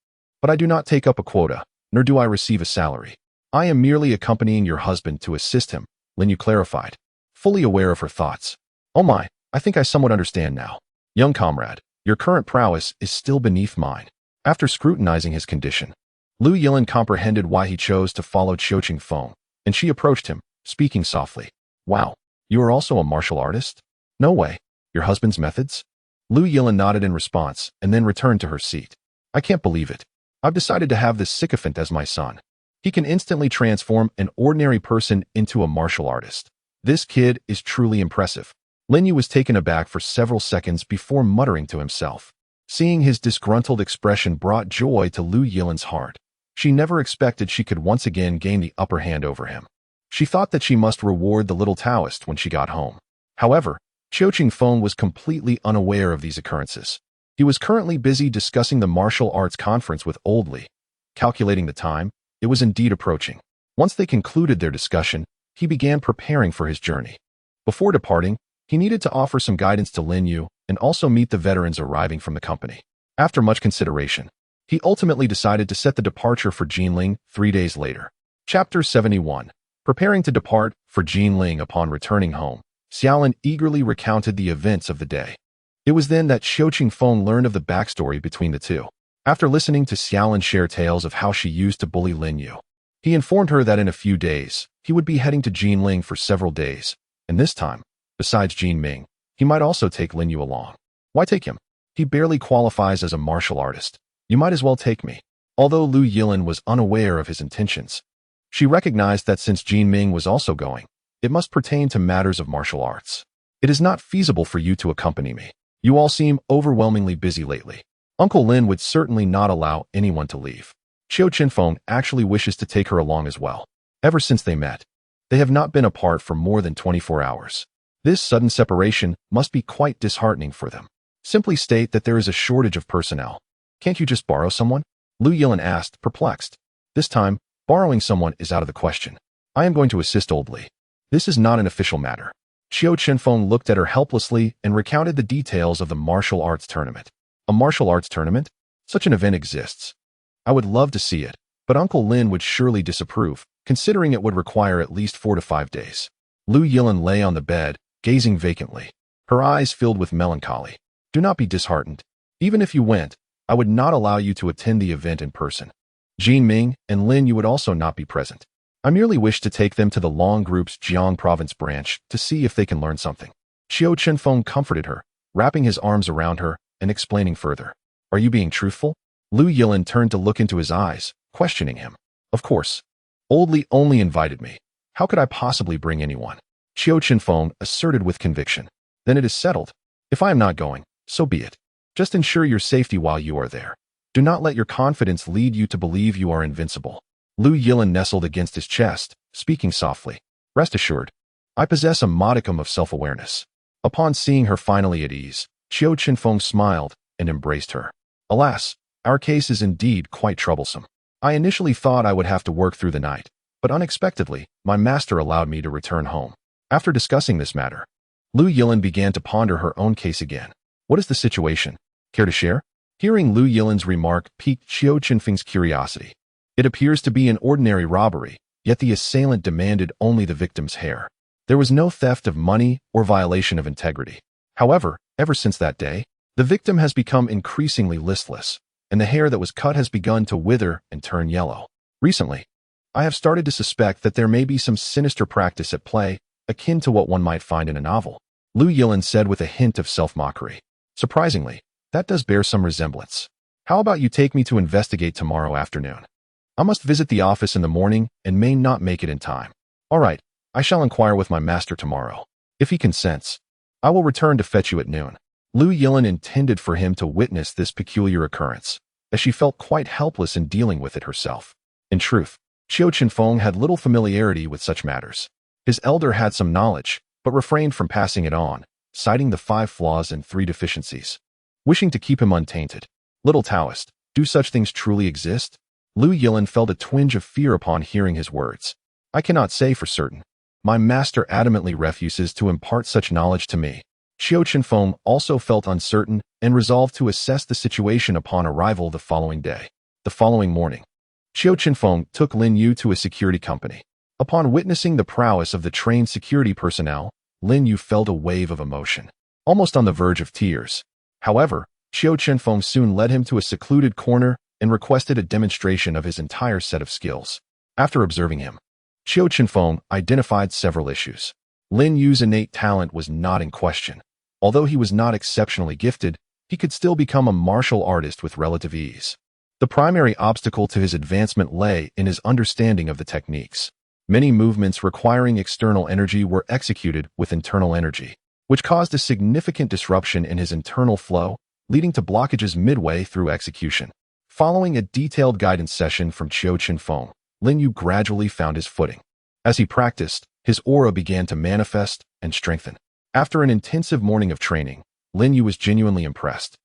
But I do not take up a quota, nor do I receive a salary. I am merely accompanying your husband to assist him, Lin Yu clarified, fully aware of her thoughts. Oh my, I think I somewhat understand now. Young comrade, your current prowess is still beneath mine. After scrutinizing his condition, Lu Yilin comprehended why he chose to follow Qiu Chenfeng, and she approached him, speaking softly. Wow, you are also a martial artist? No way. Your husband's methods? Lu Yilin nodded in response and then returned to her seat. I can't believe it. I've decided to have this sycophant as my son. He can instantly transform an ordinary person into a martial artist. This kid is truly impressive. Lin Yu was taken aback for several seconds before muttering to himself. Seeing his disgruntled expression brought joy to Lu Yilin's heart. She never expected she could once again gain the upper hand over him. She thought that she must reward the little Taoist when she got home. However, Qiu Chenfeng was completely unaware of these occurrences. He was currently busy discussing the martial arts conference with Old Li. Calculating the time, it was indeed approaching. Once they concluded their discussion, he began preparing for his journey. Before departing, he needed to offer some guidance to Lin Yu and also meet the veterans arriving from the company. After much consideration, he ultimately decided to set the departure for Jinling 3 days later. Chapter 71. Preparing to depart for Jinling upon returning home, Xiaolin eagerly recounted the events of the day. It was then that Qiu Chenfeng learned of the backstory between the two. After listening to Xiaolin share tales of how she used to bully Lin Yu, he informed her that in a few days, he would be heading to Jinling for several days, and this time, besides Jin Ming, he might also take Lin Yu along. Why take him? He barely qualifies as a martial artist. You might as well take me. Although Lu Yilin was unaware of his intentions, she recognized that since Jin Ming was also going, it must pertain to matters of martial arts. It is not feasible for you to accompany me. You all seem overwhelmingly busy lately. Uncle Lin would certainly not allow anyone to leave. Qiu Chenfeng actually wishes to take her along as well. Ever since they met, they have not been apart for more than 24 hours. This sudden separation must be quite disheartening for them. Simply state that there is a shortage of personnel. Can't you just borrow someone? Lu Yilin asked, perplexed. This time, borrowing someone is out of the question. I am going to assist Old Li. This is not an official matter. Qiu Chenfeng looked at her helplessly and recounted the details of the martial arts tournament. A martial arts tournament? Such an event exists. I would love to see it, but Uncle Lin would surely disapprove, considering it would require at least 4 to 5 days. Lu Yilin lay on the bed, gazing vacantly, her eyes filled with melancholy. Do not be disheartened. Even if you went, I would not allow you to attend the event in person. Jin Ming and Lin Yu would also not be present. I merely wish to take them to the Long Group's Jiang Province branch to see if they can learn something. Qiu Chenfeng comforted her, wrapping his arms around her and explaining further. Are you being truthful? Lu Yilin turned to look into his eyes, questioning him. Of course. Old Li only invited me. How could I possibly bring anyone? Qiu Chenfeng asserted with conviction. Then it is settled. If I am not going, so be it. Just ensure your safety while you are there. Do not let your confidence lead you to believe you are invincible. Lu Yilin nestled against his chest, speaking softly. Rest assured, I possess a modicum of self-awareness. Upon seeing her finally at ease, Qiu Chenfeng smiled and embraced her. Alas, our case is indeed quite troublesome. I initially thought I would have to work through the night, but unexpectedly, my master allowed me to return home. After discussing this matter, Lu Yilin began to ponder her own case again. What is the situation? Care to share? Hearing Lu Yilin's remark piqued Qiu Chenfeng's curiosity. It appears to be an ordinary robbery, yet the assailant demanded only the victim's hair. There was no theft of money or violation of integrity. However, ever since that day, the victim has become increasingly listless, and the hair that was cut has begun to wither and turn yellow. Recently, I have started to suspect that there may be some sinister practice at play, akin to what one might find in a novel. Lu Yilin said with a hint of self-mockery. Surprisingly, that does bear some resemblance. How about you take me to investigate tomorrow afternoon? I must visit the office in the morning and may not make it in time. All right, I shall inquire with my master tomorrow. If he consents, I will return to fetch you at noon. Lu Yilin intended for him to witness this peculiar occurrence, as she felt quite helpless in dealing with it herself. In truth, Qiu Chenfeng had little familiarity with such matters. His elder had some knowledge, but refrained from passing it on, citing the 5 flaws and 3 deficiencies. Wishing to keep him untainted. Little Taoist, do such things truly exist? Lu Yilin felt a twinge of fear upon hearing his words. I cannot say for certain. My master adamantly refuses to impart such knowledge to me. Qiu Chenfeng also felt uncertain and resolved to assess the situation upon arrival the following day. The following morning, Qiu Chenfeng took Lin Yu to a security company. Upon witnessing the prowess of the trained security personnel, Lin Yu felt a wave of emotion, almost on the verge of tears. However, Qiu Chenfeng soon led him to a secluded corner and requested a demonstration of his entire set of skills. After observing him, Qiu Chenfeng identified several issues. Lin Yu's innate talent was not in question. Although he was not exceptionally gifted, he could still become a martial artist with relative ease. The primary obstacle to his advancement lay in his understanding of the techniques. Many movements requiring external energy were executed with internal energy, which caused a significant disruption in his internal flow, leading to blockages midway through execution. Following a detailed guidance session from Qiu Chenfeng, Lin Yu gradually found his footing. As he practiced, his aura began to manifest and strengthen. After an intensive morning of training, Lin Yu was genuinely impressed.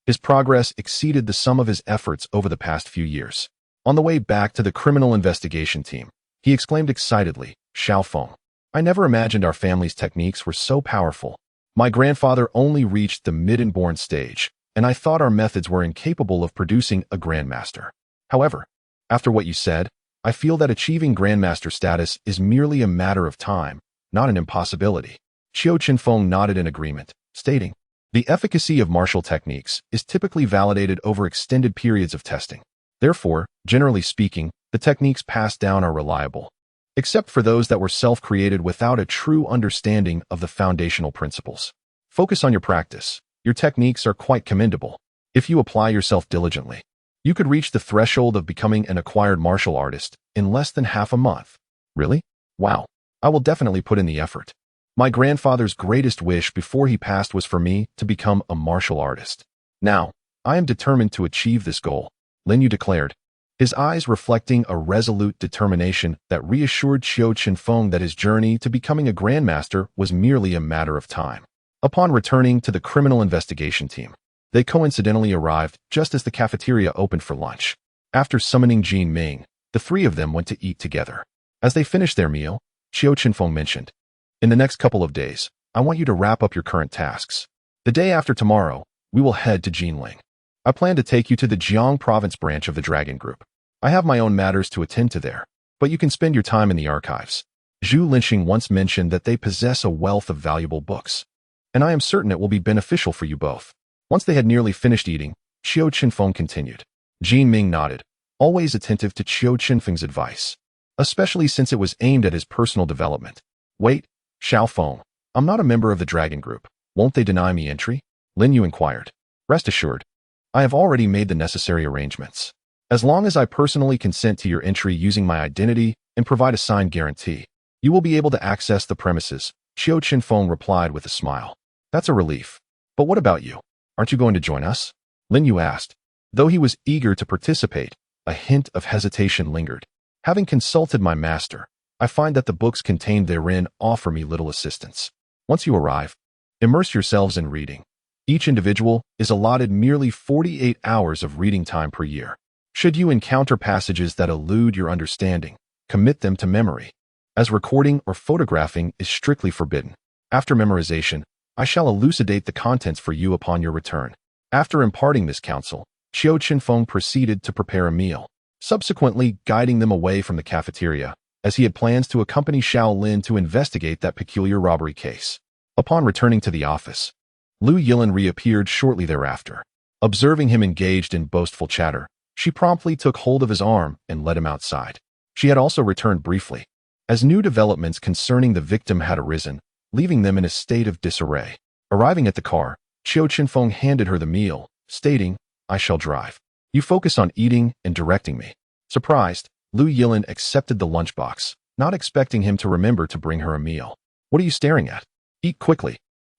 His progress exceeded the sum of his efforts over the past few years. On the way back to the criminal investigation team, he exclaimed excitedly, "Xiao Feng, I never imagined our family's techniques were so powerful. My grandfather only reached the mid-born stage, and I thought our methods were incapable of producing a grandmaster. However, after what you said, I feel that achieving grandmaster status is merely a matter of time, not an impossibility." Qiu Chenfeng nodded in agreement, stating, "The efficacy of martial techniques is typically validated over extended periods of testing. Therefore, generally speaking, the techniques passed down are reliable, except for those that were self-created without a true understanding of the foundational principles. Focus on your practice. Your techniques are quite commendable. If you apply yourself diligently, you could reach the threshold of becoming an acquired martial artist in less than half a month." Really? Wow. I will definitely put in the effort. My grandfather's greatest wish before he passed was for me to become a martial artist. Now, I am determined to achieve this goal, Lin Yu declared, his eyes reflecting a resolute determination that reassured Qiu Chenfeng that his journey to becoming a grandmaster was merely a matter of time. Upon returning to the criminal investigation team, they coincidentally arrived just as the cafeteria opened for lunch. After summoning Jin Ming, the 3 of them went to eat together. As they finished their meal, Qiu Chenfeng mentioned, "In the next couple of days, I want you to wrap up your current tasks. The day after tomorrow, we will head to Jinling. I plan to take you to the Jiang province branch of the Dragon Group. I have my own matters to attend to there, but you can spend your time in the archives." Zhu Linxing once mentioned that they possess a wealth of valuable books, and I am certain it will be beneficial for you both. Once they had nearly finished eating, Qiu Chenfeng continued. Jin Ming nodded, always attentive to Qiu Chenfeng's advice, especially since it was aimed at his personal development. "Wait, Xiao Feng, I'm not a member of the Dragon Group. Won't they deny me entry?" Lin Yu inquired. "Rest assured, I have already made the necessary arrangements. As long as I personally consent to your entry using my identity and provide a signed guarantee, you will be able to access the premises," Qiu Chenfeng replied with a smile. "That's a relief. But what about you? Aren't you going to join us?" Lin Yu asked. Though he was eager to participate, a hint of hesitation lingered. "Having consulted my master, I find that the books contained therein offer me little assistance. Once you arrive, immerse yourselves in reading. Each individual is allotted merely 48 hours of reading time per year. Should you encounter passages that elude your understanding, commit them to memory, as recording or photographing is strictly forbidden. After memorization, I shall elucidate the contents for you upon your return." After imparting this counsel, Qiu Chenfeng proceeded to prepare a meal, subsequently guiding them away from the cafeteria, as he had plans to accompany Xiao Lin to investigate that peculiar robbery case. Upon returning to the office, Lu Yilin reappeared shortly thereafter. Observing him engaged in boastful chatter, she promptly took hold of his arm and led him outside. She had also returned briefly, as new developments concerning the victim had arisen, leaving them in a state of disarray. Arriving at the car, Qiu Chenfeng handed her the meal, stating, "I shall drive. You focus on eating and directing me." Surprised, Lu Yilin accepted the lunchbox, not expecting him to remember to bring her a meal. What are you staring at? Eat quickly.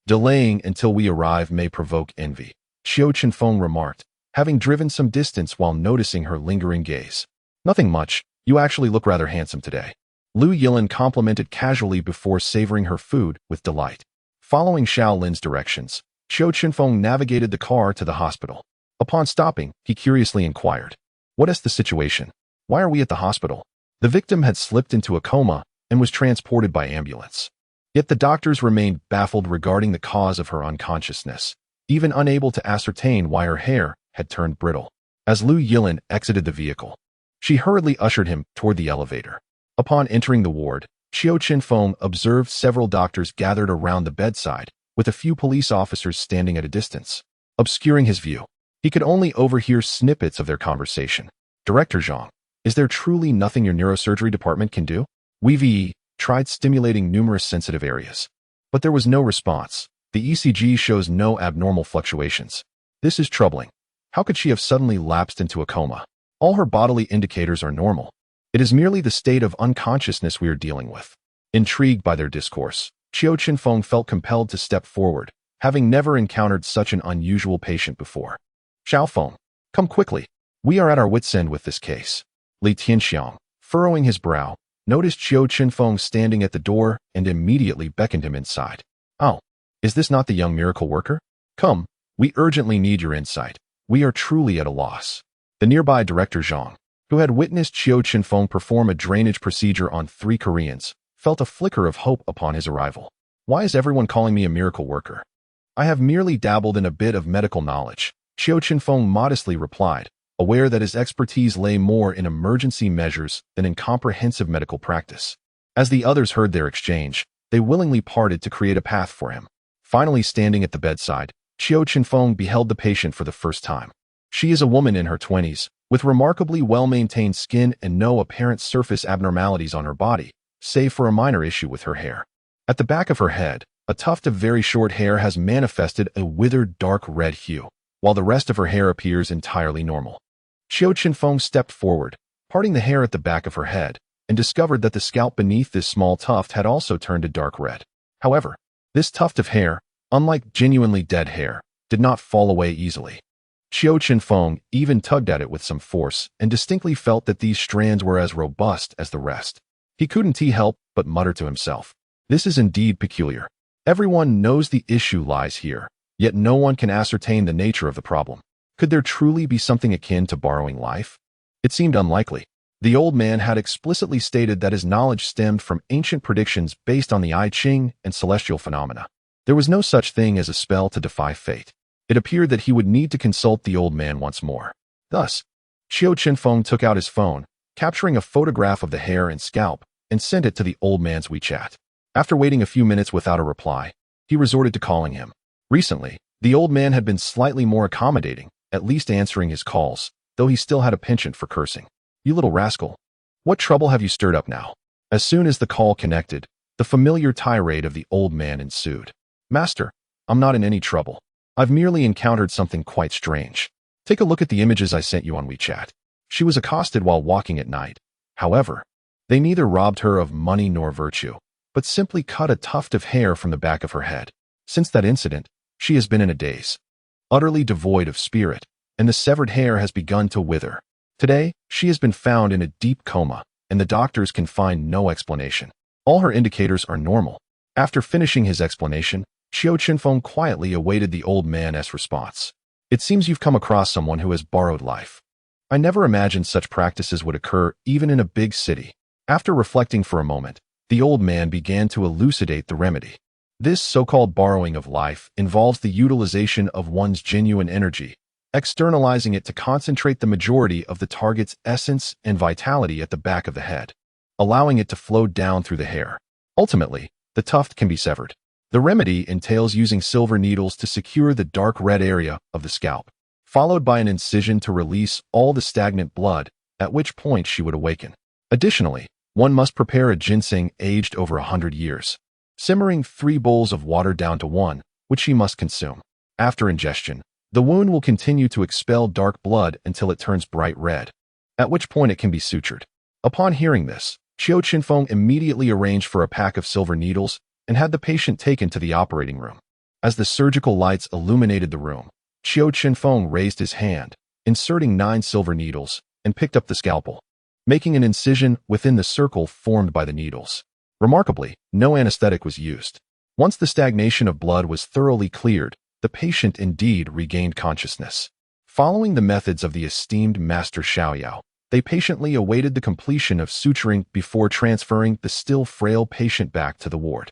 Delaying until we arrive may provoke envy, Qiu Chenfeng remarked, having driven some distance while noticing her lingering gaze. Nothing much, you actually look rather handsome today. Lu Yilin complimented casually before savoring her food with delight. Following Xiao Lin's directions, Qiu Chenfeng navigated the car to the hospital. Upon stopping, he curiously inquired, "What is the situation? Why are we at the hospital?" The victim had slipped into a coma and was transported by ambulance. Yet the doctors remained baffled regarding the cause of her unconsciousness, even unable to ascertain why her hair had turned brittle. As Lu Yilin exited the vehicle, she hurriedly ushered him toward the elevator. Upon entering the ward, Qiu Chenfeng observed several doctors gathered around the bedside, with a few police officers standing at a distance. Obscuring his view, he could only overhear snippets of their conversation. "Director Zhang, is there truly nothing your neurosurgery department can do?" Wei tried stimulating numerous sensitive areas, but there was no response. The ECG shows no abnormal fluctuations. This is troubling. How could she have suddenly lapsed into a coma? All her bodily indicators are normal. It is merely the state of unconsciousness we are dealing with. Intrigued by their discourse, Qiu Chenfeng felt compelled to step forward, having never encountered such an unusual patient before. "Xiaofeng, come quickly. We are at our wits' end with this case." Li Tianxiang, furrowing his brow, noticed Qiu Chenfeng standing at the door and immediately beckoned him inside. "Oh, is this not the young miracle worker? Come, we urgently need your insight. We are truly at a loss." The nearby Director Zhang, who had witnessed Qiu Chenfeng perform a drainage procedure on 3 Koreans, felt a flicker of hope upon his arrival. "Why is everyone calling me a miracle worker? I have merely dabbled in a bit of medical knowledge," Qiu Chenfeng modestly replied, aware that his expertise lay more in emergency measures than in comprehensive medical practice. As the others heard their exchange, they willingly parted to create a path for him. Finally standing at the bedside, Qiu Chenfeng beheld the patient for the first time. She is a woman in her 20s, with remarkably well-maintained skin and no apparent surface abnormalities on her body, save for a minor issue with her hair. At the back of her head, a tuft of very short hair has manifested a withered dark red hue, while the rest of her hair appears entirely normal. Qiu Chenfeng stepped forward, parting the hair at the back of her head, and discovered that the scalp beneath this small tuft had also turned a dark red. However, this tuft of hair, unlike genuinely dead hair, did not fall away easily. Qiu Chenfeng even tugged at it with some force and distinctly felt that these strands were as robust as the rest. He couldn't help but mutter to himself, "This is indeed peculiar. Everyone knows the issue lies here, yet no one can ascertain the nature of the problem. Could there truly be something akin to borrowing life?" It seemed unlikely. The old man had explicitly stated that his knowledge stemmed from ancient predictions based on the I Ching and celestial phenomena. There was no such thing as a spell to defy fate. It appeared that he would need to consult the old man once more. Thus, Qiu Chenfeng took out his phone, capturing a photograph of the hair and scalp, and sent it to the old man's WeChat. After waiting a few minutes without a reply, he resorted to calling him. Recently, the old man had been slightly more accommodating, at least answering his calls, though he still had a penchant for cursing. "You little rascal. What trouble have you stirred up now?" As soon as the call connected, the familiar tirade of the old man ensued. "Master, I'm not in any trouble. I've merely encountered something quite strange. Take a look at the images I sent you on WeChat." She was accosted while walking at night. However, they neither robbed her of money nor virtue, but simply cut a tuft of hair from the back of her head. Since that incident, she has been in a daze, utterly devoid of spirit, and the severed hair has begun to wither. Today, she has been found in a deep coma, and the doctors can find no explanation. All her indicators are normal. After finishing his explanation, Qiu Chenfeng quietly awaited the old man's response. "It seems you've come across someone who has borrowed life. I never imagined such practices would occur even in a big city." After reflecting for a moment, the old man began to elucidate the remedy. This so-called borrowing of life involves the utilization of one's genuine energy, externalizing it to concentrate the majority of the target's essence and vitality at the back of the head, allowing it to flow down through the hair. Ultimately, the tuft can be severed. The remedy entails using silver needles to secure the dark red area of the scalp, followed by an incision to release all the stagnant blood, at which point she would awaken. Additionally, one must prepare a ginseng aged over 100 years, simmering 3 bowls of water down to 1, which she must consume. After ingestion, the wound will continue to expel dark blood until it turns bright red. at which point it can be sutured. Upon hearing this, Qiu Chenfeng immediately arranged for a pack of silver needles and had the patient taken to the operating room. As the surgical lights illuminated the room, Qiu Chenfeng raised his hand, inserting 9 silver needles, and picked up the scalpel, making an incision within the circle formed by the needles. Remarkably, no anesthetic was used. Once the stagnation of blood was thoroughly cleared, the patient indeed regained consciousness. Following the methods of the esteemed Master Xiaoyao, they patiently awaited the completion of suturing before transferring the still frail patient back to the ward.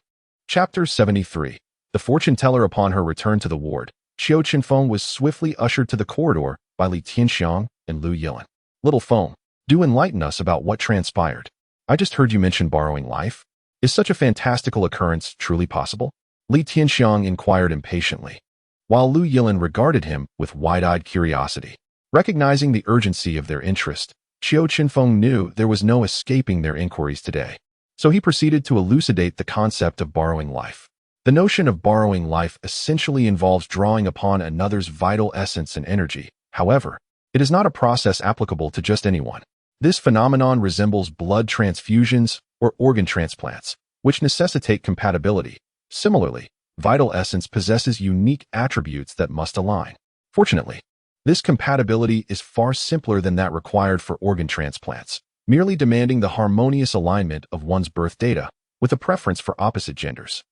Chapter 73. The fortune teller. Upon her return to the ward, Qiu Chenfeng was swiftly ushered to the corridor by Li Tianxiang and Lu Yilin. Little Feng, do enlighten us about what transpired. I just heard you mention borrowing life. Is such a fantastical occurrence truly possible? Li Tianxiang inquired impatiently, while Lu Yilin regarded him with wide-eyed curiosity. Recognizing the urgency of their interest, Qiu Chenfeng knew there was no escaping their inquiries today, so he proceeded to elucidate the concept of borrowing life. The notion of borrowing life essentially involves drawing upon another's vital essence and energy. However, it is not a process applicable to just anyone. This phenomenon resembles blood transfusions or organ transplants, which necessitate compatibility. Similarly, vital essence possesses unique attributes that must align. Fortunately, this compatibility is far simpler than that required for organ transplants, merely demanding the harmonious alignment of one's birth data, with a preference for opposite genders.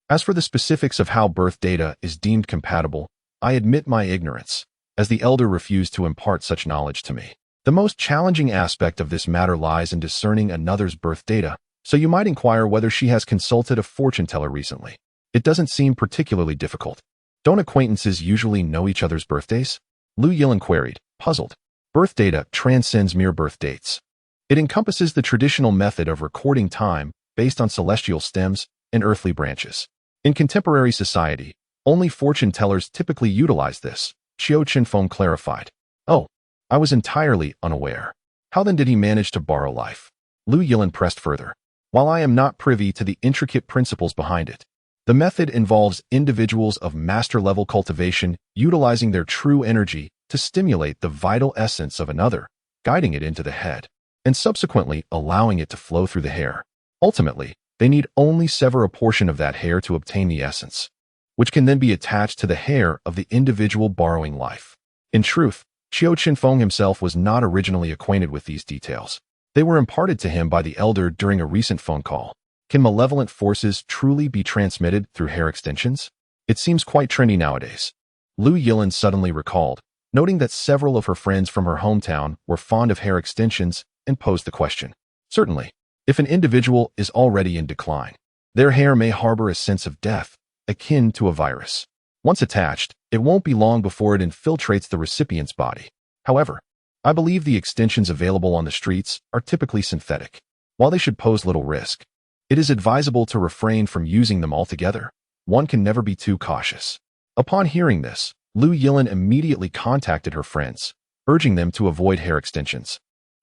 As for the specifics of how birth data is deemed compatible, I admit my ignorance, as the elder refused to impart such knowledge to me. The most challenging aspect of this matter lies in discerning another's birth data, so you might inquire whether she has consulted a fortune teller recently. It doesn't seem particularly difficult. Don't acquaintances usually know each other's birthdays? Lu Yilin queried, puzzled. Birth data transcends mere birth dates. It encompasses the traditional method of recording time based on celestial stems and earthly branches. In contemporary society, only fortune tellers typically utilize this, Qiu Chenfeng clarified. Oh, I was entirely unaware. How then did he manage to borrow life? Lu Yilin pressed further. While I am not privy to the intricate principles behind it, the method involves individuals of master-level cultivation utilizing their true energy to stimulate the vital essence of another, guiding it into the head, and subsequently allowing it to flow through the hair. Ultimately, they need only sever a portion of that hair to obtain the essence, which can then be attached to the hair of the individual borrowing life. In truth, Qiu Chenfeng himself was not originally acquainted with these details. They were imparted to him by the elder during a recent phone call. Can malevolent forces truly be transmitted through hair extensions? It seems quite trendy nowadays. Lu Yilin suddenly recalled, noting that several of her friends from her hometown were fond of hair extensions, and posed the question. Certainly, if an individual is already in decline, their hair may harbor a sense of death, akin to a virus. Once attached, it won't be long before it infiltrates the recipient's body. However, I believe the extensions available on the streets are typically synthetic. While they should pose little risk, it is advisable to refrain from using them altogether. One can never be too cautious. Upon hearing this, Lu Yilin immediately contacted her friends, urging them to avoid hair extensions,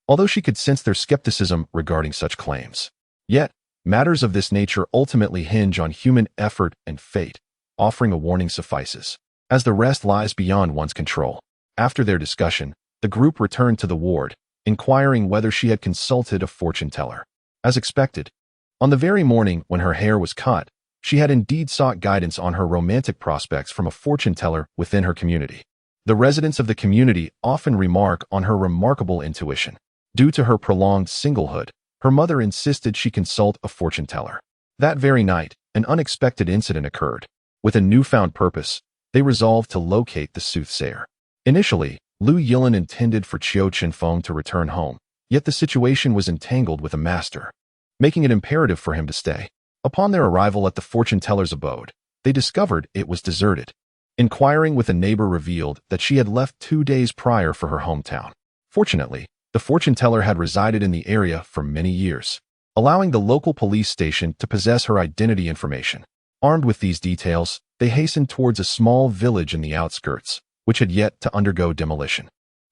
although she could sense their skepticism regarding such claims. Yet, matters of this nature ultimately hinge on human effort and fate. Offering a warning suffices, as the rest lies beyond one's control. After their discussion, the group returned to the ward, inquiring whether she had consulted a fortune teller. As expected, on the very morning when her hair was cut, she had indeed sought guidance on her romantic prospects from a fortune teller within her community. The residents of the community often remark on her remarkable intuition. Due to her prolonged singlehood, her mother insisted she consult a fortune teller. That very night, an unexpected incident occurred. With a newfound purpose, they resolved to locate the soothsayer. Initially, Lu Yilin intended for Qiu Chenfeng to return home, yet the situation was entangled with a master, making it imperative for him to stay. Upon their arrival at the fortune teller's abode, they discovered it was deserted. Inquiring with a neighbor revealed that she had left 2 days prior for her hometown. Fortunately, the fortune teller had resided in the area for many years, allowing the local police station to possess her identity information. Armed with these details, they hastened towards a small village in the outskirts, which had yet to undergo demolition.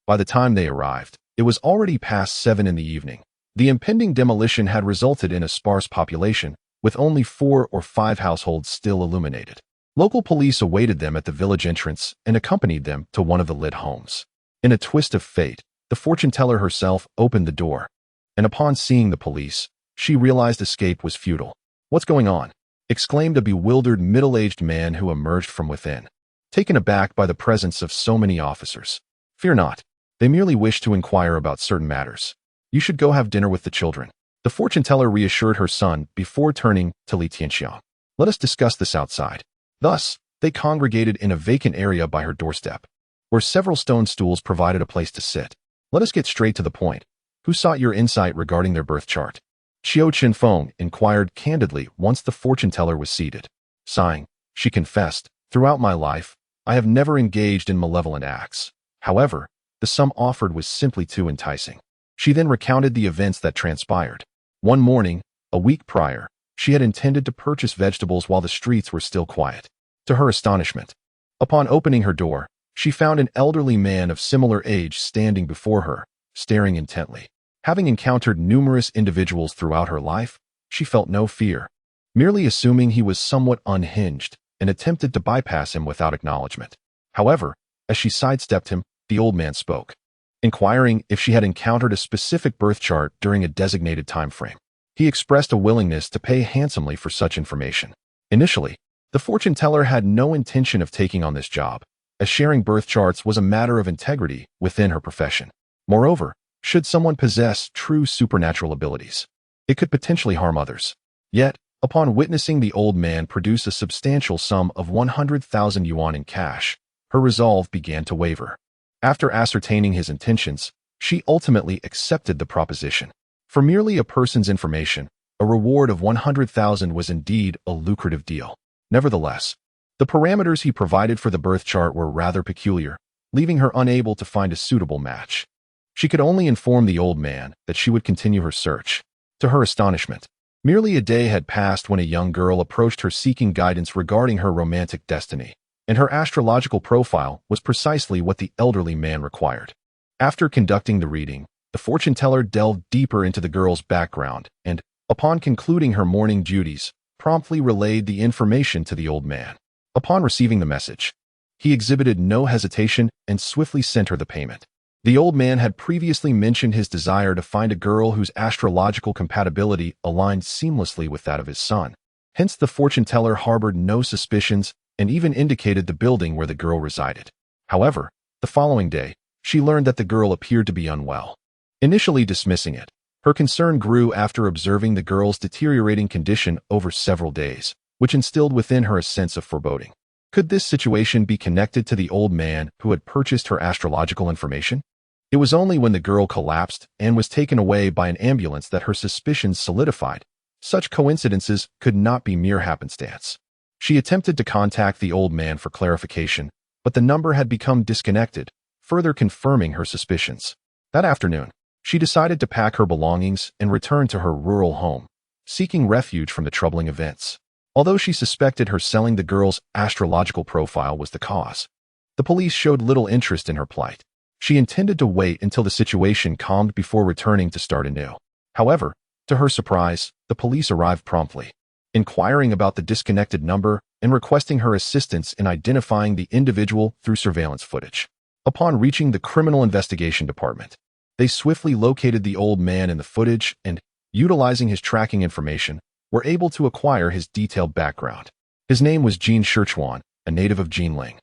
By the time they arrived, it was already past 7 in the evening. The impending demolition had resulted in a sparse population, with only 4 or 5 households still illuminated. Local police awaited them at the village entrance and accompanied them to one of the lit homes. In a twist of fate, The fortune teller herself opened the door, and upon seeing the police, she realized escape was futile. "What's going on?" exclaimed a bewildered middle-aged man who emerged from within, taken aback by the presence of so many officers. "Fear not. They merely wish to inquire about certain matters. You should go have dinner with the children." The fortune teller reassured her son before turning to Li Tianxiang. "Let us discuss this outside." Thus, they congregated in a vacant area by her doorstep, where several stone stools provided a place to sit. "Let us get straight to the point. Who sought your insight regarding their birth chart?" Qiu Chenfeng inquired candidly once the fortune teller was seated. Sighing, she confessed, "Throughout my life, I have never engaged in malevolent acts. However, the sum offered was simply too enticing." She then recounted the events that transpired. One morning, a week prior, she had intended to purchase vegetables while the streets were still quiet. To her astonishment, upon opening her door, she found an elderly man of similar age standing before her, staring intently. Having encountered numerous individuals throughout her life, she felt no fear, merely assuming he was somewhat unhinged, and attempted to bypass him without acknowledgement. However, as she sidestepped him, the old man spoke, inquiring if she had encountered a specific birth chart during a designated time frame. He expressed a willingness to pay handsomely for such information. Initially, the fortune teller had no intention of taking on this job, as sharing birth charts was a matter of integrity within her profession. Moreover, should someone possess true supernatural abilities, it could potentially harm others. Yet, upon witnessing the old man produce a substantial sum of 100,000 yuan in cash, her resolve began to waver. After ascertaining his intentions, she ultimately accepted the proposition. For merely a person's information, a reward of 100,000 was indeed a lucrative deal. Nevertheless, the parameters he provided for the birth chart were rather peculiar, leaving her unable to find a suitable match. She could only inform the old man that she would continue her search. To her astonishment, merely a day had passed when a young girl approached her seeking guidance regarding her romantic destiny, and her astrological profile was precisely what the elderly man required. After conducting the reading, the fortune teller delved deeper into the girl's background and, upon concluding her morning duties, promptly relayed the information to the old man. Upon receiving the message, he exhibited no hesitation and swiftly sent her the payment. The old man had previously mentioned his desire to find a girl whose astrological compatibility aligned seamlessly with that of his son. Hence, the fortune teller harbored no suspicions and even indicated the building where the girl resided. However, the following day, she learned that the girl appeared to be unwell. Initially dismissing it, her concern grew after observing the girl's deteriorating condition over several days, which instilled within her a sense of foreboding. Could this situation be connected to the old man who had purchased her astrological information? It was only when the girl collapsed and was taken away by an ambulance that her suspicions solidified. Such coincidences could not be mere happenstance. She attempted to contact the old man for clarification, but the number had become disconnected, further confirming her suspicions. That afternoon, she decided to pack her belongings and return to her rural home, seeking refuge from the troubling events. Although she suspected her selling the girl's astrological profile was the cause, the police showed little interest in her plight. She intended to wait until the situation calmed before returning to start anew. However, to her surprise, the police arrived promptly, inquiring about the disconnected number and requesting her assistance in identifying the individual through surveillance footage. Upon reaching the Criminal Investigation Department, they swiftly located the old man in the footage and, utilizing his tracking information, were able to acquire his detailed background. His name was Jin Shichuan, a native of Jinling,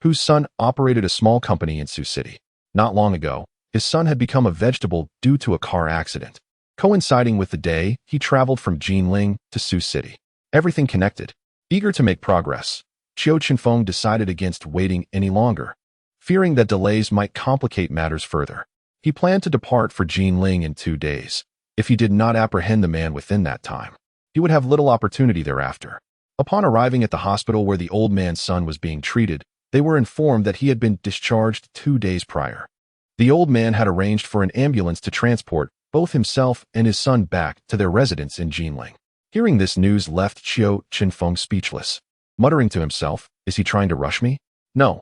whose son operated a small company in Sioux City. Not long ago, his son had become a vegetable due to a car accident, coinciding with the day he traveled from Jinling to Sioux City. Everything connected. Eager to make progress, Qiu Chenfeng decided against waiting any longer, fearing that delays might complicate matters further. He planned to depart for Jinling in 2 days. If he did not apprehend the man within that time, he would have little opportunity thereafter. Upon arriving at the hospital where the old man's son was being treated, they were informed that he had been discharged 2 days prior. The old man had arranged for an ambulance to transport both himself and his son back to their residence in Jinling. Hearing this news left Qiu Chenfeng speechless, muttering to himself, "Is he trying to rush me? No,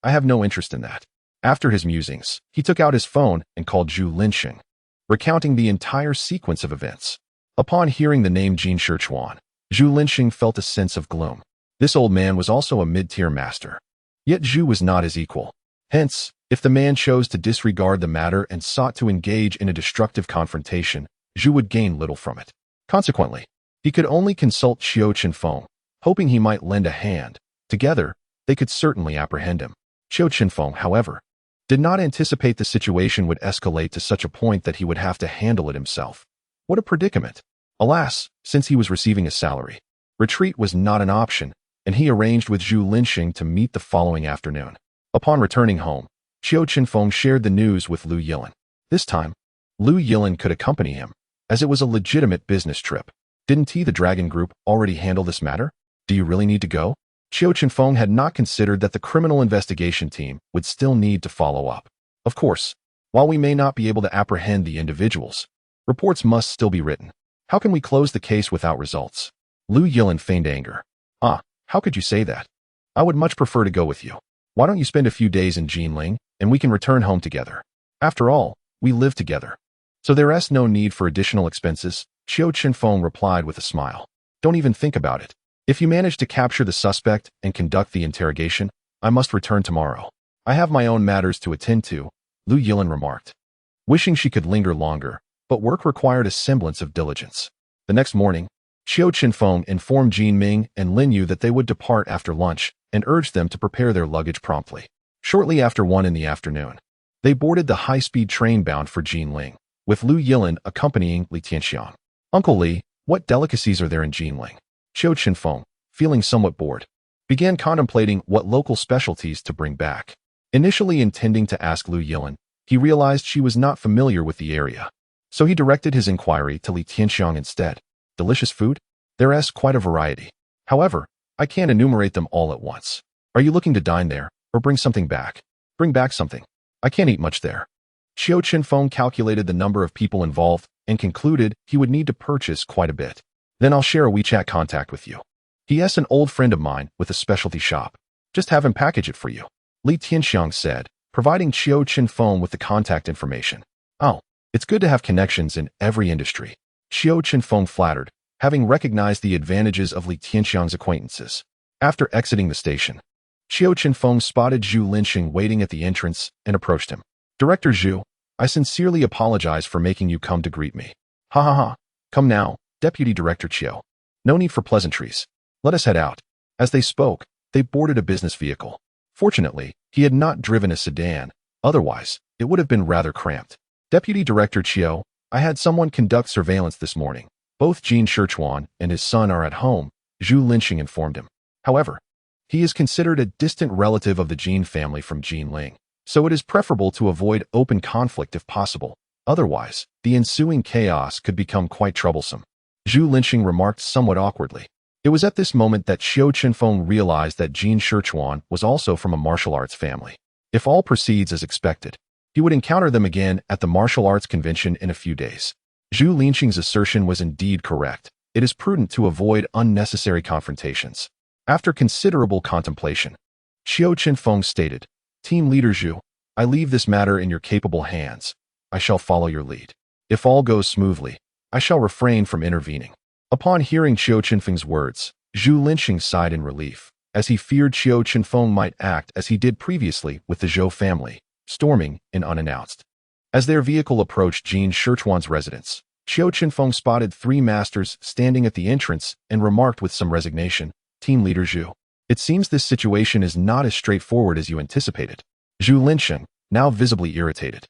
I have no interest in that." After his musings, he took out his phone and called Zhu Linxing, recounting the entire sequence of events. Upon hearing the name Jin Shichuan, Zhu Linxing felt a sense of gloom. This old man was also a mid-tier master. Yet Zhu was not his equal. Hence, If the man chose to disregard the matter and sought to engage in a destructive confrontation, Zhu would gain little from it. Consequently, he could only consult Qiu Chenfeng, hoping he might lend a hand. Together, they could certainly apprehend him. Qiu Chenfeng, however, did not anticipate the situation would escalate to such a point that he would have to handle it himself. What a predicament! Alas, since he was receiving a salary, retreat was not an option, and he arranged with Zhu Linxing to meet the following afternoon. Upon returning home, Qiu Chenfeng shared the news with Lu Yilin. This time, Lu Yilin could accompany him, as it was a legitimate business trip. Didn't he, the Dragon Group, already handle this matter? Do you really need to go? Qiu Chenfeng had not considered that the criminal investigation team would still need to follow up. Of course, while we may not be able to apprehend the individuals, reports must still be written. How can we close the case without results? Lu Yilin feigned anger. How could you say that? I would much prefer to go with you. Why don't you spend a few days in Jinling, and we can return home together? After all, we live together. So there's no need for additional expenses, Qiu Chenfeng replied with a smile. Don't even think about it. If you manage to capture the suspect and conduct the interrogation, I must return tomorrow. I have my own matters to attend to, Lu Yilin remarked. Wishing she could linger longer, but work required a semblance of diligence. The next morning, Qiu Chenfeng informed Jin Ming and Lin Yu that they would depart after lunch and urged them to prepare their luggage promptly. Shortly after 1 in the afternoon, they boarded the high-speed train bound for Jinling, with Lu Yilin accompanying Li Tianxiang. Uncle Li, what delicacies are there in Jinling? Qiu Chenfeng, feeling somewhat bored, began contemplating what local specialties to bring back. Initially intending to ask Lu Yilin, he realized she was not familiar with the area. So he directed his inquiry to Li Tianxiang instead. Delicious food? There's quite a variety. However, I can't enumerate them all at once. Are you looking to dine there, or bring something back? Bring back something. I can't eat much there. Qiu Chenfeng calculated the number of people involved and concluded he would need to purchase quite a bit. Then I'll share a WeChat contact with you. He's an old friend of mine with a specialty shop. Just have him package it for you. Li Tianxiang said, providing Qiu Chenfeng with the contact information. Oh, it's good to have connections in every industry. Qiu Chenfeng flattered, having recognized the advantages of Li Tianxiang's acquaintances. After exiting the station, Qiu Chenfeng spotted Zhu Linxing waiting at the entrance and approached him. Director Zhu, I sincerely apologize for making you come to greet me. Ha ha ha. Come now, Deputy Director Qiu. No need for pleasantries. Let us head out. As they spoke, they boarded a business vehicle. Fortunately, he had not driven a sedan. Otherwise, it would have been rather cramped. Deputy Director Qiu, I had someone conduct surveillance this morning. Both Jin Shichuan and his son are at home, Zhu Linxing informed him. However, he is considered a distant relative of the Jin family from Jinling, so it is preferable to avoid open conflict if possible. Otherwise, the ensuing chaos could become quite troublesome. Zhu Linxing remarked somewhat awkwardly. It was at this moment that Qiu Chenfeng realized that Jin Shichuan was also from a martial arts family. If all proceeds as expected, he would encounter them again at the martial arts convention in a few days. Zhu Linxing's assertion was indeed correct. It is prudent to avoid unnecessary confrontations. After considerable contemplation, Qiu Chenfeng stated, Team Leader Zhu, I leave this matter in your capable hands. I shall follow your lead. If all goes smoothly, I shall refrain from intervening. Upon hearing Qiu Chenfeng's words, Zhu Linxing sighed in relief, as he feared Qiu Chenfeng might act as he did previously with the Zhou family, storming in unannounced. As their vehicle approached Jin Shichuan's residence, Qiu Chenfeng spotted 3 masters standing at the entrance and remarked with some resignation, Team Leader Zhu, it seems this situation is not as straightforward as you anticipated. Zhu Linxing, now visibly irritated,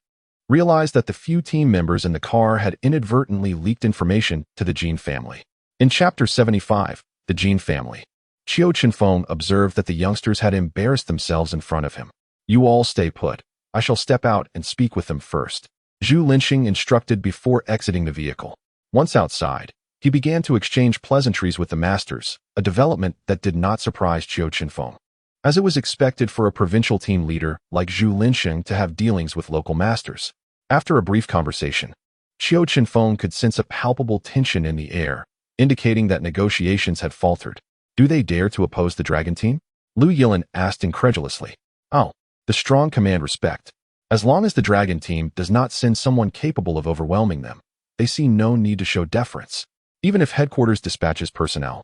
realized that the few team members in the car had inadvertently leaked information to the Jin family. In Chapter 75, The Jin Family, Qiu Chenfeng observed that the youngsters had embarrassed themselves in front of him. You all stay put. I shall step out and speak with them first, Zhu Linxing instructed before exiting the vehicle. Once outside, he began to exchange pleasantries with the masters, a development that did not surprise Qiu Chenfeng, as it was expected for a provincial team leader like Zhu Linxing to have dealings with local masters. After a brief conversation, Qiu Chenfeng could sense a palpable tension in the air, indicating that negotiations had faltered. Do they dare to oppose the dragon team? Lu Yilin asked incredulously. Oh, the strong command respect. As long as the dragon team does not send someone capable of overwhelming them, they see no need to show deference. Even if headquarters dispatches personnel,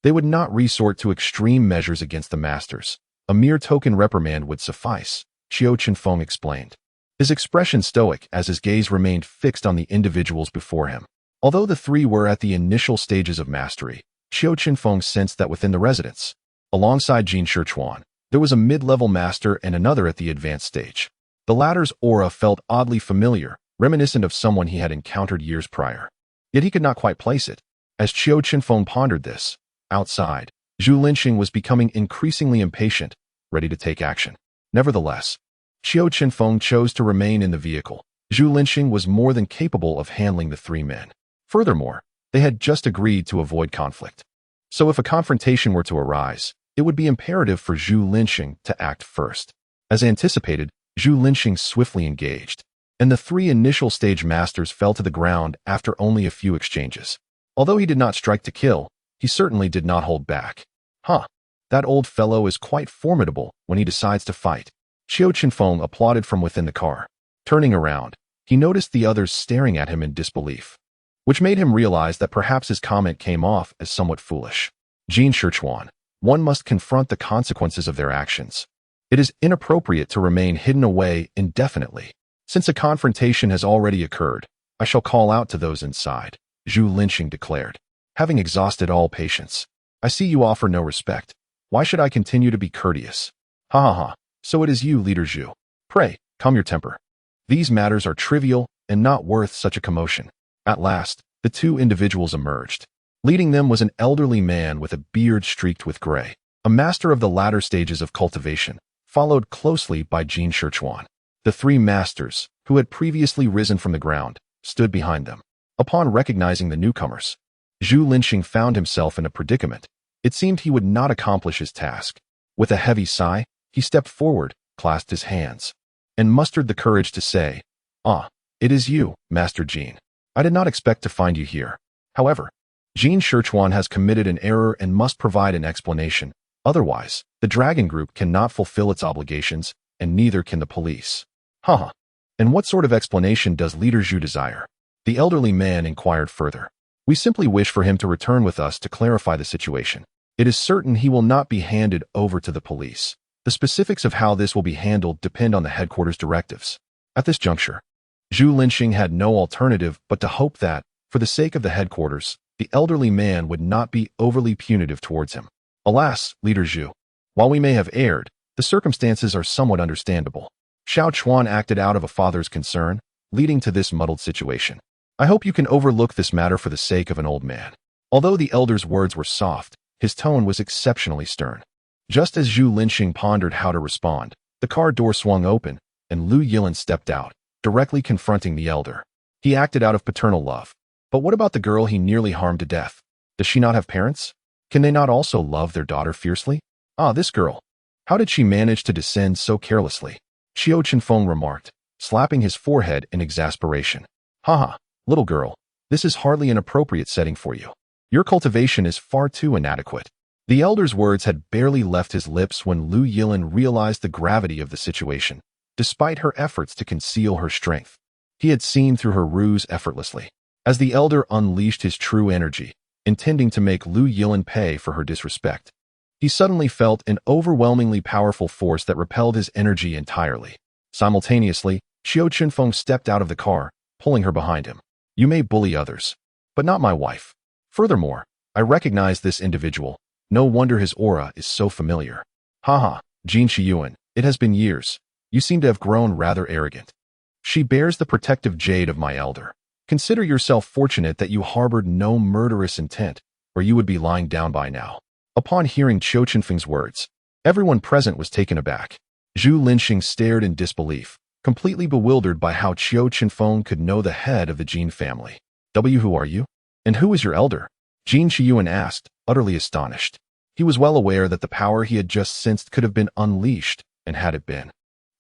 they would not resort to extreme measures against the masters. A mere token reprimand would suffice. Qiu Chenfeng explained. His expression stoic as his gaze remained fixed on the individuals before him. Although the three were at the initial stages of mastery, Qiu Chenfeng sensed that within the residence, alongside Jin Shichuan, there was a mid-level master and another at the advanced stage. The latter's aura felt oddly familiar, reminiscent of someone he had encountered years prior. Yet he could not quite place it. As Qiu Chenfeng pondered this, outside, Zhu Linxing was becoming increasingly impatient, ready to take action. Nevertheless, Qiu Chenfeng chose to remain in the vehicle. Zhu Linxing was more than capable of handling the three men. Furthermore, they had just agreed to avoid conflict. So if a confrontation were to arise, it would be imperative for Zhu Linxing to act first. As anticipated, Zhu Linxing swiftly engaged, and the three initial stage masters fell to the ground after only a few exchanges. Although he did not strike to kill, he certainly did not hold back. That old fellow is quite formidable when he decides to fight. Qiu Chenfeng applauded from within the car. Turning around, he noticed the others staring at him in disbelief, which made him realize that perhaps his comment came off as somewhat foolish. Jin Shichuan, one must confront the consequences of their actions. It is inappropriate to remain hidden away indefinitely. Since a confrontation has already occurred, I shall call out to those inside, Zhu Linxing declared. Having exhausted all patience, I see you offer no respect. Why should I continue to be courteous? So it is you, Leader Zhu. Pray, calm your temper. These matters are trivial and not worth such a commotion. At last, the two individuals emerged. Leading them was an elderly man with a beard streaked with gray, a master of the latter stages of cultivation, followed closely by Jin Shichuan. The three masters, who had previously risen from the ground, stood behind them. Upon recognizing the newcomers, Zhu Linxing found himself in a predicament. It seemed he would not accomplish his task. With a heavy sigh, he stepped forward, clasped his hands, and mustered the courage to say, it is you, Master Jin. I did not expect to find you here. However, Jin Shichuan has committed an error and must provide an explanation. Otherwise, the Dragon Group cannot fulfill its obligations, and neither can the police. And what sort of explanation does Leader Zhu desire? The elderly man inquired further. We simply wish for him to return with us to clarify the situation. It is certain he will not be handed over to the police. The specifics of how this will be handled depend on the headquarters' directives. At this juncture, Zhu Linxing had no alternative but to hope that, for the sake of the headquarters, the elderly man would not be overly punitive towards him. Alas, Leader Zhu, while we may have erred, the circumstances are somewhat understandable. Xiao Chuan acted out of a father's concern, leading to this muddled situation. I hope you can overlook this matter for the sake of an old man. Although the elder's words were soft, his tone was exceptionally stern. Just as Zhu Linxing pondered how to respond, the car door swung open, and Lu Yilan stepped out, directly confronting the elder. He acted out of paternal love. But what about the girl he nearly harmed to death? Does she not have parents? Can they not also love their daughter fiercely? This girl. How did she manage to descend so carelessly? Qiu Chenfeng remarked, slapping his forehead in exasperation. Little girl, this is hardly an appropriate setting for you. Your cultivation is far too inadequate. The elder's words had barely left his lips when Lu Yilan realized the gravity of the situation, despite her efforts to conceal her strength. He had seen through her ruse effortlessly. As the elder unleashed his true energy, intending to make Lu Yilan pay for her disrespect, he suddenly felt an overwhelmingly powerful force that repelled his energy entirely. Simultaneously, Qiu Chenfeng stepped out of the car, pulling her behind him. You may bully others, but not my wife. Furthermore, I recognize this individual. No wonder his aura is so familiar. Jin Shiyuan, it has been years. You seem to have grown rather arrogant. She bears the protective jade of my elder. Consider yourself fortunate that you harbored no murderous intent, or you would be lying down by now. Upon hearing Qiu Chenfeng's words, everyone present was taken aback. Zhu Linxing stared in disbelief, completely bewildered by how Qiu Chenfeng could know the head of the Jin family. Who are you? And who is your elder? Jin Shiyuan asked, utterly astonished. He was well aware that the power he had just sensed could have been unleashed, and had it been,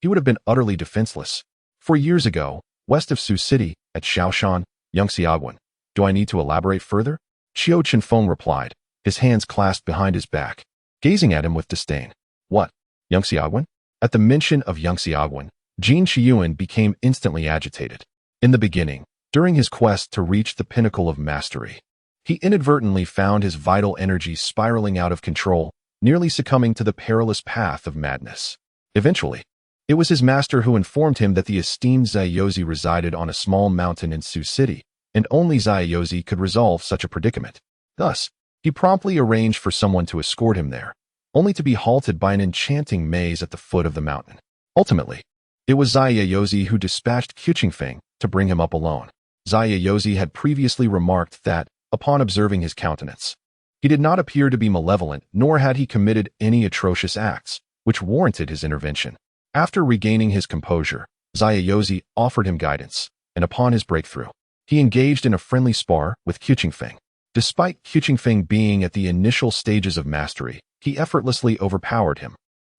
he would have been utterly defenseless. 4 years ago, west of Sioux City, at Shaoshan, Yangxiaguan. Do I need to elaborate further? Qiu Chenfeng replied, his hands clasped behind his back, gazing at him with disdain. What? Yangxiaguan? At the mention of Yangxiaguan, Jin Shiyuan became instantly agitated. In the beginning, during his quest to reach the pinnacle of mastery, he inadvertently found his vital energy spiraling out of control, nearly succumbing to the perilous path of madness. Eventually, It was his master who informed him that the esteemed Zaiyozi resided on a small mountain in Sioux City, and only Zaiyozi could resolve such a predicament. Thus, he promptly arranged for someone to escort him there, only to be halted by an enchanting maze at the foot of the mountain. Ultimately, it was Zaiyozi who dispatched Qiu Chenfeng to bring him up alone. Zaiyozi had previously remarked that, upon observing his countenance, he did not appear to be malevolent, nor had he committed any atrocious acts, which warranted his intervention. After regaining his composure, Zaiyozi offered him guidance, and upon his breakthrough, he engaged in a friendly spar with Qiu Chenfeng. Despite Qiu Chenfeng being at the initial stages of mastery, he effortlessly overpowered him,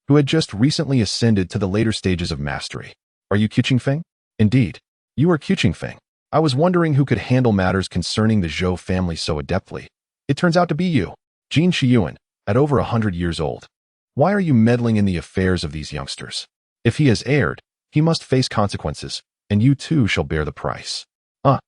who had just recently ascended to the later stages of mastery. Are you Qiu Chenfeng? Indeed, you are Qiu Chenfeng. I was wondering who could handle matters concerning the Zhou family so adeptly. It turns out to be you, Jin Shiyuan, at over 100 years old. Why are you meddling in the affairs of these youngsters? If he has erred, he must face consequences, and you too shall bear the price.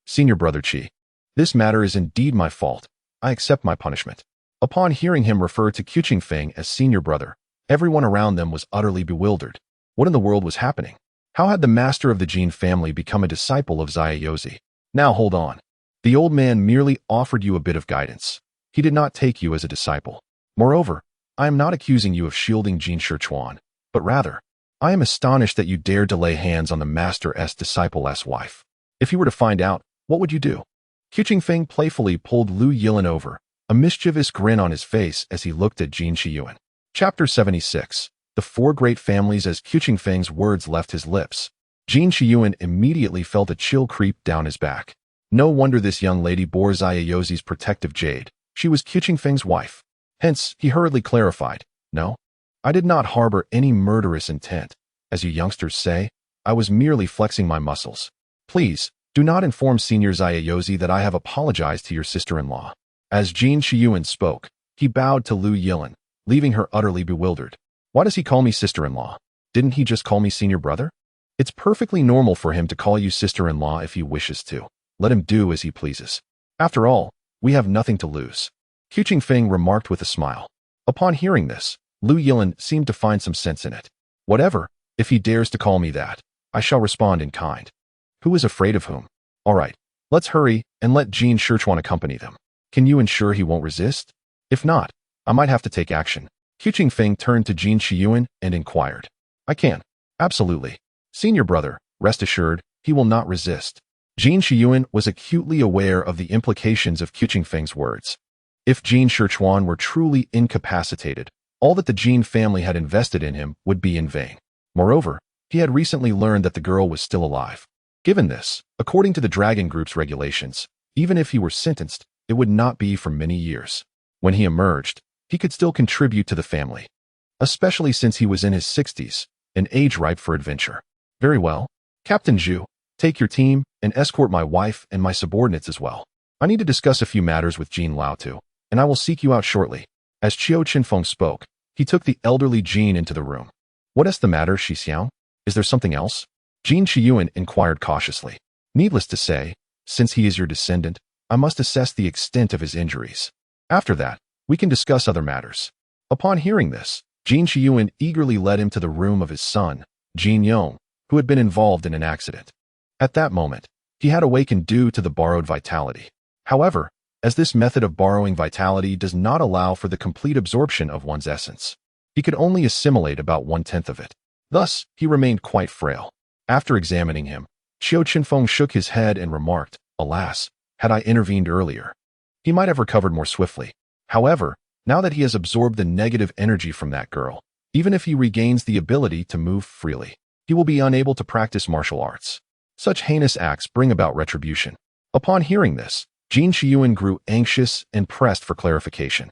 Senior brother Qi. This matter is indeed my fault. I accept my punishment. Upon hearing him refer to Qiu Chenfeng as senior brother, everyone around them was utterly bewildered. What in the world was happening? How had the master of the Jin family become a disciple of Zaiyozi? Now hold on. The old man merely offered you a bit of guidance. He did not take you as a disciple. Moreover, I am not accusing you of shielding Jin Shichuan, but rather, I am astonished that you dared to lay hands on the master's disciple-s wife. If you were to find out, what would you do? Qiu Chenfeng playfully pulled Lu Yilin over, a mischievous grin on his face as he looked at Jin Shiyuan. Chapter 76. The Four Great Families. As Qiu Chenfeng's words left his lips, Jin Shiyuan immediately felt a chill creep down his back. No wonder this young lady bore Zaiyozi's protective jade. She was Qiu Chenfeng's wife. Hence, he hurriedly clarified, "No, I did not harbor any murderous intent. As you youngsters say, I was merely flexing my muscles. Please, do not inform Senior Zaiyozi that I have apologized to your sister-in-law." As Jin Shiyuan spoke, he bowed to Lu Yilin, leaving her utterly bewildered. Why does he call me sister-in-law? Didn't he just call me senior brother? It's perfectly normal for him to call you sister-in-law if he wishes to. Let him do as he pleases. After all, we have nothing to lose. Qiu Chenfeng remarked with a smile. Upon hearing this, Lu Yilin seemed to find some sense in it. Whatever, if he dares to call me that, I shall respond in kind. Who is afraid of whom? All right, let's hurry and let Jin Shichuan accompany them. Can you ensure he won't resist? If not, I might have to take action. Qiu Chenfeng turned to Jin Shiyuan and inquired. I can. Absolutely. Senior brother, rest assured, he will not resist. Jin Shiyuan was acutely aware of the implications of Qiu Chenfeng's words. If Jin Shichuan were truly incapacitated, all that the Jin family had invested in him would be in vain. Moreover, he had recently learned that the girl was still alive. Given this, according to the Dragon Group's regulations, even if he were sentenced, it would not be for many years. When he emerged, he could still contribute to the family, especially since he was in his 60s, an age ripe for adventure. Very well. Captain Zhu, take your team and escort my wife and my subordinates as well. I need to discuss a few matters with Jin Laotu, and I will seek you out shortly. As Qiu Chenfeng spoke, he took the elderly Jin into the room. What is the matter, Shi Xiao? Is there something else? Jin Shiyuan inquired cautiously. Needless to say, since he is your descendant, I must assess the extent of his injuries. After that, we can discuss other matters. Upon hearing this, Jin Shiyuan eagerly led him to the room of his son, Jin Yong, who had been involved in an accident. At that moment, he had awakened due to the borrowed vitality. However, as this method of borrowing vitality does not allow for the complete absorption of one's essence, he could only assimilate about 1/10 of it. Thus, he remained quite frail. After examining him, Qiu Chenfeng shook his head and remarked, alas, had I intervened earlier, he might have recovered more swiftly. However, now that he has absorbed the negative energy from that girl, even if he regains the ability to move freely, he will be unable to practice martial arts. Such heinous acts bring about retribution. Upon hearing this, Jin Shiyuan grew anxious and pressed for clarification.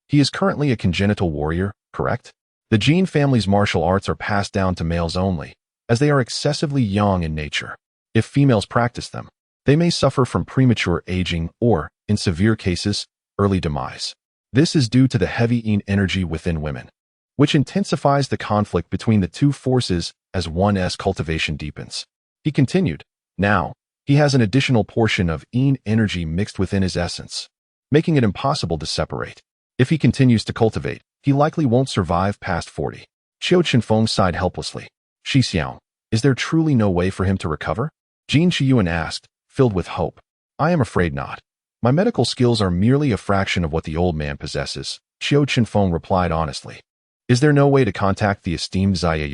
He is currently a congenital warrior, correct? The Jin family's martial arts are passed down to males only, as they are excessively young in nature. If females practice them, they may suffer from premature aging or, in severe cases, early demise. This is due to the heavy yin energy within women, which intensifies the conflict between the two forces as one's cultivation deepens. He continued, now, he has an additional portion of yin energy mixed within his essence, making it impossible to separate. If he continues to cultivate, he likely won't survive past 40. Qiu Chenfeng sighed helplessly. Shi Xiao, is there truly no way for him to recover? Jin Shiyuan asked, filled with hope. I am afraid not. My medical skills are merely a fraction of what the old man possesses, Qiu Chenfeng replied honestly. Is there no way to contact the esteemed Zaya?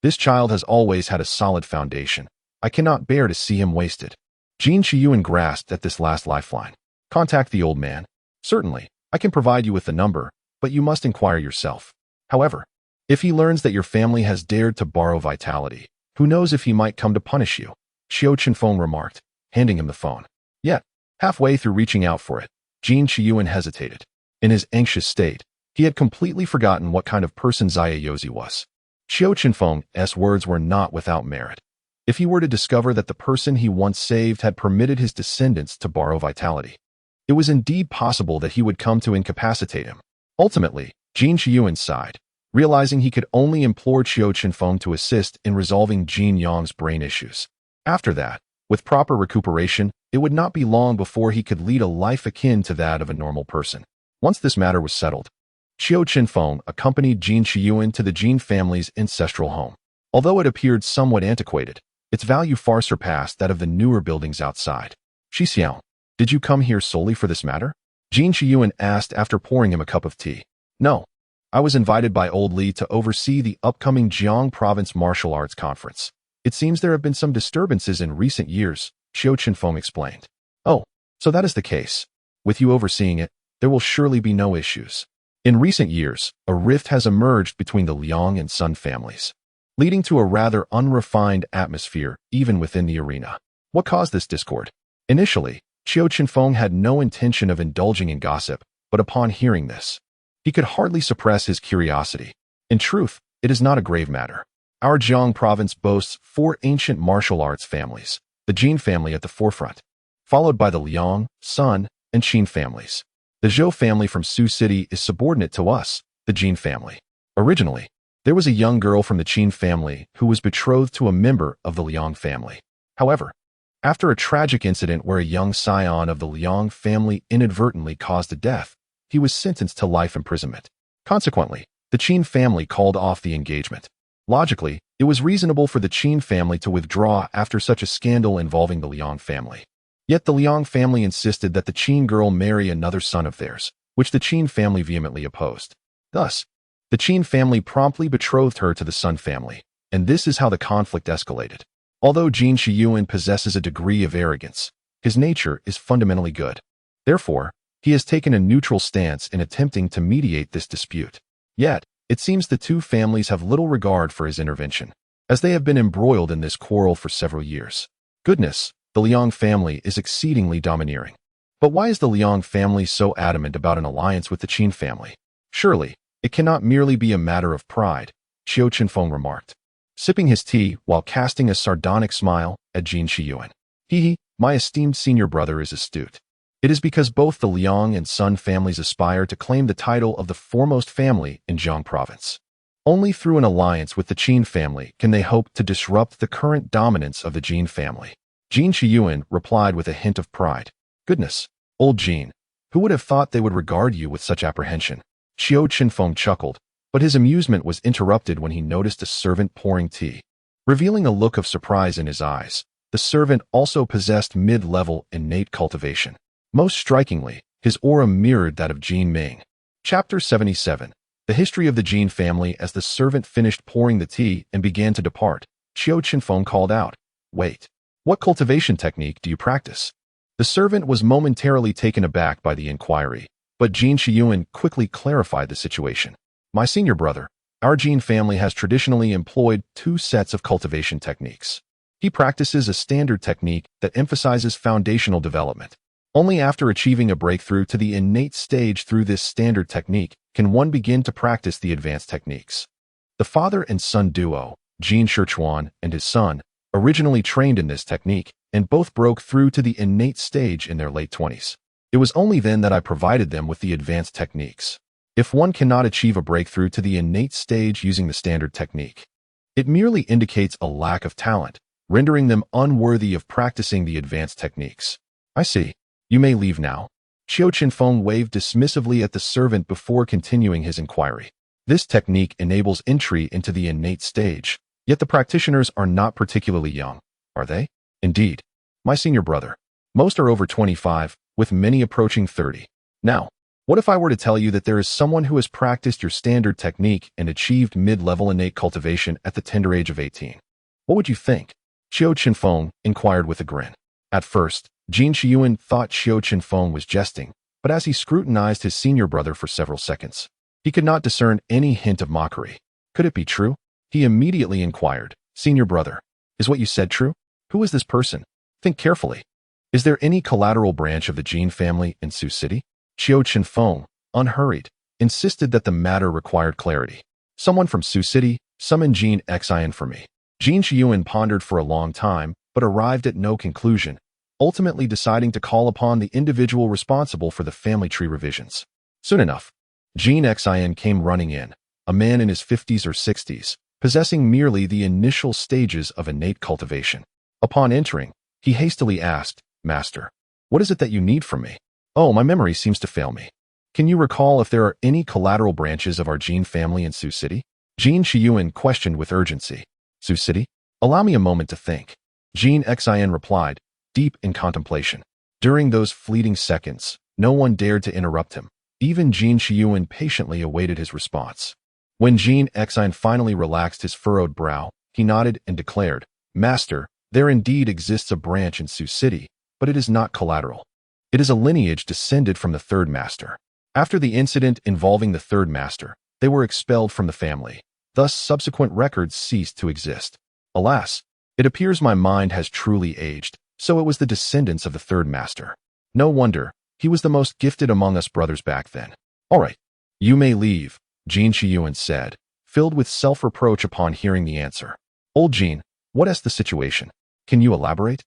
This child has always had a solid foundation. I cannot bear to see him wasted. Jin Shiyuan grasped at this last lifeline. Contact the old man. Certainly, I can provide you with the number, but you must inquire yourself. However, if he learns that your family has dared to borrow vitality, who knows if he might come to punish you, Qiu Chenfeng remarked, handing him the phone. Yet, halfway through reaching out for it, Jin Shiyuan hesitated. In his anxious state, he had completely forgotten what kind of person Zaya was. Qiu Chenfeng's words were not without merit. If he were to discover that the person he once saved had permitted his descendants to borrow vitality, it was indeed possible that he would come to incapacitate him. Ultimately, Jin Shiyuan sighed, realizing he could only implore Qiu Chenfeng to assist in resolving Jin Yang's brain issues. After that, with proper recuperation, it would not be long before he could lead a life akin to that of a normal person. Once this matter was settled, Qiu Chenfeng accompanied Jin Shiyuan to the Jin family's ancestral home. Although it appeared somewhat antiquated, its value far surpassed that of the newer buildings outside. Shi Xiao, did you come here solely for this matter? Jin Shiyuan asked after pouring him a cup of tea. No. I was invited by Old Li to oversee the upcoming Jiang Province Martial Arts Conference. It seems there have been some disturbances in recent years, Qiu Chenfeng explained. Oh, so that is the case. With you overseeing it, there will surely be no issues. In recent years, a rift has emerged between the Liang and Sun families, leading to a rather unrefined atmosphere even within the arena. What caused this discord? Initially, Qiu Chenfeng had no intention of indulging in gossip, but upon hearing this, he could hardly suppress his curiosity. In truth, it is not a grave matter. Our Jiang province boasts 4 ancient martial arts families, the Jin family at the forefront, followed by the Liang, Sun, and Qin families. The Zhou family from Su City is subordinate to us, the Jin family. Originally, there was a young girl from the Qin family who was betrothed to a member of the Liang family. However, after a tragic incident where a young scion of the Liang family inadvertently caused a death, he was sentenced to life imprisonment. Consequently, the Qin family called off the engagement. Logically, it was reasonable for the Qin family to withdraw after such a scandal involving the Liang family. Yet the Liang family insisted that the Qin girl marry another son of theirs, which the Qin family vehemently opposed. Thus, the Qin family promptly betrothed her to the Sun family, and this is how the conflict escalated. Although Jin Shiyuan possesses a degree of arrogance, his nature is fundamentally good. Therefore, he has taken a neutral stance in attempting to mediate this dispute. Yet, it seems the two families have little regard for his intervention, as they have been embroiled in this quarrel for several years. Goodness, the Liang family is exceedingly domineering. But why is the Liang family so adamant about an alliance with the Qin family? Surely, it cannot merely be a matter of pride, Qiu Chenfeng remarked, sipping his tea while casting a sardonic smile at Jin Shiyuan. My esteemed senior brother is astute. It is because both the Liang and Sun families aspire to claim the title of the foremost family in Jiang province. Only through an alliance with the Qin family can they hope to disrupt the current dominance of the Jin family. Jin Shiyuan replied with a hint of pride. Goodness, old Jin, who would have thought they would regard you with such apprehension? Qiu Chenfeng chuckled, but his amusement was interrupted when he noticed a servant pouring tea. Revealing a look of surprise in his eyes, the servant also possessed mid-level innate cultivation. Most strikingly, his aura mirrored that of Jin Ming. Chapter 77. The history of the Jin family. As the servant finished pouring the tea and began to depart, Qiu Chenfeng called out, Wait, what cultivation technique do you practice? The servant was momentarily taken aback by the inquiry, but Jin Shiyuan quickly clarified the situation. My senior brother, our Jin family has traditionally employed 2 sets of cultivation techniques. He practices a standard technique that emphasizes foundational development. Only after achieving a breakthrough to the innate stage through this standard technique can one begin to practice the advanced techniques. The father and son duo, Jin Shichuan and his son, originally trained in this technique, and both broke through to the innate stage in their late 20s. It was only then that I provided them with the advanced techniques. If one cannot achieve a breakthrough to the innate stage using the standard technique, it merely indicates a lack of talent, rendering them unworthy of practicing the advanced techniques. I see. You may leave now. Qiu Chenfeng waved dismissively at the servant before continuing his inquiry. This technique enables entry into the innate stage. Yet the practitioners are not particularly young, are they? Indeed. My senior brother. Most are over 25, with many approaching 30. Now, what if I were to tell you that there is someone who has practiced your standard technique and achieved mid-level innate cultivation at the tender age of 18? What would you think? Qiu Chenfeng inquired with a grin. At first, Jin Shiyuan thought Qiu Chenfeng was jesting, but as he scrutinized his senior brother for several seconds, he could not discern any hint of mockery. Could it be true? He immediately inquired, Senior brother, is what you said true? Who is this person? Think carefully. Is there any collateral branch of the Jin family in Sioux City? Qiu Chenfeng, unhurried, insisted that the matter required clarity. Someone from Sioux City, summon Jin Xin for me. Jin Shiyuan pondered for a long time, but arrived at no conclusion, ultimately deciding to call upon the individual responsible for the family tree revisions. Soon enough, Jin Xin came running in, a man in his 50s or 60s, possessing merely the initial stages of innate cultivation. Upon entering, he hastily asked, Master, what is it that you need from me? Oh, my memory seems to fail me. Can you recall if there are any collateral branches of our Jin family in Sioux City? Jin Shiyuan questioned with urgency. Sioux City? Allow me a moment to think. Jin Xin replied, deep in contemplation. During those fleeting seconds, no one dared to interrupt him. Even Jin Shiyuan patiently awaited his response. When Jin Xin finally relaxed his furrowed brow, he nodded and declared, Master, there indeed exists a branch in Sioux City, but it is not collateral. It is a lineage descended from the third master. After the incident involving the third master, they were expelled from the family. Thus, subsequent records ceased to exist. Alas, it appears my mind has truly aged, so it was the descendants of the third master. No wonder, he was the most gifted among us brothers back then. All right, you may leave, Jin Shiyuan said, filled with self-reproach upon hearing the answer. Old Jin, what is the situation? Can you elaborate?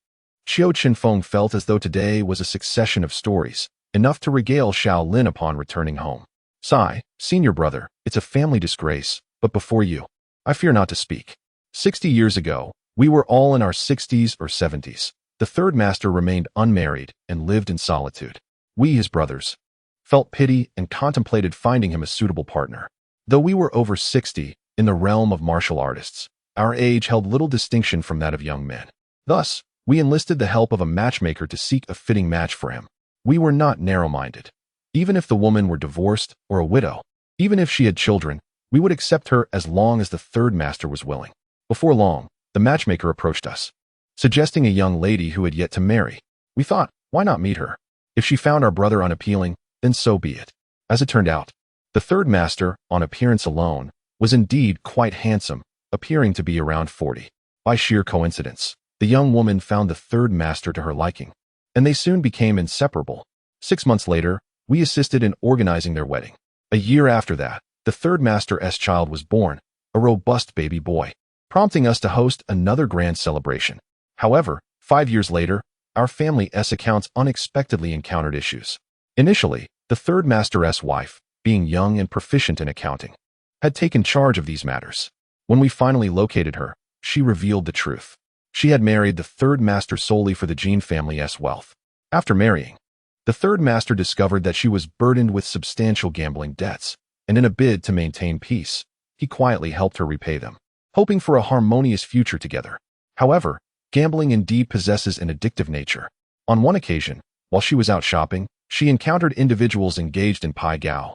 Qiu Chenfeng felt as though today was a succession of stories, enough to regale Xiao Lin upon returning home. Sigh, senior brother, it's a family disgrace, but before you, I fear not to speak. 60 years ago, we were all in our 60s or 70s. The third master remained unmarried and lived in solitude. We, his brothers, felt pity and contemplated finding him a suitable partner. Though we were over 60, in the realm of martial artists, our age held little distinction from that of young men. Thus, we enlisted the help of a matchmaker to seek a fitting match for him. We were not narrow-minded. Even if the woman were divorced or a widow, even if she had children, we would accept her as long as the third master was willing. Before long, the matchmaker approached us, suggesting a young lady who had yet to marry. We thought, why not meet her? If she found our brother unappealing, then so be it. As it turned out, the third master, on appearance alone, was indeed quite handsome, appearing to be around 40. By sheer coincidence, the young woman found the third master to her liking, and they soon became inseparable. 6 months later, we assisted in organizing their wedding. A year after that, the third master's child was born, a robust baby boy, prompting us to host another grand celebration. However, 5 years later, our family's accounts unexpectedly encountered issues. Initially, the third master's wife, being young and proficient in accounting, had taken charge of these matters. When we finally located her, she revealed the truth. She had married the third master solely for the Jin family's wealth. After marrying, the third master discovered that she was burdened with substantial gambling debts, and in a bid to maintain peace, he quietly helped her repay them, hoping for a harmonious future together. However, gambling indeed possesses an addictive nature. On one occasion, while she was out shopping, she encountered individuals engaged in pai gao,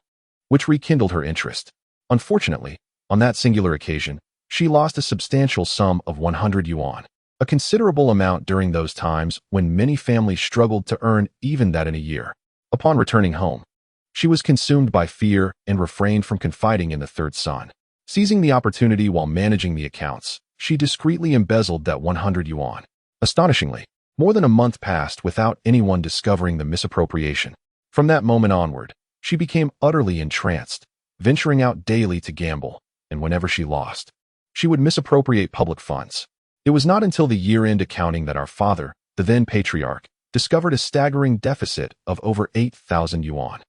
which rekindled her interest. Unfortunately, on that singular occasion, she lost a substantial sum of 100 yuan, a considerable amount during those times when many families struggled to earn even that in a year. Upon returning home, she was consumed by fear and refrained from confiding in the third son. Seizing the opportunity while managing the accounts, she discreetly embezzled that 100 yuan. Astonishingly, more than a month passed without anyone discovering the misappropriation. From that moment onward, she became utterly entranced, venturing out daily to gamble, and whenever she lost, she would misappropriate public funds. It was not until the year-end accounting that our father, the then patriarch, discovered a staggering deficit of over 8,000 yuan.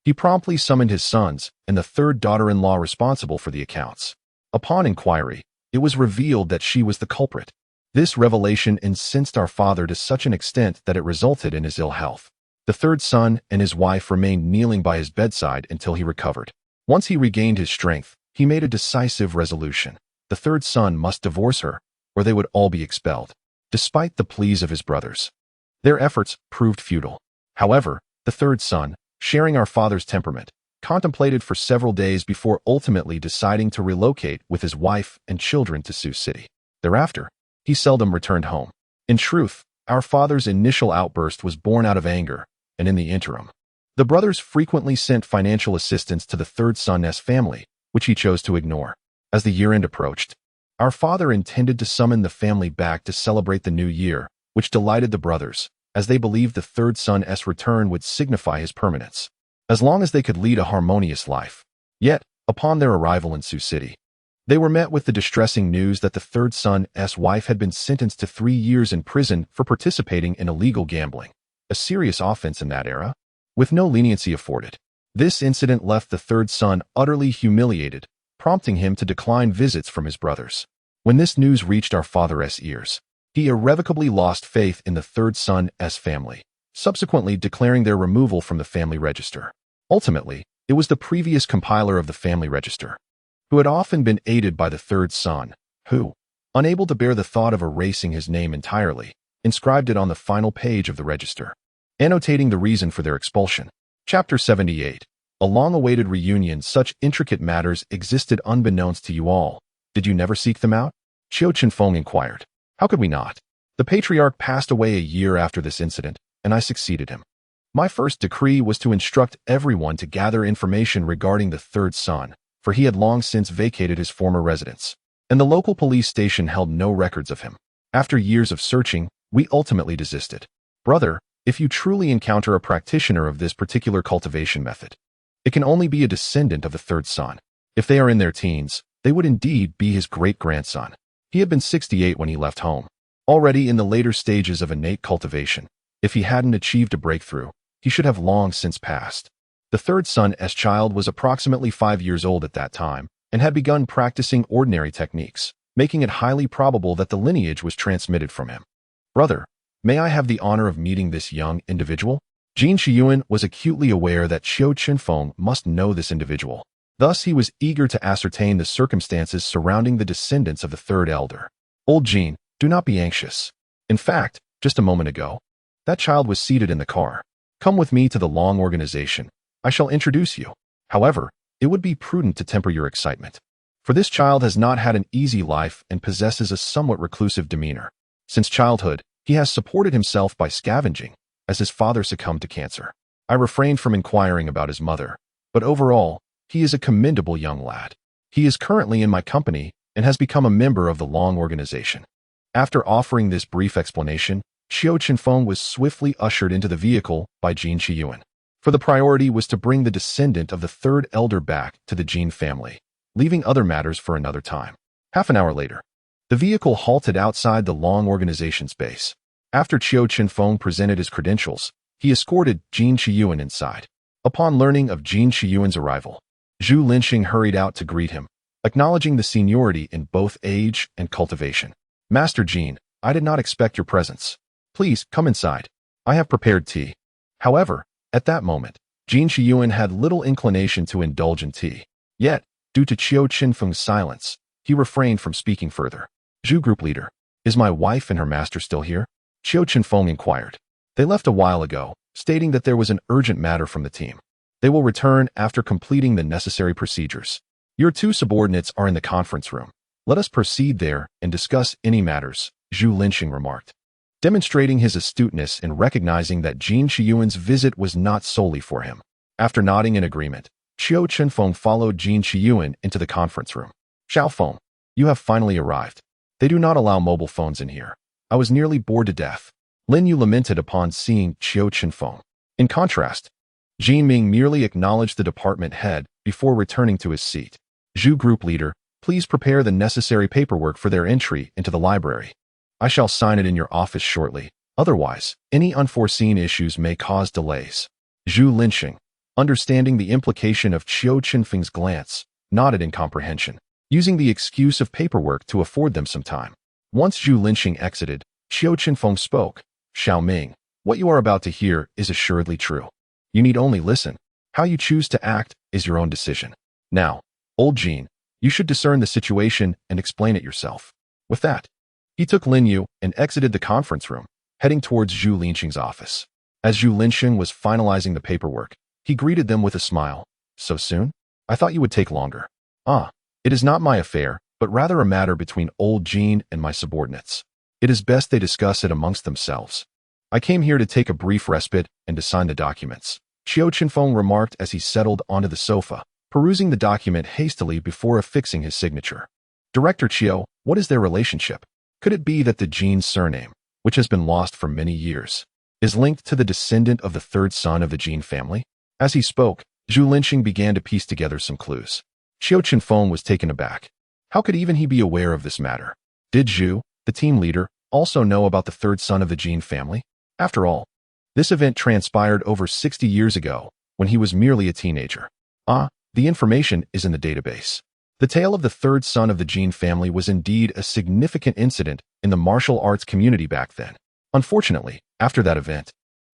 He promptly summoned his sons and the third daughter-in-law responsible for the accounts. Upon inquiry, it was revealed that she was the culprit. This revelation incensed our father to such an extent that it resulted in his ill health. The third son and his wife remained kneeling by his bedside until he recovered. Once he regained his strength, he made a decisive resolution. The third son must divorce her, or they would all be expelled. Despite the pleas of his brothers, their efforts proved futile. However, the third son, sharing our father's temperament, contemplated for several days before ultimately deciding to relocate with his wife and children to Sioux City. Thereafter, he seldom returned home. In truth, our father's initial outburst was born out of anger, and in the interim, the brothers frequently sent financial assistance to the third son's family, which he chose to ignore. As the year-end approached, our father intended to summon the family back to celebrate the new year, which delighted the brothers, as they believed the third son's return would signify his permanence, as long as they could lead a harmonious life. Yet, upon their arrival in Sioux City, they were met with the distressing news that the third son's wife had been sentenced to 3 years in prison for participating in illegal gambling, a serious offense in that era, with no leniency afforded. This incident left the third son utterly humiliated, prompting him to decline visits from his brothers. When this news reached our father's ears, he irrevocably lost faith in the third son's family, subsequently declaring their removal from the family register. Ultimately, it was the previous compiler of the family register, who had often been aided by the third son, who, unable to bear the thought of erasing his name entirely, inscribed it on the final page of the register, annotating the reason for their expulsion. Chapter 78. A long-awaited reunion. Such intricate matters existed unbeknownst to you all. Did you never seek them out? Qiu Chenfeng inquired. How could we not? The patriarch passed away a year after this incident, and I succeeded him. My first decree was to instruct everyone to gather information regarding the third son, for he had long since vacated his former residence, and the local police station held no records of him. After years of searching, we ultimately desisted. Brother, if you truly encounter a practitioner of this particular cultivation method, it can only be a descendant of the third son. If they are in their teens, they would indeed be his great-grandson. He had been 68 when he left home, already in the later stages of innate cultivation. If he hadn't achieved a breakthrough, he should have long since passed. The third son's child was approximately 5 years old at that time and had begun practicing ordinary techniques, making it highly probable that the lineage was transmitted from him. Brother, may I have the honor of meeting this young individual? Jin Shiyuan was acutely aware that Qiu Chenfeng must know this individual. Thus, he was eager to ascertain the circumstances surrounding the descendants of the third elder. Old Jin, do not be anxious. In fact, just a moment ago, that child was seated in the car. Come with me to the Long organization. I shall introduce you. However, it would be prudent to temper your excitement, for this child has not had an easy life and possesses a somewhat reclusive demeanor. Since childhood, he has supported himself by scavenging, as his father succumbed to cancer. I refrained from inquiring about his mother, but overall, he is a commendable young lad. He is currently in my company and has become a member of the Long organization. After offering this brief explanation, Qiu Chenfeng was swiftly ushered into the vehicle by Jin Shiyuan, for the priority was to bring the descendant of the third elder back to the Jin family, leaving other matters for another time. Half an hour later, the vehicle halted outside the Long organization's base. After Qiu Chenfeng presented his credentials, he escorted Jin Shiyuan inside. Upon learning of Jin Shiyuan's arrival, Zhu Linxing hurried out to greet him, acknowledging the seniority in both age and cultivation. Master Jin, I did not expect your presence. Please, come inside. I have prepared tea. However, at that moment, Jin Shiyuan had little inclination to indulge in tea. Yet, due to Qiu Chenfeng's silence, he refrained from speaking further. Zhu group leader, is my wife and her master still here? Qiu Chenfeng inquired. They left a while ago, stating that there was an urgent matter from the team. They will return after completing the necessary procedures. Your 2 subordinates are in the conference room. Let us proceed there and discuss any matters, Zhu Linxing remarked, demonstrating his astuteness in recognizing that Jin Shiyuan's visit was not solely for him. After nodding in agreement, Qiu Chenfeng followed Jin Shiyuan into the conference room. Xiaofeng, you have finally arrived. They do not allow mobile phones in here. I was nearly bored to death. Lin Yu lamented upon seeing Qiu Chenfeng. In contrast, Jin Ming merely acknowledged the department head before returning to his seat. Zhu group leader, please prepare the necessary paperwork for their entry into the library. I shall sign it in your office shortly. Otherwise, any unforeseen issues may cause delays. Zhu Linxing, understanding the implication of Qiu Chenfeng's glance, nodded in comprehension, using the excuse of paperwork to afford them some time. Once Zhu Linxing exited, Qiu Chenfeng spoke. Xiao Ming, what you are about to hear is assuredly true. You need only listen. How you choose to act is your own decision. Now, old Jin, You should discern the situation and explain it yourself. With that, he took Lin Yu and exited the conference room, heading towards Zhu Linqing's office. As Zhu Linqing was finalizing the paperwork, he greeted them with a smile. So soon? I thought you would take longer. It is not my affair, but rather a matter between old Jean and my subordinates. It is best they discuss it amongst themselves. I came here to take a brief respite and to sign the documents, Qiu Chenfeng remarked as he settled onto the sofa, perusing the document hastily before affixing his signature. Director Qiu, what is their relationship? Could it be that the Jean surname, which has been lost for many years, is linked to the descendant of the third son of the Jean family? As he spoke, Zhu Linqing began to piece together some clues. Qiu Chenfeng was taken aback. How could even he be aware of this matter? Did Zhu, the team leader, also know about the third son of the Jean family? After all, this event transpired over 60 years ago, when he was merely a teenager. The information is in the database. The tale of the third son of the Jean family was indeed a significant incident in the martial arts community back then. Unfortunately, after that event,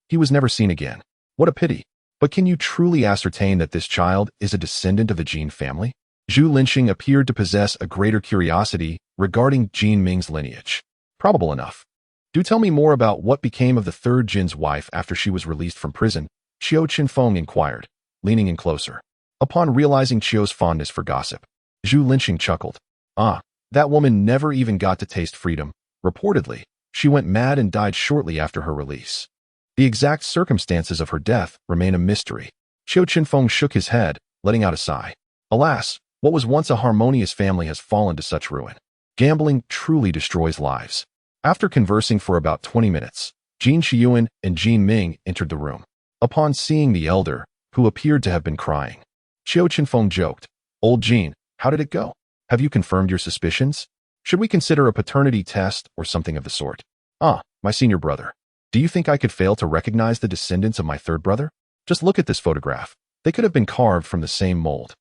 he was never seen again. What a pity. But can you truly ascertain that this child is a descendant of the Jean family? Zhu Linqing appeared to possess a greater curiosity regarding Jean Ming's lineage. Probable enough. Do tell me more about what became of the third Jin's wife after she was released from prison, Qiu Chenfeng inquired, leaning in closer. Upon realizing Qiu's fondness for gossip, Zhu Linqing chuckled. That woman never even got to taste freedom. Reportedly, she went mad and died shortly after her release. The exact circumstances of her death remain a mystery. Qiu Chenfeng shook his head, letting out a sigh. Alas, what was once a harmonious family has fallen to such ruin. Gambling truly destroys lives. After conversing for about 20 minutes, Jin Shiyuan and Jin Ming entered the room. Upon seeing the elder, who appeared to have been crying, Qiu Chenfeng joked, "Old Jin, how did it go? Have you confirmed your suspicions? Should we consider a paternity test or something of the sort?" My senior brother. Do you think I could fail to recognize the descendants of my third brother? Just look at this photograph. They could have been carved from the same mold.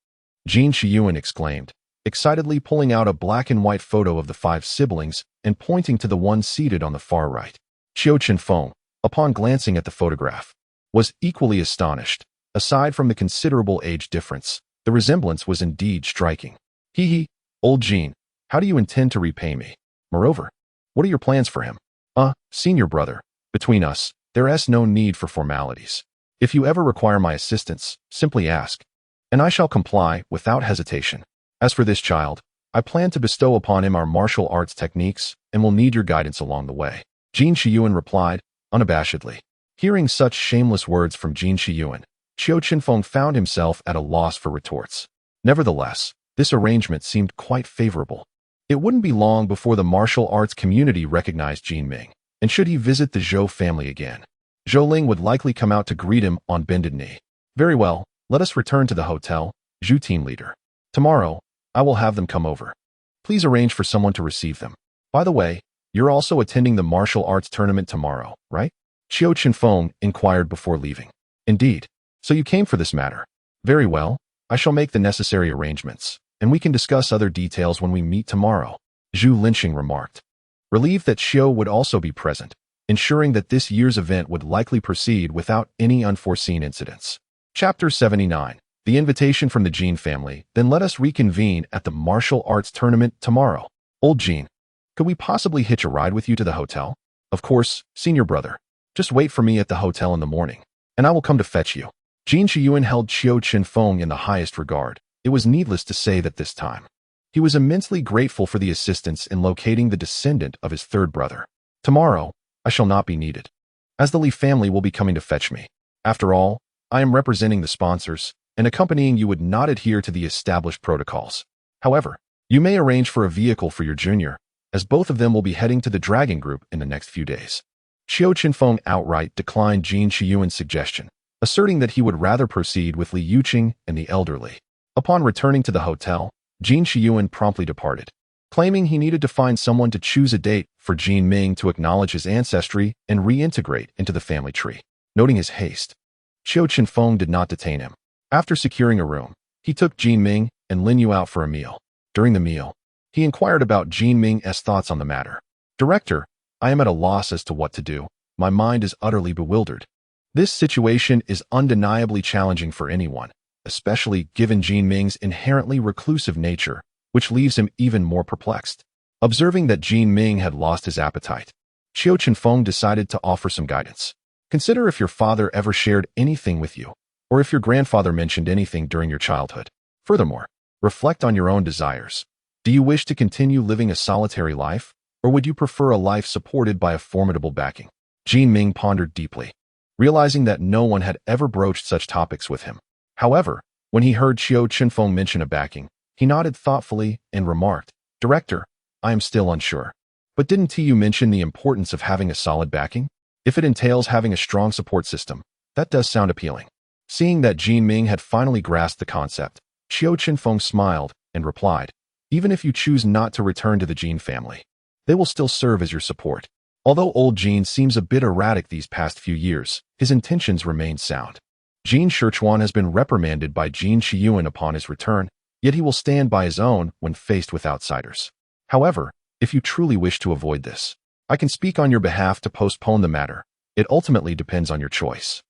Jin Shiyuan exclaimed, excitedly pulling out a black and white photo of the 5 siblings and pointing to the one seated on the far right. Qiu Chenfeng, upon glancing at the photograph, was equally astonished. Aside from the considerable age difference, the resemblance was indeed striking. Old Jin, how do you intend to repay me? Moreover, what are your plans for him? Senior brother, between us, there is no need for formalities. If you ever require my assistance, simply ask, and I shall comply without hesitation. As for this child, I plan to bestow upon him our martial arts techniques and will need your guidance along the way. Jin Shiyuan replied, unabashedly. Hearing such shameless words from Jin Shiyuan, Qiu Chenfeng found himself at a loss for retorts. Nevertheless, this arrangement seemed quite favorable. It wouldn't be long before the martial arts community recognized Jin Ming, and should he visit the Zhou family again, Zhou Ling would likely come out to greet him on bended knee. Very well, let us return to the hotel, Zhu team leader. Tomorrow, I will have them come over. Please arrange for someone to receive them. By the way, you're also attending the martial arts tournament tomorrow, right? Qiu Chenfeng inquired before leaving. Indeed. So you came for this matter. Very well, I shall make the necessary arrangements, and we can discuss other details when we meet tomorrow, Zhu Linqing remarked. Relieved that Qiu would also be present, ensuring that this year's event would likely proceed without any unforeseen incidents. Chapter 79. The invitation from the Jin family. Then let us reconvene at the martial arts tournament tomorrow. Old Jin, could we possibly hitch a ride with you to the hotel? Of course, senior brother. Just wait for me at the hotel in the morning, and I will come to fetch you. Jin Shiyuan held Qiu Chenfeng in the highest regard. It was needless to say that this time, he was immensely grateful for the assistance in locating the descendant of his third brother. Tomorrow, I shall not be needed, as the Li family will be coming to fetch me. After all, I am representing the sponsors, and accompanying you would not adhere to the established protocols. However, you may arrange for a vehicle for your junior, as both of them will be heading to the Dragon Group in the next few days. Qiu Chenfeng outright declined Jin Shiyuan's suggestion, asserting that he would rather proceed with Li Yuqing and the elderly. Upon returning to the hotel, Jin Shiyuan promptly departed, claiming he needed to find someone to choose a date for Jin Ming to acknowledge his ancestry and reintegrate into the family tree. Noting his haste, Qiu Chenfeng did not detain him. After securing a room, he took Jin Ming and Lin Yu out for a meal. During the meal, he inquired about Jin Ming's thoughts on the matter. Director, I am at a loss as to what to do. My mind is utterly bewildered. This situation is undeniably challenging for anyone, especially given Jin Ming's inherently reclusive nature which leaves him even more perplexed. Observing that Jin Ming had lost his appetite, Qiu Chenfeng decided to offer some guidance. Consider if your father ever shared anything with you, or if your grandfather mentioned anything during your childhood. Furthermore, reflect on your own desires. Do you wish to continue living a solitary life, or would you prefer a life supported by a formidable backing? Jin Ming pondered deeply, realizing that no one had ever broached such topics with him. However, when he heard Qiu Chenfeng mention a backing, he nodded thoughtfully and remarked, "Director, I am still unsure. But didn't you mention the importance of having a solid backing? If it entails having a strong support system, that does sound appealing." Seeing that Jin Ming had finally grasped the concept, Qiu Chenfeng smiled and replied, "Even if you choose not to return to the Jin family, they will still serve as your support." Although old Jin seems a bit erratic these past few years, his intentions remain sound. Jin Shichuan has been reprimanded by Jin Shiyuan upon his return, yet he will stand by his own when faced with outsiders. However, if you truly wish to avoid this, I can speak on your behalf to postpone the matter. It ultimately depends on your choice.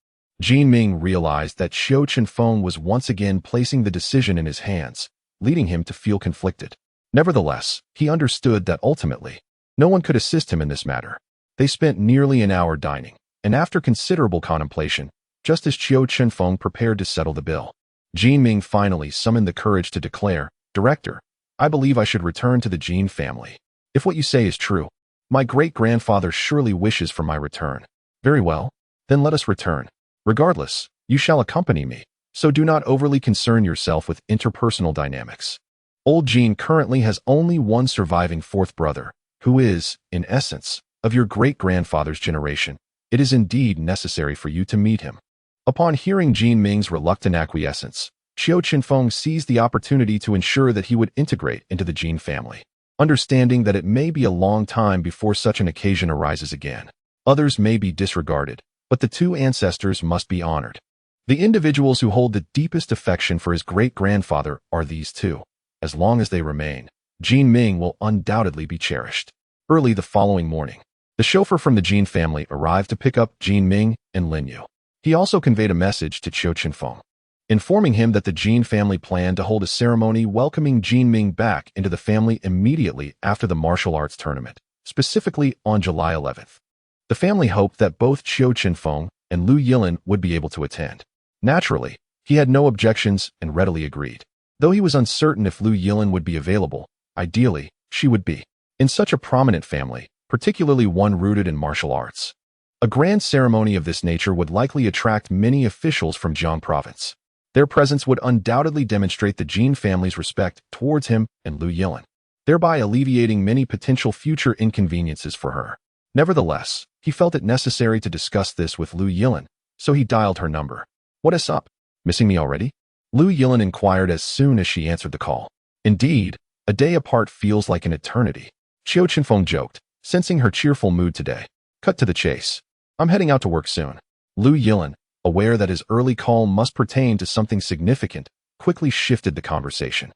Jin Ming realized that Qiu Chenfeng was once again placing the decision in his hands, leading him to feel conflicted. Nevertheless, he understood that ultimately, no one could assist him in this matter. They spent nearly an hour dining, and after considerable contemplation, just as Qiu Chenfeng prepared to settle the bill, Jin Ming finally summoned the courage to declare, "Director, I believe I should return to the Jin family. If what you say is true, my great-grandfather surely wishes for my return. Very well, then let us return. Regardless, you shall accompany me, so do not overly concern yourself with interpersonal dynamics." Old Jin currently has only one surviving fourth brother, who is, in essence, of your great-grandfather's generation. It is indeed necessary for you to meet him. Upon hearing Jin Ming's reluctant acquiescence, Qiu Chenfeng seized the opportunity to ensure that he would integrate into the Jin family, understanding that it may be a long time before such an occasion arises again. Others may be disregarded, but the two ancestors must be honored. The individuals who hold the deepest affection for his great-grandfather are these two. As long as they remain, Jin Ming will undoubtedly be cherished. Early the following morning, the chauffeur from the Jin family arrived to pick up Jin Ming and Lin Yu. He also conveyed a message to Qiu Chenfeng, informing him that the Jin family planned to hold a ceremony welcoming Jin Ming back into the family immediately after the martial arts tournament, specifically on July 11th. The family hoped that both Qiu Chenfeng and Lu Yilin would be able to attend. Naturally, he had no objections and readily agreed. Though he was uncertain if Lu Yilin would be available, ideally, she would be. In such a prominent family, particularly one rooted in martial arts, a grand ceremony of this nature would likely attract many officials from Jiang province. Their presence would undoubtedly demonstrate the Jin family's respect towards him and Lu Yilin, thereby alleviating many potential future inconveniences for her. Nevertheless, he felt it necessary to discuss this with Lu Yilin, so he dialed her number. "What is up? Missing me already?" Lu Yilin inquired as soon as she answered the call. "Indeed, a day apart feels like an eternity," Qiu Chenfeng joked, sensing her cheerful mood today. "Cut to the chase. I'm heading out to work soon." Lu Yilin, aware that his early call must pertain to something significant, quickly shifted the conversation.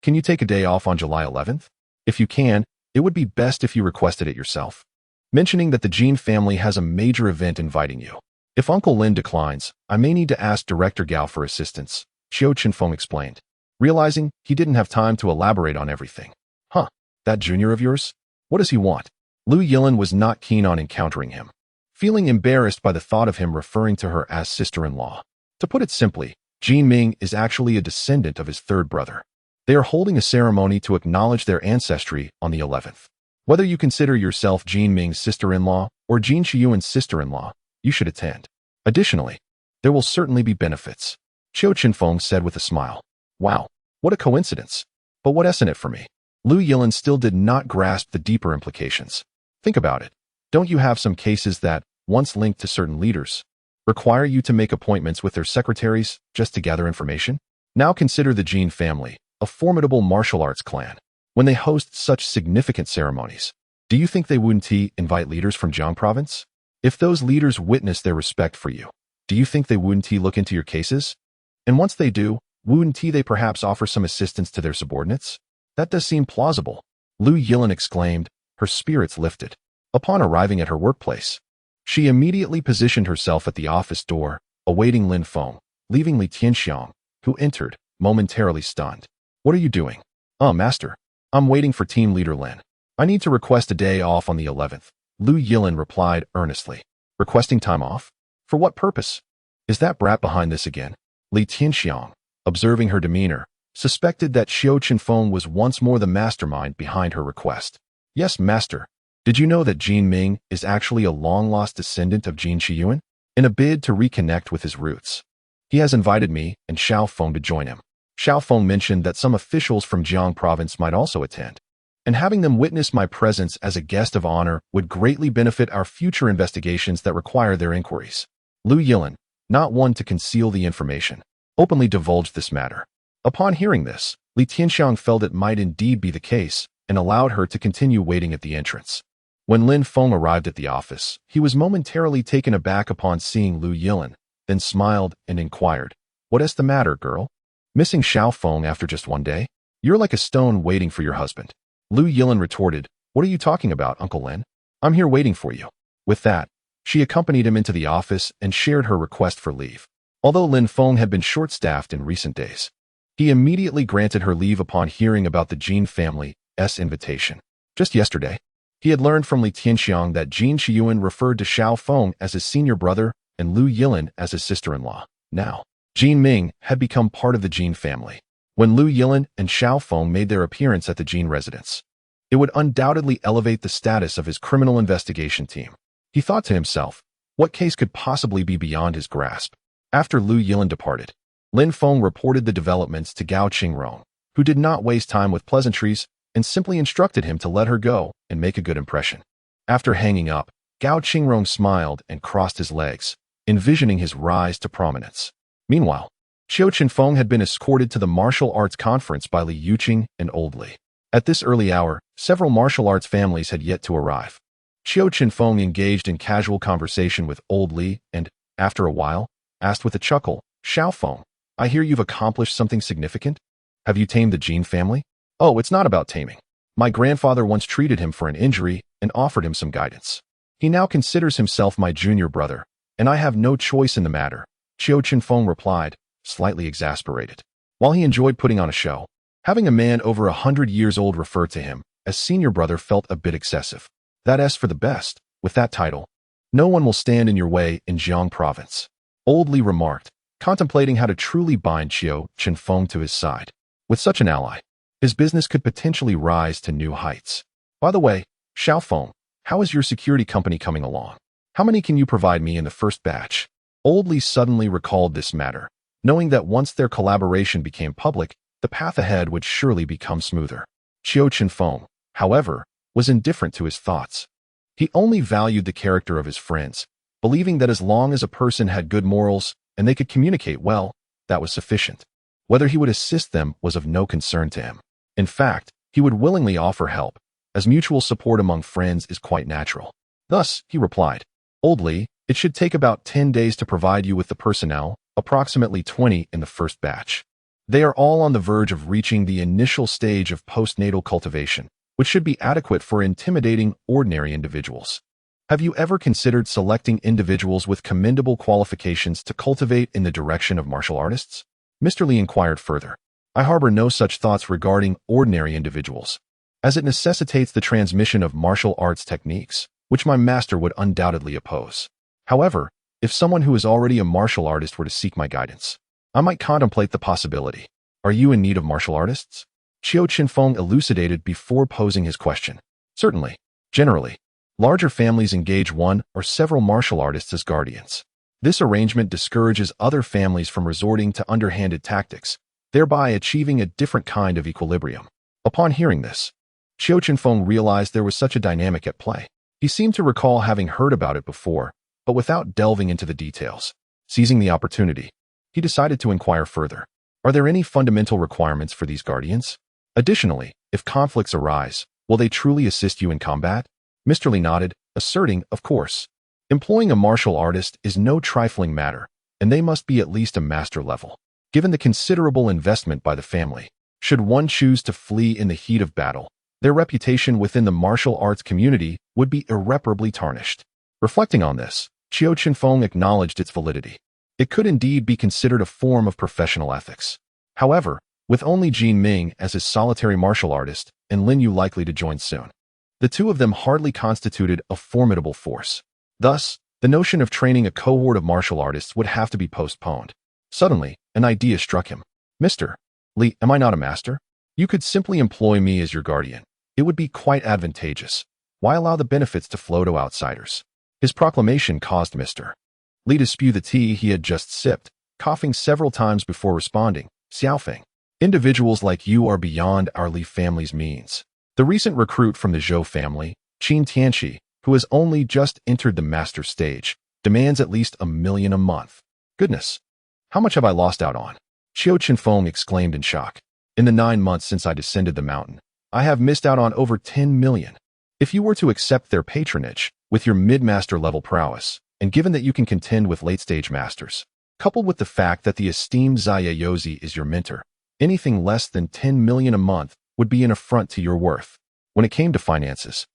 Can you take a day off on July 11th? If you can, it would be best if you requested it yourself. Mentioning that the Jin family has a major event inviting you. If Uncle Lin declines, I may need to ask Director Gao for assistance, Qiu Chenfeng explained, realizing he didn't have time to elaborate on everything. That junior of yours? What does he want? Lu Yilin was not keen on encountering him, feeling embarrassed by the thought of him referring to her as sister-in-law. To put it simply, Jin Ming is actually a descendant of his third brother. They are holding a ceremony to acknowledge their ancestry on the 11th. Whether you consider yourself Jin Ming's sister-in-law or Jin Shiyuan's sister-in-law, you should attend. Additionally, there will certainly be benefits, Qiu Chenfeng said with a smile. Wow, what a coincidence. But what isn't it for me? Lu Yilin still did not grasp the deeper implications. Think about it. Don't you have some cases that, once linked to certain leaders, require you to make appointments with their secretaries just to gather information? Now consider the Jin family, a formidable martial arts clan. When they host such significant ceremonies, do you think they wouldn't invite leaders from Jiang province? If those leaders witness their respect for you, do you think they wouldn't look into your cases? And once they do, wouldn't they perhaps offer some assistance to their subordinates? That does seem plausible, Lu Yilin exclaimed, her spirits lifted. Upon arriving at her workplace, she immediately positioned herself at the office door, awaiting Lin Feng, leaving Li Tianxiang, who entered, momentarily stunned. What are you doing? Master. I'm waiting for team leader Lin. I need to request a day off on the 11th. Lu Yilin replied earnestly. Requesting time off? For what purpose? Is that brat behind this again? Li Tianxiang, observing her demeanor, suspected that Qiu Chenfeng was once more the mastermind behind her request. Yes, master. Did you know that Jin Ming is actually a long-lost descendant of Jin Qiyuan? In a bid to reconnect with his roots, he has invited me and Xiao Feng to join him. Xiao Feng mentioned that some officials from Jiang province might also attend, and having them witness my presence as a guest of honor would greatly benefit our future investigations that require their inquiries. Lu Yilin, not one to conceal the information, openly divulged this matter. Upon hearing this, Li Tianxiang felt it might indeed be the case and allowed her to continue waiting at the entrance. When Lin Feng arrived at the office, he was momentarily taken aback upon seeing Lu Yilin, then smiled and inquired, "What is the matter, girl? Missing Xiao Feng after just one day? You're like a stone waiting for your husband." Lu Yilin retorted, "What are you talking about, Uncle Lin? I'm here waiting for you." With that, she accompanied him into the office and shared her request for leave. Although Lin Feng had been short-staffed in recent days, he immediately granted her leave upon hearing about the Jin family's invitation. Just yesterday, he had learned from Li Tianxiang that Jin Qiyuan referred to Xiao Feng as his senior brother and Lu Yilin as his sister-in-law. Now, Jin Ming had become part of the Jin family. When Lu Yilin and Xiao Feng made their appearance at the Jin residence, it would undoubtedly elevate the status of his criminal investigation team. He thought to himself, what case could possibly be beyond his grasp? After Lu Yilin departed, Lin Feng reported the developments to Gao Qingrong, who did not waste time with pleasantries and simply instructed him to let her go and make a good impression. After hanging up, Gao Qingrong smiled and crossed his legs, envisioning his rise to prominence. Meanwhile, Qiu Chenfeng had been escorted to the martial arts conference by Li Yuqing and Old Li. At this early hour, several martial arts families had yet to arrive. Qiu Chenfeng engaged in casual conversation with Old Li and, after a while, asked with a chuckle, "Xiao Feng, I hear you've accomplished something significant? Have you tamed the Jin family?" "Oh, it's not about taming. My grandfather once treated him for an injury and offered him some guidance. He now considers himself my junior brother, and I have no choice in the matter," Qiu Chenfeng replied, slightly exasperated. While he enjoyed putting on a show, having a man over 100 years old refer to him as senior brother felt a bit excessive. That's for the best. With that title, no one will stand in your way in Jiang province, Old Li remarked, contemplating how to truly bind Qiu Chenfeng to his side. With such an ally, his business could potentially rise to new heights. By the way, Xiao Feng, how is your security company coming along? How many can you provide me in the first batch? Old Li suddenly recalled this matter, knowing that once their collaboration became public, the path ahead would surely become smoother. Qiu Chenfeng, however, was indifferent to his thoughts. He only valued the character of his friends, believing that as long as a person had good morals and they could communicate well, that was sufficient. Whether he would assist them was of no concern to him. In fact, he would willingly offer help, as mutual support among friends is quite natural. Thus, he replied, "Old Li, it should take about 10 days to provide you with the personnel, approximately 20 in the first batch. They are all on the verge of reaching the initial stage of postnatal cultivation, which should be adequate for intimidating ordinary individuals. Have you ever considered selecting individuals with commendable qualifications to cultivate in the direction of martial artists?" Mr. Li inquired further. "I harbor no such thoughts regarding ordinary individuals, as it necessitates the transmission of martial arts techniques, which my master would undoubtedly oppose. However, if someone who is already a martial artist were to seek my guidance, I might contemplate the possibility. Are you in need of martial artists?" Qiu Chenfeng elucidated before posing his question. "Certainly. Generally, larger families engage one or several martial artists as guardians. This arrangement discourages other families from resorting to underhanded tactics, thereby achieving a different kind of equilibrium." Upon hearing this, Qiu Chenfeng realized there was such a dynamic at play. He seemed to recall having heard about it before, but without delving into the details. Seizing the opportunity, he decided to inquire further. "Are there any fundamental requirements for these guardians? Additionally, if conflicts arise, will they truly assist you in combat?" Mr. Li nodded, asserting, "Of course. Employing a martial artist is no trifling matter, and they must be at least a master level. Given the considerable investment by the family, should one choose to flee in the heat of battle, their reputation within the martial arts community would be irreparably tarnished." Reflecting on this, Qiu Chenfeng acknowledged its validity. It could indeed be considered a form of professional ethics. However, with only Jin Ming as his solitary martial artist and Lin Yu likely to join soon. The two of them hardly constituted a formidable force. Thus, the notion of training a cohort of martial artists would have to be postponed. Suddenly, an idea struck him. Mr. Li, am I not a master? You could simply employ me as your guardian. It would be quite advantageous. Why allow the benefits to flow to outsiders? His proclamation caused Mr. Li to spew the tea he had just sipped, coughing several times before responding. Xiaofeng. Individuals like you are beyond our Li family's means. The recent recruit from the Zhou family, Qin Tianqi, who has only just entered the master stage, demands at least 1 million a month. Goodness, how much have I lost out on? Qiu Chenfeng exclaimed in shock. In the 9 months since I descended the mountain, I have missed out on over 10 million. If you were to accept their patronage, with your mid-master level prowess, and given that you can contend with late-stage masters, coupled with the fact that the esteemed Xia Yozi is your mentor, anything less than 10 million a month would be an affront to your worth. When it came to finances,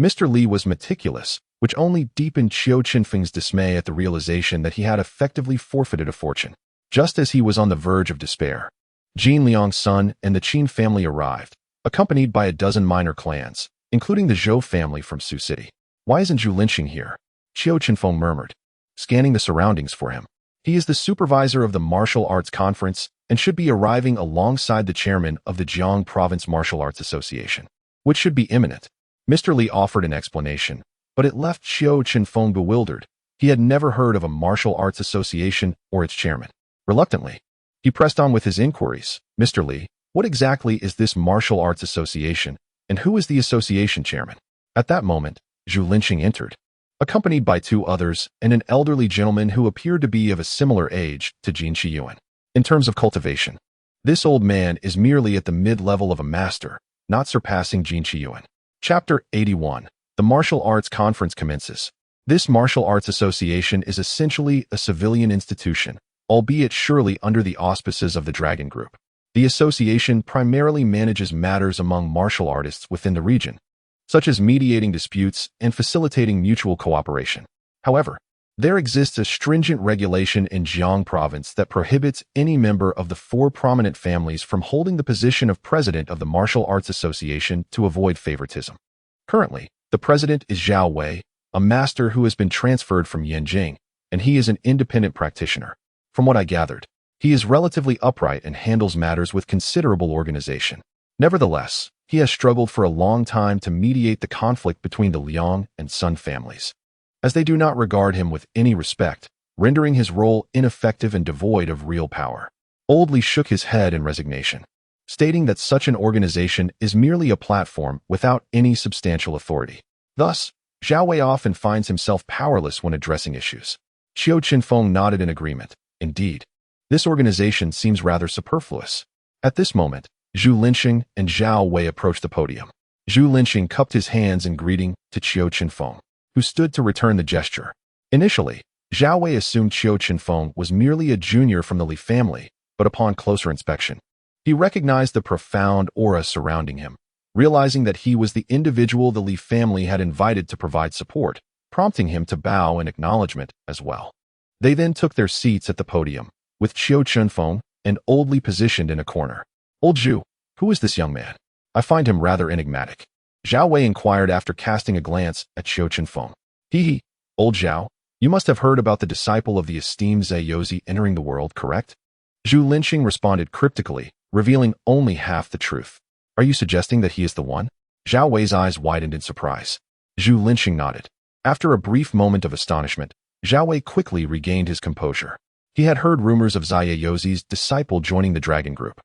Mr. Li was meticulous, which only deepened Qiu Chenfeng's dismay at the realization that he had effectively forfeited a fortune. Just as he was on the verge of despair, Jin Liang's son and the Qin family arrived, accompanied by a dozen minor clans, including the Zhou family from Su City. Why isn't Zhu Linqing here? Qiu Chenfeng murmured, scanning the surroundings for him. He is the supervisor of the martial arts conference and should be arriving alongside the chairman of the Jiang Province Martial Arts Association, which should be imminent. Mr. Li offered an explanation, but it left Qiu Chenfeng bewildered. He had never heard of a martial arts association or its chairman. Reluctantly, he pressed on with his inquiries. Mr. Li, what exactly is this martial arts association, and who is the association chairman? At that moment, Zhu Linqing entered, accompanied by 2 others and an elderly gentleman who appeared to be of a similar age to Jin Qiyuan. In terms of cultivation, this old man is merely at the mid-level of a master, not surpassing Jin Qiyuan. Chapter 81. The Martial Arts Conference commences. This martial arts association is essentially a civilian institution, albeit surely under the auspices of the Dragon Group. The association primarily manages matters among martial artists within the region, such as mediating disputes and facilitating mutual cooperation. However, there exists a stringent regulation in Jiang Province that prohibits any member of the 4 prominent families from holding the position of president of the Martial Arts Association to avoid favoritism. Currently, the president is Zhao Wei, a master who has been transferred from Yanjing, and he is an independent practitioner. From what I gathered, he is relatively upright and handles matters with considerable organization. Nevertheless, he has struggled for a long time to mediate the conflict between the Liang and Sun families, as they do not regard him with any respect, rendering his role ineffective and devoid of real power. Old Li shook his head in resignation, stating that such an organization is merely a platform without any substantial authority. Thus, Zhao Wei often finds himself powerless when addressing issues. Qiu Chenfeng nodded in agreement. Indeed, this organization seems rather superfluous. At this moment, Zhu Linqing and Zhao Wei approached the podium. Zhu Linqing cupped his hands in greeting to Qiu Chenfeng, who stood to return the gesture. Initially, Zhao Wei assumed Qiu Chenfeng was merely a junior from the Li family, but upon closer inspection, he recognized the profound aura surrounding him, realizing that he was the individual the Li family had invited to provide support, prompting him to bow in acknowledgement as well. They then took their seats at the podium, with Qiu Chenfeng and Old Li positioned in a corner. Old Zhu, who is this young man? I find him rather enigmatic. Zhao Wei inquired after casting a glance at Qiu Chenfeng. He, Old Zhao, you must have heard about the disciple of the esteemed Xia Yozi entering the world, correct? Zhu Linqing responded cryptically, revealing only half the truth. Are you suggesting that he is the one? Zhao Wei's eyes widened in surprise. Zhu Linqing nodded. After a brief moment of astonishment, Zhao Wei quickly regained his composure. He had heard rumors of Xia Yozi's disciple joining the Dragon Group,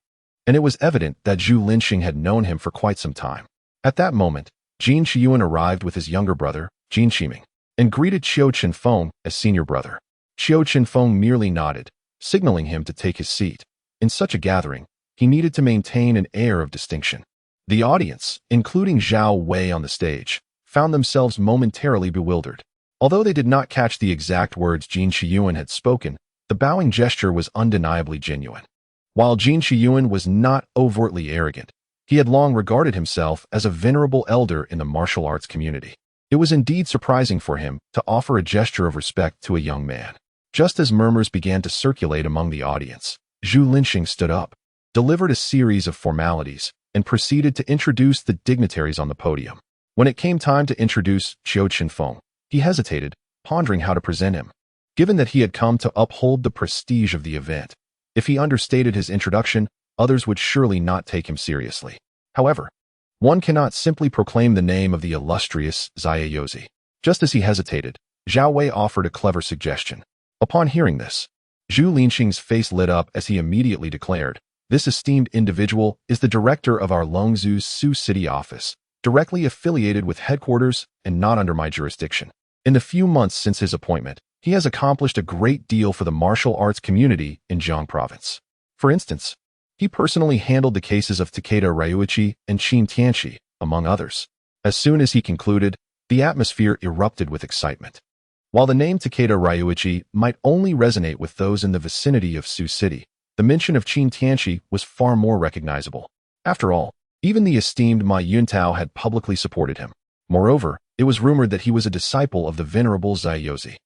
and it was evident that Zhu Linqing had known him for quite some time. At that moment, Jin Qiyuan arrived with his younger brother, Jin Qiming, and greeted Qiu Chenfeng as senior brother. Qiu Chenfeng merely nodded, signaling him to take his seat. In such a gathering, he needed to maintain an air of distinction. The audience, including Zhao Wei on the stage, found themselves momentarily bewildered. Although they did not catch the exact words Jin Qiyuan had spoken, the bowing gesture was undeniably genuine. While Jin Qiyuan was not overtly arrogant, he had long regarded himself as a venerable elder in the martial arts community. It was indeed surprising for him to offer a gesture of respect to a young man. Just as murmurs began to circulate among the audience, Zhu Linqing stood up. delivered a series of formalities, and proceeded to introduce the dignitaries on the podium. When it came time to introduce Qiu Chenfeng, he hesitated, pondering how to present him. Given that he had come to uphold the prestige of the event, if he understated his introduction, others would surely not take him seriously. However, one cannot simply proclaim the name of the illustrious Zhaoyozi. Just as he hesitated, Zhao Wei offered a clever suggestion. Upon hearing this, Zhu Linxing's face lit up as he immediately declared, "This esteemed individual is the director of our Longzhu's Su City office, directly affiliated with headquarters and not under my jurisdiction. In the few months since his appointment, he has accomplished a great deal for the martial arts community in Jiang Province. For instance, he personally handled the cases of Takeda Ryuichi and Qin Tianxi, among others." As soon as he concluded, the atmosphere erupted with excitement. While the name Takeda Ryuichi might only resonate with those in the vicinity of Su City, the mention of Qin Tianxi was far more recognizable. After all, even the esteemed Ma Yuntao had publicly supported him. Moreover, it was rumored that he was a disciple of the venerable Zhaoyozi.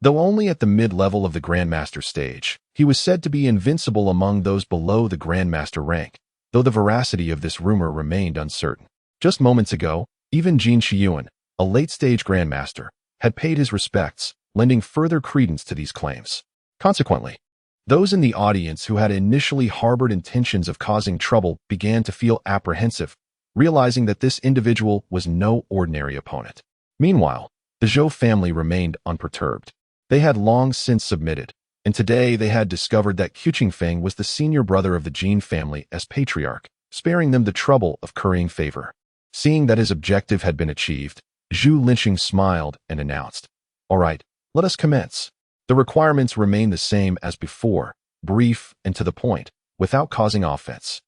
Though only at the mid-level of the Grandmaster stage, he was said to be invincible among those below the Grandmaster rank, though the veracity of this rumor remained uncertain. Just moments ago, even Jin Shiyuan, a late-stage Grandmaster, had paid his respects, lending further credence to these claims. Consequently, those in the audience who had initially harbored intentions of causing trouble began to feel apprehensive, realizing that this individual was no ordinary opponent. Meanwhile, the Zhou family remained unperturbed. They had long since submitted, and today they had discovered that Qiu Chenfeng was the senior brother of the Jin family as patriarch, sparing them the trouble of currying favor. Seeing that his objective had been achieved, Zhu Linxing smiled and announced, "All right, let us commence." The requirements remain the same as before, brief and to the point, without causing offense.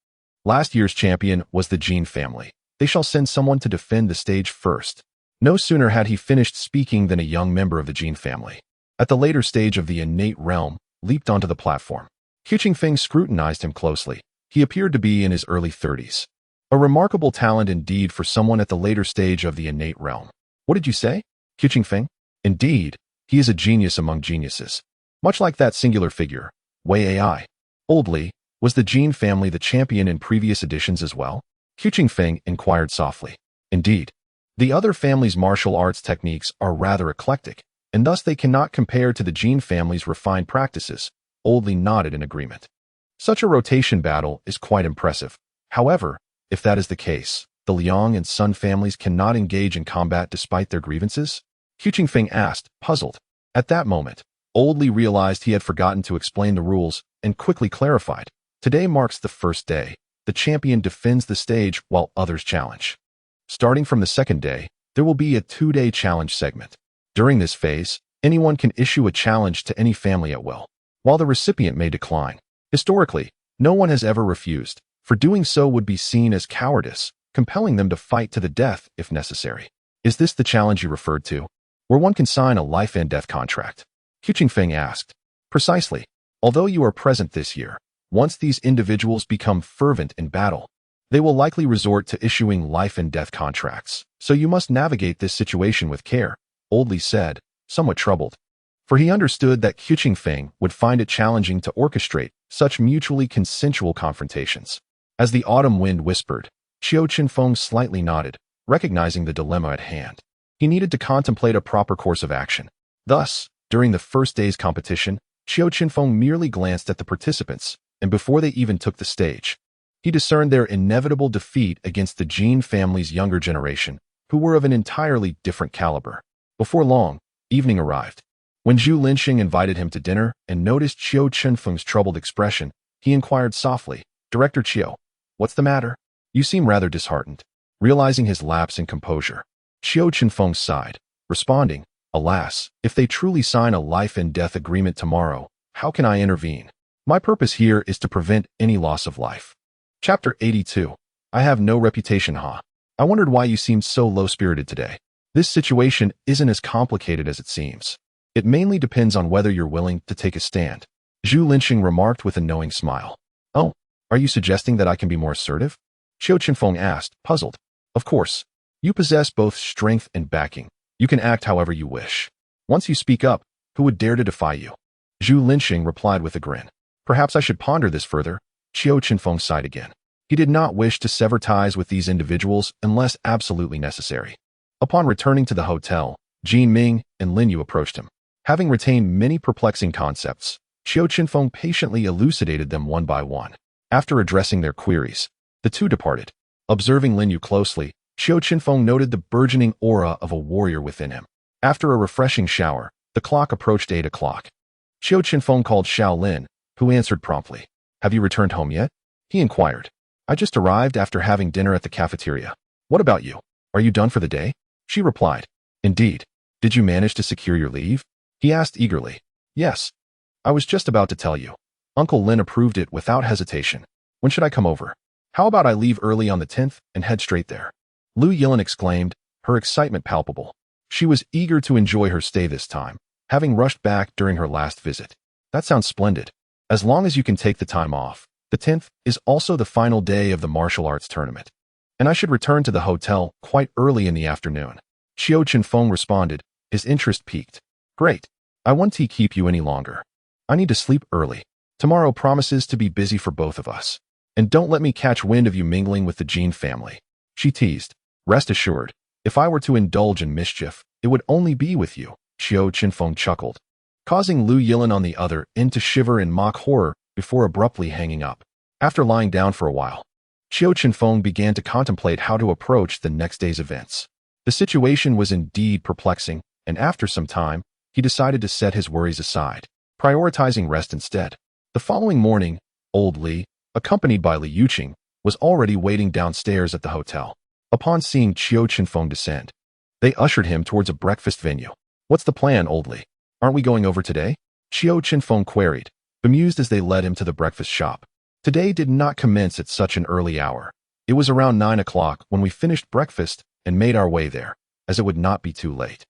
Last year's champion was the Jin family. They shall send someone to defend the stage first. No sooner had he finished speaking than a young member of the Jin family, at the later stage of the innate realm, leaped onto the platform. Qiu Chenfeng scrutinized him closely. He appeared to be in his early 30s. A remarkable talent indeed for someone at the later stage of the innate realm. "What did you say, Qiu Chenfeng?" "Indeed, he is a genius among geniuses. Much like that singular figure, Wei Ai. Oldly, was the Jin family the champion in previous editions as well?" Qiu Chenfeng inquired softly. "Indeed. The other family's martial arts techniques are rather eclectic, and thus they cannot compare to the Jin family's refined practices." Oldly nodded in agreement. "Such a rotation battle is quite impressive. However, if that is the case, the Liang and Sun families cannot engage in combat despite their grievances?" Qiu Chenfeng asked, puzzled. At that moment, Oldly realized he had forgotten to explain the rules and quickly clarified. "Today marks the first day. The champion defends the stage while others challenge. Starting from the second day, there will be a 2-day challenge segment. During this phase, anyone can issue a challenge to any family at will, while the recipient may decline. Historically, no one has ever refused, for doing so would be seen as cowardice, compelling them to fight to the death if necessary." "Is this the challenge you referred to, where one can sign a life and death contract?" Qiu Chenfeng asked. "Precisely. Although you are present this year, once these individuals become fervent in battle, they will likely resort to issuing life and death contracts, so you must navigate this situation with care," Oldly said, somewhat troubled. For he understood that Qiu Chenfeng would find it challenging to orchestrate such mutually consensual confrontations. As the autumn wind whispered, Qiu Chenfeng slightly nodded, recognizing the dilemma at hand. He needed to contemplate a proper course of action. Thus, during the first day's competition, Qiu Chenfeng merely glanced at the participants, and before they even took the stage, he discerned their inevitable defeat against the Jin family's younger generation, who were of an entirely different caliber. Before long, evening arrived. When Zhu Linxing invited him to dinner and noticed Qiu Chenfeng's troubled expression, he inquired softly, "Director Qiu, what's the matter? You seem rather disheartened." Realizing his lapse in composure, Qiu Chenfeng sighed, responding, "Alas, if they truly sign a life and death agreement tomorrow, how can I intervene? My purpose here is to prevent any loss of life." Chapter 82. I have no reputation, huh? I wondered why you seemed so low-spirited today. This situation isn't as complicated as it seems. It mainly depends on whether you're willing to take a stand. Zhu Linxing remarked with a knowing smile. "Oh, are you suggesting that I can be more assertive?" Qiu Chenfeng asked, puzzled. "Of course. You possess both strength and backing. You can act however you wish. Once you speak up, who would dare to defy you?" Zhu Linxing replied with a grin. "Perhaps I should ponder this further." Qiu Chenfeng sighed again. He did not wish to sever ties with these individuals unless absolutely necessary. Upon returning to the hotel, Jin Ming and Lin Yu approached him. Having retained many perplexing concepts, Qiu Chenfeng patiently elucidated them one by one. After addressing their queries, the two departed. Observing Lin Yu closely, Qiu Chenfeng noted the burgeoning aura of a warrior within him. After a refreshing shower, the clock approached 8 o'clock. Qiu Chenfeng called Xiao Lin, who answered promptly. Have you returned home yet? He inquired. I just arrived after having dinner at the cafeteria. What about you? Are you done for the day? She replied. Indeed. Did you manage to secure your leave? He asked eagerly. Yes. I was just about to tell you. Uncle Lin approved it without hesitation. When should I come over? How about I leave early on the 10th and head straight there? Lu Yilin exclaimed, her excitement palpable. She was eager to enjoy her stay this time, having rushed back during her last visit. That sounds splendid. As long as you can take the time off. The 10th is also the final day of the martial arts tournament. And I should return to the hotel quite early in the afternoon. Qiu Chenfeng responded, his interest piqued. Great. I won't keep you any longer. I need to sleep early. Tomorrow promises to be busy for both of us. And don't let me catch wind of you mingling with the Jin family. She teased. Rest assured, if I were to indulge in mischief, it would only be with you. Qiu Chenfeng chuckled, causing Lu Yilin on the other end to shiver in mock horror before abruptly hanging up. After lying down for a while, Qiu Chenfeng began to contemplate how to approach the next day's events. The situation was indeed perplexing, and after some time, he decided to set his worries aside, prioritizing rest instead. The following morning, old Li, accompanied by Li Yuqing, was already waiting downstairs at the hotel. Upon seeing Qiu Chenfeng descend, they ushered him towards a breakfast venue. What's the plan, old Li? Aren't we going over today? Qiu Chenfeng queried, bemused as they led him to the breakfast shop. Today did not commence at such an early hour. It was around 9 o'clock when we finished breakfast and made our way there, as it would not be too late.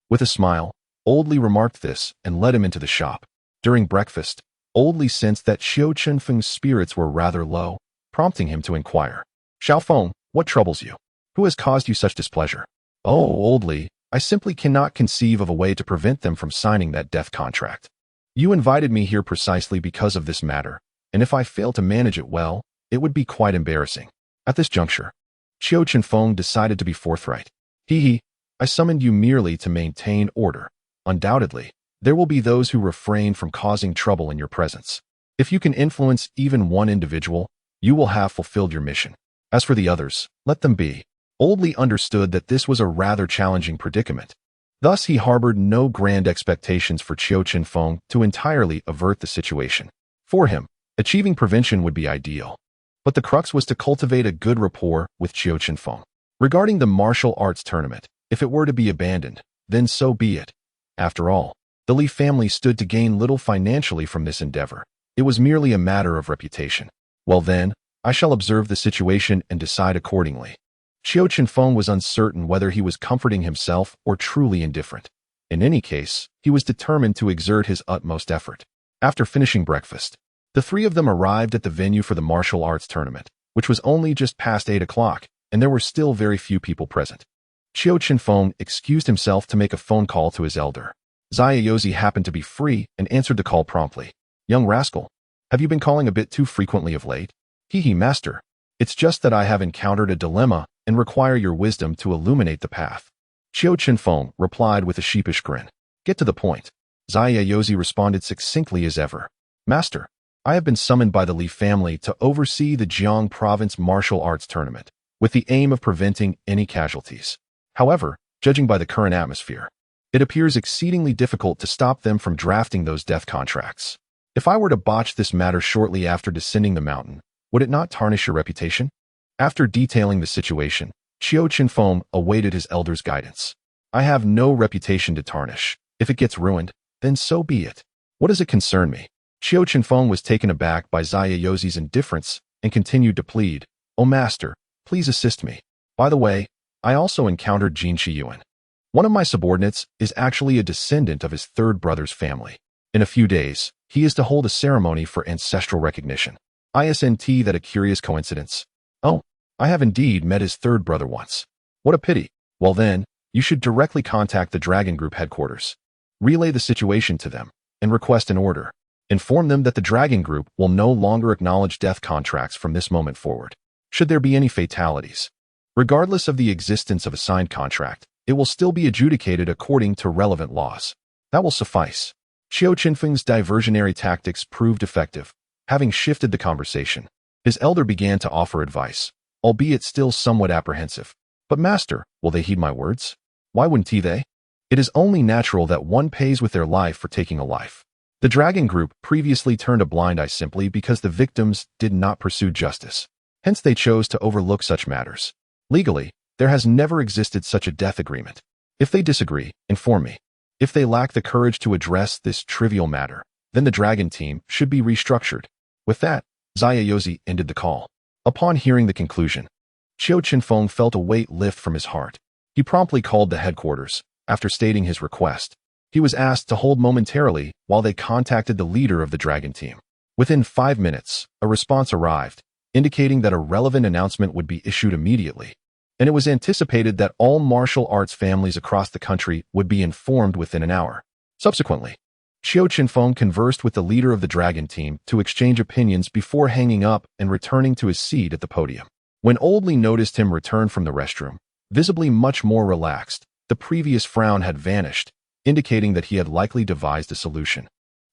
With a smile, Old Li remarked this and led him into the shop. During breakfast, Old Li sensed that Qiu Chenfeng's spirits were rather low, prompting him to inquire. Xiaofeng, what troubles you? Who has caused you such displeasure? Oh, Old Li, I simply cannot conceive of a way to prevent them from signing that death contract. You invited me here precisely because of this matter, and if I fail to manage it well, it would be quite embarrassing. At this juncture, Qiu Chenfeng decided to be forthright. I summoned you merely to maintain order. Undoubtedly, there will be those who refrain from causing trouble in your presence. If you can influence even one individual, you will have fulfilled your mission. As for the others, let them be. Old Li understood that this was a rather challenging predicament. Thus, he harbored no grand expectations for Qiu Chenfeng to entirely avert the situation. For him, achieving prevention would be ideal. But the crux was to cultivate a good rapport with Qiu Chenfeng. Regarding the martial arts tournament, if it were to be abandoned, then so be it. After all, the Li family stood to gain little financially from this endeavor. It was merely a matter of reputation. Well then, I shall observe the situation and decide accordingly. Qiu Chenfeng was uncertain whether he was comforting himself or truly indifferent. In any case, he was determined to exert his utmost effort. After finishing breakfast, the three of them arrived at the venue for the martial arts tournament, which was only just past 8 o'clock, and there were still very few people present. Qiu Chenfeng excused himself to make a phone call to his elder. Zayayozi happened to be free and answered the call promptly. Young rascal, have you been calling a bit too frequently of late? Master. It's just that I have encountered a dilemma and require your wisdom to illuminate the path. Qiu Chenfeng replied with a sheepish grin. Get to the point. Zayayozi responded succinctly as ever. Master, I have been summoned by the Li family to oversee the Jiang province martial arts tournament, with the aim of preventing any casualties. However, judging by the current atmosphere, it appears exceedingly difficult to stop them from drafting those death contracts. If I were to botch this matter shortly after descending the mountain, would it not tarnish your reputation? After detailing the situation, Qiu Chenfeng awaited his elder's guidance. I have no reputation to tarnish. If it gets ruined, then so be it. What does it concern me? Qiu Chenfeng was taken aback by Zayayozi's indifference and continued to plead, Oh master, please assist me. By the way, I also encountered Jin Qiyuan. One of my subordinates is actually a descendant of his third brother's family. In a few days, he is to hold a ceremony for ancestral recognition. Isn't that a curious coincidence? Oh, I have indeed met his third brother once. What a pity. Well then, you should directly contact the Dragon Group headquarters. Relay the situation to them, and request an order. Inform them that the Dragon Group will no longer acknowledge death contracts from this moment forward. Should there be any fatalities, regardless of the existence of a signed contract, it will still be adjudicated according to relevant laws. That will suffice. Qiu Chenfeng's diversionary tactics proved effective. Having shifted the conversation, his elder began to offer advice, albeit still somewhat apprehensive. But master, will they heed my words? Why wouldn't they? It is only natural that one pays with their life for taking a life. The Dragon Group previously turned a blind eye simply because the victims did not pursue justice. Hence they chose to overlook such matters. Legally, there has never existed such a death agreement. If they disagree, inform me. If they lack the courage to address this trivial matter, then the Dragon team should be restructured. With that, Zayayozi ended the call. Upon hearing the conclusion, Qiu Chenfeng felt a weight lift from his heart. He promptly called the headquarters. After stating his request, he was asked to hold momentarily while they contacted the leader of the Dragon team. Within 5 minutes, a response arrived, indicating that a relevant announcement would be issued immediately, and it was anticipated that all martial arts families across the country would be informed within an hour. Subsequently, Qiu Chenfeng conversed with the leader of the Dragon team to exchange opinions before hanging up and returning to his seat at the podium. When Old Li noticed him return from the restroom, visibly much more relaxed, the previous frown had vanished, indicating that he had likely devised a solution,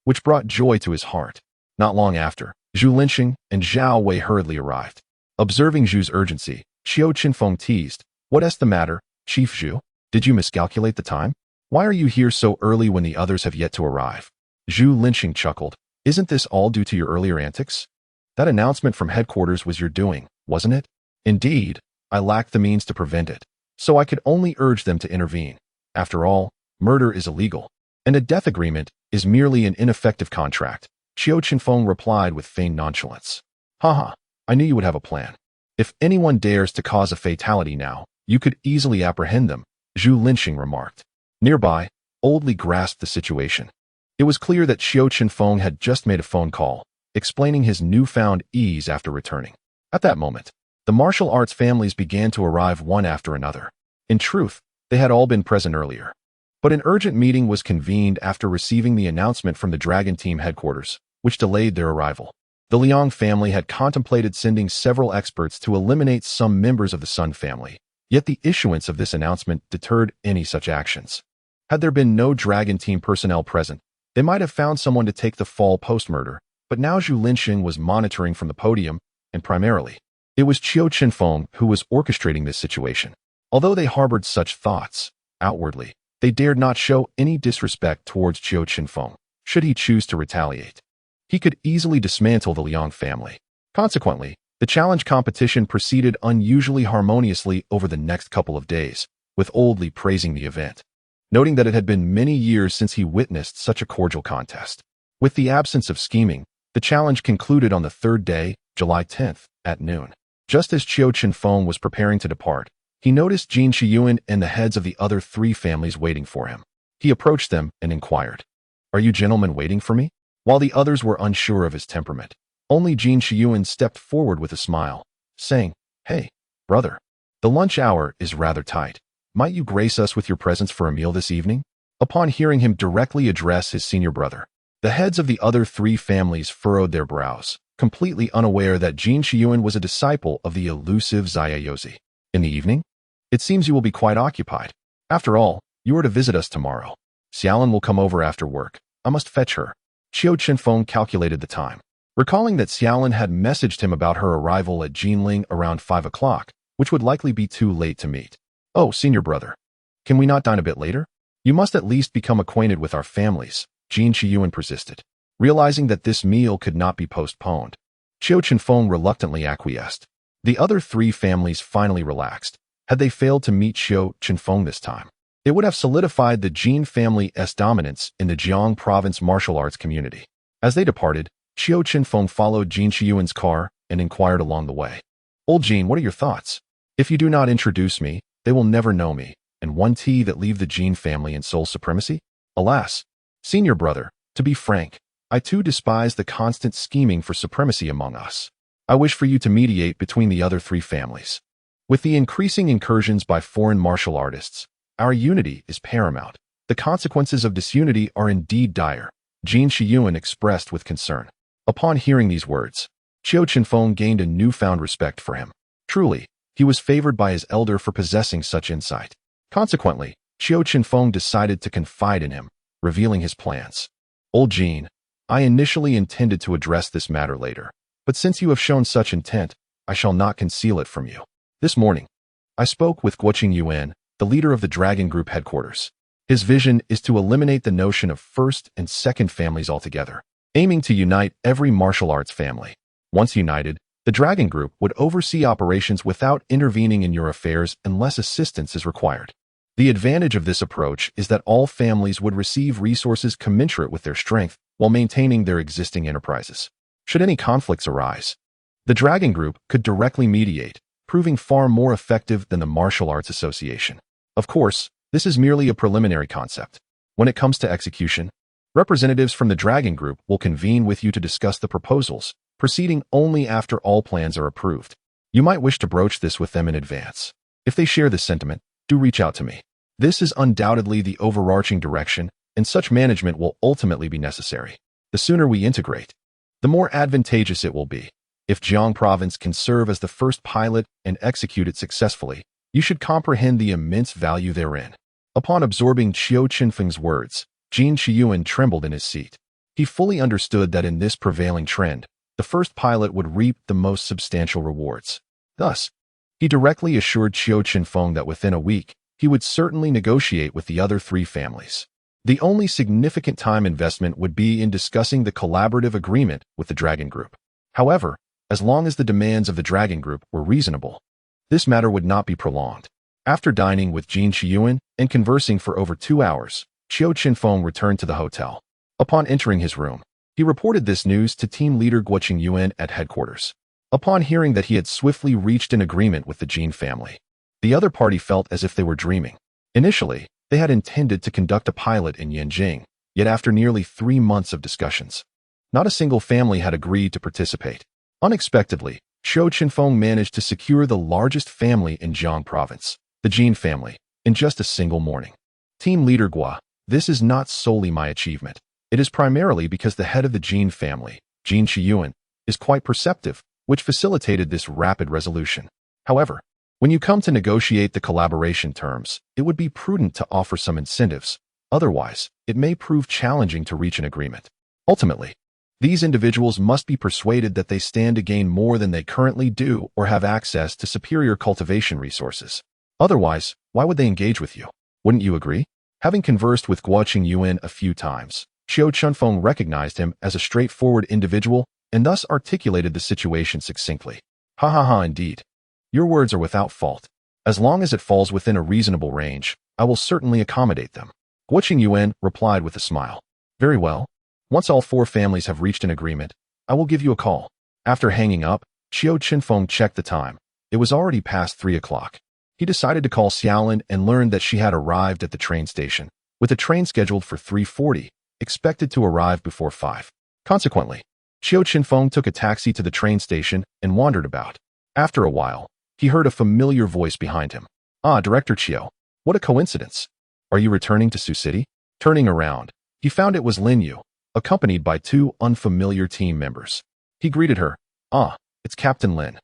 which brought joy to his heart. Not long after, Zhu Linxing and Zhao Wei hurriedly arrived. Observing Zhu's urgency, Qiu Chenfeng teased, "What's the matter, Chief Zhu? Did you miscalculate the time? Why are you here so early when the others have yet to arrive?" Zhu Linxing chuckled. "Isn't this all due to your earlier antics? That announcement from headquarters was your doing, wasn't it?" "Indeed, I lacked the means to prevent it, so I could only urge them to intervene. After all, murder is illegal, and a death agreement is merely an ineffective contract." Qiu Chenfeng replied with feigned nonchalance. "Haha, I knew you would have a plan. If anyone dares to cause a fatality now, you could easily apprehend them," Zhu Linxing remarked. Nearby, Old Li grasped the situation. It was clear that Qiu Chenfeng had just made a phone call, explaining his newfound ease after returning. At that moment, the martial arts families began to arrive one after another. In truth, they had all been present earlier. But an urgent meeting was convened after receiving the announcement from the Dragon team headquarters, which delayed their arrival. The Liang family had contemplated sending several experts to eliminate some members of the Sun family, yet the issuance of this announcement deterred any such actions. Had there been no Dragon team personnel present, they might have found someone to take the fall post-murder, but now Zhu Linxing was monitoring from the podium, and primarily, it was Qiu Chenfeng who was orchestrating this situation. Although they harbored such thoughts, outwardly, they dared not show any disrespect towards Qiu Chenfeng, should he choose to retaliate. He could easily dismantle the Liang family. Consequently, the challenge competition proceeded unusually harmoniously over the next couple of days, with Old Li praising the event, noting that it had been many years since he witnessed such a cordial contest. With the absence of scheming, the challenge concluded on the third day, July 10th, at noon. Just as Qiu Chenfeng was preparing to depart, he noticed Jin Shiyuan and the heads of the other 3 families waiting for him. He approached them and inquired, "Are you gentlemen waiting for me?" While the others were unsure of his temperament, only Jin Shiyuan stepped forward with a smile, saying, "Hey, brother, the lunch hour is rather tight. Might you grace us with your presence for a meal this evening?" Upon hearing him directly address his senior brother, the heads of the other 3 families furrowed their brows, completely unaware that Jin Shiyuan was a disciple of the elusive Zayayozi. "In the evening? It seems you will be quite occupied. After all, you are to visit us tomorrow. Xiaolin will come over after work. I must fetch her." Qiu Chenfeng calculated the time, recalling that Xiaolin had messaged him about her arrival at Jinling around 5 o'clock, which would likely be too late to meet. "Oh, senior brother, can we not dine a bit later? You must at least become acquainted with our families," Jin Shiyuan persisted. Realizing that this meal could not be postponed, Qiu Chenfeng reluctantly acquiesced. The other 3 families finally relaxed. Had they failed to meet Qiu Chenfeng this time, it would have solidified the Jin family's dominance in the Jiang province martial arts community. As they departed, Qiu Chenfeng followed Jin Shiyuan's car and inquired along the way, "Old Jin, what are your thoughts? If you do not introduce me, they will never know me, and one tea that leave the Jin family in sole supremacy? Alas, senior brother, to be frank, I too despise the constant scheming for supremacy among us. I wish for you to mediate between the other 3 families. With the increasing incursions by foreign martial artists, our unity is paramount. The consequences of disunity are indeed dire. Jin Shiyuan expressed with concern. Upon hearing these words, Qiu Chenfeng gained a newfound respect for him. Truly, he was favored by his elder for possessing such insight. Consequently, Qiu Chenfeng decided to confide in him, revealing his plans. Old Jin, I initially intended to address this matter later, but since you have shown such intent, I shall not conceal it from you. This morning, I spoke with Guo Yuan, the leader of the Dragon Group headquarters. His vision is to eliminate the notion of first and second families altogether, aiming to unite every martial arts family. Once united, the Dragon Group would oversee operations without intervening in your affairs unless assistance is required. The advantage of this approach is that all families would receive resources commensurate with their strength while maintaining their existing enterprises. Should any conflicts arise, the Dragon Group could directly mediate, proving far more effective than the Martial Arts Association. Of course, this is merely a preliminary concept. When it comes to execution, representatives from the Dragon Group will convene with you to discuss the proposals, proceeding only after all plans are approved. You might wish to broach this with them in advance. If they share this sentiment, do reach out to me. This is undoubtedly the overarching direction, and such management will ultimately be necessary. The sooner we integrate, the more advantageous it will be. If Jiang Province can serve as the first pilot and execute it successfully, you should comprehend the immense value therein. Upon absorbing Qiu Chenfeng's words, Jin Shiyuan trembled in his seat. He fully understood that in this prevailing trend, the first pilot would reap the most substantial rewards. Thus, he directly assured Qiu Chenfeng that within a week, he would certainly negotiate with the other three families. The only significant time investment would be in discussing the collaborative agreement with the Dragon Group. However, as long as the demands of the Dragon Group were reasonable, this matter would not be prolonged. After dining with Jin Shiyuan and conversing for over 2 hours, Qiu Chenfeng returned to the hotel. Upon entering his room, he reported this news to team leader Guo Yuan at headquarters. Upon hearing that he had swiftly reached an agreement with the Jin family, the other party felt as if they were dreaming. Initially, they had intended to conduct a pilot in Yanjing, yet after nearly 3 months of discussions, not a single family had agreed to participate. Unexpectedly, Qiu Chenfeng managed to secure the largest family in Jiang Province, the Jin family, in just a single morning. Team leader Guo, this is not solely my achievement. It is primarily because the head of the Jin family, Jin Shiyuan, is quite perceptive, which facilitated this rapid resolution. However, when you come to negotiate the collaboration terms, it would be prudent to offer some incentives. Otherwise, it may prove challenging to reach an agreement. Ultimately, these individuals must be persuaded that they stand to gain more than they currently do or have access to superior cultivation resources. Otherwise, why would they engage with you? Wouldn't you agree? Having conversed with Guo Yuan a few times, Qiu Chenfeng recognized him as a straightforward individual and thus articulated the situation succinctly. Ha ha ha, indeed. Your words are without fault. As long as it falls within a reasonable range, I will certainly accommodate them. Guo Yuan replied with a smile. Very well. Once all 4 families have reached an agreement, I will give you a call. After hanging up, Qiu Chenfeng checked the time. It was already past 3 o'clock. He decided to call Xiaolin and learned that she had arrived at the train station, with a train scheduled for 3:40, expected to arrive before 5. Consequently, Qiu Chenfeng took a taxi to the train station and wandered about. After a while, he heard a familiar voice behind him. Ah, Director Qiu, what a coincidence. Are you returning to Sioux City? Turning around, he found it was Lin Yu, accompanied by 2 unfamiliar team members. He greeted her. Ah, it's Captain Lin.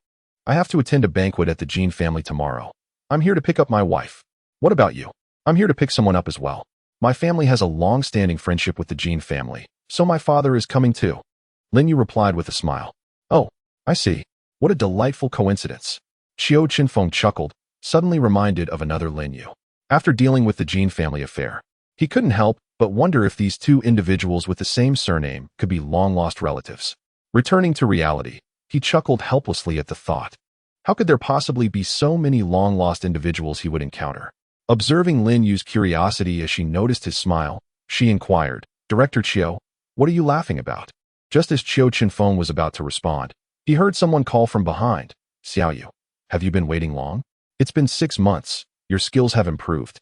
I have to attend a banquet at the Jin family tomorrow. I'm here to pick up my wife. What about you? I'm here to pick someone up as well. My family has a long-standing friendship with the Jin family, so my father is coming too. Lin Yu replied with a smile. Oh, I see. What a delightful coincidence. Qiu Chenfeng chuckled, suddenly reminded of another Lin Yu. After dealing with the Jin family affair, he couldn't help but wonder if these 2 individuals with the same surname could be long-lost relatives. Returning to reality, he chuckled helplessly at the thought. How could there possibly be so many long-lost individuals he would encounter? Observing Lin Yu's curiosity as she noticed his smile, she inquired, Director Qiu, what are you laughing about? Just as Qiu Chenfeng was about to respond, he heard someone call from behind. Xiao Yu, have you been waiting long? It's been 6 months. Your skills have improved.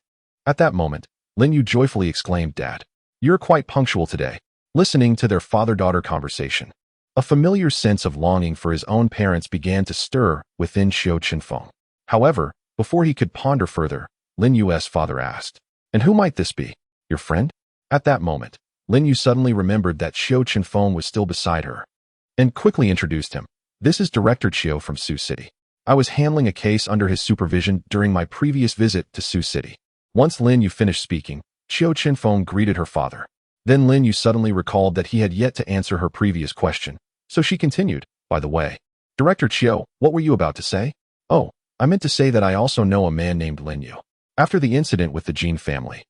At that moment, Lin Yu joyfully exclaimed, Dad, you're quite punctual today. Listening to their father-daughter conversation, a familiar sense of longing for his own parents began to stir within Qiu Chenfeng. However, before he could ponder further, Lin Yu's father asked, And who might this be? Your friend? At that moment, Lin Yu suddenly remembered that Qiu Chenfeng was still beside her, and quickly introduced him. This is Director Qiu from Sioux City. I was handling a case under his supervision during my previous visit to Sioux City. Once Lin Yu finished speaking, Qiu Chenfeng greeted her father. Then Lin Yu suddenly recalled that he had yet to answer her previous question, so she continued, by the way. Director Qiu, what were you about to say? Oh, I meant to say that I also know a man named Lin Yu. After the incident with the Jin family,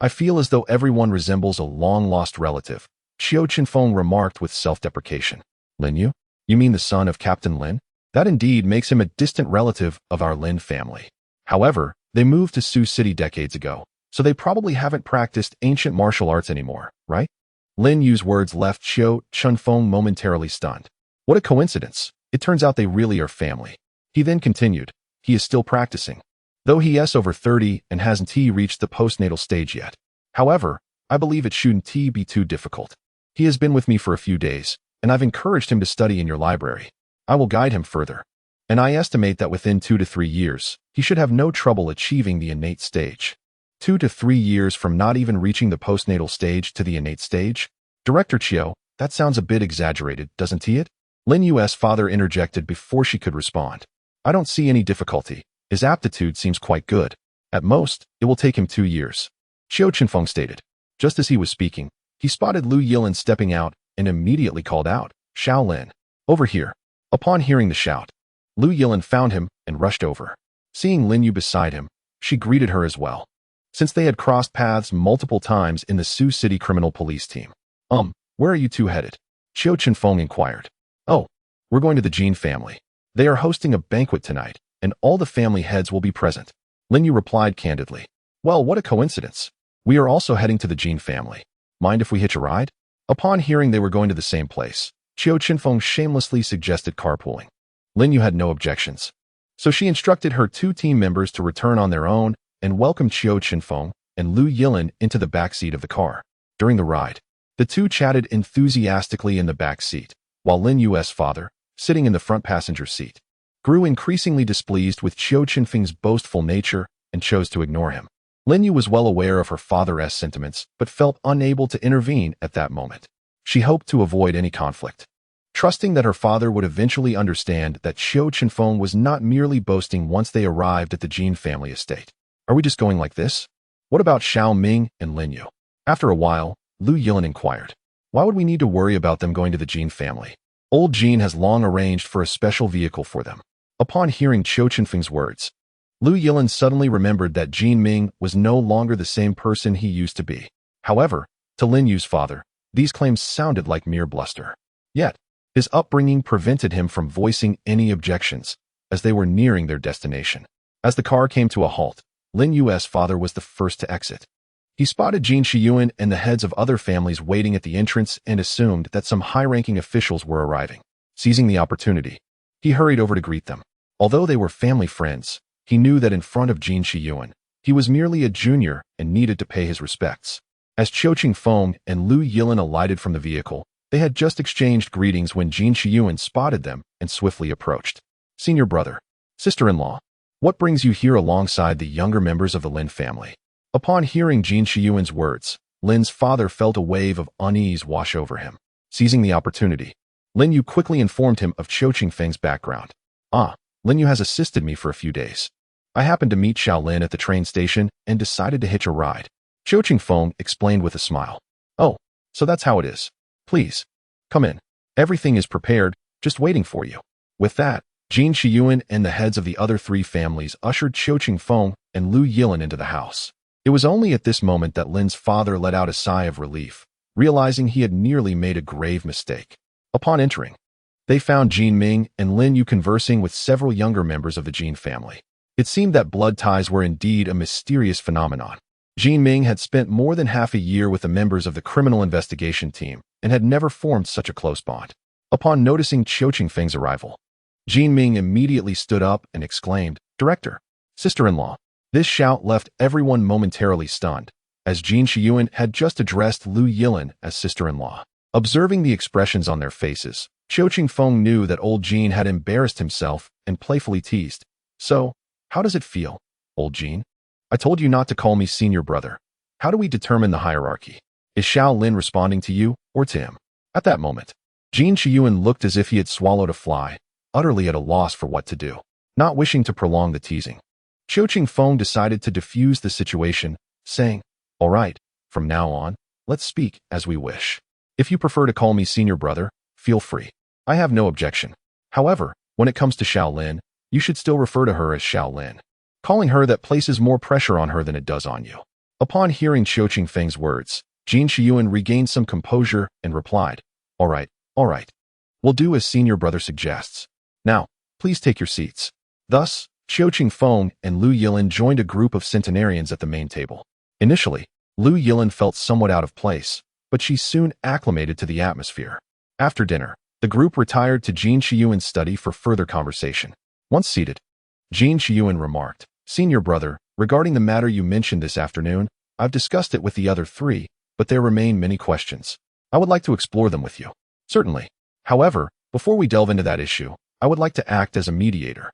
I feel as though everyone resembles a long-lost relative, Qiu Chenfeng remarked with self-deprecation. Lin Yu? You mean the son of Captain Lin? That indeed makes him a distant relative of our Lin family. However, they moved to Sioux City decades ago, so they probably haven't practiced ancient martial arts anymore, right? Lin Yu's words left Qiu Chenfeng momentarily stunned. What a coincidence. It turns out they really are family. He then continued. He is still practicing, though he is over 30 and hasn't reached the postnatal stage yet. However, I believe it shouldn't be too difficult. He has been with me for a few days, and I've encouraged him to study in your library. I will guide him further, and I estimate that within 2 to 3 years, he should have no trouble achieving the innate stage. 2 to 3 years from not even reaching the postnatal stage to the innate stage? Director Qiu, that sounds a bit exaggerated, doesn't it? Lin Yu's father interjected before she could respond. I don't see any difficulty. His aptitude seems quite good. At most, it will take him 2 years. Qiu Chenfeng stated. Just as he was speaking, he spotted Lu Yilin stepping out and immediately called out, Shaolin, over here. Upon hearing the shout, Lu Yilin found him and rushed over. Seeing Lin Yu beside him, she greeted her as well. Since they had crossed paths multiple times in the Sioux City Criminal Police team. Where are you two headed? Qiu Chenfeng inquired. Oh, we're going to the Jin family. They are hosting a banquet tonight, and all the family heads will be present. Lin Yu replied candidly. Well, what a coincidence. We are also heading to the Jin family. Mind if we hitch a ride? Upon hearing they were going to the same place, Qiu Chenfeng shamelessly suggested carpooling. Lin Yu had no objections, so she instructed her 2 team members to return on their own and welcomed Qiu Chenfeng and Lu Yilin into the backseat of the car. During the ride, the two chatted enthusiastically in the back seat, while Lin Yu's father, sitting in the front passenger seat, grew increasingly displeased with Qiu Chenfeng's boastful nature and chose to ignore him. Lin Yu was well aware of her father's sentiments, but felt unable to intervene at that moment. She hoped to avoid any conflict, trusting that her father would eventually understand that Qiu Chenfeng was not merely boasting once they arrived at the Jin family estate. Are we just going like this? What about Xiao Ming and Lin Yu? After a while, Lu Yilin inquired. Why would we need to worry about them going to the Jin family? Old Jin has long arranged for a special vehicle for them. Upon hearing Qiu Chenfeng's words, Lu Yilin suddenly remembered that Jin Ming was no longer the same person he used to be. However, to Lin Yu's father, these claims sounded like mere bluster. Yet, his upbringing prevented him from voicing any objections, as they were nearing their destination. As the car came to a halt, Lin Yu's father was the first to exit. He spotted Jin Shiyuan and the heads of other families waiting at the entrance and assumed that some high-ranking officials were arriving. Seizing the opportunity, he hurried over to greet them. Although they were family friends, he knew that in front of Jin Shiyuan, he was merely a junior and needed to pay his respects. As Qiu Chenfeng and Lu Yilin alighted from the vehicle, they had just exchanged greetings when Jin Shiyuan spotted them and swiftly approached. Senior brother, sister-in-law, what brings you here alongside the younger members of the Lin family? Upon hearing Jin Shiyuan's words, Lin's father felt a wave of unease wash over him. Seizing the opportunity, Lin Yu quickly informed him of Qiu Chenfeng's background. Lin Yu has assisted me for a few days. I happened to meet Shaolin at the train station and decided to hitch a ride. Qiu Chenfeng explained with a smile. Oh, so that's how it is. Please, come in. Everything is prepared, just waiting for you. With that, Jin Shiyuan and the heads of the other 3 families ushered Qiu Chenfeng and Lu Yilin into the house. It was only at this moment that Lin's father let out a sigh of relief, realizing he had nearly made a grave mistake. Upon entering, they found Jin Ming and Lin Yu conversing with several younger members of the Jin family. It seemed that blood ties were indeed a mysterious phenomenon. Jin Ming had spent more than half a year with the members of the criminal investigation team and had never formed such a close bond. Upon noticing Qiu Chenfeng's arrival, Jin Ming immediately stood up and exclaimed, Director, sister-in-law. This shout left everyone momentarily stunned, as Jin Shiyuan had just addressed Lu Yilin as sister-in-law. Observing the expressions on their faces, Qiu Chenfeng knew that old Jin had embarrassed himself and playfully teased. So, how does it feel, old Jin? I told you not to call me senior brother. How do we determine the hierarchy? Is Xiao Lin responding to you or to him? At that moment, Jin Chiyuan looked as if he had swallowed a fly, utterly at a loss for what to do. Not wishing to prolong the teasing, Qiu Chenfeng decided to diffuse the situation, saying, "All right, from now on, let's speak as we wish. If you prefer to call me senior brother, feel free. I have no objection. However, when it comes to Xiao Lin, you should still refer to her as Xiao Lin. Calling her that places more pressure on her than it does on you." Upon hearing Qiu Chenfeng's words, Jin Chiyuan regained some composure and replied, all right. We'll do as senior brother suggests. Now, please take your seats." Thus, Qiu Chenfeng and Lu Yilin joined a group of centenarians at the main table. Initially, Lu Yilin felt somewhat out of place, but she soon acclimated to the atmosphere. After dinner, the group retired to Jin Chiyuan's study for further conversation. Once seated, Jin Chiyuan remarked, "Senior brother, regarding the matter you mentioned this afternoon, I've discussed it with the other three, but there remain many questions. I would like to explore them with you." "Certainly. However, before we delve into that issue, I would like to act as a mediator.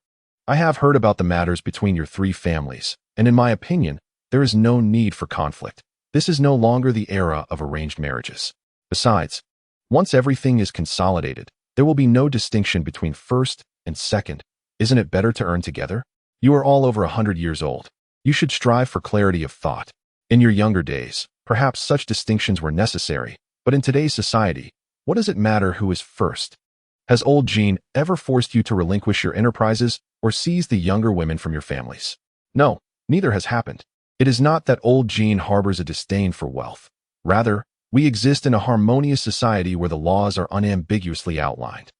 I have heard about the matters between your three families, and in my opinion, there is no need for conflict. This is no longer the era of arranged marriages. Besides, once everything is consolidated, there will be no distinction between first and second. Isn't it better to earn together? You are all over 100 years old. You should strive for clarity of thought. In your younger days, perhaps such distinctions were necessary, but in today's society, what does it matter who is first? Has old Jean ever forced you to relinquish your enterprises or seize the younger women from your families? No, neither has happened. It is not that old Jean harbors a disdain for wealth. Rather, we exist in a harmonious society where the laws are unambiguously outlined.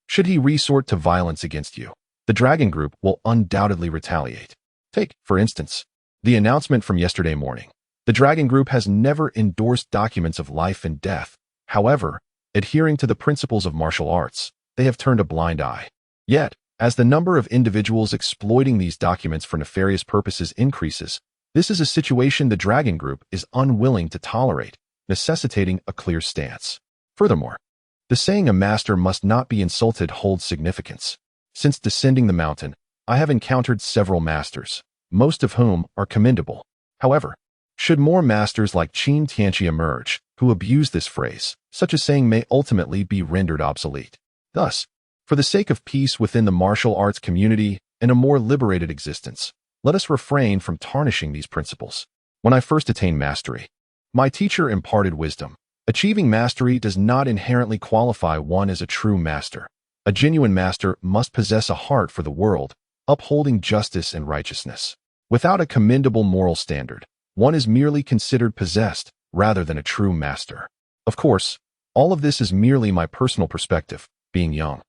Should he resort to violence against you, the Dragon Group will undoubtedly retaliate. Take, for instance, the announcement from yesterday morning. The Dragon Group has never endorsed documents of life and death. However, adhering to the principles of martial arts, they have turned a blind eye. Yet, as the number of individuals exploiting these documents for nefarious purposes increases, this is a situation the Dragon Group is unwilling to tolerate, necessitating a clear stance. Furthermore, the saying "a master must not be insulted" holds significance. Since descending the mountain, I have encountered several masters, most of whom are commendable. However, should more masters like Qin Tianqi emerge, who abuse this phrase, such a saying may ultimately be rendered obsolete. Thus, for the sake of peace within the martial arts community and a more liberated existence, let us refrain from tarnishing these principles. When I first attained mastery, my teacher imparted wisdom. Achieving mastery does not inherently qualify one as a true master. A genuine master must possess a heart for the world, upholding justice and righteousness. Without a commendable moral standard, one is merely considered possessed rather than a true master. Of course, all of this is merely my personal perspective, being young.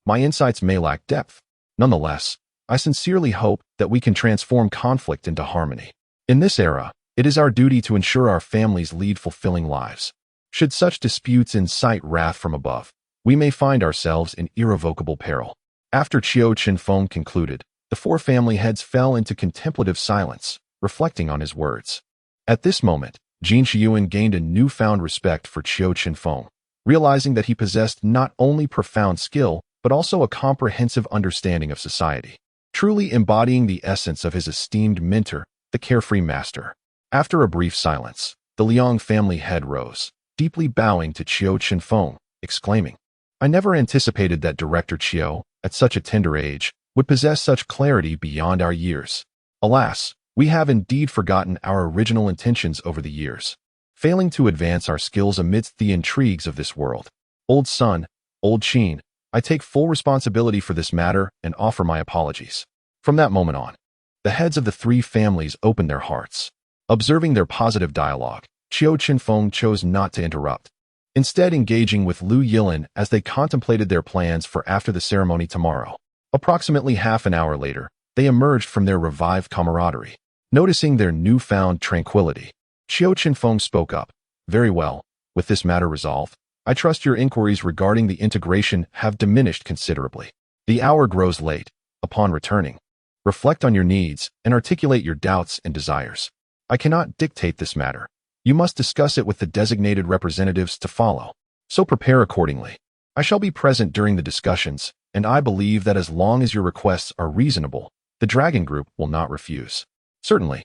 My insights may lack depth. Nonetheless, I sincerely hope that we can transform conflict into harmony. In this era, it is our duty to ensure our families lead fulfilling lives. Should such disputes incite wrath from above, we may find ourselves in irrevocable peril. After Qiu Chenfeng concluded, the four family heads fell into contemplative silence, reflecting on his words. At this moment, Jin Chiyuan gained a newfound respect for Qiu Chenfeng, realizing that he possessed not only profound skill, but also a comprehensive understanding of society, truly embodying the essence of his esteemed mentor, the carefree master. After a brief silence, the Liang family head rose, deeply bowing to Qiu Chenfeng, exclaiming, "I never anticipated that Director Qiu, at such a tender age, would possess such clarity beyond our years. Alas, we have indeed forgotten our original intentions over the years, failing to advance our skills amidst the intrigues of this world. Old son, old Qin, I take full responsibility for this matter and offer my apologies." From that moment on, the heads of the three families opened their hearts. Observing their positive dialogue, Qiu Chenfeng chose not to interrupt, instead engaging with Lu Yilin as they contemplated their plans for after the ceremony tomorrow. Approximately half an hour later, they emerged from their revived camaraderie. Noticing their newfound tranquility, Qiu Chenfeng spoke up. "Very well, with this matter resolved, I trust your inquiries regarding the integration have diminished considerably. The hour grows late. Upon returning, reflect on your needs and articulate your doubts and desires. I cannot dictate this matter. You must discuss it with the designated representatives to follow. So prepare accordingly. I shall be present during the discussions, and I believe that as long as your requests are reasonable, the Dragon Group will not refuse." Certainly.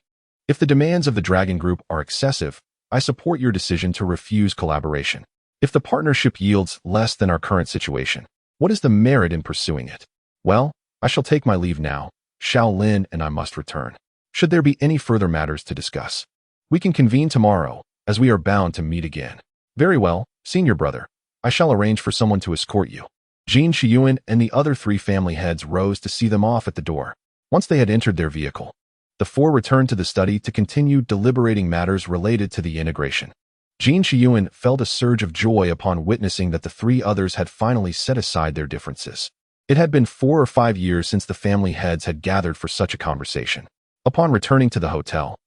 If the demands of the Dragon Group are excessive, I support your decision to refuse collaboration. If the partnership yields less than our current situation, what is the merit in pursuing it? Well, I shall take my leave now. Shaolin and I must return. Should there be any further matters to discuss, we can convene tomorrow, as we are bound to meet again. Very well, senior brother. I shall arrange for someone to escort you. Jin Shiyuan and the other three family heads rose to see them off at the door. Once they had entered their vehicle, the four returned to the study to continue deliberating matters related to the integration. Jin Shiyuan felt a surge of joy upon witnessing that the three others had finally set aside their differences. It had been 4 or 5 years since the family heads had gathered for such a conversation. Upon returning to the hotel,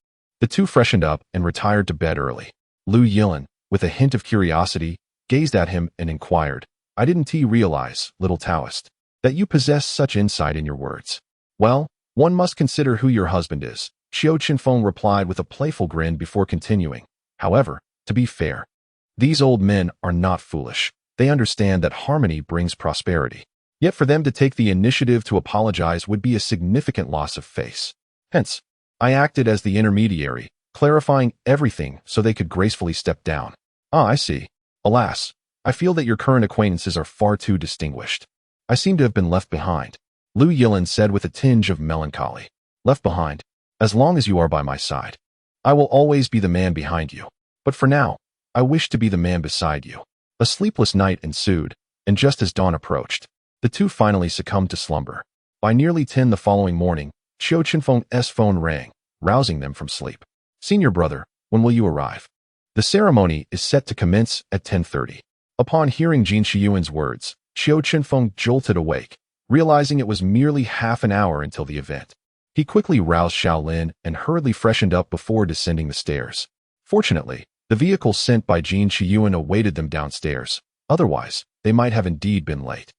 the two freshened up and retired to bed early. Lu Yilin, with a hint of curiosity, gazed at him and inquired, I didn't realize, little Taoist, that you possess such insight in your words. Well, one must consider who your husband is, Qiu Chenfeng replied with a playful grin before continuing. However, to be fair, these old men are not foolish. They understand that harmony brings prosperity. Yet for them to take the initiative to apologize would be a significant loss of face. Hence, I acted as the intermediary, clarifying everything so they could gracefully step down. Ah, I see. Alas, I feel that your current acquaintances are far too distinguished. I seem to have been left behind, Lu Yilin said with a tinge of melancholy. Left behind? As long as you are by my side, I will always be the man behind you. But for now, I wish to be the man beside you. A sleepless night ensued, and just as dawn approached, the two finally succumbed to slumber. By nearly 10 the following morning, Qiu Chenfeng's phone rang, rousing them from sleep. Senior brother, when will you arrive? The ceremony is set to commence at 10:30. Upon hearing Jin Shiyuan's words, Qiu Chenfeng jolted awake, realizing it was merely half an hour until the event. He quickly roused Shaolin and hurriedly freshened up before descending the stairs. Fortunately, the vehicle sent by Jin Shiyuan awaited them downstairs. Otherwise, they might have indeed been late.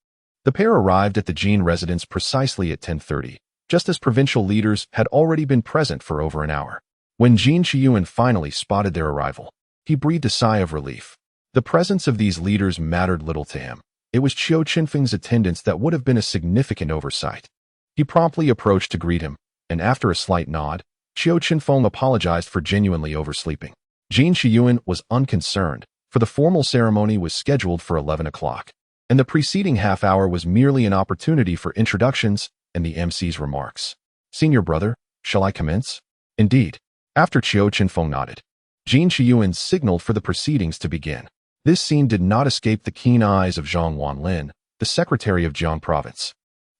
The pair arrived at the Jin residence precisely at 10:30, just as provincial leaders had already been present for over an hour. When Jin Shiyuan finally spotted their arrival, he breathed a sigh of relief. The presence of these leaders mattered little to him. It was Qiu Chenfeng's attendance that would have been a significant oversight. He promptly approached to greet him, and after a slight nod, Qiu Chenfeng apologized for genuinely oversleeping. Jin Shiyuan was unconcerned, for the formal ceremony was scheduled for 11 o'clock, and the preceding half hour was merely an opportunity for introductions and the MC's remarks. Senior brother, shall I commence? Indeed. After Qiu Chenfeng nodded, Jin Shiyuan signaled for the proceedings to begin. This scene did not escape the keen eyes of Zhang Wanlin, the secretary of Jiang province,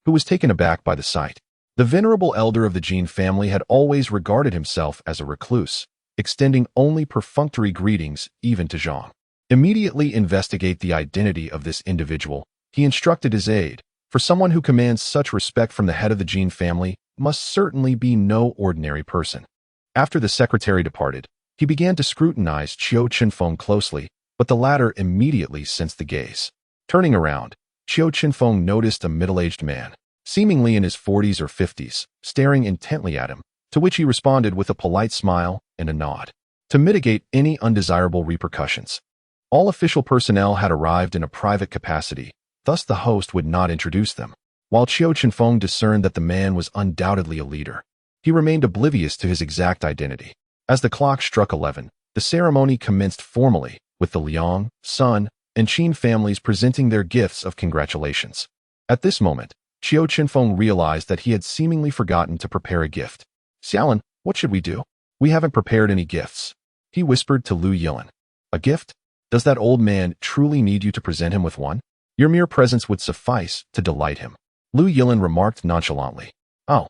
who was taken aback by the sight. The venerable elder of the Jin family had always regarded himself as a recluse, extending only perfunctory greetings even to Zhang. Immediately investigate the identity of this individual, he instructed his aide. For someone who commands such respect from the head of the Jin family must certainly be no ordinary person. After the secretary departed, he began to scrutinize Qiu Chenfeng closely, but the latter immediately sensed the gaze. Turning around, Qiu Chenfeng noticed a middle-aged man, seemingly in his 40s or 50s, staring intently at him, to which he responded with a polite smile and a nod. To mitigate any undesirable repercussions, all official personnel had arrived in a private capacity, thus the host would not introduce them. While Qiu Chenfeng discerned that the man was undoubtedly a leader, he remained oblivious to his exact identity. As the clock struck 11, the ceremony commenced formally, with the Liang, Sun, and Qin families presenting their gifts of congratulations. At this moment, Qiu Chenfeng realized that he had seemingly forgotten to prepare a gift. Xiaolin, what should we do? We haven't prepared any gifts, he whispered to Lu Yilin. A gift? Does that old man truly need you to present him with one? Your mere presence would suffice to delight him, Lu Yilin remarked nonchalantly. Oh,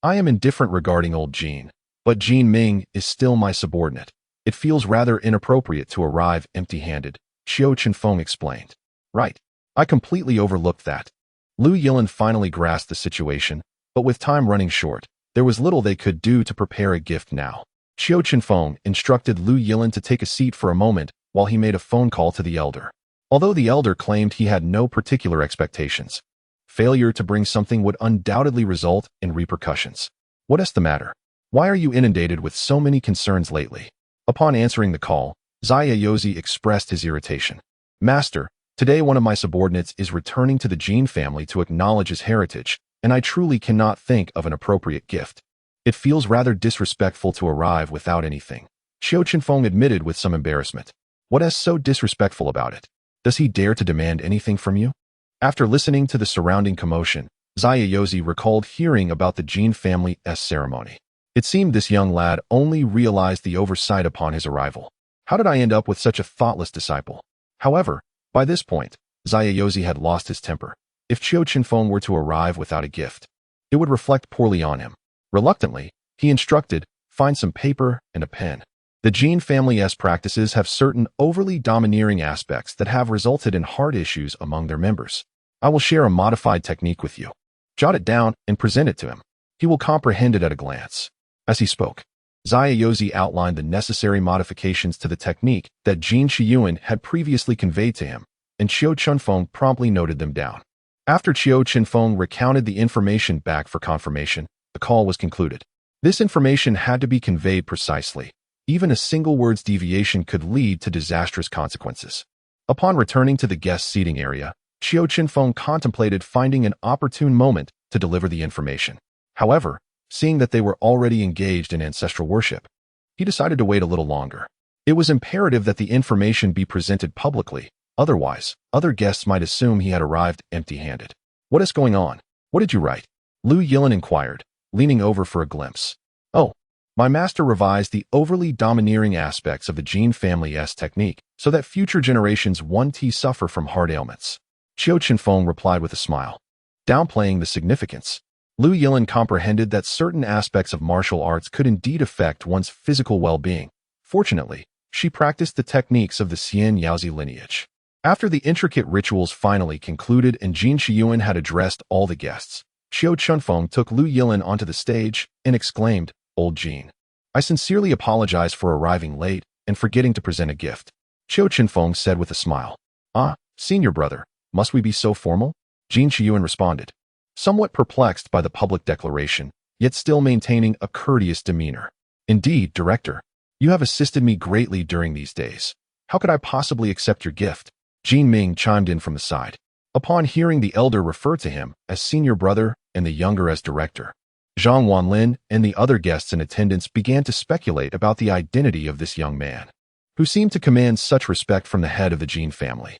I am indifferent regarding old Jin, but Jin Ming is still my subordinate. It feels rather inappropriate to arrive empty-handed, Qiu Chenfeng explained. Right. I completely overlooked that. Lu Yilin finally grasped the situation, but with time running short, there was little they could do to prepare a gift now. Qiu Chenfeng instructed Lu Yilin to take a seat for a moment while he made a phone call to the elder. Although the elder claimed he had no particular expectations, failure to bring something would undoubtedly result in repercussions. What is the matter? Why are you inundated with so many concerns lately? Upon answering the call, Zaya Yozi expressed his irritation. Master, today one of my subordinates is returning to the Jin family to acknowledge his heritage, and I truly cannot think of an appropriate gift. It feels rather disrespectful to arrive without anything. Qiu Chenfeng admitted with some embarrassment. What is so disrespectful about it? Does he dare to demand anything from you? After listening to the surrounding commotion, Zayayozi recalled hearing about the Jin family's ceremony. It seemed this young lad only realized the oversight upon his arrival. How did I end up with such a thoughtless disciple? However, by this point, Zayayozi had lost his temper. If Qiu Chenfeng were to arrive without a gift, it would reflect poorly on him. Reluctantly, he instructed, find some paper and a pen. The Jin family's practices have certain overly domineering aspects that have resulted in heart issues among their members. I will share a modified technique with you. Jot it down and present it to him. He will comprehend it at a glance. As he spoke, Zayayozi outlined the necessary modifications to the technique that Jin Shiyuan had previously conveyed to him, and Qiu Chenfeng promptly noted them down. After Qiu Chenfeng recounted the information back for confirmation, the call was concluded. This information had to be conveyed precisely. Even a single word's deviation could lead to disastrous consequences. Upon returning to the guest seating area, Qiu Chenfeng contemplated finding an opportune moment to deliver the information. However, seeing that they were already engaged in ancestral worship, he decided to wait a little longer. It was imperative that the information be presented publicly, otherwise, other guests might assume he had arrived empty-handed. What is going on? What did you write? Lu Yilin inquired, leaning over for a glimpse. Oh, my master revised the overly domineering aspects of the Jin family's technique so that future generations won't suffer from heart ailments. Qiu Chenfeng replied with a smile. Downplaying the significance, Lu Yilin comprehended that certain aspects of martial arts could indeed affect one's physical well-being. Fortunately, she practiced the techniques of the Xian Yaozi lineage. After the intricate rituals finally concluded and Jin Shiyuan had addressed all the guests, Qiu Chenfeng took Lu Yilin onto the stage and exclaimed, Old Jin, I sincerely apologize for arriving late and forgetting to present a gift. Qiu Chenfeng said with a smile. Ah, senior brother, must we be so formal? Jin Shiyuan responded, somewhat perplexed by the public declaration, yet still maintaining a courteous demeanor. Indeed, director, you have assisted me greatly during these days. How could I possibly accept your gift? Jin Ming chimed in from the side. Upon hearing the elder refer to him as senior brother and the younger as director, Zhang Wanlin and the other guests in attendance began to speculate about the identity of this young man, who seemed to command such respect from the head of the Jin family.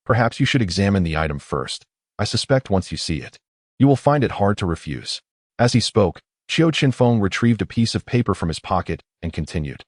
Perhaps you should examine the item first. I suspect once you see it, you will find it hard to refuse. As he spoke, Qiu Chenfeng retrieved a piece of paper from his pocket and continued.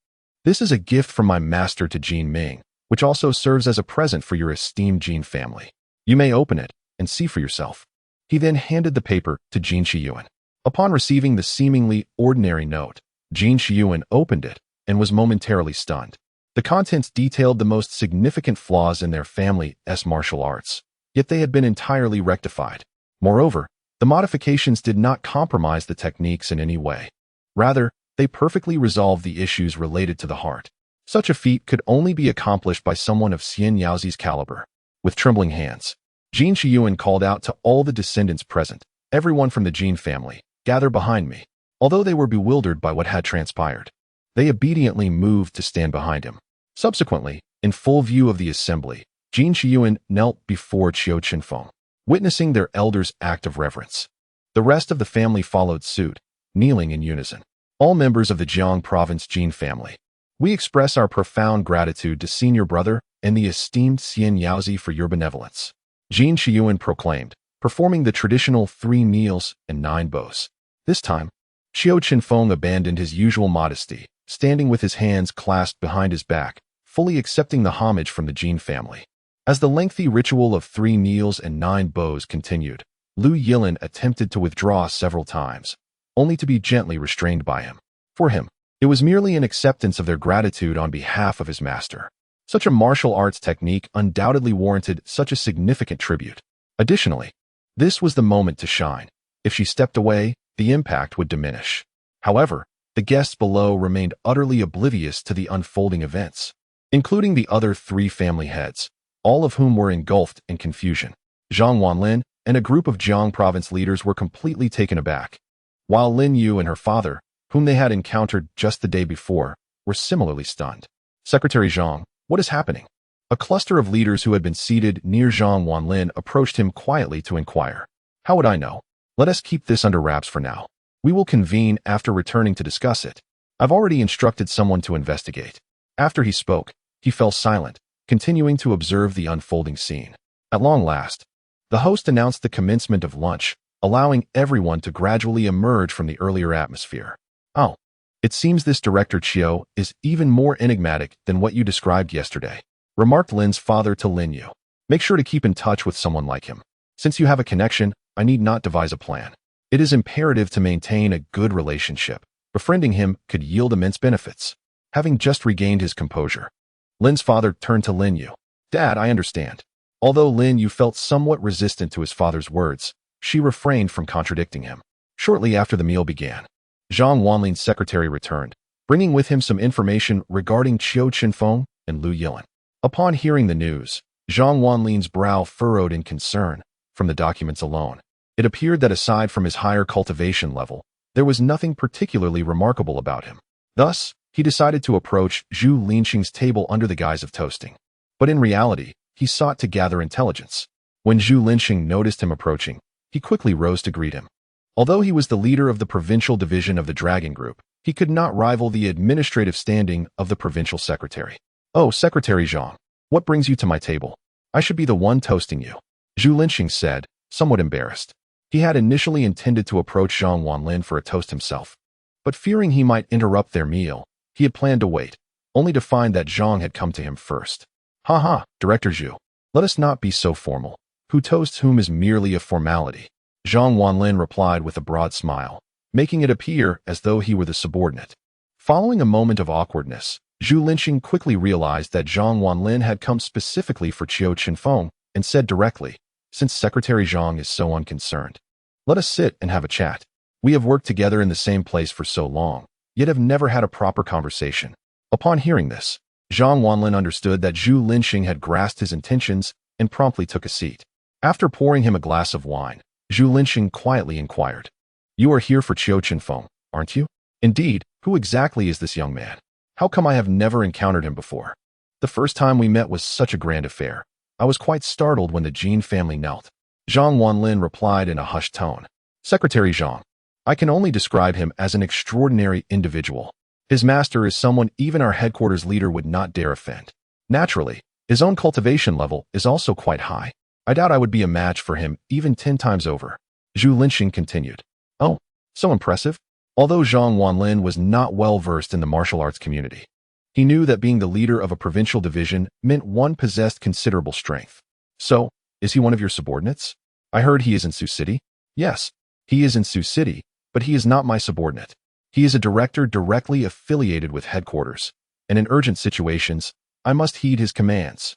This is a gift from my master to Jin Ming, which also serves as a present for your esteemed Jin family. You may open it and see for yourself. He then handed the paper to Jin Shiyuan. Upon receiving the seemingly ordinary note, Jin Shiyuan opened it and was momentarily stunned. The contents detailed the most significant flaws in their family's martial arts, yet they had been entirely rectified. Moreover, the modifications did not compromise the techniques in any way. Rather, they perfectly resolved the issues related to the heart. Such a feat could only be accomplished by someone of Xian Yaozi's caliber. With trembling hands, Jin Shiyuan called out to all the descendants present, everyone from the Jin family, gather behind me. Although they were bewildered by what had transpired, they obediently moved to stand behind him. Subsequently, in full view of the assembly, Jin Shiyuan knelt before Qiu Chenfeng, witnessing their elder's act of reverence. The rest of the family followed suit, kneeling in unison. All members of the Jiang province Jin family, we express our profound gratitude to senior brother and the esteemed Xian Yaozi for your benevolence. Jin Shiyuan proclaimed, performing the traditional 3 kneels and 9 bows. This time, Qiu Chenfeng abandoned his usual modesty, standing with his hands clasped behind his back, fully accepting the homage from the Jin family. As the lengthy ritual of 3 kneels and 9 bows continued, Lu Yilin attempted to withdraw several times, only to be gently restrained by him. For him, it was merely an acceptance of their gratitude on behalf of his master. Such a martial arts technique undoubtedly warranted such a significant tribute. Additionally, this was the moment to shine. If she stepped away, the impact would diminish. However, the guests below remained utterly oblivious to the unfolding events, including the other 3 family heads, all of whom were engulfed in confusion. Zhang Wanlin and a group of Jiang province leaders were completely taken aback, while Lin Yu and her father, whom they had encountered just the day before, were similarly stunned. Secretary Zhang, what is happening? A cluster of leaders who had been seated near Zhang Wanlin approached him quietly to inquire. How would I know? Let us keep this under wraps for now. We will convene after returning to discuss it. I've already instructed someone to investigate. After he spoke, he fell silent, continuing to observe the unfolding scene. At long last, the host announced the commencement of lunch, allowing everyone to gradually emerge from the earlier atmosphere. Oh, it seems this director Qiu is even more enigmatic than what you described yesterday, remarked Lin's father to Lin Yu. Make sure to keep in touch with someone like him. Since you have a connection, I need not devise a plan. It is imperative to maintain a good relationship. Befriending him could yield immense benefits. Having just regained his composure, Lin's father turned to Lin Yu. Dad, I understand. Although Lin Yu felt somewhat resistant to his father's words, she refrained from contradicting him. Shortly after the meal began, Zhang Wanlin's secretary returned, bringing with him some information regarding Qiu Chenfeng and Lu Yilan. Upon hearing the news, Zhang Wanlin's brow furrowed in concern. From the documents alone, it appeared that aside from his higher cultivation level, there was nothing particularly remarkable about him. Thus, he decided to approach Zhu Linqing's table under the guise of toasting. But in reality, he sought to gather intelligence. When Zhu Linqing noticed him approaching, he quickly rose to greet him. Although he was the leader of the provincial division of the Dragon Group, he could not rival the administrative standing of the provincial secretary. Oh, Secretary Zhang, what brings you to my table? I should be the one toasting you, Zhu Linqing said, somewhat embarrassed. He had initially intended to approach Zhang Wanlin for a toast himself, but fearing he might interrupt their meal, he had planned to wait, only to find that Zhang had come to him first. Ha, Director Zhu, let us not be so formal. Who toasts whom is merely a formality. Zhang Wanlin replied with a broad smile, making it appear as though he were the subordinate. Following a moment of awkwardness, Zhu Linqing quickly realized that Zhang Wanlin had come specifically for Qiu Chenfeng and said directly, since Secretary Zhang is so unconcerned, let us sit and have a chat. We have worked together in the same place for so long, yet have never had a proper conversation. Upon hearing this, Zhang Wanlin understood that Zhu Linqing had grasped his intentions and promptly took a seat. After pouring him a glass of wine, Zhu Linqing quietly inquired, You are here for Qiu Chenfeng, aren't you? Indeed, who exactly is this young man? How come I have never encountered him before? The first time we met was such a grand affair. I was quite startled when the Jin family knelt. Zhang Wanlin replied in a hushed tone. Secretary Zhang, I can only describe him as an extraordinary individual. His master is someone even our headquarters leader would not dare offend. Naturally, his own cultivation level is also quite high. I doubt I would be a match for him even 10 times over. Zhu Linqing continued. Oh, so impressive. Although Zhang Wanlin was not well versed in the martial arts community, he knew that being the leader of a provincial division meant one possessed considerable strength. So, is he one of your subordinates? I heard he is in Sioux City. Yes, he is in Sioux City, but he is not my subordinate. He is a director directly affiliated with headquarters, and in urgent situations, I must heed his commands.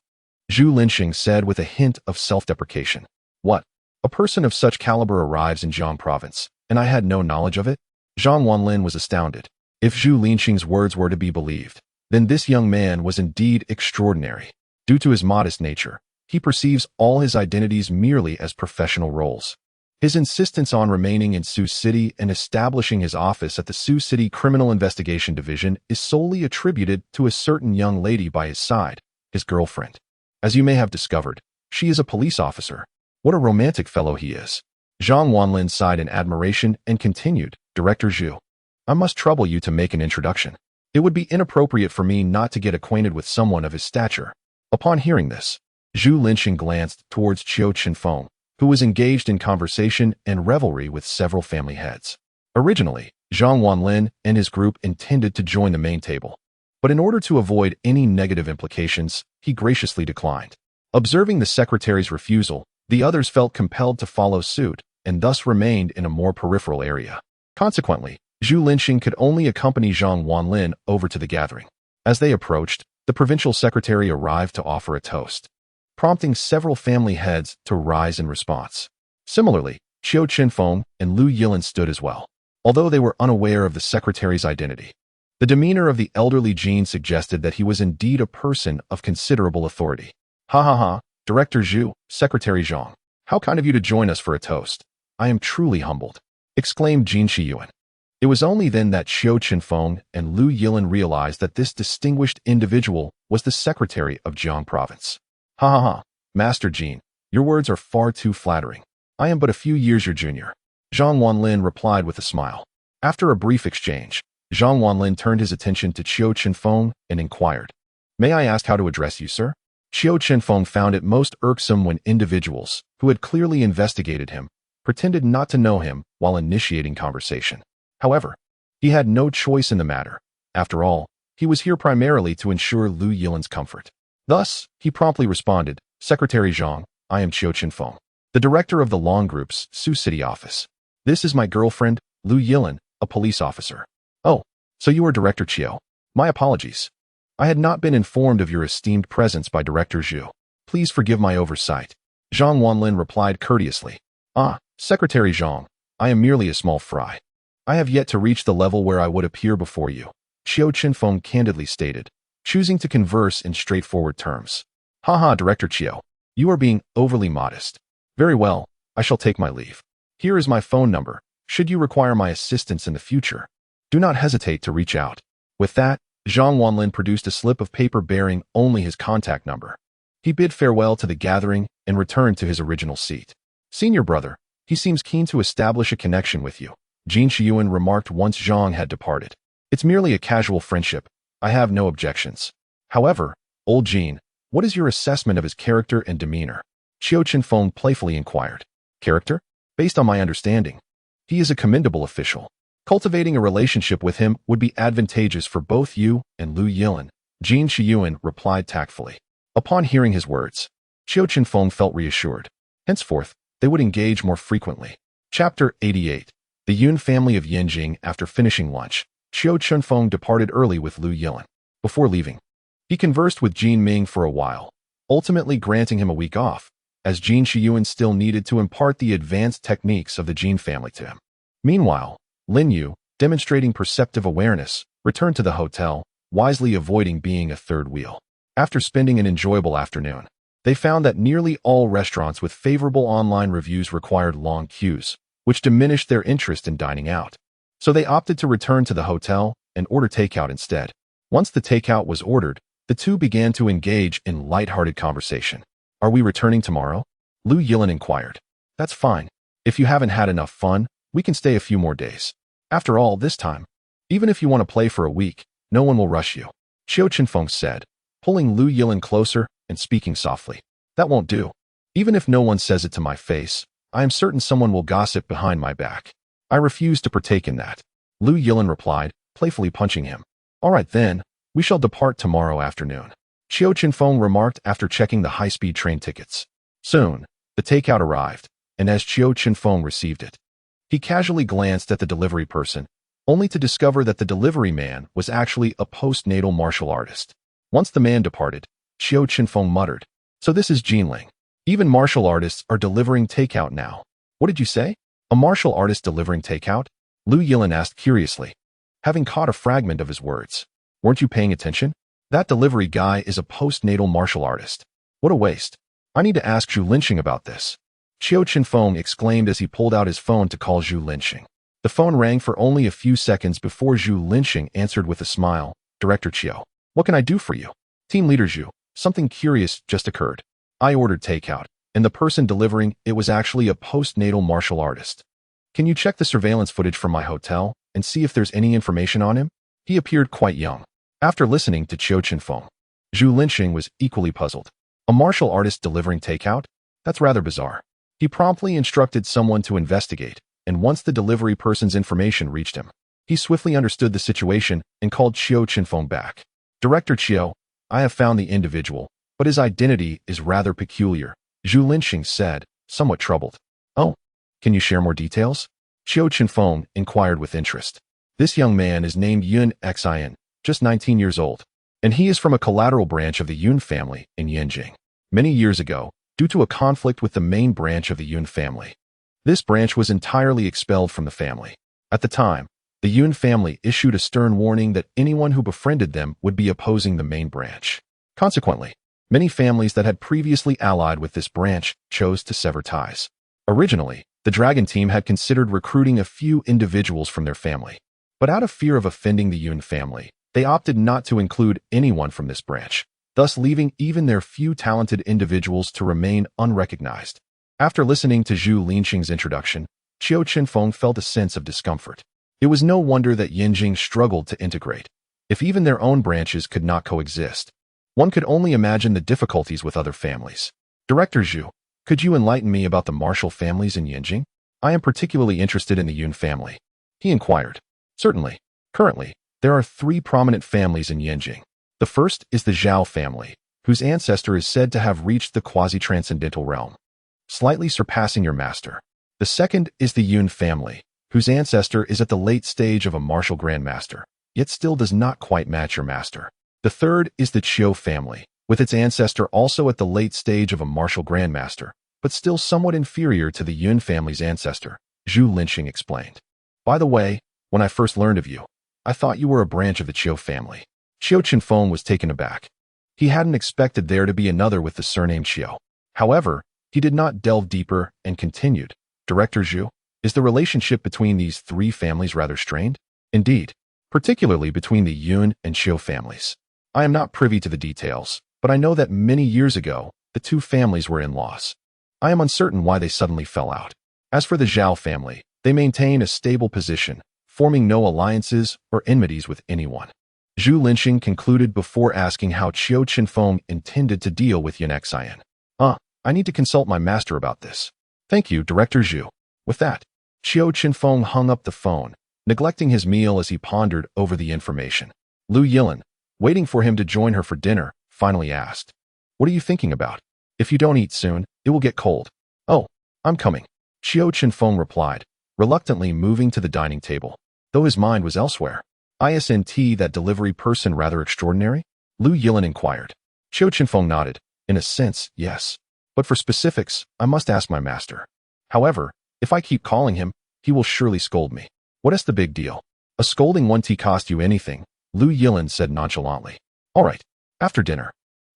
Zhu Linqing said with a hint of self-deprecation. What? A person of such caliber arrives in Jiang province, and I had no knowledge of it? Zhang Wanlin was astounded. If Zhu Linqing's words were to be believed, then this young man was indeed extraordinary. Due to his modest nature, he perceives all his identities merely as professional roles. His insistence on remaining in Sioux City and establishing his office at the Sioux City Criminal Investigation Division is solely attributed to a certain young lady by his side, his girlfriend. As you may have discovered, she is a police officer. What a romantic fellow he is. Zhang Wanlin sighed in admiration and continued, Director Zhu, I must trouble you to make an introduction. It would be inappropriate for me not to get acquainted with someone of his stature. Upon hearing this, Zhu Linqing glanced towards Qiu Chenfeng, who was engaged in conversation and revelry with several family heads. Originally, Zhang Wanlin and his group intended to join the main table, but in order to avoid any negative implications, he graciously declined. Observing the secretary's refusal, the others felt compelled to follow suit and thus remained in a more peripheral area. Consequently, Zhu Linqing could only accompany Zhang Wanlin over to the gathering. As they approached, the provincial secretary arrived to offer a toast, prompting several family heads to rise in response. Similarly, Qiu Chenfeng and Lu Yilan stood as well, although they were unaware of the secretary's identity. The demeanor of the elderly Jin suggested that he was indeed a person of considerable authority. Ha, Director Zhu, Secretary Zhang, how kind of you to join us for a toast. I am truly humbled, exclaimed Jin Shiyuan. It was only then that Qiu Chenfeng and Lu Yilan realized that this distinguished individual was the secretary of Jiang province. Ha, Master Jin, your words are far too flattering. I am but a few years your junior. Zhang Wanlin replied with a smile. After a brief exchange, Zhang Wanlin turned his attention to Qiu Chenfeng and inquired, "May I ask how to address you, sir?" Qiu Chenfeng found it most irksome when individuals, who had clearly investigated him, pretended not to know him while initiating conversation. However, he had no choice in the matter. After all, he was here primarily to ensure Lu Yilan's comfort. Thus, he promptly responded, "Secretary Zhang, I am Qiu Chenfeng, the director of the Long Group's Sioux City office. This is my girlfriend, Lu Yilan, a police officer." "Oh, so you are Director Qiu. My apologies. I had not been informed of your esteemed presence by Director Zhu. Please forgive my oversight." Zhang Wanlin replied courteously. "Ah, Secretary Zhang, I am merely a small fry. I have yet to reach the level where I would appear before you," Qiu Chenfeng candidly stated, choosing to converse in straightforward terms. "Haha, Director Qiu, you are being overly modest. Very well, I shall take my leave. Here is my phone number. Should you require my assistance in the future, do not hesitate to reach out." With that, Zhang Wanlin produced a slip of paper bearing only his contact number. He bid farewell to the gathering and returned to his original seat. "Senior brother, he seems keen to establish a connection with you," Jin Shiyuan remarked once Zhang had departed. "It's merely a casual friendship. I have no objections. However, old Jin, what is your assessment of his character and demeanor?" Qiu Chenfeng playfully inquired. "Character? Based on my understanding, he is a commendable official. Cultivating a relationship with him would be advantageous for both you and Lu Yilan," Jin Shiyuan replied tactfully. Upon hearing his words, Qiu Chenfeng felt reassured. Henceforth, they would engage more frequently. Chapter 88. The Yun family of Yanjing. After finishing lunch, Qiu Chenfeng departed early with Lu Yilan. Before leaving, he conversed with Jin Ming for a while, ultimately granting him a week off, as Jin Shiyuan still needed to impart the advanced techniques of the Jin family to him. Meanwhile, Lin Yu, demonstrating perceptive awareness, returned to the hotel, wisely avoiding being a third wheel. After spending an enjoyable afternoon, they found that nearly all restaurants with favorable online reviews required long queues, which diminished their interest in dining out. So they opted to return to the hotel and order takeout instead. Once the takeout was ordered, the two began to engage in light-hearted conversation. "Are we returning tomorrow?" Lu Yilan inquired. "That's fine. If you haven't had enough fun, we can stay a few more days. After all, this time, even if you want to play for a week, no one will rush you," Qiu Chenfeng said, pulling Lu Yilan closer and speaking softly. "That won't do. Even if no one says it to my face, I am certain someone will gossip behind my back. I refuse to partake in that," Lu Yilan replied, playfully punching him. "All right then, we shall depart tomorrow afternoon," Qiu Chenfeng remarked after checking the high-speed train tickets. Soon, the takeout arrived, and as Qiu Chenfeng received it, he casually glanced at the delivery person, only to discover that the delivery man was actually a postnatal martial artist. Once the man departed, Qiu Chenfeng muttered, "So this is Jinling. Even martial artists are delivering takeout now." "What did you say? A martial artist delivering takeout?" Lu Yilan asked curiously, having caught a fragment of his words. "Weren't you paying attention? That delivery guy is a postnatal martial artist. What a waste. I need to ask Zhu Linqing about this," Qiu Chenfeng exclaimed as he pulled out his phone to call Zhu Linqing. The phone rang for only a few seconds before Zhu Linqing answered with a smile. "Director Qiu, what can I do for you?" "Team Leader Zhu, something curious just occurred. I ordered takeout, and the person delivering it was actually a postnatal martial artist. Can you check the surveillance footage from my hotel and see if there's any information on him?" He appeared quite young. After listening to Qiu Chenfeng, Zhu Linqing was equally puzzled. A martial artist delivering takeout? That's rather bizarre. He promptly instructed someone to investigate, and once the delivery person's information reached him, he swiftly understood the situation and called Qiu Chenfeng back. "Director Qiu, I have found the individual, but his identity is rather peculiar," Zhu Linqing said, somewhat troubled. "Oh, can you share more details?" Qiu Chenfeng inquired with interest. "This young man is named Yun Xin, just 19 years old, and he is from a collateral branch of the Yun family in Yanjing. Many years ago, due to a conflict with the main branch of the Yun family, this branch was entirely expelled from the family. At the time, the Yun family issued a stern warning that anyone who befriended them would be opposing the main branch. Consequently, many families that had previously allied with this branch chose to sever ties. Originally, the Dragon team had considered recruiting a few individuals from their family, but out of fear of offending the Yun family, they opted not to include anyone from this branch, thus leaving even their few talented individuals to remain unrecognized. After listening to Zhu Linqing's introduction, Qiu Chenfeng felt a sense of discomfort. It was no wonder that Yinjing struggled to integrate. If even their own branches could not coexist, one could only imagine the difficulties with other families. Director Zhu, could you enlighten me about the martial families in Yinjing? I am particularly interested in the Yun family, he inquired. Certainly. Currently, there are 3 prominent families in Yinjing. The first is the Zhao family, whose ancestor is said to have reached the quasi-transcendental realm, slightly surpassing your master. The second is the Yun family, whose ancestor is at the late stage of a martial grandmaster, yet still does not quite match your master. The third is the Qiu family, with its ancestor also at the late stage of a martial grandmaster, but still somewhat inferior to the Yun family's ancestor, Zhu Linqing explained. By the way, when I first learned of you, I thought you were a branch of the Qiu family. Qiu Chenfeng was taken aback. He hadn't expected there to be another with the surname Qiu. However, he did not delve deeper and continued, Director Zhu, is the relationship between these 3 families rather strained? Indeed, particularly between the Yun and Qiu families. I am not privy to the details, but I know that many years ago, the 2 families were in-laws. I am uncertain why they suddenly fell out. As for the Zhao family, they maintain a stable position, forming no alliances or enmities with anyone. Zhu Linqing concluded before asking how Qiu Chenfeng intended to deal with Yun Xian. I need to consult my master about this. Thank you, Director Zhu. With that, Qiu Chenfeng hung up the phone, neglecting his meal as he pondered over the information. Lu Yilin, waiting for him to join her for dinner, finally asked, "What are you thinking about? If you don't eat soon, it will get cold." "Oh, I'm coming," Qiu Chenfeng replied, reluctantly moving to the dining table, though his mind was elsewhere. "Isn't that delivery person rather extraordinary?" Lu Yilin inquired. Qiu Chenfeng nodded. "In a sense, yes. But for specifics, I must ask my master. However, if I keep calling him, he will surely scold me." "What is the big deal? A scolding won't cost you anything," Lu Yilin said nonchalantly. "All right, after dinner.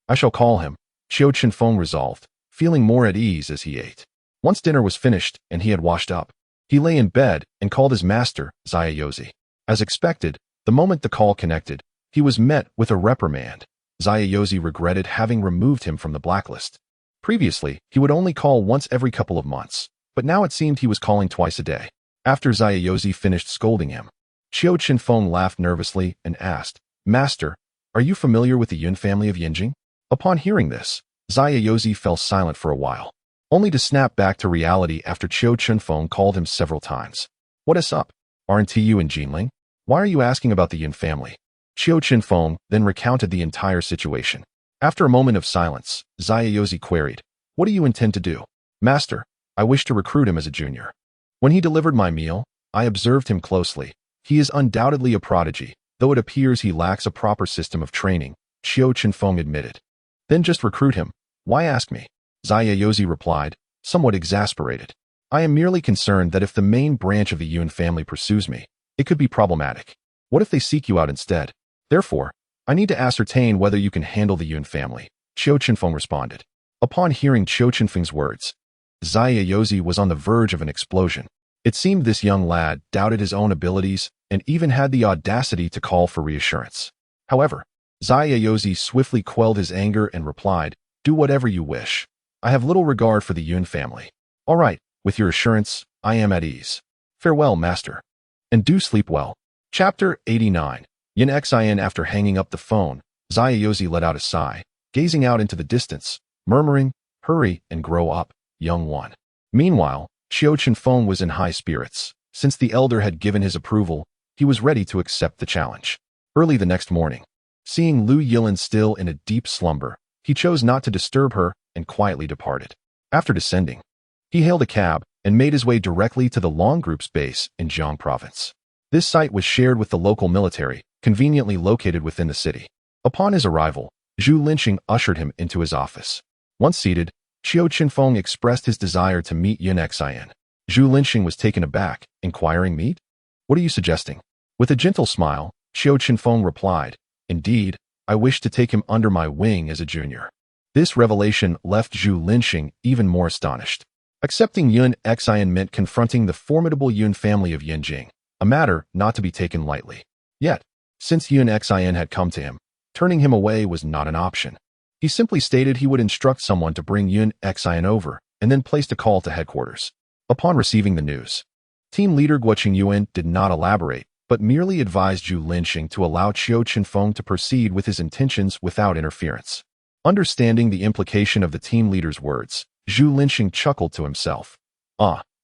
I shall call him," Qiu Chenfeng resolved, feeling more at ease as he ate. Once dinner was finished and he had washed up, he lay in bed and called his master, Zayayozi. As expected, the moment the call connected, he was met with a reprimand. Zayayozi regretted having removed him from the blacklist. Previously, he would only call once every couple of months, but now it seemed he was calling twice a day. After Zayayozi finished scolding him, Qiu Chenfeng laughed nervously and asked, "Master, are you familiar with the Yun family of Yinjing?" Upon hearing this, Zayayozi fell silent for a while, only to snap back to reality after Qiu Chenfeng called him several times. "What is up? Aren't you in Jinling? Why are you asking about the Yun family?" Qiu Chenfeng then recounted the entire situation. After a moment of silence, Zayayozi queried, "What do you intend to do?" "Master, I wish to recruit him as a junior. When he delivered my meal, I observed him closely. He is undoubtedly a prodigy, though it appears he lacks a proper system of training," Qiu Chenfeng admitted. "Then just recruit him. Why ask me?" Zayayozi replied, somewhat exasperated. "I am merely concerned that if the main branch of the Yun family pursues me, it could be problematic. What if they seek you out instead? Therefore, I need to ascertain whether you can handle the Yun family," Qiu Chenfeng responded. Upon hearing Qiu Chenfeng's words, Zayayozi was on the verge of an explosion. It seemed this young lad doubted his own abilities and even had the audacity to call for reassurance. However, Zayayozi swiftly quelled his anger and replied, "Do whatever you wish. I have little regard for the Yun family. All right, with your assurance, I am at ease. Farewell, master. And do sleep well." Chapter 89. Yin Xian. After hanging up the phone, Zayayozi let out a sigh, gazing out into the distance, murmuring, "Hurry and grow up, young one." Meanwhile, Qiu Chenfeng was in high spirits. Since the elder had given his approval, he was ready to accept the challenge. Early the next morning, seeing Lu Yilin still in a deep slumber, he chose not to disturb her and quietly departed. After descending, he hailed a cab and made his way directly to the Long Group's base in Jiang Province. This site was shared with the local military, conveniently located within the city. Upon his arrival, Zhu Linqing ushered him into his office. Once seated, Qiu Chenfeng expressed his desire to meet Yin Xian. Zhu Linqing was taken aback, inquiring, "Meet? What are you suggesting?" With a gentle smile, Qiu Chenfeng replied, "Indeed, I wish to take him under my wing as a junior." This revelation left Zhu Linqing even more astonished. Accepting Yin Xian meant confronting the formidable Yun family of Yinjing, a matter not to be taken lightly. Yet, since Yin Xian had come to him, turning him away was not an option. He simply stated he would instruct someone to bring Yin Xian over, and then placed a call to headquarters. Upon receiving the news, Team leader Guo Qingyuan did not elaborate, but merely advised Zhu Linxing to allow Qiu Chenfeng to proceed with his intentions without interference. Understanding the implication of the team leader's words, Zhu Linxing chuckled to himself.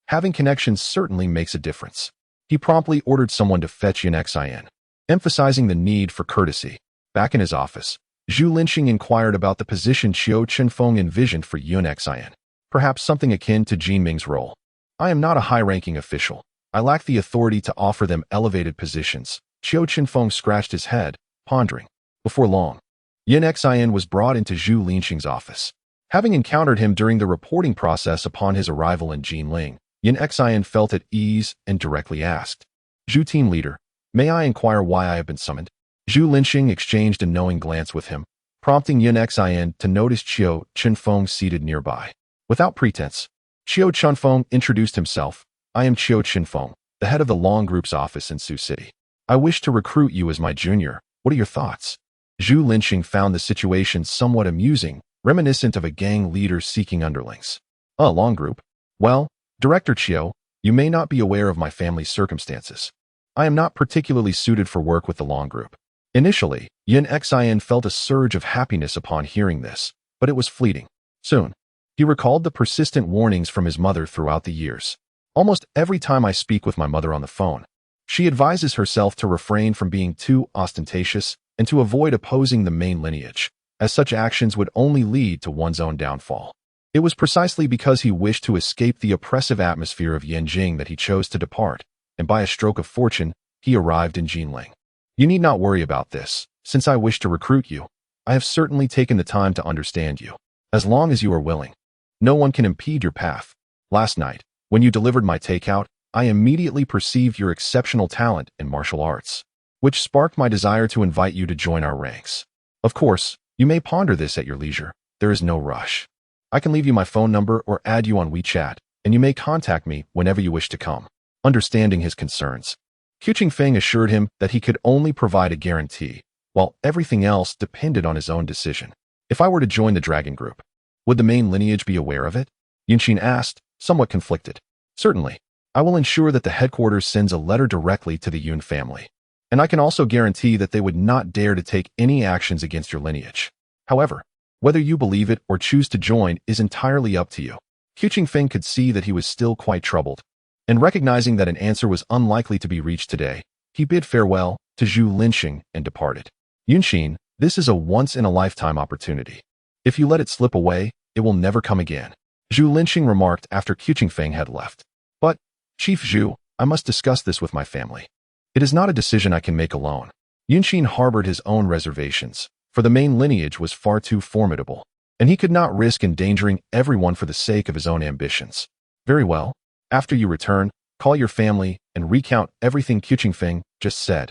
Having connections certainly makes a difference. He promptly ordered someone to fetch Yin Xian, emphasizing the need for courtesy. Back in his office, Zhu Linxing inquired about the position Qiu Chenfeng envisioned for Yin Xian. Perhaps something akin to Jin Ming's role. I am not a high-ranking official. I lack the authority to offer them elevated positions. Qiu Chenfeng scratched his head, pondering. Before long, Yin Xian was brought into Zhu Linxing's office. Having encountered him during the reporting process upon his arrival in Jinling, Yin Xian felt at ease and directly asked, Zhu team leader, may I inquire why I have been summoned? Zhu Linxing exchanged a knowing glance with him, prompting Yin Xian to notice Qiu Chenfeng seated nearby. Without pretense, Qiu Chenfeng introduced himself. I am Qiu Chenfeng, the head of the Long Group's office in Sioux City. I wish to recruit you as my junior. What are your thoughts? Zhu Linxing found the situation somewhat amusing, reminiscent of a gang leader seeking underlings. Long Group? Well, Director Qiu, you may not be aware of my family's circumstances. I am not particularly suited for work with the Long Group. Initially, Yin Xian felt a surge of happiness upon hearing this, but it was fleeting. Soon, he recalled the persistent warnings from his mother throughout the years. Almost every time I speak with my mother on the phone, she advises herself to refrain from being too ostentatious and to avoid opposing the main lineage, as such actions would only lead to one's own downfall. It was precisely because he wished to escape the oppressive atmosphere of Yanjing that he chose to depart, and by a stroke of fortune, he arrived in Jinling. You need not worry about this. Since I wish to recruit you, I have certainly taken the time to understand you. As long as you are willing, no one can impede your path. Last night, when you delivered my takeout, I immediately perceived your exceptional talent in martial arts, which sparked my desire to invite you to join our ranks. Of course, you may ponder this at your leisure. There is no rush. I can leave you my phone number or add you on WeChat, and you may contact me whenever you wish to come. Understanding his concerns, Qiu Chenfeng assured him that he could only provide a guarantee, while everything else depended on his own decision. If I were to join the Dragon Group, would the main lineage be aware of it? Yunqin asked, somewhat conflicted. Certainly. I will ensure that the headquarters sends a letter directly to the Yun family. And I can also guarantee that they would not dare to take any actions against your lineage. However, whether you believe it or choose to join is entirely up to you. Qiu Chenfeng could see that he was still quite troubled, and recognizing that an answer was unlikely to be reached today, he bid farewell to Zhu Linxing and departed. Yunqin, this is a once-in-a-lifetime opportunity. If you let it slip away, it will never come again. Zhu Linxing remarked after Qiu Chenfeng had left. But, Chief Zhu, I must discuss this with my family. It is not a decision I can make alone. Yunqin harbored his own reservations, for the main lineage was far too formidable, and he could not risk endangering everyone for the sake of his own ambitions. Very well. After you return, call your family and recount everything Qiu Chenfeng just said,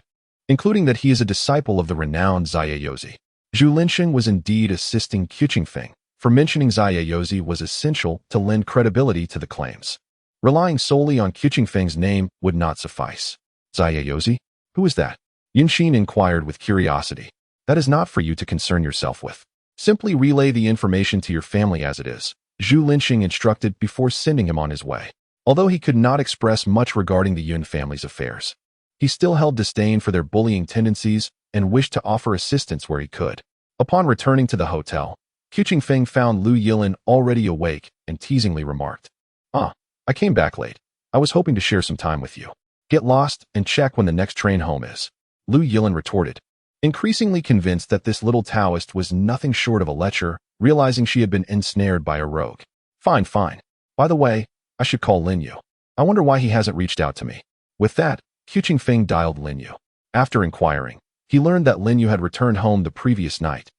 including that he is a disciple of the renowned Zaya Yozi. Zhu Linxing was indeed assisting Qiu Chenfeng, for mentioning Zaya Yozi was essential to lend credibility to the claims. Relying solely on Qiu Chenfeng's name would not suffice. Zaya Yozi? Who is that? Yunqin inquired with curiosity. That is not for you to concern yourself with. Simply relay the information to your family as it is, Zhu Linxing instructed before sending him on his way. Although he could not express much regarding the Yun family's affairs, he still held disdain for their bullying tendencies and wished to offer assistance where he could. Upon returning to the hotel, Qiu Chenfeng found Lu Yilin already awake and teasingly remarked, I came back late. I was hoping to share some time with you. Get lost and check when the next train home is. Lu Yilin retorted, increasingly convinced that this little Taoist was nothing short of a lecher, realizing she had been ensnared by a rogue. Fine. By the way, I should call Lin Yu. I wonder why he hasn't reached out to me. With that, Qiu Chenfeng dialed Lin Yu. After inquiring, he learned that Lin Yu had returned home the previous night.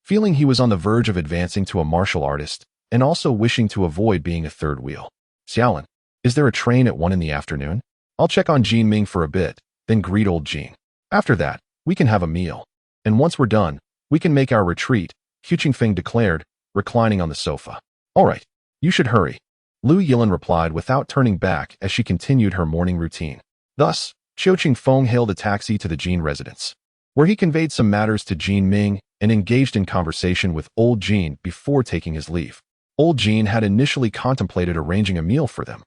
Feeling he was on the verge of advancing to a martial artist, and also wishing to avoid being a third wheel. Xiaolin, is there a train at 1 in the afternoon? I'll check on Jin Ming for a bit, then greet old Jin. After that, we can have a meal. And once we're done, we can make our retreat, Qiu Chenfeng declared, reclining on the sofa. All right, you should hurry. Lu Yilin replied without turning back as she continued her morning routine. Thus, Qiu Chenfeng hailed a taxi to the Jin residence, where he conveyed some matters to Jin Ming and engaged in conversation with old Jin before taking his leave. Old Jin had initially contemplated arranging a meal for them,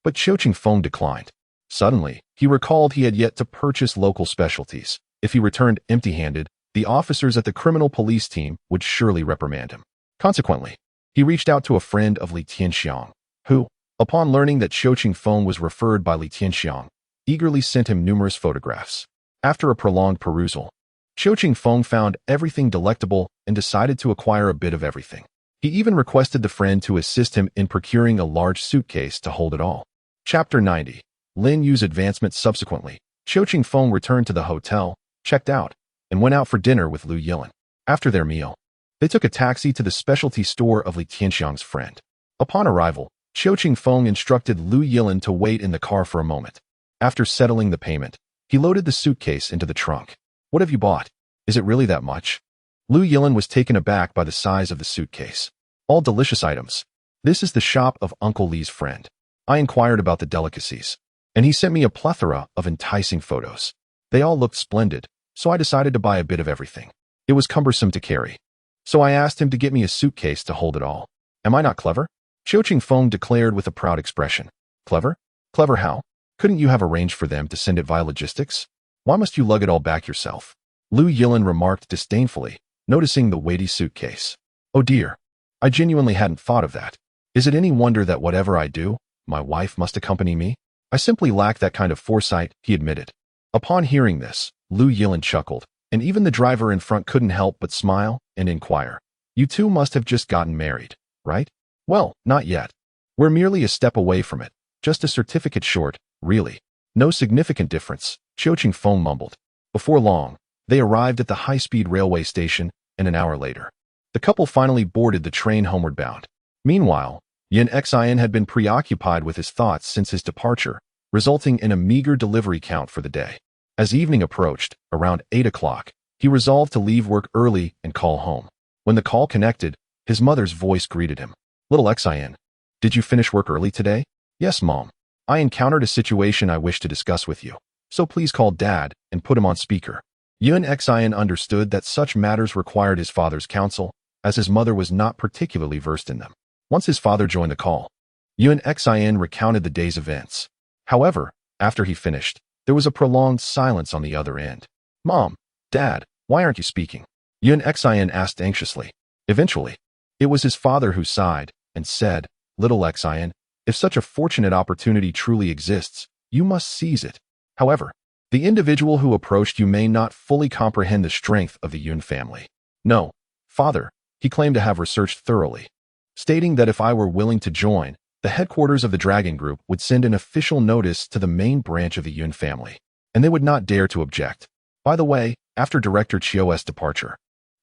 but Qiu Chenfeng declined. Suddenly, he recalled he had yet to purchase local specialties. If he returned empty-handed, the officers at the criminal police team would surely reprimand him. Consequently, he reached out to a friend of Li Tianxiang, who, upon learning that Qiu Chenfeng was referred by Li Tianxiang, eagerly sent him numerous photographs. After a prolonged perusal, Qiu Chenfeng found everything delectable and decided to acquire a bit of everything. He even requested the friend to assist him in procuring a large suitcase to hold it all. Chapter 90. Lin Yu's advancement. Subsequently, Qiu Chenfeng returned to the hotel, checked out, and went out for dinner with Lu Yilin. After their meal, they took a taxi to the specialty store of Li Tianxiang's friend. Upon arrival, Qiu Chenfeng instructed Lu Yilin to wait in the car for a moment. After settling the payment, he loaded the suitcase into the trunk. What have you bought? Is it really that much? Lu Yilin was taken aback by the size of the suitcase. All delicious items. This is the shop of Uncle Li's friend. I inquired about the delicacies, and he sent me a plethora of enticing photos. They all looked splendid, so I decided to buy a bit of everything. It was cumbersome to carry, so I asked him to get me a suitcase to hold it all. Am I not clever? Qiu Chenfeng declared with a proud expression. Clever? Clever how? Couldn't you have arranged for them to send it via logistics? Why must you lug it all back yourself? Lu Yilin remarked disdainfully, noticing the weighty suitcase. Oh dear, I genuinely hadn't thought of that. Is it any wonder that whatever I do, my wife must accompany me? I simply lack that kind of foresight, he admitted. Upon hearing this, Lu Yilin chuckled, and even the driver in front couldn't help but smile and inquire. You two must have just gotten married, right? Well, not yet. We're merely a step away from it, just a certificate short, really. No significant difference, Qiu Chenfeng mumbled. Before long, they arrived at the high-speed railway station, and an hour later, the couple finally boarded the train homeward bound. Meanwhile, Yin Xian had been preoccupied with his thoughts since his departure, resulting in a meager delivery count for the day. As evening approached, around 8 o'clock, he resolved to leave work early and call home. When the call connected, his mother's voice greeted him. Little Xian, did you finish work early today? Yes, Mom. I encountered a situation I wish to discuss with you, so please call Dad and put him on speaker. Yin Xian understood that such matters required his father's counsel, as his mother was not particularly versed in them. Once his father joined the call, Yin Xian recounted the day's events. However, after he finished, there was a prolonged silence on the other end. Mom, Dad, why aren't you speaking? Yin Xian asked anxiously. Eventually, it was his father who sighed and said, Little Xian, if such a fortunate opportunity truly exists, you must seize it. However, the individual who approached you may not fully comprehend the strength of the Yun family. No, father, he claimed to have researched thoroughly, stating that if I were willing to join, the headquarters of the Dragon Group would send an official notice to the main branch of the Yun family, and they would not dare to object. By the way, after Director Qiu's departure,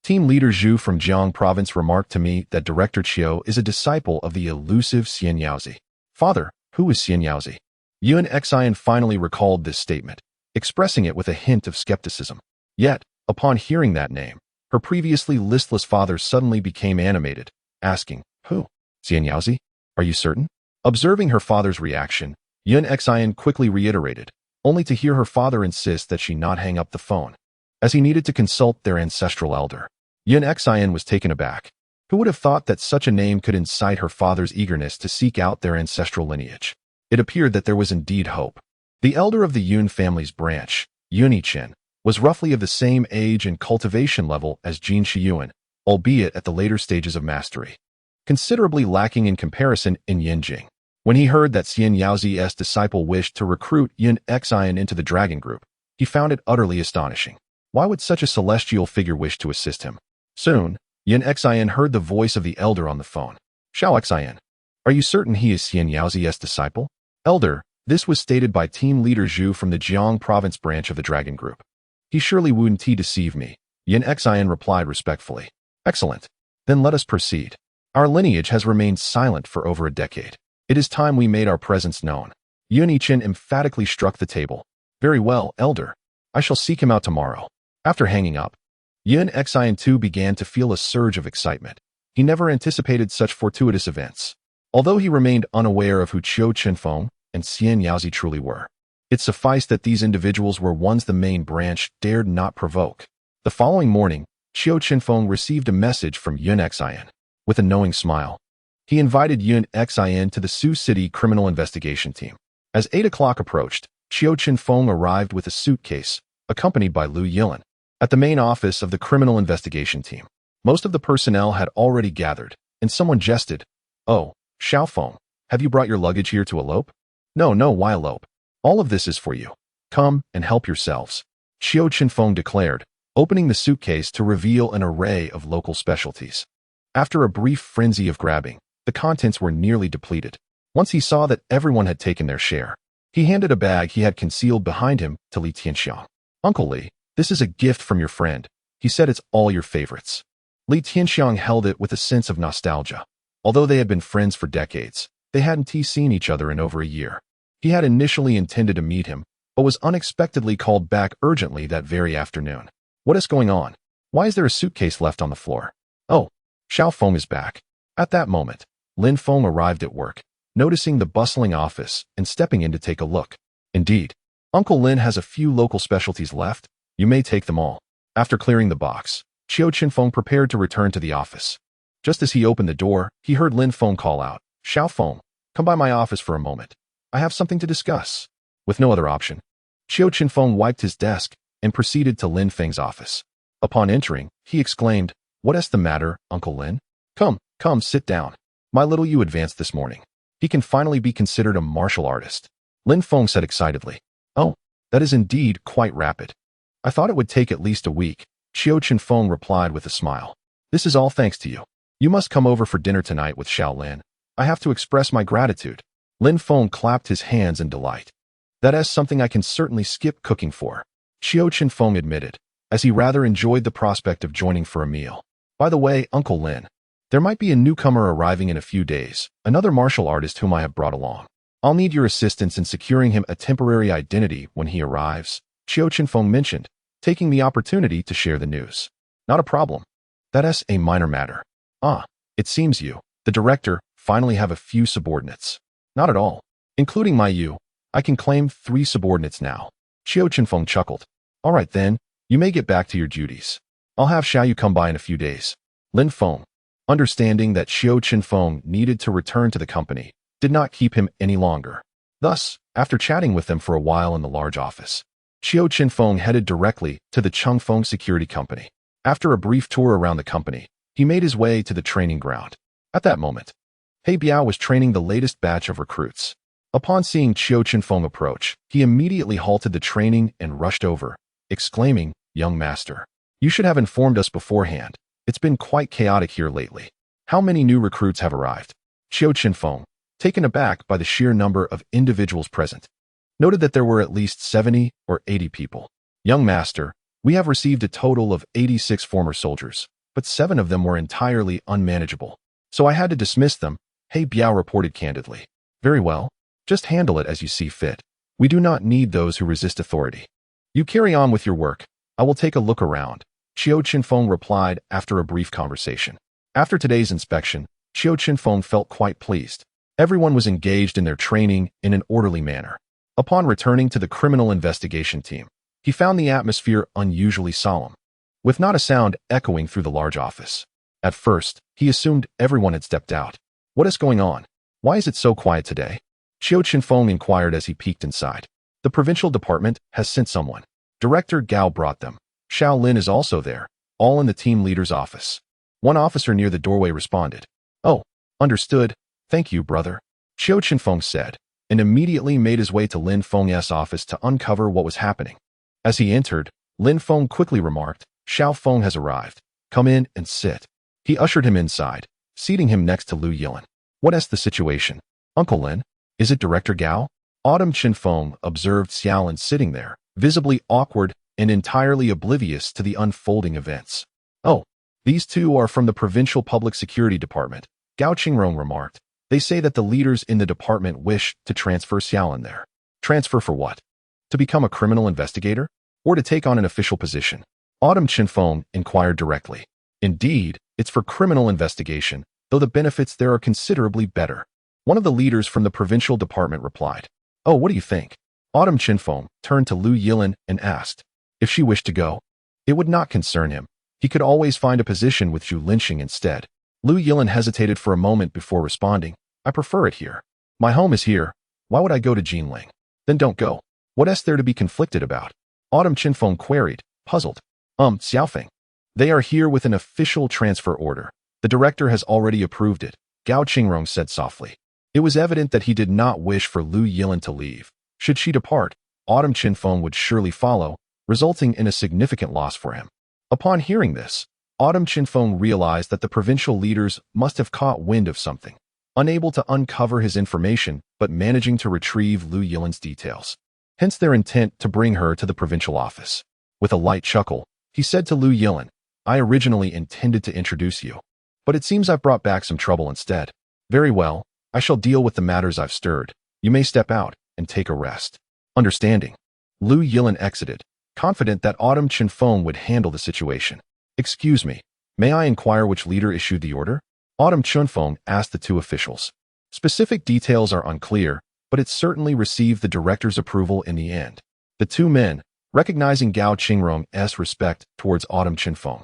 Team Leader Zhu from Jiang Province remarked to me that Director Qiu is a disciple of the elusive Xian Yaozi. Father, who is Xian Yaozi? Yun Xian finally recalled this statement, expressing it with a hint of skepticism. Yet, upon hearing that name, her previously listless father suddenly became animated, asking, Who? Xian Yaozi? Are you certain? Observing her father's reaction, Yun Xian quickly reiterated, only to hear her father insist that she not hang up the phone, as he needed to consult their ancestral elder. Yun Xian was taken aback. Who would have thought that such a name could incite her father's eagerness to seek out their ancestral lineage? It appeared that there was indeed hope. The elder of the Yun family's branch, Yunichen, was roughly of the same age and cultivation level as Jin Shiyuan, albeit at the later stages of mastery, considerably lacking in comparison in Yinjing. When he heard that Xian Yaozi's disciple wished to recruit Yun Xian into the Dragon Group, he found it utterly astonishing. Why would such a celestial figure wish to assist him? Soon, Yun Xian heard the voice of the elder on the phone. Xiao Xian, are you certain he is Xian Yaozi's disciple? Elder, this was stated by Team Leader Zhu from the Jiang Province branch of the Dragon Group. He surely wouldn't deceive me, Yun Xian replied respectfully. Excellent. Then let us proceed. Our lineage has remained silent for over a decade. It is time we made our presence known. Yunichen emphatically struck the table. Very well, Elder. I shall seek him out tomorrow. After hanging up, Yun Xian too began to feel a surge of excitement. He never anticipated such fortuitous events. Although he remained unaware of who Qiu Chenfeng and Xian Yaozi truly were, it sufficed that these individuals were ones the main branch dared not provoke. The following morning, Qiu Chenfeng received a message from Yun Xian. With a knowing smile, he invited Yun Xian to the Sioux City Criminal Investigation Team. As 8 o'clock approached, Qiu Chenfeng arrived with a suitcase, accompanied by Lu Yilin. At the main office of the criminal investigation team, most of the personnel had already gathered, and someone jested, "Oh, Xiaofeng, have you brought your luggage here to elope?" "No, no, why elope? All of this is for you. Come and help yourselves," Qiu Chenfeng declared, opening the suitcase to reveal an array of local specialties. After a brief frenzy of grabbing, the contents were nearly depleted. Once he saw that everyone had taken their share, he handed a bag he had concealed behind him to Li Tianxiang. "Uncle Li, this is a gift from your friend. He said it's all your favorites." Li Tianxiang held it with a sense of nostalgia. Although they had been friends for decades, they hadn't seen each other in over a year. He had initially intended to meet him, but was unexpectedly called back urgently that very afternoon. "What is going on? Why is there a suitcase left on the floor?" "Oh, Xiaofeng is back." At that moment, Lin Feng arrived at work, noticing the bustling office and stepping in to take a look. "Indeed, Uncle Lin has a few local specialties left. You may take them all." After clearing the box, Qiu Chenfeng prepared to return to the office. Just as he opened the door, he heard Lin Feng call out, "Xiaofeng, come by my office for a moment. I have something to discuss." With no other option, Qiu Chenfeng wiped his desk and proceeded to Lin Feng's office. Upon entering, he exclaimed, "What is the matter, Uncle Lin? Come, sit down. My little you advanced this morning. He can finally be considered a martial artist." Lin Feng said excitedly, "Oh, that is indeed quite rapid. I thought it would take at least a week." Qiu Chenfeng replied with a smile, "This is all thanks to you. You must come over for dinner tonight with Xiao Lin. I have to express my gratitude." Lin Feng clapped his hands in delight. "That is something I can certainly skip cooking for," Qiu Chenfeng admitted, as he rather enjoyed the prospect of joining for a meal. "By the way, Uncle Lin, there might be a newcomer arriving in a few days, another martial artist whom I have brought along. I'll need your assistance in securing him a temporary identity when he arrives," Qiu Chenfeng mentioned, taking the opportunity to share the news. "Not a problem. That is a minor matter." "Ah, it seems you, the director, finally have a few subordinates." "Not at all. Including my you, I can claim 3 subordinates now." Qiu Chenfeng chuckled. "All right then, you may get back to your duties. I'll have Xiaoyu come by in a few days." Lin Feng, understanding that Qiu Chenfeng needed to return to the company, did not keep him any longer. Thus, after chatting with them for a while in the large office, Qiu Chenfeng headed directly to the Chengfeng Security Company. After a brief tour around the company, he made his way to the training ground. At that moment, He Biao was training the latest batch of recruits. Upon seeing Qiu Chenfeng approach, he immediately halted the training and rushed over, exclaiming, "Young master, you should have informed us beforehand. It's been quite chaotic here lately. How many new recruits have arrived?" Qiu Chenfeng, taken aback by the sheer number of individuals present, noted that there were at least 70 or 80 people. "Young master, we have received a total of 86 former soldiers, but 7 of them were entirely unmanageable. So I had to dismiss them," He Biao reported candidly. "Very well. Just handle it as you see fit. We do not need those who resist authority. You carry on with your work. I will take a look around," Qiu Chenfeng replied after a brief conversation. After today's inspection, Qiu Chenfeng felt quite pleased. Everyone was engaged in their training in an orderly manner. Upon returning to the criminal investigation team, he found the atmosphere unusually solemn, with not a sound echoing through the large office. At first, he assumed everyone had stepped out. "What is going on? Why is it so quiet today?" Qiu Chenfeng inquired as he peeked inside. "The provincial department has sent someone. Director Gao brought them. Xiao Lin is also there, all in the team leader's office." One officer near the doorway responded. "Oh, understood. Thank you, brother," Qiu Chenfeng said, and immediately made his way to Lin Feng's office to uncover what was happening. As he entered, Lin Feng quickly remarked, "Xiao Feng has arrived. Come in and sit." He ushered him inside, seating him next to Lu Yilin. "What is the situation, Uncle Lin? Is it Director Gao?" Autumn Chenfeng observed Xiaolin sitting there, visibly awkward and entirely oblivious to the unfolding events. "Oh, these two are from the Provincial Public Security Department," Gao Qingrong remarked. "They say that the leaders in the department wish to transfer Xiaolin there." "Transfer for what? To become a criminal investigator? Or to take on an official position?" Autumn Chenfeng inquired directly. "Indeed, it's for criminal investigation, though the benefits there are considerably better," one of the leaders from the provincial department replied. "Oh, what do you think?" Autumn Chenfeng turned to Lu Yilin and asked if she wished to go. It would not concern him. He could always find a position with Zhu Linxing instead. Lu Yilin hesitated for a moment before responding, "I prefer it here. My home is here. Why would I go to Jinling?" "Then don't go." What is there to be conflicted about? Autumn Chenfeng queried, puzzled. Xiaofeng. They are here with an official transfer order. The director has already approved it, Gao Qingrong said softly. It was evident that he did not wish for Lu Yilin to leave. Should she depart, Autumn Chenfeng would surely follow, resulting in a significant loss for him. Upon hearing this, Autumn Chenfeng realized that the provincial leaders must have caught wind of something, unable to uncover his information but managing to retrieve Lu Yilin's details. Hence their intent to bring her to the provincial office. With a light chuckle, he said to Lu Yilin, I originally intended to introduce you, but it seems I've brought back some trouble instead. Very well, I shall deal with the matters I've stirred. You may step out and take a rest. Understanding. Lu Yilin exited, confident that Autumn Chenfeng would handle the situation. Excuse me, may I inquire which leader issued the order? Autumn Chenfeng asked the two officials. Specific details are unclear, but it certainly received the director's approval in the end. The two men, recognizing Gao Qingrong's respect towards Autumn Chenfeng,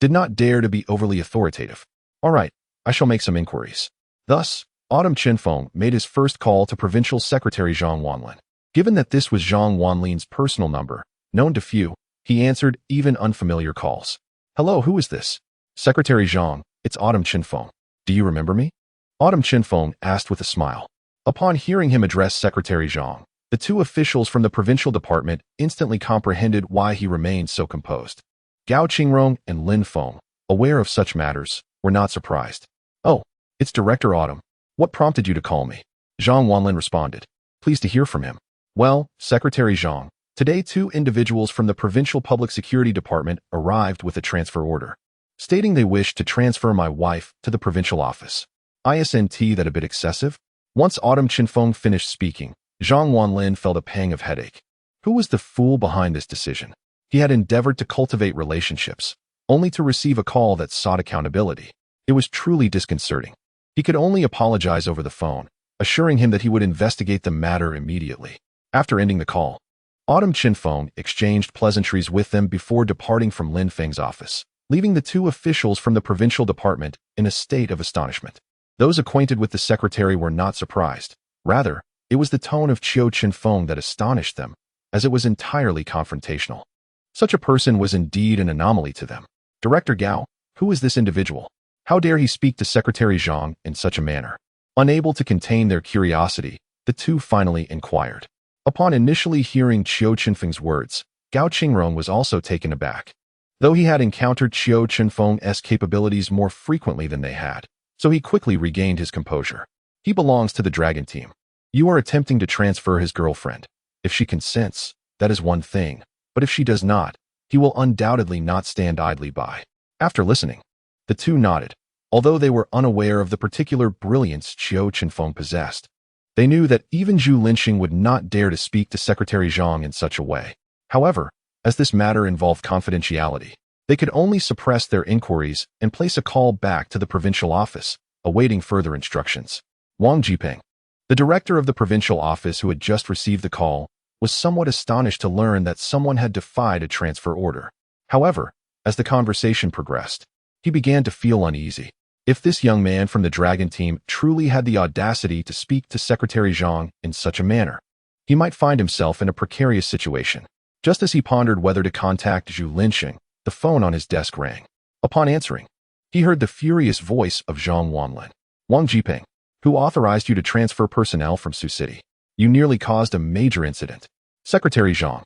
did not dare to be overly authoritative. All right, I shall make some inquiries. Thus, Autumn Chenfeng made his first call to Provincial Secretary Zhang Wanlin. Given that this was Zhang Wanlin's personal number, known to few, he answered even unfamiliar calls. Hello, who is this? Secretary Zhang, it's Autumn Chenfeng. Do you remember me? Autumn Chenfeng asked with a smile. Upon hearing him address Secretary Zhang, the two officials from the provincial department instantly comprehended why he remained so composed. Gao Qingrong and Lin Feng, aware of such matters, were not surprised. Oh, it's Director Autumn. What prompted you to call me? Zhang Wanlin responded. Pleased to hear from him. Well, Secretary Zhang, today two individuals from the Provincial Public Security Department arrived with a transfer order, stating they wished to transfer my wife to the provincial office. Isn't that a bit excessive? Once Autumn Chenfeng finished speaking, Zhang Wanlin felt a pang of headache. Who was the fool behind this decision? He had endeavored to cultivate relationships, only to receive a call that sought accountability. It was truly disconcerting. He could only apologize over the phone, assuring him that he would investigate the matter immediately. After ending the call, Autumn Chenfeng exchanged pleasantries with them before departing from Lin Feng's office, leaving the two officials from the provincial department in a state of astonishment. Those acquainted with the secretary were not surprised. Rather, it was the tone of Qiu Chenfeng that astonished them, as it was entirely confrontational. Such a person was indeed an anomaly to them. Director Gao, who is this individual? How dare he speak to Secretary Zhang in such a manner? Unable to contain their curiosity, the two finally inquired. Upon initially hearing Qiu Chenfeng's words, Gao Qingrong was also taken aback. Though he had encountered Qiu Chenfeng's capabilities more frequently than they had, so he quickly regained his composure. He belongs to the Dragon Team. You are attempting to transfer his girlfriend. If she consents, that is one thing, but if she does not, he will undoubtedly not stand idly by. After listening, the two nodded. Although they were unaware of the particular brilliance Qiu Chenfeng possessed, they knew that even Zhu Linxing would not dare to speak to Secretary Zhang in such a way. However, as this matter involved confidentiality, they could only suppress their inquiries and place a call back to the provincial office, awaiting further instructions. Wang Jiping, the director of the provincial office who had just received the call, was somewhat astonished to learn that someone had defied a transfer order. However, as the conversation progressed, he began to feel uneasy. If this young man from the Dragon Team truly had the audacity to speak to Secretary Zhang in such a manner, he might find himself in a precarious situation. Just as he pondered whether to contact Zhu Linxing, the phone on his desk rang. Upon answering, he heard the furious voice of Zhang Wanlin. Wang Jiping, who authorized you to transfer personnel from Sioux City? You nearly caused a major incident. Secretary Zhang,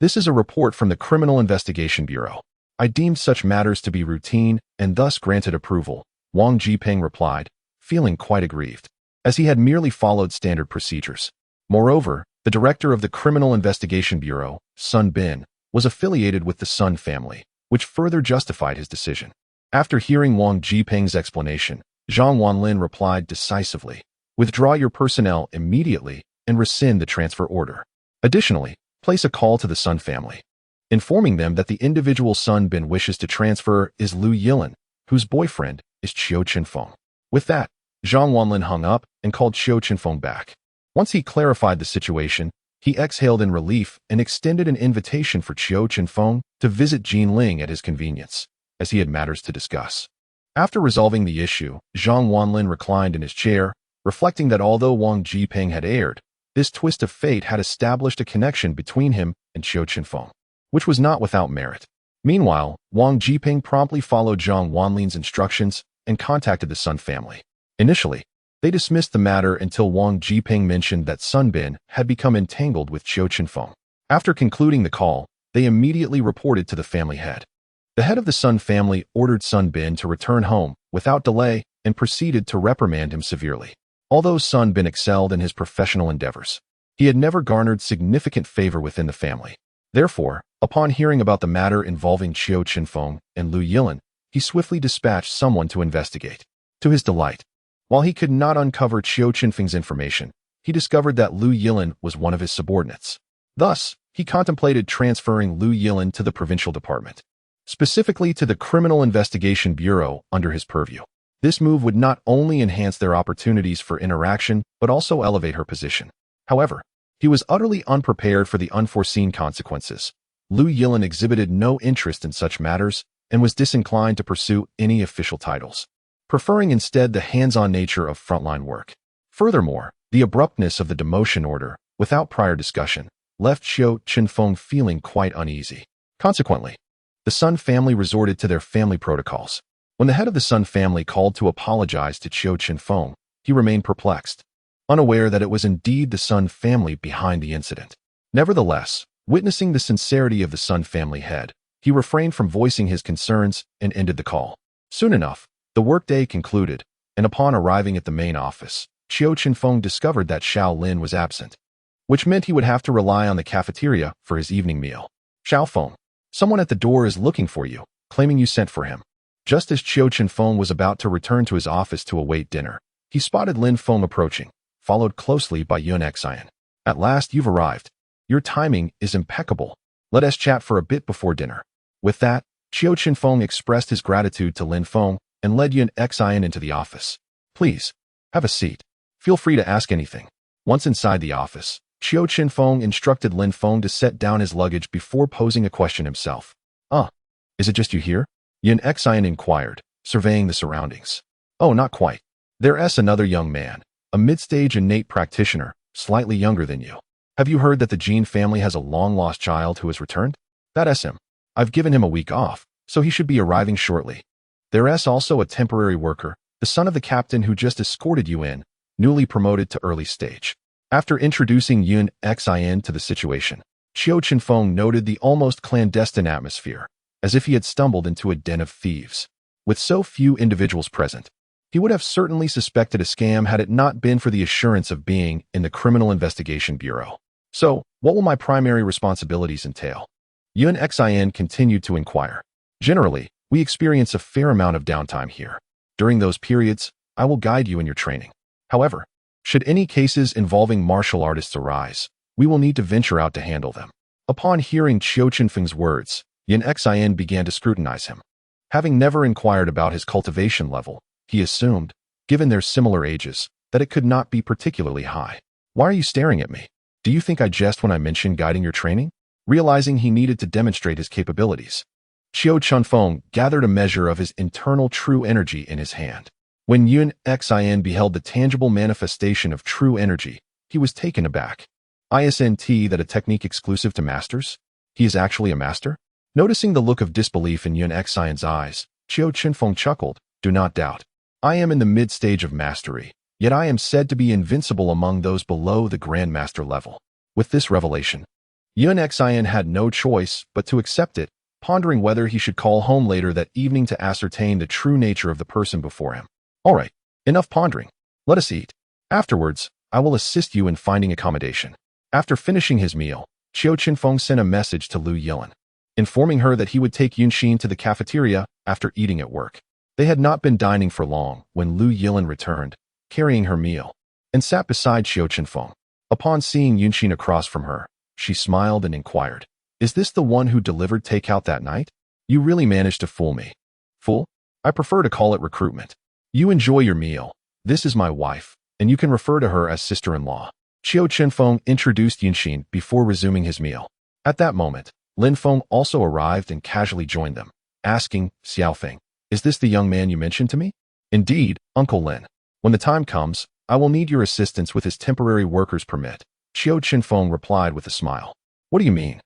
this is a report from the Criminal Investigation Bureau. I deemed such matters to be routine and thus granted approval, Wang Jiping replied, feeling quite aggrieved, as he had merely followed standard procedures. Moreover, the director of the Criminal Investigation Bureau, Sun Bin, was affiliated with the Sun family, which further justified his decision. After hearing Wang Jiping's explanation, Zhang Wanlin replied decisively, withdraw your personnel immediately and rescind the transfer order. Additionally, place a call to the Sun family, informing them that the individual Sun Bin wishes to transfer is Lu Yilin, whose boyfriend is Qiu Chenfeng. With that, Zhang Wanlin hung up and called Qiu Chenfeng back. Once he clarified the situation, he exhaled in relief and extended an invitation for Qiu Chenfeng to visit Jin Ling at his convenience, as he had matters to discuss. After resolving the issue, Zhang Wanlin reclined in his chair, reflecting that although Wang Jiping had erred, This twist of fate had established a connection between him and Qiu Chenfeng, which was not without merit. Meanwhile, Wang Jiping promptly followed Zhang Wanlin's instructions and contacted the Sun family. Initially, they dismissed the matter until Wang Jiping mentioned that Sun Bin had become entangled with Qiu Chenfeng. After concluding the call, they immediately reported to the family head. The head of the Sun family ordered Sun Bin to return home without delay and proceeded to reprimand him severely. Although Sun Bin excelled in his professional endeavors, he had never garnered significant favor within the family. Therefore, upon hearing about the matter involving Qiu Chenfeng and Lu Yilin, he swiftly dispatched someone to investigate. To his delight, while he could not uncover Qiu Chenfeng's information, he discovered that Lu Yilin was one of his subordinates. Thus, he contemplated transferring Lu Yilin to the provincial department, specifically to the Criminal Investigation Bureau under his purview. This move would not only enhance their opportunities for interaction, but also elevate her position. However, he was utterly unprepared for the unforeseen consequences. Lu Yilin exhibited no interest in such matters and was disinclined to pursue any official titles, preferring instead the hands-on nature of frontline work. Furthermore, the abruptness of the demotion order, without prior discussion, left Qiu Chenfeng feeling quite uneasy. Consequently, the Sun family resorted to their family protocols. When the head of the Sun family called to apologize to Qiu Chenfeng, he remained perplexed, unaware that it was indeed the Sun family behind the incident. Nevertheless, witnessing the sincerity of the Sun family head, he refrained from voicing his concerns and ended the call. Soon enough, the workday concluded, and upon arriving at the main office, Qiu Chenfeng discovered that Xiao Lin was absent, which meant he would have to rely on the cafeteria for his evening meal. Xiao Feng, someone at the door is looking for you, claiming you sent for him. Just as Qiu Chenfeng was about to return to his office to await dinner, he spotted Lin Feng approaching, followed closely by Yun Xian. At last you've arrived. Your timing is impeccable. Let us chat for a bit before dinner. With that, Qiu Chenfeng expressed his gratitude to Lin Feng and led Yun Xian into the office. Please, have a seat. Feel free to ask anything. Once inside the office, Qiu Chenfeng instructed Lin Feng to set down his luggage before posing a question himself. Is it just you here? Yun Xian inquired, surveying the surroundings. Oh, not quite. There's another young man, a mid-stage innate practitioner, slightly younger than you. Have you heard that the Jin family has a long-lost child who has returned? That's him. I've given him a week off, so he should be arriving shortly. There's also a temporary worker, the son of the captain who just escorted you in, newly promoted to early stage. After introducing Yun Xian to the situation, Qiu Chenfeng noted the almost clandestine atmosphere, as if he had stumbled into a den of thieves. With so few individuals present, he would have certainly suspected a scam had it not been for the assurance of being in the Criminal Investigation Bureau. So, what will my primary responsibilities entail? Yun Xian continued to inquire. Generally, we experience a fair amount of downtime here. During those periods, I will guide you in your training. However, should any cases involving martial artists arise, we will need to venture out to handle them. Upon hearing Qiu Chenfeng's words, Yun Xian began to scrutinize him. Having never inquired about his cultivation level, he assumed, given their similar ages, that it could not be particularly high. Why are you staring at me? Do you think I jest when I mention guiding your training? Realizing he needed to demonstrate his capabilities, Qiu Chenfeng gathered a measure of his internal true energy in his hand. When Yun Xian beheld the tangible manifestation of true energy, he was taken aback. Isn't that a technique exclusive to masters? He is actually a master? Noticing the look of disbelief in Yun Xian's eyes, Qiu Chenfeng chuckled. Do not doubt. I am in the mid-stage of mastery, yet I am said to be invincible among those below the Grandmaster level. With this revelation, Yun Xian had no choice but to accept it, pondering whether he should call home later that evening to ascertain the true nature of the person before him. All right, enough pondering. Let us eat. Afterwards, I will assist you in finding accommodation. After finishing his meal, Qiu Chenfeng sent a message to Lu Yilin, informing her that he would take Yunxin to the cafeteria after eating at work. They had not been dining for long when Lu Yilin returned, carrying her meal, and sat beside Qiu Chenfeng. Upon seeing Yunxin across from her, she smiled and inquired, "Is this the one who delivered takeout that night? You really managed to fool me." "Fool? I prefer to call it recruitment. You enjoy your meal. This is my wife, and you can refer to her as sister-in-law." Qiu Chenfeng introduced Yunxin before resuming his meal. At that moment, Lin Feng also arrived and casually joined them, asking, "Xiaofeng, is this the young man you mentioned to me?" "Indeed, Uncle Lin. When the time comes, I will need your assistance with his temporary worker's permit. Qiu Chenfeng replied with a smile. What do you mean?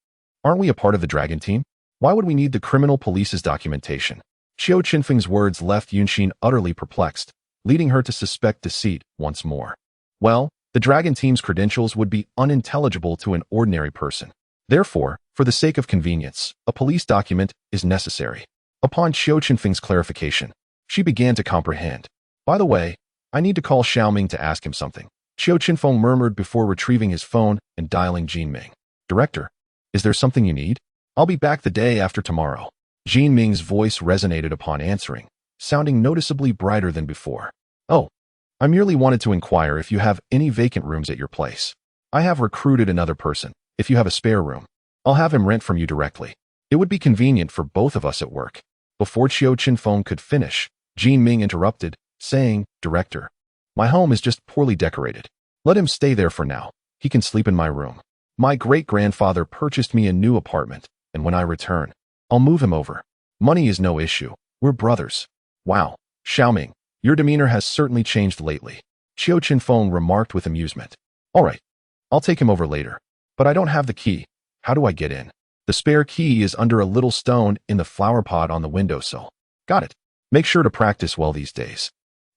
Aren't we a part of the dragon team? Why would we need the criminal police's documentation? Qiu Chenfeng's words left Yunxin utterly perplexed, leading her to suspect deceit once more. Well, the dragon team's credentials would be unintelligible to an ordinary person. Therefore, for the sake of convenience, a police document is necessary. Upon Qiu Chenfeng's clarification, she began to comprehend. By the way, I need to call Xiaoming to ask him something. Qiu Chenfeng murmured before retrieving his phone and dialing Jean Ming. Director, is there something you need? I'll be back the day after tomorrow. Jean Ming's voice resonated upon answering, sounding noticeably brighter than before. Oh, I merely wanted to inquire if you have any vacant rooms at your place. I have recruited another person. If you have a spare room, I'll have him rent from you directly. It would be convenient for both of us at work. Before Qiu Chenfeng could finish, Jean Ming interrupted, saying, Director, my home is just poorly decorated. Let him stay there for now. He can sleep in my room. My great-grandfather purchased me a new apartment, and when I return, I'll move him over. Money is no issue. We're brothers. Wow, Xiaoming, your demeanor has certainly changed lately. Qiu Chenfeng remarked with amusement. All right, I'll take him over later. But I don't have the key. How do I get in? The spare key is under a little stone in the flower pot on the windowsill. Got it. Make sure to practice well these days.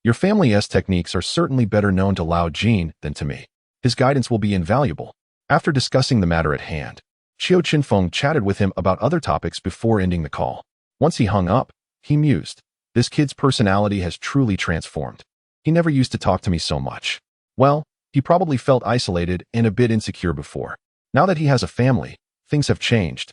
Your family's techniques are certainly better known to Lao Jin than to me. His guidance will be invaluable. After discussing the matter at hand, Qiu Chenfeng chatted with him about other topics before ending the call. Once he hung up, he mused. This kid's personality has truly transformed. He never used to talk to me so much. Well, he probably felt isolated and a bit insecure before. Now that he has a family, things have changed.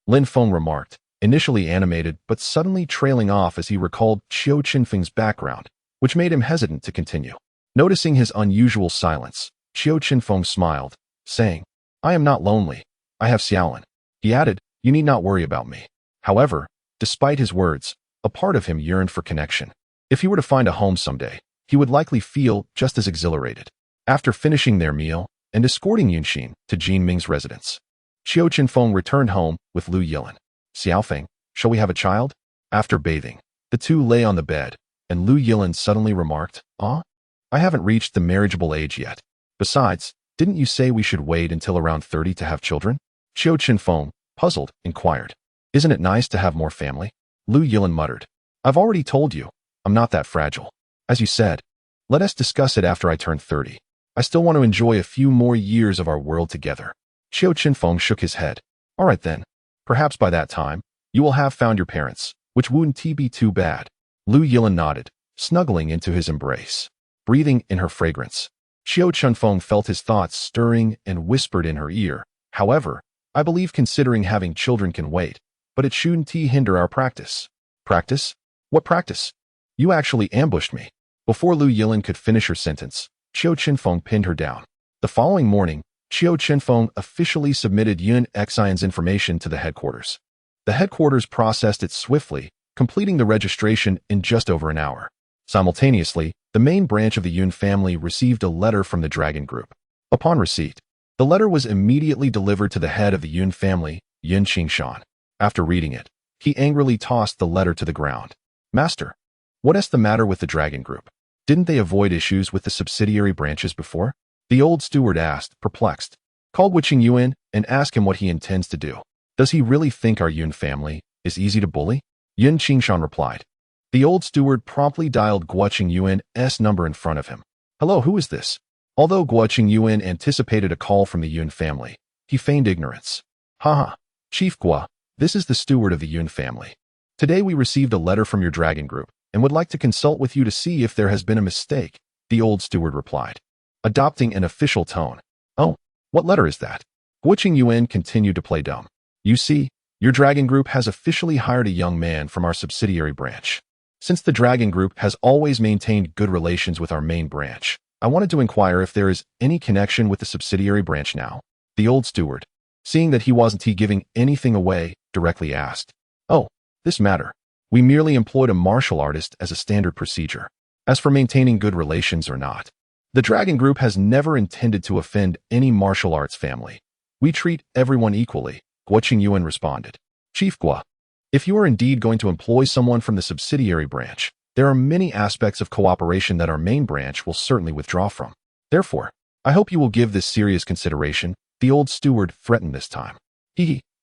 Lin Feng remarked, initially animated but suddenly trailing off as he recalled Qiu Chenfeng's background, which made him hesitant to continue. Noticing his unusual silence, Qiu Chenfeng smiled, saying, I am not lonely. I have Xiaolin. He added, you need not worry about me. However, despite his words, a part of him yearned for connection. If he were to find a home someday, he would likely feel just as exhilarated. After finishing their meal and escorting Yunxin to Jean Ming's residence, Qiu Chenfeng returned home with Lu Yilin. Xiaofeng, shall we have a child? After bathing, the two lay on the bed, and Lu Yilin suddenly remarked, I haven't reached the marriageable age yet. Besides, didn't you say we should wait until around 30 to have children? Qiu Chenfeng, puzzled, inquired. Isn't it nice to have more family? Lu Yilin muttered. I've already told you, I'm not that fragile. As you said, let us discuss it after I turn 30. I still want to enjoy a few more years of our world together. Qiu Chenfeng shook his head. All right then. Perhaps by that time, you will have found your parents, which wouldn't be too bad. Lu Yilin nodded, snuggling into his embrace. Breathing in her fragrance, Qiu Chenfeng felt his thoughts stirring and whispered in her ear. However, I believe considering having children can wait, but it shouldn't hinder our practice. Practice? What practice? You actually ambushed me. Before Lu Yilin could finish her sentence, Qiu Chenfeng pinned her down. The following morning, Qiu Chenfeng officially submitted Yun Xian's information to the headquarters. The headquarters processed it swiftly, completing the registration in just over an hour. Simultaneously, the main branch of the Yun family received a letter from the Dragon Group. Upon receipt, the letter was immediately delivered to the head of the Yun family, Yun Qingshan. After reading it, he angrily tossed the letter to the ground. Master, what is the matter with the Dragon Group? Didn't they avoid issues with the subsidiary branches before? The old steward asked, perplexed. Call Guoqing Yuan and ask him what he intends to do. Does he really think our Yun family is easy to bully? Yun Qingshan replied. The old steward promptly dialed Guoqing Yuan's number in front of him. Hello, who is this? Although Guoqing Yuan anticipated a call from the Yun family, he feigned ignorance. Haha, Chief Gua, this is the steward of the Yun family. Today we received a letter from your Dragon Group and would like to consult with you to see if there has been a mistake, the old steward replied, adopting an official tone. Oh, what letter is that? Guoqing Yuan continued to play dumb. You see, your Dragon Group has officially hired a young man from our subsidiary branch. Since the Dragon Group has always maintained good relations with our main branch, I wanted to inquire if there is any connection with the subsidiary branch now. The old steward, seeing that he wasn't giving anything away, directly asked. Oh, this matter. We merely employed a martial artist as a standard procedure. As for maintaining good relations or not, the Dragon Group has never intended to offend any martial arts family. We treat everyone equally, Guoqing Yuan responded. Chief Gua, if you are indeed going to employ someone from the subsidiary branch, there are many aspects of cooperation that our main branch will certainly withdraw from. Therefore, I hope you will give this serious consideration, the old steward threatened this time.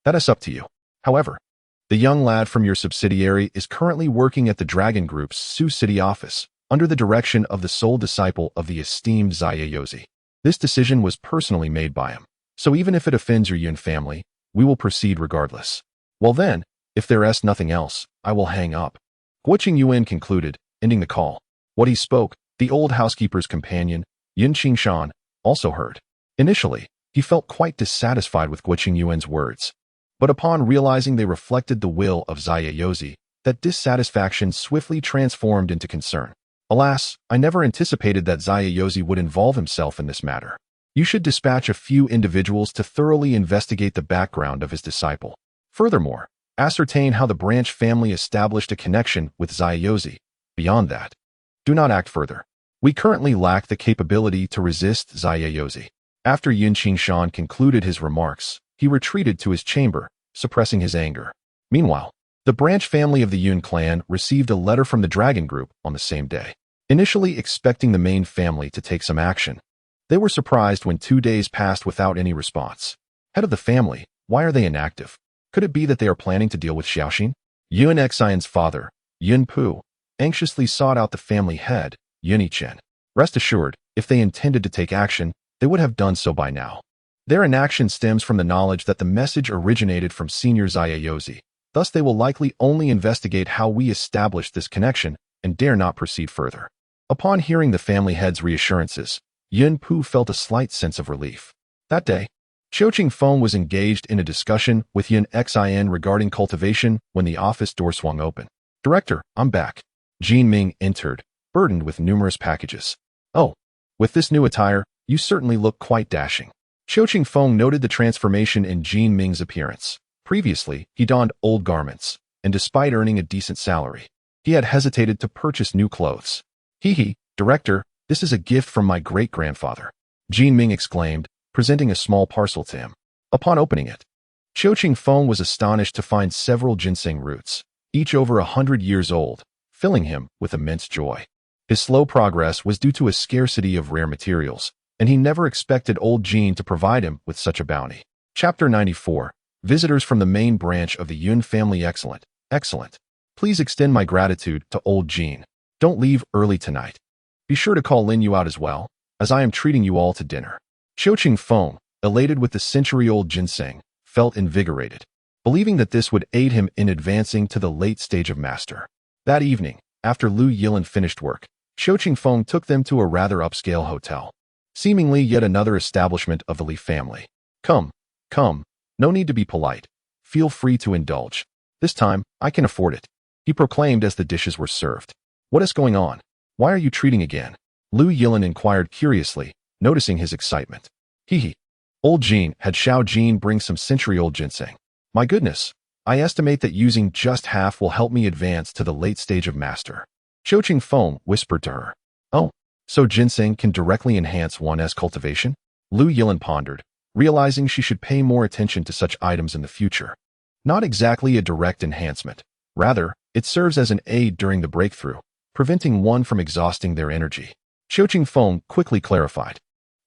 That is up to you. However, the young lad from your subsidiary is currently working at the Dragon Group's Sioux City office, under the direction of the sole disciple of the esteemed Zayayozi. This decision was personally made by him, so even if it offends your Yun family, we will proceed regardless. Well then, if there is nothing else, I will hang up. Guo Yuan concluded, ending the call. What he spoke, the old housekeeper's companion, Yin Qingshan, also heard. Initially, he felt quite dissatisfied with Guo Yuan's words. But upon realizing they reflected the will of Zayayozi, that dissatisfaction swiftly transformed into concern. Alas, I never anticipated that Zayayozi would involve himself in this matter. You should dispatch a few individuals to thoroughly investigate the background of his disciple. Furthermore, ascertain how the branch family established a connection with Zayayozi. Beyond that, do not act further. We currently lack the capability to resist Zayayozi. After Yin Qingshan concluded his remarks, he retreated to his chamber, suppressing his anger. Meanwhile, the branch family of the Yun clan received a letter from the Dragon Group on the same day. Initially expecting the main family to take some action, they were surprised when 2 days passed without any response. Head of the family, why are they inactive? Could it be that they are planning to deal with Xiaoxin? Yun Xian's father, Yun Pu, anxiously sought out the family head, Yun Yichen. Rest assured, if they intended to take action, they would have done so by now. Their inaction stems from the knowledge that the message originated from Senior Zayayozi. Thus they will likely only investigate how we established this connection and dare not proceed further. Upon hearing the family head's reassurances, Yun Pu felt a slight sense of relief. That day, Qiu Chenfeng was engaged in a discussion with Yun Xin regarding cultivation when the office door swung open. Director, I'm back. Jin Ming entered, burdened with numerous packages. Oh, with this new attire, you certainly look quite dashing. Qiu Chenfeng noted the transformation in Jin Ming's appearance. Previously, he donned old garments, and despite earning a decent salary, he had hesitated to purchase new clothes. Director, this is a gift from my great-grandfather, Jin Ming exclaimed, presenting a small parcel to him. Upon opening it, Qiu Chenfeng was astonished to find several ginseng roots, each over 100 years old, filling him with immense joy. His slow progress was due to a scarcity of rare materials, and he never expected old Jin to provide him with such a bounty. Chapter 94. Visitors from the main branch of the Yun family. Excellent. Please extend my gratitude to old Jin. Don't leave early tonight. Be sure to call Lin Yu out as well, as I am treating you all to dinner. Qiu Chenfeng, elated with the century-old ginseng, felt invigorated, believing that this would aid him in advancing to the late stage of master. That evening, after Lu Yilin finished work, Qiu Chenfeng took them to a rather upscale hotel, seemingly yet another establishment of the Li family. Come, no need to be polite. Feel free to indulge. This time, I can afford it, he proclaimed as the dishes were served. What is going on? Why are you treating again? Lu Yilin inquired curiously, noticing his excitement. Old Jin had Xiao Jin bring some century-old ginseng. My goodness, I estimate that using just half will help me advance to the late stage of master. Qiu Chenfeng whispered to her. Oh, so ginseng can directly enhance one's cultivation? Lu Yilin pondered, realizing she should pay more attention to such items in the future. Not exactly a direct enhancement. Rather, it serves as an aid during the breakthrough, preventing one from exhausting their energy. Qiu Chenfeng quickly clarified,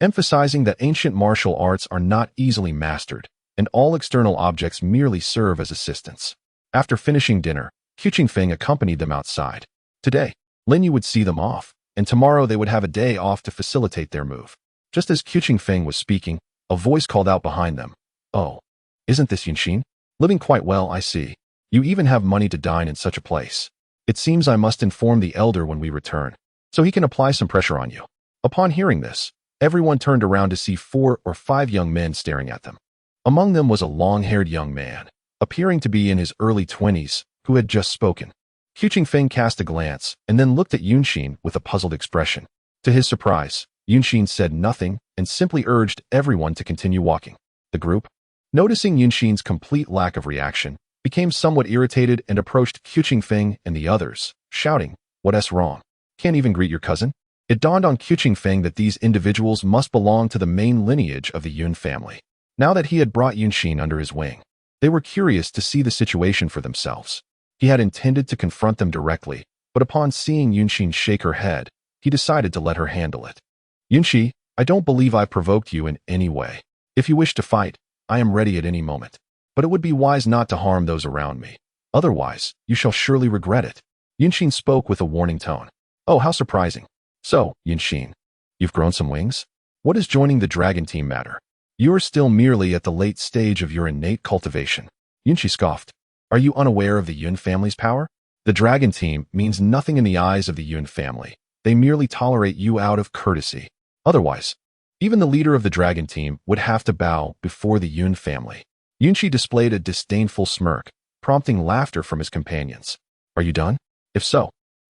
emphasizing that ancient martial arts are not easily mastered, and all external objects merely serve as assistants. After finishing dinner, Qiu Chenfeng accompanied them outside. Today, Lin Yu would see them off, and tomorrow they would have a day off to facilitate their move. Just as Qiu Chenfeng was speaking, a voice called out behind them. Oh, isn't this Yunxin? Living quite well, I see. You even have money to dine in such a place. It seems I must inform the elder when we return, so he can apply some pressure on you. Upon hearing this, everyone turned around to see 4 or 5 young men staring at them. Among them was a long-haired young man, appearing to be in his early 20s, who had just spoken. Qiu Chenfeng cast a glance and then looked at Yunxin with a puzzled expression. To his surprise, Yunxin said nothing and simply urged everyone to continue walking. The group, noticing Yunxin's complete lack of reaction, became somewhat irritated and approached Qiu Chenfeng and the others, shouting, "What's wrong? Can't even greet your cousin?" It dawned on Qiu Chenfeng that these individuals must belong to the main lineage of the Yun family. Now that he had brought Yunxin under his wing, they were curious to see the situation for themselves. He had intended to confront them directly, but upon seeing Yunxin shake her head, he decided to let her handle it. Yunxi, I don't believe I provoked you in any way. If you wish to fight, I am ready at any moment. But it would be wise not to harm those around me. Otherwise, you shall surely regret it. Yunxin spoke with a warning tone. Oh, how surprising. So, Yunxin, you've grown some wings? What does joining the dragon team matter? You are still merely at the late stage of your innate cultivation. Yunxi scoffed. Are you unaware of the Yun family's power? The dragon team means nothing in the eyes of the Yun family. They merely tolerate you out of courtesy. Otherwise, even the leader of the dragon team would have to bow before the Yun family. Yunxi displayed a disdainful smirk, prompting laughter from his companions. Are you done? If so,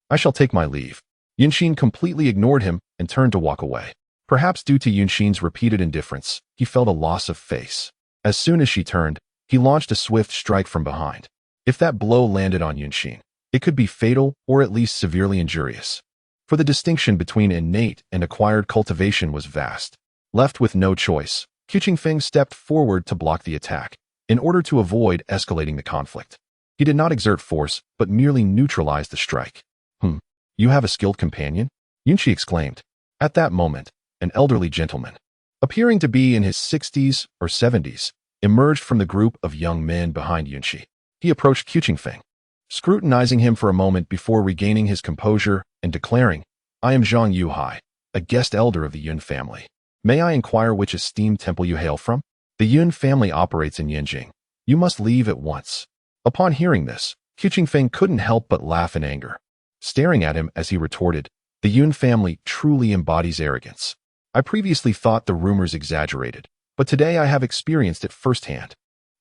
I shall take my leave. Yunxin completely ignored him and turned to walk away. Perhaps due to Yunxin's repeated indifference, he felt a loss of face. As soon as she turned, he launched a swift strike from behind. If that blow landed on Yunxin, it could be fatal or at least severely injurious. For the distinction between innate and acquired cultivation was vast. Left with no choice, Qiu Chenfeng stepped forward to block the attack, in order to avoid escalating the conflict. He did not exert force, but merely neutralized the strike. You have a skilled companion? Yunxi exclaimed. At that moment, an elderly gentleman, appearing to be in his 60s or 70s, emerged from the group of young men behind Yunxi. He approached Qiu Chenfeng, scrutinizing him for a moment before regaining his composure and declaring, I am Zhang Yuhai, a guest elder of the Yun family. May I inquire which esteemed temple you hail from? The Yun family operates in Yanjing. You must leave at once. Upon hearing this, Qiu Chenfeng couldn't help but laugh in anger, staring at him as he retorted, the Yun family truly embodies arrogance. I previously thought the rumors exaggerated, but today I have experienced it firsthand.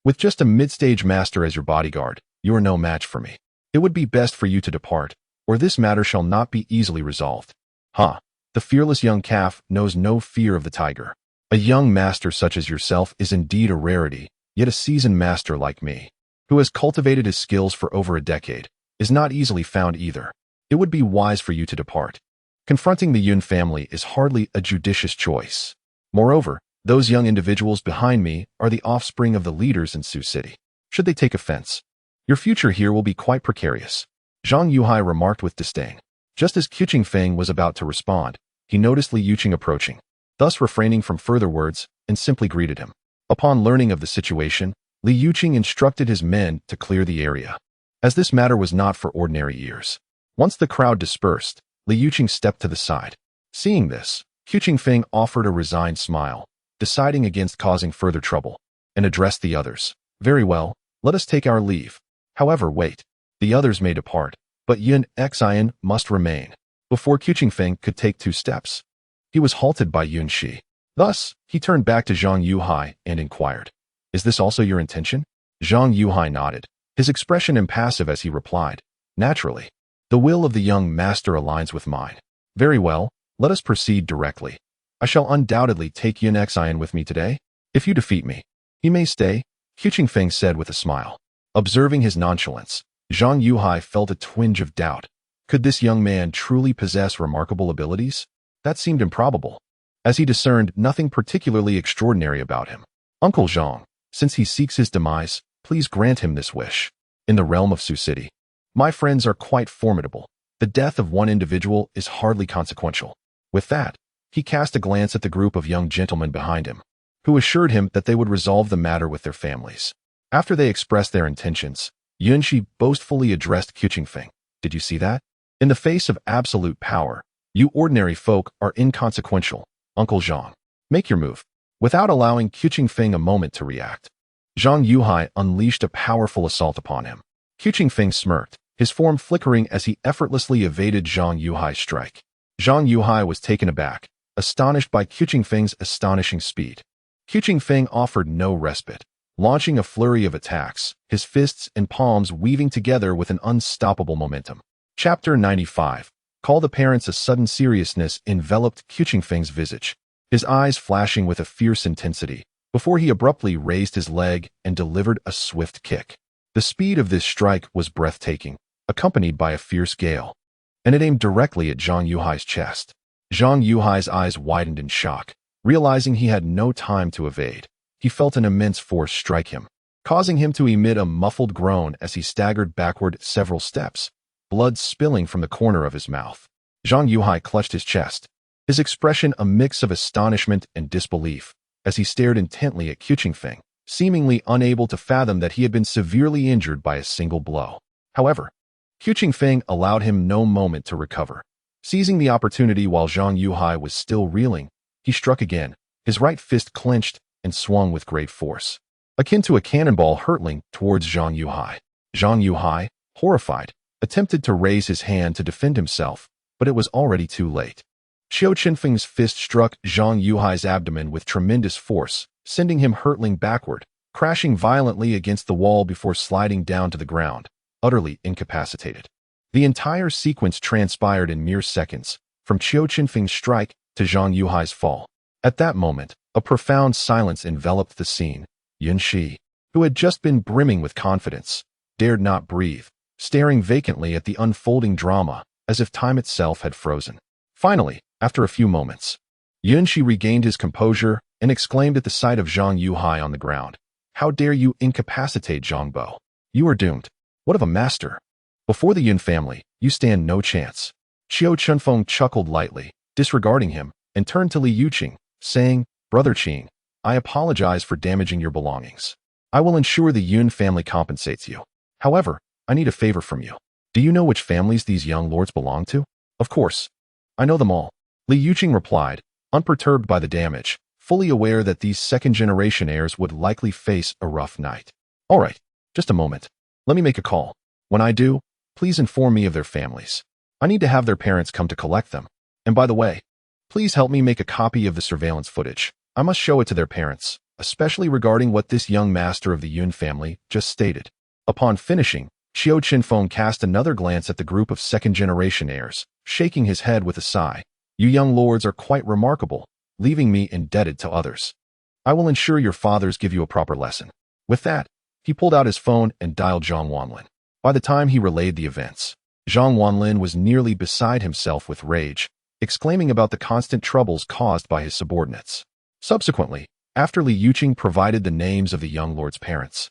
With just a mid-stage master as your bodyguard, you are no match for me. It would be best for you to depart, or this matter shall not be easily resolved. The fearless young calf knows no fear of the tiger. A young master such as yourself is indeed a rarity, yet a seasoned master like me, who has cultivated his skills for over a decade, is not easily found either. It would be wise for you to depart. Confronting the Yun family is hardly a judicious choice. Moreover, those young individuals behind me are the offspring of the leaders in Sioux City. Should they take offense, your future here will be quite precarious. Zhang Yuhai remarked with disdain. Just as Qiu Chenfeng was about to respond, he noticed Li Yuqing approaching, thus refraining from further words, and simply greeted him. Upon learning of the situation, Li Yuqing instructed his men to clear the area, as this matter was not for ordinary ears. Once the crowd dispersed, Li Yuqing stepped to the side. Seeing this, Qiu Chenfeng offered a resigned smile, deciding against causing further trouble, and addressed the others. Very well, let us take our leave. However, wait. The others may depart, but Yun Xian must remain. Before Qiu Chenfeng could take 2 steps, he was halted by Yun Shi. Thus, he turned back to Zhang Yuhai and inquired, Is this also your intention? Zhang Yuhai nodded, his expression impassive as he replied, Naturally. The will of the young master aligns with mine. Very well, let us proceed directly. I shall undoubtedly take Yun Xian with me today. If you defeat me, he may stay, Qiu Chenfeng said with a smile. Observing his nonchalance, Zhang Yuhai felt a twinge of doubt. Could this young man truly possess remarkable abilities? That seemed improbable, as he discerned nothing particularly extraordinary about him. Uncle Zhang, since he seeks his demise, please grant him this wish. In the realm of Sioux City, my friends are quite formidable. The death of one individual is hardly consequential. With that, he cast a glance at the group of young gentlemen behind him, who assured him that they would resolve the matter with their families. After they expressed their intentions, Yunxi boastfully addressed Qiu Chenfeng. Did you see that? In the face of absolute power, you ordinary folk are inconsequential. Uncle Zhang, make your move. Without allowing Qiu Chenfeng a moment to react, Zhang Yuhai unleashed a powerful assault upon him. Qiu Chenfeng smirked, his form flickering as he effortlessly evaded Zhang Yuhai's strike. Zhang Yuhai was taken aback, astonished by Qiu Chenfeng's astonishing speed. Qiu Chenfeng offered no respite, launching a flurry of attacks, his fists and palms weaving together with an unstoppable momentum. Chapter 95. Called appearance a sudden seriousness enveloped Qiu Chenfeng's visage, his eyes flashing with a fierce intensity, before he abruptly raised his leg and delivered a swift kick. The speed of this strike was breathtaking, accompanied by a fierce gale, and it aimed directly at Zhang Yuhai's chest. Zhang Yuhai's eyes widened in shock, realizing he had no time to evade. He felt an immense force strike him, causing him to emit a muffled groan as he staggered backward several steps, blood spilling from the corner of his mouth. Zhang Yuhai clutched his chest, his expression a mix of astonishment and disbelief as he stared intently at Qiu Chenfeng, seemingly unable to fathom that he had been severely injured by a single blow. However, Qiu Chenfeng allowed him no moment to recover. Seizing the opportunity while Zhang Yuhai was still reeling, he struck again, his right fist clenched and swung with great force, akin to a cannonball hurtling towards Zhang Yuhai. Zhang Yuhai, horrified, attempted to raise his hand to defend himself, but it was already too late. Qiu Chenfeng's fist struck Zhang Yuhai's abdomen with tremendous force, sending him hurtling backward, crashing violently against the wall before sliding down to the ground, utterly incapacitated. The entire sequence transpired in mere seconds, from Qiu Chenfeng's strike to Zhang Yuhai's fall. At that moment, a profound silence enveloped the scene. Yun Shi, who had just been brimming with confidence, dared not breathe, staring vacantly at the unfolding drama, as if time itself had frozen. Finally, after a few moments, Yun Shi regained his composure and exclaimed at the sight of Zhang Yuhai on the ground, "How dare you incapacitate Zhang Bo? You are doomed. What of a master? Before the Yun family, you stand no chance." Qiu Chenfeng chuckled lightly, disregarding him, and turned to Li Yuqing, saying, "Brother Qing, I apologize for damaging your belongings. I will ensure the Yun family compensates you. However, I need a favor from you. Do you know which families these young lords belong to?" "Of course. I know them all," Li Yuqing replied, unperturbed by the damage, fully aware that these second-generation heirs would likely face a rough night. "All right, just a moment. Let me make a call. When I do, please inform me of their families. I need to have their parents come to collect them. And by the way, please help me make a copy of the surveillance footage. I must show it to their parents, especially regarding what this young master of the Yun family just stated." Upon finishing, Qiu Chenfeng cast another glance at the group of second-generation heirs, shaking his head with a sigh. "You young lords are quite remarkable, leaving me indebted to others. I will ensure your fathers give you a proper lesson." With that, he pulled out his phone and dialed Zhang Wanlin. By the time he relayed the events, Zhang Wanlin was nearly beside himself with rage, exclaiming about the constant troubles caused by his subordinates. Subsequently, after Li Yuqing provided the names of the young lord's parents,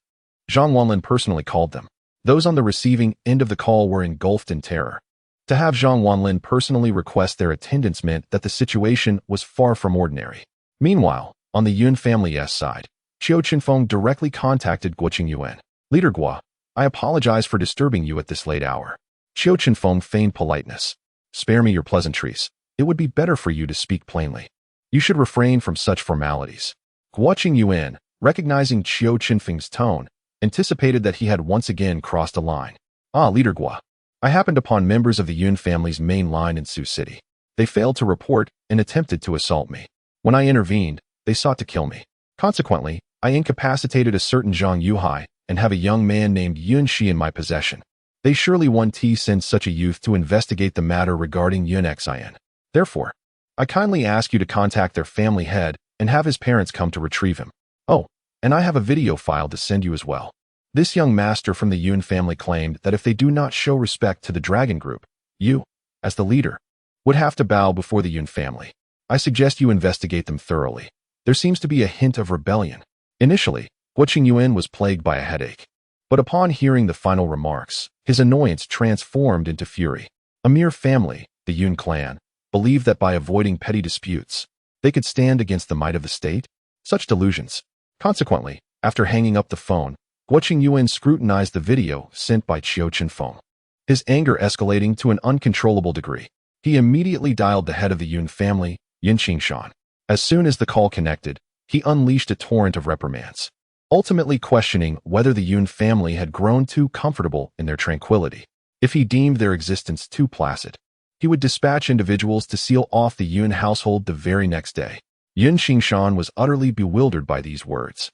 Zhang Wanlin personally called them. Those on the receiving end of the call were engulfed in terror. To have Zhang Wanlin personally request their attendance meant that the situation was far from ordinary. Meanwhile, on the Yun family's side, Qiu Chenfeng directly contacted Guo Qingyuan. "Leader Guo, I apologize for disturbing you at this late hour." Qiu Chenfeng feigned politeness. "Spare me your pleasantries. It would be better for you to speak plainly. You should refrain from such formalities." Guo Qingyuan, recognizing Qiu Chenfeng's tone, anticipated that he had once again crossed a line. "Ah, Leader Guo, I happened upon members of the Yun family's main line in Sioux City. They failed to report and attempted to assault me. When I intervened, they sought to kill me. Consequently, I incapacitated a certain Zhang Yuhai and have a young man named Yun Shi in my possession. They surely want to send such a youth to investigate the matter regarding Yun Xin. Therefore, I kindly ask you to contact their family head and have his parents come to retrieve him. Oh, and I have a video file to send you as well." This young master from the Yun family claimed that if they do not show respect to the Dragon Group, you, as the leader, would have to bow before the Yun family. I suggest you investigate them thoroughly. There seems to be a hint of rebellion. Initially, Guo Qingyuan was plagued by a headache. But upon hearing the final remarks, his annoyance transformed into fury. A mere family, the Yun clan, believed that by avoiding petty disputes, they could stand against the might of the state? Such delusions. Consequently, after hanging up the phone, Guo Qingyuan scrutinized the video sent by Qiu Chenfeng. His anger escalating to an uncontrollable degree, he immediately dialed the head of the Yun family, Yin Qingshan. As soon as the call connected, he unleashed a torrent of reprimands, ultimately questioning whether the Yun family had grown too comfortable in their tranquility. If he deemed their existence too placid, he would dispatch individuals to seal off the Yun household the very next day. Yin Qingshan was utterly bewildered by these words.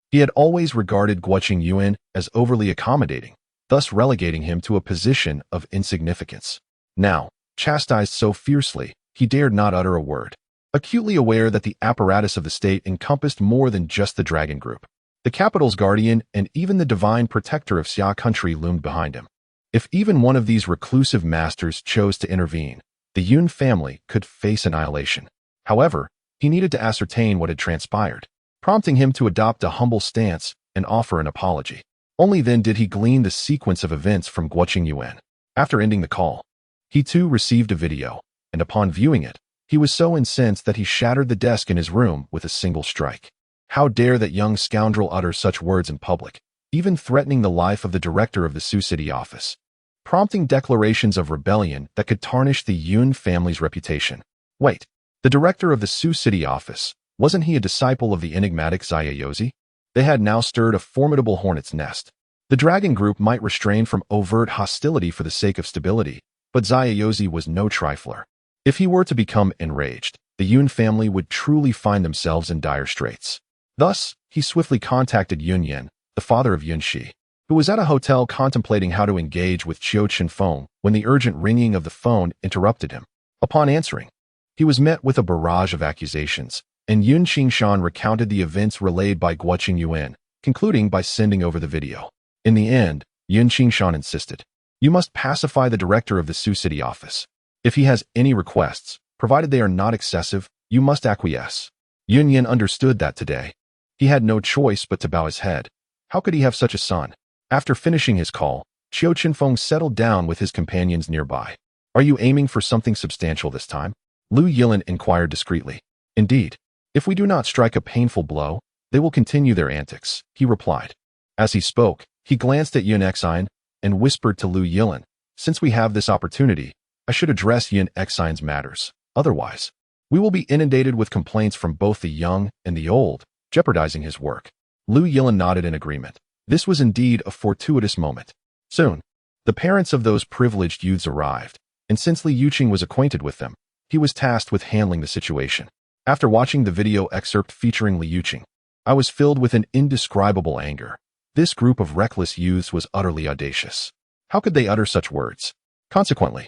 He had always regarded Guo Qingyuan as overly accommodating, thus relegating him to a position of insignificance. Now, chastised so fiercely, he dared not utter a word. Acutely aware that the apparatus of the state encompassed more than just the Dragon Group, the capital's guardian and even the divine protector of Xia country loomed behind him. If even one of these reclusive masters chose to intervene, the Yun family could face annihilation. However, he needed to ascertain what had transpired, prompting him to adopt a humble stance and offer an apology. Only then did he glean the sequence of events from Guo Qingyuan. After ending the call, he too received a video, and upon viewing it, He was so incensed that he shattered the desk in his room with a single strike. How dare that young scoundrel utter such words in public, even threatening the life of the director of the Sioux City office, prompting declarations of rebellion that could tarnish the Yun family's reputation. Wait, the director of the Sioux City office, wasn't he a disciple of the enigmatic Zayayozi? They had now stirred a formidable hornet's nest. The Dragon Group might restrain from overt hostility for the sake of stability, but Zayayozi was no trifler. If he were to become enraged, the Yun family would truly find themselves in dire straits. Thus, he swiftly contacted Yun Yan, the father of Yun Shi, who was at a hotel contemplating how to engage with Qiu Chenfeng when the urgent ringing of the phone interrupted him. Upon answering, he was met with a barrage of accusations, and Yun Qingshan recounted the events relayed by Guo Qingyuan, concluding by sending over the video. In the end, Yun Qingshan insisted, "You must pacify the director of the Sioux City office. If he has any requests, provided they are not excessive, you must acquiesce." Yun Yan understood that today he had no choice but to bow his head. How could he have such a son? After finishing his call, Qiu Chenfeng settled down with his companions nearby. "Are you aiming for something substantial this time?" Lu Yilin inquired discreetly. "Indeed. If we do not strike a painful blow, they will continue their antics," he replied. As he spoke, he glanced at Yun Xine and whispered to Lu Yilin, "Since we have this opportunity, I should address Yun Xine's matters. Otherwise, we will be inundated with complaints from both the young and the old, jeopardizing his work." Lu Yilin nodded in agreement. This was indeed a fortuitous moment. Soon, the parents of those privileged youths arrived, and since Li Yuqing was acquainted with them, he was tasked with handling the situation. After watching the video excerpt featuring Li Yuqing, I was filled with an indescribable anger. This group of reckless youths was utterly audacious. How could they utter such words? Consequently,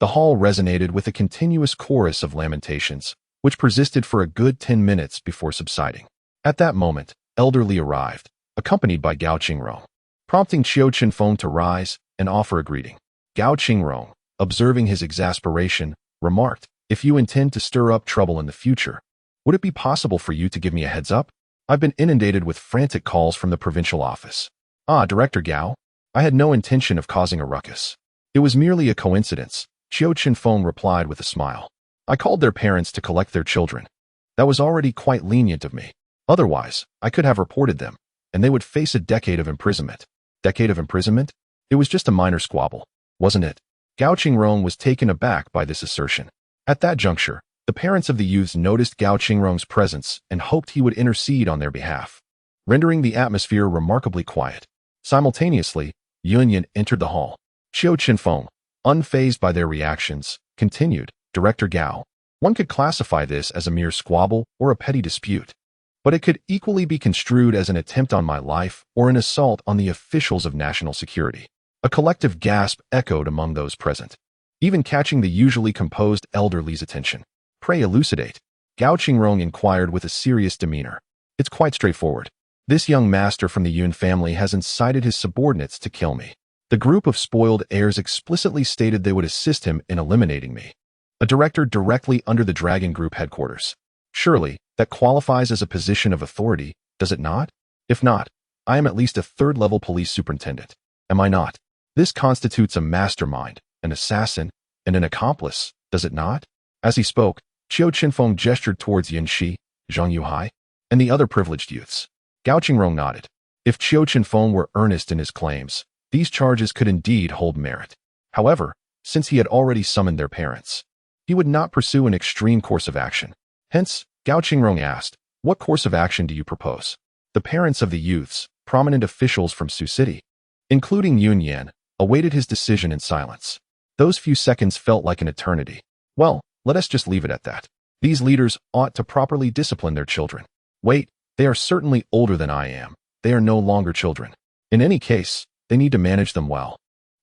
the hall resonated with a continuous chorus of lamentations, which persisted for a good 10 minutes before subsiding. At that moment, Elder Li arrived, accompanied by Gao Qingrong, prompting Qiu Chenfeng to rise and offer a greeting. Gao Qingrong, observing his exasperation, remarked, "If you intend to stir up trouble in the future, would it be possible for you to give me a heads up? I've been inundated with frantic calls from the provincial office." "Ah, Director Gao, I had no intention of causing a ruckus. It was merely a coincidence," Qiu Chenfeng replied with a smile. "I called their parents to collect their children. That was already quite lenient of me. Otherwise, I could have reported them, and they would face a decade of imprisonment." "Decade of imprisonment? It was just a minor squabble, wasn't it?" Gao Qingrong was taken aback by this assertion. At that juncture, the parents of the youths noticed Gao Qingrong's presence and hoped he would intercede on their behalf, rendering the atmosphere remarkably quiet. Simultaneously, Yun Yan entered the hall. Qiu Chenfeng, unfazed by their reactions, continued, "Director Gao, one could classify this as a mere squabble or a petty dispute, but it could equally be construed as an attempt on my life or an assault on the officials of national security." A collective gasp echoed among those present, even catching the usually composed Elder Li's attention. "Pray elucidate," Gao Qingrong inquired with a serious demeanor. "It's quite straightforward. This young master from the Yun family has incited his subordinates to kill me. The group of spoiled heirs explicitly stated they would assist him in eliminating me. A director directly under the Dragon Group headquarters. Surely, that qualifies as a position of authority, does it not? If not, I am at least a third-level police superintendent. Am I not? This constitutes a mastermind, an assassin, and an accomplice, does it not?" As he spoke, Qiu Chenfeng gestured towards Yin Shi, Zhang Yuhai, and the other privileged youths. Gao Qingrong nodded. If Qiu Chenfeng were earnest in his claims, these charges could indeed hold merit. However, since he had already summoned their parents, he would not pursue an extreme course of action. Hence, Gao Qingrong asked, "What course of action do you propose?" The parents of the youths, prominent officials from Sioux City, including Yun Yan, awaited his decision in silence. Those few seconds felt like an eternity. "Well, let us just leave it at that. These leaders ought to properly discipline their children." "Wait, they are certainly older than I am. They are no longer children. In any case, they need to manage them well,"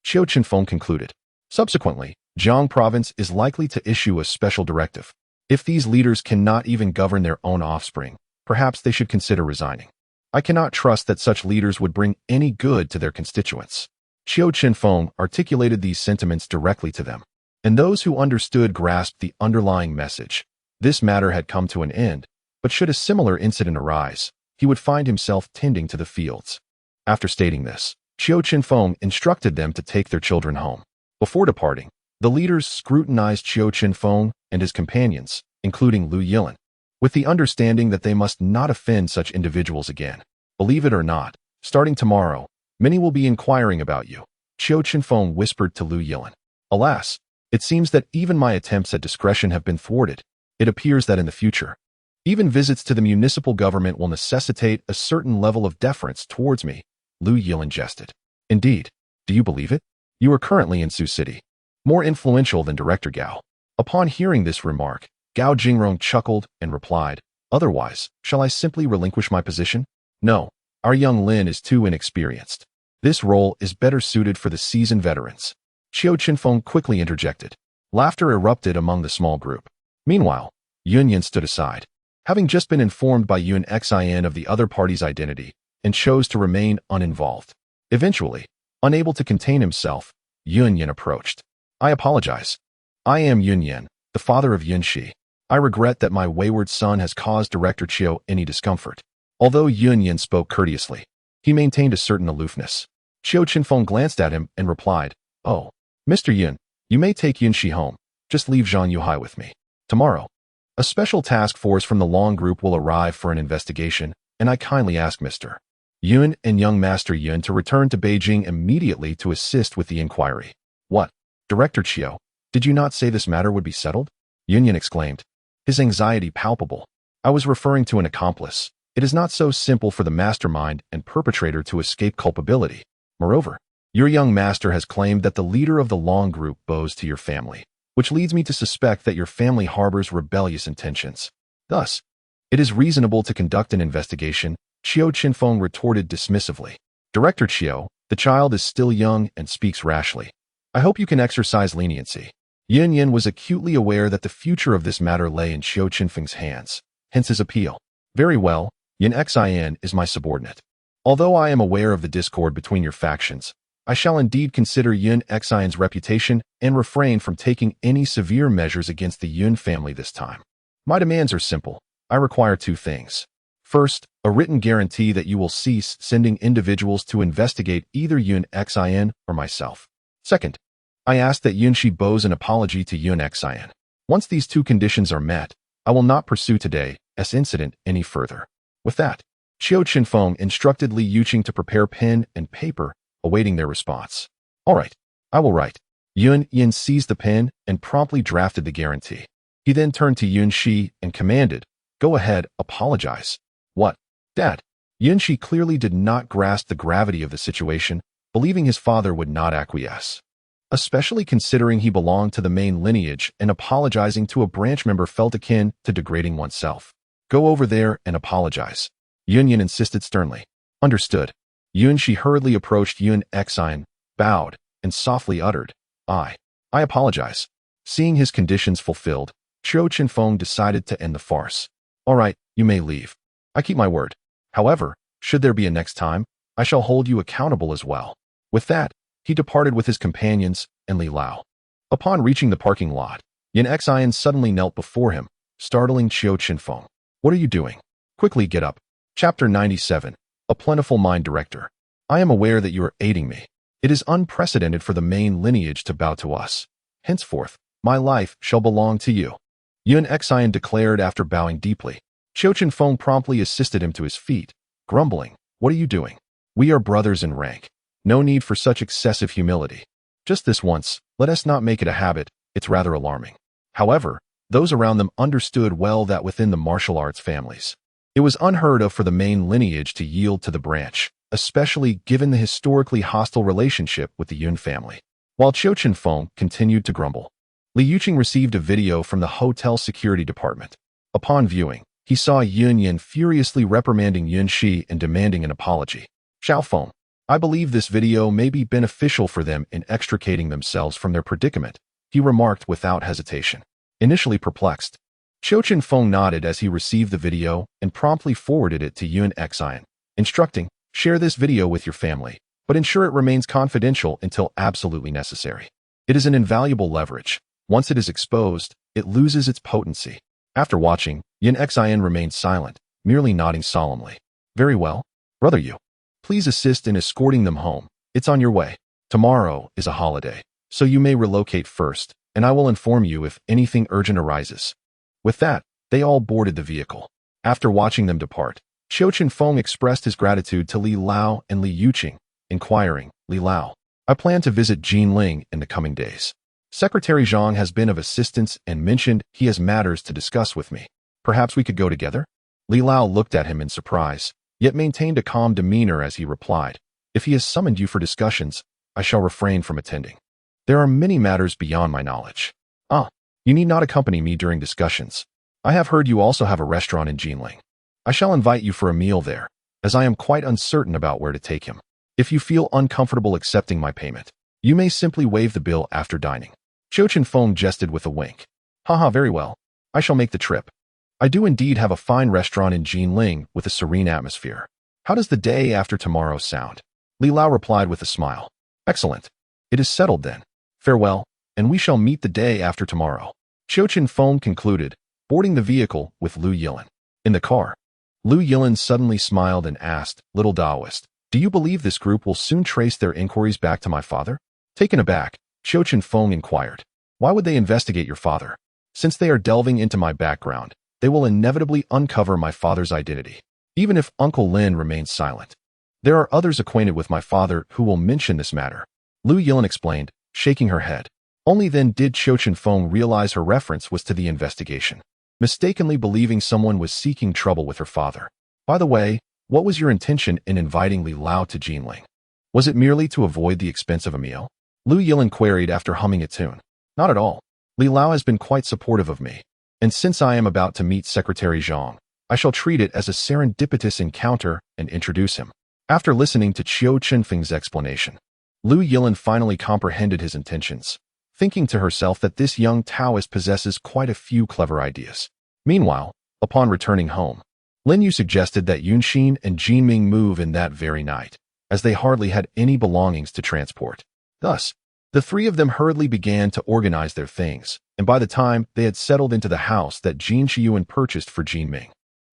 Qiu Chenfeng concluded. Subsequently, Jiang Province is likely to issue a special directive. If these leaders cannot even govern their own offspring, perhaps they should consider resigning. I cannot trust that such leaders would bring any good to their constituents. Qiu Chenfeng articulated these sentiments directly to them, and those who understood grasped the underlying message. This matter had come to an end, but should a similar incident arise, he would find himself tending to the fields. After stating this, Qiu Chenfeng instructed them to take their children home. Before departing, The leaders scrutinized Qiu Chenfeng and his companions, including Lu Yilin, with the understanding that they must not offend such individuals again. Believe it or not, starting tomorrow, many will be inquiring about you, Qiu Chenfeng whispered to Lu Yilin. Alas, it seems that even my attempts at discretion have been thwarted. It appears that in the future, even visits to the municipal government will necessitate a certain level of deference towards me, Lu Yilin jested. Indeed, do you believe it? You are currently in Sioux City, more influential than Director Gao. Upon hearing this remark, Gao Jingrong chuckled and replied, otherwise, shall I simply relinquish my position? No, our young Lin is too inexperienced. This role is better suited for the seasoned veterans. Qiu Chenfeng quickly interjected. Laughter erupted among the small group. Meanwhile, Yun Yin stood aside, having just been informed by Yun Xin of the other party's identity, and chose to remain uninvolved. Eventually, unable to contain himself, Yun Yin approached. I apologize. I am Yun Yin, the father of Yun Shi. I regret that my wayward son has caused Director Qiu any discomfort. Although Yun Yin spoke courteously, he maintained a certain aloofness. Qiu Chenfeng glanced at him and replied, oh, Mr. Yun, you may take Yun Shi home. Just leave Zhang Yuhai with me. Tomorrow, a special task force from the Long Group will arrive for an investigation, and I kindly ask Mr. Yun and young Master Yun to return to Beijing immediately to assist with the inquiry. What? Director Qiu, did you not say this matter would be settled? Yun Yin exclaimed, his anxiety palpable. I was referring to an accomplice. It is not so simple for the mastermind and perpetrator to escape culpability. Moreover, your young master has claimed that the leader of the Long Group bows to your family, which leads me to suspect that your family harbors rebellious intentions. Thus, it is reasonable to conduct an investigation, Qiu Chenfeng retorted dismissively. Director Qiu, the child is still young and speaks rashly. I hope you can exercise leniency. Yun Yin was acutely aware that the future of this matter lay in Qiu Chenfeng's hands, hence his appeal. Very well, Yun Xin is my subordinate. Although I am aware of the discord between your factions, I shall indeed consider Yun Xin's reputation and refrain from taking any severe measures against the Yun family this time. My demands are simple. I require two things. First, a written guarantee that you will cease sending individuals to investigate either Yun Xin or myself. Second, I ask that Yun Shi bows an apology to Yun Xin. Once these two conditions are met, I will not pursue today's incident any further. With that, Qiu Chenfeng instructed Li Yuqing to prepare pen and paper, awaiting their response. All right, I will write. Yun Yin seized the pen and promptly drafted the guarantee. He then turned to Yun Shi and commanded, go ahead, apologize. What? Dad? Yun Shi clearly did not grasp the gravity of the situation, believing his father would not acquiesce. Especially considering he belonged to the main lineage and apologizing to a branch member felt akin to degrading oneself. Go over there and apologize. Yun Yin insisted sternly. Understood. Yun Shi hurriedly approached Yun Xin, bowed, and softly uttered, I apologize. Seeing his conditions fulfilled, Qiu Chenfeng decided to end the farce. All right, you may leave. I keep my word. However, should there be a next time, I shall hold you accountable as well. With that, he departed with his companions and Li Lao. Upon reaching the parking lot, Yun Xin suddenly knelt before him, startling Qiu Chenfeng. What are you doing? Quickly get up. Chapter 97. A Plentiful Mind Director. I am aware that you are aiding me. It is unprecedented for the main lineage to bow to us. Henceforth, my life shall belong to you. Yun Xin declared after bowing deeply. Qiu Chenfeng promptly assisted him to his feet, grumbling, what are you doing? We are brothers in rank. No need for such excessive humility. Just this once, let us not make it a habit, it's rather alarming. However, those around them understood well that within the martial arts families, it was unheard of for the main lineage to yield to the branch, especially given the historically hostile relationship with the Yun family. While Qiu Chenfeng continued to grumble, Li Yuqing received a video from the hotel security department. Upon viewing, he saw Yun Yin furiously reprimanding Yun Shi and demanding an apology. Xiaofeng, I believe this video may be beneficial for them in extricating themselves from their predicament, he remarked without hesitation. Initially perplexed, Qiu Chenfeng nodded as he received the video and promptly forwarded it to Yun Xin, instructing, share this video with your family, but ensure it remains confidential until absolutely necessary. It is an invaluable leverage. Once it is exposed, it loses its potency. After watching, Yun Xin remained silent, merely nodding solemnly. Very well, brother Yu. Please assist in escorting them home. It's on your way. Tomorrow is a holiday, so you may relocate first, and I will inform you if anything urgent arises." With that, they all boarded the vehicle. After watching them depart, Qiu Chenfeng expressed his gratitude to Li Lao and Li Yuqing, inquiring, "Li Lao, I plan to visit Jinling in the coming days. Secretary Zhang has been of assistance and mentioned he has matters to discuss with me. Perhaps we could go together?" Li Lao looked at him in surprise, yet maintained a calm demeanor as he replied, "If he has summoned you for discussions, I shall refrain from attending. There are many matters beyond my knowledge." "Ah, you need not accompany me during discussions. I have heard you also have a restaurant in Jinling. I shall invite you for a meal there, as I am quite uncertain about where to take him. If you feel uncomfortable accepting my payment, you may simply waive the bill after dining." Qiu Chenfeng jested with a wink. "Haha, very well. I shall make the trip. I do indeed have a fine restaurant in Jinling with a serene atmosphere. How does the day after tomorrow sound?" Li Lao replied with a smile. "Excellent. It is settled then. Farewell, and we shall meet the day after tomorrow." Qiu Chenfeng concluded, boarding the vehicle with Lu Yilin. In the car, Lu Yilin suddenly smiled and asked, "Little Taoist, do you believe this group will soon trace their inquiries back to my father?" Taken aback, Qiu Chenfeng inquired, "Why would they investigate your father? Since they are delving into my background, they will inevitably uncover my father's identity, even if Uncle Lin remains silent. There are others acquainted with my father who will mention this matter," Lu Yilin explained, shaking her head. Only then did Qiu Chenfeng realize her reference was to the investigation, mistakenly believing someone was seeking trouble with her father. "By the way, what was your intention in inviting Li Lao to Jinling? Was it merely to avoid the expense of a meal?" Lu Yilin queried after humming a tune. "Not at all. Li Lao has been quite supportive of me, and since I am about to meet Secretary Zhang, I shall treat it as a serendipitous encounter and introduce him." After listening to Qiu Chenfeng's explanation, Lu Yilin finally comprehended his intentions, thinking to herself that this young Taoist possesses quite a few clever ideas. Meanwhile, upon returning home, Lin Yu suggested that Yunxin and Jinming move in that very night, as they hardly had any belongings to transport. Thus, the three of them hurriedly began to organize their things, and by the time they had settled into the house that Jin Shiyuan purchased for Jinming,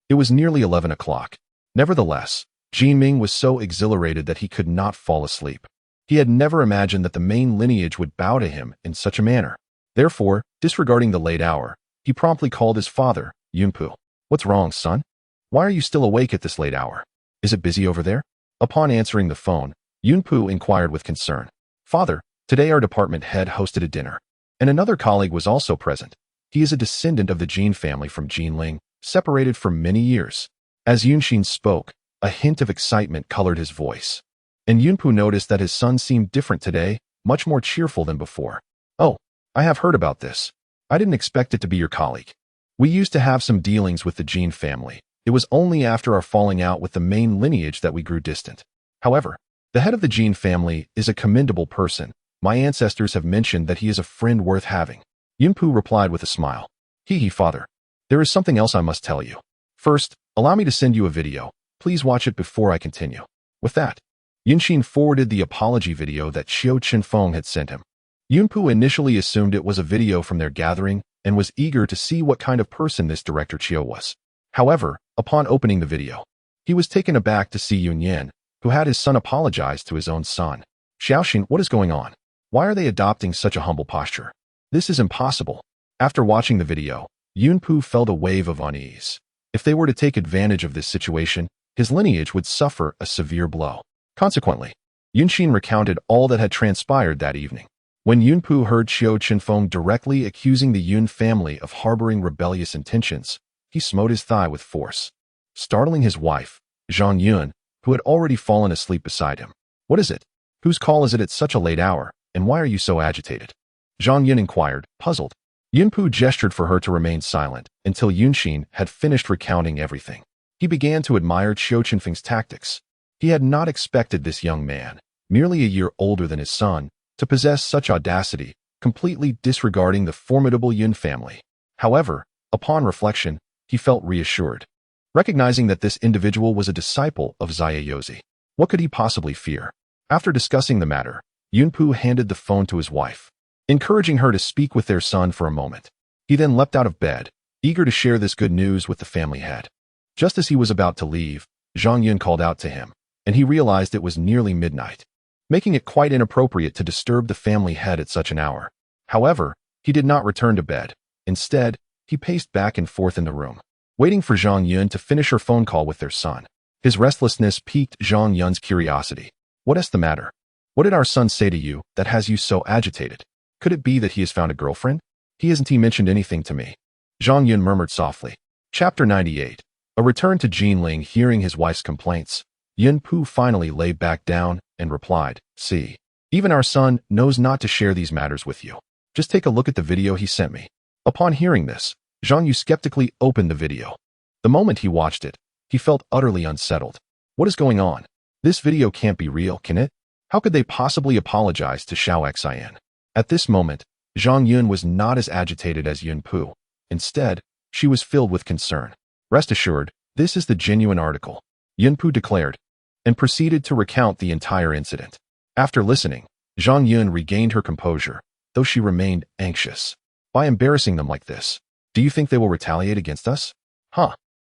it was nearly 11 o'clock. Nevertheless, Jinming was so exhilarated that he could not fall asleep. He had never imagined that the main lineage would bow to him in such a manner. Therefore, disregarding the late hour, he promptly called his father, Yunpu. "What's wrong, son? Why are you still awake at this late hour? Is it busy over there?" Upon answering the phone, Yunpu inquired with concern. "Father, today our department head hosted a dinner, and another colleague was also present. He is a descendant of the Jin family from Jinling, separated for many years." As Yunxin spoke, a hint of excitement colored his voice, and Yunpu noticed that his son seemed different today, much more cheerful than before. "Oh, I have heard about this. I didn't expect it to be your colleague. We used to have some dealings with the Jin family. It was only after our falling out with the main lineage that we grew distant. However, the head of the Jin family is a commendable person. My ancestors have mentioned that he is a friend worth having." Yunpu replied with a smile. Hee, father. There is something else I must tell you. First, allow me to send you a video. Please watch it before I continue." With that, Yunxin forwarded the apology video that Qiu Chenfeng had sent him. Yunpu initially assumed it was a video from their gathering and was eager to see what kind of person this director Qiu was. However, upon opening the video, he was taken aback to see Yunyan, who had his son apologize to his own son. "Xiaoxin, what is going on? Why are they adopting such a humble posture? This is impossible." After watching the video, Yunpu felt a wave of unease. If they were to take advantage of this situation, his lineage would suffer a severe blow. Consequently, Yunxin recounted all that had transpired that evening. When Yunpu heard Qiu Chenfeng directly accusing the Yun family of harboring rebellious intentions, he smote his thigh with force, startling his wife, Zhang Yun, who had already fallen asleep beside him. "What is it? Whose call is it at such a late hour, and why are you so agitated?" Zhang Yun inquired, puzzled. Yunpu gestured for her to remain silent until Yunxin had finished recounting everything. He began to admire Qiu Chenfeng's tactics. He had not expected this young man, merely a year older than his son, to possess such audacity, completely disregarding the formidable Yun family. However, upon reflection, he felt reassured, recognizing that this individual was a disciple of Xia Yozi. What could he possibly fear? After discussing the matter, Yunpu handed the phone to his wife, encouraging her to speak with their son for a moment. He then leapt out of bed, eager to share this good news with the family head. Just as he was about to leave, Zhang Yun called out to him, and he realized it was nearly midnight. making it quite inappropriate to disturb the family head at such an hour. However, he did not return to bed. Instead, he paced back and forth in the room, waiting for Zhang Yun to finish her phone call with their son. His restlessness piqued Zhang Yun's curiosity. What's the matter? What did our son say to you that has you so agitated? Could it be that he has found a girlfriend? He hasn't mentioned anything to me. Zhang Yun murmured softly. Chapter 98. A return to Jinling. Hearing his wife's complaints, Yun Pu finally lay back down and replied, See, even our son knows not to share these matters with you. Just take a look at the video he sent me. Upon hearing this, Zhang Yu skeptically opened the video. The moment he watched it, he felt utterly unsettled. What is going on? This video can't be real, can it? How could they possibly apologize to Xiao Xin? At this moment, Zhang Yun was not as agitated as Yun Pu. Instead, she was filled with concern. Rest assured, this is the genuine article, Yun Pu declared, and proceeded to recount the entire incident. After listening, Zhang Yun regained her composure, though she remained anxious. By embarrassing them like this, do you think they will retaliate against us?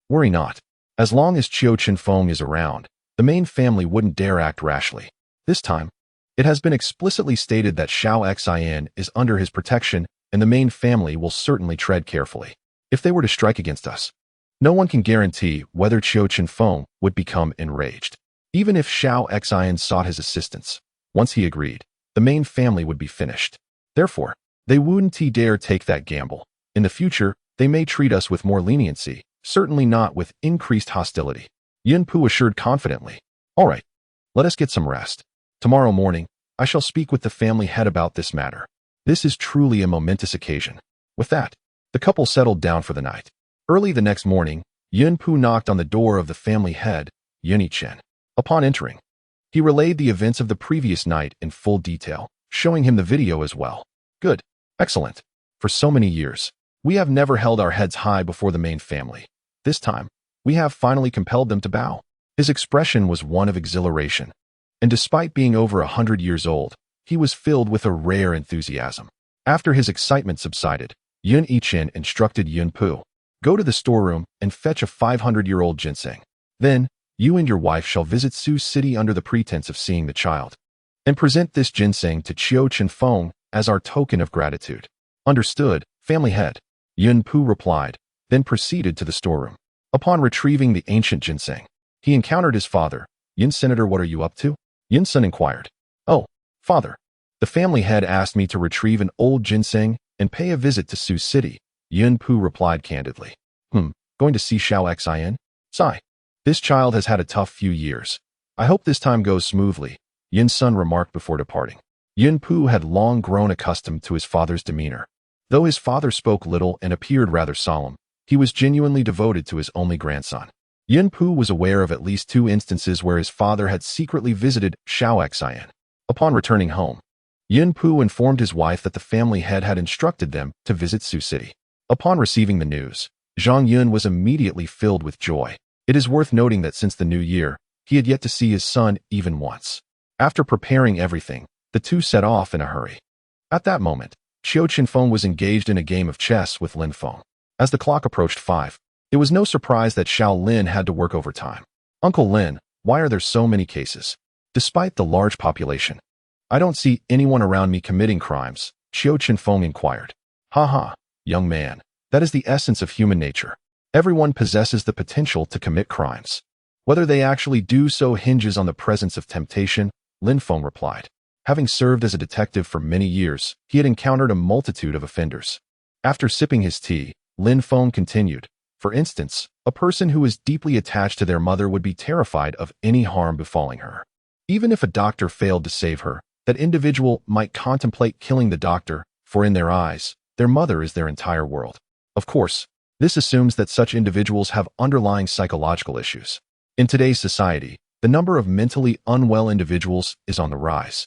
Worry not. As long as Qiu Chenfeng is around, the main family wouldn't dare act rashly. This time, it has been explicitly stated that Xiao Xin is under his protection and the main family will certainly tread carefully. If they were to strike against us, no one can guarantee whether Qiu Chenfeng would become enraged. Even if Xiao Xin sought his assistance, once he agreed, the main family would be finished. Therefore, they wouldn't dare take that gamble. In the future, they may treat us with more leniency, certainly not with increased hostility. Yun Pu assured confidently. All right, let us get some rest. Tomorrow morning, I shall speak with the family head about this matter. This is truly a momentous occasion. With that, the couple settled down for the night. Early the next morning, Yun Pu knocked on the door of the family head, Yun Chen. Upon entering, he relayed the events of the previous night in full detail, showing him the video as well. Good. Excellent. For so many years, we have never held our heads high before the main family. This time, we have finally compelled them to bow. His expression was one of exhilaration, and despite being over 100 years old, he was filled with a rare enthusiasm. After his excitement subsided, Yun Chen instructed Yun Pu, go to the storeroom and fetch a 500-year-old ginseng. Then, you and your wife shall visit Sioux City under the pretense of seeing the child, and present this ginseng to Qiu Chenfeng as our token of gratitude. Understood, family head, Yun Pu replied, then proceeded to the storeroom. Upon retrieving the ancient ginseng, he encountered his father. Yun Senator, what are you up to? Yun Sun inquired. Oh, father, the family head asked me to retrieve an old ginseng and pay a visit to Sioux City. Yun Pu replied candidly. Going to see Xiao Xin? Sigh. This child has had a tough few years. I hope this time goes smoothly, Yun Sun remarked before departing. Yun Pu had long grown accustomed to his father's demeanor. Though his father spoke little and appeared rather solemn, he was genuinely devoted to his only grandson. Yun Pu was aware of at least 2 instances where his father had secretly visited Xiao Xin. Upon returning home, Yun Pu informed his wife that the family head had instructed them to visit Sioux City. Upon receiving the news, Zhang Yun was immediately filled with joy. It is worth noting that since the new year, he had yet to see his son even once. After preparing everything, the two set off in a hurry. At that moment, Qiu Chenfeng was engaged in a game of chess with Lin Feng. As the clock approached 5, it was no surprise that Xiao Lin had to work overtime. Uncle Lin, why are there so many cases? Despite the large population, I don't see anyone around me committing crimes, Qiu Chenfeng inquired. Young man, that is the essence of human nature. Everyone possesses the potential to commit crimes. Whether they actually do so hinges on the presence of temptation, Lin Feng replied. Having served as a detective for many years, he had encountered a multitude of offenders. After sipping his tea, Lin Feng continued. For instance, a person who is deeply attached to their mother would be terrified of any harm befalling her. Even if a doctor failed to save her, that individual might contemplate killing the doctor, for in their eyes, their mother is their entire world. Of course, this assumes that such individuals have underlying psychological issues. In today's society, the number of mentally unwell individuals is on the rise,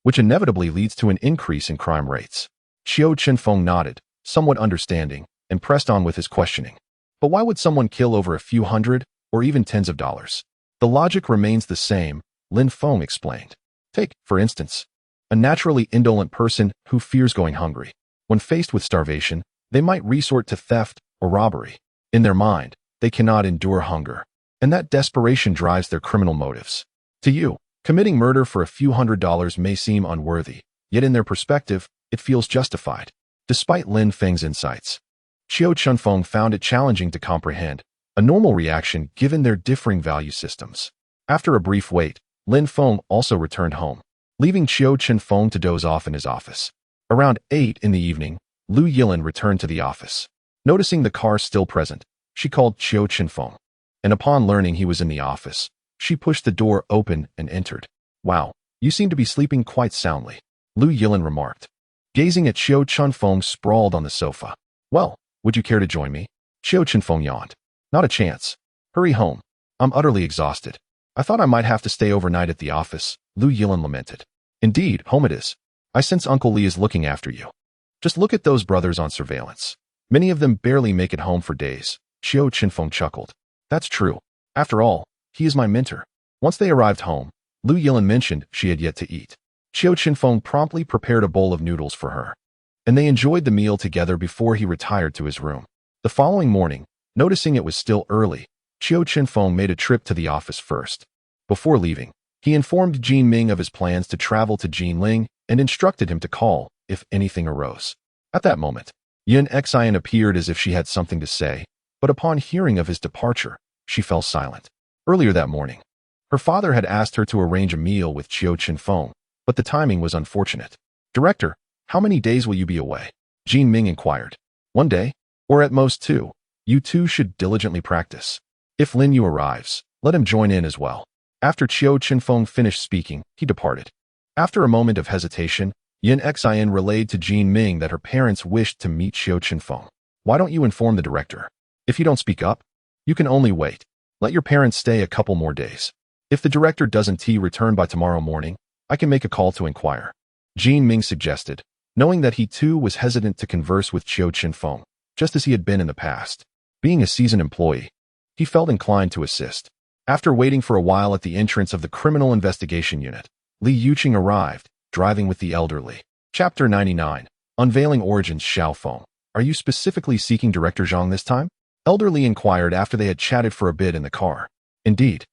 which inevitably leads to an increase in crime rates. Qiu Chenfeng nodded, somewhat understanding, and pressed on with his questioning. But why would someone kill over a few hundred, or even tens of dollars? The logic remains the same, Lin Feng explained. Take, for instance, a naturally indolent person who fears going hungry. When faced with starvation, they might resort to theft or robbery. In their mind, they cannot endure hunger, and that desperation drives their criminal motives. To you, Committing murder for a few $100s may seem unworthy, yet in their perspective, it feels justified. Despite Lin Feng's insights, Qiu Chenfeng found it challenging to comprehend, a normal reaction given their differing value systems. After a brief wait, Lin Feng also returned home, leaving Qiu Chenfeng to doze off in his office. Around 8 in the evening, Lu Yilin returned to the office. Noticing the car still present, she called Qiu Chenfeng, and upon learning he was in the office, she pushed the door open and entered. "Wow, you seem to be sleeping quite soundly," Lu Yilin remarked, gazing at Qiu Chenfeng sprawled on the sofa. "Well, would you care to join me?" Qiu Chenfeng yawned. "Not a chance. Hurry home. I'm utterly exhausted. I thought I might have to stay overnight at the office," Lu Yilin lamented. "Indeed, home it is. I sense Uncle Li is looking after you. Just look at those brothers on surveillance. Many of them barely make it home for days," Qiu Chenfeng chuckled. "That's true. After all, he is my mentor." Once they arrived home, Lu Yilin mentioned she had yet to eat. Qiu Chenfeng promptly prepared a bowl of noodles for her, and they enjoyed the meal together before he retired to his room. The following morning, noticing it was still early, Qiu Chenfeng made a trip to the office first. Before leaving, he informed Jin Ming of his plans to travel to Jinling and instructed him to call if anything arose. At that moment, Yin Xian appeared as if she had something to say, but upon hearing of his departure, she fell silent. Earlier that morning, her father had asked her to arrange a meal with Qiu Chenfeng, but the timing was unfortunate. "Director, how many days will you be away?" Jin Ming inquired. "1 day, or at most 2. You two should diligently practice. If Lin Yu arrives, let him join in as well." After Qiu Chenfeng finished speaking, he departed. After a moment of hesitation, Yin Xian relayed to Jin Ming that her parents wished to meet Qiu Chenfeng. "Why don't you inform the director? If you don't speak up, you can only wait. Let your parents stay a couple more days. If the director doesn't return by tomorrow morning, I can make a call to inquire," Jin Ming suggested, knowing that he too was hesitant to converse with Qiu Chenfeng, just as he had been in the past. Being a seasoned employee, he felt inclined to assist. After waiting for a while at the entrance of the Criminal Investigation Unit, Li Yuqing arrived, driving with the elderly. Chapter 99. Unveiling Origins. Xiaofeng, are you specifically seeking Director Zhang this time? Elderly inquired after they had chatted for a bit in the car. "Indeed.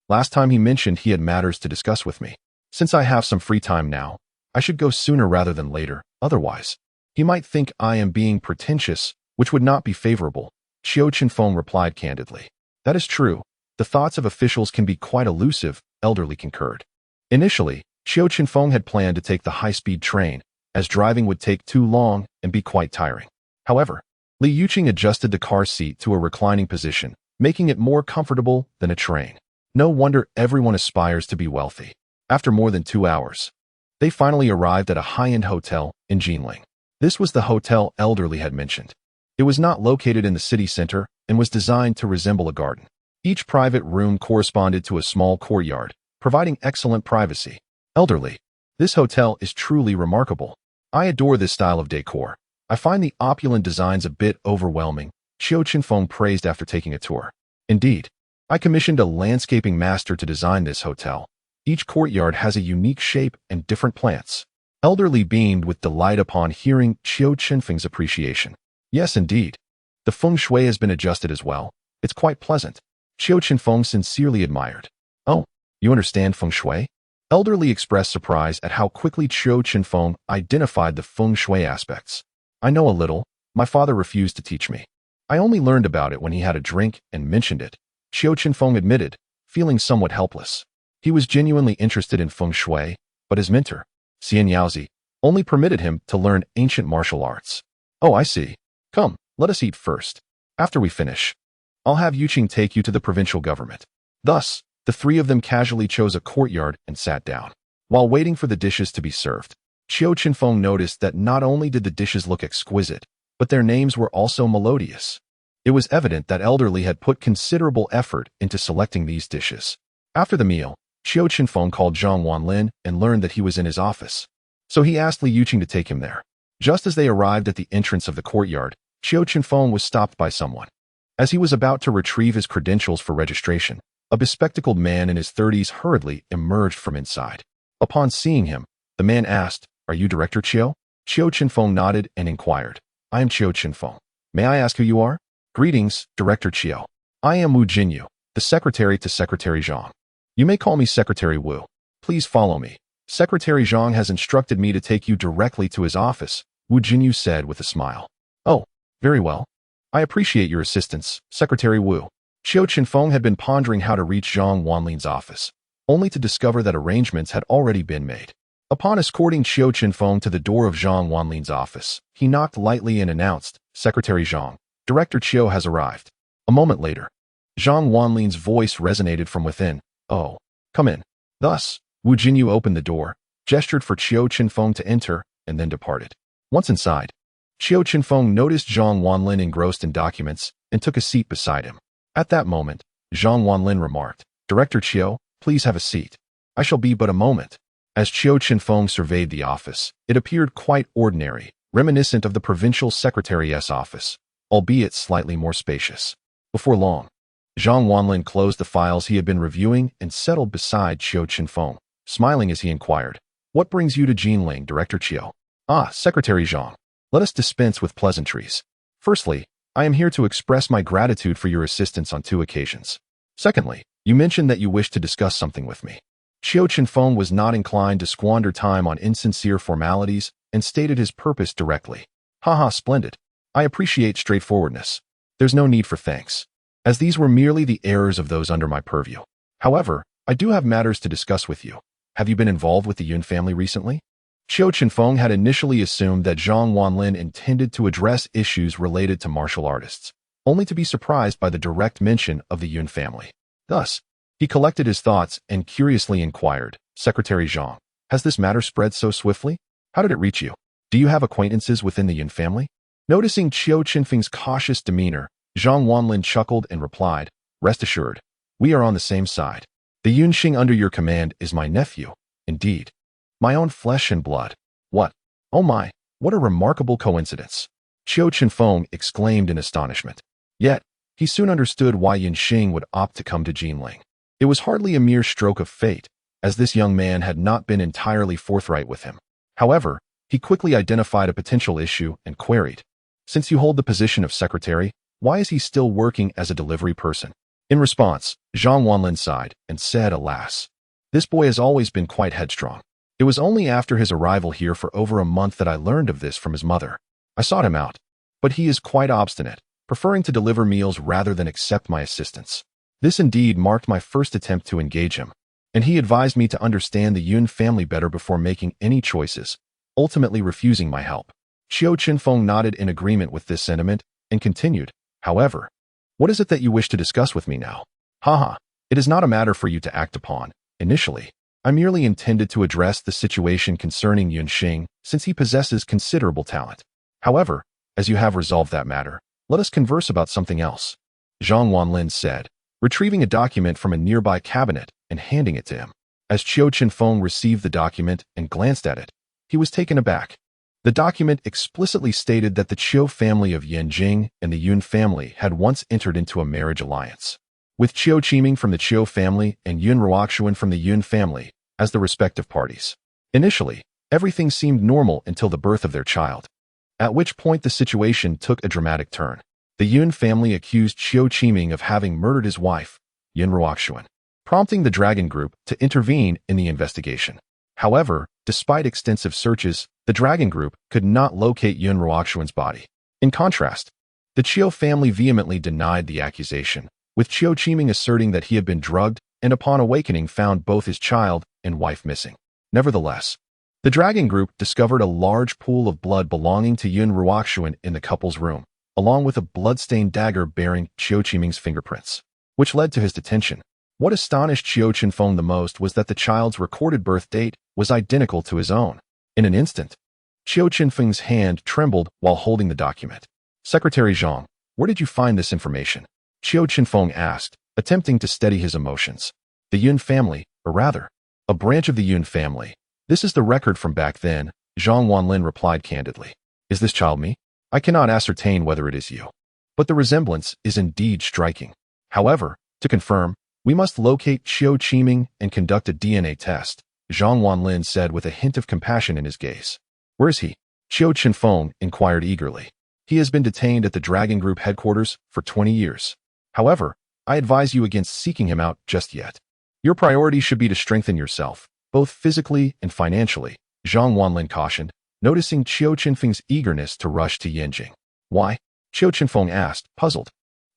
Last time he mentioned he had matters to discuss with me. Since I have some free time now, I should go sooner rather than later, otherwise he might think I am being pretentious, which would not be favorable," Qiu Chenfeng replied candidly. "That is true. The thoughts of officials can be quite elusive," elderly concurred. Initially, Qiu Chenfeng had planned to take the high-speed train, as driving would take too long and be quite tiring. However, Li Yuqing adjusted the car seat to a reclining position, making it more comfortable than a train. No wonder everyone aspires to be wealthy. After more than 2 hours, they finally arrived at a high-end hotel in Jinling. This was the hotel elderly had mentioned. It was not located in the city center and was designed to resemble a garden. Each private room corresponded to a small courtyard, providing excellent privacy. "Elderly, this hotel is truly remarkable. I adore this style of decor. I find the opulent designs a bit overwhelming," Qiu Chenfeng praised after taking a tour. "Indeed, I commissioned a landscaping master to design this hotel. Each courtyard has a unique shape and different plants." Elderly beamed with delight upon hearing Qiu Chenfeng's appreciation. "Yes, indeed. The feng shui has been adjusted as well. It's quite pleasant," Qiu Chenfeng sincerely admired. "Oh, you understand feng shui?" Elderly expressed surprise at how quickly Qiu Chenfeng identified the feng shui aspects. "I know a little. My father refused to teach me. I only learned about it when he had a drink and mentioned it," Qiu Chenfeng admitted, feeling somewhat helpless. He was genuinely interested in feng shui, but his mentor, Xian Yaozi, only permitted him to learn ancient martial arts. "Oh, I see. Come, let us eat first. After we finish, I'll have Yuqing take you to the provincial government." Thus, the three of them casually chose a courtyard and sat down. While waiting for the dishes to be served, Qiu Chenfeng noticed that not only did the dishes look exquisite, but their names were also melodious. It was evident that elderly had put considerable effort into selecting these dishes. After the meal, Qiu Chenfeng called Zhang Wanlin and learned that he was in his office. So he asked Li Yuqing to take him there. Just as they arrived at the entrance of the courtyard, Qiu Chenfeng was stopped by someone. As he was about to retrieve his credentials for registration, a bespectacled man in his 30s hurriedly emerged from inside. Upon seeing him, the man asked, "Are you Director Qiu?" Qiu Chenfeng nodded and inquired, "I am Qiu Chenfeng. May I ask who you are?" "Greetings, Director Qiu. I am Wu Jinyu, the secretary to Secretary Zhang. You may call me Secretary Wu. Please follow me. Secretary Zhang has instructed me to take you directly to his office, Wu Jinyu said with a smile. Oh, very well. I appreciate your assistance, Secretary Wu. Qiu Chenfeng had been pondering how to reach Zhang Wanlin's office, only to discover that arrangements had already been made. Upon escorting Qiu Chenfeng to the door of Zhang Wanlin's office, he knocked lightly and announced, Secretary Zhang, Director Qiu has arrived. A moment later, Zhang Wanlin's voice resonated from within. Oh, come in. Thus, Wu Jinyu opened the door, gestured for Qiu Chenfeng to enter, and then departed. Once inside, Qiu Chenfeng noticed Zhang Wanlin engrossed in documents and took a seat beside him. At that moment, Zhang Wanlin remarked, Director Qiu, please have a seat. I shall be but a moment. As Qiu Chenfeng surveyed the office, it appeared quite ordinary, reminiscent of the provincial secretary's office, albeit slightly more spacious. Before long, Zhang Wanlin closed the files he had been reviewing and settled beside Qiu Chenfeng, smiling as he inquired, What brings you to Jinling, Director Qiu? Ah, Secretary Zhang. Let us dispense with pleasantries. Firstly, I am here to express my gratitude for your assistance on 2 occasions. Secondly, you mentioned that you wished to discuss something with me. Qiu Chenfeng was not inclined to squander time on insincere formalities and stated his purpose directly. Haha, splendid. I appreciate straightforwardness. There's no need for thanks, as these were merely the errors of those under my purview. However, I do have matters to discuss with you. Have you been involved with the Yun family recently? Qiu Chenfeng had initially assumed that Zhang Wanlin intended to address issues related to martial artists, only to be surprised by the direct mention of the Yun family. Thus, he collected his thoughts and curiously inquired, Secretary Zhang, has this matter spread so swiftly? How did it reach you? Do you have acquaintances within the Yun family? Noticing Qiu Chenfeng's cautious demeanor, Zhang Wanlin chuckled and replied, Rest assured, we are on the same side. The Yunxing under your command is my nephew, indeed. My own flesh and blood. What? Oh my, what a remarkable coincidence. Qiu Chenfeng exclaimed in astonishment. Yet, he soon understood why Yunxing would opt to come to Jinling. It was hardly a mere stroke of fate, as this young man had not been entirely forthright with him. However, he quickly identified a potential issue and queried, Since you hold the position of secretary, why is he still working as a delivery person? In response, Zhang Wanlin sighed and said, Alas, this boy has always been quite headstrong. It was only after his arrival here for over a month that I learned of this from his mother. I sought him out, but he is quite obstinate, preferring to deliver meals rather than accept my assistance. This indeed marked my first attempt to engage him, and he advised me to understand the Yun family better before making any choices, ultimately refusing my help. Qiu Chenfeng nodded in agreement with this sentiment and continued, However, what is it that you wish to discuss with me now? Haha, it is not a matter for you to act upon. Initially, I merely intended to address the situation concerning Yunxing since he possesses considerable talent. However, as you have resolved that matter, let us converse about something else. Zhang Wanlin said, retrieving a document from a nearby cabinet and handing it to him. As Qiu Chenfeng received the document and glanced at it, he was taken aback. The document explicitly stated that the Qiu family of Yanjing and the Yun family had once entered into a marriage alliance, with Qiu Qiming from the Qiu family and Yun Ruoxuan from the Yun family as the respective parties. Initially, everything seemed normal until the birth of their child, at which point the situation took a dramatic turn. The Yun family accused Qiu Qiming of having murdered his wife, Yun Ruoxuan, prompting the Dragon Group to intervene in the investigation. However, despite extensive searches, the Dragon Group could not locate Yun Ruoxuan's body. In contrast, the Qiu family vehemently denied the accusation, with Qiu Qiming asserting that he had been drugged and upon awakening found both his child and wife missing. Nevertheless, the Dragon Group discovered a large pool of blood belonging to Yun Ruoxuan in the couple's room, along with a blood-stained dagger bearing Qiu Qiming's fingerprints, which led to his detention. What astonished Qiu Chenfeng the most was that the child's recorded birth date was identical to his own. In an instant, Qiu Chenfeng's hand trembled while holding the document. Secretary Zhang, where did you find this information? Qiu Chenfeng asked, attempting to steady his emotions. The Yun family, or rather, a branch of the Yun family. This is the record from back then, Zhang Wanlin replied candidly. Is this child me? I cannot ascertain whether it is you, but the resemblance is indeed striking. However, to confirm, we must locate Qiu Qiming and conduct a DNA test, Zhang Wanlin said with a hint of compassion in his gaze. Where is he? Qiu Chenfeng inquired eagerly. He has been detained at the Dragon Group headquarters for 20 years. However, I advise you against seeking him out just yet. Your priority should be to strengthen yourself, both physically and financially, Zhang Wanlin cautioned, noticing Qiu Chenfeng's eagerness to rush to Yanjing. Why? Qiu Chenfeng asked, puzzled.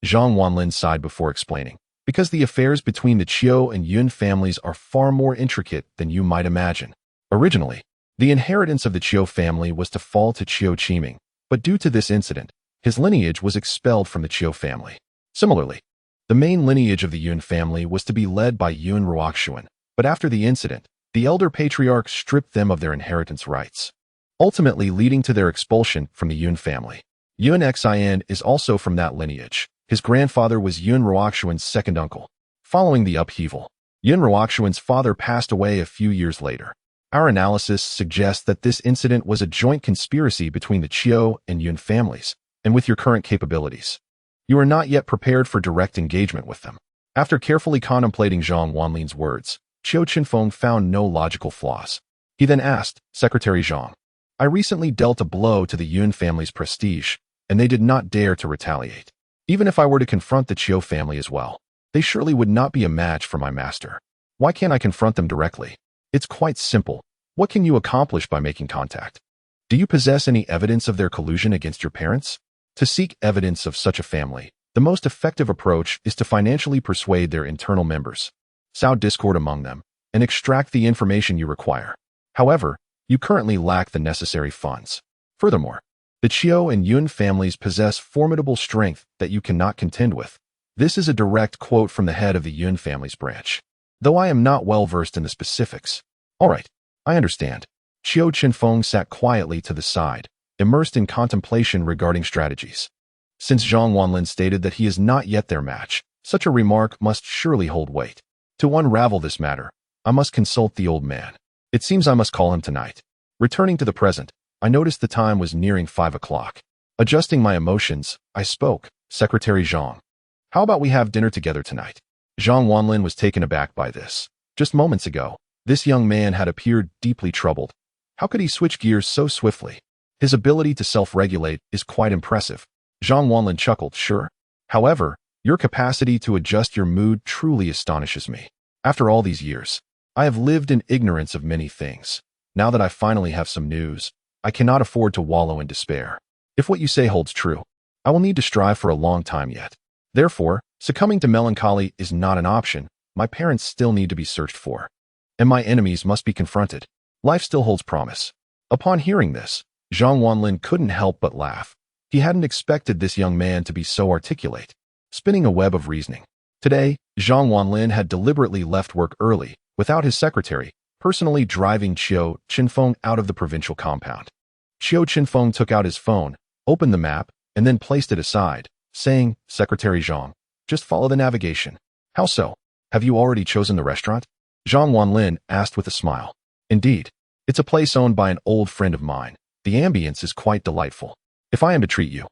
Zhang Wanlin sighed before explaining. Because the affairs between the Qiu and Yun families are far more intricate than you might imagine. Originally, the inheritance of the Qiu family was to fall to Qiu Qiming, but due to this incident, his lineage was expelled from the Qiu family. Similarly, the main lineage of the Yun family was to be led by Yun Ruoxuan, but after the incident, the elder patriarch stripped them of their inheritance rights, ultimately leading to their expulsion from the Yun family. Yun Xin is also from that lineage. His grandfather was Yun Ruoxuan's second uncle. Following the upheaval, Yun Ruoxuan's father passed away a few years later. Our analysis suggests that this incident was a joint conspiracy between the Qiu and Yun families, and with your current capabilities, you are not yet prepared for direct engagement with them. After carefully contemplating Zhang Wanlin's words, Qiu Chenfeng found no logical flaws. He then asked, Secretary Zhang, I recently dealt a blow to the Yun family's prestige, and they did not dare to retaliate. Even if I were to confront the Qiu family as well, they surely would not be a match for my master. Why can't I confront them directly? It's quite simple. What can you accomplish by making contact? Do you possess any evidence of their collusion against your parents? To seek evidence of such a family, the most effective approach is to financially persuade their internal members, sow discord among them, and extract the information you require. However, you currently lack the necessary funds. Furthermore, the Qiu and Yun families possess formidable strength that you cannot contend with. This is a direct quote from the head of the Yun family's branch. Though I am not well versed in the specifics. All right, I understand. Qiu Chenfeng sat quietly to the side, immersed in contemplation regarding strategies. Since Zhang Wanlin stated that he is not yet their match, such a remark must surely hold weight. To unravel this matter, I must consult the old man. It seems I must call him tonight. Returning to the present, I noticed the time was nearing 5 o'clock. Adjusting my emotions, I spoke, Secretary Zhang. How about we have dinner together tonight? Zhang Wanlin was taken aback by this. Just moments ago, this young man had appeared deeply troubled. How could he switch gears so swiftly? His ability to self-regulate is quite impressive. Zhang Wanlin chuckled, sure. However, your capacity to adjust your mood truly astonishes me. After all these years, I have lived in ignorance of many things. Now that I finally have some news, I cannot afford to wallow in despair. If what you say holds true, I will need to strive for a long time yet. Therefore, succumbing to melancholy is not an option. My parents still need to be searched for, and my enemies must be confronted. Life still holds promise. Upon hearing this, Zhang Wanlin couldn't help but laugh. He hadn't expected this young man to be so articulate, spinning a web of reasoning. Today, Zhang Wanlin had deliberately left work early, without his secretary, personally driving Qiu Chenfeng out of the provincial compound. Qiu Chenfeng took out his phone, opened the map, and then placed it aside, saying, Secretary Zhang, just follow the navigation. How so? Have you already chosen the restaurant? Zhang Wanlin asked with a smile. Indeed, it's a place owned by an old friend of mine. The ambience is quite delightful. If I am to treat you,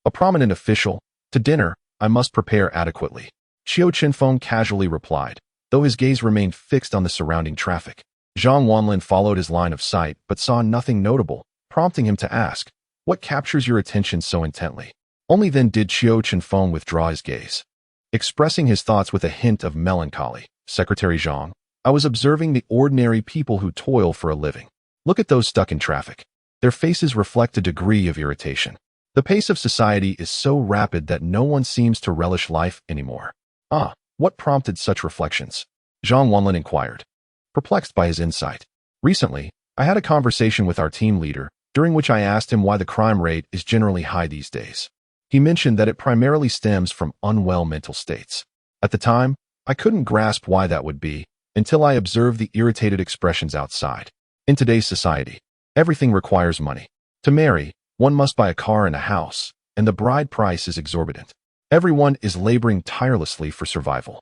a prominent official, to dinner, I must prepare adequately. Qiu Chenfeng casually replied, though his gaze remained fixed on the surrounding traffic. Zhang Wanlin followed his line of sight but saw nothing notable, prompting him to ask, what captures your attention so intently? Only then did Qiu Chenfeng withdraw his gaze, expressing his thoughts with a hint of melancholy. Secretary Zhang, I was observing the ordinary people who toil for a living. Look at those stuck in traffic. Their faces reflect a degree of irritation. The pace of society is so rapid that no one seems to relish life anymore. Ah, what prompted such reflections? Zhang Wanlin inquired, perplexed by his insight. Recently, I had a conversation with our team leader, during which I asked him why the crime rate is generally high these days. He mentioned that it primarily stems from unwell mental states. At the time, I couldn't grasp why that would be, until I observed the irritated expressions outside. In today's society, everything requires money. To marry, one must buy a car and a house, and the bride price is exorbitant. Everyone is laboring tirelessly for survival.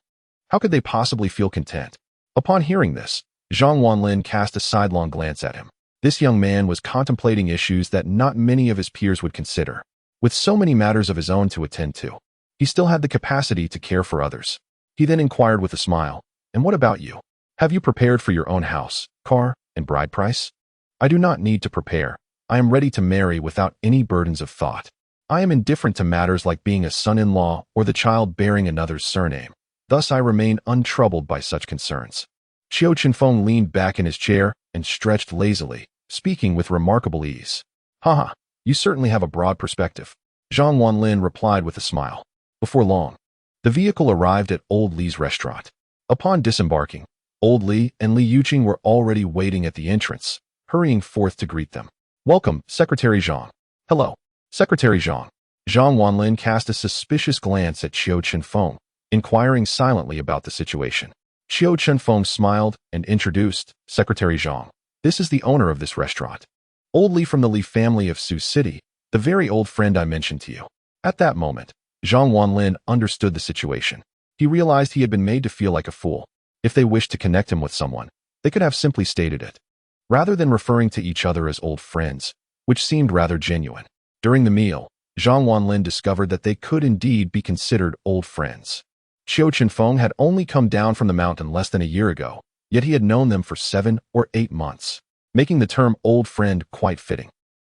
How could they possibly feel content? Upon hearing this, Zhang Wanlin cast a sidelong glance at him. This young man was contemplating issues that not many of his peers would consider. With so many matters of his own to attend to, he still had the capacity to care for others. He then inquired with a smile, and what about you? Have you prepared for your own house, car, and bride price? I do not need to prepare. I am ready to marry without any burdens of thought. I am indifferent to matters like being a son-in-law or the child bearing another's surname. Thus I remain untroubled by such concerns. Qiu Chenfeng leaned back in his chair and stretched lazily, speaking with remarkable ease. Haha, you certainly have a broad perspective, Zhang Wanlin replied with a smile. Before long, the vehicle arrived at Old Li's restaurant. Upon disembarking, Old Li and Li Yuqing were already waiting at the entrance, hurrying forth to greet them. Welcome, Secretary Zhang. Hello, Secretary Zhang. Zhang Wanlin cast a suspicious glance at Qiu Chenfeng, inquiring silently about the situation. Qiu Chenfeng smiled and introduced, Secretary Zhang. This is the owner of this restaurant. Old Li from the Li family of Su City, the very old friend I mentioned to you. At that moment, Zhang Wanlin understood the situation. He realized he had been made to feel like a fool. If they wished to connect him with someone, they could have simply stated it, rather than referring to each other as old friends, which seemed rather genuine. During the meal, Zhang Wanlin discovered that they could indeed be considered old friends. Qiu Chenfeng had only come down from the mountain less than a year ago, yet he had known them for 7 or 8 months, making the term old friend quite fitting.